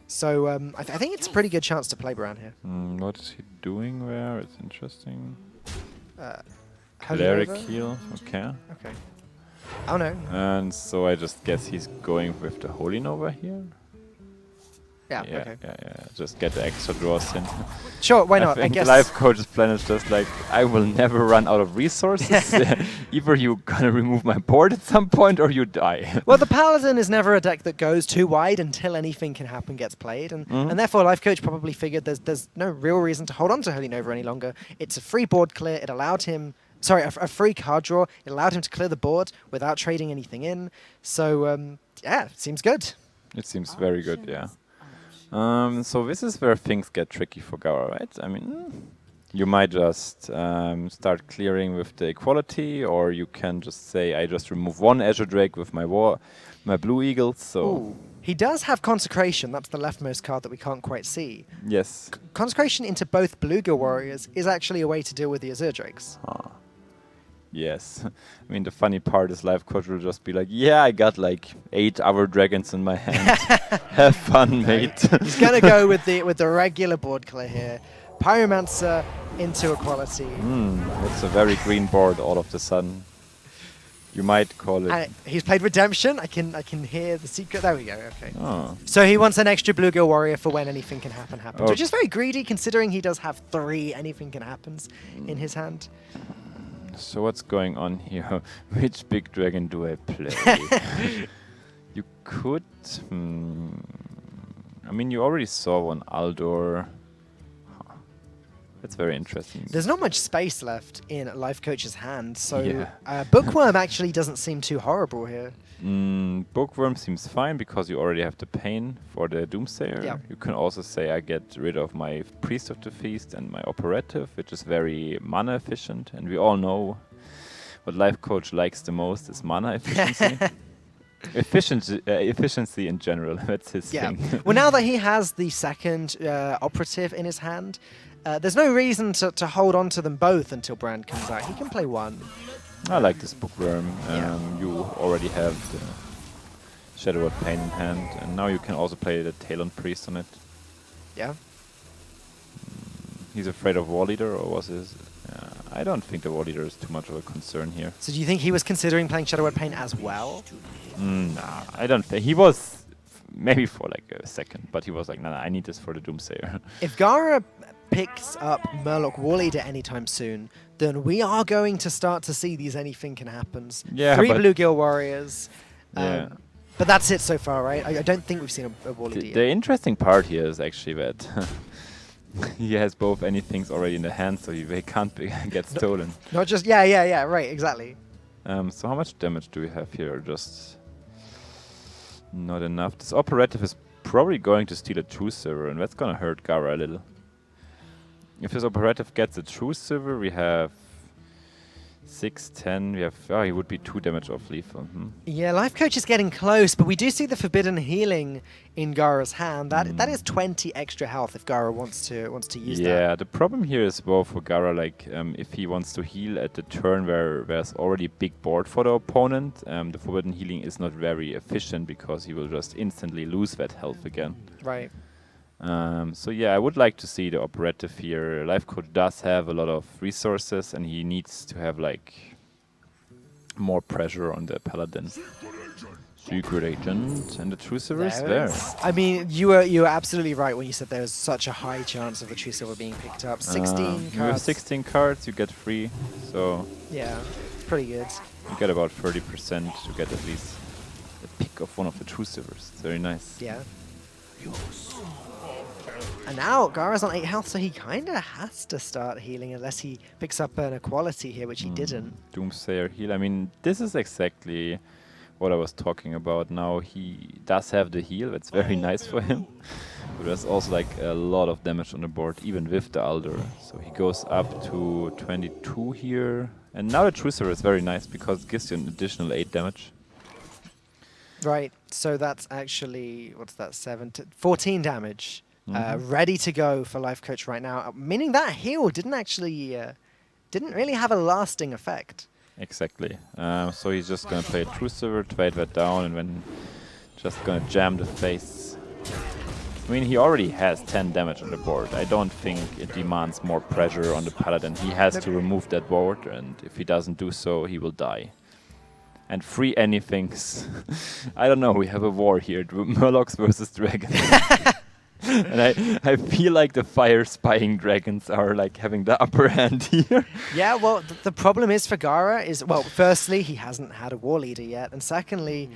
So I think it's a pretty good chance to play Bran here. What is he doing there? It's interesting. Cleric heal. Okay. Oh no. And so I just guess he's going with the Holy Nova here. Yeah, okay. Just get the extra draws in. Sure, why not? I think guess Life Coach's plan is just like, I will never run out of resources. Either you gonna remove my board at some point or you die. Well, the Paladin is never a deck that goes too wide until anything can happen gets played, and therefore Life Coach probably figured there's no real reason to hold on to Holy Nova any longer. It's a free board clear. It allowed him, a free card draw. It allowed him to clear the board without trading anything in. So yeah, it seems good. It seems very good, yeah. So this is where things get tricky for Gara, right? I mean, you might just start clearing with the equality, or you can just say, I just remove one Azure Drake with my Blue Eagles. So Ooh. He does have Consecration. That's the leftmost card that we can't quite see. yes. Consecration into both Bluegill Warriors is actually a way to deal with the Azure Drakes. Yes. I mean, the funny part is Life Coach will just be like, yeah, I got like 8 other dragons in my hand. Have fun, mate. He's going to go with the regular board clear here. Pyromancer into equality. It's a very green board all of a sudden. You might call it... And he's played Redemption. I can hear the secret. There we go. Okay. Oh. So he wants an extra Bluegill Warrior for when anything can happen happens, Okay. which is very greedy considering he does have 3 anything can happens in his hand. So what's going on here? Which big dragon do I play? You could... I mean, you already saw one Aldor. That's very interesting. There's not much space left in Life Coach's hand, so Yeah. Bookworm actually doesn't seem too horrible here. Bookworm seems fine because you already have the Pain for the Doomsayer. Yeah. You can also say I get rid of my Priest of the Feast and my Operative, which is very mana efficient. And we all know what Life Coach likes the most is mana efficiency. Efficiency in general, that's his thing. Well, now that he has the second Operative in his hand, there's no reason to hold on to them both until Brand comes out. He can play one. I like this Bookworm. You already have the Shadow Pain in hand, and now you can also play the Talon Priest on it. Yeah. He's afraid of War Leader, or was his... I don't think the War Leader is too much of a concern here. So do you think he was considering playing Shadow Pain as well? Nah, I don't think... He was maybe for like a second, but he was like, nah, I need this for the Doomsayer. If Gara picks up Murloc War Leader anytime soon, then we are going to start to see these anything can happens. Yeah, 3 but Bluegill Warriors. Yeah. But that's it so far, right? I don't think we've seen a War Leader yet. The interesting part here is actually that he has both anythings already in the hand, so they can't get stolen. Not just... Yeah, right, exactly. So how much damage do we have here? Just not enough. This Operative is probably going to steal a True Silver, and that's going to hurt Gara a little. If this Operative gets a True Silver, we have 6, 10. We have... Oh, he would be 2 damage off lethal. Yeah, Life Coach is getting close, but we do see the Forbidden Healing in Gara's hand. That is 20 extra health if Gara wants to use that. Yeah, the problem here is well for Gara, like if he wants to heal at the turn where there's already a big board for the opponent, the Forbidden Healing is not very efficient because he will just instantly lose that health again. Right. So yeah, I would like to see the Operative here. Life Coach does have a lot of resources, and he needs to have like more pressure on the Paladin. Secret Agent, and the True Silver is there. I mean, you were absolutely right when you said there was such a high chance of the True Silver being picked up. 16 With cards. 16 cards, you get 3, so Yeah, it's pretty good. you get about 30% to get at least a pick of one of the True Silvers. It's very nice. Yeah. And now Gara's on 8 health, so he kind of has to start healing unless he picks up an equality here, which he didn't. Doomsayer heal. I mean, this is exactly what I was talking about. Now he does have the heal. That's very nice for him. But there's also like a lot of damage on the board, even with the Alder. So he goes up to 22 here. And now the True Silver is very nice because it gives you an additional 8 damage. Right, so that's actually, what's that, 14 damage. Ready to go for Life Coach right now, meaning that heal didn't really have a lasting effect. Exactly. So he's just going to play a True Silver, trade that down, and then just going to jam the face. I mean, he already has 10 damage on the board. I don't think it demands more pressure on the Paladin. He has to remove that board, and if he doesn't do so, he will die. And 3 anythings. I don't know, we have a war here. Murlocs versus Dragons. And I feel like the fire spying dragons are like having the upper hand here. Yeah, well, the problem is for Gara is, well, firstly, he hasn't had a war leader yet, and secondly,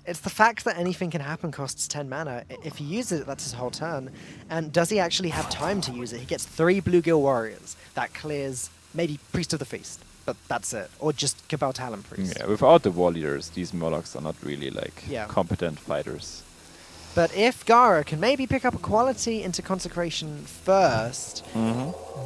it's the fact that anything can happen costs 10 mana. If he uses it, that's his whole turn. And does he actually have time to use it? He gets 3 Bluegill Warriors. That clears maybe Priest of the Feast, but that's it. Or just Cabal Talon Priest. Yeah, without the war leaders, these Murlocs are not really like Yeah. competent fighters. But if Gara can maybe pick up a quality into Consecration first,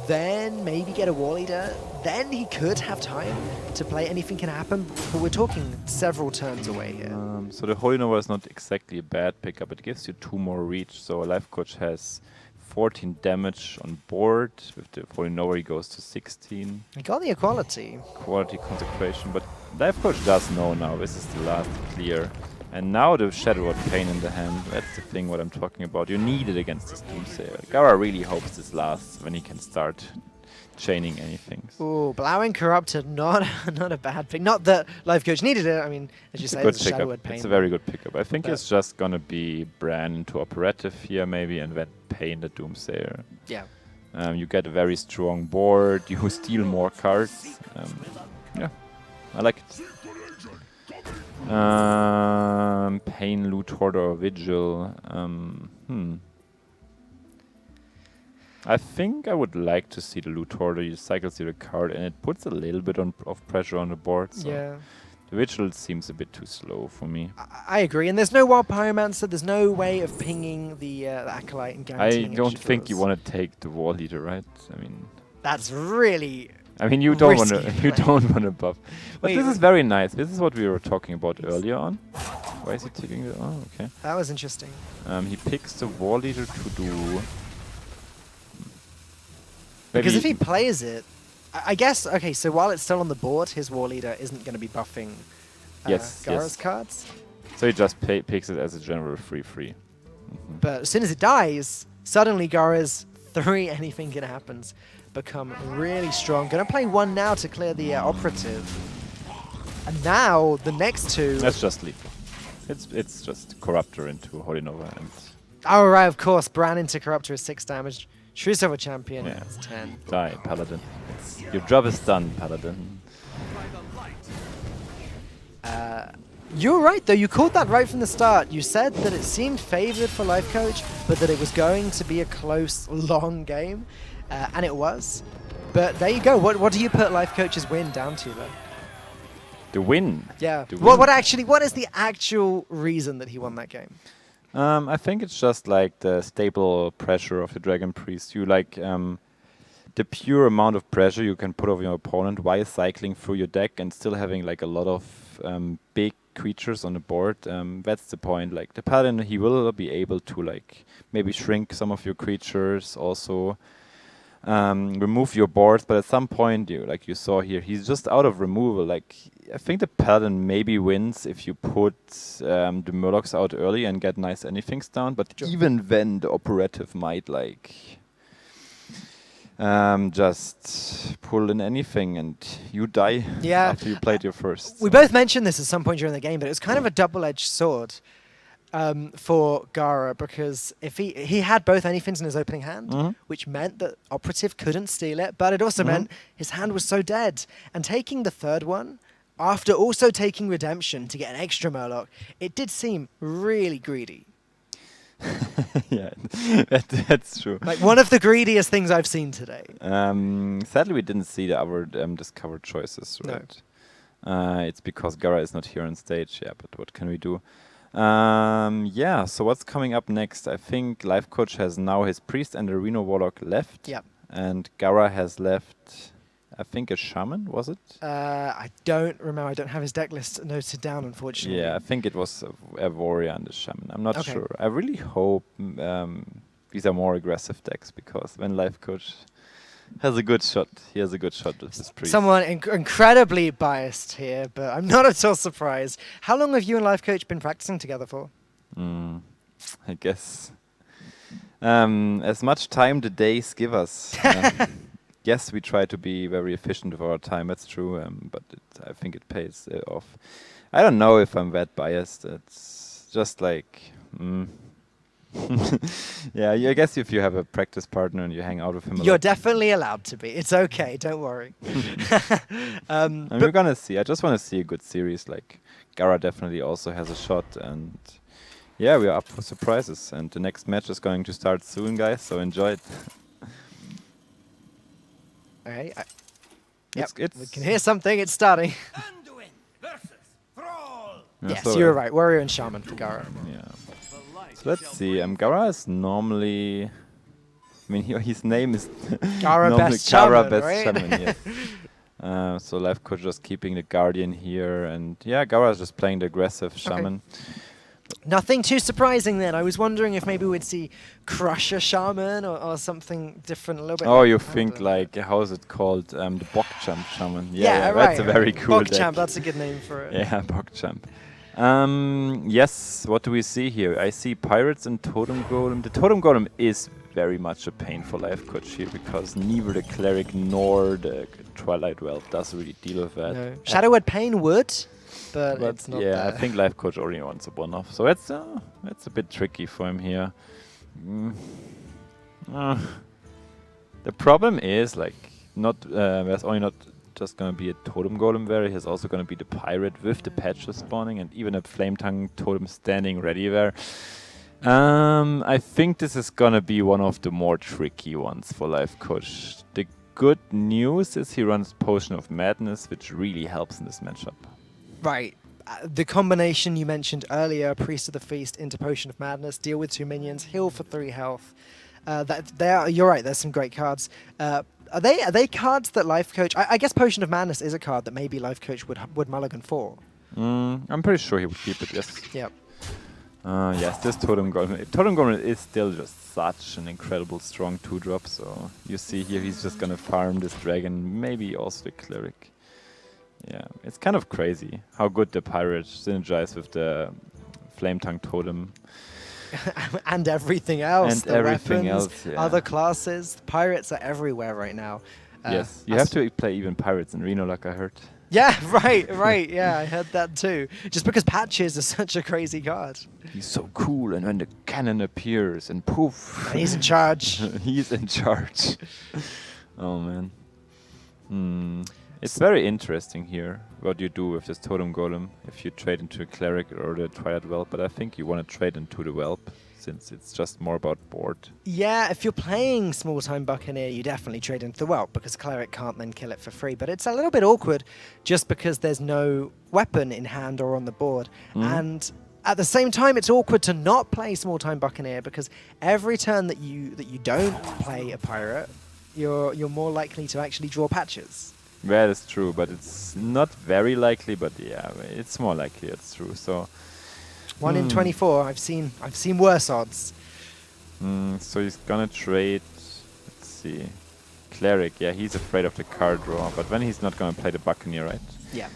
then maybe get a war leader, then he could have time to play Anything Can Happen, but we're talking several turns away here. So the Holy Nova is not exactly a bad pickup. It gives you 2 more reach, so a Life Coach has 14 damage on board. With the Holy Nova he goes to 16. He got the equality. Quality Consecration, but Life Coach does know now this is the last clear. And now the Shadow Rod Pain in the hand, that's the thing what I'm talking about. You need it against this Doomsayer. Gara really hopes this lasts when he can start chaining anything. Ooh, Blowing Corrupted, not a bad pick. Not that Life Coach needed it. I mean, as you It's say, a good it's a Shadow pickup. Rod Pain. It's a very good pickup. I think But- it's just gonna be Bran into Operative here maybe, and then Pain the Doomsayer. Yeah. You get a very strong board. You steal more cards. Yeah, I like it. Pain, Loot, Hoarder, or Vigil. I think I would like to see the Loot Hoarder. You cycle through the card, and it puts a little bit of pressure on the board. So Yeah. the Vigil seems a bit too slow for me. I agree, and there's no Wild Pyromancer, there's no way of pinging the Acolyte and I guaranteeing don't extra think you draws. want to take the War Leader, right? I mean, That's really you don't want to. risky You play. don't want to buff. But Wait, this is very nice. This is what we were talking about earlier on. Why is he taking the? Oh, okay. That was interesting. He picks the War Leader to do. Because if maybe- he plays it, I guess, okay, so while it's still on the board, his War Leader isn't going to be buffing Yes, Gara's yes. cards. So he just picks it as a general free. But as soon as it dies, suddenly Gara's 3 Anything Can Happens become really strong. Going to play 1 now to clear the Operative. And now the next 2... That's just lethal. It's just Corruptor into Holy Nova and Oh, right, of course. Bran into Corruptor is 6 damage. True Silver Champion yeah. is 10. Die, Paladin. Your job is done, Paladin. You're right, though. You called that right from the start. You said that it seemed favored for Life Coach, but that it was going to be a close, long game. And it was. But there you go. What do you put Life Coach's win down to, though? The win. Yeah. The What win. what is the actual reason that he won that game? I think it's just like the stable pressure of the Dragon Priest. You like the pure amount of pressure you can put on your opponent while cycling through your deck and still having like a lot of big creatures on the board. That's the point. Like the Paladin, he will be able to like maybe shrink some of your creatures, also remove your boards. But at some point, like you saw here, he's just out of removal. Like I think the Paladin maybe wins if you put the Murlocs out early and get nice anythings down. But even then, the Operative might like just pull in anything and you die after you played your first. We both mentioned this at some point during the game, but it was kind of a double-edged sword for Gara, because if he had both anythings in his opening hand, which meant that Operative couldn't steal it, but it also meant his hand was so dead. And taking the third one, after also taking Redemption to get an extra Murloc, it did seem really greedy. Yeah, that's true. Like one of the greediest things I've seen today. Sadly, we didn't see the other discovered choices, right? It's because Gara is not here on stage, yeah, but what can we do? Yeah, so what's coming up next? I think Life Coach has now his Priest and a Reno Warlock left. Yep. And Gara has left, I think, a Shaman, was it? I don't remember. I don't have his deck list noted down, unfortunately. Yeah, I think it was a Warrior and a Shaman. I'm not Okay. sure. I really hope these are more aggressive decks, because when Life Coach has a good shot, he has a good shot with his Priest. Someone incredibly biased here, but I'm not at all surprised. How long have you and Life Coach been practicing together for? I guess as much time the days give us. Yes, we try to be very efficient with our time, that's true, but I think it pays off. I don't know if I'm that biased. It's just like, Yeah, I guess if you have a practice partner and you hang out with him a You're lot. definitely allowed to be. It's okay. Don't worry. And we're gonna see. I just want to see a good series. Like Gara definitely also has a shot, and yeah, we are up for surprises. And the next match is going to start soon, guys. So enjoy it. Okay. It's- Yep, we can hear something. It's starting. Yeah, Yes, so, you were right. Warrior and Shaman for Gara. Yeah. So let's see. Gara is normally. I mean, his name is Gara normally Best Gara Shaman, Best right? Shaman, yes. So Life Coach just keeping the Guardian here, and yeah, Gara is just playing the aggressive Shaman. Nothing too surprising then. I was wondering if maybe we'd see Crusher Shaman or something different a little bit. Oh, you think like, how is it called? The Bogchamp Shaman. Yeah, right. that's a very cool deck. Bogchamp, that's a good name for it. Yeah, Bogchamp. Yes, what do we see here? I see Pirates and Totem Golem. The Totem Golem is very much a pain for Life Coach here because neither the Cleric nor the Twilight Whelp does really deal with that. No. Shadowword Pain would, but it's not yeah, there. I think Life Coach only wants a one-off, so it's a bit tricky for him here. The problem is like there's only not just gonna be a Totem Golem there. There's also gonna be the Pirate with the patches spawning and even a Flame Tongue Totem standing ready there. I think this is gonna be one of the more tricky ones for Life Coach. The good news is he runs Potion of Madness, which really helps in this matchup. Right. The combination you mentioned earlier, Priest of the Feast into Potion of Madness, deal with 2 minions, heal for 3 health. You're right, there's some great cards. Are they cards that Life Coach... I guess Potion of Madness is a card that maybe Life Coach would mulligan for. I'm pretty sure he would keep it, yes. Yep. Yes, this Totem Golem. Totem Golem is still just such an incredible strong 2-drop, so you see here he's just gonna farm this dragon, maybe also the Cleric. Yeah, it's kind of crazy how good the Pirate synergizes with the Flame Tongue Totem. And everything else. And the everything weapons, else, yeah. other classes. Pirates are everywhere right now. Yes, you have to play even Pirates in Reno, like I heard. Yeah, right, yeah, I heard that too. Just because Patches is such a crazy card. He's so cool, and when the cannon appears, and poof. And he's in charge. He's in charge. Oh, man. It's very interesting here what you do with this Totem Golem if you trade into a Cleric or the Triad Whelp, but I think you want to trade into the Whelp since it's just more about board. Yeah, if you're playing Small Time Buccaneer, you definitely trade into the Whelp because Cleric can't then kill it for free. But it's a little bit awkward just because there's no weapon in hand or on the board. And at the same time, it's awkward to not play Small Time Buccaneer because every turn that you don't play a pirate, you're more likely to actually draw patches. That is true, but it's not very likely, but yeah, it's more likely, it's true. So 1 in 24, I've seen worse odds. So he's gonna trade, let's see, Cleric. Yeah, he's afraid of the card draw, but then he's not gonna play the Buccaneer, right? Yeah.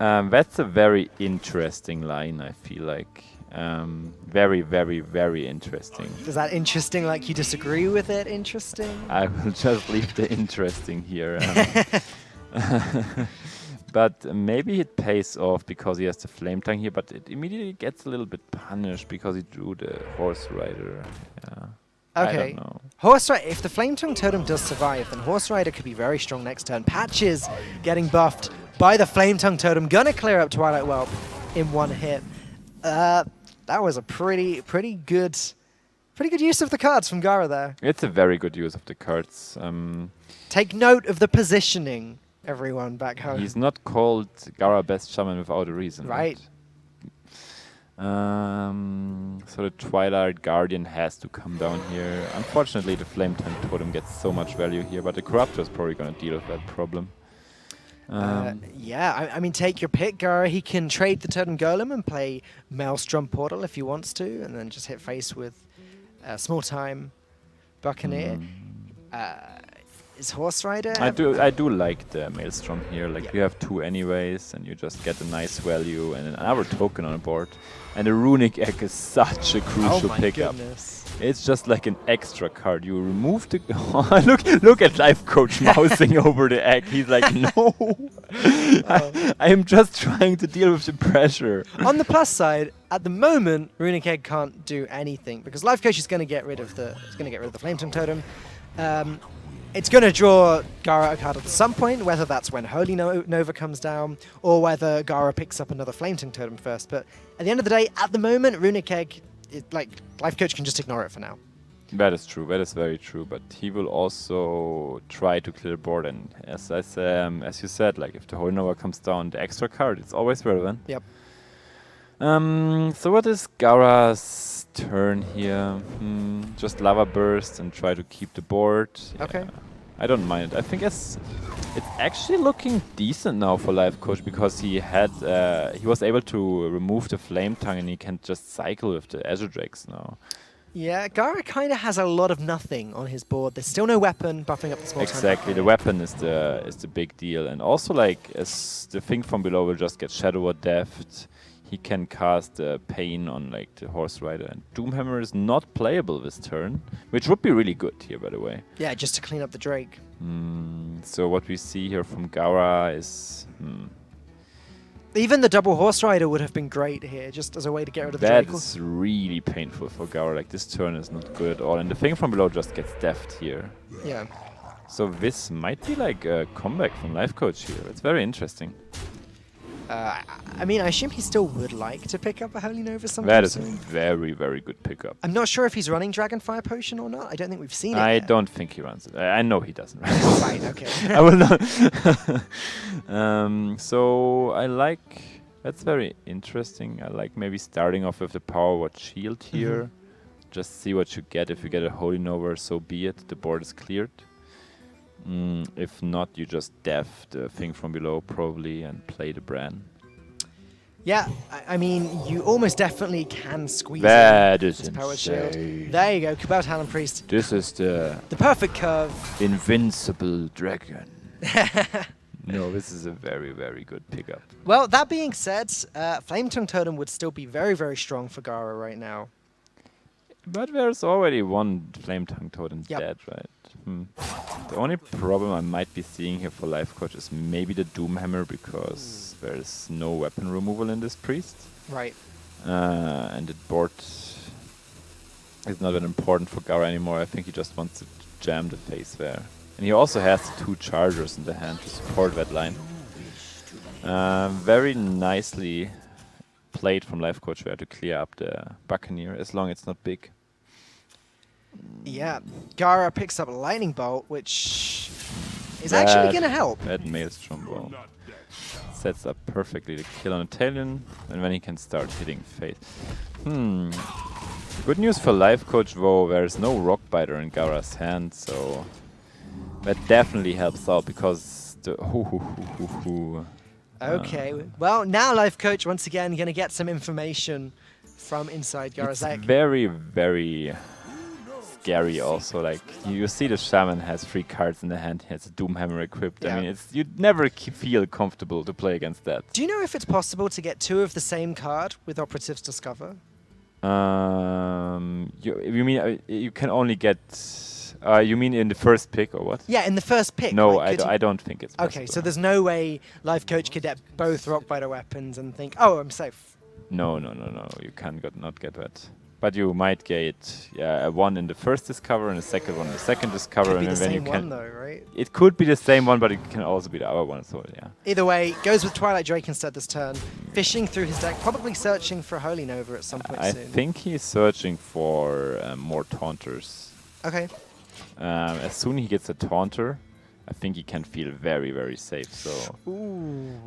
That's a very interesting line, I feel like. Very, very, very interesting. Is that interesting, like you disagree with it interesting? I will just leave the interesting here. But maybe it pays off because he has the Flame Tongue here, but it immediately gets a little bit punished because he drew the Horse Rider. Yeah. Okay. I don't know. Horse Rider, if the Flame Tongue Totem does survive, then Horse Rider could be very strong next turn. Patches getting buffed by the Flame Tongue Totem, gonna clear up Twilight Whelp in 1 hit. That was a pretty good use of the cards from Gara there. It's a very good use of the cards. Take note of the positioning, everyone back home. He's not called Gara Best Shaman without a reason. Right. So the Twilight Guardian has to come down here. Unfortunately, the Flame Tongue Totem gets so much value here, but the Corruptor is probably going to deal with that problem. Yeah, I mean, take your pick, Gara. He can trade the Totem Golem and play Maelstrom Portal if he wants to, and then just hit face with Small Time Buccaneer. Is Horse Rider? I do like the Maelstrom here. Like you have 2 anyways, and you just get a nice value and another token on the board. And the Runic Egg is such a crucial pickup. Goodness. It's just like an extra card. You remove the look at Life Coach mousing over the egg. He's like, no, I am just trying to deal with the pressure. On the plus side, at the moment, Runic Egg can't do anything because Life Coach is going to get rid of the Flame Tongue Totem. It's going to draw Gara a card at some point, whether that's when Holy Nova comes down or whether Gara picks up another Flame Tongue Totem first. But at the end of the day, at the moment, Runic Egg, Life Coach can just ignore it for now. That is true. That is very true. But he will also try to clear the board. And as you said, like if the Holy Nova comes down, the extra card, it's always relevant. Yep. So what is Gara's turn here? Just Lava Burst and try to keep the board. Okay. I don't mind it. I think it's actually looking decent now for Life Coach because he was able to remove the Flame Tongue and he can just cycle with the Azure Drakes now. Yeah, Gara kind of has a lot of nothing on his board. There's still no weapon buffing up the small town. Exactly, the weapon is the big deal, and also like as the thing from below will just get Shadow or Deft. He can cast Pain on like the Horse Rider, and Doomhammer is not playable this turn, which would be really good here, by the way. Yeah, just to clean up the Drake. So what we see here from Gara is... Even the double Horse Rider would have been great here, just as a way to get rid of the Drake. That is really painful for Gara. Like this turn is not good at all, and the thing from below just gets Deft here. Yeah. So this might be like a comeback from Life Coach here. It's very interesting. I mean, I assume he still would like to pick up a Holy Nova sometime That is a soon. very, very good pickup. I'm not sure if he's running Dragonfire Potion or not. I don't think we've seen it I yet. don't think he runs it. I know he doesn't. Right, okay. I will not. So I like... That's very interesting. I like maybe starting off with the Power Word Shield here. Just see what you get. If you get a Holy Nova, so be it. The board is cleared. If not, you just def the thing from below probably and play the Bran. Yeah, I mean, you almost definitely can squeeze That in is this Power Shield. insane. There you go, Cabal Talon Priest. This is the perfect curve. Invincible Dragon. No, this is a very, very good pickup. Well, that being said, Flame Tongue Totem would still be very, very strong for Gara right now. But there's already one Flame Tongue Totem dead, right? The only problem I might be seeing here for Life Coach is maybe the Doomhammer because there's no weapon removal in this Priest. Right. And the board is not that important for Gara anymore. I think he just wants to jam the face there. And he also has 2 Chargers in the hand to support that line. Very nicely played from Life Coach there to clear up the Buccaneer, as long as it's not big. Yeah, Gara picks up a Lightning Bolt, which is actually going to help. That Maelstrom Bolt sets up perfectly the kill on Italian, and then he can start hitting face. Good news for Life Coach though, there's no Rockbiter in Gara's hand, so that definitely helps out because the Okay, well now Life Coach once again going to get some information from inside Gara's it's deck. very, very scary also. Like you see the Shaman has 3 cards in the hand, he has a Doomhammer equipped. Yeah. I mean, you'd never feel comfortable to play against that. Do you know if it's possible to get 2 of the same card with Operatives Discover? You mean you can only get... you mean in the first pick or what? Yeah, in the first pick. No, like, I don't think it's possible. Okay, so there's no way Life Coach could get both Rockbiter weapons and think, oh, I'm safe. No. You can not get that. But you might get a 1 in the first Discover and a second one in the second Discover. Could be and the then same you can one though, right? It could be the same one, but it can also be the other one. So yeah. Either way, goes with Twilight Drake instead this turn. Fishing through his deck, probably searching for a Holy Nova at some point I soon. think he's searching for more Taunters. Okay. As soon as he gets a Taunter, I think he can feel very, very safe. So,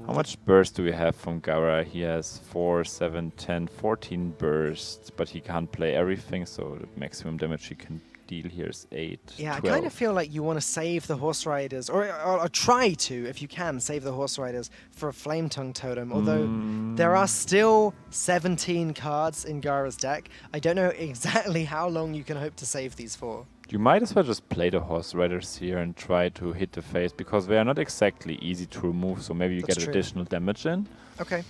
how much burst do we have from Gara? He has 4, 7, 10, 14 bursts, but he can't play everything, so the maximum damage he can deal here is 8. Yeah, 12. I kind of feel like you want to save the Horse Riders, or try to, if you can, save the Horse Riders for a Flame Tongue Totem. Although there are still 17 cards in Gara's deck, I don't know exactly how long you can hope to save these for. You might as well just play the horse riders here and try to hit the face, because they are not exactly easy to remove, so maybe you That's get true. additional damage in. Okay.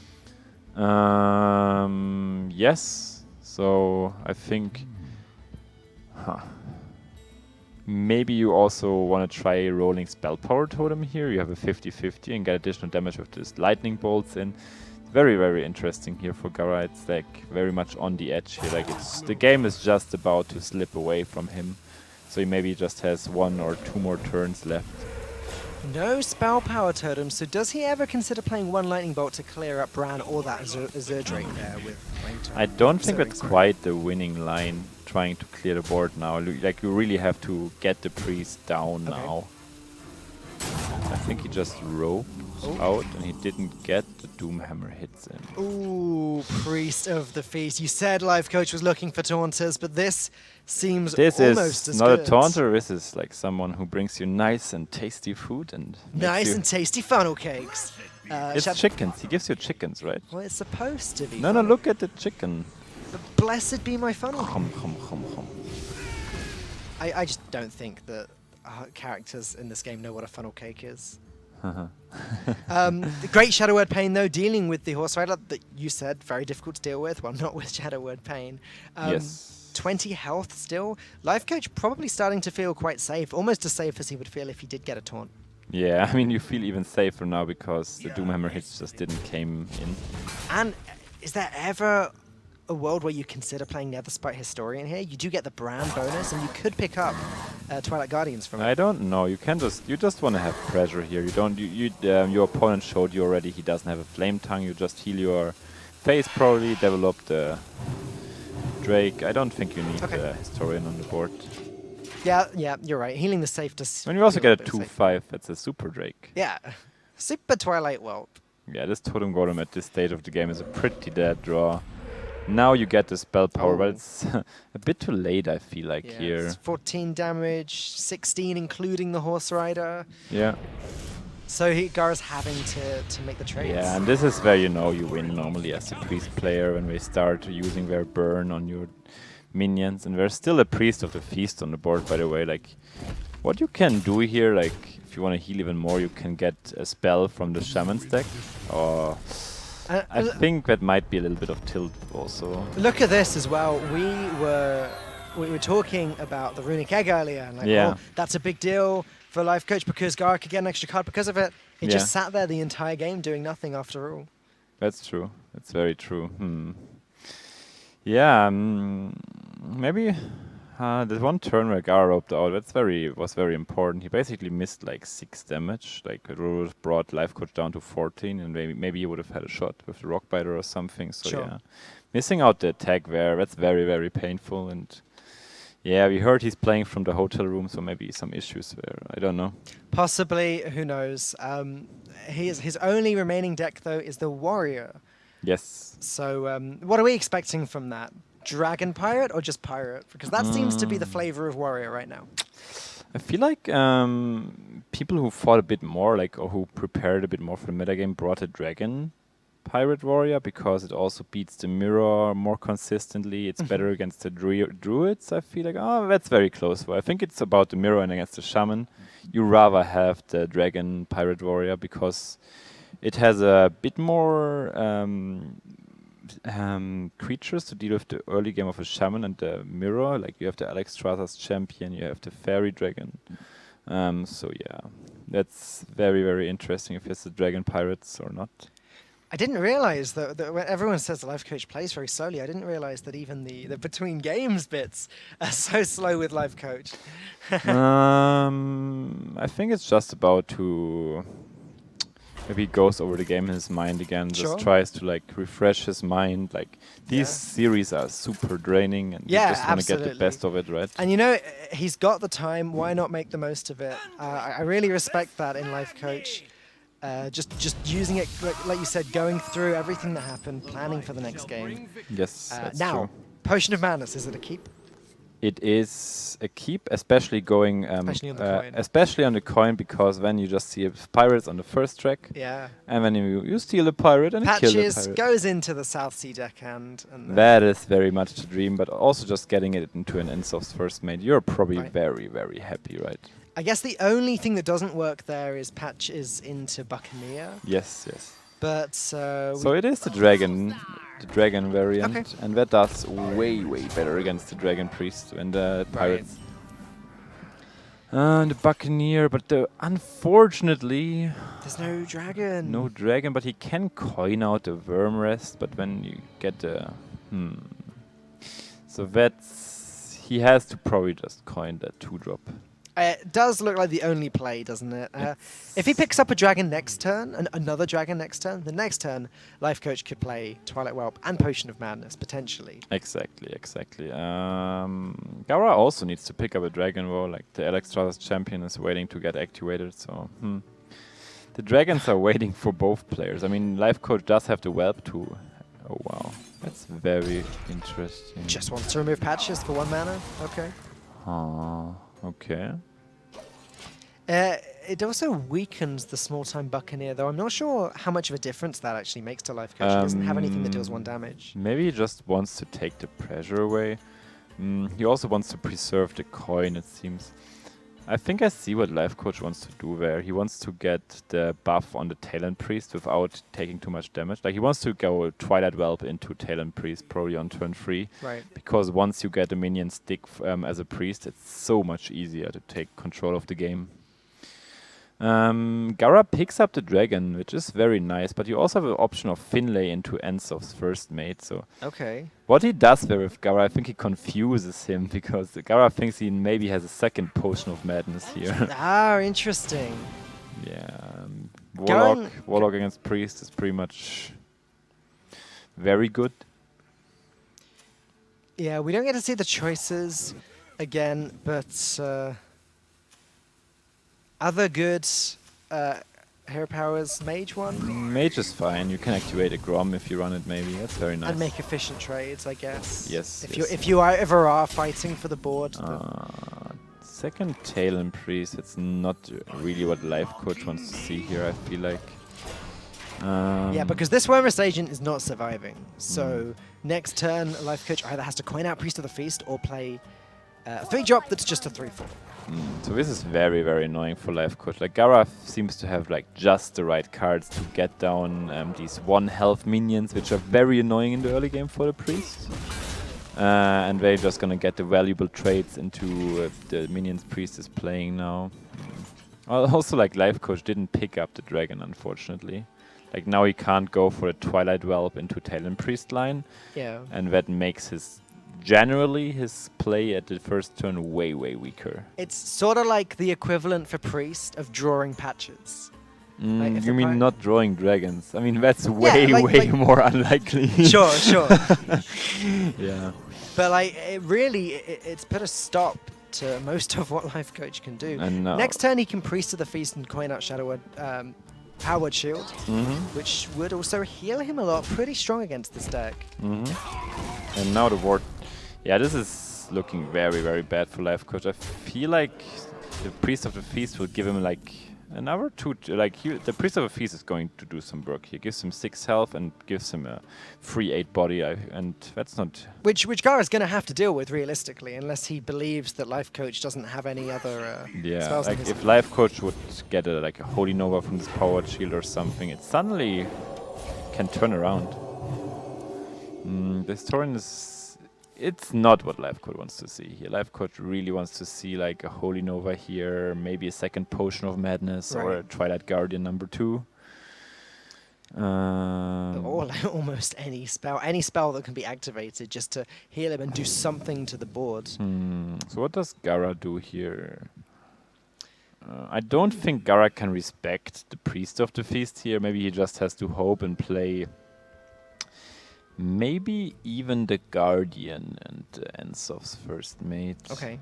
Yes, so I think... Maybe you also want to try rolling Spell Power Totem here. You have a 50-50 and get additional damage with this Lightning Bolts in. Very, very interesting here for Gara. It's like very much on the edge here. Like the game is just about to slip away from him. So he maybe just has 1 or 2 more turns left. No Spell Power Totem, so does he ever consider playing 1 Lightning Bolt to clear up Bran or that Azure Drake there with Flame Tongue? I don't think that's quite the winning line, trying to clear the board now. Like, you really have to get the priest down now. I think he just roped out and he didn't get the Doomhammer hits in. Ooh, Priest of the Feast. You said Life Coach was looking for taunters, but this seems This almost is as not good. a taunter, this is like someone who brings you nice and tasty food and Nice and tasty funnel cakes. it's chickens, he gives you chickens, right? Well, it's supposed to be. No, no, look at the chicken. Blessed be my funnel cake. Hum, hum, hum, hum. I just don't think that characters in this game know what a funnel cake is. The great Shadow Word Pain, though, dealing with the Horse Rider that you said very difficult to deal with. Well, not with Shadow Word Pain. Yes. 20 health still. Life Coach probably starting to feel quite safe, almost as safe as he would feel if he did get a taunt. Yeah, I mean, you feel even safer now because the Doomhammer hits just didn't came in. And is there ever a world where you consider playing Netherspite Historian here? You do get the Bran bonus, and you could pick up Twilight Guardians from it. I don't know. You just want to have pressure here. You don't. Your opponent showed you already. He doesn't have a flame tongue. You just heal your face. Probably develop the Drake. I don't think you need the historian on the board. Yeah, you're right. Healing the safe does. And you also feel get a bit safe. 2/5. That's a super Drake. Yeah, super Twilight Whelp. Yeah, this Totem Golem at this stage of the game is a pretty dead draw. Now you get the spell power, but it's a bit too late, I feel like, here. It's 14 damage, 16 including the Horse Rider. Yeah. So Gara's having to make the trades. Yeah, and this is where you know you win normally as a priest player when they start using their burn on your minions. And there's still a Priest of the Feast on the board, by the way. Like, what you can do here, like, if you want to heal even more, you can get a spell from the Shaman's deck. Or I think that might be a little bit of tilt also. Look at this as well. We were talking about the Runic Egg earlier. And like, Yeah. oh, that's a big deal for Life Coach because Gara could get an extra card because of it. It Yeah. just sat there the entire game doing nothing after all. That's true. That's very true. Yeah, maybe there's one turn where Gara roped out. That's was very important. He basically missed like 6 damage. Like it would have brought Life Coach down to 14, and maybe he would have had a shot with the Rock Biter or something. So Sure. yeah, missing out the attack there. That's very, very painful. And yeah, we heard he's playing from the hotel room, so maybe some issues there. I don't know. Possibly, who knows? His only remaining deck though is the Warrior. Yes. So what are we expecting from that? Dragon Pirate or just Pirate? Because that seems to be the flavor of Warrior right now. I feel like people who fought a bit more, like, or who prepared a bit more for the metagame, brought a Dragon Pirate Warrior because it also beats the Mirror more consistently. It's better against the Druids, I feel like. Oh, that's very close. I think it's about the Mirror and against the Shaman. You rather have the Dragon Pirate Warrior because it has a bit more creatures to deal with the early game of a Shaman and the Mirror. Like you have the Alexstrasza's Champion, you have the Fairy Dragon. So yeah, that's very, very interesting if it's the Dragon Pirates or not. I didn't realize that when everyone says the Life Coach plays very slowly, I didn't realize that even the between games bits are so slow with Life Coach. I think it's just about to... Maybe he goes over the game in his mind again, just tries to like refresh his mind. Like these series are super draining, and you just want to get the best of it, right? And you know, he's got the time. Why not make the most of it? I really respect that in Life Coach. Just using it, like you said, going through everything that happened, planning for the next game. Yes, that's now, true. Potion of Madness, is it a keep? It is a keep, especially going, Especially on the coin. especially on the coin, because then you just see pirates on the first track. Yeah. And then you steal a pirate and kill the Patches pirate. goes into the South Sea deckhand. And That is very much the dream, but also just getting it into an Ensov's first mate. You're probably very, very happy, right? I guess the only thing that doesn't work there is Patches into Buccaneer. Yes, yes. But so it is the dragon variant, Okay. and that does way, way better against the dragon priest and the pirates. And the buccaneer, but unfortunately, there's no dragon. No dragon, but he can coin out the worm rest. But when you get the so he has to probably just coin that 2-drop. It does look like the only play, doesn't it? If he picks up a dragon next turn, and another dragon next turn, the next turn, Life Coach could play Twilight Whelp and Potion of Madness, potentially. Exactly. Gara also needs to pick up a dragon war, like the Alexstras's champion is waiting to get activated, so the dragons are waiting for both players. I mean, Life Coach does have the Whelp too. Oh wow, that's very interesting. Just wants to remove Patches for 1 mana? Okay. Okay. It also weakens the small-time Buccaneer, though I'm not sure how much of a difference that actually makes to Life Coach. He doesn't have anything that deals 1 damage. Maybe he just wants to take the pressure away. He also wants to preserve the coin, it seems. I think I see what Life Coach wants to do there. He wants to get the buff on the Talon Priest without taking too much damage. Like, he wants to go Twilight Whelp into Talon Priest probably on turn 3. Right. Because once you get a minion stick as a priest, it's so much easier to take control of the game. Gara picks up the dragon, which is very nice, but you also have an option of Finlay into Ensov's first mate. So okay. What he does there with Gara, I think he confuses him, because Gara thinks he maybe has a second Potion of Madness here. Interesting. Yeah. Warlock against Priest is pretty much very good. Yeah, we don't get to see the choices again, but other good hero powers, Mage one? Mage is fine. You can activate a Grom if you run it, maybe. That's very nice. And make efficient trades, I guess. Yes. If you ever are fighting for the board. Second Talon Priest, it's not really what Life Coach wants to see here, I feel like. Yeah, because this Wormrest Agent is not surviving. So next turn, Life Coach either has to coin out Priest of the Feast or play a 3-drop that's just a 3/4. So this is very, very annoying for Life Coach. Like, Gara seems to have like just the right cards to get down these 1 health minions, which are very annoying in the early game for the Priest. And they're just gonna get the valuable trades into the minions Priest is playing now. Also, like, Life Coach didn't pick up the dragon, unfortunately. Like, now he can't go for a Twilight Whelp into Talon Priest line. Yeah. And that makes generally his play at the first turn way, way weaker. It's sort of like the equivalent for Priest of drawing Patches. Like, you mean not drawing dragons? I mean, that's way more unlikely. Sure. Yeah. But like, it's put a stop to most of what Life Coach can do. And next turn he can Priest of the Feast and coin out Shadow Powered Shield, which would also heal him a lot. Pretty strong against this deck. And now the ward. Yeah, this is looking very, very bad for Life Coach. I feel like the Priest of the Feast will give him like another 2. The Priest of the Feast is going to do some work. He gives him 6 health and gives him a free 8 body, and that's not. Which Gara's going to have to deal with realistically, unless he believes that Life Coach doesn't have any other spells. Like, if Life Coach would get a Holy Nova from this Powered Shield or something, it suddenly can turn around. This Tauren it's not what Life Coach wants to see here. Life Coach really wants to see like a Holy Nova here, maybe a second Potion of Madness or a Twilight Guardian number 2. Or like almost any spell that can be activated just to heal him and do something to the board. So what does Gara do here? I don't think Gara can respect the Priest of the Feast here. Maybe he just has to hope and play maybe even the Guardian and Ensov's first mate. Okay.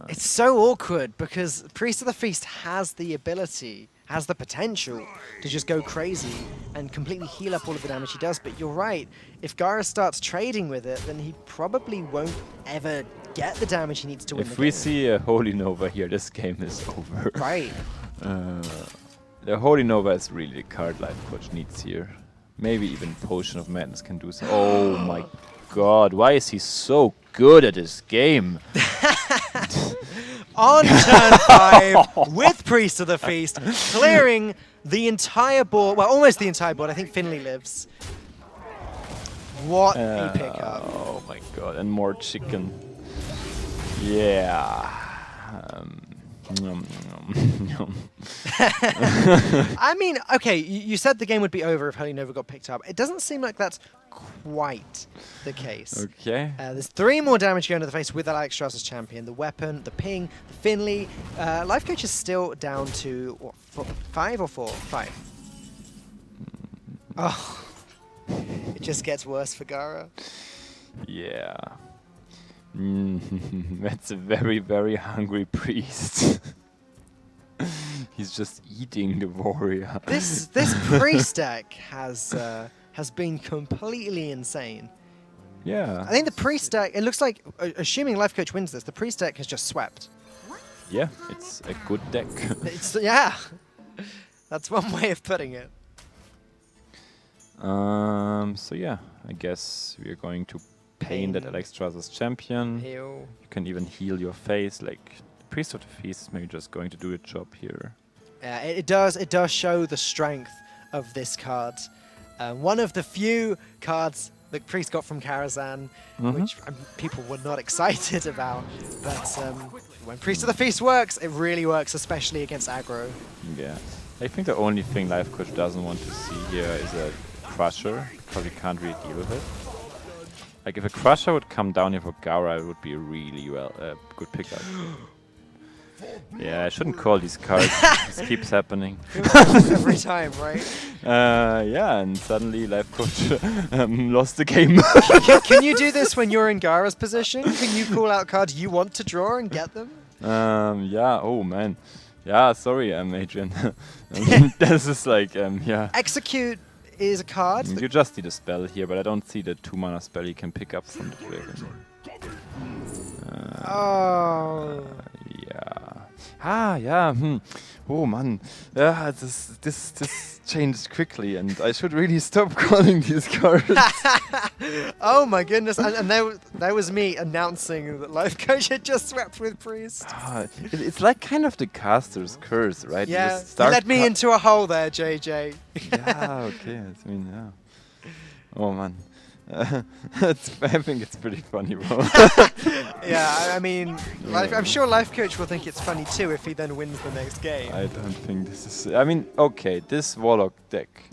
It's so awkward because Priest of the Feast has the ability, has the potential to just go crazy and completely heal up all of the damage he does. But you're right, if Gara starts trading with it, then he probably won't ever get the damage he needs to win the If game. we see a Holy Nova here, this game is over. Right. The Holy Nova is really the card Life Coach needs here. Maybe even Potion of Madness can do so. Oh my god, why is he so good at this game? On turn 5, with Priest of the Feast, clearing the entire board, well, almost the entire board. I think Finley lives. What a pickup. Oh my god, and more chicken. Yeah. Nom, nom, nom. I mean, okay, you said the game would be over if Holy Nova got picked up. It doesn't seem like that's quite the case. Okay. There's 3 more damage going to the face with Alex Strauss' champion. The weapon, the ping, the Finley. Life Coach is still down to, what, 5 or 4? 5. Oh. It just gets worse for Gara. Yeah. That's a very, very hungry priest. He's just eating the warrior. This priest deck has been completely insane. Yeah. I think the priest deck, it looks like, assuming Life Coach wins this, the priest deck has just swept. Yeah, it's a good deck. Yeah. That's one way of putting it. So yeah, I guess we are going to paint that Alex Strauss' champion. Heal. You can even heal your face, like the Priest of the Feast is maybe just going to do a job here. It does show the strength of this card. One of the few cards that Priest got from Karazhan, which people were not excited about. But when Priest of the Feast works, it really works, especially against aggro. Yeah. I think the only thing Life Coach doesn't want to see here is a Crusher, because he can't really deal with it. Like, if a Crusher would come down here for Gara, it would be a really good pickup. Yeah, I shouldn't call these cards. This keeps happening. Every time, right? Yeah, and suddenly Life Coach lost the game. Can you do this when you're in Gara's position? Can you call out cards you want to draw and get them? Yeah, oh man. Yeah, sorry, Adrian. This is like, yeah. Execute is a card. You just need a spell here, but I don't see the 2-mana spell you can pick up from the dragon. Oh. Yeah. Ah, yeah. Oh man. Yeah, this changed quickly, and I should really stop calling these cards. Oh my goodness! And there was me announcing that Life Coach had just swept with Priest. It's like kind of the caster's curse, right? Yeah, you led me into a hole there, JJ. Yeah. Okay. I mean, yeah. Oh man. I think it's pretty funny, bro. Yeah, I mean, I'm sure Life Coach will think it's funny too if he then wins the next game. I don't think this is... I mean, okay, this Warlock deck,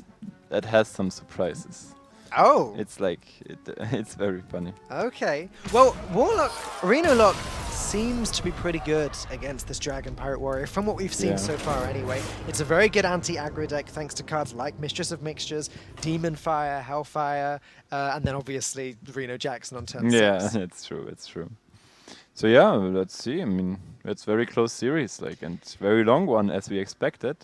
that has some surprises. Oh! It's like, it's very funny. Okay. Well, Warlock, Arena Lock seems to be pretty good against this Dragon Pirate Warrior, from what we've seen so far anyway. It's a very good anti-aggro deck thanks to cards like Mistress of Mixtures, Demon Fire, Hellfire, and then obviously Reno Jackson on turn 6. Yeah, it's true, it's true. So yeah, let's see. I mean, it's very close series, like, and very long one as we expected.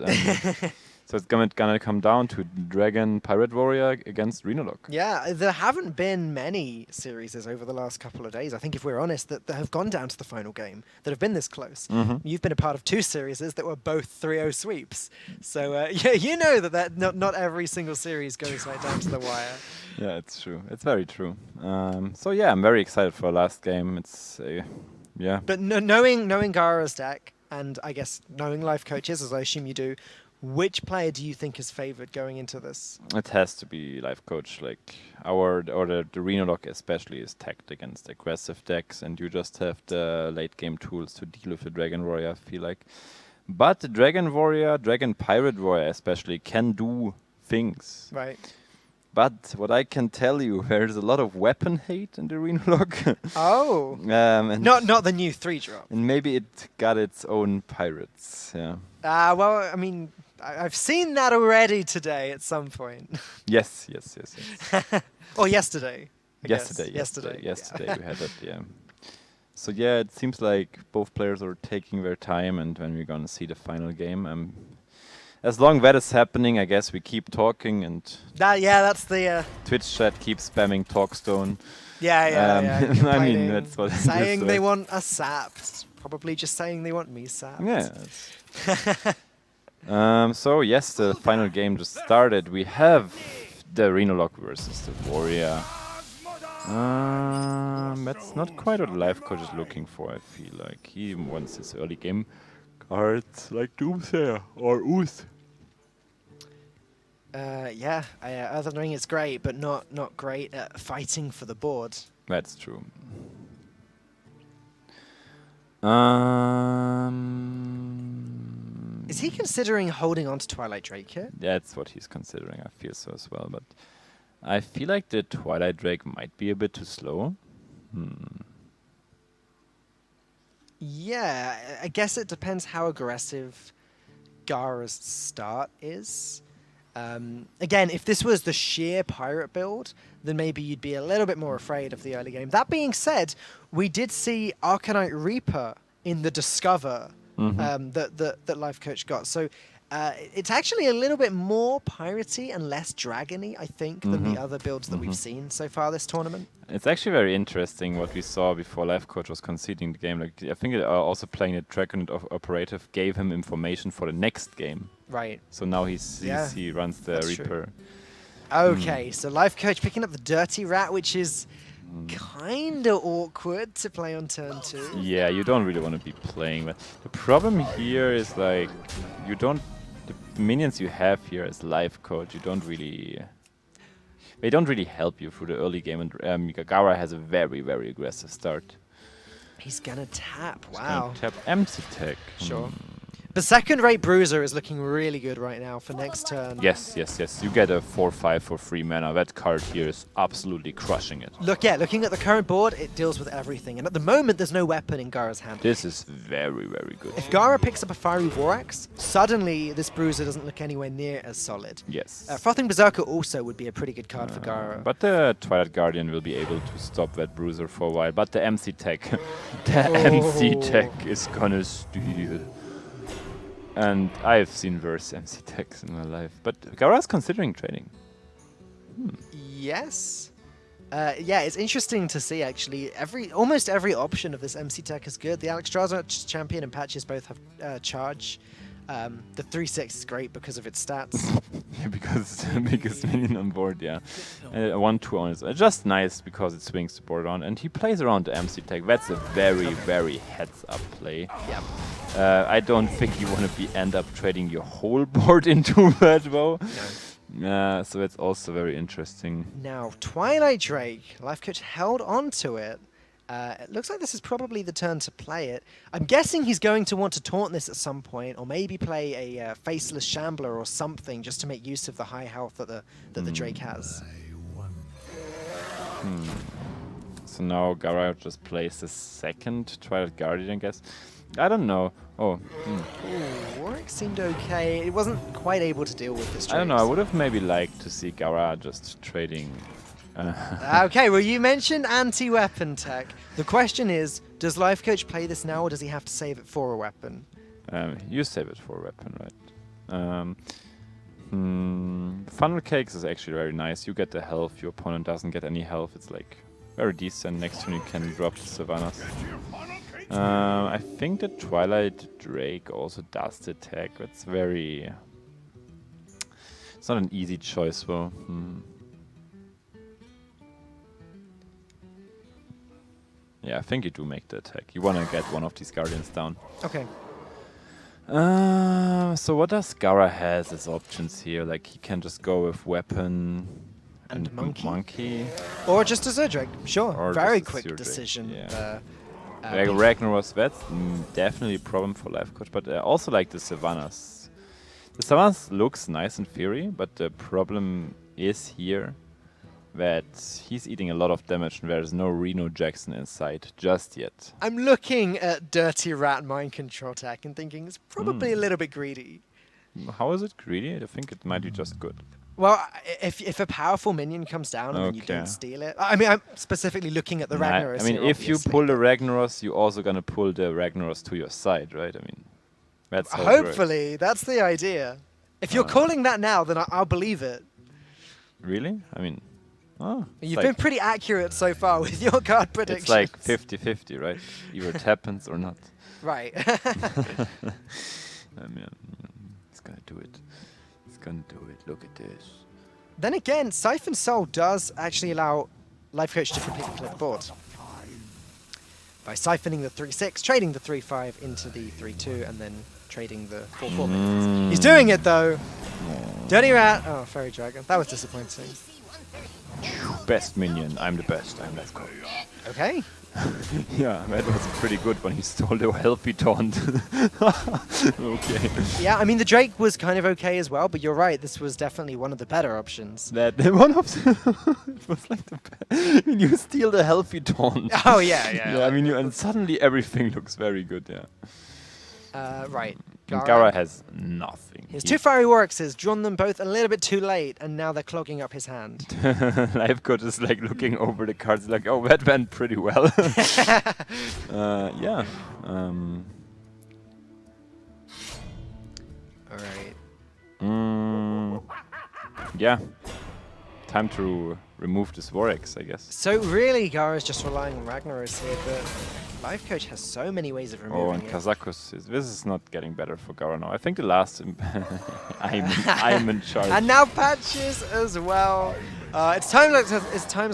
So it's gonna come down to Dragon Pirate Warrior against Renolock. Yeah, there haven't been many series over the last couple of days, I think if we're honest, that have gone down to the final game, that have been this close. You've been a part of 2 series that were both 3-0 sweeps. So yeah, you know that not every single series goes right down to the wire. Yeah, it's true. It's very true. So yeah, I'm very excited for the last game. It's yeah. But knowing Gara's deck, and I guess knowing Life Coaches, as I assume you do, which player do you think is favored going into this? It has to be Life Coach. Like the Renolock especially is tagged against aggressive decks, and you just have the late game tools to deal with the Dragon Warrior, I feel like. But the Dragon Pirate Warrior especially, can do things. Right. But what I can tell you, there's a lot of weapon hate in the Renolock. Oh. And not the new 3-drop. And maybe it got its own pirates. Yeah. Well, I mean, I've seen that already today at some point. Yes. Or yesterday. Yesterday we had it, yeah. So yeah, it seems like both players are taking their time, and when we're gonna see the final game, as long that is happening, I guess we keep talking and That's the Twitch chat keeps spamming Talkstone. yeah. I mean, complaining, that's what it is, saying they right? want a sap. Probably just saying they want me sapped. Yeah. So yes, the final game just started. We have the Renologue versus the Warrior. That's not quite what Life Coach is looking for, I feel like. He wants his early game cards like Doomsayer or Ooth. Earthen Ring is great, but not great at fighting for the board. That's true. Is he considering holding on to Twilight Drake here? That's what he's considering, I feel so as well. But I feel like the Twilight Drake might be a bit too slow. Yeah, I guess it depends how aggressive Gara's start is. Again, if this was the sheer pirate build, then maybe you'd be a little bit more afraid of the early game. That being said, we did see Arcanite Reaper in the Discover that Life Coach got. So it's actually a little bit more piratey and less dragony, I think, than the other builds that we've seen so far this tournament. It's actually very interesting what we saw before Life Coach was conceding the game. Like I think also playing the Dragon Operative gave him information for the next game. Right. So now he runs the That's Reaper. true. Okay, so Life Coach picking up the Dirty Rat, which is kind of awkward to play on turn 2. Yeah, you don't really want to be playing that. The problem here is like the minions you have here as Life Coach, they don't really help you through the early game, and Gara has a very, very aggressive start. He's gonna tap, He's wow. gonna tap MC Tech. Sure. The second-rate Bruiser is looking really good right now for next turn. Yes. You get a 4/5 for 3 mana. That card here is absolutely crushing it. Looking at the current board, it deals with everything. And at the moment, there's no weapon in Gara's hand. This is very, very good. If Gara picks up a Fiery War Axe, suddenly this Bruiser doesn't look anywhere near as solid. Yes. Frothing Berserker also would be a pretty good card for Gara. But the Twilight Guardian will be able to stop that Bruiser for a while. But the MC Tech, MC Tech is gonna steal. And I've seen worse MC Techs in my life. But Gara's considering trading. Yes. It's interesting to see, actually. Almost every option of this MC Tech is good. The Alexstrasza champion and patches both have charge. The 3/6 is great because of its stats. Yeah, because it's the biggest minion on board, yeah. 1/2 on is just nice because it swings the board on. And he plays around the MC Tech. That's a very, very heads-up play. Yep. I don't think you want to end up trading your whole board into that, though. No. So that's also very interesting. Now, Twilight Drake. Life Coach held on to it. It looks like this is probably the turn to play it. I'm guessing he's going to want to taunt this at some point, or maybe play a Faceless Shambler or something, just to make use of the high health that the Drake has. So now Gara just plays the second Twilight Guardian, I guess. I don't know. Warwick seemed okay. It wasn't quite able to deal with this Drake. I don't know. I would have maybe liked to see Gara just trading. Okay, well, you mentioned anti-weapon tech. The question is, does Life Coach play this now, or does he have to save it for a weapon? You save it for a weapon, right? Funnel Cakes is actually very nice. You get the health, your opponent doesn't get any health. It's like very decent. Next turn you can drop the Savannas. I think the Twilight Drake also does the tech. It's very... It's not an easy choice, though. Yeah, I think you do make the attack. You want to get one of these Guardians down. Okay. So what does Gara has as options here? Like, he can just go with weapon and monkey. Or just a Zerdrake, sure. Or very just a quick Zerdrake, decision. Yeah. Ragnaros, that's definitely a problem for Life Coach, but also like the Savannas. The Savannas looks nice in theory, but the problem is here that he's eating a lot of damage and there's no Reno Jackson in sight just yet. I'm looking at Dirty Rat Mind Control Tech and thinking it's probably a little bit greedy. How is it greedy? I think it might be just good. Well, if a powerful minion comes down and then you don't steal it... I mean, I'm specifically looking at the Ragnaros. I mean, here, if you pull the Ragnaros, you're also going to pull the Ragnaros to your side, right? I mean, that's how it works. Hopefully, that's the idea. If you're calling that now, then I'll believe it. Really? I mean, You've been pretty accurate so far with your card predictions. It's like 50-50, right? Either it happens or not. Right. He's gonna do it. He's gonna do it. Look at this. Then again, Siphon Soul does actually allow Life Coach to completely flip the board. By siphoning the 3-6, trading the 3-5 into the 3-2, and then trading the 4-4 minions. He's doing it though! Dirty Rat! Oh, Fairy Dragon. That was disappointing. Best minion. I'm the best. I'm Life Coach. Okay. Yeah, that was pretty good when he stole the healthy taunt. Okay. Yeah, I mean, the Drake was kind of okay as well, but you're right, this was definitely one of the better options. That one of it was like the best. I mean, you steal the healthy taunt. Oh, yeah. I mean, and suddenly everything looks very good, yeah. Right. And Gara has nothing. His two Fiery Warwicks has drawn them both a little bit too late, and now they're clogging up his hand. Life Coach is like looking over the cards like, oh, that went pretty well. Yeah. Alright. Yeah. Time to remove this Warx, I guess. So really, Gara's just relying on Ragnaros here, but Life Coach has so many ways of removing and it. Kazakus, this is not getting better for Gara now. I think the last I'm in charge. And now Patches as well. It's times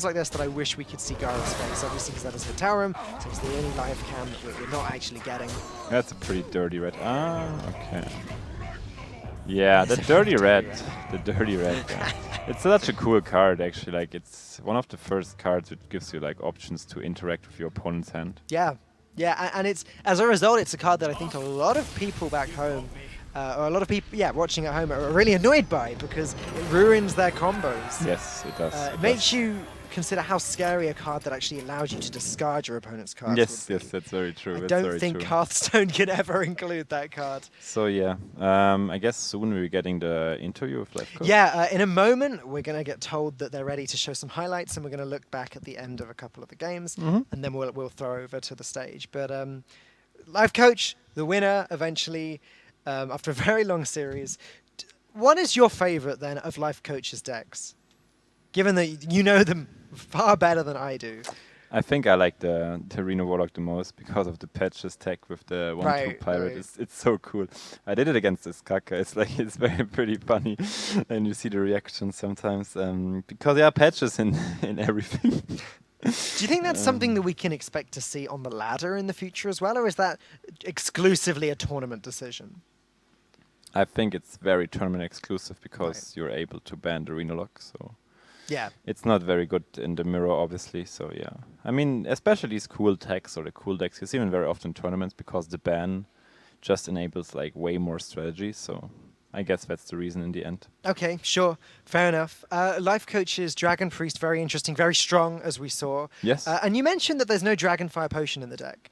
like this that I wish we could see Gara's face, obviously because that is the Taurum, so it's the only live cam that we're not actually getting. That's a pretty dirty red. Okay. Yeah, the dirty red. The dirty red. Yeah. It's such a cool card, actually. Like, it's one of the first cards which gives you like options to interact with your opponent's hand. Yeah, and it's as a result, it's a card that I think a lot of people back home, or a lot of people, watching at home, are really annoyed by because it ruins their combos. Yes, it does. It makes you consider how scary a card that actually allows you to discard your opponent's cards. Yes, that's very true. I don't think Hearthstone could ever include that card. So yeah, I guess soon we're getting the interview with Life Coach. Yeah, in a moment we're going to get told that they're ready to show some highlights, and we're going to look back at the end of a couple of the games, and then we'll throw over to the stage. But Life Coach, the winner eventually, after a very long series. What is your favorite then of Life Coach's decks? Given that you know them far better than I do. I think I like the Reno Warlock the most because of the patches tech with the 1-2 pirate. Right. It's so cool. I did it against this Kaka. It's like it's pretty funny, and you see the reactions sometimes because there are patches in everything. Do you think that's something that we can expect to see on the ladder in the future as well, or is that exclusively a tournament decision? I think it's very tournament exclusive because you're able to ban the Reno lock. So. Yeah. It's not very good in the mirror, obviously, so yeah. I mean, especially these cool techs or the cool decks, you see them very often in tournaments because the ban just enables like way more strategy, so I guess that's the reason in the end. Okay, sure. Fair enough. Life Coach's Dragon Priest, very interesting, very strong, as we saw. Yes. And you mentioned that there's no Dragonfire Potion in the deck.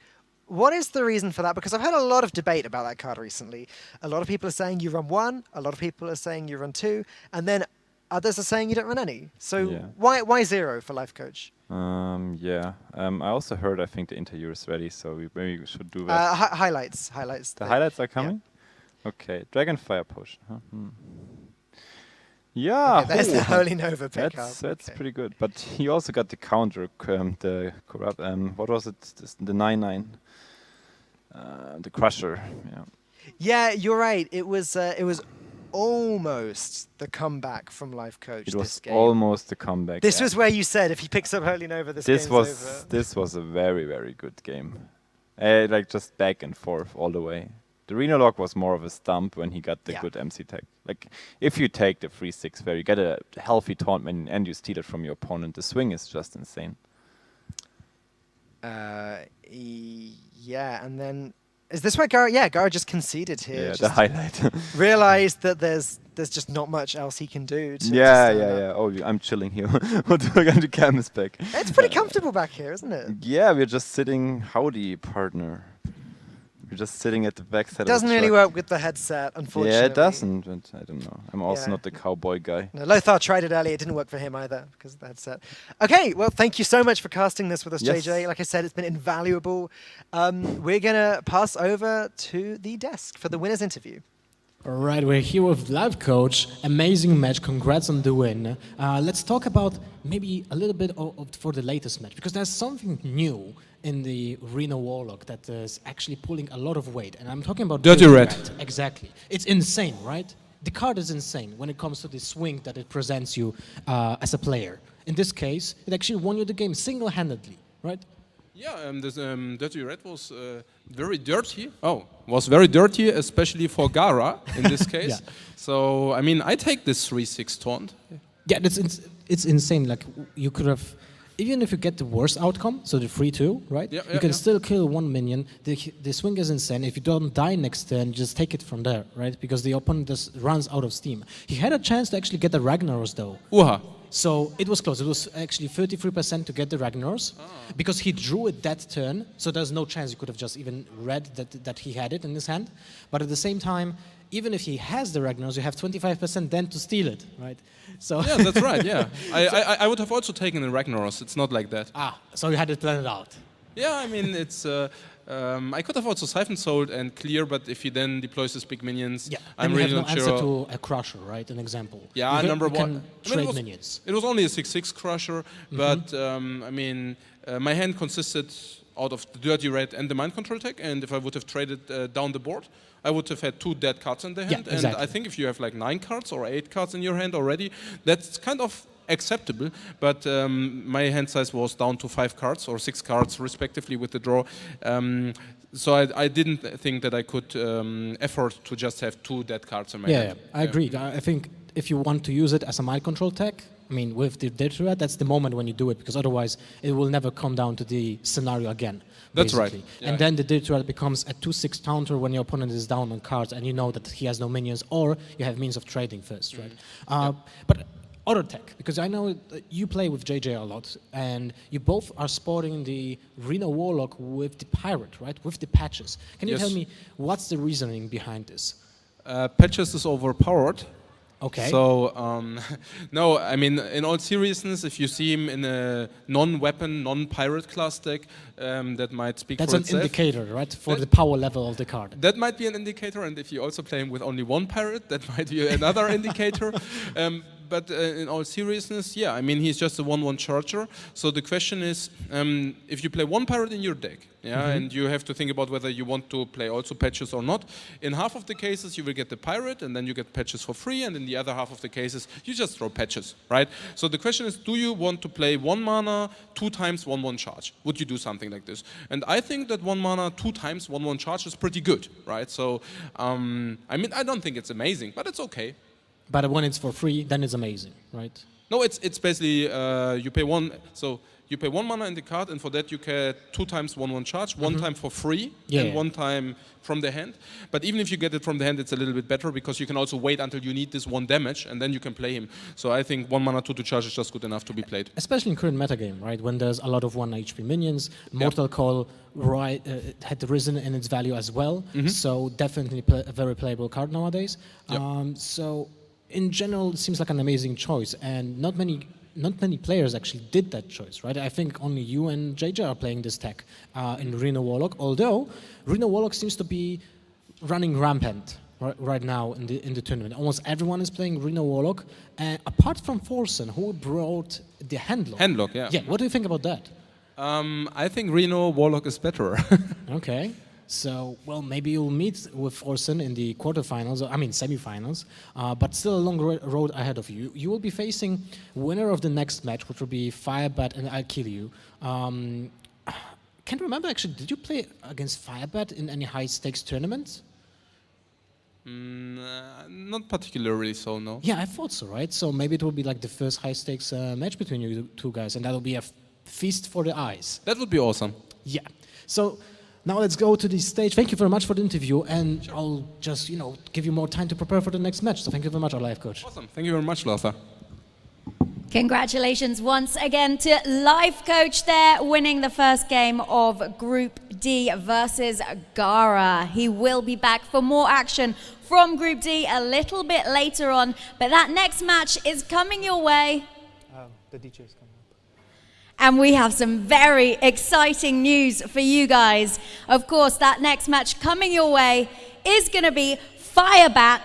What is the reason for that? Because I've had a lot of debate about that card recently. A lot of people are saying you run 1, a lot of people are saying you run 2, and then others are saying you don't run any. So why 0 for Life Coach? I also heard, I think the interview is ready, so maybe we should do that. Highlights. The highlights are coming? Yeah. Okay, Dragonfire Potion. Huh? Yeah. Okay, there's the Holy Nova pickup. That's pretty good. But he also got the counter, the corrupt. What was it? The 9/9. The Crusher. Yeah. Yeah, you're right. It was almost the comeback from Life Coach. It was almost the comeback. This was where you said if he picks up Holy Nova, game's over. This was a very, very good game. Like just back and forth all the way. The Reno Lock was more of a stump when he got the good MC tech. Like if you take the 3/6 where you get a healthy taunt and you steal it from your opponent, the swing is just insane. Yeah, and then is this where Gara? Yeah, Gara just conceded here. Yeah, the highlight. Realized that there's just not much else he can do. Yeah. Oh, I'm chilling here. What do I got to canvas back? It's pretty comfortable back here, isn't it? Yeah, we're just sitting. Howdy, partner. We're just sitting at the backside. Doesn't really work with the headset, unfortunately. Yeah, it doesn't. But I don't know. I'm also not the cowboy guy. No, Lothar tried it earlier. It didn't work for him either because of the headset. Okay, well, thank you so much for casting this with us, JJ. Like I said, it's been invaluable. We're going to pass over to the desk for the winner's interview. All right, we're here with Live Coach. Amazing match. Congrats on the win. Let's talk about maybe a little bit for the latest match, because there's something new in the Reno Warlock that is actually pulling a lot of weight. And I'm talking about Dirty Red. Exactly. It's insane, right? The card is insane when it comes to the swing that it presents you as a player. In this case, it actually won you the game single-handedly, right? Yeah, this Dirty Red was very dirty. Was very dirty, especially for Gara in this case. Yeah. So, I mean, I take this 3-6 taunt. Yeah, it's insane. Like, you could have, even if you get the worst outcome, so the 3-2, right? Yeah, you can still kill one minion. The swing is insane. If you don't die next turn, just take it from there, right? Because the opponent just runs out of steam. He had a chance to actually get the Ragnaros, though. So it was close. It was actually 33% to get the Ragnaros, because he drew it that turn, so there's no chance you could have just even read that he had it in his hand. But at the same time, even if he has the Ragnaros, you have 25% then to steal it, right? So Yeah, that's right, yeah. I would have also taken the Ragnaros. It's not like that. So you had it planned out. Yeah, I mean, it's... I could have also Siphon Sold and clear, but if he then deploys his big minions, I'm really not sure. You have no answer to a Crusher, right? An example. Yeah, number one. Trade minions. It was only a 6-6 Crusher, but I mean, my hand consisted out of the Dirty Red and the Mind Control tech, and if I would have traded down the board, I would have had 2 dead cards in the hand. Exactly. And I think if you have like 9 cards or 8 cards in your hand already, that's kind of acceptable, but my hand size was down to 5 cards or 6 cards respectively with the draw. So I didn't think that I could afford to just have 2 dead cards in my hand. I agree. I think if you want to use it as a mind control tech, I mean, with the Dirty Red, that's the moment when you do it, because otherwise it will never come down to the scenario again. That's basically. right. Yeah. And then the Dirty Red becomes a 2-6 counter when your opponent is down on cards and you know that he has no minions, or you have means of trading first, right? But other tech, because I know you play with JJ a lot, and you both are sporting the Reno Warlock with the Pirate, right? With the patches. Can you tell me what's the reasoning behind this? Patches is overpowered. Okay. So, no, I mean, in all seriousness, if you see him in a non-weapon, non-pirate class deck, that might speak That's for an itself. indicator, right, for the power level of the card. That might be an indicator, and if you also play him with only 1 pirate, that might be another indicator. But in all seriousness, yeah, I mean, he's just a 1-1 charger. So the question is, if you play 1 pirate in your deck, and you have to think about whether you want to play also patches or not. In half of the cases, you will get the pirate, and then you get patches for free, and in the other half of the cases, you just throw patches, right? So the question is, do you want to play 1 mana, 2 times 1-1 charge? Would you do something like this? And I think that 1 mana, 2 times 1-1 charge is pretty good, right? So, I mean, I don't think it's amazing, but it's okay. But when it's for free, then it's amazing, right? No, it's basically you pay 1. So you pay 1 mana in the card, and for that you get 2 times 1-1 charge, 1 time for free, and 1 time from the hand. But even if you get it from the hand, it's a little bit better, because you can also wait until you need this 1 damage, and then you can play him. So I think 1 mana 2 charge is just good enough to be played. Especially in current metagame, right? When there's a lot of 1 HP minions, Mortal Call had risen in its value as well. So definitely a very playable card nowadays. So in general, it seems like an amazing choice, and not many players actually did that choice, right? I think only you and JJ are playing this tech in Reno Warlock, although Reno Warlock seems to be running rampant right now in the tournament. Almost everyone is playing Reno Warlock, apart from Forsen, who brought the Handlock. Handlock, yeah. Yeah, what do you think about that? I think Reno Warlock is better. Okay. So, well, maybe you'll meet with Forsen in the quarterfinals, I mean semifinals, but still a long road ahead of you. You will be facing winner of the next match, which will be Firebat and I'll Kill You. Can't remember actually, did you play against Firebat in any high stakes tournaments? Not particularly so, no. Yeah, I thought so, right? So maybe it will be like the first high stakes match between you two guys, and that'll be a feast for the eyes. That would be awesome. Yeah. So now let's go to the stage. Thank you very much for the interview, and I'll just, give you more time to prepare for the next match. So thank you very much, our live coach. Awesome. Thank you very much, Lothar. Congratulations once again to Life Coach there, winning the first game of Group D versus Gara. He will be back for more action from Group D a little bit later on, but that next match is coming your way. The DJ is coming. And we have some very exciting news for you guys. Of course, that next match coming your way is going to be Firebat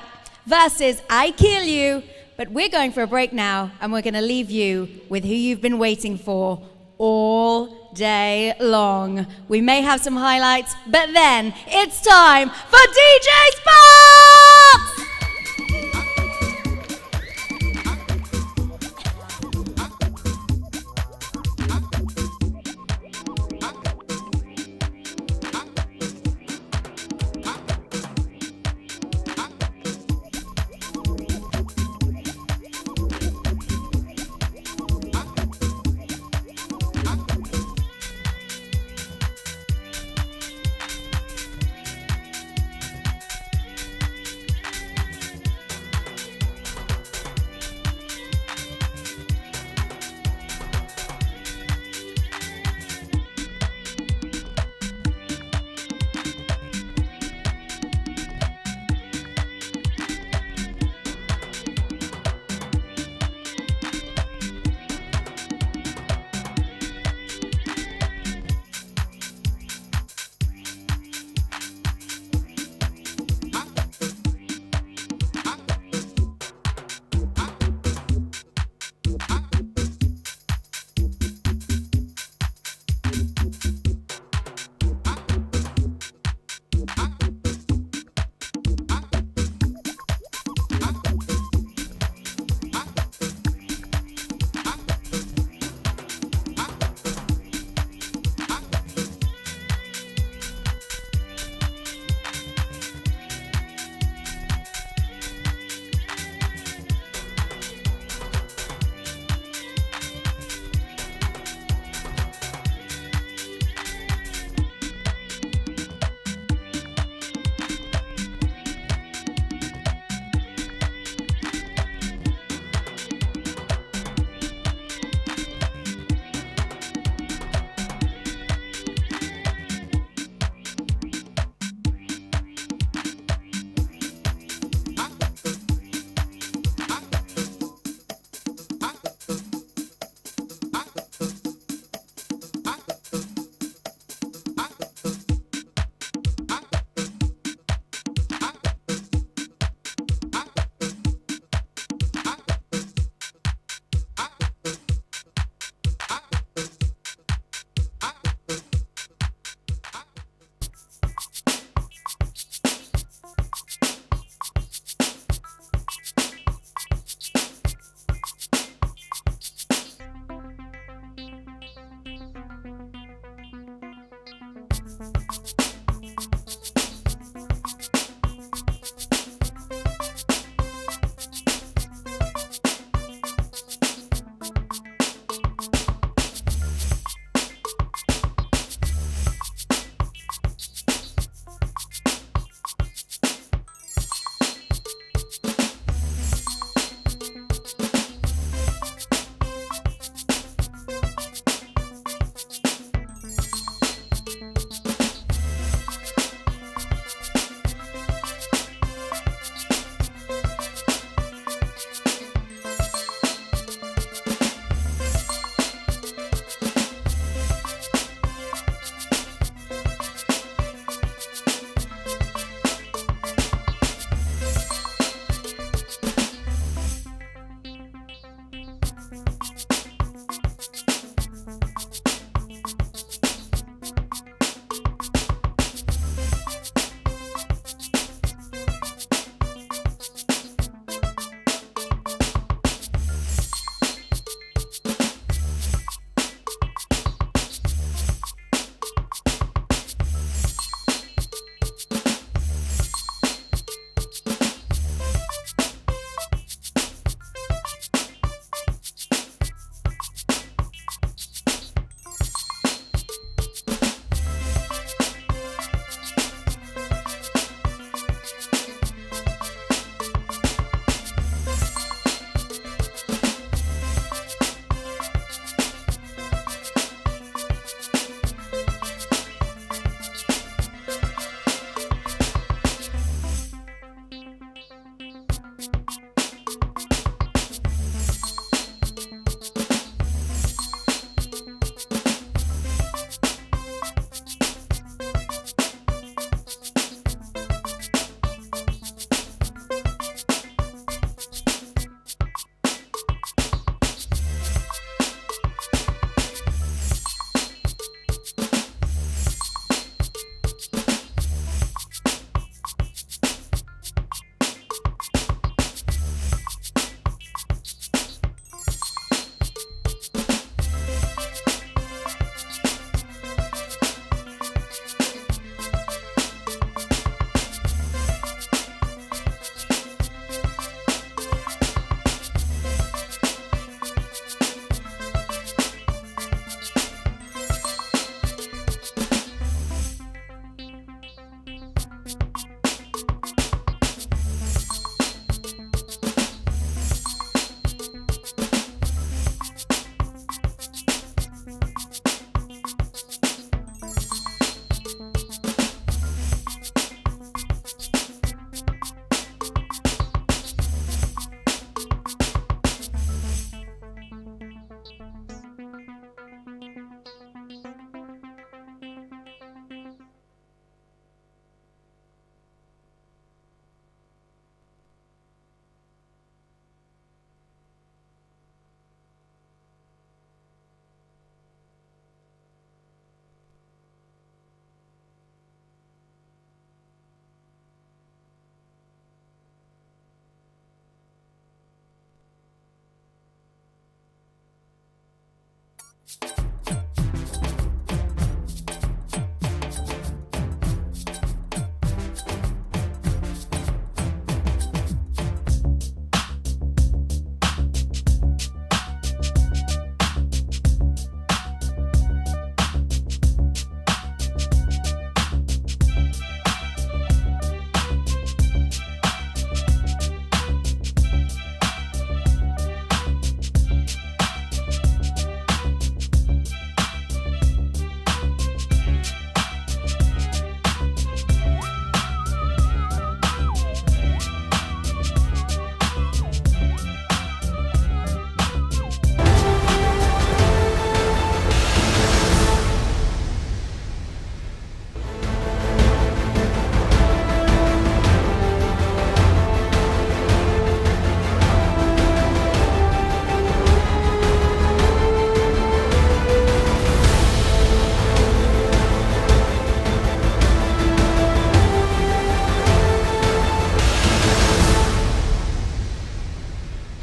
versus I Kill You. But we're going for a break now, and we're going to leave you with who you've been waiting for all day long. We may have some highlights, but then it's time for DJ Sports!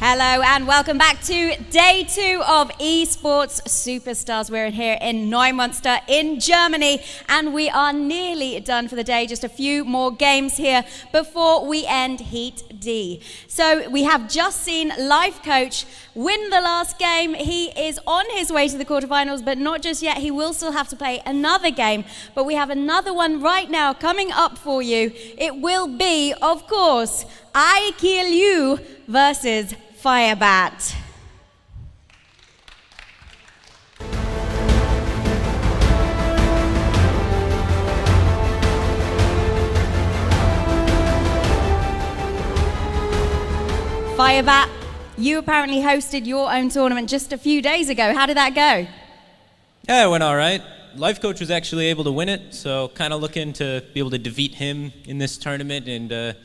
Hello and welcome back to day 2 of Esports Superstars. We're here in Neumünster in Germany and we are nearly done for the day. Just a few more games here before we end Heat D. So we have just seen Life Coach win the last game. He is on his way to the quarterfinals, but not just yet. He will still have to play another game, but we have another one right now coming up for you. It will be, of course, I Kill You versus Firebat. Firebat, you apparently hosted your own tournament just a few days ago. How did that go? Yeah, it went all right. Life Coach was actually able to win it, so kind of looking to be able to defeat him in this tournament, and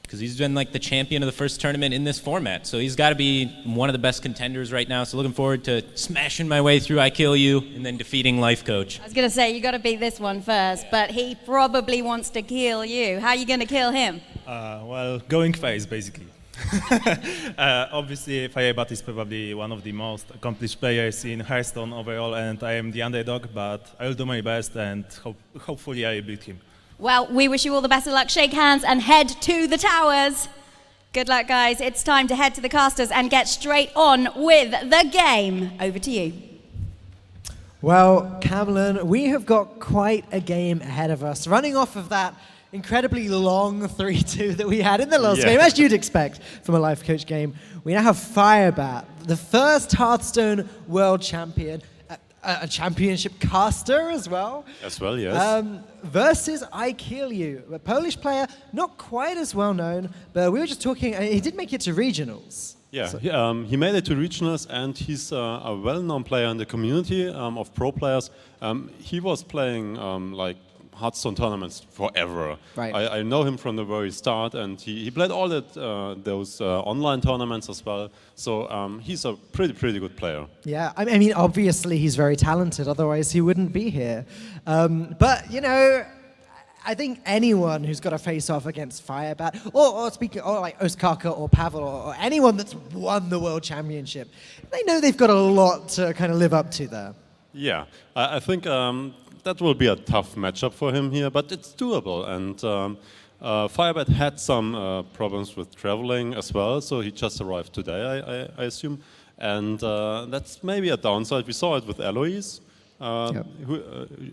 because he's been like the champion of the first tournament in this format, so he's got to be one of the best contenders right now. So looking forward to smashing my way through I Kill You and then defeating Life Coach. I was going to say, you got to beat this one first, but he probably wants to kill you. How are you going to kill him? Well, going phase, basically. Obviously, Firebat is probably one of the most accomplished players in Hearthstone overall, and I am the underdog, but I will do my best, and hopefully I will beat him. Well, we wish you all the best of luck. Shake hands and head to the towers. Good luck, guys. It's time to head to the casters and get straight on with the game. Over to you. Well, Cameron, we have got quite a game ahead of us. Running off of that incredibly long 3-2 that we had in the last game, as you'd expect from a Life Coach game, we now have Firebat, the first Hearthstone world champion, a championship caster as well. As well, yes. Versus I Kill You, a Polish player, not quite as well known, but we were just talking, he did make it to regionals. Yeah, so he made it to regionals, and he's a well-known player in the community of pro players. He was playing like Hearthstone tournaments forever. Right. I know him from the very start, and he played all those online tournaments as well. So he's a pretty good player. Yeah, I mean, obviously he's very talented, otherwise he wouldn't be here. But, you know, I think anyone who's got to face off against Firebat, or like Ostkaka or Pavel, or anyone that's won the World Championship, they know they've got a lot to kind of live up to there. Yeah, I think that will be a tough matchup for him here, but it's doable. And Firebat had some problems with traveling as well, so he just arrived today, I assume. And that's maybe a downside. We saw it with Eloise.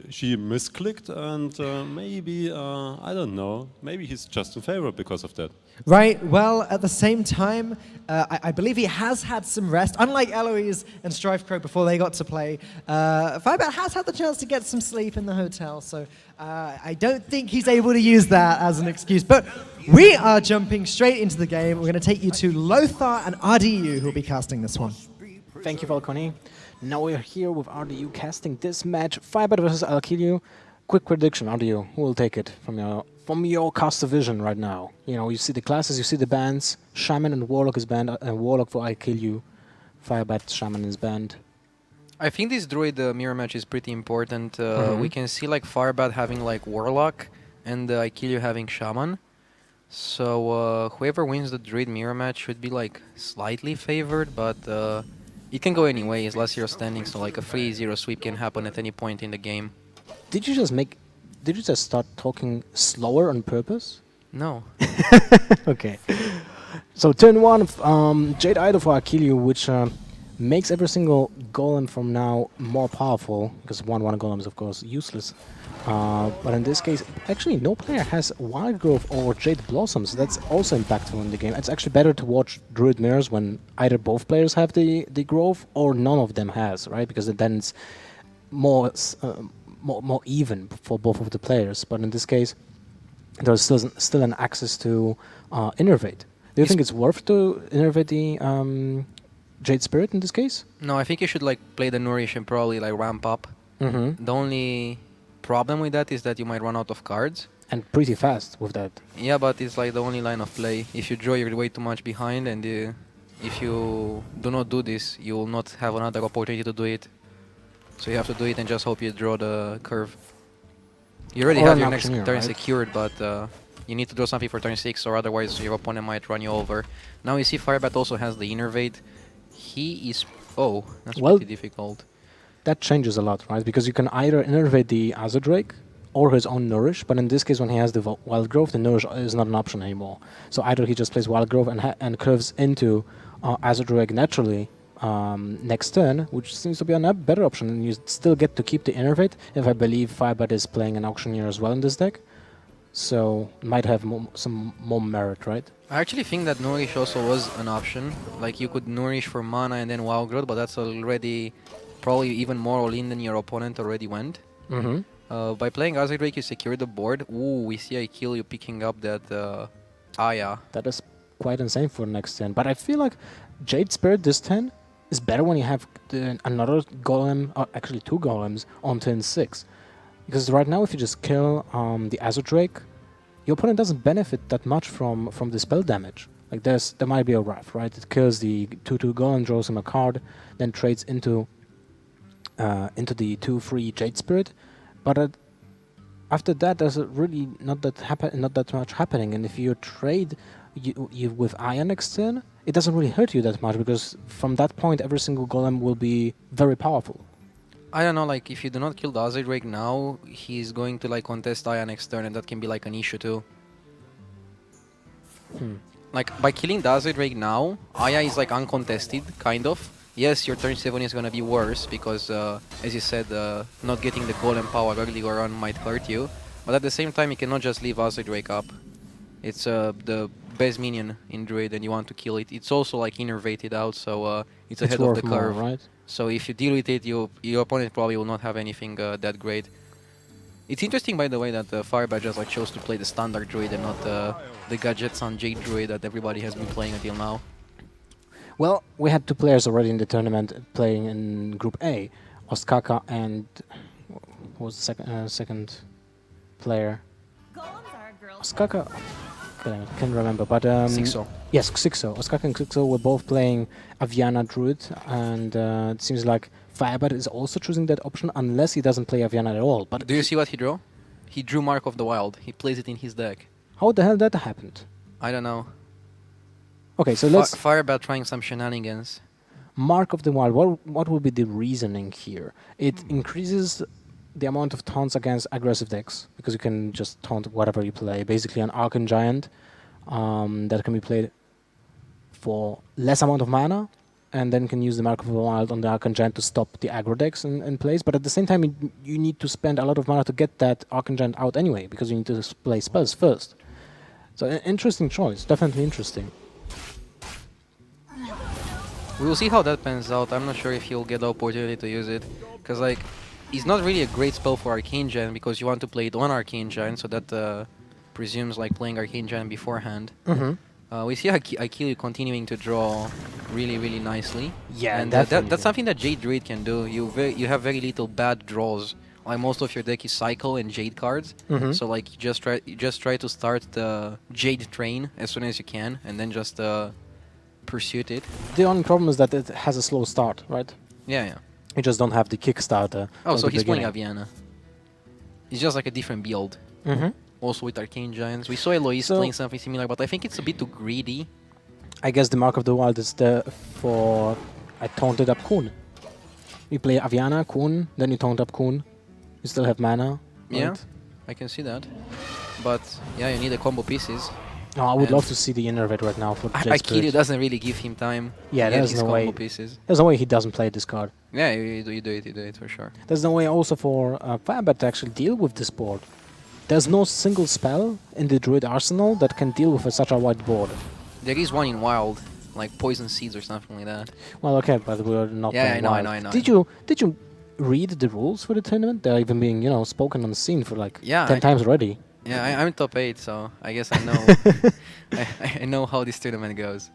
She misclicked, and maybe, I don't know, maybe he's just in favor because of that. Right, well, at the same time, I believe he has had some rest. Unlike Eloise and StrifeCrow before they got to play, Firebat has had the chance to get some sleep in the hotel, so I don't think he's able to use that as an excuse. But we are jumping straight into the game. We're going to take you to Lothar and RDU, who will be casting this one. Thank you, Falcone. Now we're here with RDU casting this match, Firebat versus I'll Kill You. Quick prediction, RDU, who will take it from your caster vision right now? You know, you see the classes, you see the bands. Shaman and Warlock is banned, and Warlock for I Kill You. Firebat, Shaman is banned. I think this Druid mirror match is pretty important. We can see like Firebat having like Warlock, and I Kill You having Shaman. So whoever wins the Druid mirror match should be like slightly favored, but It can go any way, it's last zero standing, so like a 3-0 sweep can happen at any point in the game. Did you just start talking slower on purpose? No. Okay. So turn 1, Jade Idol for Achilles, which makes every single golem from now more powerful, because 1/1 golem is of course useless. But in this case, actually no player has Wild Growth or Jade Blossoms. That's also impactful in the game. It's actually better to watch Druid Mirrors when either both players have the growth or none of them has, right? Because then it's more even for both of the players. But in this case, there's still an access to Innervate. Do you think it's worth to Innervate the Jade Spirit in this case? No, I think you should like play the Nourish and probably like ramp up. The only problem with that is that you might run out of cards. And pretty fast with that. Yeah, but it's like the only line of play. If you draw, you're way too much behind, and if you do not do this, you will not have another opportunity to do it. So you have to do it and just hope you draw the curve. You already have your next turn secured, but you need to draw something for turn 6, or otherwise your opponent might run you over. Now you see Firebat also has the Innervate. He is... Oh, that's pretty difficult. That changes a lot, right? Because you can either Innervate the Azure Drake or his own Nourish, but in this case when he has the Wild Growth, the Nourish is not an option anymore. So either he just plays Wild Growth and curves into Azure Drake naturally next turn, which seems to be a better option, and you still get to keep the Innervate, if I believe Firebat is playing an Auctioneer as well in this deck. So might have some more merit, right? I actually think that Nourish also was an option. Like you could Nourish for mana and then Wild Growth, but that's already probably even more all-in than your opponent already went. By playing Azure Drake, you secure the board. Ooh, we see I kill you picking up that Aya. That is quite insane for next turn. But I feel like Jade Spirit this turn is better when you have another golem, or actually 2 golems, on turn 6. Because right now, if you just kill the Azure Drake, your opponent doesn't benefit that much from the spell damage. Like there might be a Wrath, right? It kills the 2/2 golem, draws him a card, then trades into the 2/3 Jade Spirit. But after that, there's really not that much happening. And if you trade you with Aya next turn, it doesn't really hurt you that much, because from that point, every single golem will be very powerful. I don't know, like if you do not kill the Azure Drake now, he's going to like contest Aya next turn, and that can be like an issue too. Like by killing the Azure Drake now, Aya is like uncontested, kind of. Yes, your turn 7 is gonna be worse because, as you said, not getting the golem power earlier on might hurt you. But at the same time, you cannot just leave Azure Drake up. It's the best minion in Druid, and you want to kill it. It's also like innervated out, so it's ahead of the curve. More, right? So if you deal with it, your opponent probably will not have anything that great. It's interesting, by the way, that Firebat just like chose to play the standard Druid and not the gadgets on Jade Druid that everybody has been playing until now. Well, we had 2 players already in the tournament playing in Group A, Ostkaka and what was the second player? Ostkaka, can't remember, but Xixo. Yes, Xixo. Ostkaka and Xixo were both playing Aviana Druid, and it seems like Firebat is also choosing that option unless he doesn't play Aviana at all. But do you see what he drew? He drew Mark of the Wild. He plays it in his deck. How the hell that happened? I don't know. Okay, so let's... Firebat trying some shenanigans. Mark of the Wild, what would be the reasoning here? It increases the amount of taunts against aggressive decks, because you can just taunt whatever you play. Basically an Archon Giant that can be played for less amount of mana, and then can use the Mark of the Wild on the Archon Giant to stop the aggro decks in place. But at the same time, you need to spend a lot of mana to get that Archon Giant out anyway, because you need to play spells first. So an interesting choice, definitely interesting. We will see how that pans out. I'm not sure if he'll get the opportunity to use it, because like it's not really a great spell for Arcane Giant, because you want to play it on Arcane Giant, so that presumes like playing Arcane Giant beforehand. We see Akili continuing to draw really nicely. Yeah, and that's something that Jade Druid can do. You have very little bad draws. Like most of your deck is Cycle and Jade cards, so like you just try to start the Jade train as soon as you can, and then just pursuit it. The only problem is that it has a slow start, right? Yeah. You just don't have the Kickstarter. Oh, so he's playing Aviana. It's just like a different build. Also with Arcane Giants. We saw Eloise playing something similar, but I think it's a bit too greedy. I guess the Mark of the Wild is there for I taunted up Kun. You play Aviana, Kun, then you taunt up Kun. You still have mana. Yeah, right? I can see that. But yeah, you need the combo pieces. Oh, I would And love to see the Innervate right now for Jade Akili Spirit. doesn't really give him time Yeah, to get there's his no combo way. pieces. There's no way he doesn't play this card. Yeah, you do it for sure. There's no way also for Firebat to actually deal with this board. There's no single spell in the Druid arsenal that can deal with such a wide board. There is one in Wild, like Poison Seeds or something like that. Well, okay, but we're not Yeah, playing I know, Wild. I know. Did you read the rules for the tournament? They're even being, spoken on the scene for like Yeah, 10 times already. Yeah, I'm top 8, so I guess I know I know how this tournament goes.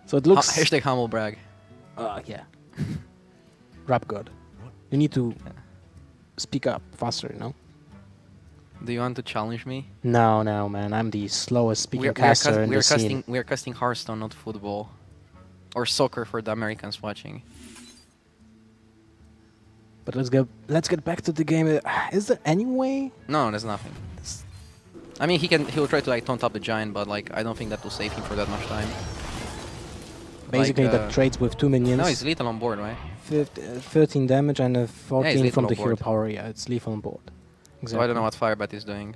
So it looks... Hashtag humble brag. Yeah. Rap God. You need to speak up faster, Do you want to challenge me? No, man. I'm the slowest speaking caster in the scene. We are casting Hearthstone, not football. Or soccer for the Americans watching. But let's get back to the game. Is there any way? No, there's nothing. I mean, he'll try to like taunt up the giant, but like I don't think that will save him for that much time. Basically, Like, that trades with 2 minions. No, it's lethal on board, right? 13 damage and 14 lethal from the on hero board. power. Yeah, it's lethal on board. So I don't know what Firebat is doing.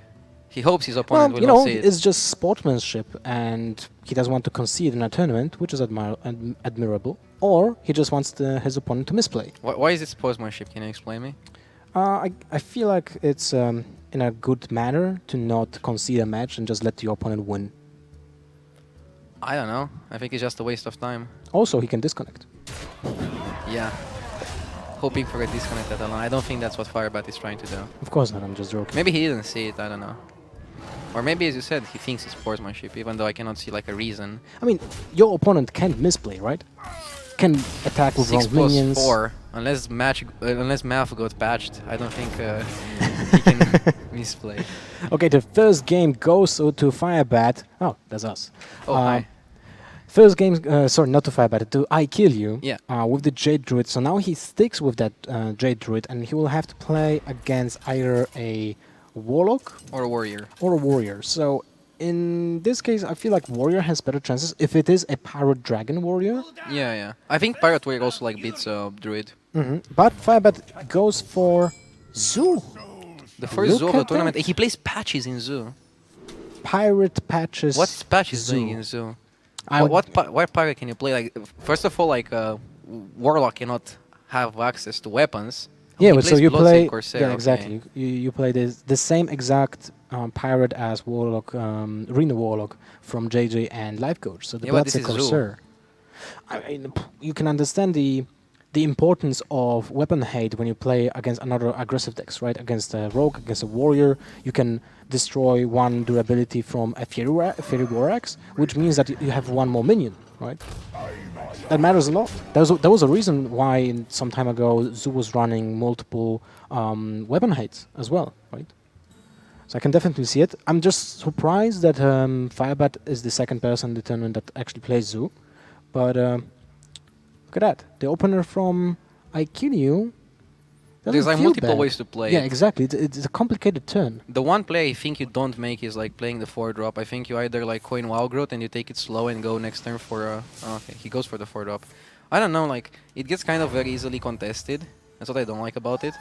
He hopes his Well, opponent will not see it. it's just sportsmanship, and he doesn't want to concede in a tournament, which is admirable. Or he just wants his opponent to misplay. Why is it sportsmanship? Can you explain me? I feel like it's in a good manner to not concede a match and just let your opponent win. I don't know. I think it's just a waste of time. Also, he can disconnect. Yeah. Hoping for a disconnect at the line. I don't think that's what Firebat is trying to do. Of course not, I'm just joking. Maybe he didn't see it, I don't know. Or maybe, as you said, he thinks it's sportsmanship, even though I cannot see like a reason. I mean, your opponent can't misplay, right? Can attack with 6 wrong plus minions. 4. Unless math got patched, I don't think he can misplay. Okay, the first game goes to Firebat. Oh, that's us. Oh, hi. First game, sorry, not to Firebat, to I Kill You. Yeah. With the Jade Druid. So now he sticks with that Jade Druid, and he will have to play against either a Warlock or a Warrior. Or a Warrior. So in this case, I feel like Warrior has better chances if it is a Pirate Dragon Warrior. Yeah. I think Pirate Warrior also like beats Druid. But Firebat goes for Zoo. The first Look Zoo of the at tournament. that. He plays Patches in Zoo. Pirate Patches. What's Patches doing in Zoo? What pirate can you play? Like, first of all, like Warlock cannot have access to weapons. Yeah, He but so plays you Bloodsail play... Corsair, Yeah, okay. exactly. You play the same exact pirate as Warlock, Arena Warlock from JJ and Life Coach. So the Yeah, but this Bloodsail is Zoo. Corsair. I mean, you can understand the importance of weapon hate when you play against another aggressive decks, right? Against a rogue, against a warrior, you can destroy one durability from a Fairy Warax, which means that you have one more minion, right? That matters a lot. There was a reason why some time ago Zoo was running multiple weapon hates as well, right? So I can definitely see it. I'm just surprised that Firebat is the second person in the tournament that actually plays Zoo. But look at that. The opener from I Kill You. There's like feel multiple bad. ways to play Yeah, it. exactly. It's a complicated turn. The one play I think you don't make is like playing the 4-drop. I think you either like coin Wild Growth and you take it slow and go next turn for a... okay, he goes for the 4-drop. I don't know, like, it gets kind of very easily contested. That's what I don't like about it.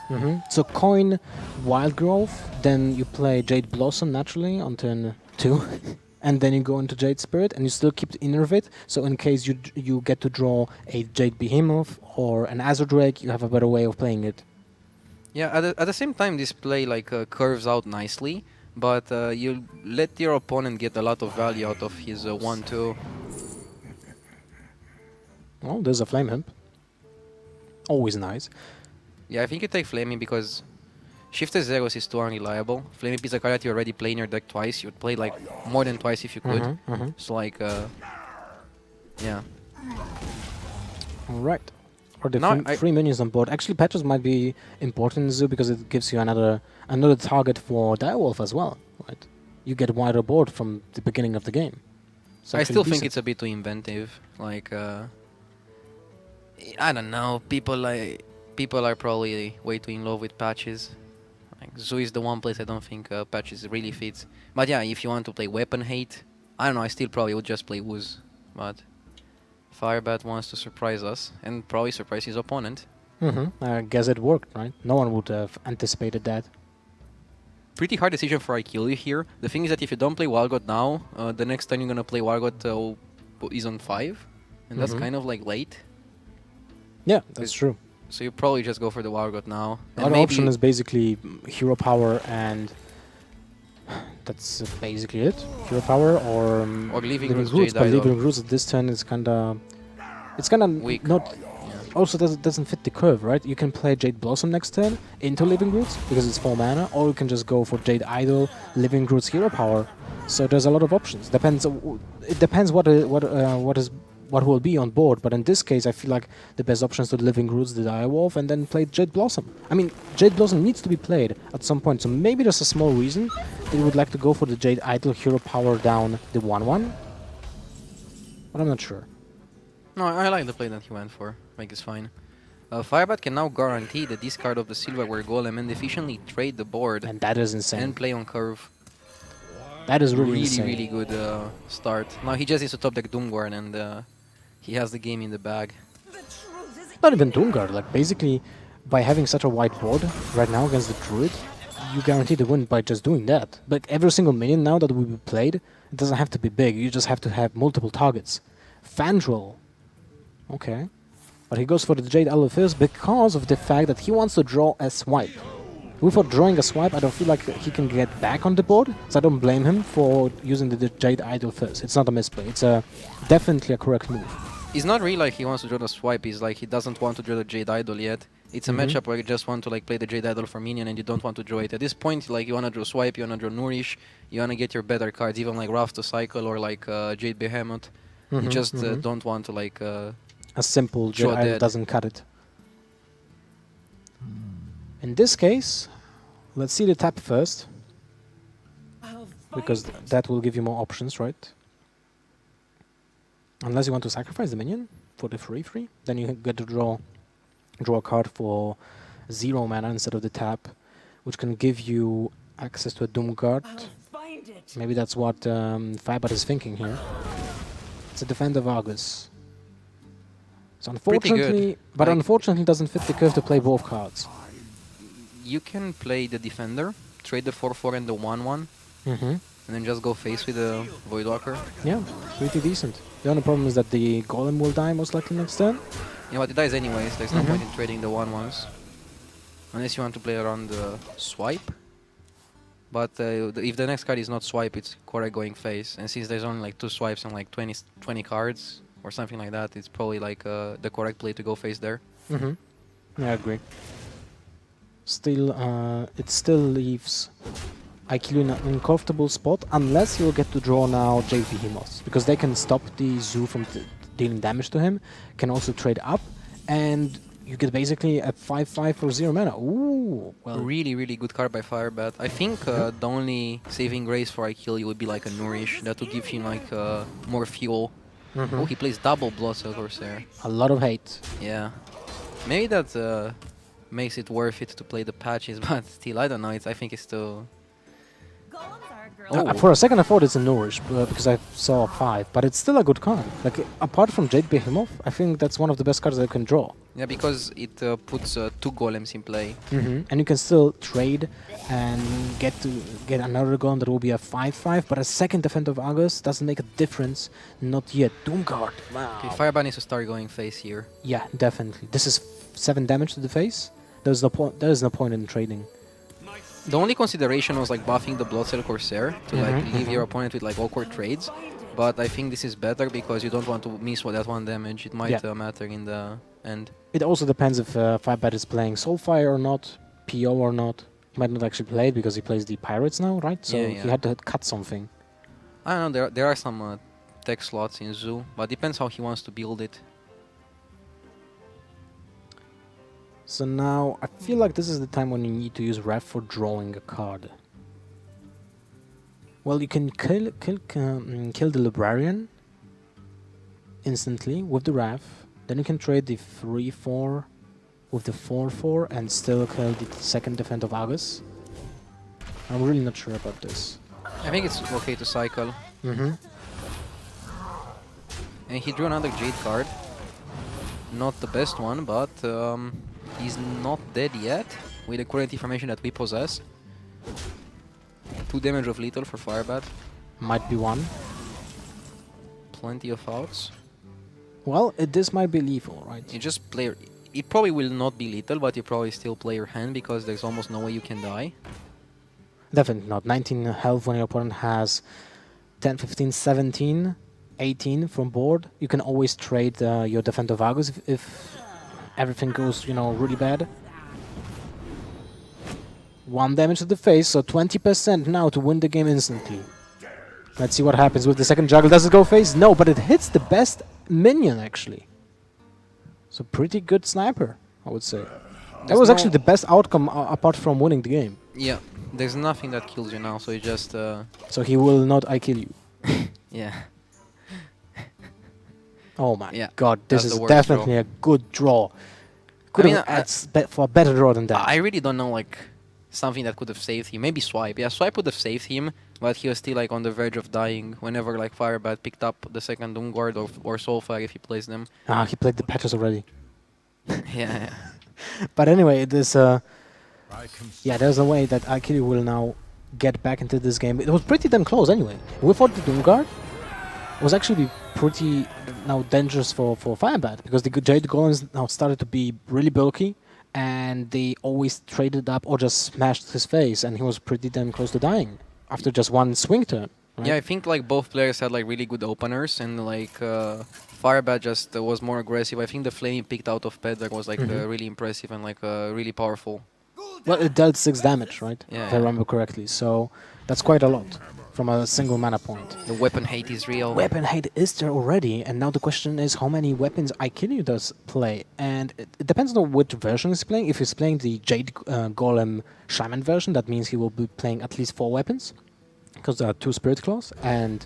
So coin Wild Growth, then you play Jade Blossom naturally on turn 2. And then you go into Jade Spirit and you still keep the Innervate. So in case you get to draw a Jade Behemoth or an Azure Drake, you have a better way of playing it. Yeah, at the same time, this play like curves out nicely, but you let your opponent get a lot of value out of his 1-2. Oh, there's a Flame Hemp. Always nice. Yeah, I think you take Flaming because Shifted Zeros is too unreliable. Flaming is a card that you already play in your deck twice. You'd play like more than twice if you could. So like, yeah. Alright. Or the Now free minions on board. Actually, patches might be important in Zoo because it gives you another target for Direwolf as well, right? You get a wider board from the beginning of the game. It's I actually still think decent. it's a bit too inventive. Like, I don't know. People are probably way too in love with patches. Like, Zoo is the one place I don't think patches really fits. But yeah, if you want to play weapon hate, I don't know. I still probably would just play Wooz. But Firebat wants to surprise us and probably surprise his opponent. I guess it worked, right? No one would have anticipated that. Pretty hard decision for Aikili here. The thing is that if you don't play Walgot now, the next time you're gonna play Walgot is on 5, and that's kind of like late. Yeah, that's true. So you probably just go for the Walgot now. The other option is basically hero power, and that's basically it. Hero power or Living Roots, Roots, Jade but Idol. Living Roots at this turn is kinda weak. Not. Also, doesn't fit the curve, right? You can play Jade Blossom next turn into Living Roots because it's 4 mana, or you can just go for Jade Idol, Living Roots, hero power. So there's a lot of options. It depends what will be on board. But in this case, I feel like the best option is to Living Roots, the Direwolf, and then play Jade Blossom. I mean, Jade Blossom needs to be played at some point, so maybe there's a small reason that you would like to go for the Jade Idol, hero power down the 1/1. But I'm not sure. No, I like the play that he went for. Like, it's fine. Firebat can now guarantee the discard of the Silverware Golem and efficiently trade the board. And that is insane. And play on curve. That is really insane. Really good start. Now he just needs to top deck Doomguard and he has the game in the bag. Not even Doomguard, like basically by having such a wide board right now against the Druid, you guarantee the win by just doing that. Like every single minion now that will be played, it doesn't have to be big, you just have to have multiple targets. Fandral. Okay. But he goes for the Jade Idol first because of the fact that he wants to draw a swipe. Without drawing a swipe, I don't feel like he can get back on the board, so I don't blame him for using the Jade Idol first. It's not a misplay, it's definitely a correct move. It's not really like he wants to draw the swipe, it's like he doesn't want to draw the Jade Idol yet. It's a matchup where you just want to like play the Jade Idol for minion and you don't want to draw it. At this point, like you want to draw swipe, you want to draw Nourish, you want to get your better cards, even like Wrath to cycle or like Jade Behemoth. You just don't want to like... a simple Jade Idol doesn't cut it. In this case, let's see the tap first, because that will give you more options, right? Unless you want to sacrifice the minion for the 3/3, then you get to draw a card for 0 mana instead of the tap, which can give you access to a Doomguard. Maybe that's what Firebat is thinking here. It's a Defender of Argus. So unfortunately, doesn't fit the curve to play both cards. You can play the Defender, trade the 4/4 and the 1/1, and then just go face with the Voidwalker. Yeah, pretty decent. The only problem is that the Golem will die most likely next turn. You know what, it dies anyways, there's no point in trading the 1/1s. Unless you want to play around the swipe. But if the next card is not swipe, it's correct going face. And since there's only like 2 swipes and like 20 cards, or something like that, it's probably like the correct play to go face there. Yeah, I agree. Still, it still leaves Aikili in an uncomfortable spot, unless you'll get to draw now Jade Behemoth, because they can stop the Zoo from dealing damage to him, can also trade up, and you get basically a 5/5 for 0 mana. Ooh, well. Really good card by Firebat. I think the only saving grace for Aikili would be like a Nourish, that would give him like more fuel. Oh, he plays double Bloodsail Corsair. A lot of hate. Yeah. Maybe that makes it worth it to play the patches, but still, I don't know. I think it's still... For a second I thought it's a Nourish, because I saw a 5, but it's still a good card. Like, apart from Jade Behemoth, I think that's one of the best cards that you can draw. Yeah, because it puts 2 golems in play. And you can still trade and get another golem that will be a 5/5, but a second Defender of Argus doesn't make a difference. Not yet. Doomguard. Wow. Okay, Firebat needs to start going face here. Yeah, definitely. This is 7 damage to the face. There is no point in trading. The only consideration was like buffing the Bloodsail Corsair to like leave your opponent with like awkward trades. But I think this is better because you don't want to miss that 1 damage. It might matter in the end. It also depends if Firebat is playing Soulfire or not, PO or not. He might not actually play it because he plays the Pirates now, right? So he had to cut something. I don't know, there are some tech slots in Zoo, but depends how he wants to build it. So now, I feel like this is the time when you need to use Wrath for drawing a card. Well, you can kill the Librarian instantly with the Wrath. Then you can trade the 3/4 with the 4/4 and still kill the second Defender of Argus. I'm really not sure about this. I think it's okay to cycle. And he drew another Jade card. Not the best one, but he's not dead yet with the current information that we possess. 2 damage of lethal for Firebat. Might be 1. Plenty of outs. Well, this might be lethal, right? You just play... It probably will not be lethal, but you probably still play your hand because there's almost no way you can die. Definitely not. 19 health when your opponent has 10, 15, 17, 18 from board. You can always trade your Defender Vargus if everything goes, you know, really bad. 1 damage to the face, so 20% now to win the game instantly. Let's see what happens with the second juggle. Does it go face? No, but it hits the best minion, actually. So pretty good sniper, I would say. That was actually the best outcome apart from winning the game. Yeah, there's nothing that kills you now, so you just... So he will not I-kill you. Yeah. Oh my god, this is the worst definitely draw. a good draw. Could have asked for a better draw than that. I really don't know, like, something that could have saved him. Maybe Swipe. Yeah, Swipe would have saved him, but he was still, like, on the verge of dying whenever, like, Firebat picked up the second Doomguard or Soulfire if he plays them. Ah, he played the patches already. Yeah. But anyway, there's yeah, there's a way that Akiri will now get back into this game. It was pretty damn close anyway. Without the Doomguard, it was actually pretty now dangerous for Firebat because the Jade Golems now started to be really bulky and they always traded up or just smashed his face and he was pretty damn close to dying after just 1 swing turn. Right? Yeah, I think like both players had like really good openers and like Firebat just was more aggressive. I think the flame he picked out of Pedrak was like really impressive and like really powerful. Well, it dealt 6 damage, right? Yeah, if I remember correctly. So that's quite a lot from a single mana point. The weapon hate is real. Weapon hate is there already, and now the question is how many weapons Aikinu does play. And it depends on which version he's playing. If he's playing the Jade Golem Shaman version, that means he will be playing at least 4 weapons. Because there are 2 Spirit Claws and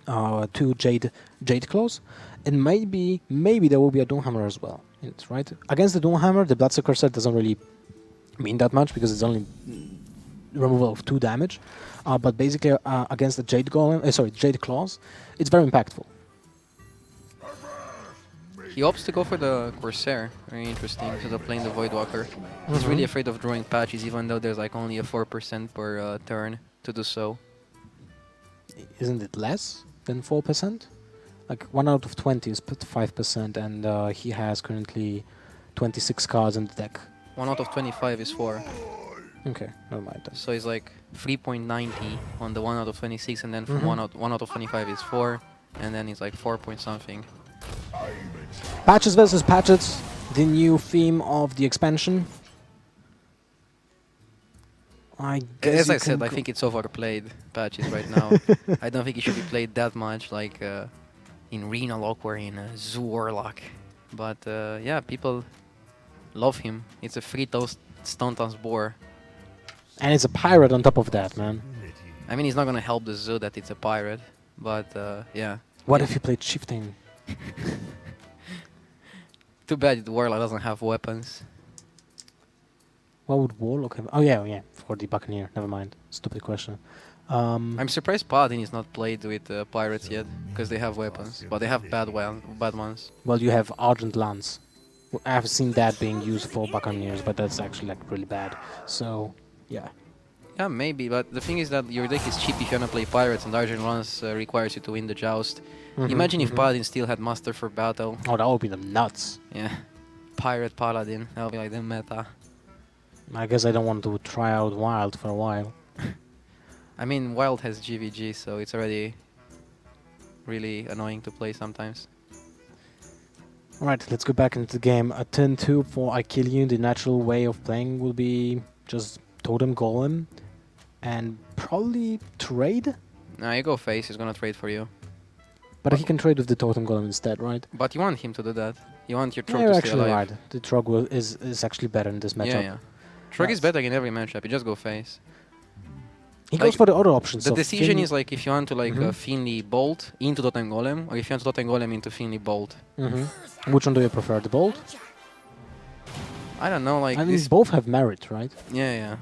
2 Jade Claws. And maybe there will be a Doomhammer as well. Right? Against the Doomhammer, the Bloodsucker set doesn't really mean that much because it's only removal of 2 damage. But basically against the Jade Golem, Jade Claws, it's very impactful. He opts to go for the Corsair. Very interesting, instead of playing the Voidwalker. He's really afraid of drawing patches, even though there's like only a 4% per turn to do so. Isn't it less than 4%? Like 1 out of 20 is 5%, and he has currently 26 cards in the deck. 1 out of 25 is 4. Okay, never mind that. So it's like 3.90 on the 1 out of 26, and then from 1 out of 25 is 4, and then it's like 4 point something. Patches versus patches, the new theme of the expansion. I guess As I said, I think it's overplayed, patches right now. I don't think it should be played that much, like in Rena Lock or in Zoo Warlock. But yeah, people love him. It's a 3 Stone Toss Boar. And it's a pirate on top of that, man. I mean, it's not gonna help the Zoo that it's a pirate, but yeah. What if you played Chieftain? Too bad the Warlock doesn't have weapons. What would Warlock have? Oh yeah, for the Buccaneer. Never mind. Stupid question. I'm surprised Paladin is not played with pirates yet, because they have weapons, but they have bad ones. Well, you have Argent Lance. I have seen that being used for Buccaneers, but that's actually like really bad. So, yeah. Yeah, maybe, but the thing is that your deck is cheap if you wanna play pirates, and Argent Lance requires you to win the joust. Imagine if Paladin still had Master for Battle. Oh, that would be the nuts. Yeah. Pirate Paladin, that would be like the meta. I guess I don't want to try out Wild for a while. I mean, Wild has GVG, so it's already really annoying to play sometimes. Alright, let's go back into the game. A turn 2 for I Kill You. The natural way of playing will be just Totem Golem and probably trade. Nah, you go face, he's gonna trade for you. But he can trade with the Totem Golem instead, right? But you want him to do that. You want your Trog Yeah, to you're stay actually alive. right. The Trog is actually better in this matchup. Yeah. Trog is better in every matchup, you just go face. He goes for the other options. The so decision Finley- is like if you want to like Finley Bolt into Totem Golem, or if you want Totem Golem into Finley Bolt. Which one do you prefer? The Bolt? I don't know, like I mean, this. both have merit, right? Yeah.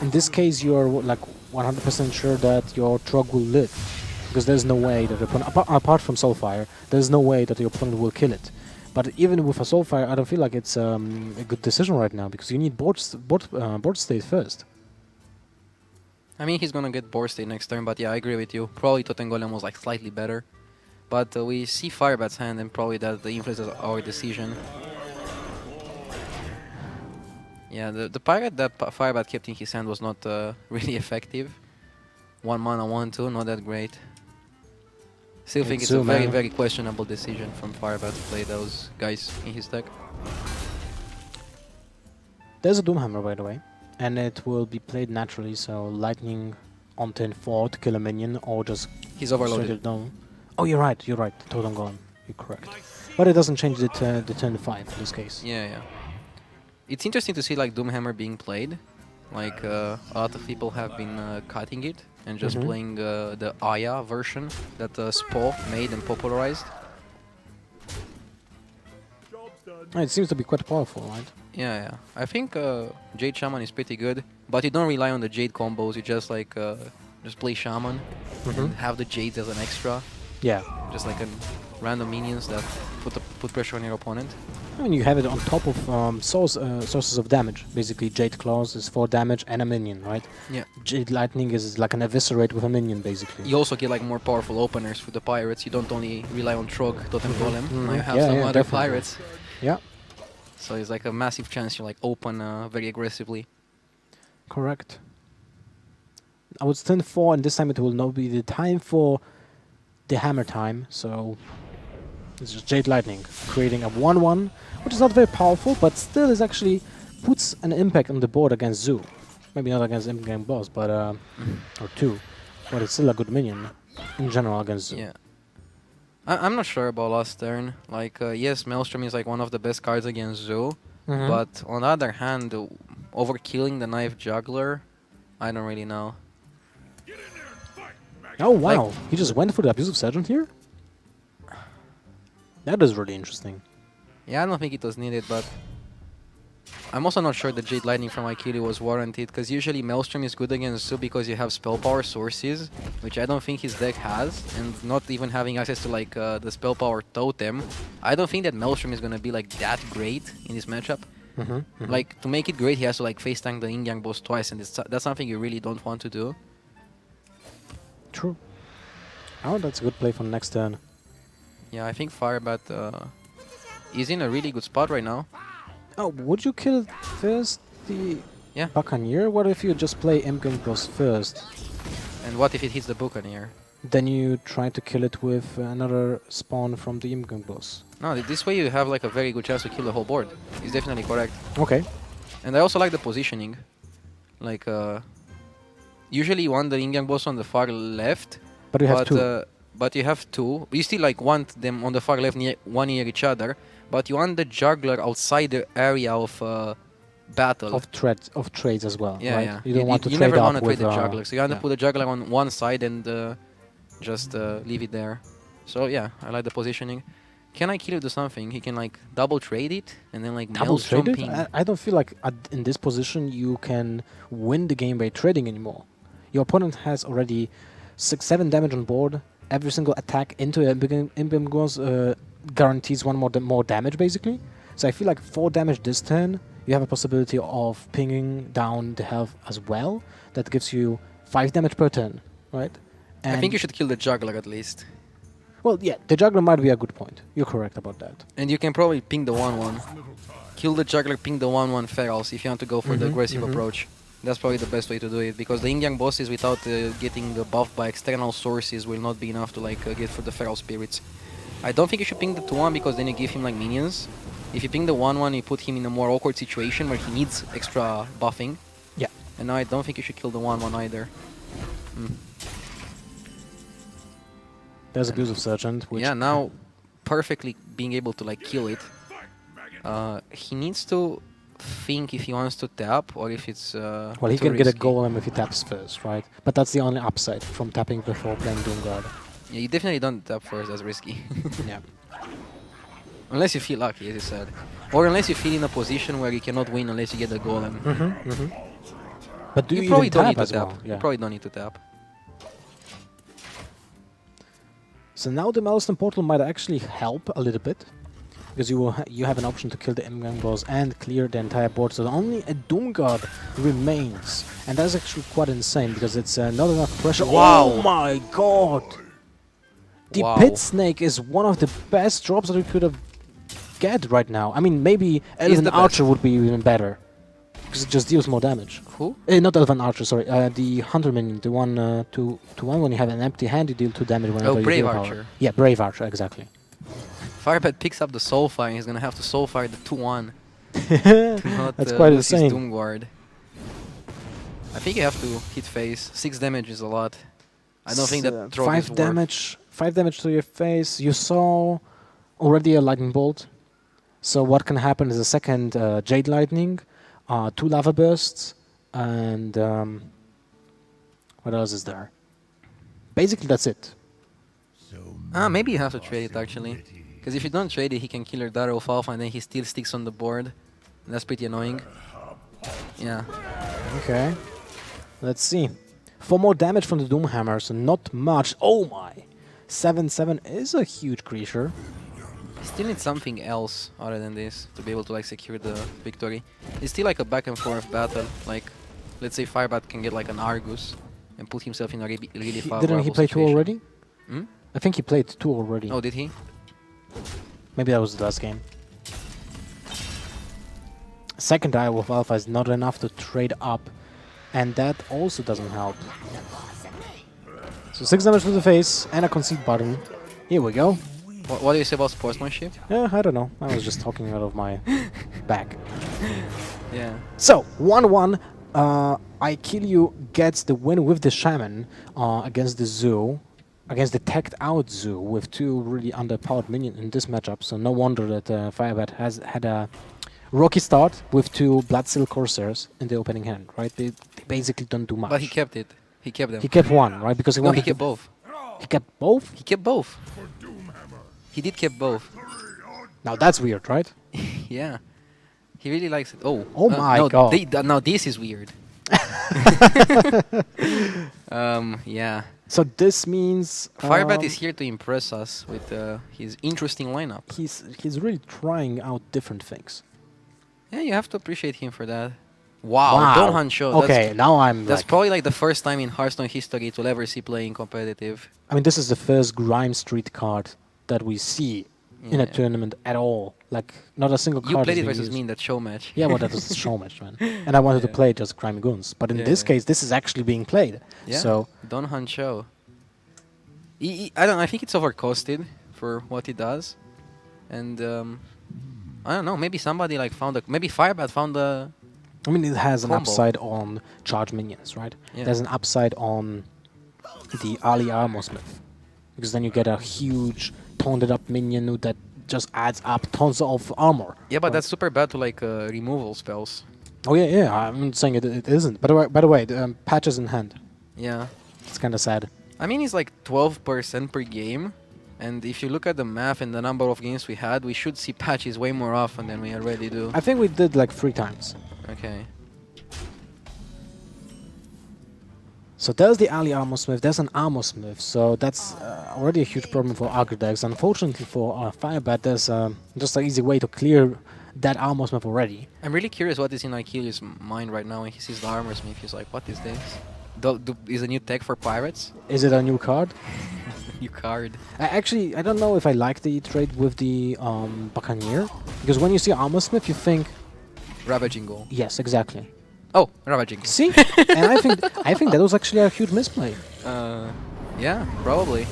In this case, you're like 100% sure that your Trog will live. because there's no way that the opponent, apart from Soulfire, there's no way that the opponent will kill it. But even with a Soulfire, I don't feel like it's a good decision right now, because you need board state first. I mean, he's gonna get board state next turn, but yeah, I agree with you. Probably Totem Golem was like slightly better. But we see Firebat's hand, and probably that influences our decision. Yeah, the pirate that Firebat kept in his hand was not really effective. 1 mana, 1/2, not that great. Still think it's a very, very questionable decision from Firebat to play those guys in his deck. There's a Doomhammer, by the way, and it will be played naturally, so Lightning on turn 4 to kill a minion, or just... He's overloaded. Down. Oh, you're right, Totem Golem, you're correct. But it doesn't change the turn 5 in this case. Yeah. It's interesting to see like Doomhammer being played. Like a lot of people have been cutting it and just playing the Aya version that Spo made and popularized. It seems to be quite powerful, right? Yeah. I think Jade Shaman is pretty good, but you don't rely on the Jade combos. You just like just play Shaman and have the Jades as an extra. Yeah. Just like random minions that put pressure on your opponent. I mean, you have it on top of sources of damage. Basically, Jade Claws is 4 damage and a minion, right? Yeah. Jade Lightning is like an eviscerate with a minion, basically. You also get like more powerful openers for the pirates. You don't only rely on Trog, Totem Golem. Now you have some other pirates. Yeah. So it's like a massive chance you like open very aggressively. Correct. I would stand 4, and this time it will not be the time for the hammer time, so it's just Jade Lightning creating a 1/1, which is not very powerful, but still is actually puts an impact on the board against Zoo. Maybe not against in-game boss, but or 2, but it's still a good minion in general against Zoo. Yeah. I'm not sure about last turn. Like, yes, Maelstrom is like one of the best cards against Zoo, but on the other hand, overkilling the Knife Juggler, I don't really know. Oh wow, he just went for the Abusive Sergeant here? That is really interesting. Yeah, I don't think it was needed, but I'm also not sure that Jade Lightning from Aikili was warranted, because usually Maelstrom is good against Zoo because you have spell power sources, which I don't think his deck has, and not even having access to like the spell power totem. I don't think that Maelstrom is gonna be like that great in this matchup. Like, to make it great, he has to like face tank the Yin Yang boss twice, and that's something you really don't want to do. True. Oh, that's a good play for the next turn. Yeah, I think Firebat is in a really good spot right now. Oh, would you kill first the Buccaneer? What if you just play Imgrim Boss first? And what if it hits the Buccaneer? Then you try to kill it with another spawn from the Imgrim Boss. No, this way you have like a very good chance to kill the whole board. It's definitely correct. Okay. And I also like the positioning. Like, usually you want the Yin Yang boss on the far left. But you have 2. But you have 2. You still like want them on the far left, one near each other. But you want the juggler outside the area of battle. Of trades as well. Yeah, right? yeah. You don't want to you trade never up want to with trade the juggler. So you want to put the juggler on one side and just leave it there. So yeah, I like the positioning. Can I kill it to something? He can like double trade it and then like double trade it? ping. I don't feel like in this position you can win the game by trading anymore. Your opponent has already 6-7 damage on board. Every single attack into Imgrim Boss guarantees one more damage, basically. So I feel like 4 damage this turn, you have a possibility of pinging down the health as well. That gives you 5 damage per turn, right? And I think you should kill the juggler at least. Well, yeah, the juggler might be a good point. You're correct about that. And you can probably ping the 1/1. Kill the juggler, ping the 1/1 ferals if you want to go for the aggressive approach. That's probably the best way to do it, because the Yin Yang bosses without getting the buff by external sources will not be enough to like get for the feral spirits. I don't think you should ping the 2/1 because then you give him like minions. If you ping the 1/1, you put him in a more awkward situation where he needs extra buffing. Yeah. And I don't think you should kill the 1/1 either. There's Abusive Sergeant, which... Yeah, now perfectly being able to like kill it. He needs to think if he wants to tap or if it's well, he can get a golem if he taps first, right? But that's the only upside from tapping before playing Doomguard. Yeah, you definitely don't tap first, that's risky. Yeah. Unless you feel lucky, as you said. Or unless you feel in a position where you cannot win unless you get the golem. But do you probably even don't need tap to as tap. well? You probably don't need to tap. So now the Milestone Portal might actually help a little bit, because you have an option to kill the M-Gang boss and clear the entire board, so only a Doom Guard remains. And that's actually quite insane, because it's not enough pressure. Wow. Oh my god! The Wow. Pit Snake is one of the best drops that we could have get right now. I mean, maybe Elven the Archer best. would be even better, because it just deals more damage. Who? Not Elven Archer, sorry. The Hunter minion, the one to one when you have an empty hand, you deal 2 damage whenever you Brave deal power. Archer. Yeah, Brave Archer, exactly. Firebat picks up the Soulfire, he's gonna have to Soulfire the 2-1. That's quite lose his insane. Doom Guard. I think you have to hit face. 6 damage is a lot. I don't think that drop is 5 worth. damage. 5 damage to your face. You saw already a lightning bolt. So what can happen is a second Jade Lightning, 2 lava bursts, and what else is there? Basically, that's it. Maybe you have to trade it actually. Because if you don't trade it, he can kill your Darrow of Alpha and then he still sticks on the board. And that's pretty annoying. Yeah. Okay. Let's see. 4 more damage from the Doomhammer, so not much. Oh my! 7/7 is a huge creature. Still need something else other than this to be able to like secure the victory. It's still like a back and forth battle. Like, let's say Firebat can get like an Argus and put himself in a really favorable Didn't he play 2 situation. already? Hmm? I think he played 2 already. Oh, did he? Maybe that was the last game. Second Darrow of Alpha is not enough to trade up, and that also doesn't help. So 6 damage to the face and a concede button. Here we go. What do you say about sportsmanship? Yeah, I don't know. I was just talking out of my back. Yeah. So, 1-1. I Kill You gets the win with the Shaman against the Zoo. Against the teched out Zoo with 2 really underpowered minions in this matchup. So no wonder that Firebat has had a rocky start with 2 Bloodseal Corsairs in the opening hand, right? They basically don't do much. But he kept it. He kept them. He kept 1, right? Because he No, wanted he kept both. He kept both? He kept both. He did keep both. Now that's weird, right? Yeah. He really likes it. Oh. Oh my no, god. Now this is weird. Yeah. So this means Firebat is here to impress us with his interesting lineup. He's really trying out different things. Yeah, you have to appreciate him for that. Wow. Don Hancho. Okay, now That's probably like the first time in Hearthstone history to ever see playing competitive. I mean, this is the first Grime Street card that we see in a Yeah. tournament at all. Like, not a single You card played is it being versus used. me in that show match. Yeah, well, that was a show match, man. And I wanted to play just Grime Goons. But in this case, this is actually being played. Yeah. So, Don Hancho. I don't know, I think it's overcosted for what he does. And I don't know, maybe somebody like maybe Firebat found a I mean, it has an combo. upside on charge minions, right? Yeah. There's an upside on the Ali Armor Smith. Because then you get a huge, toned up minion that just adds up tons of armor. Yeah, but right? that's super bad to like removal spells. Oh, yeah, I'm not saying it isn't. By the way, the patches in hand. Yeah. It's kind of sad. I mean, it's like 12% per game. And if you look at the math and the number of games we had, we should see patches way more often than we already do. I think we did like 3 times. Okay. So there's the Ali Armor Smith, there's an Armor Smith, so that's already a huge problem for Agri decks. Unfortunately for Firebat, there's just an easy way to clear that Armor Smith already. I'm really curious what is in Achilles' mind right now when he sees the Armor Smith. He's like, what is this? Is a new tech for pirates? Is it a new card? New card. I don't know if I like the trade with the Buccaneer, because when you see Armor Smith, you think... Ravaging Goal. Yes, exactly. Oh, Ravaging. See? And I think that was actually a huge misplay. Yeah, probably.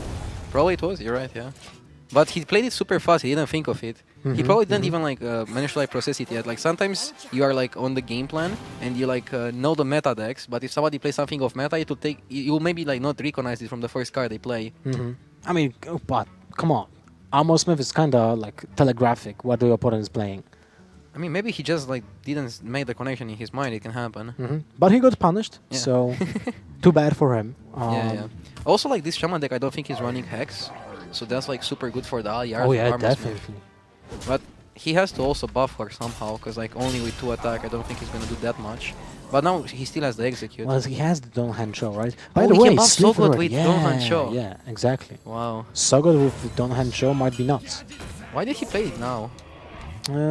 Probably it was, you're right, yeah. But he played it super fast, he didn't think of it. He probably didn't even like manage to like process it yet. Like sometimes you are like on the game plan and you like know the meta decks, but if somebody plays something off meta, it will take you will maybe like not recognize it from the first card they play. I mean, but come on. Armor Smith is kind of like telegraphic what the opponent is playing. I mean, maybe he just like didn't make the connection in his mind. It can happen. But he got punished, Yeah. so too bad for him. Yeah. Also, like this Shaman deck, I don't think he's running Hex, so that's like super good for the Aliyar. Oh yeah, Armor Smith. definitely. But he has to also buff her somehow, because like only with 2 attack, I don't think he's gonna do that much. But now he still has the execute. Well, he has the Don Hancho, right? Oh, By the he way, can buff Sleeper, Sogod with Don Hancho. Yeah, exactly. Wow. Sogod with the Don Hancho might be nuts. Why did he play it now?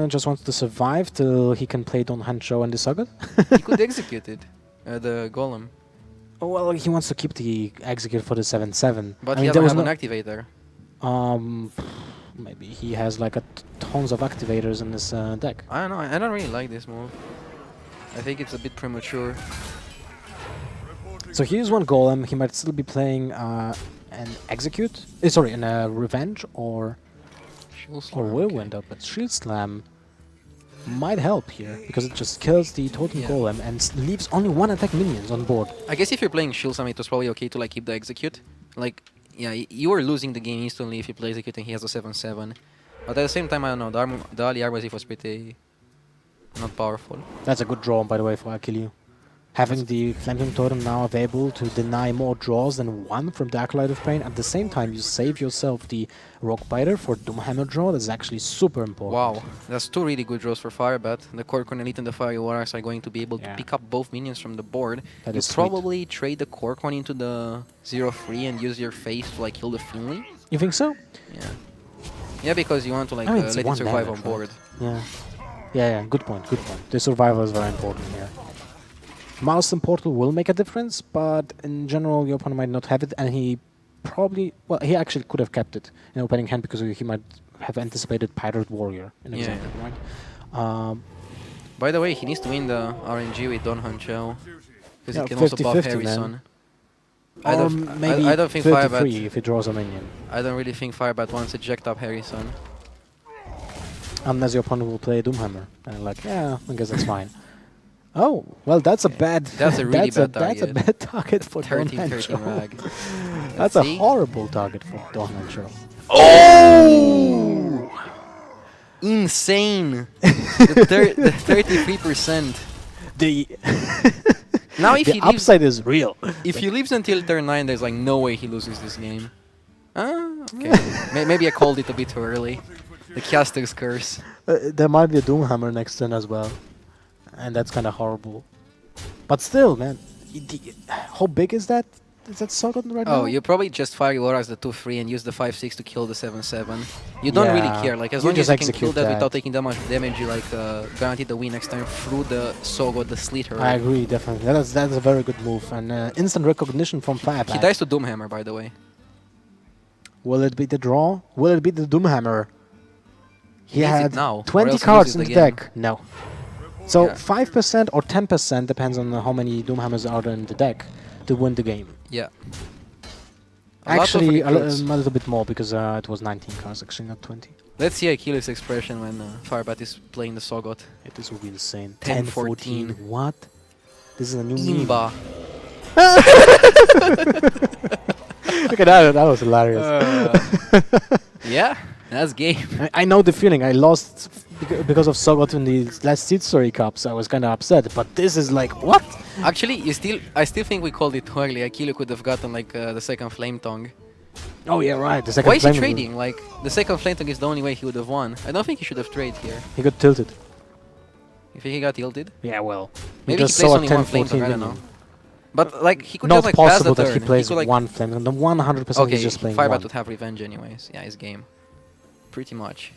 Just wants to survive till he can play Don Hancho and the Sogod. He could execute it, the golem. Oh, well, he wants to keep the execute for the 7/7. But I he mean, there doesn't was have an activator. Maybe he has like tons of activators in this deck. I don't know. I don't really like this move. I think it's a bit premature. So here's one golem. He might still be playing an execute. Sorry, an revenge or whirlwind up. But shield slam might help here because it just kills the totem golem and leaves only one attack minions on board. I guess if you're playing shield slam, it was probably okay to like keep the execute. Like, yeah, you are losing the game instantly if you play execute and he has a 7/7. But at the same time, I don't know. The early Armazif was pretty not powerful. That's a good draw, by the way, for Achilles. Having the Flaming Totem now available to deny more draws than one from the Acolyte of Pain. At the same time, you save yourself the Rock Biter for Doomhammer draw. That's actually super important. Wow, that's two really good draws for Firebat. The Cork Elite and the Fiery Warriors are going to be able to pick up both minions from the board. That you is sweet. probably trade the Cork one into the 0/3 and use your face to like kill the Finley. You think so? Yeah. Yeah, because you want to like I mean, let it's it one survive damage, on board. Right? Yeah, good point, good point. The survival is very important here. Mouse and Portal will make a difference, but in general, your opponent might not have it, and he probably, well, he actually could have kept it in opening hand because he might have anticipated Pirate Warrior, in example, right? By the way, he needs to win the RNG with Don Hancho, because Yeah, he can also buff 50-50, Harrison. man. I Maybe don't think 33 Firebat, if he draws a minion. I don't really think Firebat wants to eject up Harrison. Unless your opponent will play Doomhammer. And like, yeah, I guess that's fine. Oh, well, that's a bad... That's a really bad target. That's a bad target for Don 13-13 rag. That's a horrible target for Don Hancho. Oh! Insane! the 33%. Now if the he leaves, upside is real. If he leaves until turn 9, there's like no way he loses this game. Okay. Maybe I called it a bit too early. The caster's curse. There might be a Doomhammer next turn as well. And that's kind of horrible. But still, man. How big is that? Is that Sogod right now? Oh, you probably just fire your as the 2/3 and use the 5/6 to kill the 7/7. You don't really care. Like as long as you can kill that without taking that much damage, you like guarantee the win next time through the Sogod, the Slither. I agree, definitely. That's a very good move and instant recognition from Firebat. He dies to Doomhammer, by the way. Will it be the draw? Will it be the Doomhammer? He had now, 20 cards in the deck. No. So 5% or 10% depends on how many Doomhammers are in the deck to win the game. Yeah. Actually, a little bit more because it was 19 cards, actually, not 20. Let's see Achilles' expression when Firebat is playing the Sogod. This will be insane. 10-14. What? This is a new Imba. Look at that, that was hilarious. Yeah, that's game. I know the feeling. I lost because of Sogod in the last Seed Story Cup, so I was kind of upset. But this is like, what? Actually, I still think we called it too early. Akilo could have gotten like the second Flame Tongue. Oh yeah, right. The second. Why is he trading? Like the second Flame Tongue is the only way he would have won. I don't think he should have traded here. He got tilted. You think he got tilted? Yeah, well. Maybe he plays only one Flame Tongue. I don't know. But like he could not just like pass the possible turn. that he plays could, like, one Flame. The 100% okay, he's just playing Firebat one. would have revenge anyways. Yeah, his game. Pretty much.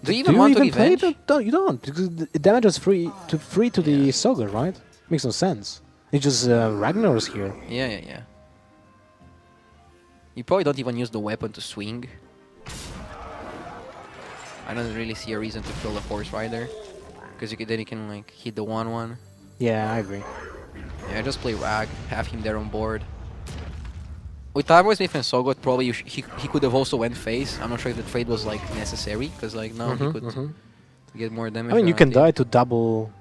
Do you even want to revenge? No, you don't. Because it damages free to the Sogod, right? Makes no sense. It's just Ragnar's here. Yeah. You probably don't even use the weapon to swing. I don't really see a reason to kill the Horse Rider. Because then you can like hit the 1/1. Yeah, I agree. Yeah, just play Rag, have him there on board. With Armorsmith and Sogod, probably he could have also went face. I'm not sure if the trade was like necessary, because like now he could get more damage. I mean, you can die to double.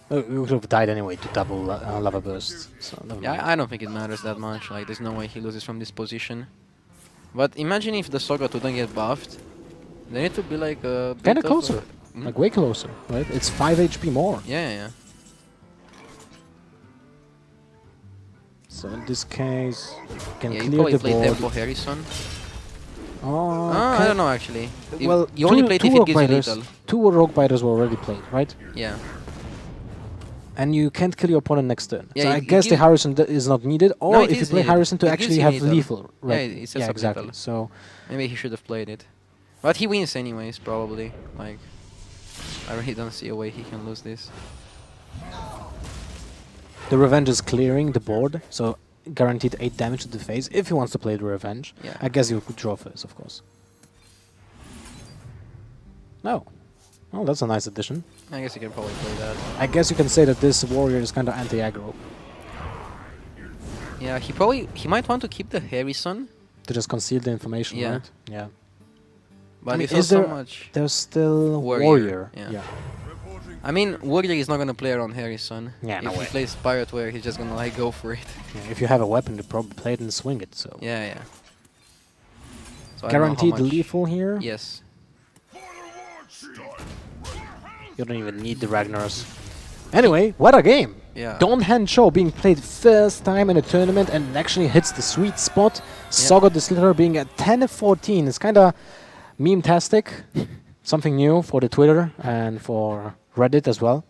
You would have died anyway to double lava bursts. So yeah, I don't think it matters that much. Like, there's no way he loses from this position. But imagine if the Sogod wouldn't get buffed, then it would be like a kind of closer, like way closer, right? It's 5 HP more. Yeah. So in this case, you can you clear probably the play board. Tempo Harrison. Oh, I don't know actually. Well, you only played if it gives you lethal. 2 Rogue Biters were already played, right? Yeah. and you can't kill your opponent next turn. Yeah, so I it guess the gives- Harrison is not needed, or No, it if you is play needed. Harrison to It actually gives have you lethal. lethal. Right. Yeah, it sets yeah, up exactly. lethal. So maybe he should have played it. But he wins anyways, probably. Like, I really don't see a way he can lose this. the Revenge is clearing the board, so guaranteed 8 damage to the face if he wants to play the Revenge. Yeah. I guess you could draw first, of course. No. Oh, that's a nice addition. I guess you can probably play that. I guess you can say that this warrior is kind of anti-aggro. Yeah, he might want to keep the Harrison. To just conceal the information, Yeah. right? Yeah. But I mean, it's is also there? much There's still Warrior. Yeah. Yeah. I mean, Warrior is not gonna play around Harrison. Yeah, no if way. he plays Pirate Warrior, he's just gonna like go for it. Yeah, if you have a weapon, you probably play it and swing it. So Yeah, yeah. So I don't know how guaranteed much- lethal here. Yes. You don't even need the Ragnars. Anyway, what a game! Yeah. Don Han Cho being played first time in a tournament and actually hits the sweet spot. Sogot the Slither being at 10-14. It's kind of meme-tastic. Something new for the Twitter and for Reddit as well.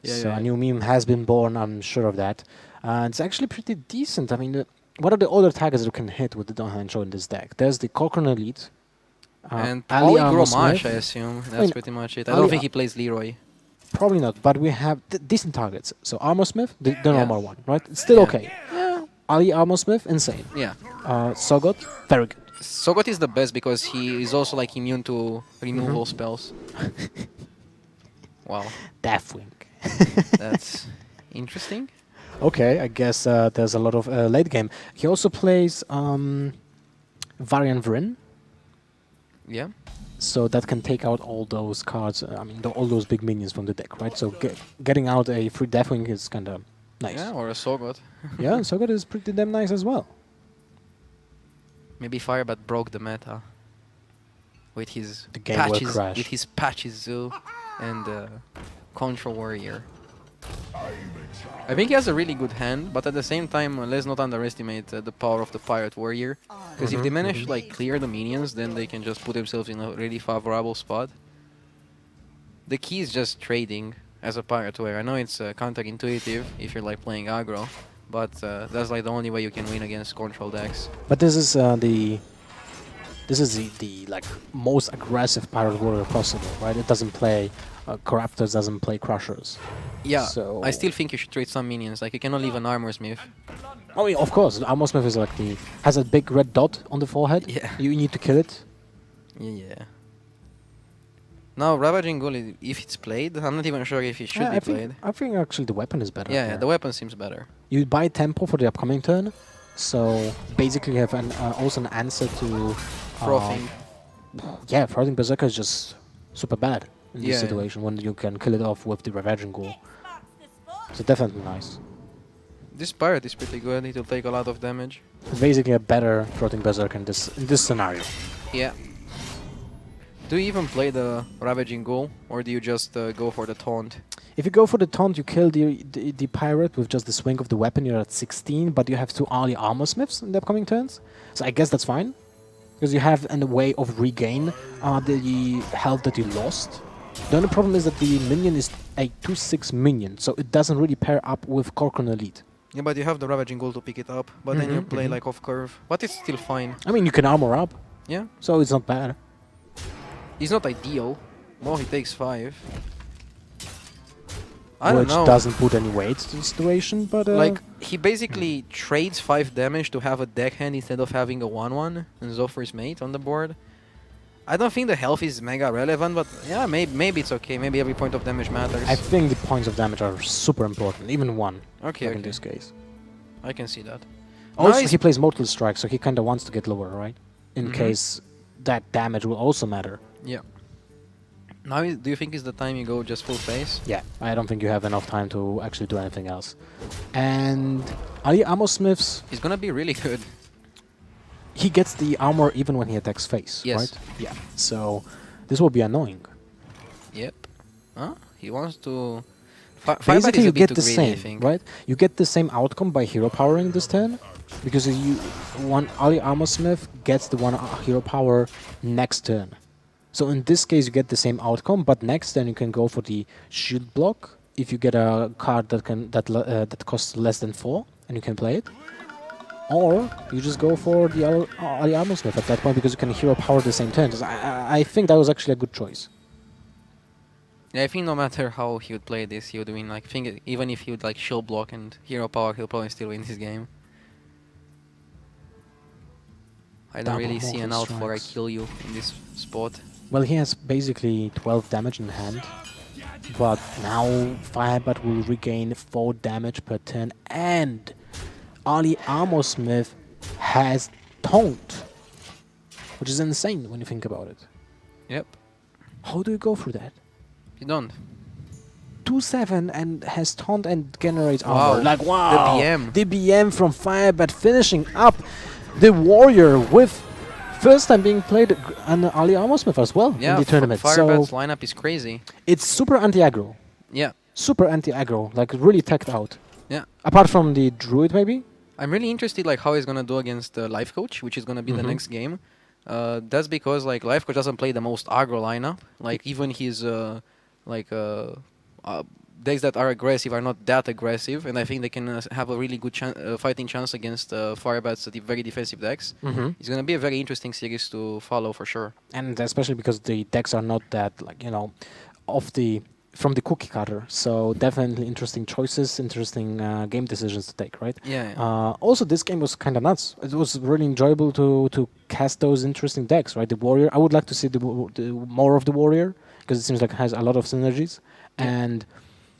Yeah, So yeah. a new meme has been born, I'm sure of that. It's actually pretty decent. I mean, what are the other targets you can hit with the Don Han Cho in this deck? There's the Cochrane Elite. And Ali probably Armo Gromash, Smith. I assume. That's I mean, pretty much it. I Ali don't think he plays Leroy. Probably not, but we have decent targets. So Armor Smith, the Yeah. normal one, right? It's still Yeah. okay. Ali Armor Smith, insane. Yeah. Sogot, very good. Sogot is the best because he is also like immune to removal spells. Wow. Deathwing. That's interesting. Okay, I guess there's a lot of late game. He also plays Varian Vryn, Yeah. so that can take out all those cards. I mean, all those big minions from the deck, right? So getting out a free Deathwing is kind of nice. Yeah, or a Sogot. Yeah, Sogot is pretty damn nice as well. Maybe Firebat broke the meta with his The game will patches, crash. with his patches Zoo and Control Warrior. I think he has a really good hand, but at the same time, let's not underestimate the power of the Pirate Warrior. Because if they manage to like clear the minions, then they can just put themselves in a really favorable spot. The key is just trading as a Pirate Warrior. I know it's counterintuitive if you're like playing aggro, but that's like the only way you can win against control decks. But this is the like most aggressive Pirate Warrior possible, right? It doesn't play Corruptors, doesn't play Crushers. Yeah, So I still think you should trade some minions. Like you cannot leave an Armor Smith. Oh yeah, of course. Armor Smith is like has a big red dot on the forehead. Yeah. You need to kill it. Yeah. Now Ravaging Ghoul, if it's played, I'm not even sure if it should Yeah, be I played. think actually the weapon is better. Yeah, here. the weapon seems better. You buy tempo for the upcoming turn, so basically you have also an answer to Frothing. Yeah, Frothing Berserker is just super bad in Yeah. this situation when you can kill it off with the Ravaging Ghoul. So definitely nice. This pirate is pretty good. It will take a lot of damage. Basically a better Frothing Berserker in this scenario. Yeah. Do you even play the Ravaging Ghoul, or do you just go for the taunt? If you go for the taunt, you kill the pirate with just the swing of the weapon. You're at 16, but you have 2 early armor smiths in the upcoming turns. So I guess that's fine, because you have a way of regain the health that you lost. The only problem is that the minion is a 2/6 minion, so it doesn't really pair up with Cochrane Elite. Yeah, but you have the Ravaging Ghoul to pick it up, but then you play like off curve. But it's still fine. I mean, you can armor up. Yeah. So it's not bad. He's not ideal. Well, he takes 5. I don't Which know. doesn't put any weight to the situation, but Like, he basically trades 5 damage to have a deckhand instead of having a 1/1 and Zophor's mate on the board. I don't think the health is mega relevant, but yeah, maybe it's okay. Maybe every point of damage matters. I think the points of damage are super important, even 1. Okay, like in okay. this case. I can see that. Also, Nice. he plays Mortal Strike, so he kind of wants to get lower, right? In case that damage will also matter. Yeah. Now, do you think it's the time you go just full face? Yeah, I don't think you have enough time to actually do anything else. And Ali Armor Smiths, He's gonna be really good. he gets the armor even when he attacks face, Yes. right? Yeah. So this will be annoying. Yep. Huh? He wants to... Firebat Basically, is a you bit get too the greedy, I same, think. right? You get the same outcome by hero powering this turn, because one Ali Armor Smith gets the 1 hero power next turn. So in this case, you get the same outcome, but next turn you can go for the shield block if you get a card that costs less than 4 and you can play it, or you just go for the Ali Armor Smith at that point because you can hero power at the same turn. I think that was actually a good choice. Yeah, I think no matter how he would play this, he would win. Like, even if he would like shield block and hero power, he'll probably still win this game. I don't really see an out for I kill you in this spot. Well, he has basically 12 damage in hand, but now Firebat will regain 4 damage per turn, and Ali Armor Smith has Taunt, which is insane when you think about it. Yep. How do you go through that? You don't. 2/7 and has Taunt and generates Wow. armor. Like, wow! The BM. The BM from Firebat finishing up the Warrior with first time being played an Ali Armor Smith as well in the tournament. Firebat's So lineup is crazy. it's super anti-aggro. Yeah. Super anti-aggro, like really teched out. Yeah. Apart from the Druid, maybe? I'm really interested like how he's gonna do against Life Coach, which is gonna be the next game. That's because like Life Coach doesn't play the most aggro lineup. Like even his decks that are aggressive are not that aggressive, and I think they can have a really good fighting chance against Firebat's very defensive decks. It's gonna be a very interesting series to follow for sure. And especially because the decks are not that, like, you know, from the cookie cutter. So definitely interesting choices, interesting game decisions to take, right? Yeah. Also, this game was kind of nuts. It was really enjoyable to cast those interesting decks, right? The Warrior. I would like to see the more of the Warrior because it seems like it has a lot of synergies and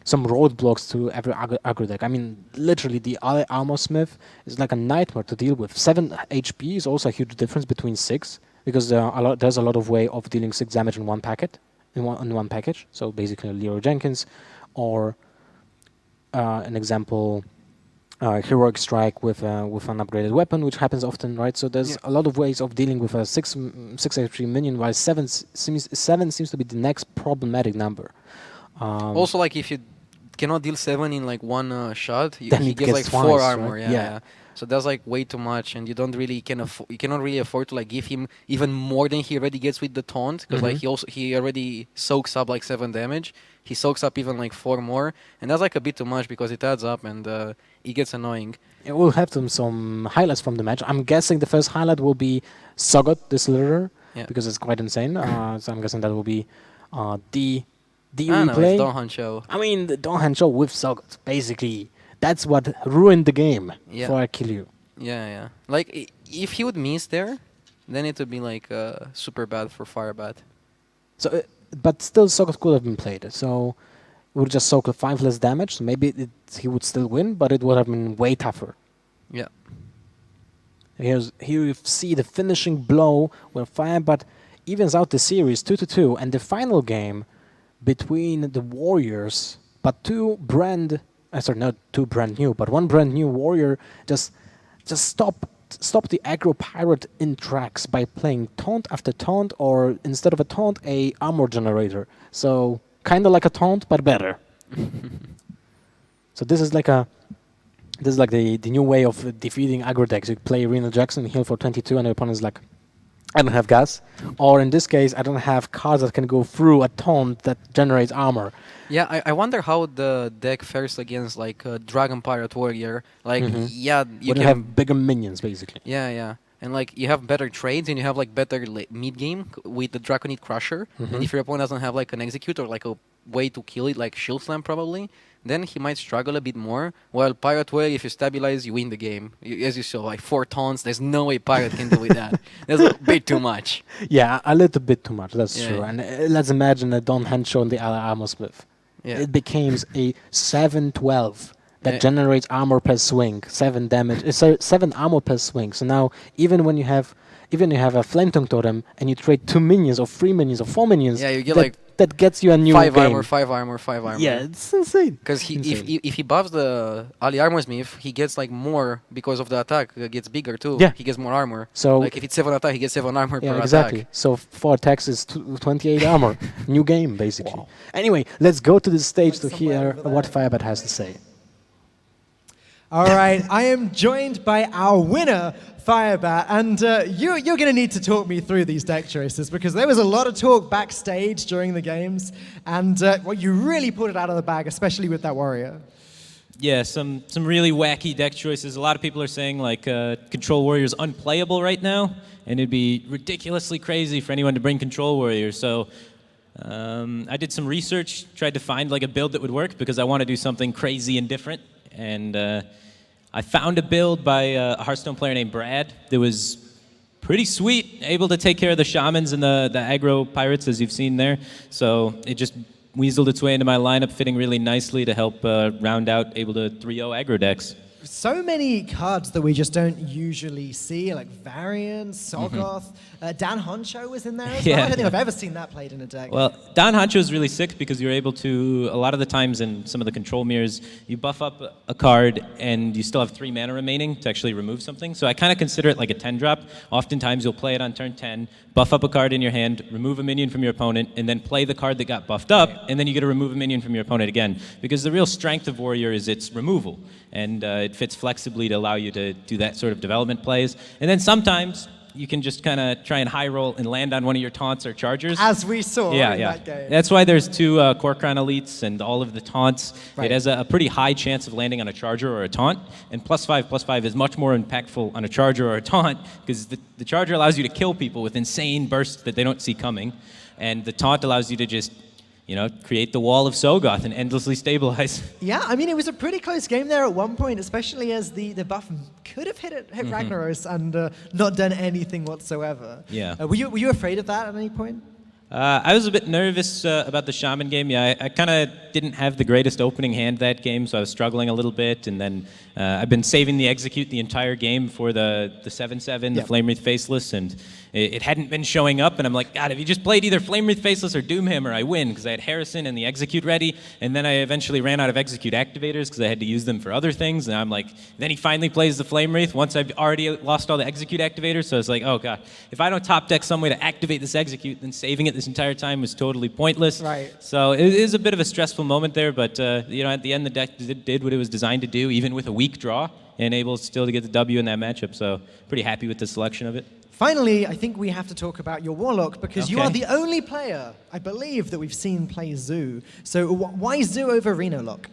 some roadblocks to every aggro deck. I mean, literally, the Ali Armor Smith is like a nightmare to deal with. 7 HP is also a huge difference between 6 because there's a lot of way of dealing 6 damage in one packet. In one package, so basically Leroy Jenkins, or an example, Heroic Strike with an upgraded weapon, which happens often, right? So there's a lot of ways of dealing with a 6 HP minion, while 7 seems to be the next problematic number. Also, like if you cannot deal 7 in like one shot, Then he it gets gets like 4 twice, armor. right? Yeah. Yeah. So that's like way too much, and you don't really you cannot really afford to like give him even more than he already gets with the taunt, because like he already soaks up like 7 damage. He soaks up even like 4 more, and that's like a bit too much because it adds up and it gets annoying. Yeah, we'll have some highlights from the match. I'm guessing the first highlight will be Sogot, the Slither, because it's quite insane. So I'm guessing that will be the replay. No, it's Don Hancho. I mean, the Don Hancho with Sogot, basically. That's what ruined the game for Akilyu. Yeah. Like, if he would miss there, then it would be like super bad for Firebat. So, but still, Sogot could have been played. So, it would just soak 5 less damage. So maybe he would still win, but it would have been way tougher. Yeah. Here you see the finishing blow where Firebat evens out the series 2-2, and the final game between the Warriors, but not two brand new, but one brand new Warrior just stop the aggro pirate in tracks by playing taunt after taunt, or instead of a taunt, a armor generator. So kind of like a taunt, but better. So this is like the new way of defeating aggro decks. You play Reno Jackson, heal for 22, and the opponent's like, I don't have gas. Or in this case, I don't have cards that can go through a taunt that generates armor. Yeah, I wonder how the deck fares against like Dragon Pirate Warrior. Like, you can have bigger minions, basically. Yeah. And like you have better trades and you have like better mid game with the Draconid Crusher. And if your opponent doesn't have like an execute or like a way to kill it, like Shield Slam probably, then he might struggle a bit more. While Pirate Warrior, if you stabilize, you win the game. As you saw, like 4 taunts, there's no way Pirate can do with that. That's a bit too much. Yeah, a little bit too much, that's true. And let's imagine a Don Henshaw and the Armor Smith. Yeah. It becomes a 7/12 that generates armor per swing, 7 damage. It's 7 armor per swing. So now, even when you have a Flame Tongue Totem and you trade 2 minions or 3 minions or 4 minions, yeah, you get that gets you a new 5 game. armor, 5 armor, 5 armor. Yeah, it's insane. Because if he buffs the Ali Armor Smith, he gets like more because of the attack. It gets bigger too. Yeah. He gets more armor. So like if it's 7 attack, he gets 7 armor per exactly. attack. So 4 attacks is 28 armor. New game, basically. Anyway, let's go to the stage to hear what Firebat has to say. All right, I am joined by our winner, Firebat, and you're going to need to talk me through these deck choices because there was a lot of talk backstage during the games, and well, you really pulled it out of the bag, especially with that warrior. Yeah, some really wacky deck choices. A lot of people are saying like Control Warrior's unplayable right now, and it'd be ridiculously crazy for anyone to bring Control Warrior. So I did some research, tried to find like a build that would work because I want to do something crazy and different. And I found a build by a Hearthstone player named Brad that was pretty sweet, able to take care of the shamans and the aggro pirates as you've seen there. So it just weaseled its way into my lineup, fitting really nicely to help round out able to 3-0 aggro decks. So many cards that we just don't usually see, like Variant, Sogoth. Dan Honcho was in there as well. I don't think I've ever seen that played in a deck. Well, Dan Honcho is really sick because you're able to, a lot of the times in some of the control mirrors, you buff up a card and you still have 3 mana remaining to actually remove something. So I kind of consider it like a 10-drop. Oftentimes you'll play it on turn 10, buff up a card in your hand, remove a minion from your opponent, and then play the card that got buffed up, and then you get to remove a minion from your opponent again. Because the real strength of Warrior is its removal, and it fits flexibly to allow you to do that sort of development plays. And then sometimes you can just kind of try and high roll and land on one of your taunts or chargers. As we saw in that game. That's why there's 2 Core Crown Elites and all of the taunts. Right. It has a pretty high chance of landing on a charger or a taunt, and +5/+5 is much more impactful on a charger or a taunt because the charger allows you to kill people with insane bursts that they don't see coming, and the taunt allows you to just create the wall of Sogoth and endlessly stabilize. Yeah, I mean, it was a pretty close game there at one point, especially as the buff could have hit Ragnaros and not done anything whatsoever. Yeah. Were you afraid of that at any point? I was a bit nervous about the Shaman game. Yeah, I kind of didn't have the greatest opening hand that game, so I was struggling a little bit. And then I've been saving the Execute the entire game for the 7/7, the Flame Wreath Faceless, and it hadn't been showing up. And I'm like, God, if you just played either Flame Wreath Faceless or Doomhammer, I win, because I had Harrison and the Execute ready. And then I eventually ran out of Execute activators because I had to use them for other things. And I'm like, then he finally plays the Flame Wreath once I've already lost all the Execute activators. So I was like, oh God, if I don't top deck some way to activate this Execute, then saving it this entire time was totally pointless. Right. So it is a bit of a stressful moment there, but at the end the deck did what it was designed to do, even with a weak draw, and able still to get the W in that matchup. So pretty happy with the selection of it. Finally, I think we have to talk about your Warlock because you Okay. are the only player, I believe, that we've seen play Zoo. So why Zoo over Reno Lock?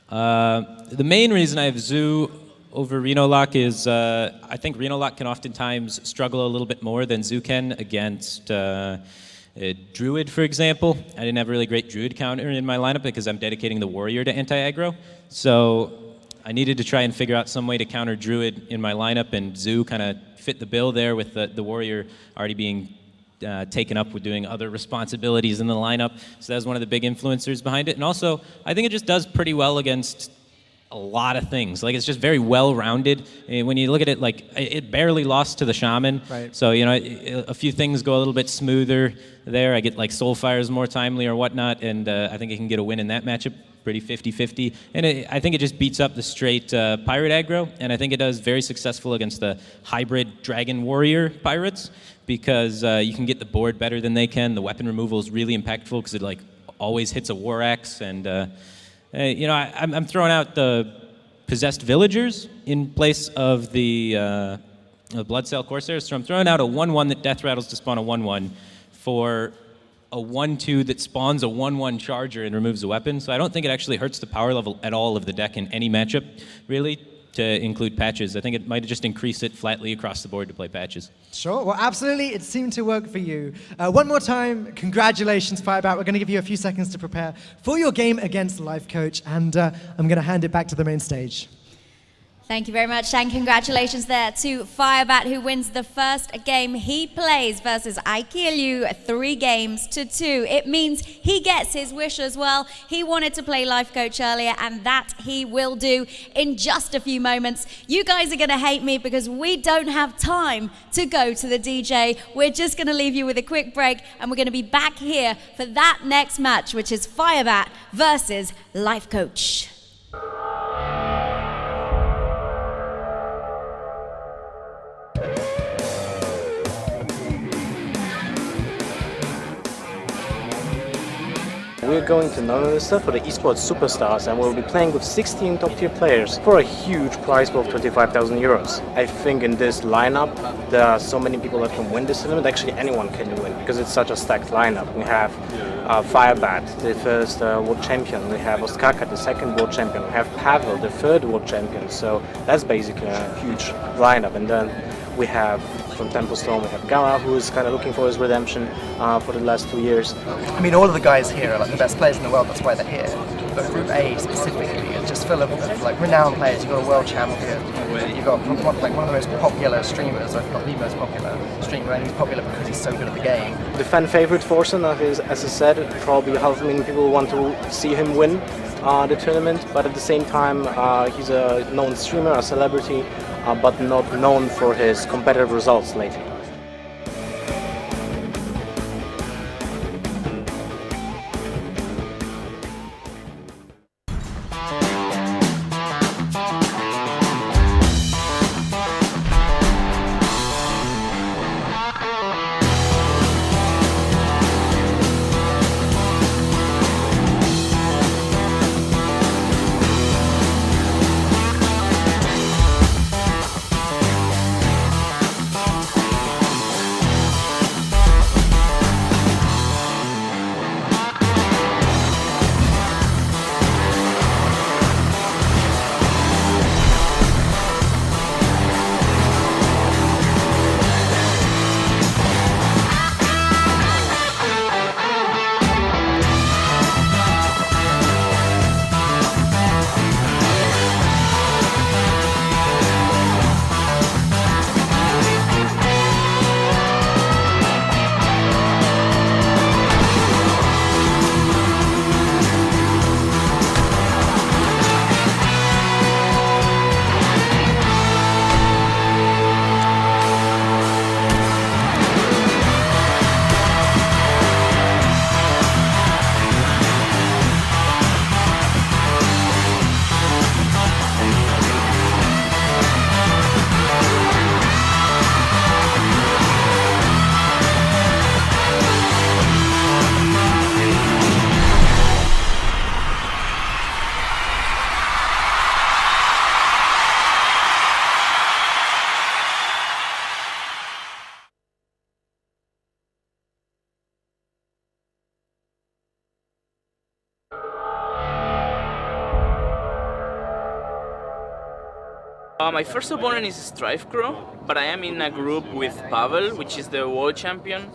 The main reason I have Zoo over Reno Lock is I think Reno Lock can oftentimes struggle a little bit more than Zoo can against Druid, for example. I didn't have a really great Druid counter in my lineup because I'm dedicating the Warrior to anti-aggro. So I needed to try and figure out some way to counter Druid in my lineup, and Zoo kind of fit the bill there with the Warrior already being taken up with doing other responsibilities in the lineup. So that was one of the big influencers behind it. And also, I think it just does pretty well against a lot of things. Like, it's just very well-rounded. When you look at it, like, it barely lost to the Shaman. Right. So, a few things go a little bit smoother there. I get, like, Soulfires more timely or whatnot, and I think I can get a win in that matchup. Pretty 50-50. And I think it just beats up the straight pirate aggro, and I think it does very successful against the hybrid Dragon Warrior pirates, because you can get the board better than they can. The weapon removal is really impactful because it, like, always hits a War Axe, and I'm throwing out the Possessed Villagers in place of the Bloodsail Corsairs. So I'm throwing out a 1/1 that death rattles to spawn a 1/1 for a 1/2 that spawns a 1/1 charger and removes a weapon. So I don't think it actually hurts the power level at all of the deck in any matchup, really, to include patches. I think it might have just increased it flatly across the board to play patches. Sure, well, absolutely, it seemed to work for you. One more time, congratulations, Firebat. We're going to give you a few seconds to prepare for your game against Life Coach, and I'm going to hand it back to the main stage. Thank you very much, and congratulations there to Firebat, who wins the first game he plays versus IKLU 3-2. It means he gets his wish as well. He wanted to play Life Coach earlier, and that he will do in just a few moments. You guys are going to hate me because we don't have time to go to the DJ. We're just going to leave you with a quick break, and we're going to be back here for that next match, which is Firebat versus Life Coach. We're going to Norway for the Esport Superstars, and we'll be playing with 16 top-tier players for a huge prize pool of 25,000 euros. I think in this lineup, there are so many people that can win this tournament. Actually, anyone can win because it's such a stacked lineup. We have Firebat, the first world champion. We have Ostkaka, the second world champion. We have Pavel, the third world champion. So that's basically a huge lineup. And then we have from Templestone, we have Gara, who is kind of looking for his redemption for the last 2 years. I mean, all of the guys here are like the best players in the world, that's why they're here. But Group A specifically is just full of like renowned players. You've got a world champion, you've got one of the most popular streamers, if not the most popular streamer, and he's popular because he's so good at the game. The fan favorite Forsen, as I said, probably 500,000 people want to see him win the tournament, but at the same time he's a known streamer, a celebrity, but not known for his competitive results lately. My first opponent is Strife Crow, but I am in a group with Pavel, which is the world champion,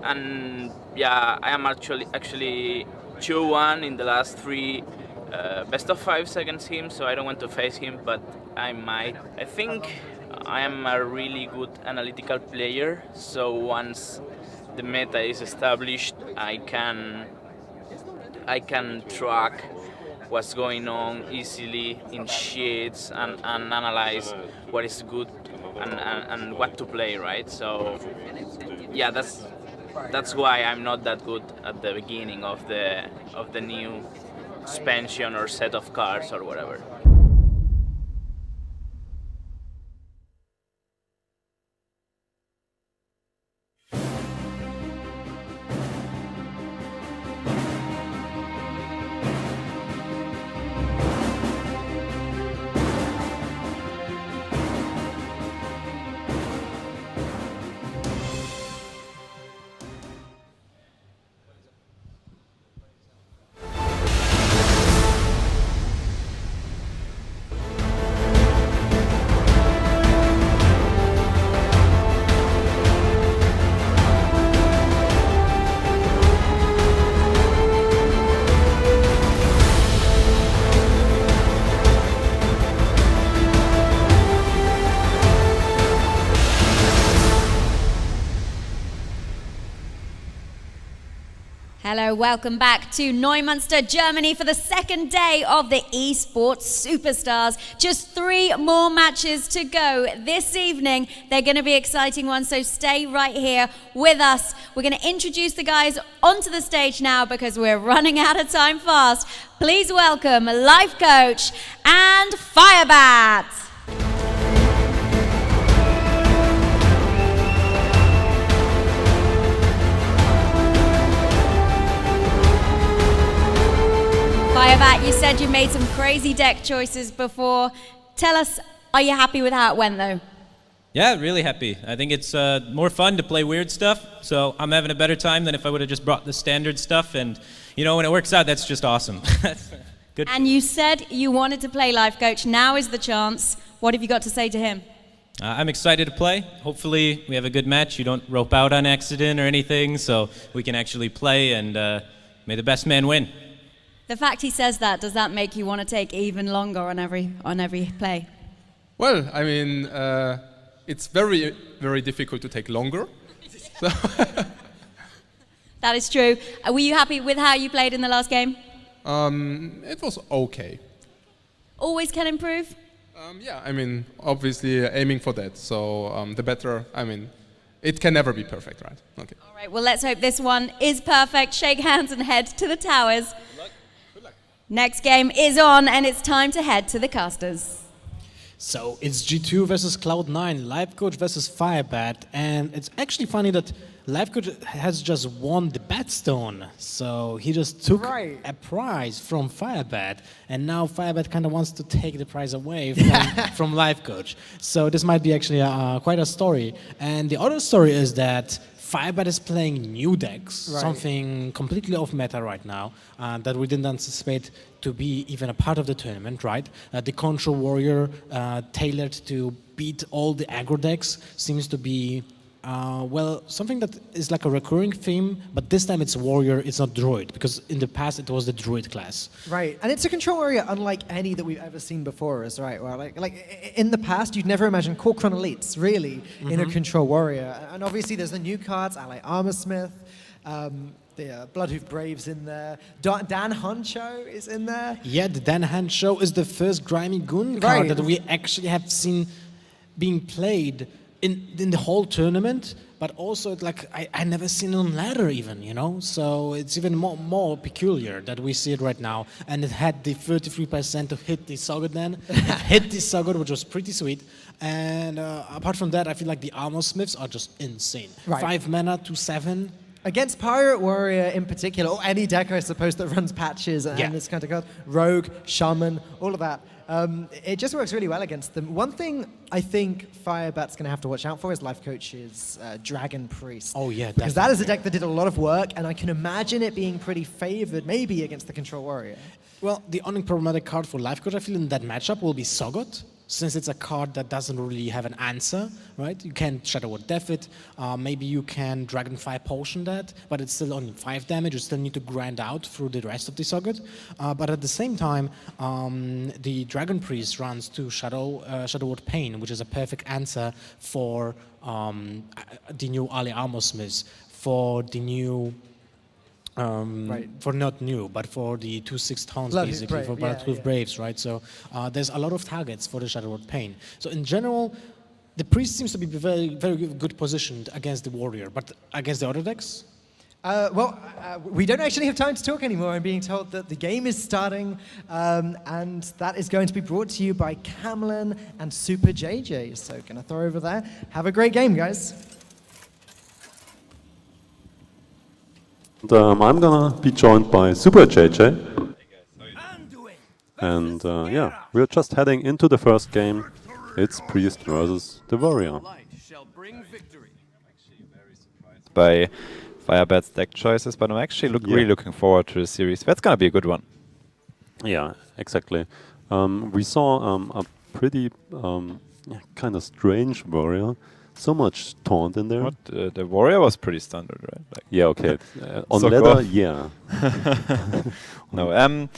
and yeah, I am actually 2-1 in the last 3 best of 5s against him, so I don't want to face him, but I might. I think I am a really good analytical player, so once the meta is established, I can track what's going on easily in sheets and analyze what is good and what to play, right? So yeah, that's why I'm not that good at the beginning of the new expansion or set of cards or whatever. Hello, welcome back to Neumünster, Germany for the second day of the Esport Superstars. Just 3 more matches to go this evening. They're going to be exciting ones, so stay right here with us. We're going to introduce the guys onto the stage now because we're running out of time fast. Please welcome Life Coach and Firebat. said you made some crazy deck choices before. Tell us, are you happy with how it went though? Yeah, really happy. I think it's more fun to play weird stuff, so I'm having a better time than if I would have just brought the standard stuff, and you know, when it works out, that's just awesome. Good. And you said you wanted to play Life Coach. Now is the chance. What have you got to say to him? I'm excited to play. Hopefully we have a good match. You don't rope out on accident or anything, so we can actually play, and may the best man win. The fact he says that, does that make you want to take even longer on every play? Well, I mean, it's very, very difficult to take longer. So That is true. Were you happy with how you played in the last game? it was okay. Always can improve? Yeah, I mean, obviously aiming for that. So the better, I mean, it can never be perfect, right? Okay. All right, well, let's hope this one is perfect. Shake hands and head to the towers. Good luck. Next game is on, and it's time to head to the casters. So it's G2 versus Cloud9, Life Coach versus Firebat, and it's actually funny that Life Coach has just won the Batstone, so he just took a prize from Firebat, and now Firebat kind of wants to take the prize away from Life Coach. So this might be actually quite a story. And the other story is that Firebat is playing new decks, something completely off meta right now that we didn't anticipate to be even a part of the tournament, right? The Control Warrior tailored to beat all the aggro decks seems to be, well, something that is like a recurring theme, but this time it's Warrior, it's not Druid, because in the past it was the Druid class. Right, and it's a Control Warrior unlike any that we've ever seen before us, right? Well, like in the past, you'd never imagine Corkron Elites, really, in a Control Warrior. And obviously there's the new cards, Ally Armorsmith, the Bloodhoof Braves in there, Dan Honcho is in there. Yeah, the Dan Honcho is the first Grimy Goon card that we actually have seen being played in the whole tournament, but also like I never seen it on ladder even, you know? So it's even more peculiar that we see it right now. And it had the 33% to hit the Sogod then. It hit the Sogod, which was pretty sweet. And apart from that, I feel like the Armor Smiths are just insane. 5 mana to 7. Against Pirate Warrior in particular, or any deck I suppose that runs patches and this kind of card, Rogue, Shaman, all of that. It just works really well against them. One thing I think Firebat's going to have to watch out for is Life Coach's Dragon Priest. Oh yeah, because that is a deck that did a lot of work, and I can imagine it being pretty favored, maybe against the Control Warrior. Well, the only problematic card for Life Coach, I feel, in that matchup will be Sogod, since it's a card that doesn't really have an answer, right? You can Shadow Word Def it, maybe you can Dragonfire Potion that, but it's still only 5 damage, you still need to grind out through the rest of the Sogod. But at the same time, the Dragon Priest runs to Shadow Word Pain, which is a perfect answer for the new Ali Armorsmiths, for the new for not new, but for the 2/6 tones, basically, for Bloodhoof Braves, right? So there's a lot of targets for the Shadow Word Pain. So in general, the Priest seems to be very, very good positioned against the Warrior, but against the other decks? We don't actually have time to talk anymore. I'm being told that the game is starting, and that is going to be brought to you by Camlin and Super JJ. So gonna throw over there. Have a great game, guys. And, I'm gonna be joined by Super JJ. And yeah, we're just heading into the first game. It's Priest versus the Warrior. By Firebat's deck choices, but I'm actually really looking forward to the series. That's gonna be a good one. Yeah, exactly. We saw a pretty kind of strange Warrior. So much taunt in there. What? The Warrior was pretty standard, right? Like yeah, okay. On so ladder, yeah. No,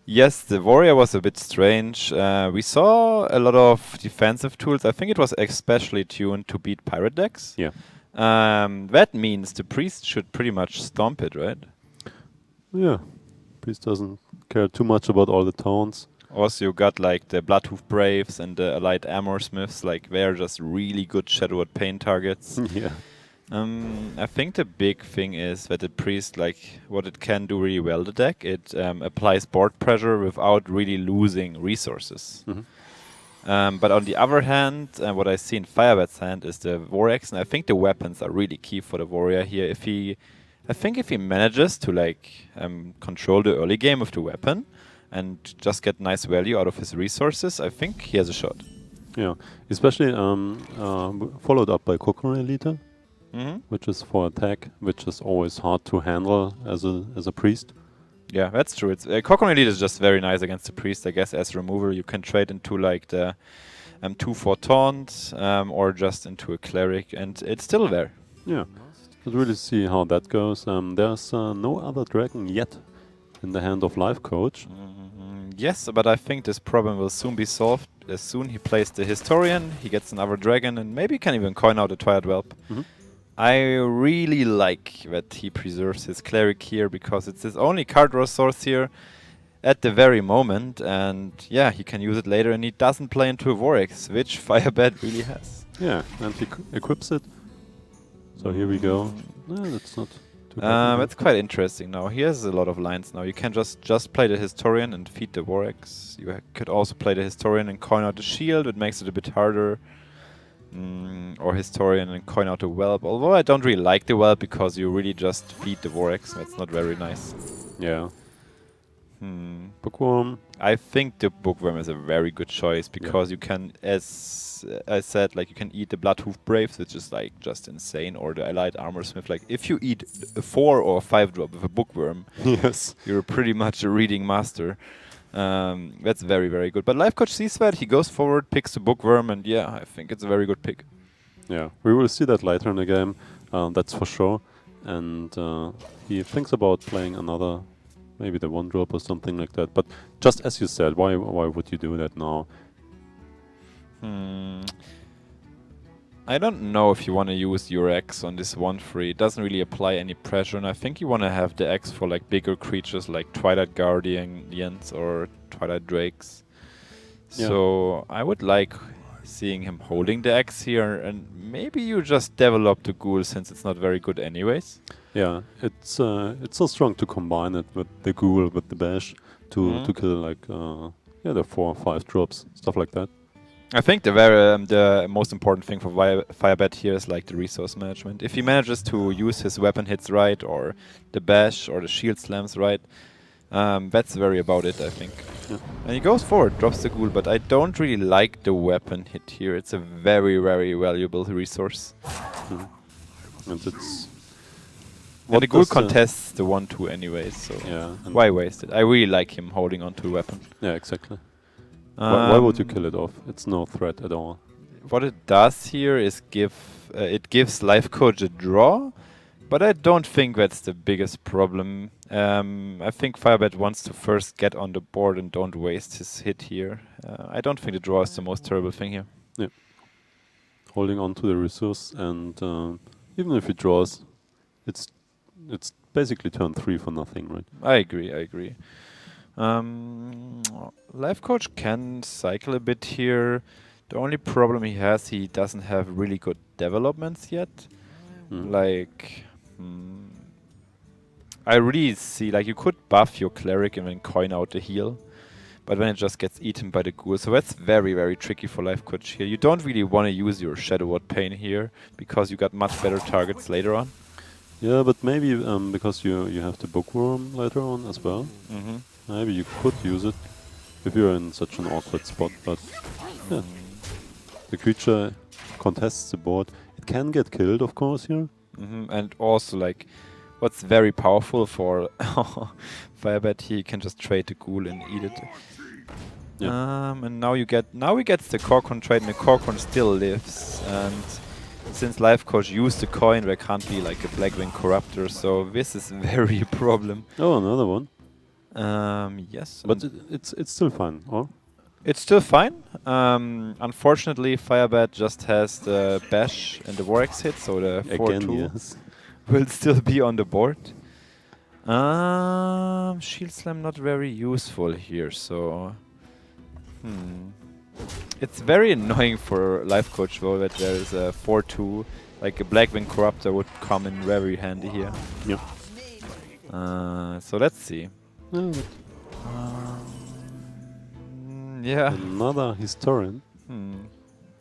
yes, the Warrior was a bit strange. We saw a lot of defensive tools. I think it was especially tuned to beat pirate decks. Yeah. That means the Priest should pretty much stomp it, right? Yeah. Priest doesn't care too much about all the taunts. Also, you got like the Bloodhoof Braves and the Allied Armorsmiths, like they're just really good Shadow Word Pain targets. Yeah. I think the big thing is that the Priest, like what it can do really well, the deck, it applies board pressure without really losing resources. But on the other hand, what I see in Firebat's hand is the War Axe, and I think the weapons are really key for the Warrior here. I think if he manages to like control the early game with the weapon, and just get nice value out of his resources, I think he has a shot. Yeah, especially followed up by Kokoro Elite, which is for attack, which is always hard to handle as a priest. Yeah, that's true. It's Kokoro Elite is just very nice against the priest, I guess. As removal, you can trade into like the 2/4 taunt or just into a cleric, and it's still there. Yeah, let's really see how that goes. There's no other dragon yet in the hand of Life Coach. Yes, but I think this problem will soon be solved. As soon he plays the Historian, he gets another dragon, and maybe can even coin out a Twilight Whelp. I really like that he preserves his cleric here, because it's his only card draw source here at the very moment, and yeah, he can use it later, and he doesn't play into a Vorex, which Firebed really has. Yeah, and he equips it. So here we go. No, that's not too bad. That's quite interesting now. He has a lot of lines now. You can just play the Historian and feed the Vorex. You could also play the Historian and coin out the shield, it makes it a bit harder. Or Historian and coin out a Whelp. Although I don't really like the Whelp, because you really just feed the Vorex. That's not very nice. Yeah. Bookworm. I think the Bookworm is a very good choice, because you can, as I said, like you can eat the Bloodhoof Braves, which is like just insane, or the Allied Armorsmith. Like if you eat a 4 or 5 drop with a Bookworm, yes, you're pretty much a reading master. That's very, very good. But Life Coach sees that, he goes forward, picks the Bookworm, and yeah, I think it's a very good pick. Yeah, we will see that later in the game, that's for sure. And he thinks about playing another, maybe the 1-drop or something like that. But just as you said, why would you do that now? I don't know if you want to use your X on this 1/3. It doesn't really apply any pressure, and I think you want to have the X for like bigger creatures like Twilight Guardians or Twilight Drakes. Yeah. So I would like seeing him holding the X here, and maybe you just develop the Ghoul, since it's not very good anyways. Yeah, it's so strong to combine it with the Ghoul, with the Bash, to kill like the 4 or 5 drops, stuff like that. I think the most important thing for Firebed here is like the resource management. If he manages to use his weapon hits right, or the bash or the shield slams right, that's very about it, I think. Yeah. And he goes forward, drops the Ghoul, but I don't really like the weapon hit here. It's a very, very valuable resource. And it's... And the Ghoul contests the 1/2 anyways, so yeah, why waste it? I really like him holding onto a weapon. Yeah, exactly. Why would you kill it off? It's no threat at all. What it does here is it gives Life Coach a draw, but I don't think that's the biggest problem. I think Firebed wants to first get on the board and don't waste his hit here. I don't think the draw is the most terrible thing here. Yeah. Holding on to the resource, and even if he draws, it's basically turn 3 for nothing, right? I agree. Life Coach can cycle a bit here. The only problem he has, he doesn't have really good developments yet. Like, I really see, like, you could buff your cleric and then coin out the heal, but then it just gets eaten by the Ghoul. So that's very, very tricky for Life Coach here. You don't really want to use your Shadow Ward Pain here, because you got much better targets later on. Yeah, but maybe because you have the Bookworm later on as well. Maybe you could use it if you're in such an awkward spot, but yeah. The creature contests the board. It can get killed, of course, here. And also, like, what's very powerful for Firebed, he can just trade the Ghoul and eat it. Yeah. And now he gets the Corcoran trade, and the Corcoran still lives. And since Life Coach used the coin, there can't be like a Blackwing Corruptor, so this is very a problem. Oh, another one. Yes. But it's still fine, or? It's still fine. Unfortunately, Firebed just has the Bash and the Vorex hit, so the 4/2 yes. will still be on the board. Shield Slam not very useful here, so... It's very annoying for Life Coach though that there is a 4/2, like a Blackwing Corruptor would come in very handy here. Yeah. So let's see. Yeah. Another Historian.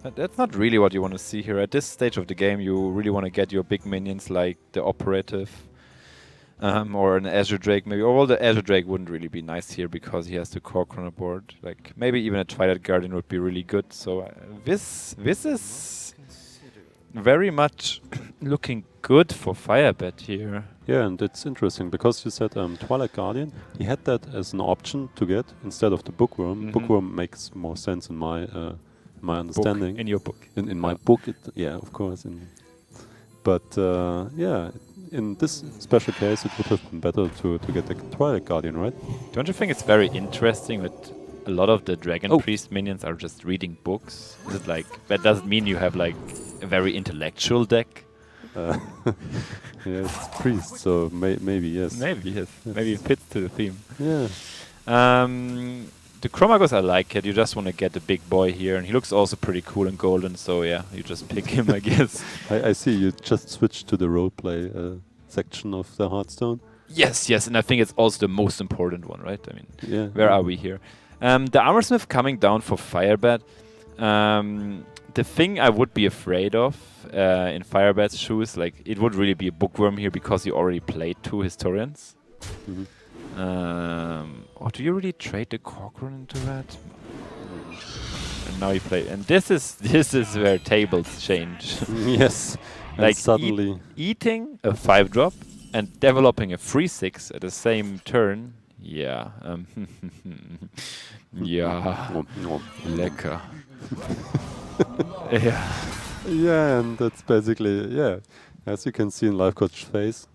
But that's not really what you want to see here. At this stage of the game, you really want to get your big minions like the Operative Or an Azure Drake maybe. Although the Azure Drake wouldn't really be nice here because he has the Cork on the board. Like maybe even a Twilight Guardian would be really good. So this is very much looking good for Firebet here. Yeah, and it's interesting because you said Twilight Guardian. He had that as an option to get instead of the Bookworm. Bookworm makes more sense in my understanding. In your book. In my book, yeah, of course. But yeah, in this special case, it would have been better to get the Twilight Guardian, right? Don't you think it's very interesting that a lot of the Dragon Priest minions are just reading books? Is it like that doesn't mean you have like a very intellectual deck? Yeah, it's priest, so maybe yes. Maybe yes. Maybe it fits to the theme. Yeah. The Chromagos, I like it. You just want to get a big boy here, and he looks also pretty cool in golden. So yeah, you just pick him, I guess. I see. You just switched to the roleplay section of the Hearthstone. Yes, and I think it's also the most important one, right? I mean, yeah. Where are we here? The Armorsmith coming down for Firebet. The thing I would be afraid of in Firebet's shoes, like it would really be a Bookworm here because you already played 2 Historians. Or do you really trade the Corcoran into that? And now you play, and this is where tables change. Yes, like suddenly eating a 5-drop and developing a 3/6 at the same turn. Yeah. Yeah. Lecker. Yeah. Yeah, and that's basically, yeah, as you can see in Life Coach's face.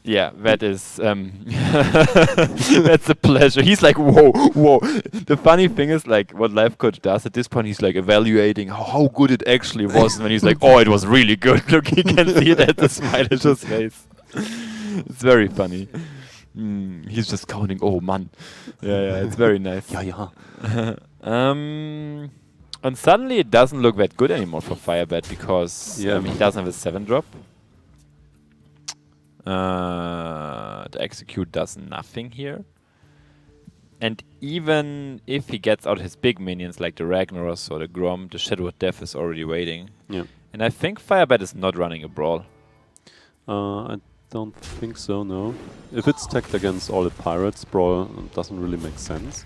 Yeah, that is, that's a pleasure. He's like, whoa. The funny thing is, like, what Life Coach does at this point, he's like evaluating how good it actually was. And then he's like, oh, it was really good. Look, you can see it at the smile on his face. It's very funny. He's just counting, oh, man. Yeah, it's very nice. Yeah. And suddenly it doesn't look that good anymore for Firebet because he doesn't have a 7-drop. The Execute does nothing here. And even if he gets out his big minions like the Ragnaros or the Grom, the Shadow of Death is already waiting. Yeah. And I think Firebet is not running a Brawl. I don't think so, no. If it's tagged against all the pirates, Brawl doesn't really make sense.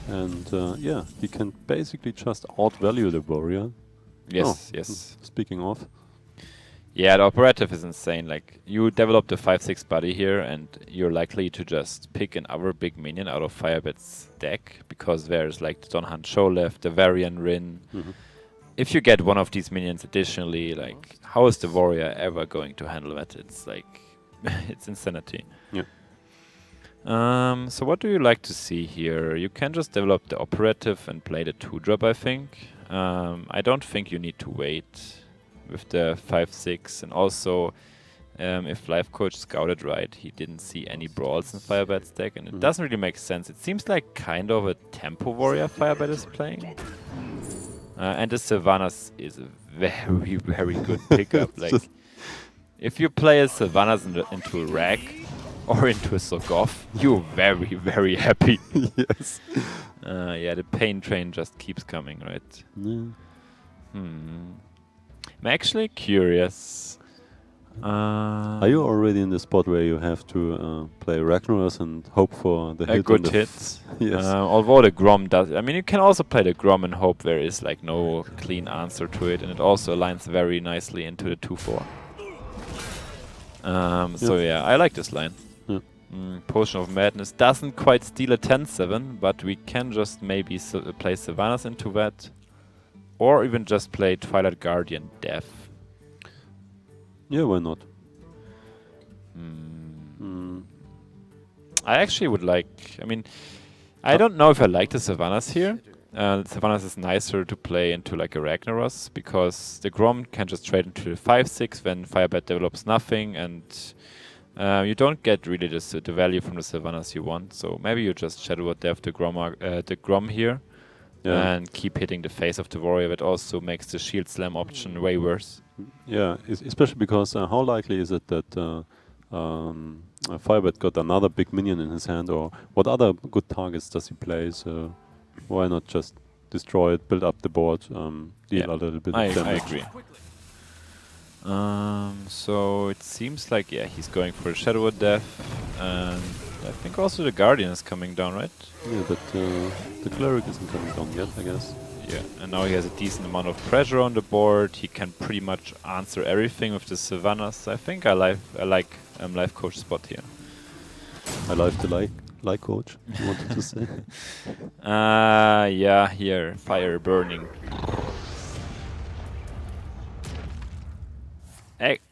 And yeah, he can basically just outvalue the warrior. Yes. Speaking of. Yeah, the operative is insane. Like, you develop the 5/6 buddy here, and you're likely to just pick another big minion out of Firebet's deck, because there's like the Donhan Sholef, the Varian Rin. If you get one of these minions additionally, like, how is the warrior ever going to handle that? It's like, it's insanity. Yeah. So what do you like to see here? You can just develop the operative and play the 2-drop, I think. I don't think you need to wait with the 5/6, and also if Life Coach scouted right, he didn't see any brawls in Firebet's deck, and it doesn't really make sense. It seems like kind of a tempo warrior Firebet is playing. And the Sylvanas is a very, very good pickup. Like, if you play a Sylvanas into a Rag or into a Sogoth, you're very, very happy. Yes. Yeah, the pain train just keeps coming, right? I'm actually curious. Are you already in the spot where you have to play Ragnaros and hope for the hit? A good hit. Yes. Although the Grom does. I mean, you can also play the Grom and hope there is like no clean answer to it, and it also aligns very nicely into the 2/4. So yeah, I like this line. Potion of Madness doesn't quite steal a 10/7, but we can just maybe play Sylvanas into that. Or even just play Twilight Guardian Death. Yeah, why not? I actually would like... I mean, I don't know if I like the Sylvanas here. Sylvanas is nicer to play into like a Ragnaros, because the Grom can just trade into the 5/6 when Firebet develops nothing, and you don't get really the value from the Sylvanas you want. So maybe you just Shadow of Death the Grom here. Yeah. And keep hitting the face of the warrior. That also makes the shield slam option way worse. Yeah, especially because how likely is it that Firebet got another big minion in his hand, or what other good targets does he play? So why not just destroy it, build up the board, deal a little bit of damage? I agree. So it seems like, yeah, he's going for a Shadow of Death, and I think also the Guardian is coming down, right? Yeah, but the Cleric isn't coming down yet, I guess. Yeah, and now he has a decent amount of pressure on the board. He can pretty much answer everything with the Sylvanas. I think I like Life Coach spot here. I like the like coach, you wanted to say. Yeah, here, fire burning.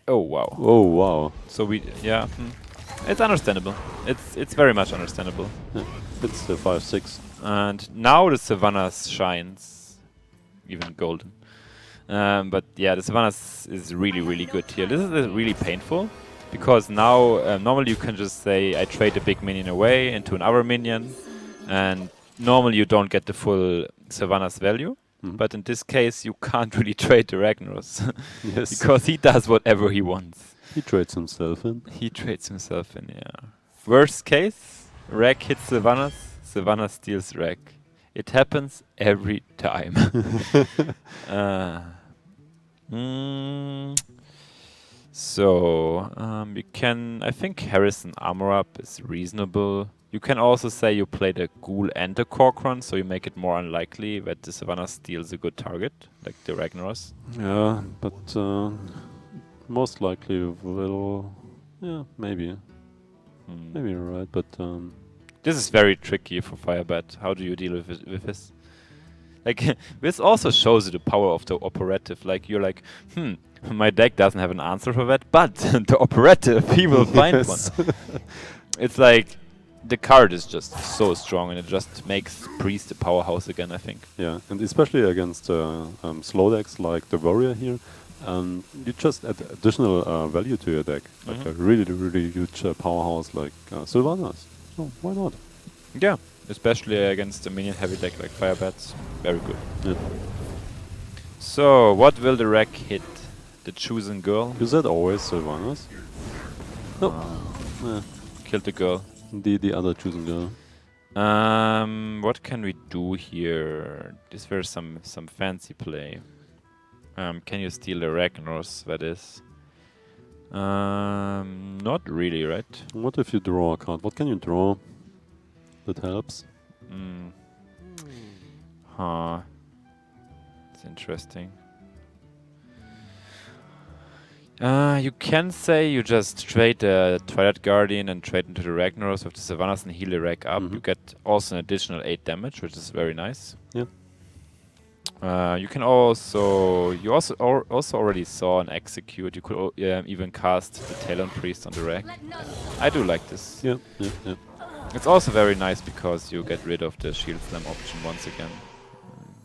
Oh wow. Oh wow. So yeah, it's understandable. It's very much understandable. Yeah. It's the 5/6. And now the Sylvanas shines, even golden. But yeah, the Sylvanas is really good here. This is really painful, because now normally you can just say I trade a big minion away into another minion, and normally you don't get the full Sylvanas value. But in this case, you can't really trade the Ragnaros. Yes. Because he does whatever he wants. He trades himself in. He trades himself in, yeah. Worst case, Rag hits Sylvanas, Sylvanas steals Rag. It happens every time. So, you can, I think Harrison Armor Up is reasonable. You can also say you play the Ghoul and the Corcoran, so you make it more unlikely that the Sylvanas steals a good target, like the Ragnaros. Yeah, but most likely will... Yeah, maybe. Maybe you're right, but... This is very tricky for Firebat. How do you deal with this? Like, this also shows you the power of the operative. Like, you're like, my deck doesn't have an answer for that, but the operative, he will find one. It's like, the card is just so strong, and it just makes Priest a powerhouse again, I think. Yeah, and especially against slow decks like the Warrior here, you just add additional value to your deck. Like a really huge powerhouse like Sylvanas. So why not? Yeah, especially against a minion-heavy deck like Firebats. Very good. Yeah. So, what will the Rag hit? The chosen girl? Is that always Sylvanas? No. Yeah. Killed the girl. The other chosen girl. What can we do here? Is there some fancy play? Can you steal the Ragnaros, that is? Not really, right? What if you draw a card? What can you draw that helps? Huh. It's interesting. You can say you just trade the Twilight Guardian and trade into the Ragnaros with the Sylvanas and heal the Rag up. You get also an additional 8 damage, which is very nice. Yeah. You can also... You also already saw an execute. You could even cast the Talon Priest on the Rag. I do like this. Yeah. It's also very nice because you get rid of the Shield Slam option once again.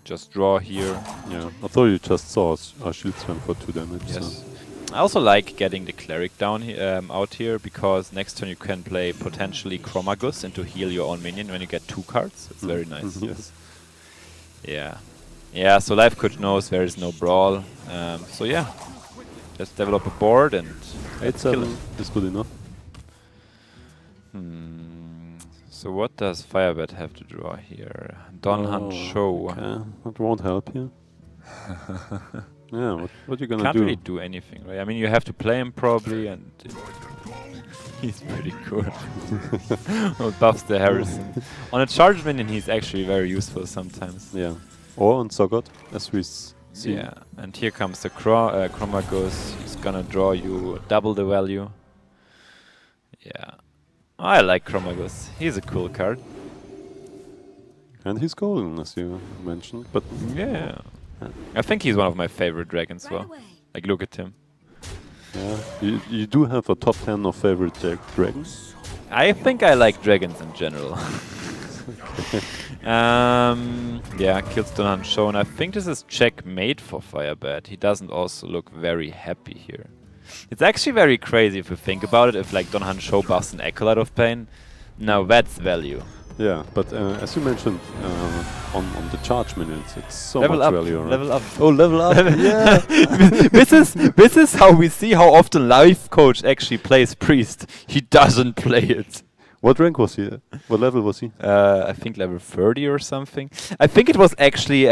Just draw here. Yeah, I thought you just saw a Shield Slam for 2 damage. Yes. So. I also like getting the Cleric down out here, because next turn you can play potentially Chromagus and to heal your own minion when you get 2 cards. It's very nice. Yes. Yeah. Yeah, so Life Coach knows there is no brawl. So yeah, just develop a board and kill him. It's good enough. So what does Firebat have to draw here? Donhan Show. Okay. That won't help you. Yeah, what you gonna Can't do? really do anything, right? I mean, you have to play him probably, and he's pretty good. Well, buffs the Harrison. On a charged minion, he's actually very useful sometimes. Yeah. Or on Sogot, as we see. Yeah, and here comes the Chromagus. He's gonna draw you double the value. Yeah. I like Chromagus. He's a cool card. And he's golden, as you mentioned, but... Yeah. I think he's one of my favorite dragons, well. Like, look at him. Yeah, you do have a top 10 of favorite dragons? I think I like dragons in general. Yeah, kills Donhan Shown. I think this is checkmate for Firebat. He doesn't also look very happy here. It's actually very crazy if you think about it. If like Donhan Show buffs an Acolyte of Pain, now that's value. Yeah, but as you mentioned on the charge minions, it's so level much up, value. Right? Level up. Oh, level up. Yeah. This is how we see how often Life Coach actually plays Priest. He doesn't play it. What rank was he? What level was he? I think level 30 or something. I think it was actually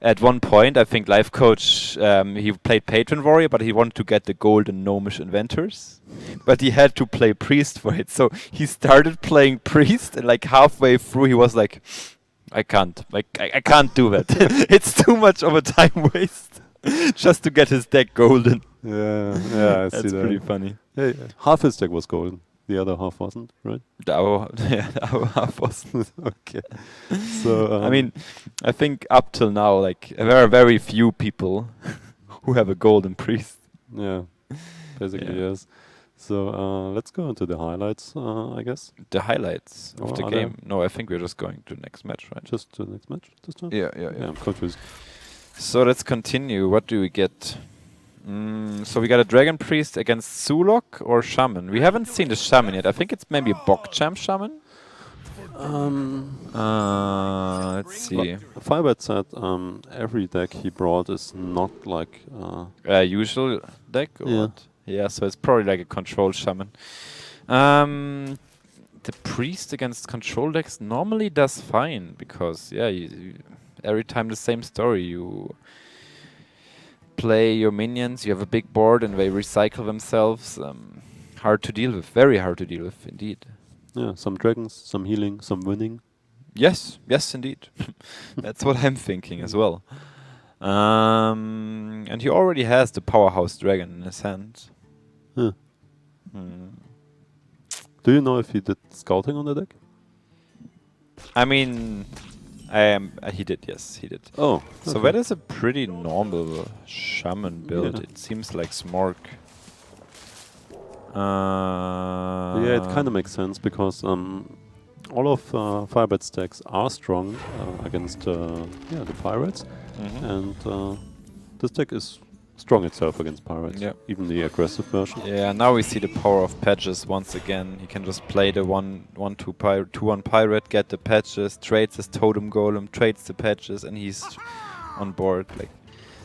At one point, I think Life Coach, he played Patron Warrior, but he wanted to get the golden Gnomish Inventors. But he had to play Priest for it. So he started playing Priest, and like halfway through, he was like, I can't. I can't do that. It's too much of a time waste just to get his deck golden. Yeah, I see that. That's pretty funny. Hey, half his deck was golden. The other half wasn't, right? Our half wasn't. Okay. So I mean, I think up till now, like there are very few people who have a golden priest. Yeah, basically yes. So let's go into the highlights, I guess. The highlights of the Are game. No, I think we're just going to the next match, right? Just to the next match this time? Yeah. I'm confused. So let's continue. What do we get? So we got a Dragon Priest against Zulok or Shaman. We haven't seen the Shaman yet. I think it's maybe a Bogchamp Shaman. Let's see. Firebird said every deck he brought is not like usual deck. Or what? Yeah, so it's probably like a control Shaman. The Priest against control decks normally does fine because you every time the same story. You play your minions, you have a big board, and they recycle themselves. Hard to deal with, very hard to deal with, indeed. Yeah, some dragons, some healing, some winning. Yes, indeed. That's what I'm thinking as well. And he already has the powerhouse dragon in his hand. Huh. Do you know if he did scouting on the deck? I mean, he did, yes, he did. Oh, so okay. that is a pretty normal shaman build. Yeah. It seems like Smork. Yeah, it kind of makes sense because all of Firebird's decks are strong against the pirates, and this deck is strong itself against pirates. Yeah. Even the aggressive version. Yeah, now we see the power of patches once again. He can just play the 2/1 pirate, get the patches, trades his totem golem, trades the patches, and he's on board. Like,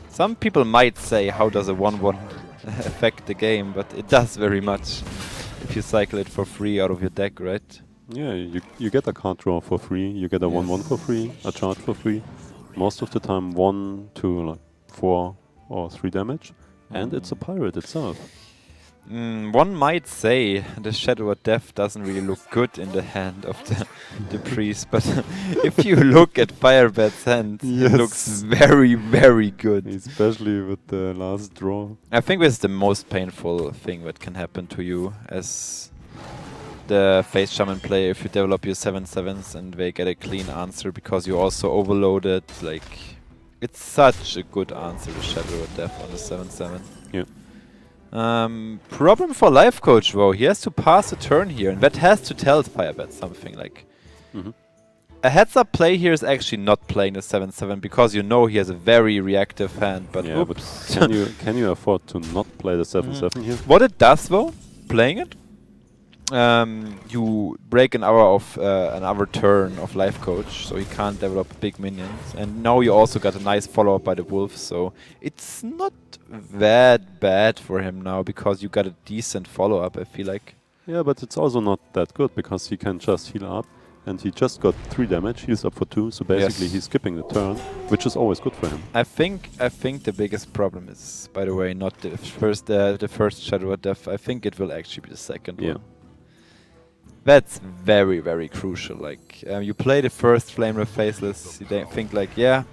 some people might say, how does a 1/1 affect the game? But it does very much if you cycle it for free out of your deck, right? Yeah, you get a card draw for free. You get a 1/1 for free, a charge for free. Most of the time, 1 to like 4 or 3 damage, and it's a pirate itself. One might say the Shadow of Death doesn't really look good in the hand of the priest, but if you look at Firebird's hand, it looks very, very good. Especially with the last draw. I think this is the most painful thing that can happen to you as the Face Shaman player if you develop your 7/7s and they get a clean answer because you also overloaded. Like, it's such a good answer, the Shadow of Death on the 7/7. Yeah. Problem for Life Coach though, he has to pass a turn here, and that has to tell Firebird something. Like, a heads-up play here is actually not playing the 7/7 because you know he has a very reactive hand. But yeah, but can you afford to not play the 7/7 here? What it does though, playing it, you break another turn of Life Coach, so he can't develop big minions. And now you also got a nice follow-up by the wolf, so it's not that bad for him now because you got a decent follow-up, I feel like. Yeah, but it's also not that good because he can just heal up, and he just got 3 damage, heals up for 2, so basically he's skipping the turn, which is always good for him. I think the biggest problem is, by the way, not the first Shadow of Death. I think it will actually be the second one. That's very, very crucial. Like, you play the first Flame Wrath Faceless, you think like, yeah,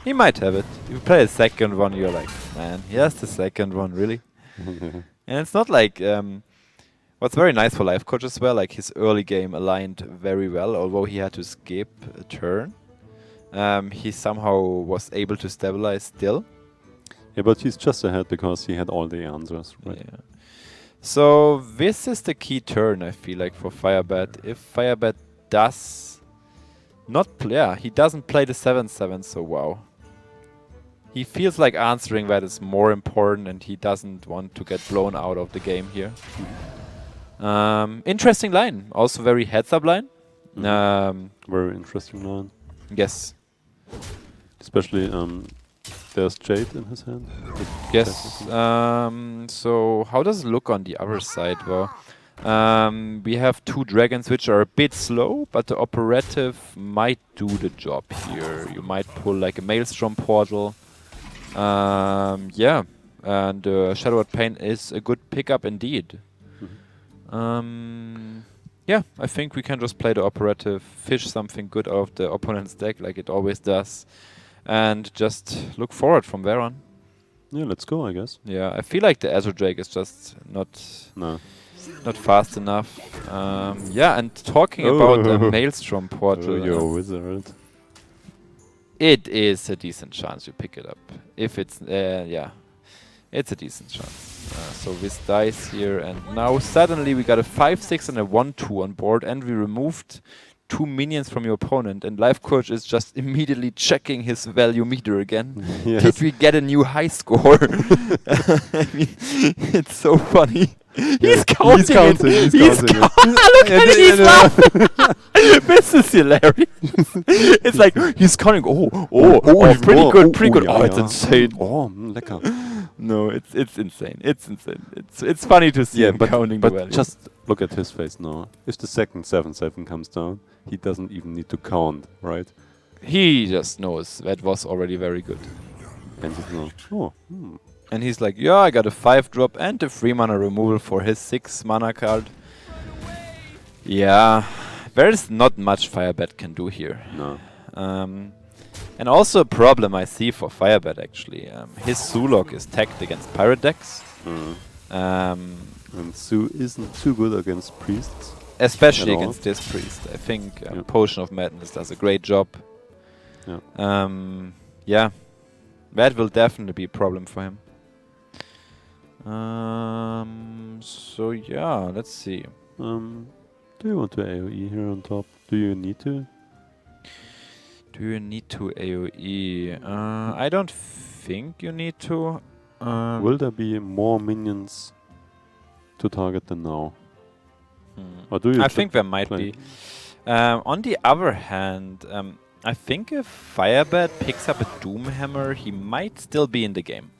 he might have it. You play the second one, you're like, man, he has the second one, really? And it's not like, what's very nice for Life Coach as well, like his early game aligned very well, although he had to skip a turn. He somehow was able to stabilize still. Yeah, but he's just ahead because he had all the answers, right? Yeah. So this is the key turn, I feel like, for Firebird. If Firebird does not play, he doesn't play the 7/7, so wow. He feels like answering that is more important, and he doesn't want to get blown out of the game here. Interesting line, also very heads-up line. Very interesting line. Yes. Especially there's Jade in his hand. Yes. So how does it look on the other side? Well, We have 2 dragons which are a bit slow, but the operative might do the job here. You might pull like a Maelstrom portal. Yeah, and Shadow Pain is a good pickup indeed. Yeah, I think we can just play the operative, fish something good out of the opponent's deck like it always does, and just look forward from there on. Yeah, let's go, I guess. Yeah, I feel like the Azure Drake is just not fast enough. Yeah, and talking about a Maelstrom portal, you're a wizard. it is a decent chance you pick it up. If it's yeah, it's a decent chance. So this dies here, and now suddenly we got a 5/6 and a 1/2 on board, and we removed 2 minions from your opponent, and Life Coach is just immediately checking his value meter again. Yes. Did we get a new high score? I mean, it's so funny. He's counting it. He's counting it. Look at he's laughing. This is hilarious. It's like he's counting. Pretty good, pretty good. Oh, it's insane. Oh, lecker. No, it's insane. It's insane. It's funny to see him counting the but value. just look at his face now. If the second 7/7 comes down, he doesn't even need to count, right? He just knows that was already very good. And he's like, oh, And he's like, yeah, I got a 5-drop and a 3 mana removal for his 6 mana card. Yeah, there's not much Firebet can do here. No. And also a problem I see for Firebet actually. His Zulok is tagged against pirate decks. And Su isn't too good against priests. Especially against this priest. I think Potion of Madness does a great job. Yeah, that will definitely be a problem for him. So yeah, let's see. Do you want to AoE here on top? Do you need to? Do you need to AoE? I don't think you need to. Will there be more minions to target than now? Or do you I think there might be. On the other hand, I think if Firebet picks up a Doomhammer, he might still be in the game.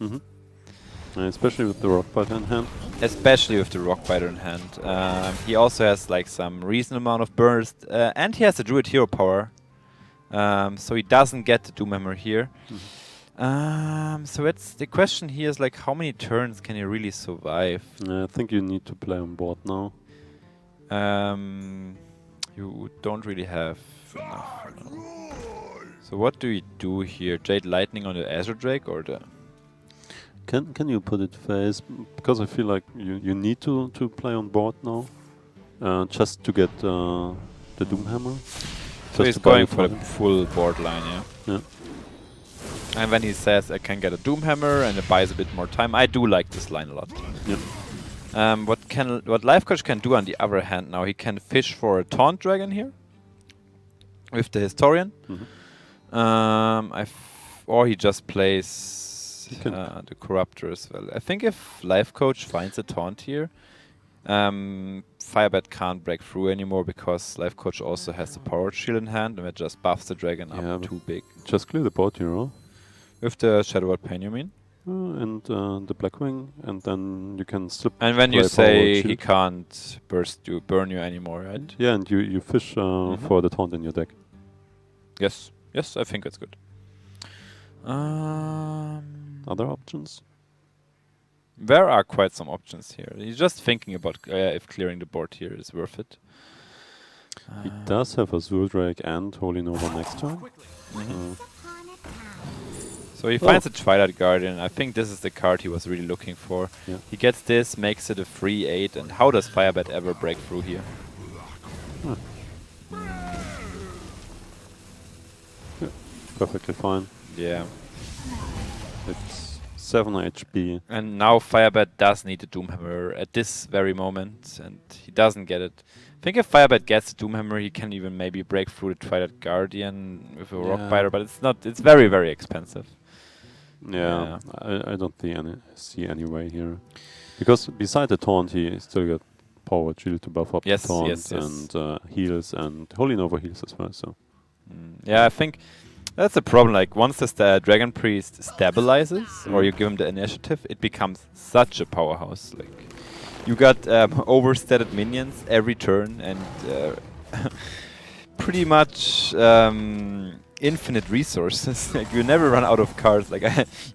Especially with the Rockbiter in hand. Especially with the Rockbiter in hand. He also has like some reasonable amount of burst, and he has a Druid Hero power. So he doesn't get the Doomhammer here. So it's the question here is like how many turns can he really survive? I think you need to play on board now. You don't really have enough. So what do you do here? Jade Lightning on the Azure Drake or the... Can you put it face? Because I feel like you need to play on board now. Just to get the Doomhammer. So he's going for the full board line, yeah? And when he says I can get a Doomhammer and it buys a bit more time, I do like this line a lot. What Life Coach can do on the other hand now, he can fish for a Taunt Dragon here with the Historian. Or he just plays the Corruptor as well. I think if Life Coach finds a Taunt here, Firebet can't break through anymore because Life Coach also has the Power Shield in hand and it just buffs the dragon up too big. Just clear the board here, With the Shadow Pain, you mean? And the Blackwing, and then you can slip. And when you say he can't burn you anymore, right? Yeah, and you fish for the taunt in your deck. Yes, I think that's good. Other options? There are quite some options here. He's just thinking about if clearing the board here is worth it. He does have a Zuldrake and Holy Nova next turn. So he finds a Twilight Guardian. I think this is the card he was really looking for. He gets this, makes it a 3/8, and how does Firebet ever break through here? Perfectly fine. Yeah. It's 7 HP. And now Firebet does need a Doomhammer at this very moment, and he doesn't get it. I think if Firebet gets a Doomhammer, he can even maybe break through the Twilight Guardian with a Rockbiter, but it's very, very expensive. Yeah, I don't see any way here. Because beside the taunt, he still got Power Shield to buff up the taunt and heals, and Holy Nova heals as well. So yeah, I think that's the problem. Like once the Dragon Priest stabilizes, or you give him the initiative, it becomes such a powerhouse. Like You got overstated minions every turn and pretty much infinite resources. Like you never run out of cards. Like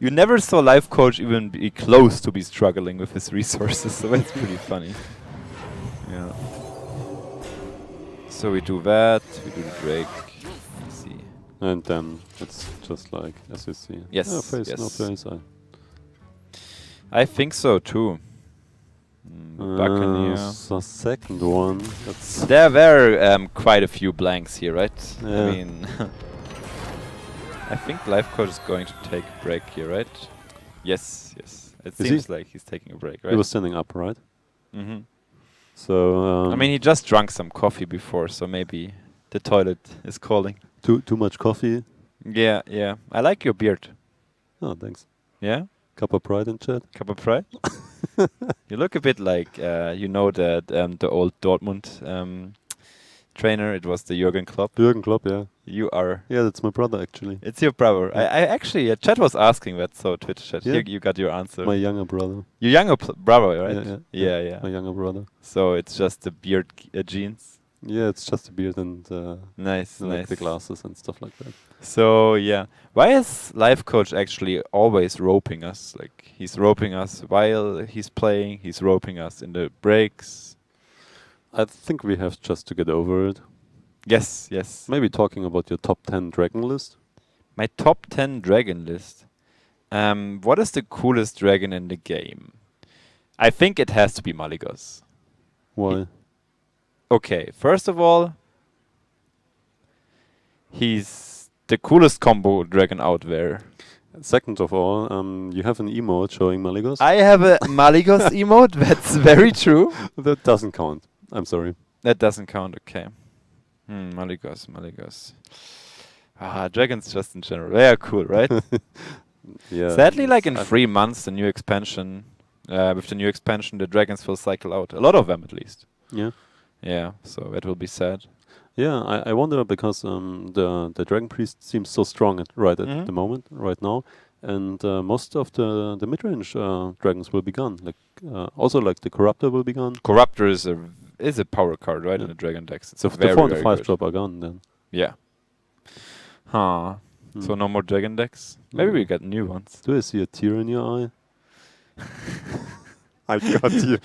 you never saw Life Coach even be close to be struggling with his resources. So that's pretty funny. Yeah. So we do that. We do the Drake. Let's see. And then it's just like as you see. Yes. No face, yes. no face. I think so too. Buccaneer. The second one. There were quite a few blanks here, right? Yeah. I mean, I think Life Coach is going to take a break here, right? Yes, yes. It seems like he's taking a break, right? He was standing up, right? Mm-hmm. So I mean, he just drank some coffee before, so maybe the toilet is calling. Too much coffee. Yeah, yeah. I like your beard. Oh, thanks. Yeah. Cup of pride in chat. Cup of pride. You look a bit like you know that the old Dortmund trainer. It was the Jürgen Klopp. Jürgen Klopp, yeah. You are. Yeah, that's my brother actually. It's your brother. Yeah. I actually chat was asking that, so Twitch chat. Yeah. Here you got your answer. My younger brother. Your younger brother, right? Yeah, Yeah, yeah. My younger brother. So it's just the beard genes. Yeah, it's just a beard and nice, like nice. the glasses and stuff like that. So yeah, why is Life Coach actually always roping us? Like he's roping us while he's playing. He's roping us in the breaks. I think we have just to get over it. Yes, yes. Maybe talking about your top 10 dragon list. My top 10 dragon list. What is the coolest dragon in the game? I think it has to be Malygos. Why? Okay, first of all, he's the coolest combo dragon out there. Second of all, you have an emote showing Malygos. I have a Malygos emote, that's very true. That doesn't count. I'm sorry. That doesn't count, okay. Malygos. Dragons just in general. They are cool, right? Yeah. Sadly, like in 3 months, the new expansion, with the new expansion, the dragons will cycle out. A lot of them, at least. Yeah. Yeah, so that will be sad. Yeah, I wonder because the Dragon Priest seems so strong at the moment, right now, and most of the mid-range dragons will be gone. Like also like the Corruptor will be gone. Corruptor is a power card, right, in the dragon decks. It's So very, the 4 and the very 5 good. drop are gone then. Yeah. So no more dragon decks. Maybe we get new ones. Do I see a tear in your eye? I got you.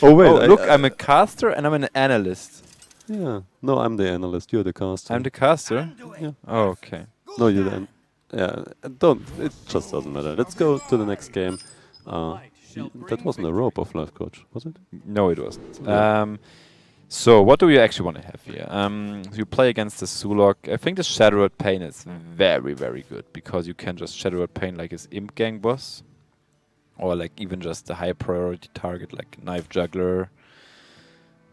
Oh wait! Look, I'm a caster and I'm an analyst. Yeah. No, I'm the analyst. You're the caster. I'm the caster. Yeah. Oh, okay. No, you're the. Yeah. Don't. It just doesn't matter. Let's go to the next game. That wasn't a rope of Life Coach, was it? No, it wasn't. Yeah. So what do you actually want to have here? You play against the Sulok. I think the Shadowed Pain is very, very good because you can just Shadowed Pain like his Imp Gang boss. Or like even just a high priority target like Knife Juggler.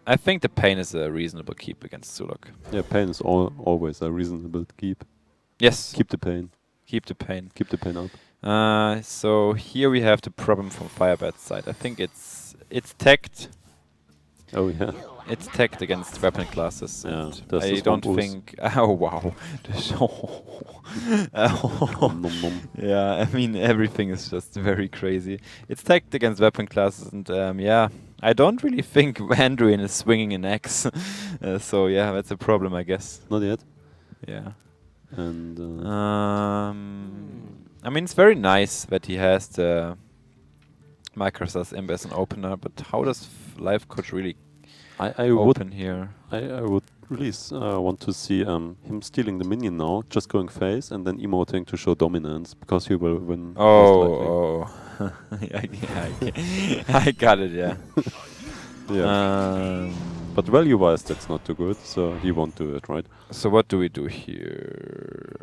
I think the Pain is a reasonable keep against Sulok. Yeah, Pain is always a reasonable keep. Yes. Keep the Pain. Keep the Pain. Keep the Pain up. So here we have the problem from Firebat's side. I think it's tagged. Oh yeah. It's tagged against weapon classes. Yeah, and I don't think. Oh wow. Yeah, I mean everything is just very crazy. It's tagged against weapon classes, and yeah, I don't really think Andrian is swinging an axe. So yeah, that's a problem, I guess. Not yet. Yeah. And I mean, it's very nice that he has the Microsoft Imp as an opener, but how does Life Coach really open here? I would really want to see him stealing the minion now, just going face, and then emoting to show dominance, because he will win. Oh. I got it, yeah. Yeah. But value-wise, that's not too good, so he won't do it, right? So what do we do here?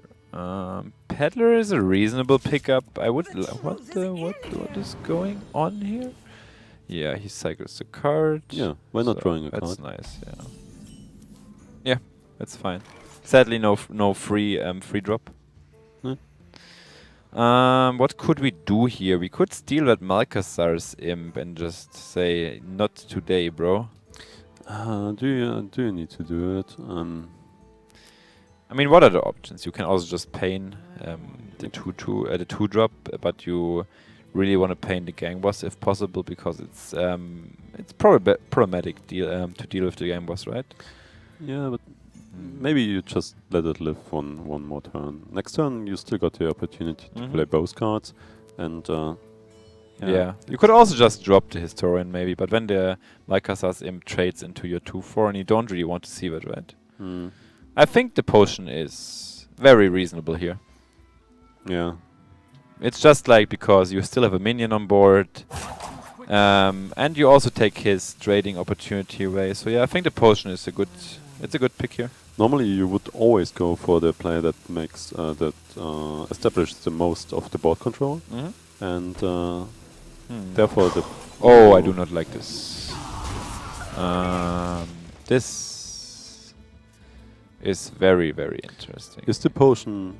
Peddler is a reasonable pickup. I would. What is going on here? Yeah, he cycles the card. Yeah, why not drawing a card? That's nice. Yeah. Yeah, that's fine. Sadly, no free drop. What could we do here? We could steal that Malkasar's imp and just say, "Not today, bro." Do you need to do it? I mean, what are the options? You can also just pain the 2 drop, but you really want to paint the gang boss if possible, because it's probably problematic to deal with the gang boss, right? Yeah, but maybe you just let it live one more turn. Next turn, you still got the opportunity to play both cards, and yeah. You could also just drop the Historian maybe, but when the Malkasa's Imp trades into your 2/4, and you don't really want to see that, right? I think the potion is very reasonable here. Yeah. It's just like because you still have a minion on board, and you also take his trading opportunity away. So yeah, I think the potion is a good pick here. Normally, you would always go for the player that makes establishes the most of the board control, and therefore the. Oh, I do not like this. This is very, very interesting. Is the potion?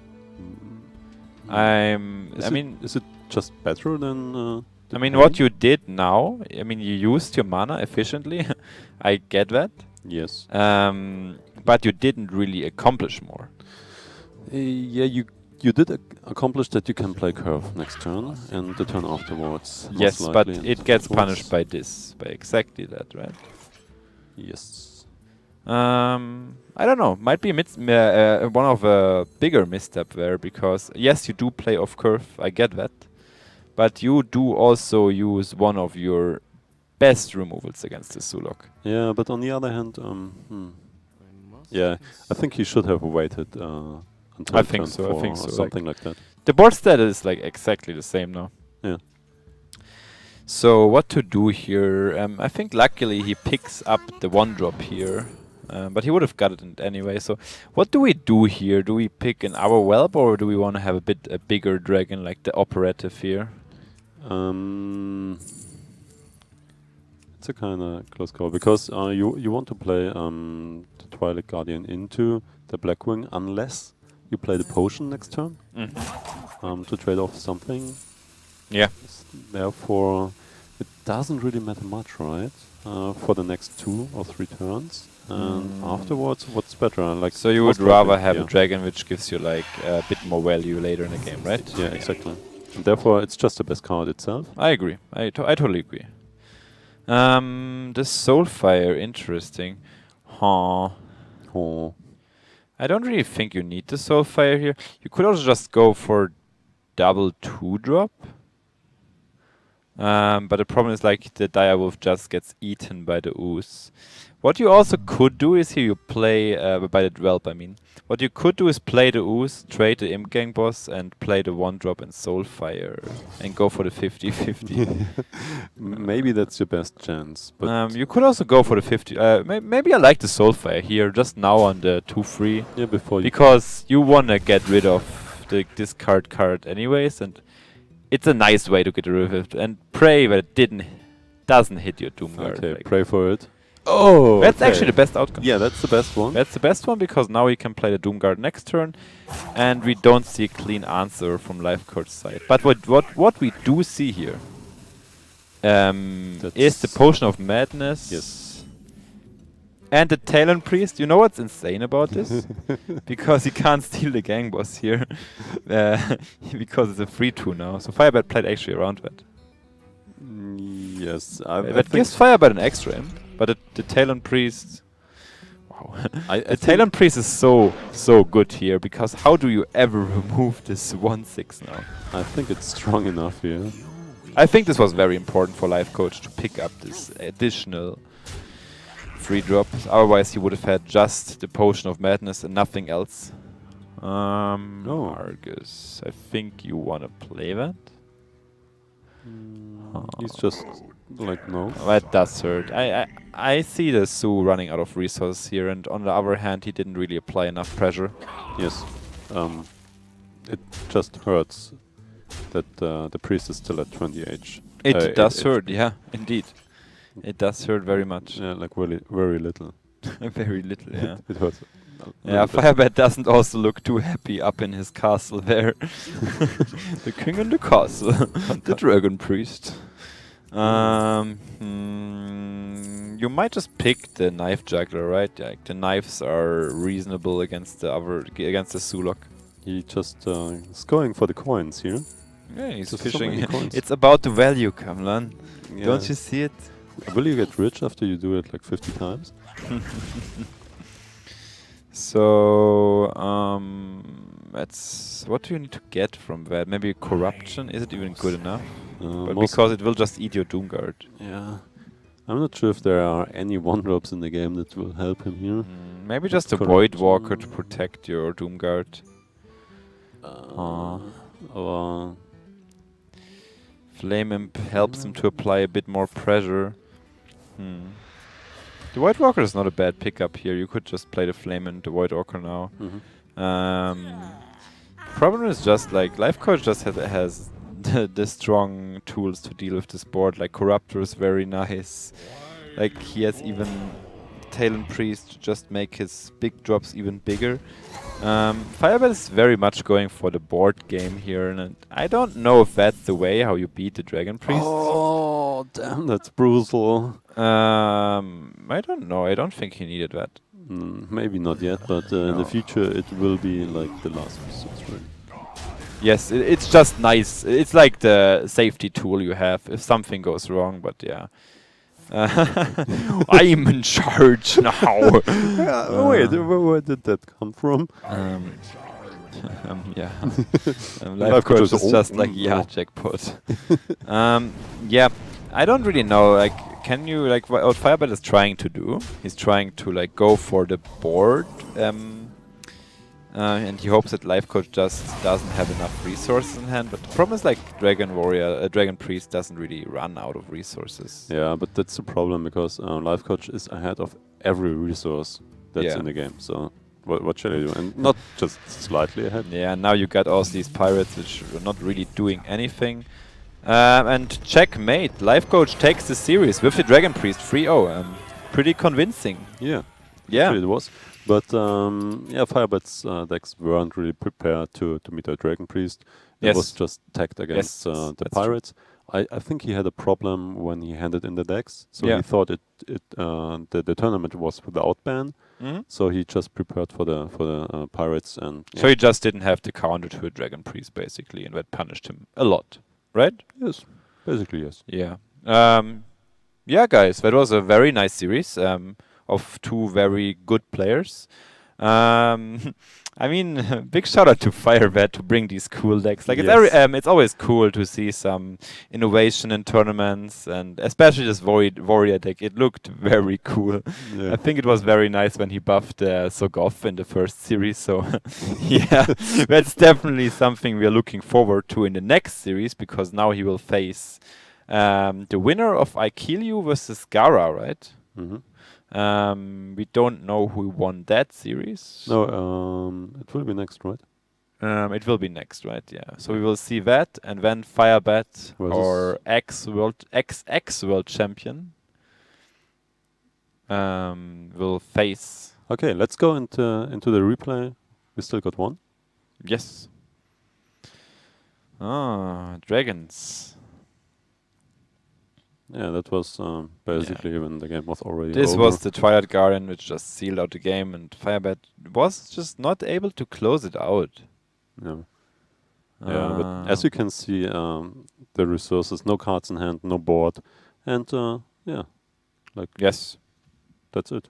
Is it just better than? I mean, what you did now. I mean, you used your mana efficiently. I get that. Yes. But you didn't really accomplish more. Yeah, you did accomplish that you can play Curve next turn and the turn afterwards. Yes, but it gets punished by this, by exactly that, right? Yes. I don't know. Might be one of a bigger misstep there, because yes, you do play off Curve. I get that, but you do also use one of your best removals against the Sulok. Yeah, but on the other hand, yeah, I think he should have waited until I think turn so. 4 I think or so. something like that. The board stat is like exactly the same now. Yeah. So what to do here? I think luckily he picks up the 1-drop here, but he would have got it anyway. So what do we do here? Do we pick an Our Whelp, or do we want to have a bigger dragon like the Operative here? It's a kind of close call, because you want to play the Twilight Guardian into the Blackwing unless you play the potion next turn to trade off something. Yeah. Therefore, it doesn't really matter much, right? For the next 2 or 3 turns. And afterwards, what's better? Like, so you would rather have a dragon which gives you like a bit more value later in the game, right? Yeah, exactly. And therefore, it's just the best card itself. I agree. I totally agree. The Soulfire, interesting. Huh. I don't really think you need the Soulfire here. You could also just go for double 2-drop. But the problem is like the Direwolf just gets eaten by the Ooze. What you also could do is here you play, by the Dwelp I mean. What you could do is play the Ooze, trade the Imp Gang boss, and play the 1-drop and Soulfire, and go for the 50-50. Maybe that's your best chance. But you could also go for the 50. Maybe I like the Soulfire here, just now on the 2-3. Yeah, before because you wanna get rid of the discard card anyways, and it's a nice way to get rid of it. And pray that it doesn't hit your Doomguard. Okay, like. pray for it. Oh, that's actually the best outcome. Yeah, that's the best one. That's the best one, because now we can play the Doomguard next turn, and we don't see a clean answer from Life Coach's side. But what we do see here is the Potion of Madness. Yes. And the Talon Priest. You know what's insane about this? Because he can't steal the Gang Boss here, because it's a 3-2 now. So Firebird played actually around that. Yes, that gives Firebird an extra imp. But the Talon Priest, wow! The Talon Priest is so good here, because how do you ever remove this 1/6 now? I think it's strong enough here. I think this was very important for Life Coach to pick up this additional 3-drop. Otherwise, he would have had just the Potion of Madness and nothing else. Argus, I think you want to play that. He's just like, no. That does hurt. I see the Sue running out of resources here, and on the other hand, he didn't really apply enough pressure. Yes. It just hurts that the priest is still at 20 H. It does hurt, yeah, indeed. It does hurt very much. Yeah, like really, very little. Very little, yeah. It hurts. Yeah, Firebird doesn't also look too happy up in his castle there. The king in the castle. The dragon priest. You might just pick the knife juggler, right? Like the knives are reasonable against the Sulok. He just is going for the coins here. Yeah, he's Just so fishing. many coins. It's about the value, Kamlan. Yeah. Don't you see it? Will you get rich after you do it like 50 times? So, that's what do you need to get from that? Maybe corruption? Is it even good enough? But because it will just eat your Doomguard. Yeah. I'm not sure if there are any one-drops in the game that will help him here. Maybe just a Void Walker to protect your Doomguard. Flame Imp helps him to apply a bit more pressure. The Void Walker is not a bad pickup here. You could just play the Flame and the Void Walker now. Problem is just like Life Coach just has the strong tools to deal with this board. Like Corruptor is very nice. Like he has even Talon Priest to just make his big drops even bigger. Fireball is very much going for the board game here, and I don't know if that's the way how you beat the Dragon Priest. Oh, damn, that's brutal. I don't know. I don't think he needed that. Maybe not yet, but in the future it will be like the last resource, right? Yes, it's just nice. It's like the safety tool you have if something goes wrong, but yeah. I'm in charge now. Wait, where did that come from? Yeah. Life Coach is just like, yeah, jackpot. Yeah, I don't really know. Like, can you, like, what Fireball is trying to do? He's trying to, like, go for the board. And he hopes that Life Coach just doesn't have enough resources in hand. But the problem is, like, Dragon Priest doesn't really run out of resources. Yeah, but that's the problem because Life Coach is ahead of every resource that's in the game. So what shall I do? And not just slightly ahead. Yeah, now you got all these pirates which are not really doing anything. And checkmate. Life Coach takes the series with the Dragon Priest 3-0. Pretty convincing. Yeah. Yeah. Actually it was. But yeah, Firebat's decks weren't really prepared to meet a Dragon Priest. It was just tagged against the pirates. I think he had a problem when he handed in the decks. So he thought the tournament was without ban. So he just prepared for the pirates and so he just didn't have the counter to a Dragon Priest basically, and that punished him a lot, right? Yes, basically yes. Yeah. Yeah, guys, that was a very nice series of two very good players. I mean, big shout out to Firebat to bring these cool decks. Like it's always cool to see some innovation in tournaments, and especially this Warrior deck. It looked very cool. Yeah. I think it was very nice when he buffed Sogoff in the first series. So yeah, that's definitely something we are looking forward to in the next series, because now he will face the winner of I Kill You versus Gara, right? We don't know who won that series. No, it will be next, right? It will be next, right? Yeah. So we will see that, and then Firebat, or ex world champion, will face. Okay, let's go into the replay. We still got one. Yes. Dragons. Yeah, that was basically when the game was already This over. was the Twilight Guardian, which just sealed out the game, and Firebat was just not able to close it out. No. Yeah, but as you can see, the resources, no cards in hand, no board, and yeah, like yes, that's it.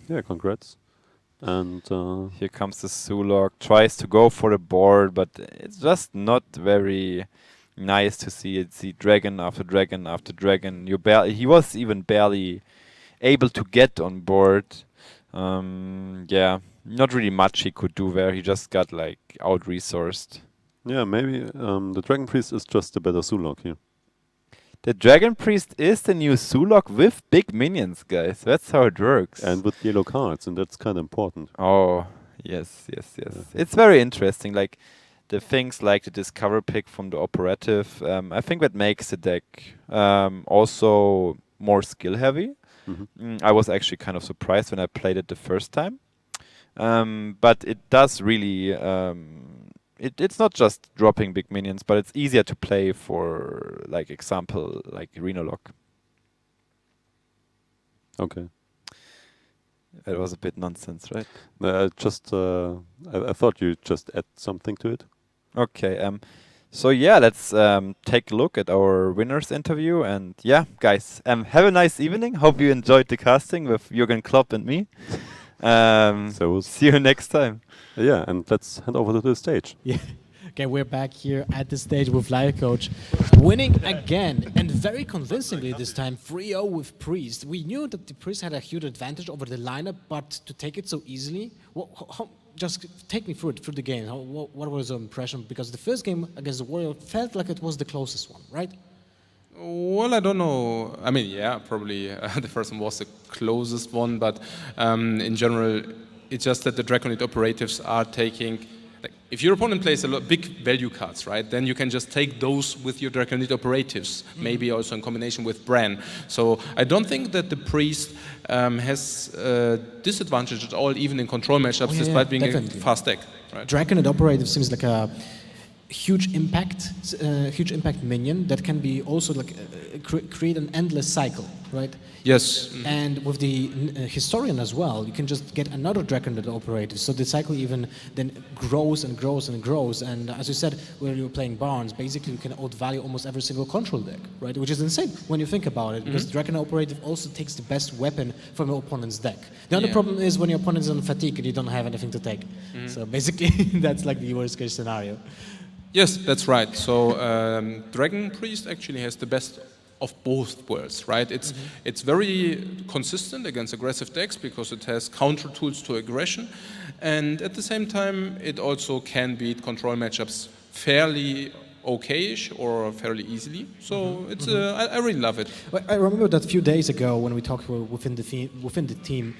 Yeah, congrats. And here comes the Sulok, tries to go for the board, but it's just not very nice to see it. See dragon after dragon after dragon. He was even barely able to get on board. Yeah, not really much he could do there. He just got like out-resourced. Yeah, maybe the Dragon Priest is just a better Sulok here. The Dragon Priest is the new Sulok with big minions, guys. That's how it works. And with yellow cards, and that's kind of important. Oh, yes. It's very interesting. Like, the things like the Discover pick from the Operative, I think that makes the deck also more skill-heavy. I was actually kind of surprised when I played it the first time. But it does really... It's not just dropping big minions, but it's easier to play for, like, example, like Rhinolock. Okay. It was a bit nonsense, right? I thought you just add something to it. Okay. So yeah, let's take a look at our winners interview. And yeah, guys, have a nice evening. Hope you enjoyed the casting with Jürgen Klopp and me. So see you next time. Yeah, and let's hand over to the stage. Yeah. Okay, we're back here at the stage with Live Coach, winning again, and very convincingly this time, 3-0 with Priest. We knew that the Priest had a huge advantage over the lineup, but to take it so easily, just take me through the game. What was your impression? Because the first game against the Warrior felt like it was the closest one, right? Well, I don't know. I mean, yeah, probably the first one was the closest one, but in general, it's just that the Draconid operatives are taking. Like, if your opponent plays a lot big value cards, right, then you can just take those with your Draconid operatives, maybe also in combination with Bran. So I don't think that the Priest has disadvantage at all, even in control matchups, despite being definitely. a fast deck. Right? Draconid Operative seems like a huge impact minion that can be also like create an endless cycle, right? Yes. And with the Historian as well, you can just get another Draconid Operative, so the cycle even then grows and grows and grows. And as you said, when you're playing Barnes, basically you can outvalue almost every single control deck, right? Which is insane when you think about it, because Draconid Operative also takes the best weapon from your opponent's deck. The only problem is when your opponent is on fatigue and you don't have anything to take. So basically, that's like the worst case scenario. Yes, that's right. So Dragon Priest actually has the best of both worlds, right? It's very consistent against aggressive decks because it has counter tools to aggression, and at the same time it also can beat control matchups fairly okayish or fairly easily. So it's I really love it. I remember that a few days ago when we talked within the team,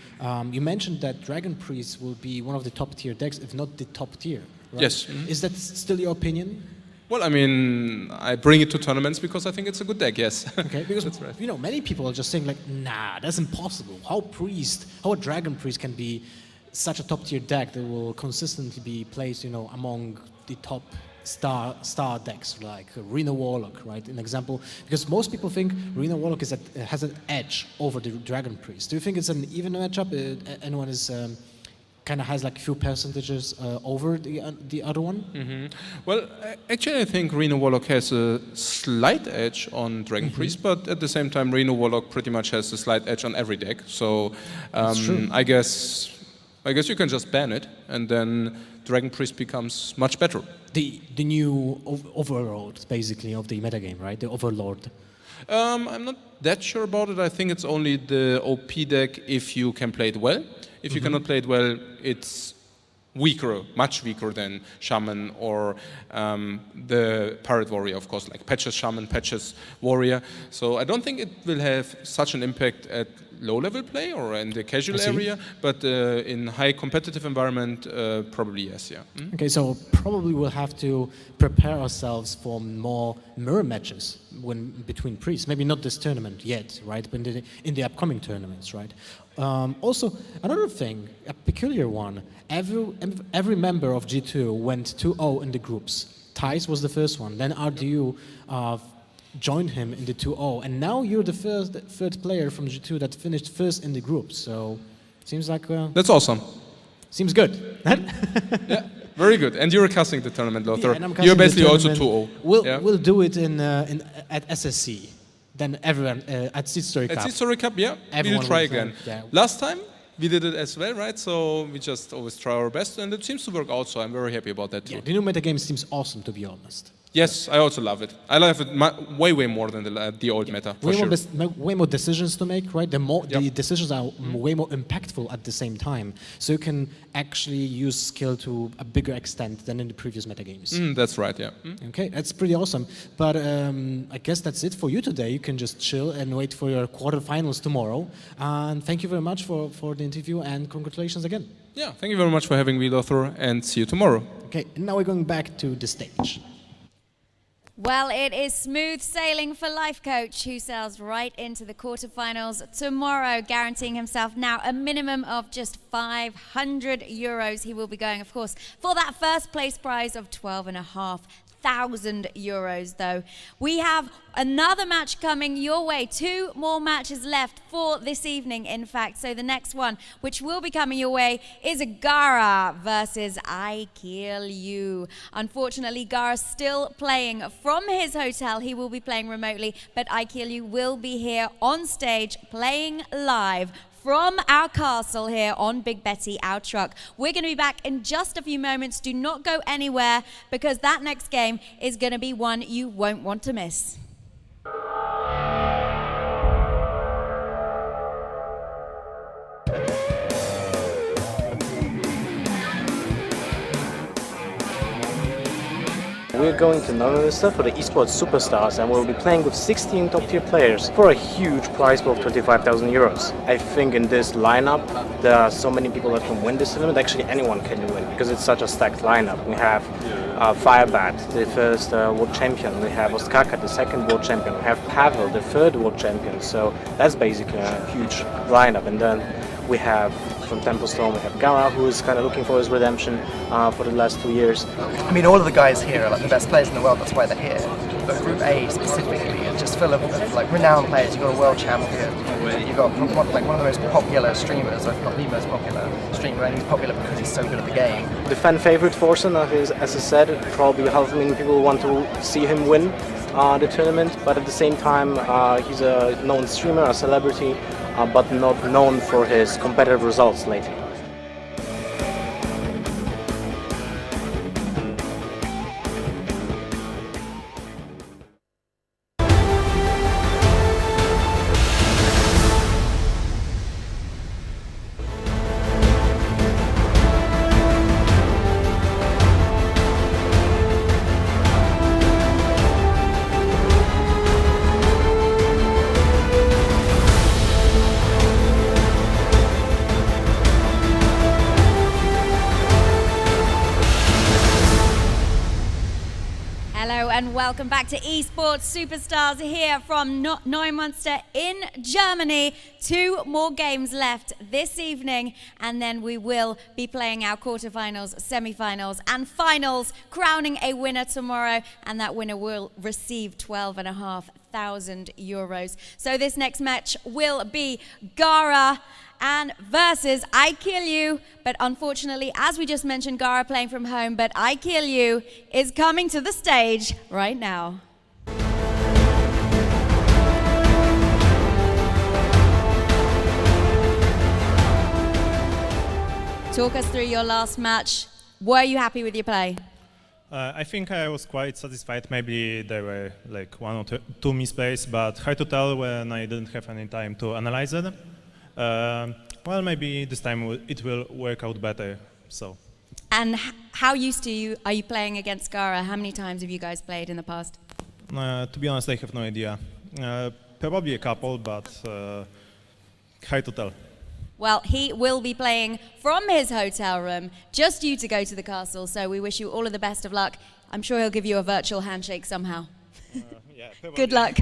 you mentioned that Dragon Priest will be one of the top tier decks, if not the top tier. Right? Yes. Is that still your opinion? Well, I mean, I bring it to tournaments because I think it's a good deck, yes. Okay, because that's right. You know, many people are just saying like, nah, that's impossible. How a Dragon Priest can be such a top tier deck that will consistently be placed, you know, among the top star decks like Reno Warlock, right? An example, because most people think Reno Warlock has an edge over the Dragon Priest. Do you think it's an even matchup? Anyone is kind of has like a few percentages over the other one? Well, actually I think Reno Warlock has a slight edge on Dragon Priest, but at the same time Reno Warlock pretty much has a slight edge on every deck. So I guess you can just ban it, and then Dragon Priest becomes much better. The new overlord, basically, of the metagame, right? The overlord. I'm not that sure about it. I think it's only the OP deck if you can play it well. If you cannot play it well, it's weaker, much weaker than Shaman or the Pirate Warrior, of course, like Patches Shaman, Patches Warrior. So I don't think it will have such an impact at low-level play or in the casual area, but in high competitive environment, probably yes, yeah. Okay, so probably we'll have to prepare ourselves for more mirror matches between priests. Maybe not this tournament yet, right? But in the upcoming tournaments, right? Also, another thing, a peculiar one. Every member of G2 went 2-0 in the groups. Thijs was the first one. Then RDU joined him in the 2-0, and now you're the third player from G2 that finished first in the group. So, seems like that's awesome. Seems good. Yeah, very good. And you're casting the tournament, Lothar. Yeah, you're basically also 2-0. We'll do it at SSC. Then everyone at Seed Story Cup. At Seed Story Cup, yeah. We'll try again. Last time we did it as well, right? So we just always try our best, and it seems to work out. So I'm very happy about that too. Yeah, the new metagame seems awesome, to be honest. Yes, I also love it. I love it way more than the old meta. For way more decisions to make, right? The decisions are way more impactful at the same time, so you can actually use skill to a bigger extent than in the previous metagames. That's right, yeah. Okay, that's pretty awesome. But I guess that's it for you today. You can just chill and wait for your quarterfinals tomorrow. And thank you very much for the interview, and congratulations again. Yeah, thank you very much for having me, Lothar, and see you tomorrow. Okay, and now we're going back to the stage. Well, it is smooth sailing for Life Coach, who sails right into the quarterfinals tomorrow, guaranteeing himself now a minimum of just 500 euros. He will be going, of course, for that first place prize of 12,500 €100,000 though. We have another match coming your way. 2 more matches left for this evening, in fact. So the next one, which will be coming your way, is Gara versus I Kill You. Unfortunately, Gara's still playing from his hotel. He will be playing remotely, but I Kill You will be here on stage playing live from our castle here on Big Betty, our truck. We're going to be back in just a few moments. Do not go anywhere, because that next game is going to be one you won't want to miss. We're going to Norimberga for the Esport Superstars, and we'll be playing with 16 top-tier players for a huge prize pool of €25,000. I think in this lineup there are so many people that can win this tournament. Actually, anyone can win because it's such a stacked lineup. We have Firebat, the first world champion. We have Oskarka, the second world champion. We have Pavel, the third world champion. So that's basically a huge lineup. And then we have from Templestone, we have Gara, who is kind of looking for his redemption for the last 2 years. I mean, all of the guys here are like the best players in the world, that's why they're here. But Group A specifically is just full of like renowned players. You've got a world champion, you've got one of the most popular streamers, or if not the most popular streamer, and he's popular because he's so good at the game. The fan favorite Forsen, as I said, probably 500,000 people want to see him win the tournament, but at the same time he's a known streamer, a celebrity, but not known for his competitive results lately. And welcome back to Esports Superstars here from Neumünster in Germany. 2 more games left this evening, and then we will be playing our quarterfinals, semi-finals, and finals, crowning a winner tomorrow, and that winner will receive €12,500. So this next match will be Gara and versus I Kill You, but unfortunately, as we just mentioned, Gara playing from home, but I Kill You is coming to the stage right now. Talk us through your last match. Were you happy with your play? I think I was quite satisfied. Maybe there were like 1 or 2 misplays, but hard to tell when I didn't have any time to analyze it. Well, maybe this time it will work out better. So. And how used to are you playing against Gara? How many times have you guys played in the past? To be honest, I have no idea. Probably a couple, but hard to tell. Well, he will be playing from his hotel room, just you to go to the castle. So we wish you all of the best of luck. I'm sure he'll give you a virtual handshake somehow. Yeah, good luck.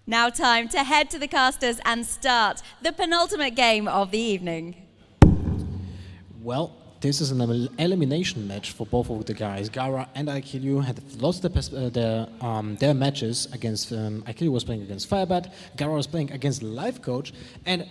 Now time to head to the casters and start the penultimate game of the evening. Well, this is an elimination match for both of the guys. Gara and I Kill You had lost their matches against... I Kill You was playing against Firebat, Gara was playing against Life Coach, and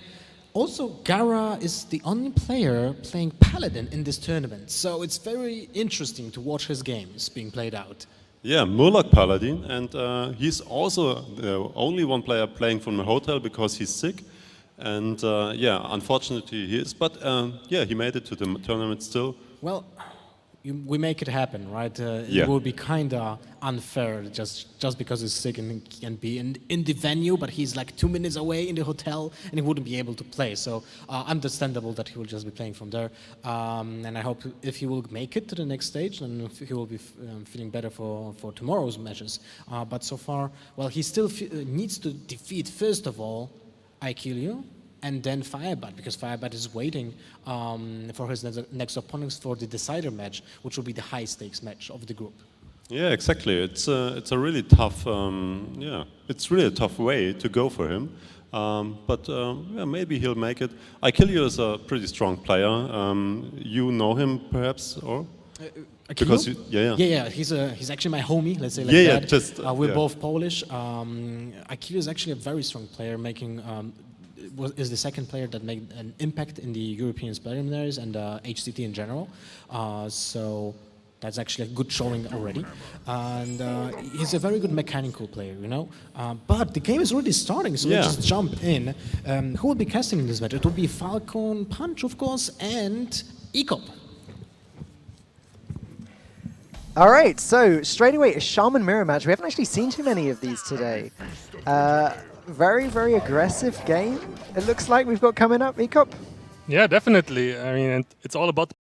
also Gara is the only player playing Paladin in this tournament, so it's very interesting to watch his games being played out. Yeah, Murloc Paladin, and he's also the only one player playing from a hotel because he's sick. And yeah, unfortunately he is, but yeah, he made it to the tournament still. Well, we make it happen, right? Yeah. It would be kind of unfair just because he's sick and he can be in the venue, but he's like 2 minutes away in the hotel and he wouldn't be able to play. So understandable that he will just be playing from there. And I hope if he will make it to the next stage, then he will be feeling better for tomorrow's matches. But so far, well, he still needs to defeat, first of all, I Kill You, and then Firebat, because Firebat is waiting for his next opponents for the decider match, which will be the high-stakes match of the group. Yeah, exactly. It's a really tough, yeah, it's really a tough way to go for him. But yeah, maybe he'll make it. I Kill You is a pretty strong player. You know him, perhaps, or? Because yeah. He's actually my homie. Let's say like that. We're both Polish. Akil is actually a very strong player, is the second player that made an impact in the European preliminaries and HCT in general. So that's actually a good showing already. And he's a very good mechanical player, you know. But the game is already starting, so let's just jump in. Who will be casting in this match? It will be Falcon, Punch, of course, and Ecop. All right, so straight away, a Shaman Mirror match. We haven't actually seen too many of these today. Very, very aggressive game. It looks like we've got coming up, Ecop. Yeah, definitely. I mean, it's all about